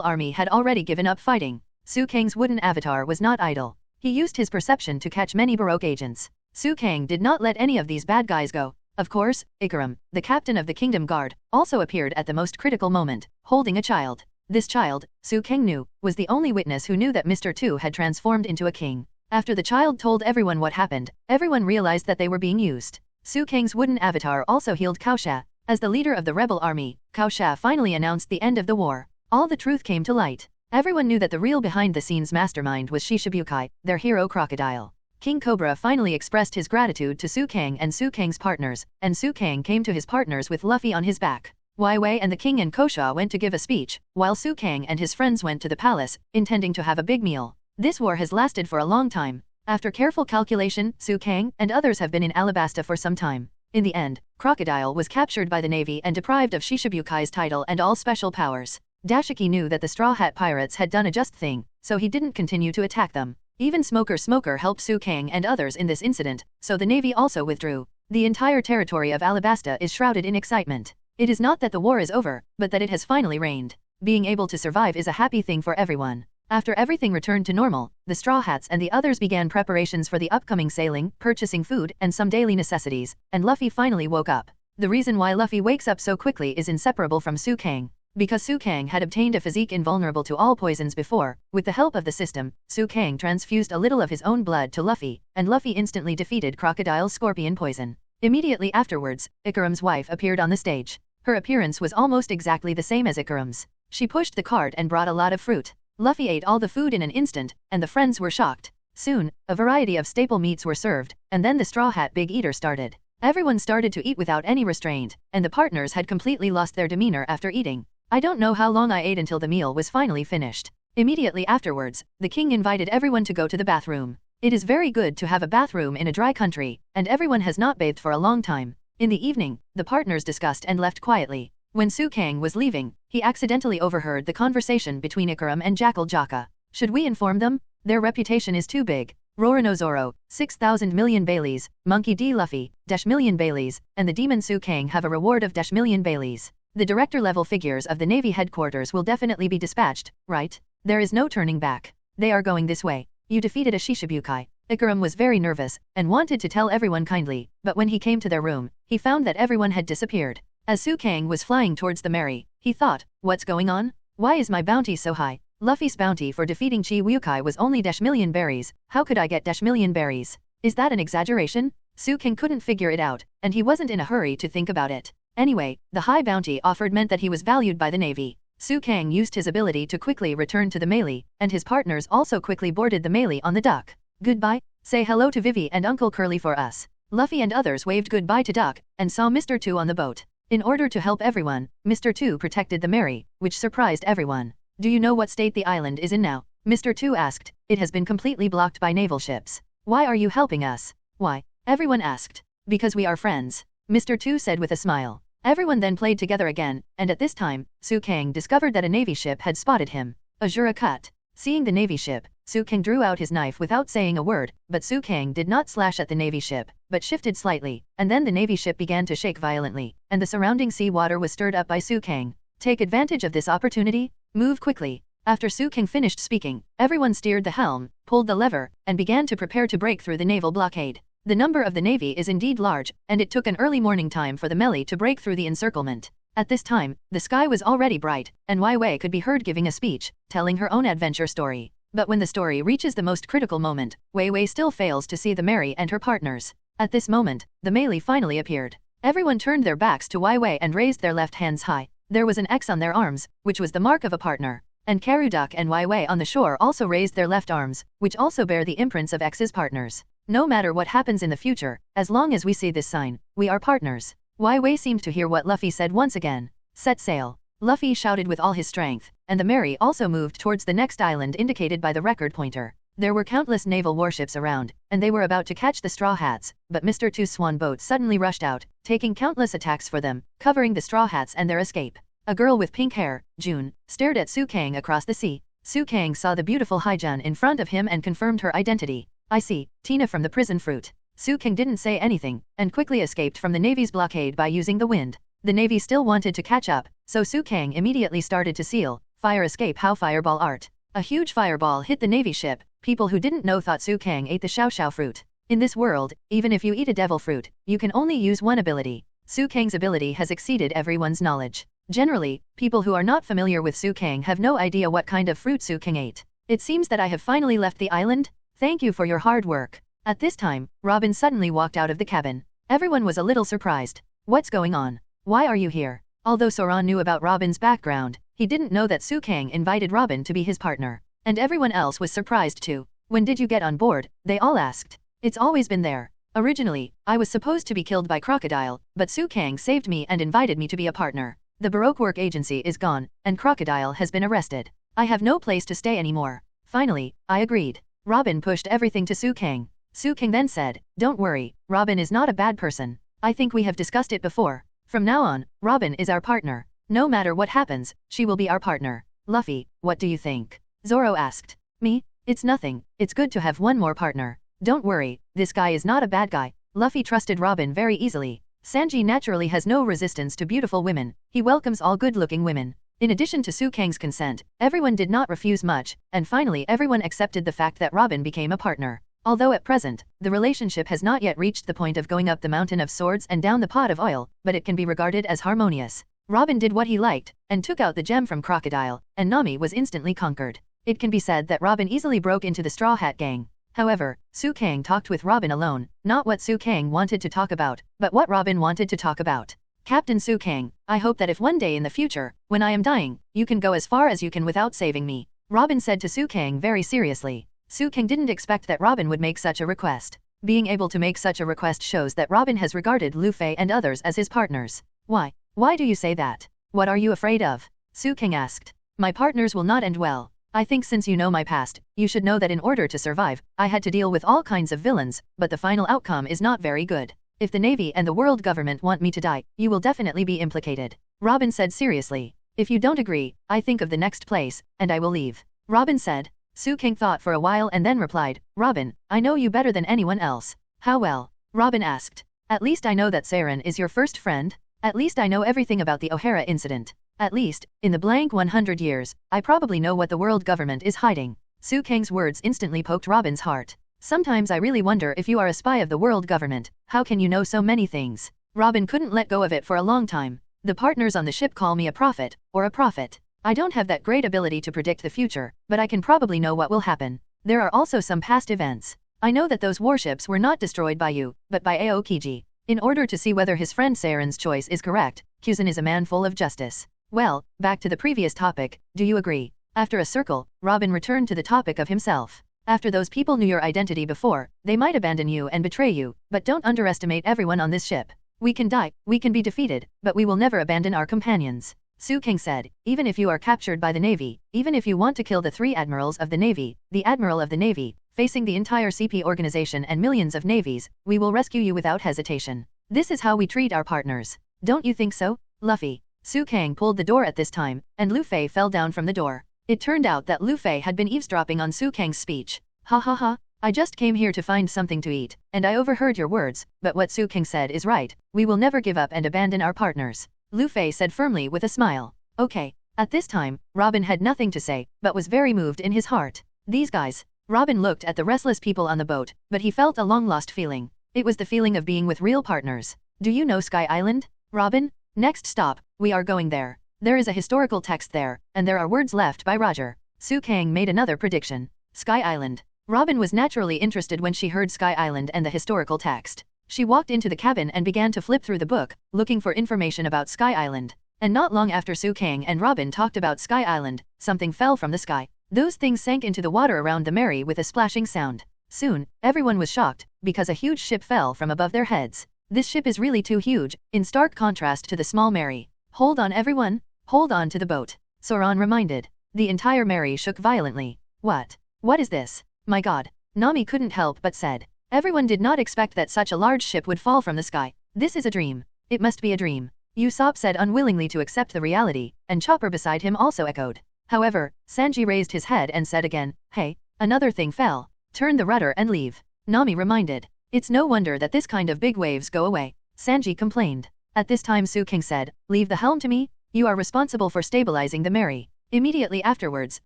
Speaker 3: army had already given up fighting. Kang's wooden avatar was not idle. He used his perception to catch many Baroque agents. Kang did not let any of these bad guys go. Of course, Ikaram, the captain of the Kingdom Guard, also appeared at the most critical moment, holding a child. This child, Kang knew, was the only witness who knew that Mr. 2 had transformed into a king. After the child told everyone what happened, everyone realized that they were being used. Kang's wooden avatar also healed Kaosha. As the leader of the rebel army, Kaosha finally announced the end of the war. All the truth came to light. Everyone knew that the real behind-the-scenes mastermind was Shishibukai, their hero Crocodile. King Cobra finally expressed his gratitude to Kang and Kang's partners, and Kang came to his partners with Luffy on his back. Wai Wei and the king and Kaosha went to give a speech, while Kang and his friends went to the palace, intending to have a big meal. This war has lasted for a long time. After careful calculation, Kang and others have been in Alabasta for some time. In the end, Crocodile was captured by the navy and deprived of Shishabukai's title and all special powers. Dashiki knew that the Straw Hat Pirates had done a just thing, so he didn't continue to attack them. Even Smoker helped Kang and others in this incident, so the navy also withdrew. The entire territory of Alabasta is shrouded in excitement. It is not that the war is over, but that it has finally rained. Being able to survive is a happy thing for everyone. After everything returned to normal, the Straw Hats and the others began preparations for the upcoming sailing, purchasing food, and some daily necessities, and Luffy finally woke up. The reason why Luffy wakes up so quickly is inseparable from Kang. Because Kang had obtained a physique invulnerable to all poisons before, with the help of the system, Kang transfused a little of his own blood to Luffy, and Luffy instantly defeated Crocodile's scorpion poison. Immediately afterwards, Ikaram's wife appeared on the stage. Her appearance was almost exactly the same as Ikaram's. She pushed the cart and brought a lot of fruit. Luffy ate all the food in an instant, and the friends were shocked. Soon, a variety of staple meats were served, and then the Straw Hat Big Eater started. Everyone started to eat without any restraint, and the partners had completely lost their demeanor after eating. I don't know how long I ate until the meal was finally finished. Immediately afterwards, the king invited everyone to go to the bathroom. It is very good to have a bathroom in a dry country, and everyone has not bathed for a long time. In the evening, the partners discussed and left quietly. When Su Kang was leaving, he accidentally overheard the conversation between Ikaram and Jackal Jaka. Should we inform them? Their reputation is too big. Rorano Zoro, 6,000 million Baileys, Monkey D. Luffy, -million Baileys, and the Demon Su Kang have a reward of -million Baileys. The director-level figures of the Navy headquarters will definitely be dispatched, right? There is no turning back. They are going this way. You defeated a Shishibukai. Ikaram was very nervous, and wanted to tell everyone kindly, but when he came to their room, he found that everyone had disappeared. As Su Kang was flying towards the Mary, he thought, what's going on? Why is my bounty so high? Luffy's bounty for defeating Chibukai was only -million berries, how could I get -million berries? Is that an exaggeration? Su Kang couldn't figure it out, and he wasn't in a hurry to think about it. Anyway, the high bounty offered meant that he was valued by the Navy. Su Kang used his ability to quickly return to the melee, and his partners also quickly boarded the melee on the Duck. Goodbye, say hello to Vivi and Uncle Curly for us. Luffy and others waved goodbye to Duck, and saw Mr. 2 on the boat. In order to help everyone, Mr. 2 protected the Mary, which surprised everyone. Do you know what state the island is in now? Mr. 2 asked. It has been completely blocked by naval ships. Why are you helping us? Why? Everyone asked. Because we are friends. Mr. 2 said with a smile. Everyone then played together again, and at this time, Su Kang discovered that a Navy ship had spotted him. Azura cut. Seeing the Navy ship, Su Kang drew out his knife without saying a word, but Su Kang did not slash at the Navy ship, but shifted slightly, and then the Navy ship began to shake violently, and the surrounding sea water was stirred up by Su Kang. Take advantage of this opportunity? Move quickly. After Su Kang finished speaking, everyone steered the helm, pulled the lever, and began to prepare to break through the naval blockade. The number of the Navy is indeed large, and it took an early morning time for the melee to break through the encirclement. At this time, the sky was already bright, and Wai Wei could be heard giving a speech, telling her own adventure story. But when the story reaches the most critical moment, Wei Wei still fails to see the Mary and her partners. At this moment, the melee finally appeared. Everyone turned their backs to Wai Wei and raised their left hands high. There was an X on their arms, which was the mark of a partner. And Karuduk and Wai Wei on the shore also raised their left arms, which also bear the imprints of X's partners. No matter what happens in the future, as long as we see this sign, we are partners. Wai Wei seemed to hear what Luffy said once again. Set sail. Luffy shouted with all his strength, and the Mary also moved towards the next island indicated by the record pointer. There were countless naval warships around, and they were about to catch the Straw Hats, but Mr. Two's swan boat suddenly rushed out, taking countless attacks for them, covering the Straw Hats and their escape. A girl with pink hair, June, stared at Su Kang across the sea. Su Kang saw the beautiful Haijun in front of him and confirmed her identity. I see, Tina from the prison fruit. Su Kang didn't say anything, and quickly escaped from the Navy's blockade by using the wind. The Navy still wanted to catch up, so Su Kang immediately started to seal, fire escape how fireball art. A huge fireball hit the Navy ship. People who didn't know thought Su Kang ate the Xiao fruit. In this world, even if you eat a devil fruit, you can only use one ability. Su Kang's ability has exceeded everyone's knowledge. Generally, people who are not familiar with Su Kang have no idea what kind of fruit Su Kang ate. It seems that I have finally left the island. Thank you for your hard work. At this time, Robin suddenly walked out of the cabin. Everyone was a little surprised. What's going on? Why are you here? Although Soran knew about Robin's background, he didn't know that Su Kang invited Robin to be his partner. And everyone else was surprised too. When did you get on board? They all asked. It's always been there. Originally, I was supposed to be killed by Crocodile, but Su Kang saved me and invited me to be a partner. The Baroque Work Agency is gone, and Crocodile has been arrested. I have no place to stay anymore. Finally, I agreed. Robin pushed everything to Su Kang. Su Kang then said, don't worry, Robin is not a bad person. I think we have discussed it before. From now on, Robin is our partner. No matter what happens, she will be our partner. Luffy, what do you think? Zoro asked. Me? It's nothing, it's good to have one more partner. Don't worry, this guy is not a bad guy. Luffy trusted Robin very easily. Sanji naturally has no resistance to beautiful women. He welcomes all good-looking women. In addition to Su Kang's consent, everyone did not refuse much, and finally everyone accepted the fact that Robin became a partner. Although at present, the relationship has not yet reached the point of going up the mountain of swords and down the pot of oil, but it can be regarded as harmonious. Robin did what he liked, and took out the gem from Crocodile, and Nami was instantly conquered. It can be said that Robin easily broke into the Straw Hat gang. However, Su Kang talked with Robin alone, not what Su Kang wanted to talk about, but what Robin wanted to talk about. Captain Su Kang, I hope that if one day in the future, when I am dying, you can go as far as you can without saving me. Robin said to Su Kang very seriously. Su Kang didn't expect that Robin would make such a request. Being able to make such a request shows that Robin has regarded Luffy and others as his partners. Why? Why do you say that? What are you afraid of? Su Kang asked. My partners will not end well. I think since you know my past, you should know that in order to survive, I had to deal with all kinds of villains, but the final outcome is not very good. If the Navy and the world government want me to die, you will definitely be implicated. Robin said seriously. If you don't agree, I think of the next place, and I will leave. Robin said. Su King thought for a while and then replied, Robin, I know you better than anyone else. How well? Robin asked. At least I know that Saren is your first friend. At least I know everything about the O'Hara incident. At least, in the blank 100 years, I probably know what the world government is hiding. Su Kang's words instantly poked Robin's heart. Sometimes I really wonder if you are a spy of the world government, how can you know so many things? Robin couldn't let go of it for a long time. The partners on the ship call me a prophet, or a prophet. I don't have that great ability to predict the future, but I can probably know what will happen. There are also some past events. I know that those warships were not destroyed by you, but by Aokiji. In order to see whether his friend Saren's choice is correct, Kuzan is a man full of justice. Well, back to the previous topic, do you agree? After a circle, Robin returned to the topic of himself. After those people knew your identity before, they might abandon you and betray you, but don't underestimate everyone on this ship. We can die, we can be defeated, but we will never abandon our companions. Su King said, even if you are captured by the Navy, even if you want to kill the 3 admirals of the Navy, the Admiral of the Navy, facing the entire CP organization and millions of navies, we will rescue you without hesitation. This is how we treat our partners. Don't you think so, Luffy? Su Kang pulled the door at this time, and Luffy fell down from the door. It turned out that Luffy had been eavesdropping on Su Kang's speech. Ha ha ha, I just came here to find something to eat, and I overheard your words, but what Su King said is right, we will never give up and abandon our partners. Luffy said firmly with a smile. Okay. At this time, Robin had nothing to say, but was very moved in his heart. These guys. Robin looked at the restless people on the boat, but he felt a long-lost feeling. It was the feeling of being with real partners. Do you know Sky Island, Robin? Next stop, we are going there. There is a historical text there, and there are words left by Roger. Su Kang made another prediction. Sky Island. Robin was naturally interested when she heard Sky Island and the historical text. She walked into the cabin and began to flip through the book, looking for information about Sky Island. And not long after Su Kang and Robin talked about Sky Island, something fell from the sky. Those things sank into the water around the Mary with a splashing sound. Soon, everyone was shocked, because a huge ship fell from above their heads. This ship is really too huge, in stark contrast to the small Mary. Hold on everyone, hold on to the boat. Zoan reminded. The entire Mary shook violently. What? What is this? My god. Nami couldn't help but said. Everyone did not expect that such a large ship would fall from the sky. This is a dream. It must be a dream. Usopp said unwillingly to accept the reality, and Chopper beside him also echoed. However, Sanji raised his head and said again, hey, another thing fell. Turn the rudder and leave. Nami reminded. It's no wonder that this kind of big waves go away. Sanji complained. At this time Su King said, leave the helm to me, you are responsible for stabilizing the Mary. Immediately afterwards,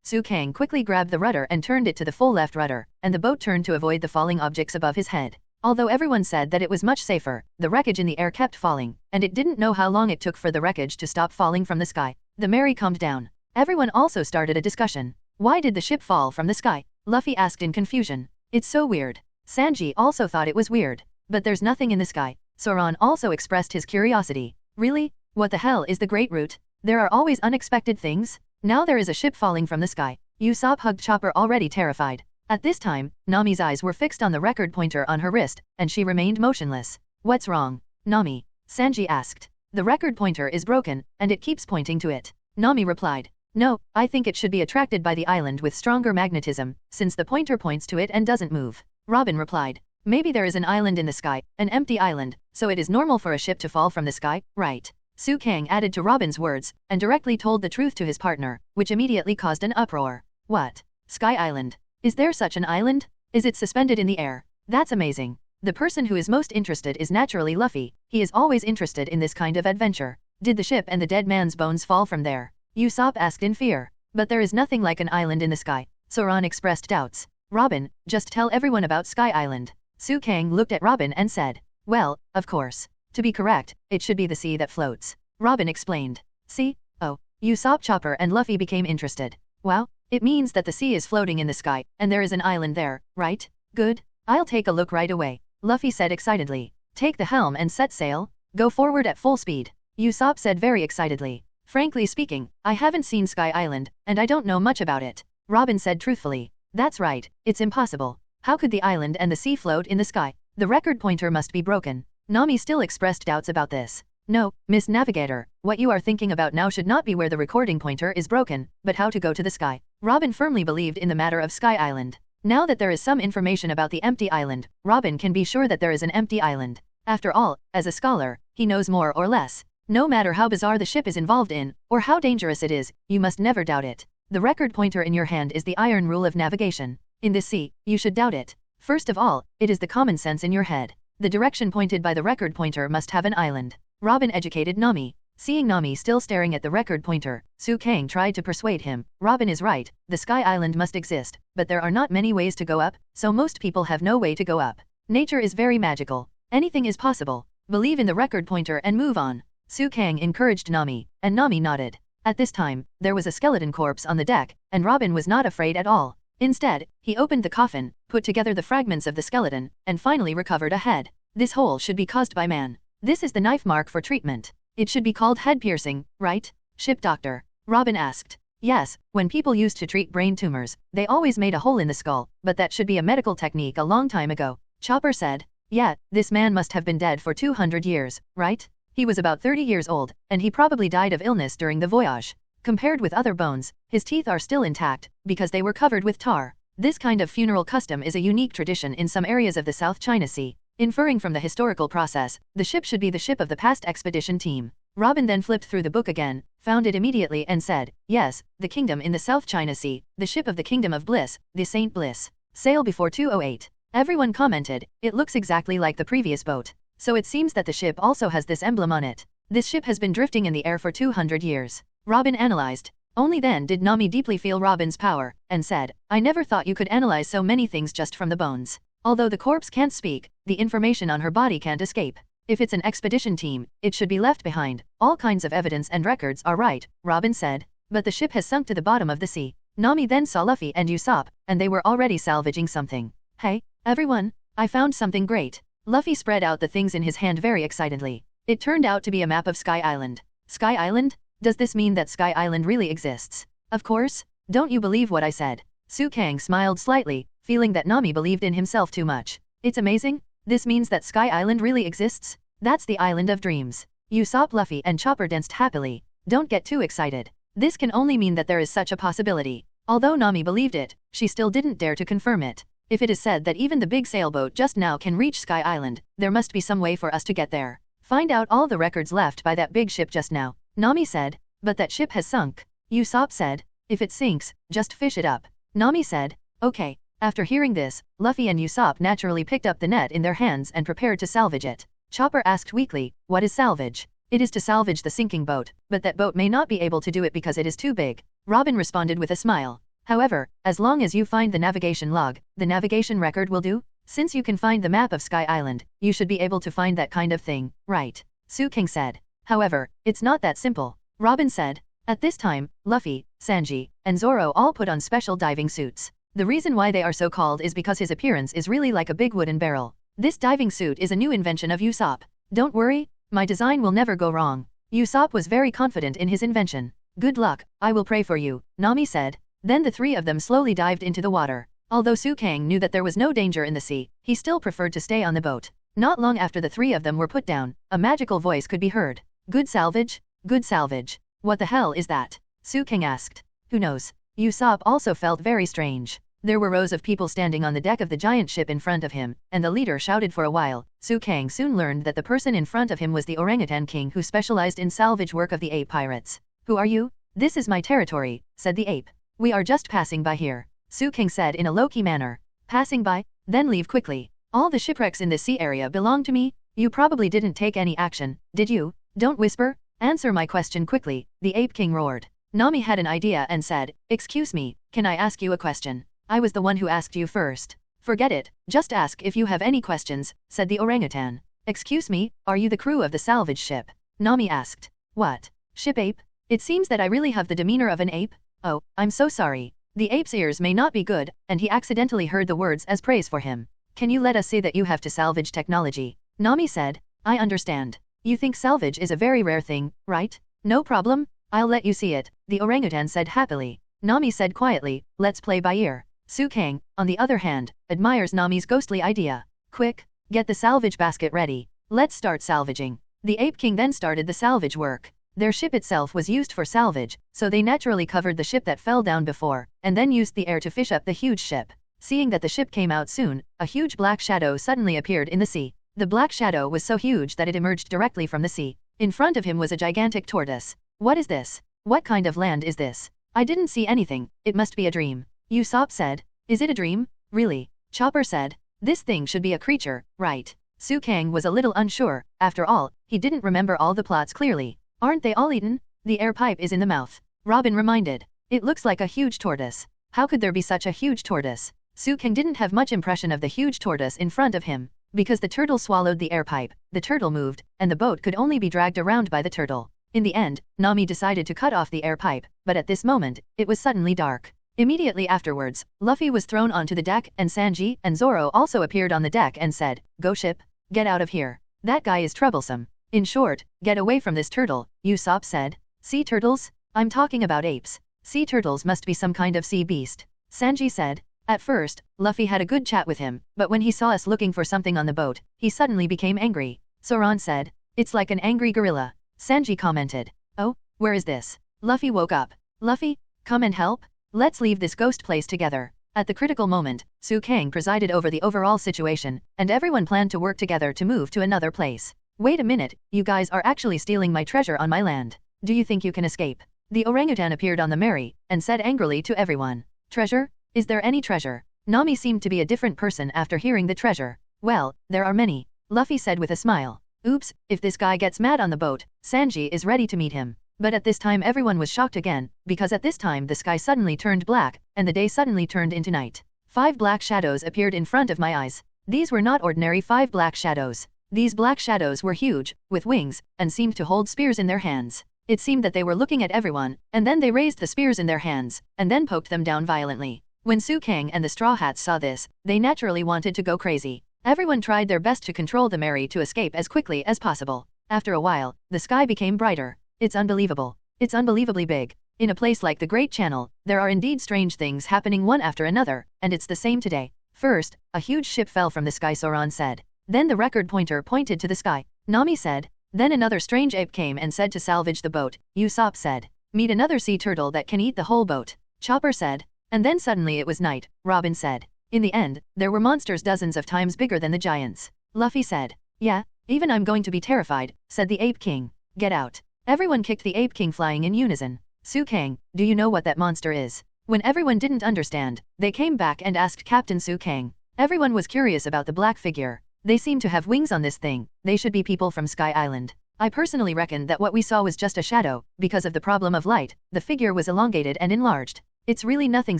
Speaker 3: Su Kang quickly grabbed the rudder and turned it to the full left rudder, and the boat turned to avoid the falling objects above his head. Although everyone said that it was much safer, the wreckage in the air kept falling, and it didn't know how long it took for the wreckage to stop falling from the sky. The Mary calmed down. Everyone also started a discussion. Why did the ship fall from the sky? Luffy asked in confusion. It's so weird. Sanji also thought it was weird. But there's nothing in the sky. Zoan also expressed his curiosity. Really? What the hell is the Great Root? There are always unexpected things? Now there is a ship falling from the sky. Usopp hugged Chopper already terrified. At this time, Nami's eyes were fixed on the record pointer on her wrist, and she remained motionless. What's wrong, Nami? Sanji asked. The record pointer is broken, and it keeps pointing to it. Nami replied. No, I think it should be attracted by the island with stronger magnetism, since the pointer points to it and doesn't move. Robin replied. Maybe there is an island in the sky, an empty island, so it is normal for a ship to fall from the sky, right? Su Kang added to Robin's words, and directly told the truth to his partner, which immediately caused an uproar. What? Sky Island? Is there such an island? Is it suspended in the air? That's amazing. The person who is most interested is naturally Luffy. He is always interested in this kind of adventure. Did the ship and the dead man's bones fall from there? Usopp asked in fear. But there is nothing like an island in the sky. Zoan expressed doubts. Robin, just tell everyone about Sky Island. Su Kang looked at Robin and said. Well, of course. To be correct, it should be the sea that floats. Robin explained. See? Oh. Usopp, Chopper and Luffy became interested. Wow. It means that the sea is floating in the sky, and there is an island there, right? Good. I'll take a look right away. Luffy said excitedly. Take the helm and set sail. Go forward at full speed. Usopp said very excitedly. Frankly speaking, I haven't seen Sky Island, and I don't know much about it. Robin said truthfully. That's right, it's impossible. How could the island and the sea float in the sky? The record pointer must be broken. Nami still expressed doubts about this. No, Miss Navigator, what you are thinking about now should not be where the recording pointer is broken, but how to go to the sky. Robin firmly believed in the matter of Sky Island. Now that there is some information about the empty island, Robin can be sure that there is an empty island. After all, as a scholar, he knows more or less. No matter how bizarre the ship is involved in, or how dangerous it is, you must never doubt it. The record pointer in your hand is the iron rule of navigation. In this sea, you should doubt it. First of all, it is the common sense in your head. The direction pointed by the record pointer must have an island. Robin educated Nami. Seeing Nami still staring at the record pointer, Su Kang tried to persuade him. Robin is right, the Sky Island must exist, but there are not many ways to go up, so most people have no way to go up. Nature is very magical. Anything is possible. Believe in the record pointer and move on. Su Kang encouraged Nami, and Nami nodded. At this time, there was a skeleton corpse on the deck, and Robin was not afraid at all. Instead, he opened the coffin, put together the fragments of the skeleton, and finally recovered a head. This hole should be caused by man. This is the knife mark for treatment. It should be called head piercing, right? Ship doctor. Robin asked. Yes, when people used to treat brain tumors, they always made a hole in the skull, but that should be a medical technique a long time ago. Chopper said. Yeah, this man must have been dead for 200 years, right? He was about 30 years old, and he probably died of illness during the voyage. Compared with other bones, his teeth are still intact, because they were covered with tar. This kind of funeral custom is a unique tradition in some areas of the South China Sea. Inferring from the historical process, the ship should be the ship of the past expedition team. Robin then flipped through the book again, found it immediately and said, yes, the kingdom in the South China Sea, the ship of the Kingdom of Bliss, the Saint Bliss. Sail before 208. Everyone commented, it looks exactly like the previous boat. So it seems that the ship also has this emblem on it. This ship has been drifting in the air for 200 years. Robin analyzed. Only then did Nami deeply feel Robin's power, and said, I never thought you could analyze so many things just from the bones. Although the corpse can't speak, the information on her body can't escape. If it's an expedition team, it should be left behind. All kinds of evidence and records are right, Robin said. But the ship has sunk to the bottom of the sea. Nami then saw Luffy and Usopp, and they were already salvaging something. Hey, everyone, I found something great. Luffy spread out the things in his hand very excitedly. It turned out to be a map of Sky Island. Sky Island? Does this mean that Sky Island really exists? Of course. Don't you believe what I said? Su Kang smiled slightly, feeling that Nami believed in himself too much. It's amazing. This means that Sky Island really exists? That's the island of dreams. Usopp, Luffy and Chopper danced happily. Don't get too excited. This can only mean that there is such a possibility. Although Nami believed it, she still didn't dare to confirm it. If it is said that even the big sailboat just now can reach Sky Island, there must be some way for us to get there. Find out all the records left by that big ship just now. Nami said. But that ship has sunk. Usopp said. If it sinks, just fish it up. Nami said. Okay. After hearing this, Luffy and Usopp naturally picked up the net in their hands and prepared to salvage it. Chopper asked weakly, what is salvage? It is to salvage the sinking boat, but that boat may not be able to do it because it is too big. Robin responded with a smile. However, as long as you find the navigation log, the navigation record will do? Since you can find the map of Sky Island, you should be able to find that kind of thing, right? Su King said. However, it's not that simple. Robin said. At this time, Luffy, Sanji, and Zoro all put on special diving suits. The reason why they are so called is because his appearance is really like a big wooden barrel. This diving suit is a new invention of Usopp. Don't worry, my design will never go wrong. Usopp was very confident in his invention. Good luck, I will pray for you, Nami said. Then the three of them slowly dived into the water. Although Su Kang knew that there was no danger in the sea, he still preferred to stay on the boat. Not long after the three of them were put down, a magical voice could be heard. Good salvage? Good salvage. What the hell is that? Su Kang asked. Who knows? Usopp also felt very strange. There were rows of people standing on the deck of the giant ship in front of him, and the leader shouted for a while. Su Kang soon learned that the person in front of him was the orangutan king who specialized in salvage work of the ape pirates. Who are you? This is my territory, said the ape. We are just passing by here, Su Kang said in a low-key manner. Passing by? Then leave quickly. All the shipwrecks in this sea area belong to me. You probably didn't take any action, did you? Don't whisper. Answer my question quickly, the ape king roared. Nami had an idea and said, excuse me, can I ask you a question? I was the one who asked you first. Forget it, just ask if you have any questions, said the orangutan. Excuse me, are you the crew of the salvage ship? Nami asked. What? Ship ape? It seems that I really have the demeanor of an ape? Oh, I'm so sorry. The ape's ears may not be good, and he accidentally heard the words as praise for him. Can you let us say that you have to salvage technology? Nami said. I understand. You think salvage is a very rare thing, right? No problem, I'll let you see it, the orangutan said happily. Nami said quietly, let's play by ear. Su Kang, on the other hand, admires Nami's ghostly idea. Quick, get the salvage basket ready. Let's start salvaging. The Ape King then started the salvage work. Their ship itself was used for salvage, so they naturally covered the ship that fell down before, and then used the air to fish up the huge ship. Seeing that the ship came out soon, a huge black shadow suddenly appeared in the sea. The black shadow was so huge that it emerged directly from the sea. In front of him was a gigantic tortoise. What is this? What kind of land is this? I didn't see anything, it must be a dream. Usopp said. Is it a dream? Really? Chopper said. This thing should be a creature, right? Su Kang was a little unsure. After all, he didn't remember all the plots clearly. Aren't they all eaten? The air pipe is in the mouth. Robin reminded. It looks like a huge tortoise. How could there be such a huge tortoise? Su Kang didn't have much impression of the huge tortoise in front of him. Because the turtle swallowed the air pipe, the turtle moved, and the boat could only be dragged around by the turtle. In the end, Nami decided to cut off the air pipe, but at this moment, it was suddenly dark. Immediately afterwards, Luffy was thrown onto the deck and Sanji and Zoro also appeared on the deck and said, "Go ship. Get out of here. That guy is troublesome. In short, get away from this turtle," Usopp said. Sea turtles? I'm talking about apes. Sea turtles must be some kind of sea beast. Sanji said. At first, Luffy had a good chat with him, but when he saw us looking for something on the boat, he suddenly became angry. Zoan said. It's like an angry gorilla. Sanji commented. Oh, where is this? Luffy woke up. Luffy, come and help? Let's leave this ghost place together. At the critical moment, Su Kang presided over the overall situation, and everyone planned to work together to move to another place. Wait a minute, you guys are actually stealing my treasure on my land. Do you think you can escape? The orangutan appeared on the Mary, and said angrily to everyone. Treasure? Is there any treasure? Nami seemed to be a different person after hearing the treasure. Well, there are many. Luffy said with a smile. Oops, if this guy gets mad on the boat, Sanji is ready to meet him. But at this time everyone was shocked again, because at this time the sky suddenly turned black, and the day suddenly turned into night. 5 black shadows appeared in front of my eyes. These were not ordinary 5 black shadows. These black shadows were huge, with wings, and seemed to hold spears in their hands. It seemed that they were looking at everyone, and then they raised the spears in their hands, and then poked them down violently. When Su Kang and the Straw Hats saw this, they naturally wanted to go crazy. Everyone tried their best to control the Mary to escape as quickly as possible. After a while, the sky became brighter. It's unbelievable. It's unbelievably big. In a place like the Great Channel, there are indeed strange things happening one after another, and it's the same today. First, a huge ship fell from the sky, Zoan said. Then the record pointer pointed to the sky. Nami said. Then another strange ape came and said to salvage the boat. Usopp said. Meet another sea turtle that can eat the whole boat. Chopper said. And then suddenly it was night, Robin said. In the end, there were monsters dozens of times bigger than the giants. Luffy said. Yeah, even I'm going to be terrified, said the Ape King. Get out. Everyone kicked the Ape King flying in unison. Su Kang, do you know what that monster is? When everyone didn't understand, they came back and asked Captain Su Kang. Everyone was curious about the black figure. They seem to have wings on this thing. They should be people from Sky Island. I personally reckon that what we saw was just a shadow. Because of the problem of light, the figure was elongated and enlarged. It's really nothing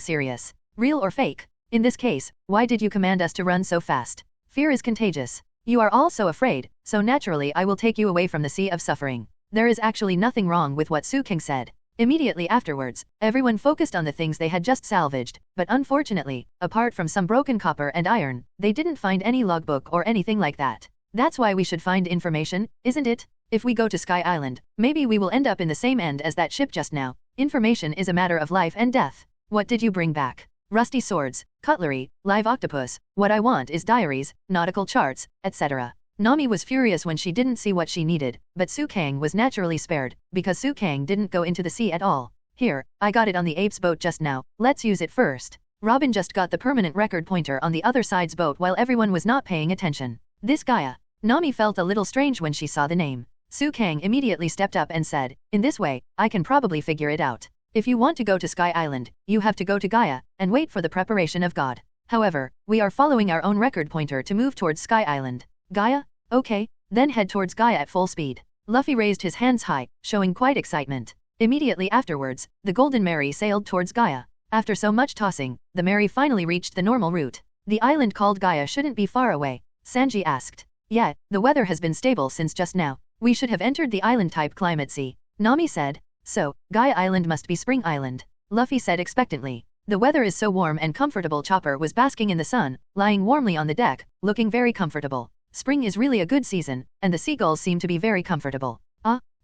Speaker 3: serious. Real or fake? In this case, why did you command us to run so fast? Fear is contagious. You are all so afraid, so naturally I will take you away from the sea of suffering. There is actually nothing wrong with what Su Kang said. Immediately afterwards, everyone focused on the things they had just salvaged, but unfortunately, apart from some broken copper and iron, they didn't find any logbook or anything like that. That's why we should find information, isn't it? If we go to Sky Island, maybe we will end up in the same end as that ship just now. Information is a matter of life and death. What did you bring back? Rusty swords, cutlery, live octopus. What I want is diaries, nautical charts, etc. Nami was furious when she didn't see what she needed, but Su Kang was naturally spared, because Su Kang didn't go into the sea at all. Here, I got it on the ape's boat just now, let's use it first. Robin just got the permanent record pointer on the other side's boat while everyone was not paying attention. This Gaia. Nami felt a little strange when she saw the name. Su Kang immediately stepped up and said, in this way, I can probably figure it out. If you want to go to Sky Island, you have to go to Gaia, and wait for the preparation of God. However, we are following our own record pointer to move towards Sky Island. Gaia? Okay, then head towards Gaia at full speed. Luffy raised his hands high, showing quite excitement. Immediately afterwards, the Golden Mary sailed towards Gaia. After so much tossing, the Mary finally reached the normal route. The island called Gaia shouldn't be far away. Sanji asked. Yeah, the weather has been stable since just now. We should have entered the island-type climate sea. Nami said. So, Gaia Island must be Spring Island. Luffy said expectantly. The weather is so warm and comfortable. Chopper was basking in the sun, lying warmly on the deck, looking very comfortable. Spring is really a good season, and the seagulls seem to be very comfortable.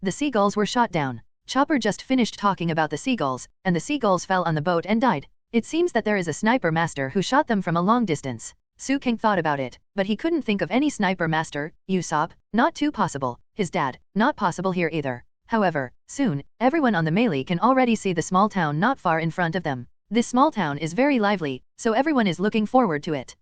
Speaker 3: The seagulls were shot down. Chopper just finished talking about the seagulls, and the seagulls fell on the boat and died. It seems that there is a sniper master who shot them from a long distance. Su Kang thought about it, but he couldn't think of any sniper master. Usopp, not too possible. His dad, not possible here either. However, soon, everyone on the melee can already see the small town not far in front of them. This small town is very lively, so everyone is looking forward to it.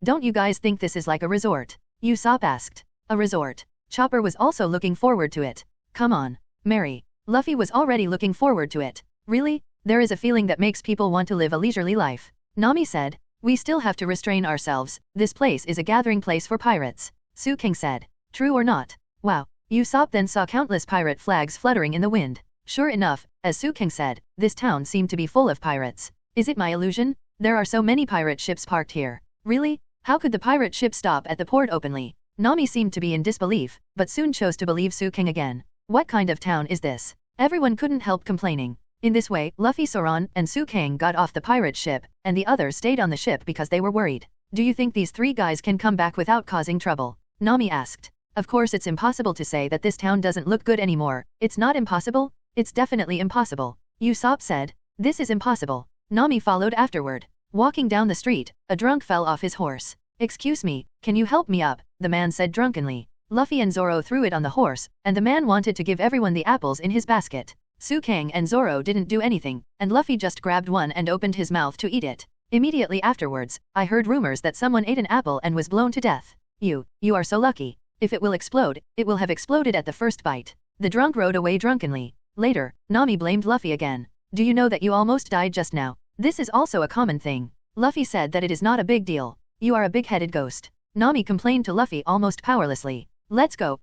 Speaker 3: Don't you guys think this is like a resort? Usopp asked. A resort. Chopper was also looking forward to it. Come on, Mary. Luffy was already looking forward to it. Really? There is a feeling that makes people want to live a leisurely life. Nami said. We still have to restrain ourselves. This place is a gathering place for pirates. Su King said. True or not? Wow. Usopp then saw countless pirate flags fluttering in the wind. Sure enough, as Su King said, this town seemed to be full of pirates. Is it my illusion? There are so many pirate ships parked here. Really? How could the pirate ship stop at the port openly? Nami seemed to be in disbelief, but soon chose to believe Su King again. What kind of town is this? Everyone couldn't help complaining. In this way, Luffy, Zoan, and Su King got off the pirate ship, and the others stayed on the ship because they were worried. Do you think these three guys can come back without causing trouble? Nami asked. Of course it's impossible to say that this town doesn't look good anymore. It's not impossible? It's definitely impossible. Usopp said. This is impossible. Nami followed afterward. Walking down the street, a drunk fell off his horse. Excuse me, can you help me up? The man said drunkenly. Luffy and Zoro threw it on the horse, and the man wanted to give everyone the apples in his basket. Su King and Zoro didn't do anything, and Luffy just grabbed one and opened his mouth to eat it. Immediately afterwards, I heard rumors that someone ate an apple and was blown to death. You are so lucky. If it will explode, it will have exploded at the first bite. The drunk rode away drunkenly. Later, Nami blamed Luffy again. Do you know that you almost died just now? This is also a common thing. Luffy said that it is not a big deal. You are a big-headed ghost. Nami complained to Luffy almost powerlessly. Let's go,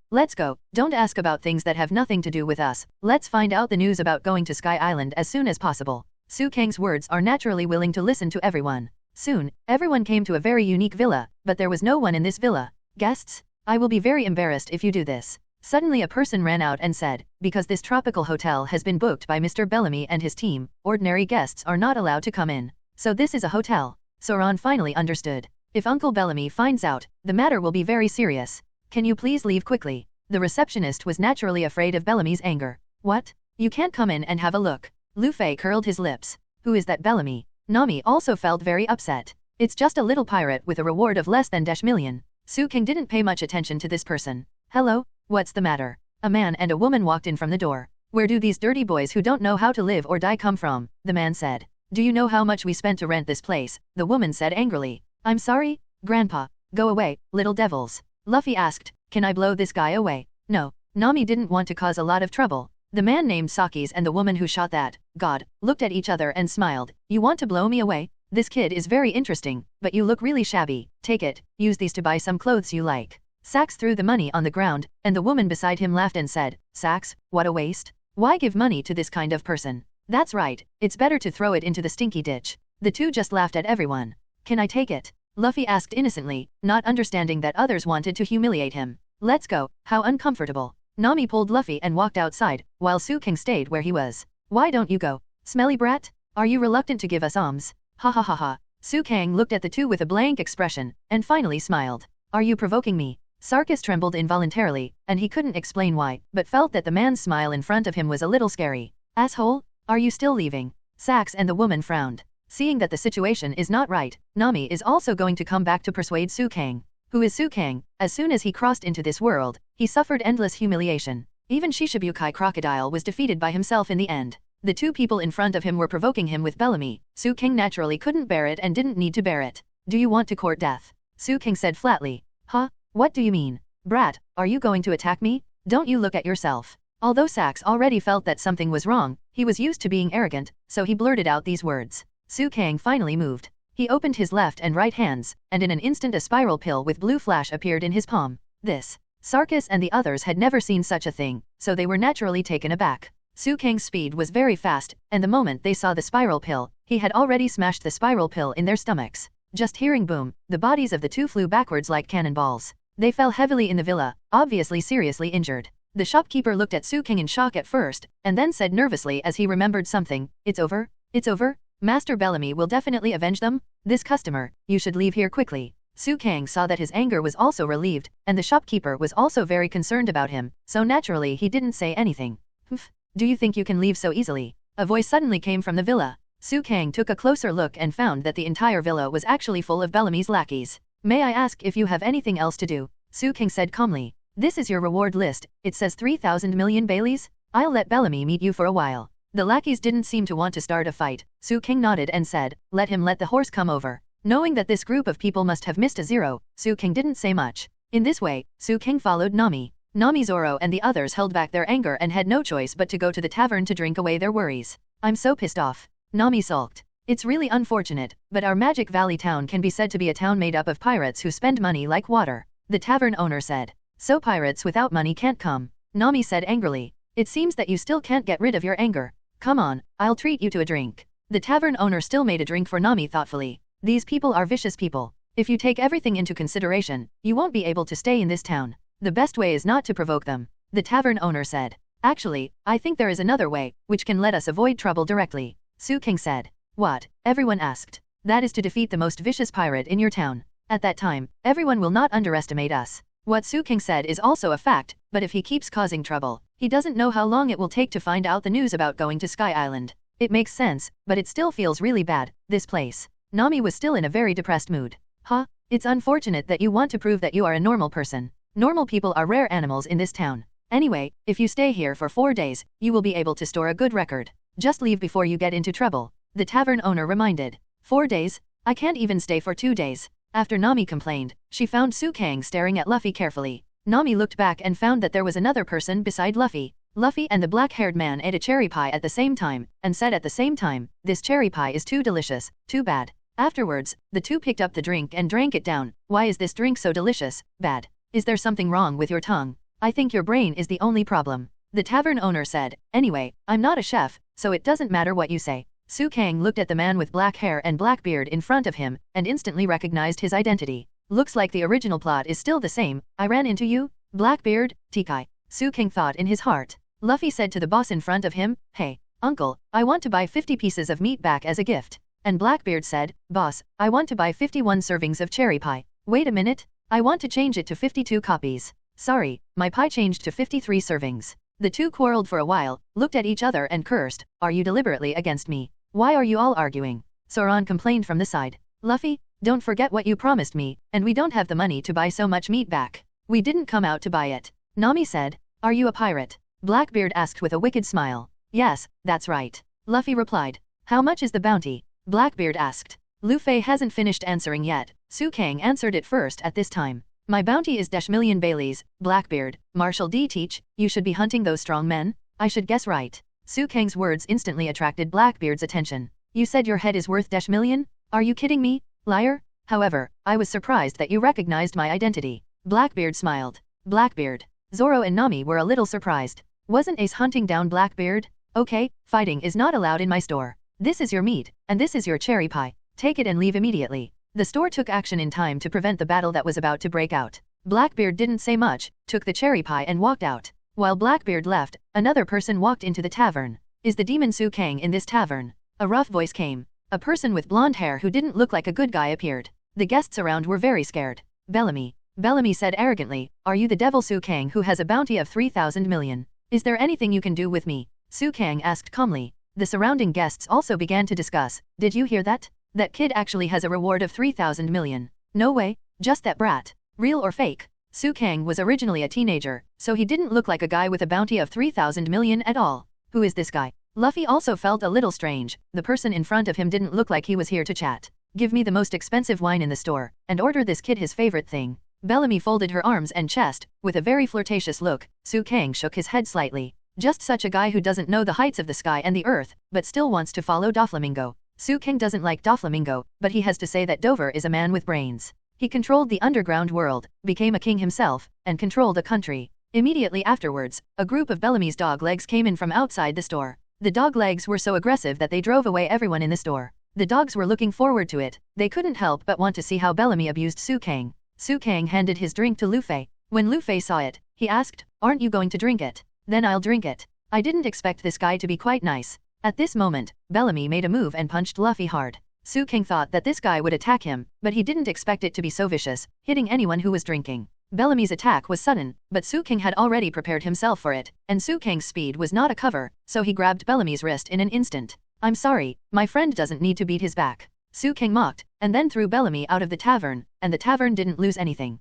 Speaker 3: don't ask about things that have nothing to do with us, let's find out the news about going to Sky Island as soon as possible. Su King's words are naturally willing to listen to everyone. Soon, everyone came to a very unique villa, but there was no one in this villa. Guests? I will be very embarrassed if you do this. Suddenly a person ran out and said, because this tropical hotel has been booked by Mr. Bellamy and his team, ordinary guests are not allowed to come in. So this is a hotel. Zoan finally understood. If Uncle Bellamy finds out, the matter will be very serious. Can you please leave quickly? The receptionist was naturally afraid of Bellamy's anger. What? You can't come in and have a look. Luffy curled his lips. Who is that Bellamy? Nami also felt very upset. It's just a little pirate with a reward of less than -million. Su King didn't pay much attention to this person. Hello? What's the matter? A man and a woman walked in from the door. Where do these dirty boys who don't know how to live or die come from? The man said. Do you know how much we spent to rent this place? The woman said angrily. I'm sorry, Grandpa. Go away, little devils. Luffy asked, can I blow this guy away? No. Nami didn't want to cause a lot of trouble. The man named Sakis and the woman who shot that god looked at each other and smiled. You want to blow me away? This kid is very interesting, but you look really shabby. Take it, use these to buy some clothes you like. Sax threw the money on the ground, and the woman beside him laughed and said, Sax, what a waste. Why give money to this kind of person? That's right, it's better to throw it into the stinky ditch. The two just laughed at everyone. Can I take it? Luffy asked innocently, not understanding that others wanted to humiliate him. Let's go, how uncomfortable. Nami pulled Luffy and walked outside, while Su King stayed where he was. Why don't you go? Smelly brat? Are you reluctant to give us alms? Ha ha ha ha. Su King looked at the two with a blank expression, and finally smiled. Are you provoking me? Sarkis trembled involuntarily, and he couldn't explain why, but felt that the man's smile in front of him was a little scary. Asshole? Are you still leaving? Sax and the woman frowned. Seeing that the situation is not right, Nami is also going to come back to persuade Su King. Who is Su King? As soon as he crossed into this world, he suffered endless humiliation. Even Shishibukai Crocodile was defeated by himself in the end. The two people in front of him were provoking him with Bellamy. Su King naturally couldn't bear it and didn't need to bear it. Do you want to court death? Su King said flatly. Huh? What do you mean? Brat, are you going to attack me? Don't you look at yourself. Although Sax already felt that something was wrong, he was used to being arrogant, so he blurted out these words. Su King finally moved. He opened his left and right hands, and in an instant a spiral pill with blue flash appeared in his palm. This. Sarkis and the others had never seen such a thing, so they were naturally taken aback. Su King's speed was very fast, and the moment they saw the spiral pill, he had already smashed the spiral pill in their stomachs. Just hearing boom, the bodies of the two flew backwards like cannonballs. They fell heavily in the villa, obviously seriously injured. The shopkeeper looked at Su King in shock at first, and then said nervously as he remembered something, It's over? It's over? Master Bellamy will definitely avenge them? This customer, you should leave here quickly. Su King saw that his anger was also relieved, and the shopkeeper was also very concerned about him, so naturally he didn't say anything. Humph, do you think you can leave so easily? A voice suddenly came from the villa. Su King took a closer look and found that the entire villa was actually full of Bellamy's lackeys. May I ask if you have anything else to do? Su King said calmly. This is your reward list, it says 3,000 million Baileys? I'll let Bellamy meet you for a while. The lackeys didn't seem to want to start a fight. Su King nodded and said, let him let the horse come over. Knowing that this group of people must have missed a zero, Su King didn't say much. In this way, Su King followed Nami. Nami, Zoro and the others held back their anger and had no choice but to go to the tavern to drink away their worries. I'm so pissed off. Nami sulked. It's really unfortunate, but our Magic Valley town can be said to be a town made up of pirates who spend money like water. The tavern owner said. So pirates without money can't come. Nami said angrily. It seems that you still can't get rid of your anger. Come on, I'll treat you to a drink. The tavern owner still made a drink for Nami thoughtfully. These people are vicious people. If you take everything into consideration, you won't be able to stay in this town. The best way is not to provoke them. The tavern owner said. Actually, I think there is another way, which can let us avoid trouble directly. Su King said. What? Everyone asked. That is to defeat the most vicious pirate in your town. At that time, everyone will not underestimate us. What Su King said is also a fact, but if he keeps causing trouble, he doesn't know how long it will take to find out the news about going to Sky Island. It makes sense, but it still feels really bad, this place. Nami was still in a very depressed mood. Huh? It's unfortunate that you want to prove that you are a normal person. Normal people are rare animals in this town. Anyway, if you stay here for 4 days, you will be able to store a good record. Just leave before you get into trouble. The tavern owner reminded. 4 days? I can't even stay for 2 days. After Nami complained, she found Su King staring at Luffy carefully. Nami looked back and found that there was another person beside Luffy. Luffy and the black-haired man ate a cherry pie at the same time, and said at the same time, this cherry pie is too delicious, too bad. Afterwards, the two picked up the drink and drank it down. Why is this drink so delicious, bad? Is there something wrong with your tongue? I think your brain is the only problem. The tavern owner said, anyway, I'm not a chef, so it doesn't matter what you say. Su King looked at the man with black hair and black beard in front of him, and instantly recognized his identity. Looks like the original plot is still the same. I ran into you? Blackbeard, Tikai. Su King thought in his heart. Luffy said to the boss in front of him, hey, uncle, I want to buy 50 pieces of meat back as a gift. And Blackbeard said, boss, I want to buy 51 servings of cherry pie. Wait a minute, I want to change it to 52 copies. Sorry, my pie changed to 53 servings. The two quarreled for a while, looked at each other and cursed, are you deliberately against me? Why are you all arguing? Zoan complained from the side. Luffy, don't forget what you promised me, and we don't have the money to buy so much meat back. We didn't come out to buy it. Nami said, are you a pirate? Blackbeard asked with a wicked smile. Yes, that's right. Luffy replied. How much is the bounty? Blackbeard asked. Luffy hasn't finished answering yet. Su King answered it first at this time. My bounty is -1,000,000 Baileys. Blackbeard, Marshal D teach, you should be hunting those strong men? I should guess right. Su King's words instantly attracted Blackbeard's attention. You said your head is worth -1,000,000? Are you kidding me, liar? However, I was surprised that you recognized my identity. Blackbeard smiled. Blackbeard. Zoro and Nami were a little surprised. Wasn't Ace hunting down Blackbeard? Okay, fighting is not allowed in my store. This is your meat, and this is your cherry pie. Take it and leave immediately. The store took action in time to prevent the battle that was about to break out. Blackbeard didn't say much, took the cherry pie and walked out. While Blackbeard left, another person walked into the tavern. Is the demon Su King in this tavern? A rough voice came. A person with blonde hair who didn't look like a good guy appeared. The guests around were very scared. Bellamy. Bellamy said arrogantly, are you the devil Su King who has a bounty of 3,000 million? Is there anything you can do with me? Su King asked calmly. The surrounding guests also began to discuss. Did you hear that? That kid actually has a reward of 3,000 million. No way, just that brat. Real or fake? Su King was originally a teenager, so he didn't look like a guy with a bounty of 3,000 million at all. Who is this guy? Luffy also felt a little strange. The person in front of him didn't look like he was here to chat. Give me the most expensive wine in the store, and order this kid his favorite thing. Bellamy folded her arms and chest. With a very flirtatious look, Su King shook his head slightly. Just such a guy who doesn't know the heights of the sky and the earth, but still wants to follow Doflamingo. Su King doesn't like Doflamingo, but he has to say that Dover is a man with brains. He controlled the underground world, became a king himself, and controlled a country. Immediately afterwards, a group of Bellamy's dog legs came in from outside the store. The dog legs were so aggressive that they drove away everyone in the store. The dogs were looking forward to it. They couldn't help but want to see how Bellamy abused Su King. Su King handed his drink to Luffy. When Luffy saw it, he asked, aren't you going to drink it? Then I'll drink it. I didn't expect this guy to be quite nice. At this moment, Bellamy made a move and punched Luffy hard. Su King thought that this guy would attack him, but he didn't expect it to be so vicious, hitting anyone who was drinking. Bellamy's attack was sudden, but Su King had already prepared himself for it, and Su King's speed was not a cover, so he grabbed Bellamy's wrist in an instant. I'm sorry, my friend doesn't need to beat his back. Su King mocked, and then threw Bellamy out of the tavern, and the tavern didn't lose anything.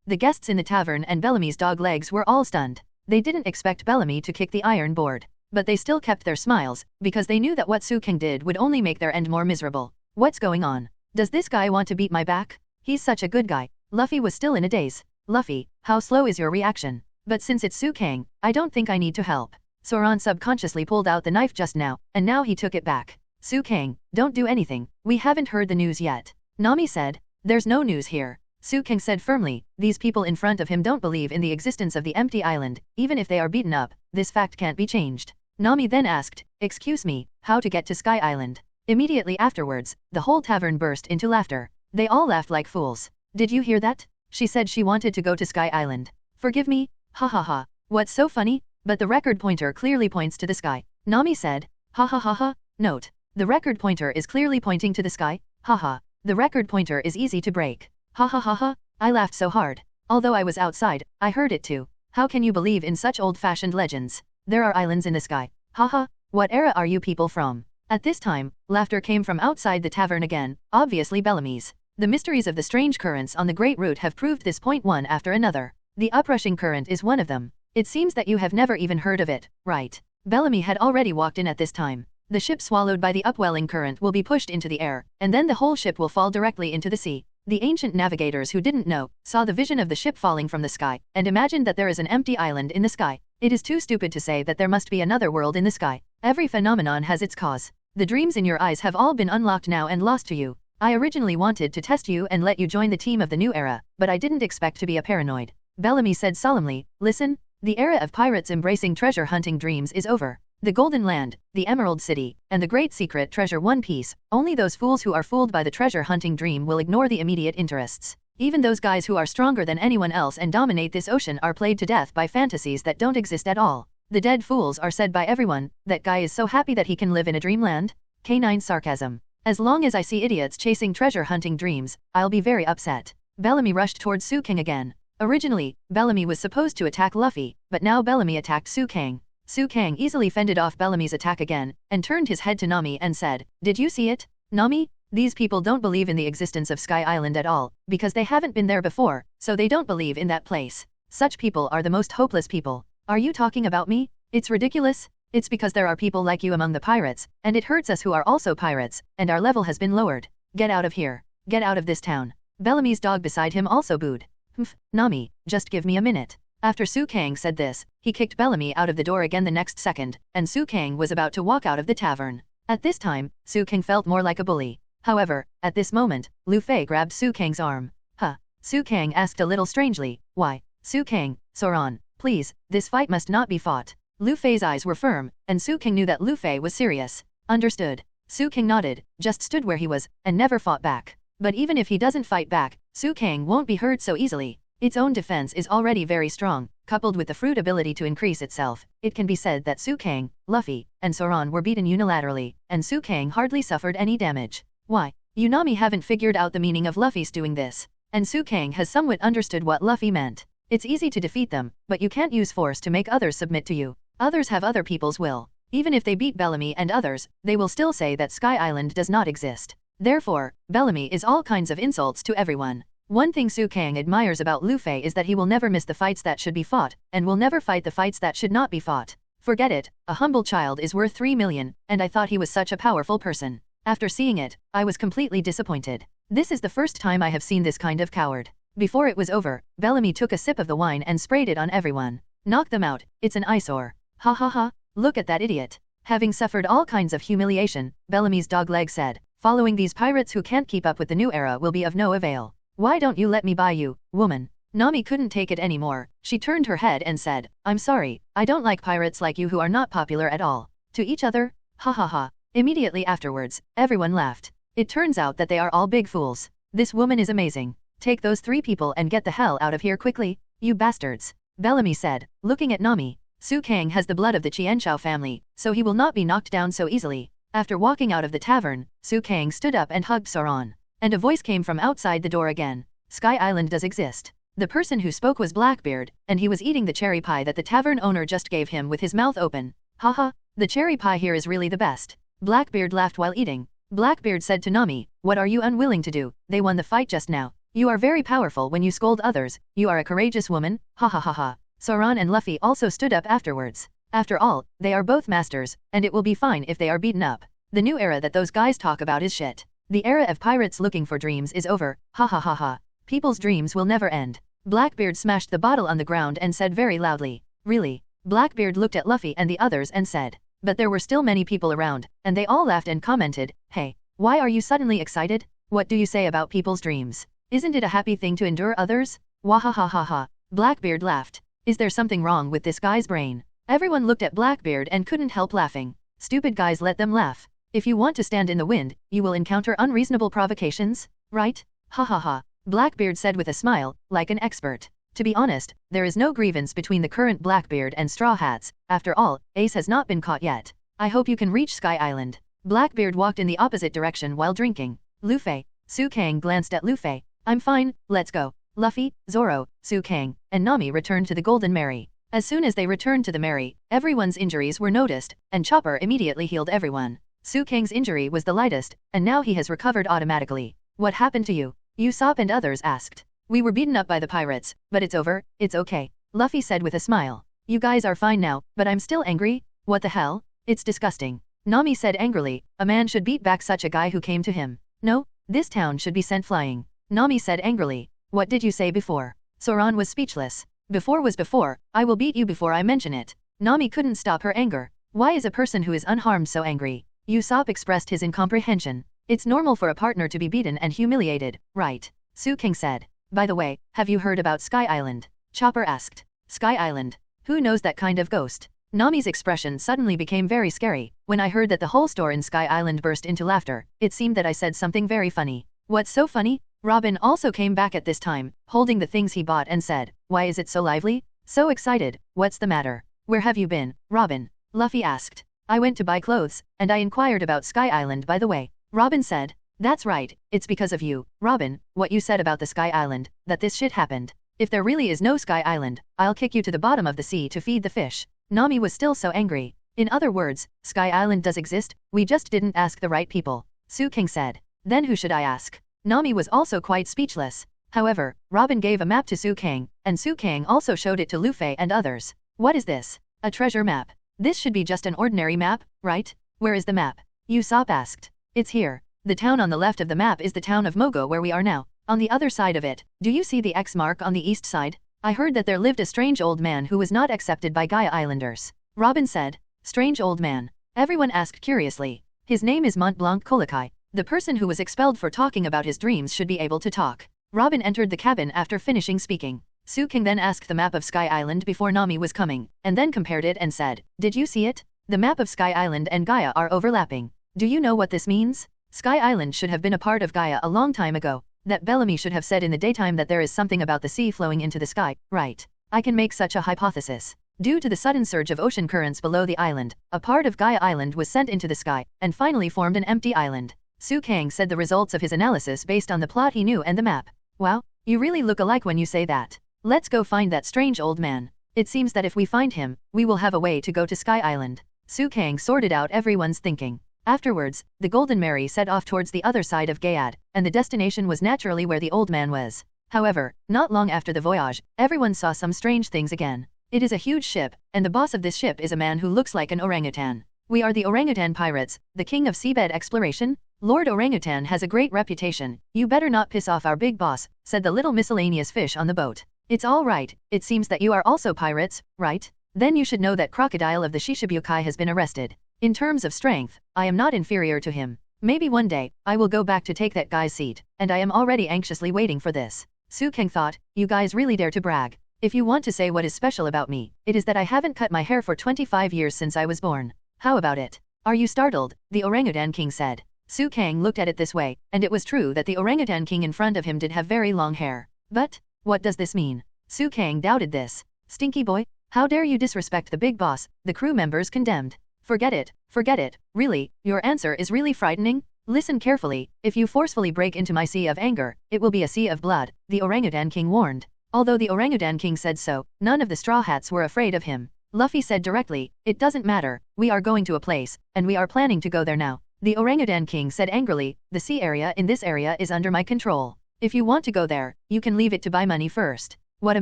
Speaker 3: The guests in the tavern and Bellamy's dog legs were all stunned. They didn't expect Bellamy to kick the iron board. But they still kept their smiles, because they knew that what Su King did would only make their end more miserable. What's going on? Does this guy want to beat my back? He's such a good guy. Luffy was still in a daze. Luffy, how slow is your reaction? But since it's Su King, I don't think I need to help. Zoan subconsciously pulled out the knife just now, and now he took it back. Su King, don't do anything, we haven't heard the news yet. Nami said, there's no news here. Su King said firmly, these people in front of him don't believe in the existence of the empty island, even if they are beaten up, this fact can't be changed. Nami then asked, excuse me, how to get to Sky Island? Immediately afterwards, the whole tavern burst into laughter. They all laughed like fools. Did you hear that? She said she wanted to go to Sky Island. Forgive me? Ha ha ha. What's so funny? But the record pointer clearly points to the sky. Nami said, ha ha ha ha. Note, the record pointer is clearly pointing to the sky. Ha ha. The record pointer is easy to break. Ha ha ha ha. I laughed so hard. Although I was outside, I heard it too. How can you believe in such old-fashioned legends? There are islands in the sky. Haha, what era are you people from? At this time, laughter came from outside the tavern again, obviously Bellamy's. The mysteries of the strange currents on the Great Route have proved this point one after another. The uprushing current is one of them. It seems that you have never even heard of it, right? Bellamy had already walked in at this time. The ship swallowed by the upwelling current will be pushed into the air, and then the whole ship will fall directly into the sea. The ancient navigators who didn't know, saw the vision of the ship falling from the sky, and imagined that there is an empty island in the sky. It is too stupid to say that there must be another world in the sky. Every phenomenon has its cause. The dreams in your eyes have all been unlocked now and lost to you. I originally wanted to test you and let you join the team of the new era, but I didn't expect to be a paranoid. Bellamy said solemnly, listen, the era of pirates embracing treasure hunting dreams is over. The Golden Land, the Emerald City, and the Great Secret treasure One Piece, only those fools who are fooled by the treasure hunting dream will ignore the immediate interests. Even those guys who are stronger than anyone else and dominate this ocean are played to death by fantasies that don't exist at all. The dead fools are said by everyone, that guy is so happy that he can live in a dreamland? Canine sarcasm. As long as I see idiots chasing treasure hunting dreams, I'll be very upset. Bellamy rushed towards Su King again. Originally, Bellamy was supposed to attack Luffy, but now Bellamy attacked Su King. Su King easily fended off Bellamy's attack again, and turned his head to Nami and said, did you see it? Nami? These people don't believe in the existence of Sky Island at all, because they haven't been there before, so they don't believe in that place. Such people are the most hopeless people. Are you talking about me? It's ridiculous. It's because there are people like you among the pirates, and it hurts us who are also pirates, and our level has been lowered. Get out of here. Get out of this town. Bellamy's dog beside him also booed. Humph, Nami, just give me a minute. After Su King said this, he kicked Bellamy out of the door again the next second, and Su King was about to walk out of the tavern. At this time, Su King felt more like a bully. However, at this moment, Luffy grabbed Su King's arm. Huh? Su King asked a little strangely, why? Su King, Zoan, please, this fight must not be fought. Luffy's eyes were firm, and Su King knew that Luffy was serious. Understood. Su King nodded, just stood where he was, and never fought back. But even if he doesn't fight back, Su King won't be hurt so easily. Its own defense is already very strong, coupled with the fruit ability to increase itself. It can be said that Su King, Luffy, and Zoan were beaten unilaterally, and Su King hardly suffered any damage. Why? Nami haven't figured out the meaning of Luffy's doing this, and Su King has somewhat understood what Luffy meant. It's easy to defeat them, but you can't use force to make others submit to you. Others have other people's will. Even if they beat Bellamy and others, they will still say that Sky Island does not exist. Therefore, Bellamy is all kinds of insults to everyone. One thing Su King admires about Luffy is that he will never miss the fights that should be fought, and will never fight the fights that should not be fought. Forget it, a humble child is worth 3 million, and I thought he was such a powerful person. After seeing it, I was completely disappointed. This is the first time I have seen this kind of coward. Before it was over, Bellamy took a sip of the wine and sprayed it on everyone. Knock them out, it's an eyesore. Ha ha ha, look at that idiot. Having suffered all kinds of humiliation, Bellamy's dogleg said, following these pirates who can't keep up with the new era will be of no avail. Why don't you let me buy you, woman? Nami couldn't take it anymore. She turned her head and said, I'm sorry, I don't like pirates like you who are not popular at all. To each other? Ha ha ha. Immediately afterwards, everyone laughed. It turns out that they are all big fools. This woman is amazing. Take those 3 people and get the hell out of here quickly, you bastards. Bellamy said, looking at Nami. Su King has the blood of the Qianshao family, so he will not be knocked down so easily. After walking out of the tavern, Su King stood up and hugged Zoan. And a voice came from outside the door again. Sky Island does exist. The person who spoke was Blackbeard, and he was eating the cherry pie that the tavern owner just gave him with his mouth open. Haha, the cherry pie here is really the best. Blackbeard laughed while eating. Blackbeard said to Nami, what are you unwilling to do? They won the fight just now. You are very powerful when you scold others. You are a courageous woman. Ha ha ha ha. Zoan and Luffy also stood up afterwards. After all, they are both masters, and it will be fine if they are beaten up. The new era that those guys talk about is shit. The era of pirates looking for dreams is over, ha ha ha ha. People's dreams will never end. Blackbeard smashed the bottle on the ground and said very loudly, really? Blackbeard looked at Luffy and the others and said, but there were still many people around, and they all laughed and commented, hey, why are you suddenly excited? What do you say about people's dreams? Isn't it a happy thing to endure others? Wahahaha. Blackbeard laughed. Is there something wrong with this guy's brain? Everyone looked at Blackbeard and couldn't help laughing. Stupid guys, let them laugh. If you want to stand in the wind, you will encounter unreasonable provocations, right? Ha ha ha. Blackbeard said with a smile, like an expert. To be honest, there is no grievance between the current Blackbeard and Straw Hats. After all, Ace has not been caught yet. I hope you can reach Sky Island. Blackbeard walked in the opposite direction while drinking. Luffy. Su Kang glanced at Luffy. I'm fine, let's go. Luffy, Zoro, Su Kang, and Nami returned to the Golden Mary. As soon as they returned to the Mary, everyone's injuries were noticed, and Chopper immediately healed everyone. Su Kang's injury was the lightest, and now he has recovered automatically. What happened to you? Usopp and others asked. We were beaten up by the pirates, but it's over, it's okay. Luffy said with a smile. You guys are fine now, but I'm still angry? What the hell? It's disgusting. Nami said angrily, a man should beat back such a guy who came to him. No, this town should be sent flying. Nami said angrily. What did you say before? Zoan was speechless. Before was before, I will beat you before I mention it. Nami couldn't stop her anger. Why is a person who is unharmed so angry? Usopp expressed his incomprehension. It's normal for a partner to be beaten and humiliated, right? Su Kang said. By the way, have you heard about Sky Island? Chopper asked. Sky Island? Who knows that kind of ghost? Nami's expression suddenly became very scary. When I heard that the whole store in Sky Island burst into laughter, it seemed that I said something very funny. What's so funny? Robin also came back at this time, holding the things he bought and said, why is it so lively? So excited, what's the matter? Where have you been, Robin? Luffy asked. I went to buy clothes, and I inquired about Sky Island by the way. Robin said. That's right, it's because of you, Robin, what you said about the Sky Island, that this shit happened. If there really is no Sky Island, I'll kick you to the bottom of the sea to feed the fish. Nami was still so angry. In other words, Sky Island does exist, we just didn't ask the right people. Su Kang said. Then who should I ask? Nami was also quite speechless. However, Robin gave a map to Su Kang, and Su Kang also showed it to Luffy and others. What is this? A treasure map. This should be just an ordinary map, right? Where is the map? Usopp asked. It's here. The town on the left of the map is the town of Mogo where we are now. On the other side of it, do you see the X mark on the east side? I heard that there lived a strange old man who was not accepted by Gaia Islanders. Robin said. Strange old man. Everyone asked curiously. His name is Mont Blanc Colokai. The person who was expelled for talking about his dreams should be able to talk. Robin entered the cabin after finishing speaking. Su Kang then asked the map of Sky Island before Nami was coming, and then compared it and said, did you see it? The map of Sky Island and Gaia are overlapping. Do you know what this means? Sky Island should have been a part of Gaia a long time ago. That Bellamy should have said in the daytime that there is something about the sea flowing into the sky, right? I can make such a hypothesis. Due to the sudden surge of ocean currents below the island, a part of Gaia Island was sent into the sky, and finally formed an empty island. Su Kang said the results of his analysis based on the plot he knew and the map. Wow, you really look alike when you say that. Let's go find that strange old man. It seems that if we find him, we will have a way to go to Sky Island. Su Kang sorted out everyone's thinking. Afterwards, the Golden Mary set off towards the other side of Gayad, and the destination was naturally where the old man was. However, not long after the voyage, everyone saw some strange things again. It is a huge ship, and the boss of this ship is a man who looks like an orangutan. We are the orangutan pirates, the king of seabed exploration? Lord Orangutan has a great reputation, you better not piss off our big boss, said the little miscellaneous fish on the boat. It's all right, it seems that you are also pirates, right? Then you should know that Crocodile of the Shishibukai has been arrested. In terms of strength, I am not inferior to him. Maybe one day, I will go back to take that guy's seat, and I am already anxiously waiting for this. Su Kang thought, you guys really dare to brag. If you want to say what is special about me, it is that I haven't cut my hair for 25 years since I was born. How about it? Are you startled? The Orangutan King said. Su Kang looked at it this way, and it was true that the Orangutan King in front of him did have very long hair. But, what does this mean? Su Kang doubted this. Stinky boy, how dare you disrespect the big boss, the crew members condemned. Forget it, really, your answer is really frightening? Listen carefully, if you forcefully break into my sea of anger, it will be a sea of blood, the Orangutan King warned. Although the Orangutan King said so, none of the Straw Hats were afraid of him. Luffy said directly, it doesn't matter, we are going to a place, and we are planning to go there now. The Orangutan King said angrily, the sea area in this area is under my control. If you want to go there, you can leave it to buy money first. What a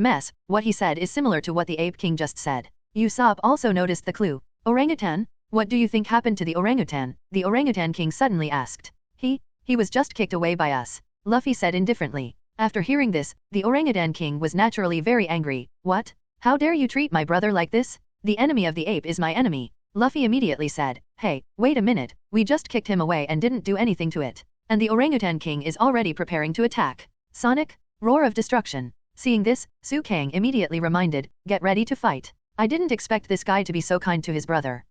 Speaker 3: mess, what he said is similar to what the Ape King just said. Usopp also noticed the clue. Orangutan? What do you think happened to the orangutan? The orangutan king suddenly asked. He was just kicked away by us, Luffy said indifferently. After hearing this, the orangutan king was naturally very angry. What? How dare you treat my brother like this? The enemy of the ape is my enemy. Luffy immediately said, hey, wait a minute, we just kicked him away and didn't do anything to it. And the orangutan king is already preparing to attack. Sonic? Roar of destruction. Seeing this, Su Kang immediately reminded, get ready to fight. I didn't expect this guy to be so kind to his brother.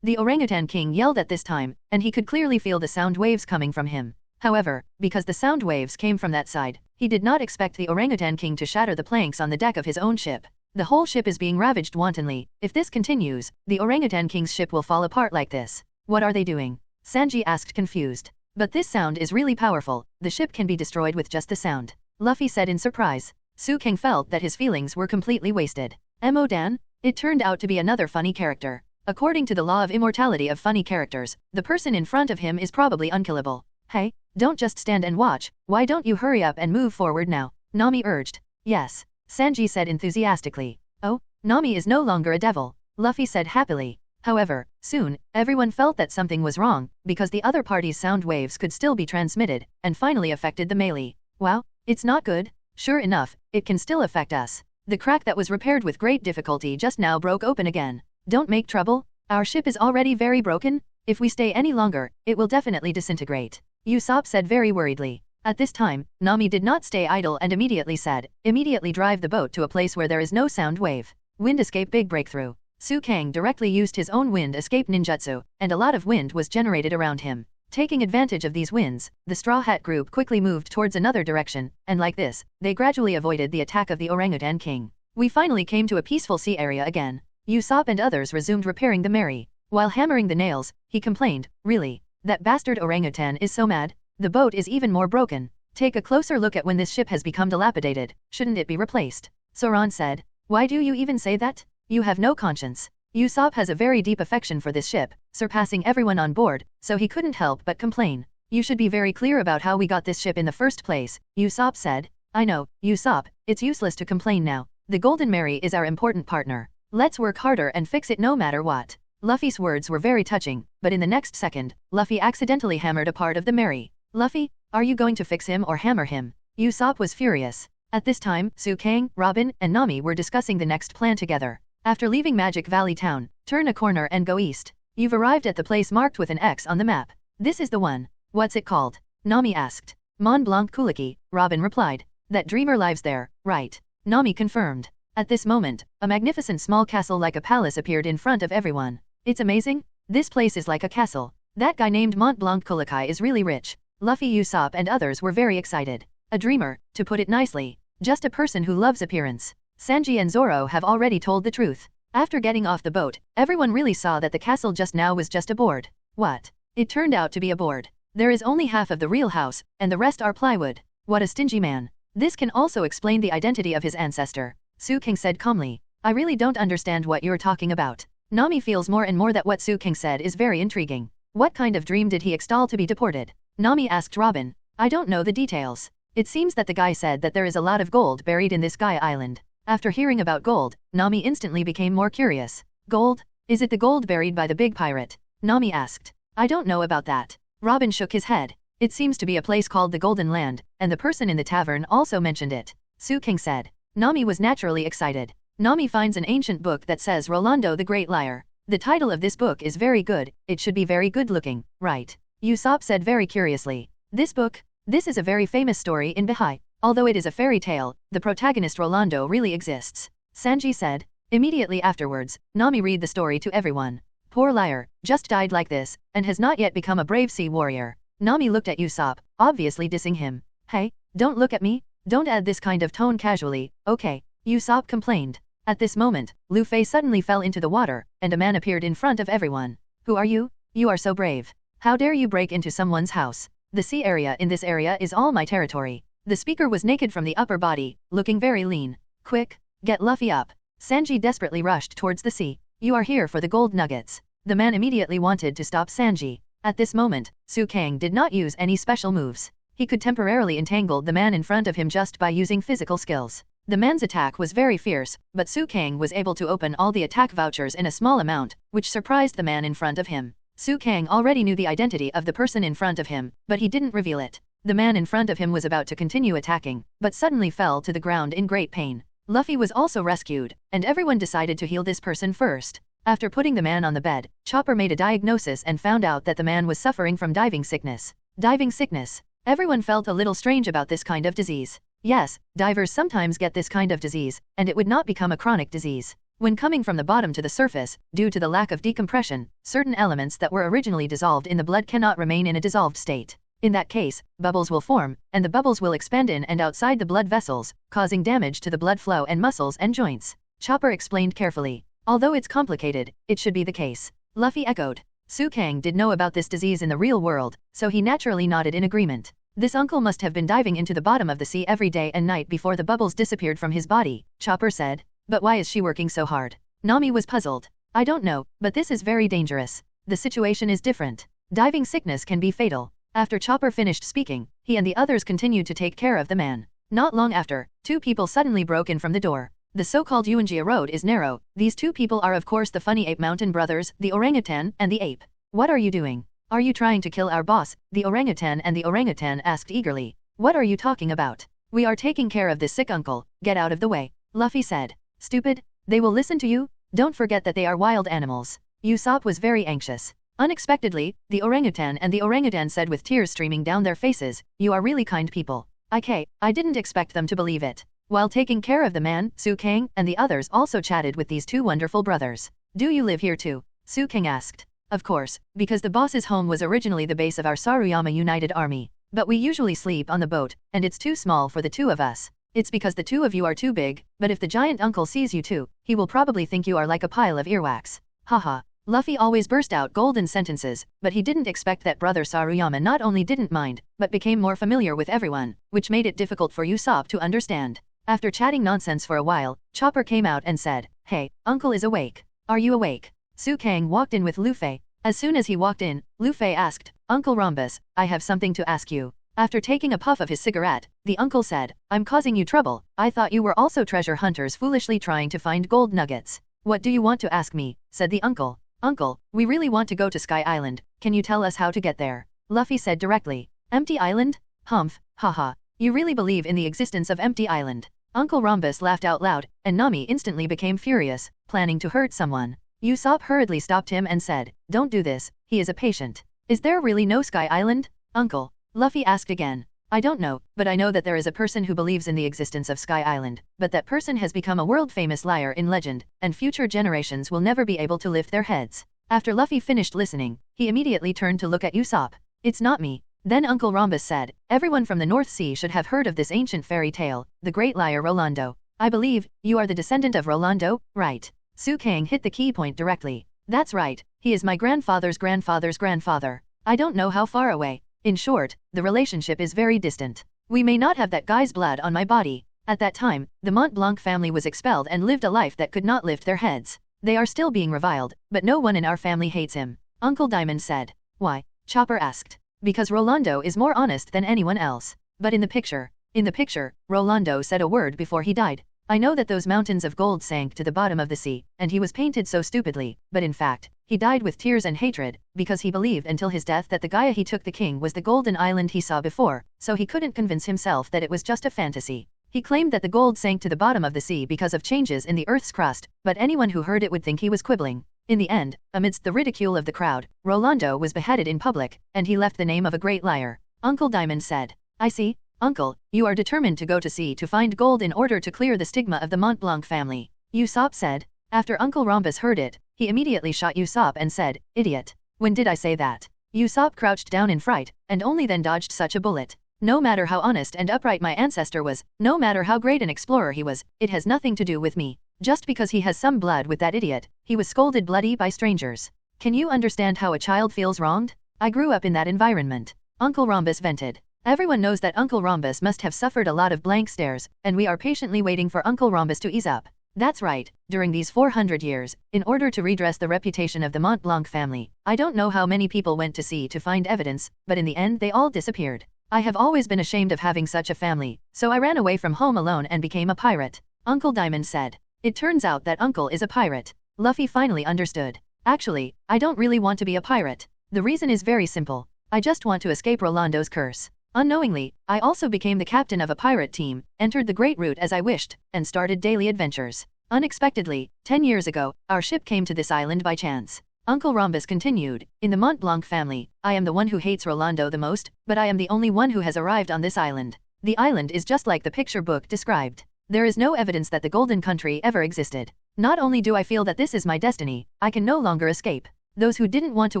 Speaker 3: The orangutan king yelled at this time, and he could clearly feel the sound waves coming from him. However, because the sound waves came from that side, he did not expect the orangutan king to shatter the planks on the deck of his own ship. The whole ship is being ravaged wantonly. If this continues, the orangutan king's ship will fall apart like this. What are they doing? Sanji asked confused. But this sound is really powerful, the ship can be destroyed with just the sound. Luffy said in surprise. Su Kang felt that his feelings were completely wasted. Mo Dan? It turned out to be another funny character. According to the law of immortality of funny characters, the person in front of him is probably unkillable. Hey, don't just stand and watch, why don't you hurry up and move forward now? Nami urged. Yes, Sanji said enthusiastically. Oh, Nami is no longer a devil, Luffy said happily. However, soon, everyone felt that something was wrong, because the other party's sound waves could still be transmitted, and finally affected the melee. Wow, it's not good. Sure enough, it can still affect us. The crack that was repaired with great difficulty just now broke open again. Don't make trouble, our ship is already very broken, if we stay any longer, it will definitely disintegrate. Usopp said very worriedly. At this time, Nami did not stay idle and immediately said, immediately drive the boat to a place where there is no sound wave. Wind escape big breakthrough. Su Kang directly used his own wind escape ninjutsu, and a lot of wind was generated around him. Taking advantage of these winds, the Straw Hat group quickly moved towards another direction, and like this, they gradually avoided the attack of the orangutan king. We finally came to a peaceful sea area again. Usopp and others resumed repairing the Mary. While hammering the nails, he complained, really, that bastard orangutan is so mad. The boat is even more broken. Take a closer look at when this ship has become dilapidated, shouldn't it be replaced? Zoan said. Why do you even say that? You have no conscience. Usopp has a very deep affection for this ship, surpassing everyone on board, so he couldn't help but complain. You should be very clear about how we got this ship in the first place, Usopp said. I know, Usopp, it's useless to complain now. The Golden Mary is our important partner. Let's work harder and fix it no matter what. Luffy's words were very touching, but in the next second, Luffy accidentally hammered a part of the Mary. Luffy, are you going to fix him or hammer him? Usopp was furious. At this time, Su Kang, Robin, and Nami were discussing the next plan together. After leaving Magic Valley Town, turn a corner and go east. You've arrived at the place marked with an X on the map. This is the one. What's it called? Nami asked. Mont Blanc Kuliki, Robin replied. That dreamer lives there, right? Nami confirmed. At this moment, a magnificent small castle like a palace appeared in front of everyone. It's amazing. This place is like a castle. That guy named Mont Blanc Kuliki is really rich. Luffy, Usopp and others were very excited. A dreamer, to put it nicely. Just a person who loves appearance. Sanji and Zoro have already told the truth. After getting off the boat, everyone really saw that the castle just now was just a board. What? It turned out to be a board. There is only half of the real house, and the rest are plywood. What a stingy man. This can also explain the identity of his ancestor. Su Kang said calmly. I really don't understand what you're talking about. Nami feels more and more that what Su Kang said is very intriguing. What kind of dream did he extol to be deported? Nami asked Robin. I don't know the details. It seems that the guy said that there is a lot of gold buried in this Guy Island. After hearing about gold, Nami instantly became more curious. Gold? Is it the gold buried by the big pirate? Nami asked. I don't know about that. Robin shook his head. It seems to be a place called the Golden Land, and the person in the tavern also mentioned it. Su Kang said. Nami was naturally excited. Nami finds an ancient book that says Rolando the Great Liar. The title of this book is very good, it should be very good looking, right? Usopp said very curiously. This book? This is a very famous story in Bahai. Although it is a fairy tale, the protagonist Rolando really exists. Sanji said. Immediately afterwards, Nami read the story to everyone. Poor liar, just died like this, and has not yet become a brave sea warrior. Nami looked at Usopp, obviously dissing him. Hey, don't look at me, don't add this kind of tone casually, okay? Usopp complained. At this moment, Luffy suddenly fell into the water, and a man appeared in front of everyone. Who are you? You are so brave. How dare you break into someone's house? The sea area in this area is all my territory. The speaker was naked from the upper body, looking very lean. Quick, get Luffy up. Sanji desperately rushed towards the sea. You are here for the gold nuggets. The man immediately wanted to stop Sanji. At this moment, Su Kang did not use any special moves. He could temporarily entangle the man in front of him just by using physical skills. The man's attack was very fierce, but Su Kang was able to open all the attack vouchers in a small amount, which surprised the man in front of him. Su Kang already knew the identity of the person in front of him, but he didn't reveal it. The man in front of him was about to continue attacking, but suddenly fell to the ground in great pain. Luffy was also rescued, and everyone decided to heal this person first. After putting the man on the bed, Chopper made a diagnosis and found out that the man was suffering from diving sickness. Diving sickness. Everyone felt a little strange about this kind of disease. Yes, divers sometimes get this kind of disease, and it would not become a chronic disease. When coming from the bottom to the surface, due to the lack of decompression, certain elements that were originally dissolved in the blood cannot remain in a dissolved state. In that case, bubbles will form, and the bubbles will expand in and outside the blood vessels, causing damage to the blood flow and muscles and joints. Chopper explained carefully. Although it's complicated, it should be the case. Luffy echoed. Su Kang did know about this disease in the real world, so he naturally nodded in agreement. This uncle must have been diving into the bottom of the sea every day and night before the bubbles disappeared from his body, Chopper said. But why is she working so hard? Nami was puzzled. I don't know, but this is very dangerous. The situation is different. Diving sickness can be fatal. After Chopper finished speaking, he and the others continued to take care of the man. Not long after, two people suddenly broke in from the door. The so-called Yuanjia Road is narrow. These two people are of course the funny ape mountain brothers, the orangutan and the ape. What are you doing? Are you trying to kill our boss? The orangutan and the orangutan asked eagerly. What are you talking about? We are taking care of this sick uncle. Get out of the way. Luffy said. Stupid. They will listen to you? Don't forget that they are wild animals. Usopp was very anxious. Unexpectedly, the orangutan and the orangutan said with tears streaming down their faces, you are really kind people. I didn't expect them to believe it. While taking care of the man, Su Kang and the others also chatted with these two wonderful brothers. Do you live here too? Su Kang asked. Of course, because the boss's home was originally the base of our Saruyama United Army. But we usually sleep on the boat, and it's too small for the two of us. It's because the two of you are too big, but if the giant uncle sees you too, he will probably think you are like a pile of earwax. Haha. Luffy always burst out golden sentences, but he didn't expect that brother Saruyama not only didn't mind, but became more familiar with everyone, which made it difficult for Usopp to understand. After chatting nonsense for a while, Chopper came out and said, Hey, uncle is awake. Are you awake? Su Kang walked in with Luffy. As soon as he walked in, Luffy asked, Uncle Rhombus, I have something to ask you. After taking a puff of his cigarette, the uncle said, I'm causing you trouble. I thought you were also treasure hunters foolishly trying to find gold nuggets. What do you want to ask me? Said the uncle. Uncle, we really want to go to Sky Island. Can you tell us how to get there? Luffy said directly. Empty Island? Humph, haha. You really believe in the existence of Empty Island? Uncle Rhombus laughed out loud, and Nami instantly became furious, planning to hurt someone. Usopp hurriedly stopped him and said, Don't do this, he is a patient. Is there really no Sky Island? Uncle? Luffy asked again. I don't know, but I know that there is a person who believes in the existence of Sky Island, but that person has become a world-famous liar in legend, and future generations will never be able to lift their heads. After Luffy finished listening, he immediately turned to look at Usopp. It's not me. Then Uncle Rhombus said, Everyone from the North Sea should have heard of this ancient fairy tale, the great liar Rolando. I believe, you are the descendant of Rolando, right? Su Kang hit the key point directly. That's right, he is my grandfather's grandfather's grandfather. I don't know how far away. In short, the relationship is very distant. We may not have that guy's blood on my body. At that time, the Mont Blanc family was expelled and lived a life that could not lift their heads. They are still being reviled, but no one in our family hates him. Uncle Diamond said. Why? Chopper asked. Because Rolando is more honest than anyone else. But in the picture, Rolando said a word before he died. I know that those mountains of gold sank to the bottom of the sea, and he was painted so stupidly, but in fact, he died with tears and hatred, because he believed until his death that the Gaia he took the king was the golden island he saw before, so he couldn't convince himself that it was just a fantasy. He claimed that the gold sank to the bottom of the sea because of changes in the earth's crust, but anyone who heard it would think he was quibbling. In the end, amidst the ridicule of the crowd, Rolando was beheaded in public, and he left the name of a great liar. Uncle Diamond said. I see. Uncle, you are determined to go to sea to find gold in order to clear the stigma of the Mont Blanc family. Usopp said. After Uncle Rhombus heard it, he immediately shot Usopp and said, Idiot. When did I say that? Usopp crouched down in fright, and only then dodged such a bullet. No matter how honest and upright my ancestor was, no matter how great an explorer he was, it has nothing to do with me. Just because he has some blood with that idiot, he was scolded bloody by strangers. Can you understand how a child feels wronged? I grew up in that environment. Uncle Rhombus vented. Everyone knows that Uncle Rhombus must have suffered a lot of blank stares, and we are patiently waiting for Uncle Rhombus to ease up. That's right, during these 400 years, in order to redress the reputation of the Mont Blanc family, I don't know how many people went to sea to find evidence, but in the end they all disappeared. I have always been ashamed of having such a family, so I ran away from home alone and became a pirate, Uncle Diamond said. It turns out that Uncle is a pirate. Luffy finally understood. Actually, I don't really want to be a pirate. The reason is very simple. I just want to escape Rolando's curse. Unknowingly, I also became the captain of a pirate team, entered the Great Route as I wished, and started daily adventures. Unexpectedly, 10 years ago, our ship came to this island by chance. Uncle Rhombus continued, in the Mont Blanc family, I am the one who hates Rolando the most, but I am the only one who has arrived on this island. The island is just like the picture book described. There is no evidence that the Golden Country ever existed. Not only do I feel that this is my destiny, I can no longer escape. Those who didn't want to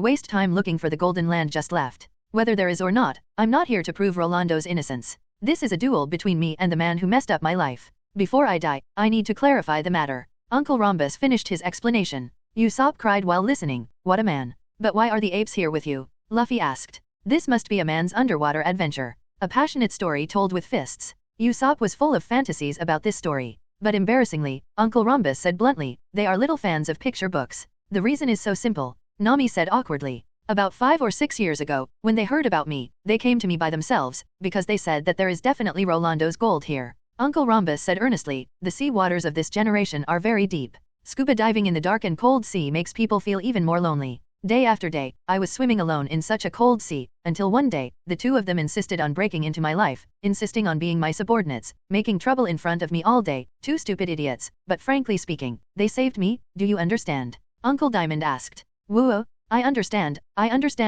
Speaker 3: waste time looking for the Golden Land just left. Whether there is or not, I'm not here to prove Rolando's innocence. This is a duel between me and the man who messed up my life. Before I die, I need to clarify the matter. Uncle Rhombus finished his explanation. Usopp cried while listening, what a man. But why are the apes here with you? Luffy asked. This must be a man's underwater adventure. A passionate story told with fists. Usopp was full of fantasies about this story. But embarrassingly, Uncle Rhombus said bluntly, they are little fans of picture books. The reason is so simple. Nami said awkwardly. About 5 or 6 years ago, when they heard about me, they came to me by themselves, because they said that there is definitely Rolando's gold here. Uncle Rhombus said earnestly, the sea waters of this generation are very deep. Scuba diving in the dark and cold sea makes people feel even more lonely. Day after day, I was swimming alone in such a cold sea, until one day, the two of them insisted on breaking into my life, insisting on being my subordinates, making trouble in front of me all day, 2 stupid idiots, but frankly speaking, they saved me, do you understand? Uncle Diamond asked. Whoa, I understand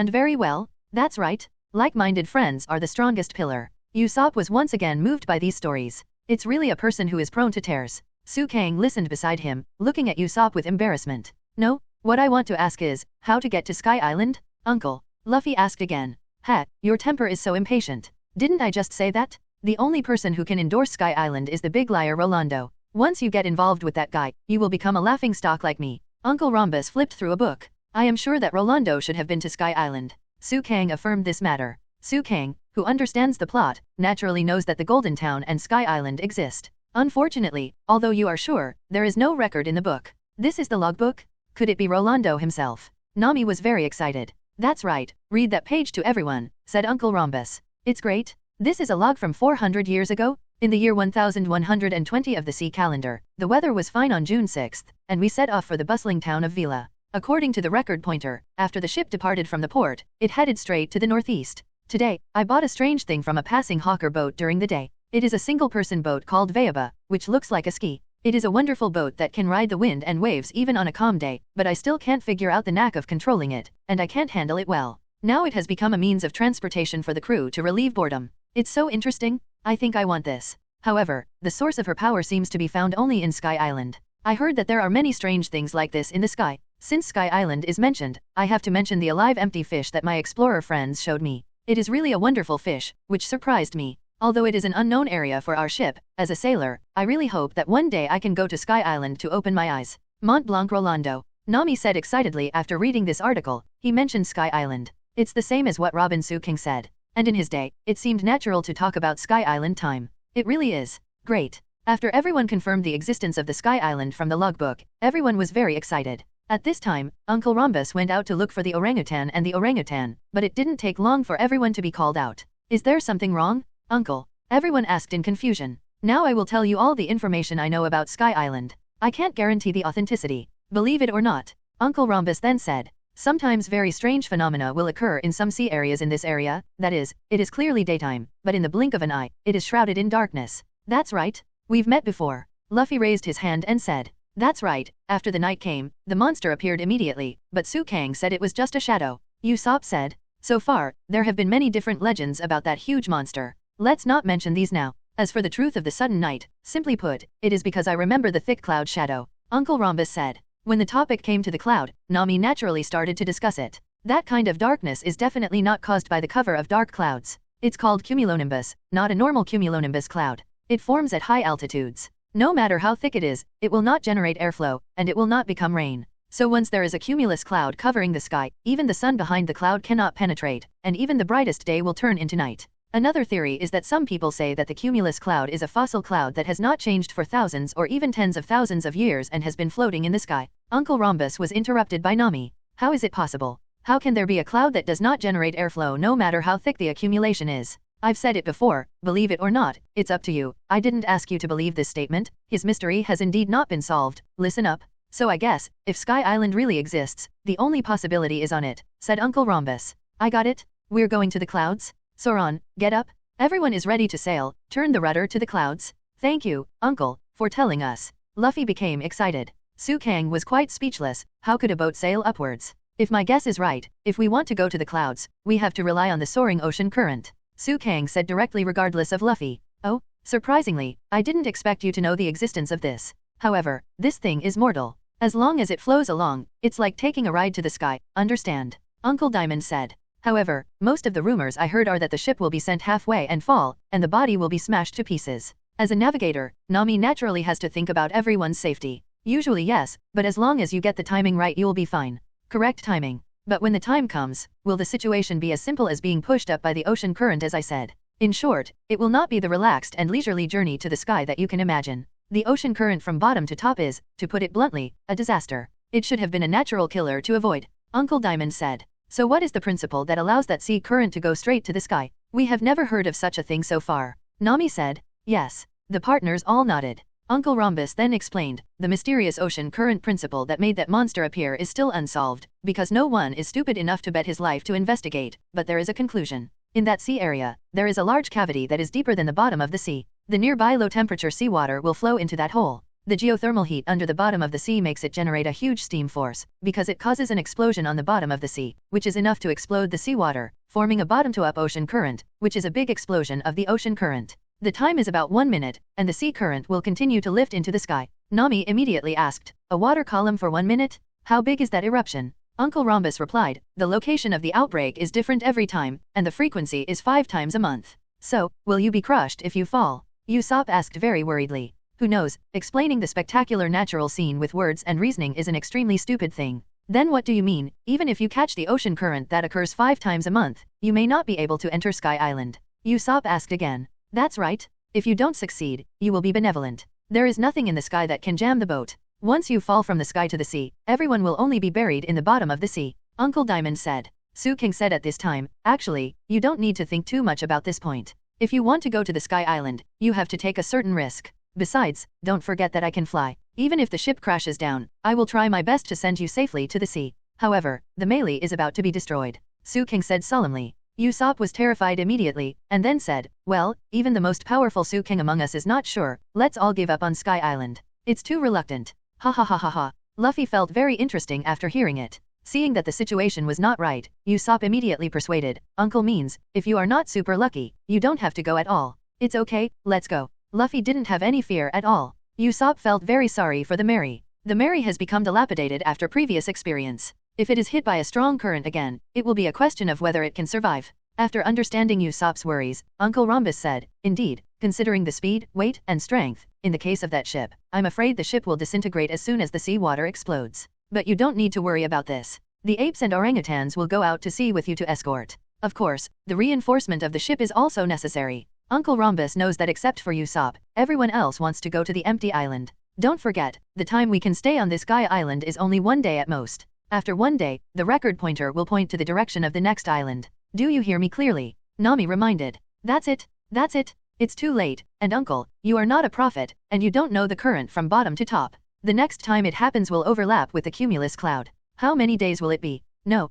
Speaker 3: very well, that's right. Like-minded friends are the strongest pillar. Usopp was once again moved by these stories. It's really a person who is prone to tears. Su Kang listened beside him, looking at Usopp with embarrassment. No, what I want to ask is, how to get to Sky Island? Uncle, Luffy asked again. Ha, your temper is so impatient. Didn't I just say that? The only person who can endorse Sky Island is the big liar Rolando. Once you get involved with that guy, you will become a laughingstock like me. Uncle Rhombus flipped through a book. I am sure that Rolando should have been to Sky Island. Su Kang affirmed this matter. Su Kang, who understands the plot, naturally knows that the Golden Town and Sky Island exist. Unfortunately, although you are sure, there is no record in the book. This is the logbook? Could it be Rolando himself? Nami was very excited. That's right, read that page to everyone, said Uncle Rhombus. It's great. This is a log from 400 years ago? In the year 1120 of the sea calendar, the weather was fine on June 6th, and we set off for the bustling town of Vila. According to the record pointer, after the ship departed from the port, it headed straight to the northeast. Today, I bought a strange thing from a passing hawker boat during the day. It is a single-person boat called Vayaba, which looks like a ski. It is a wonderful boat that can ride the wind and waves even on a calm day, but I still can't figure out the knack of controlling it, and I can't handle it well. Now it has become a means of transportation for the crew to relieve boredom. It's so interesting. I think I want this. However, the source of her power seems to be found only in Sky Island. I heard that there are many strange things like this in the sky. Since Sky Island is mentioned, I have to mention the alive empty fish that my explorer friends showed me. It is really a wonderful fish, which surprised me. Although it is an unknown area for our ship, as a sailor, I really hope that one day I can go to Sky Island to open my eyes. Mont Blanc Rolando. Nami said excitedly after reading this article. He mentioned Sky Island. It's the same as what Robin Su King said. And in his day, it seemed natural to talk about Sky Island time. It really is. Great. After everyone confirmed the existence of the Sky Island from the logbook, everyone was very excited. At this time, Uncle Rhombus went out to look for the orangutan and the orangutan, but it didn't take long for everyone to be called out. Is there something wrong, Uncle? Everyone asked in confusion. Now I will tell you all the information I know about Sky Island. I can't guarantee the authenticity. Believe it or not. Uncle Rhombus then said. Sometimes very strange phenomena will occur in some sea areas in this area, that is, it is clearly daytime, but in the blink of an eye, it is shrouded in darkness. That's right. We've met before. Luffy raised his hand and said. That's right, after the night came, the monster appeared immediately, but Su Kang said it was just a shadow. Usopp said. So far, there have been many different legends about that huge monster. Let's not mention these now. As for the truth of the sudden night, simply put, it is because I remember the thick cloud shadow, Uncle Rhombus said. When the topic came to the cloud, Nami naturally started to discuss it. That kind of darkness is definitely not caused by the cover of dark clouds. It's called cumulonimbus, not a normal cumulonimbus cloud. It forms at high altitudes. No matter how thick it is, it will not generate airflow, and it will not become rain. So once there is a cumulus cloud covering the sky, even the sun behind the cloud cannot penetrate, and even the brightest day will turn into night. Another theory is that some people say that the cumulus cloud is a fossil cloud that has not changed for thousands or even tens of thousands of years and has been floating in the sky. Uncle Rhombus was interrupted by Nami. How is it possible? How can there be a cloud that does not generate airflow no matter how thick the accumulation is? I've said it before, believe it or not, it's up to you. I didn't ask you to believe this statement. His mystery has indeed not been solved. Listen up. So I guess, if Sky Island really exists, the only possibility is on it, said Uncle Rhombus. I got it. We're going to the clouds? Zoan, get up. Everyone is ready to sail. Turn the rudder to the clouds. Thank you, Uncle, for telling us. Luffy became excited. Su Kang was quite speechless. How could a boat sail upwards? If my guess is right, if we want to go to the clouds, we have to rely on the soaring ocean current. Su Kang said directly regardless of Luffy. Oh, surprisingly, I didn't expect you to know the existence of this. However, this thing is mortal. As long as it flows along, it's like taking a ride to the sky, understand? Uncle Diamond said. However, most of the rumors I heard are that the ship will be sent halfway and fall, and the body will be smashed to pieces. As a navigator, Nami naturally has to think about everyone's safety. Usually yes, but as long as you get the timing right you'll be fine. Correct timing. But when the time comes, will the situation be as simple as being pushed up by the ocean current as I said? In short, it will not be the relaxed and leisurely journey to the sky that you can imagine. The ocean current from bottom to top is, to put it bluntly, a disaster. It should have been a natural killer to avoid. Uncle Diamond said. So what is the principle that allows that sea current to go straight to the sky? We have never heard of such a thing so far. Nami said. Yes. The partners all nodded. Uncle Rhombus then explained, the mysterious ocean current principle that made that monster appear is still unsolved, because no one is stupid enough to bet his life to investigate, but there is a conclusion. In that sea area, there is a large cavity that is deeper than the bottom of the sea. The nearby low-temperature seawater will flow into that hole. The geothermal heat under the bottom of the sea makes it generate a huge steam force, because it causes an explosion on the bottom of the sea, which is enough to explode the seawater, forming a bottom-to-up ocean current, which is a big explosion of the ocean current. The time is about 1 minute, and the sea current will continue to lift into the sky. Nami immediately asked, a water column for 1 minute? How big is that eruption? Uncle Rhombus replied, the location of the outbreak is different every time, and the frequency is 5 times a month. So, will you be crushed if you fall? Usopp asked very worriedly. Who knows, explaining the spectacular natural scene with words and reasoning is an extremely stupid thing. Then what do you mean, even if you catch the ocean current that occurs 5 times a month, you may not be able to enter Sky Island? Usopp asked again. That's right. If you don't succeed, you will be benevolent. There is nothing in the sky that can jam the boat. Once you fall from the sky to the sea, everyone will only be buried in the bottom of the sea. Uncle Diamond said. Su King said at this time, actually, you don't need to think too much about this point. If you want to go to the Sky Island, you have to take a certain risk. Besides, don't forget that I can fly. Even if the ship crashes down, I will try my best to send you safely to the sea. However, the melee is about to be destroyed. Su King said solemnly. Usopp was terrified immediately, and then said, well, even the most powerful Su King among us is not sure, let's all give up on Sky Island. It's too reluctant. Ha ha ha ha ha. Luffy felt very interesting after hearing it. Seeing that the situation was not right, Usopp immediately persuaded, Uncle means, if you are not super lucky, you don't have to go at all. It's okay, let's go. Luffy didn't have any fear at all. Usopp felt very sorry for the Mary. The Mary has become dilapidated after previous experience. If it is hit by a strong current again, it will be a question of whether it can survive. After understanding Usopp's worries, Uncle Rhombus said, indeed, considering the speed, weight, and strength, in the case of that ship, I'm afraid the ship will disintegrate as soon as the sea water explodes. But you don't need to worry about this. The apes and orangutans will go out to sea with you to escort. Of course, the reinforcement of the ship is also necessary. Uncle Rhombus knows that except for Usopp, everyone else wants to go to the empty island. Don't forget, the time we can stay on this Sky Island is only 1 day at most. After 1 day, the record pointer will point to the direction of the next island. Do you hear me clearly? Nami reminded. That's it. That's it. It's too late, and Uncle, you are not a prophet, and you don't know the current from bottom to top. The next time it happens will overlap with the cumulus cloud. How many days will it be? No,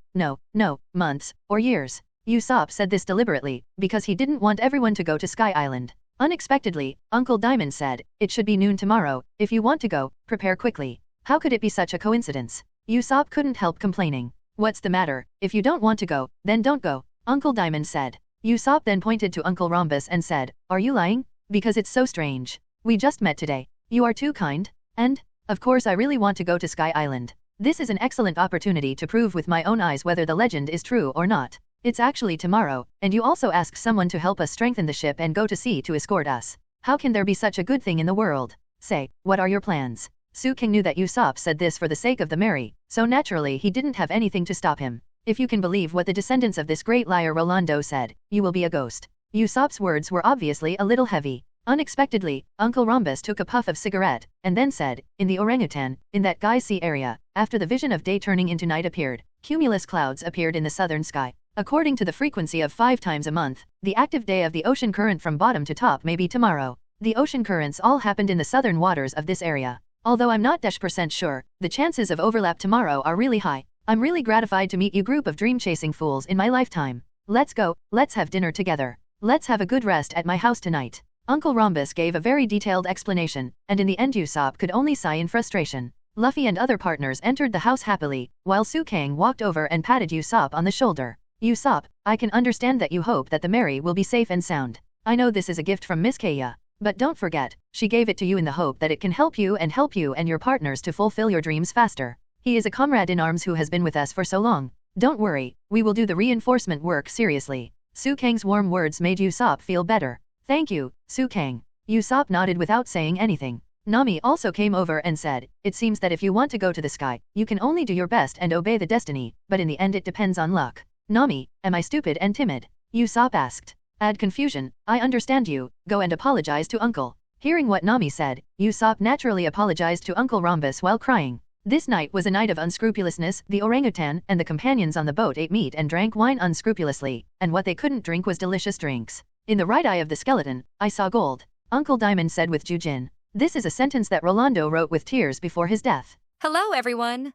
Speaker 3: months, or years. Usopp said this deliberately, because he didn't want everyone to go to Sky Island. Unexpectedly, Uncle Diamond said, it should be noon tomorrow, if you want to go, prepare quickly. How could it be such a coincidence? Usopp couldn't help complaining. What's the matter? If you don't want to go, then don't go, Uncle Diamond said. Usopp then pointed to Uncle Rhombus and said, are you lying? Because it's so strange. We just met today. You are too kind. And, of course I really want to go to Sky Island. This is an excellent opportunity to prove with my own eyes whether the legend is true or not. It's actually tomorrow, and you also asked someone to help us strengthen the ship and go to sea to escort us. How can there be such a good thing in the world? Say, what are your plans? Su King knew that Usopp said this for the sake of the Mary, so naturally he didn't have anything to stop him. If you can believe what the descendants of this great liar Rolando said, you will be a ghost. Usopp's words were obviously a little heavy. Unexpectedly, Uncle Rhombus took a puff of cigarette, and then said, in the orangutan, in that guy's sea area, after the vision of day turning into night appeared, cumulus clouds appeared in the southern sky. According to the frequency of 5 times a month, the active day of the ocean current from bottom to top may be tomorrow. The ocean currents all happened in the southern waters of this area. Although I'm not %% sure, the chances of overlap tomorrow are really high. I'm really gratified to meet you group of dream-chasing fools in my lifetime. Let's go, let's have dinner together. Let's have a good rest at my house tonight. Uncle Rhombus gave a very detailed explanation, and in the end Usopp could only sigh in frustration. Luffy and other partners entered the house happily, while Su Kang walked over and patted Usopp on the shoulder. Usopp, I can understand that you hope that the Mary will be safe and sound. I know this is a gift from Miss Kaya. But don't forget, she gave it to you in the hope that it can help you and your partners to fulfill your dreams faster. He is a comrade in arms who has been with us for so long. Don't worry, we will do the reinforcement work seriously. Su Kang's warm words made Usopp feel better. Thank you, Su Kang. Usopp nodded without saying anything. Nami also came over and said, it seems that if you want to go to the sky, you can only do your best and obey the destiny, but in the end it depends on luck. Nami, am I stupid and timid? Usopp asked. Add confusion, I understand you, go and apologize to Uncle. Hearing what Nami said, Usopp naturally apologized to Uncle Rhombus while crying. This night was a night of unscrupulousness. The orangutan and the companions on the boat ate meat and drank wine unscrupulously, and what they couldn't drink was delicious drinks. In the right eye of the skeleton, I saw gold. Uncle Diamond said with Jujin. This is a sentence that Rolando wrote with tears before his death.
Speaker 4: Hello, everyone.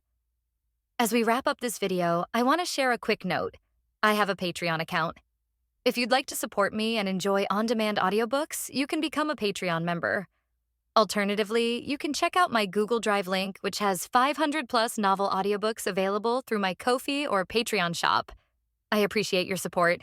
Speaker 4: As we wrap up this video, I want to share a quick note. I have a Patreon account. If you'd like to support me and enjoy on-demand audiobooks, you can become a Patreon member. Alternatively, you can check out my Google Drive link, which has 500+ novel audiobooks available through my Ko-fi or Patreon shop. I appreciate your support.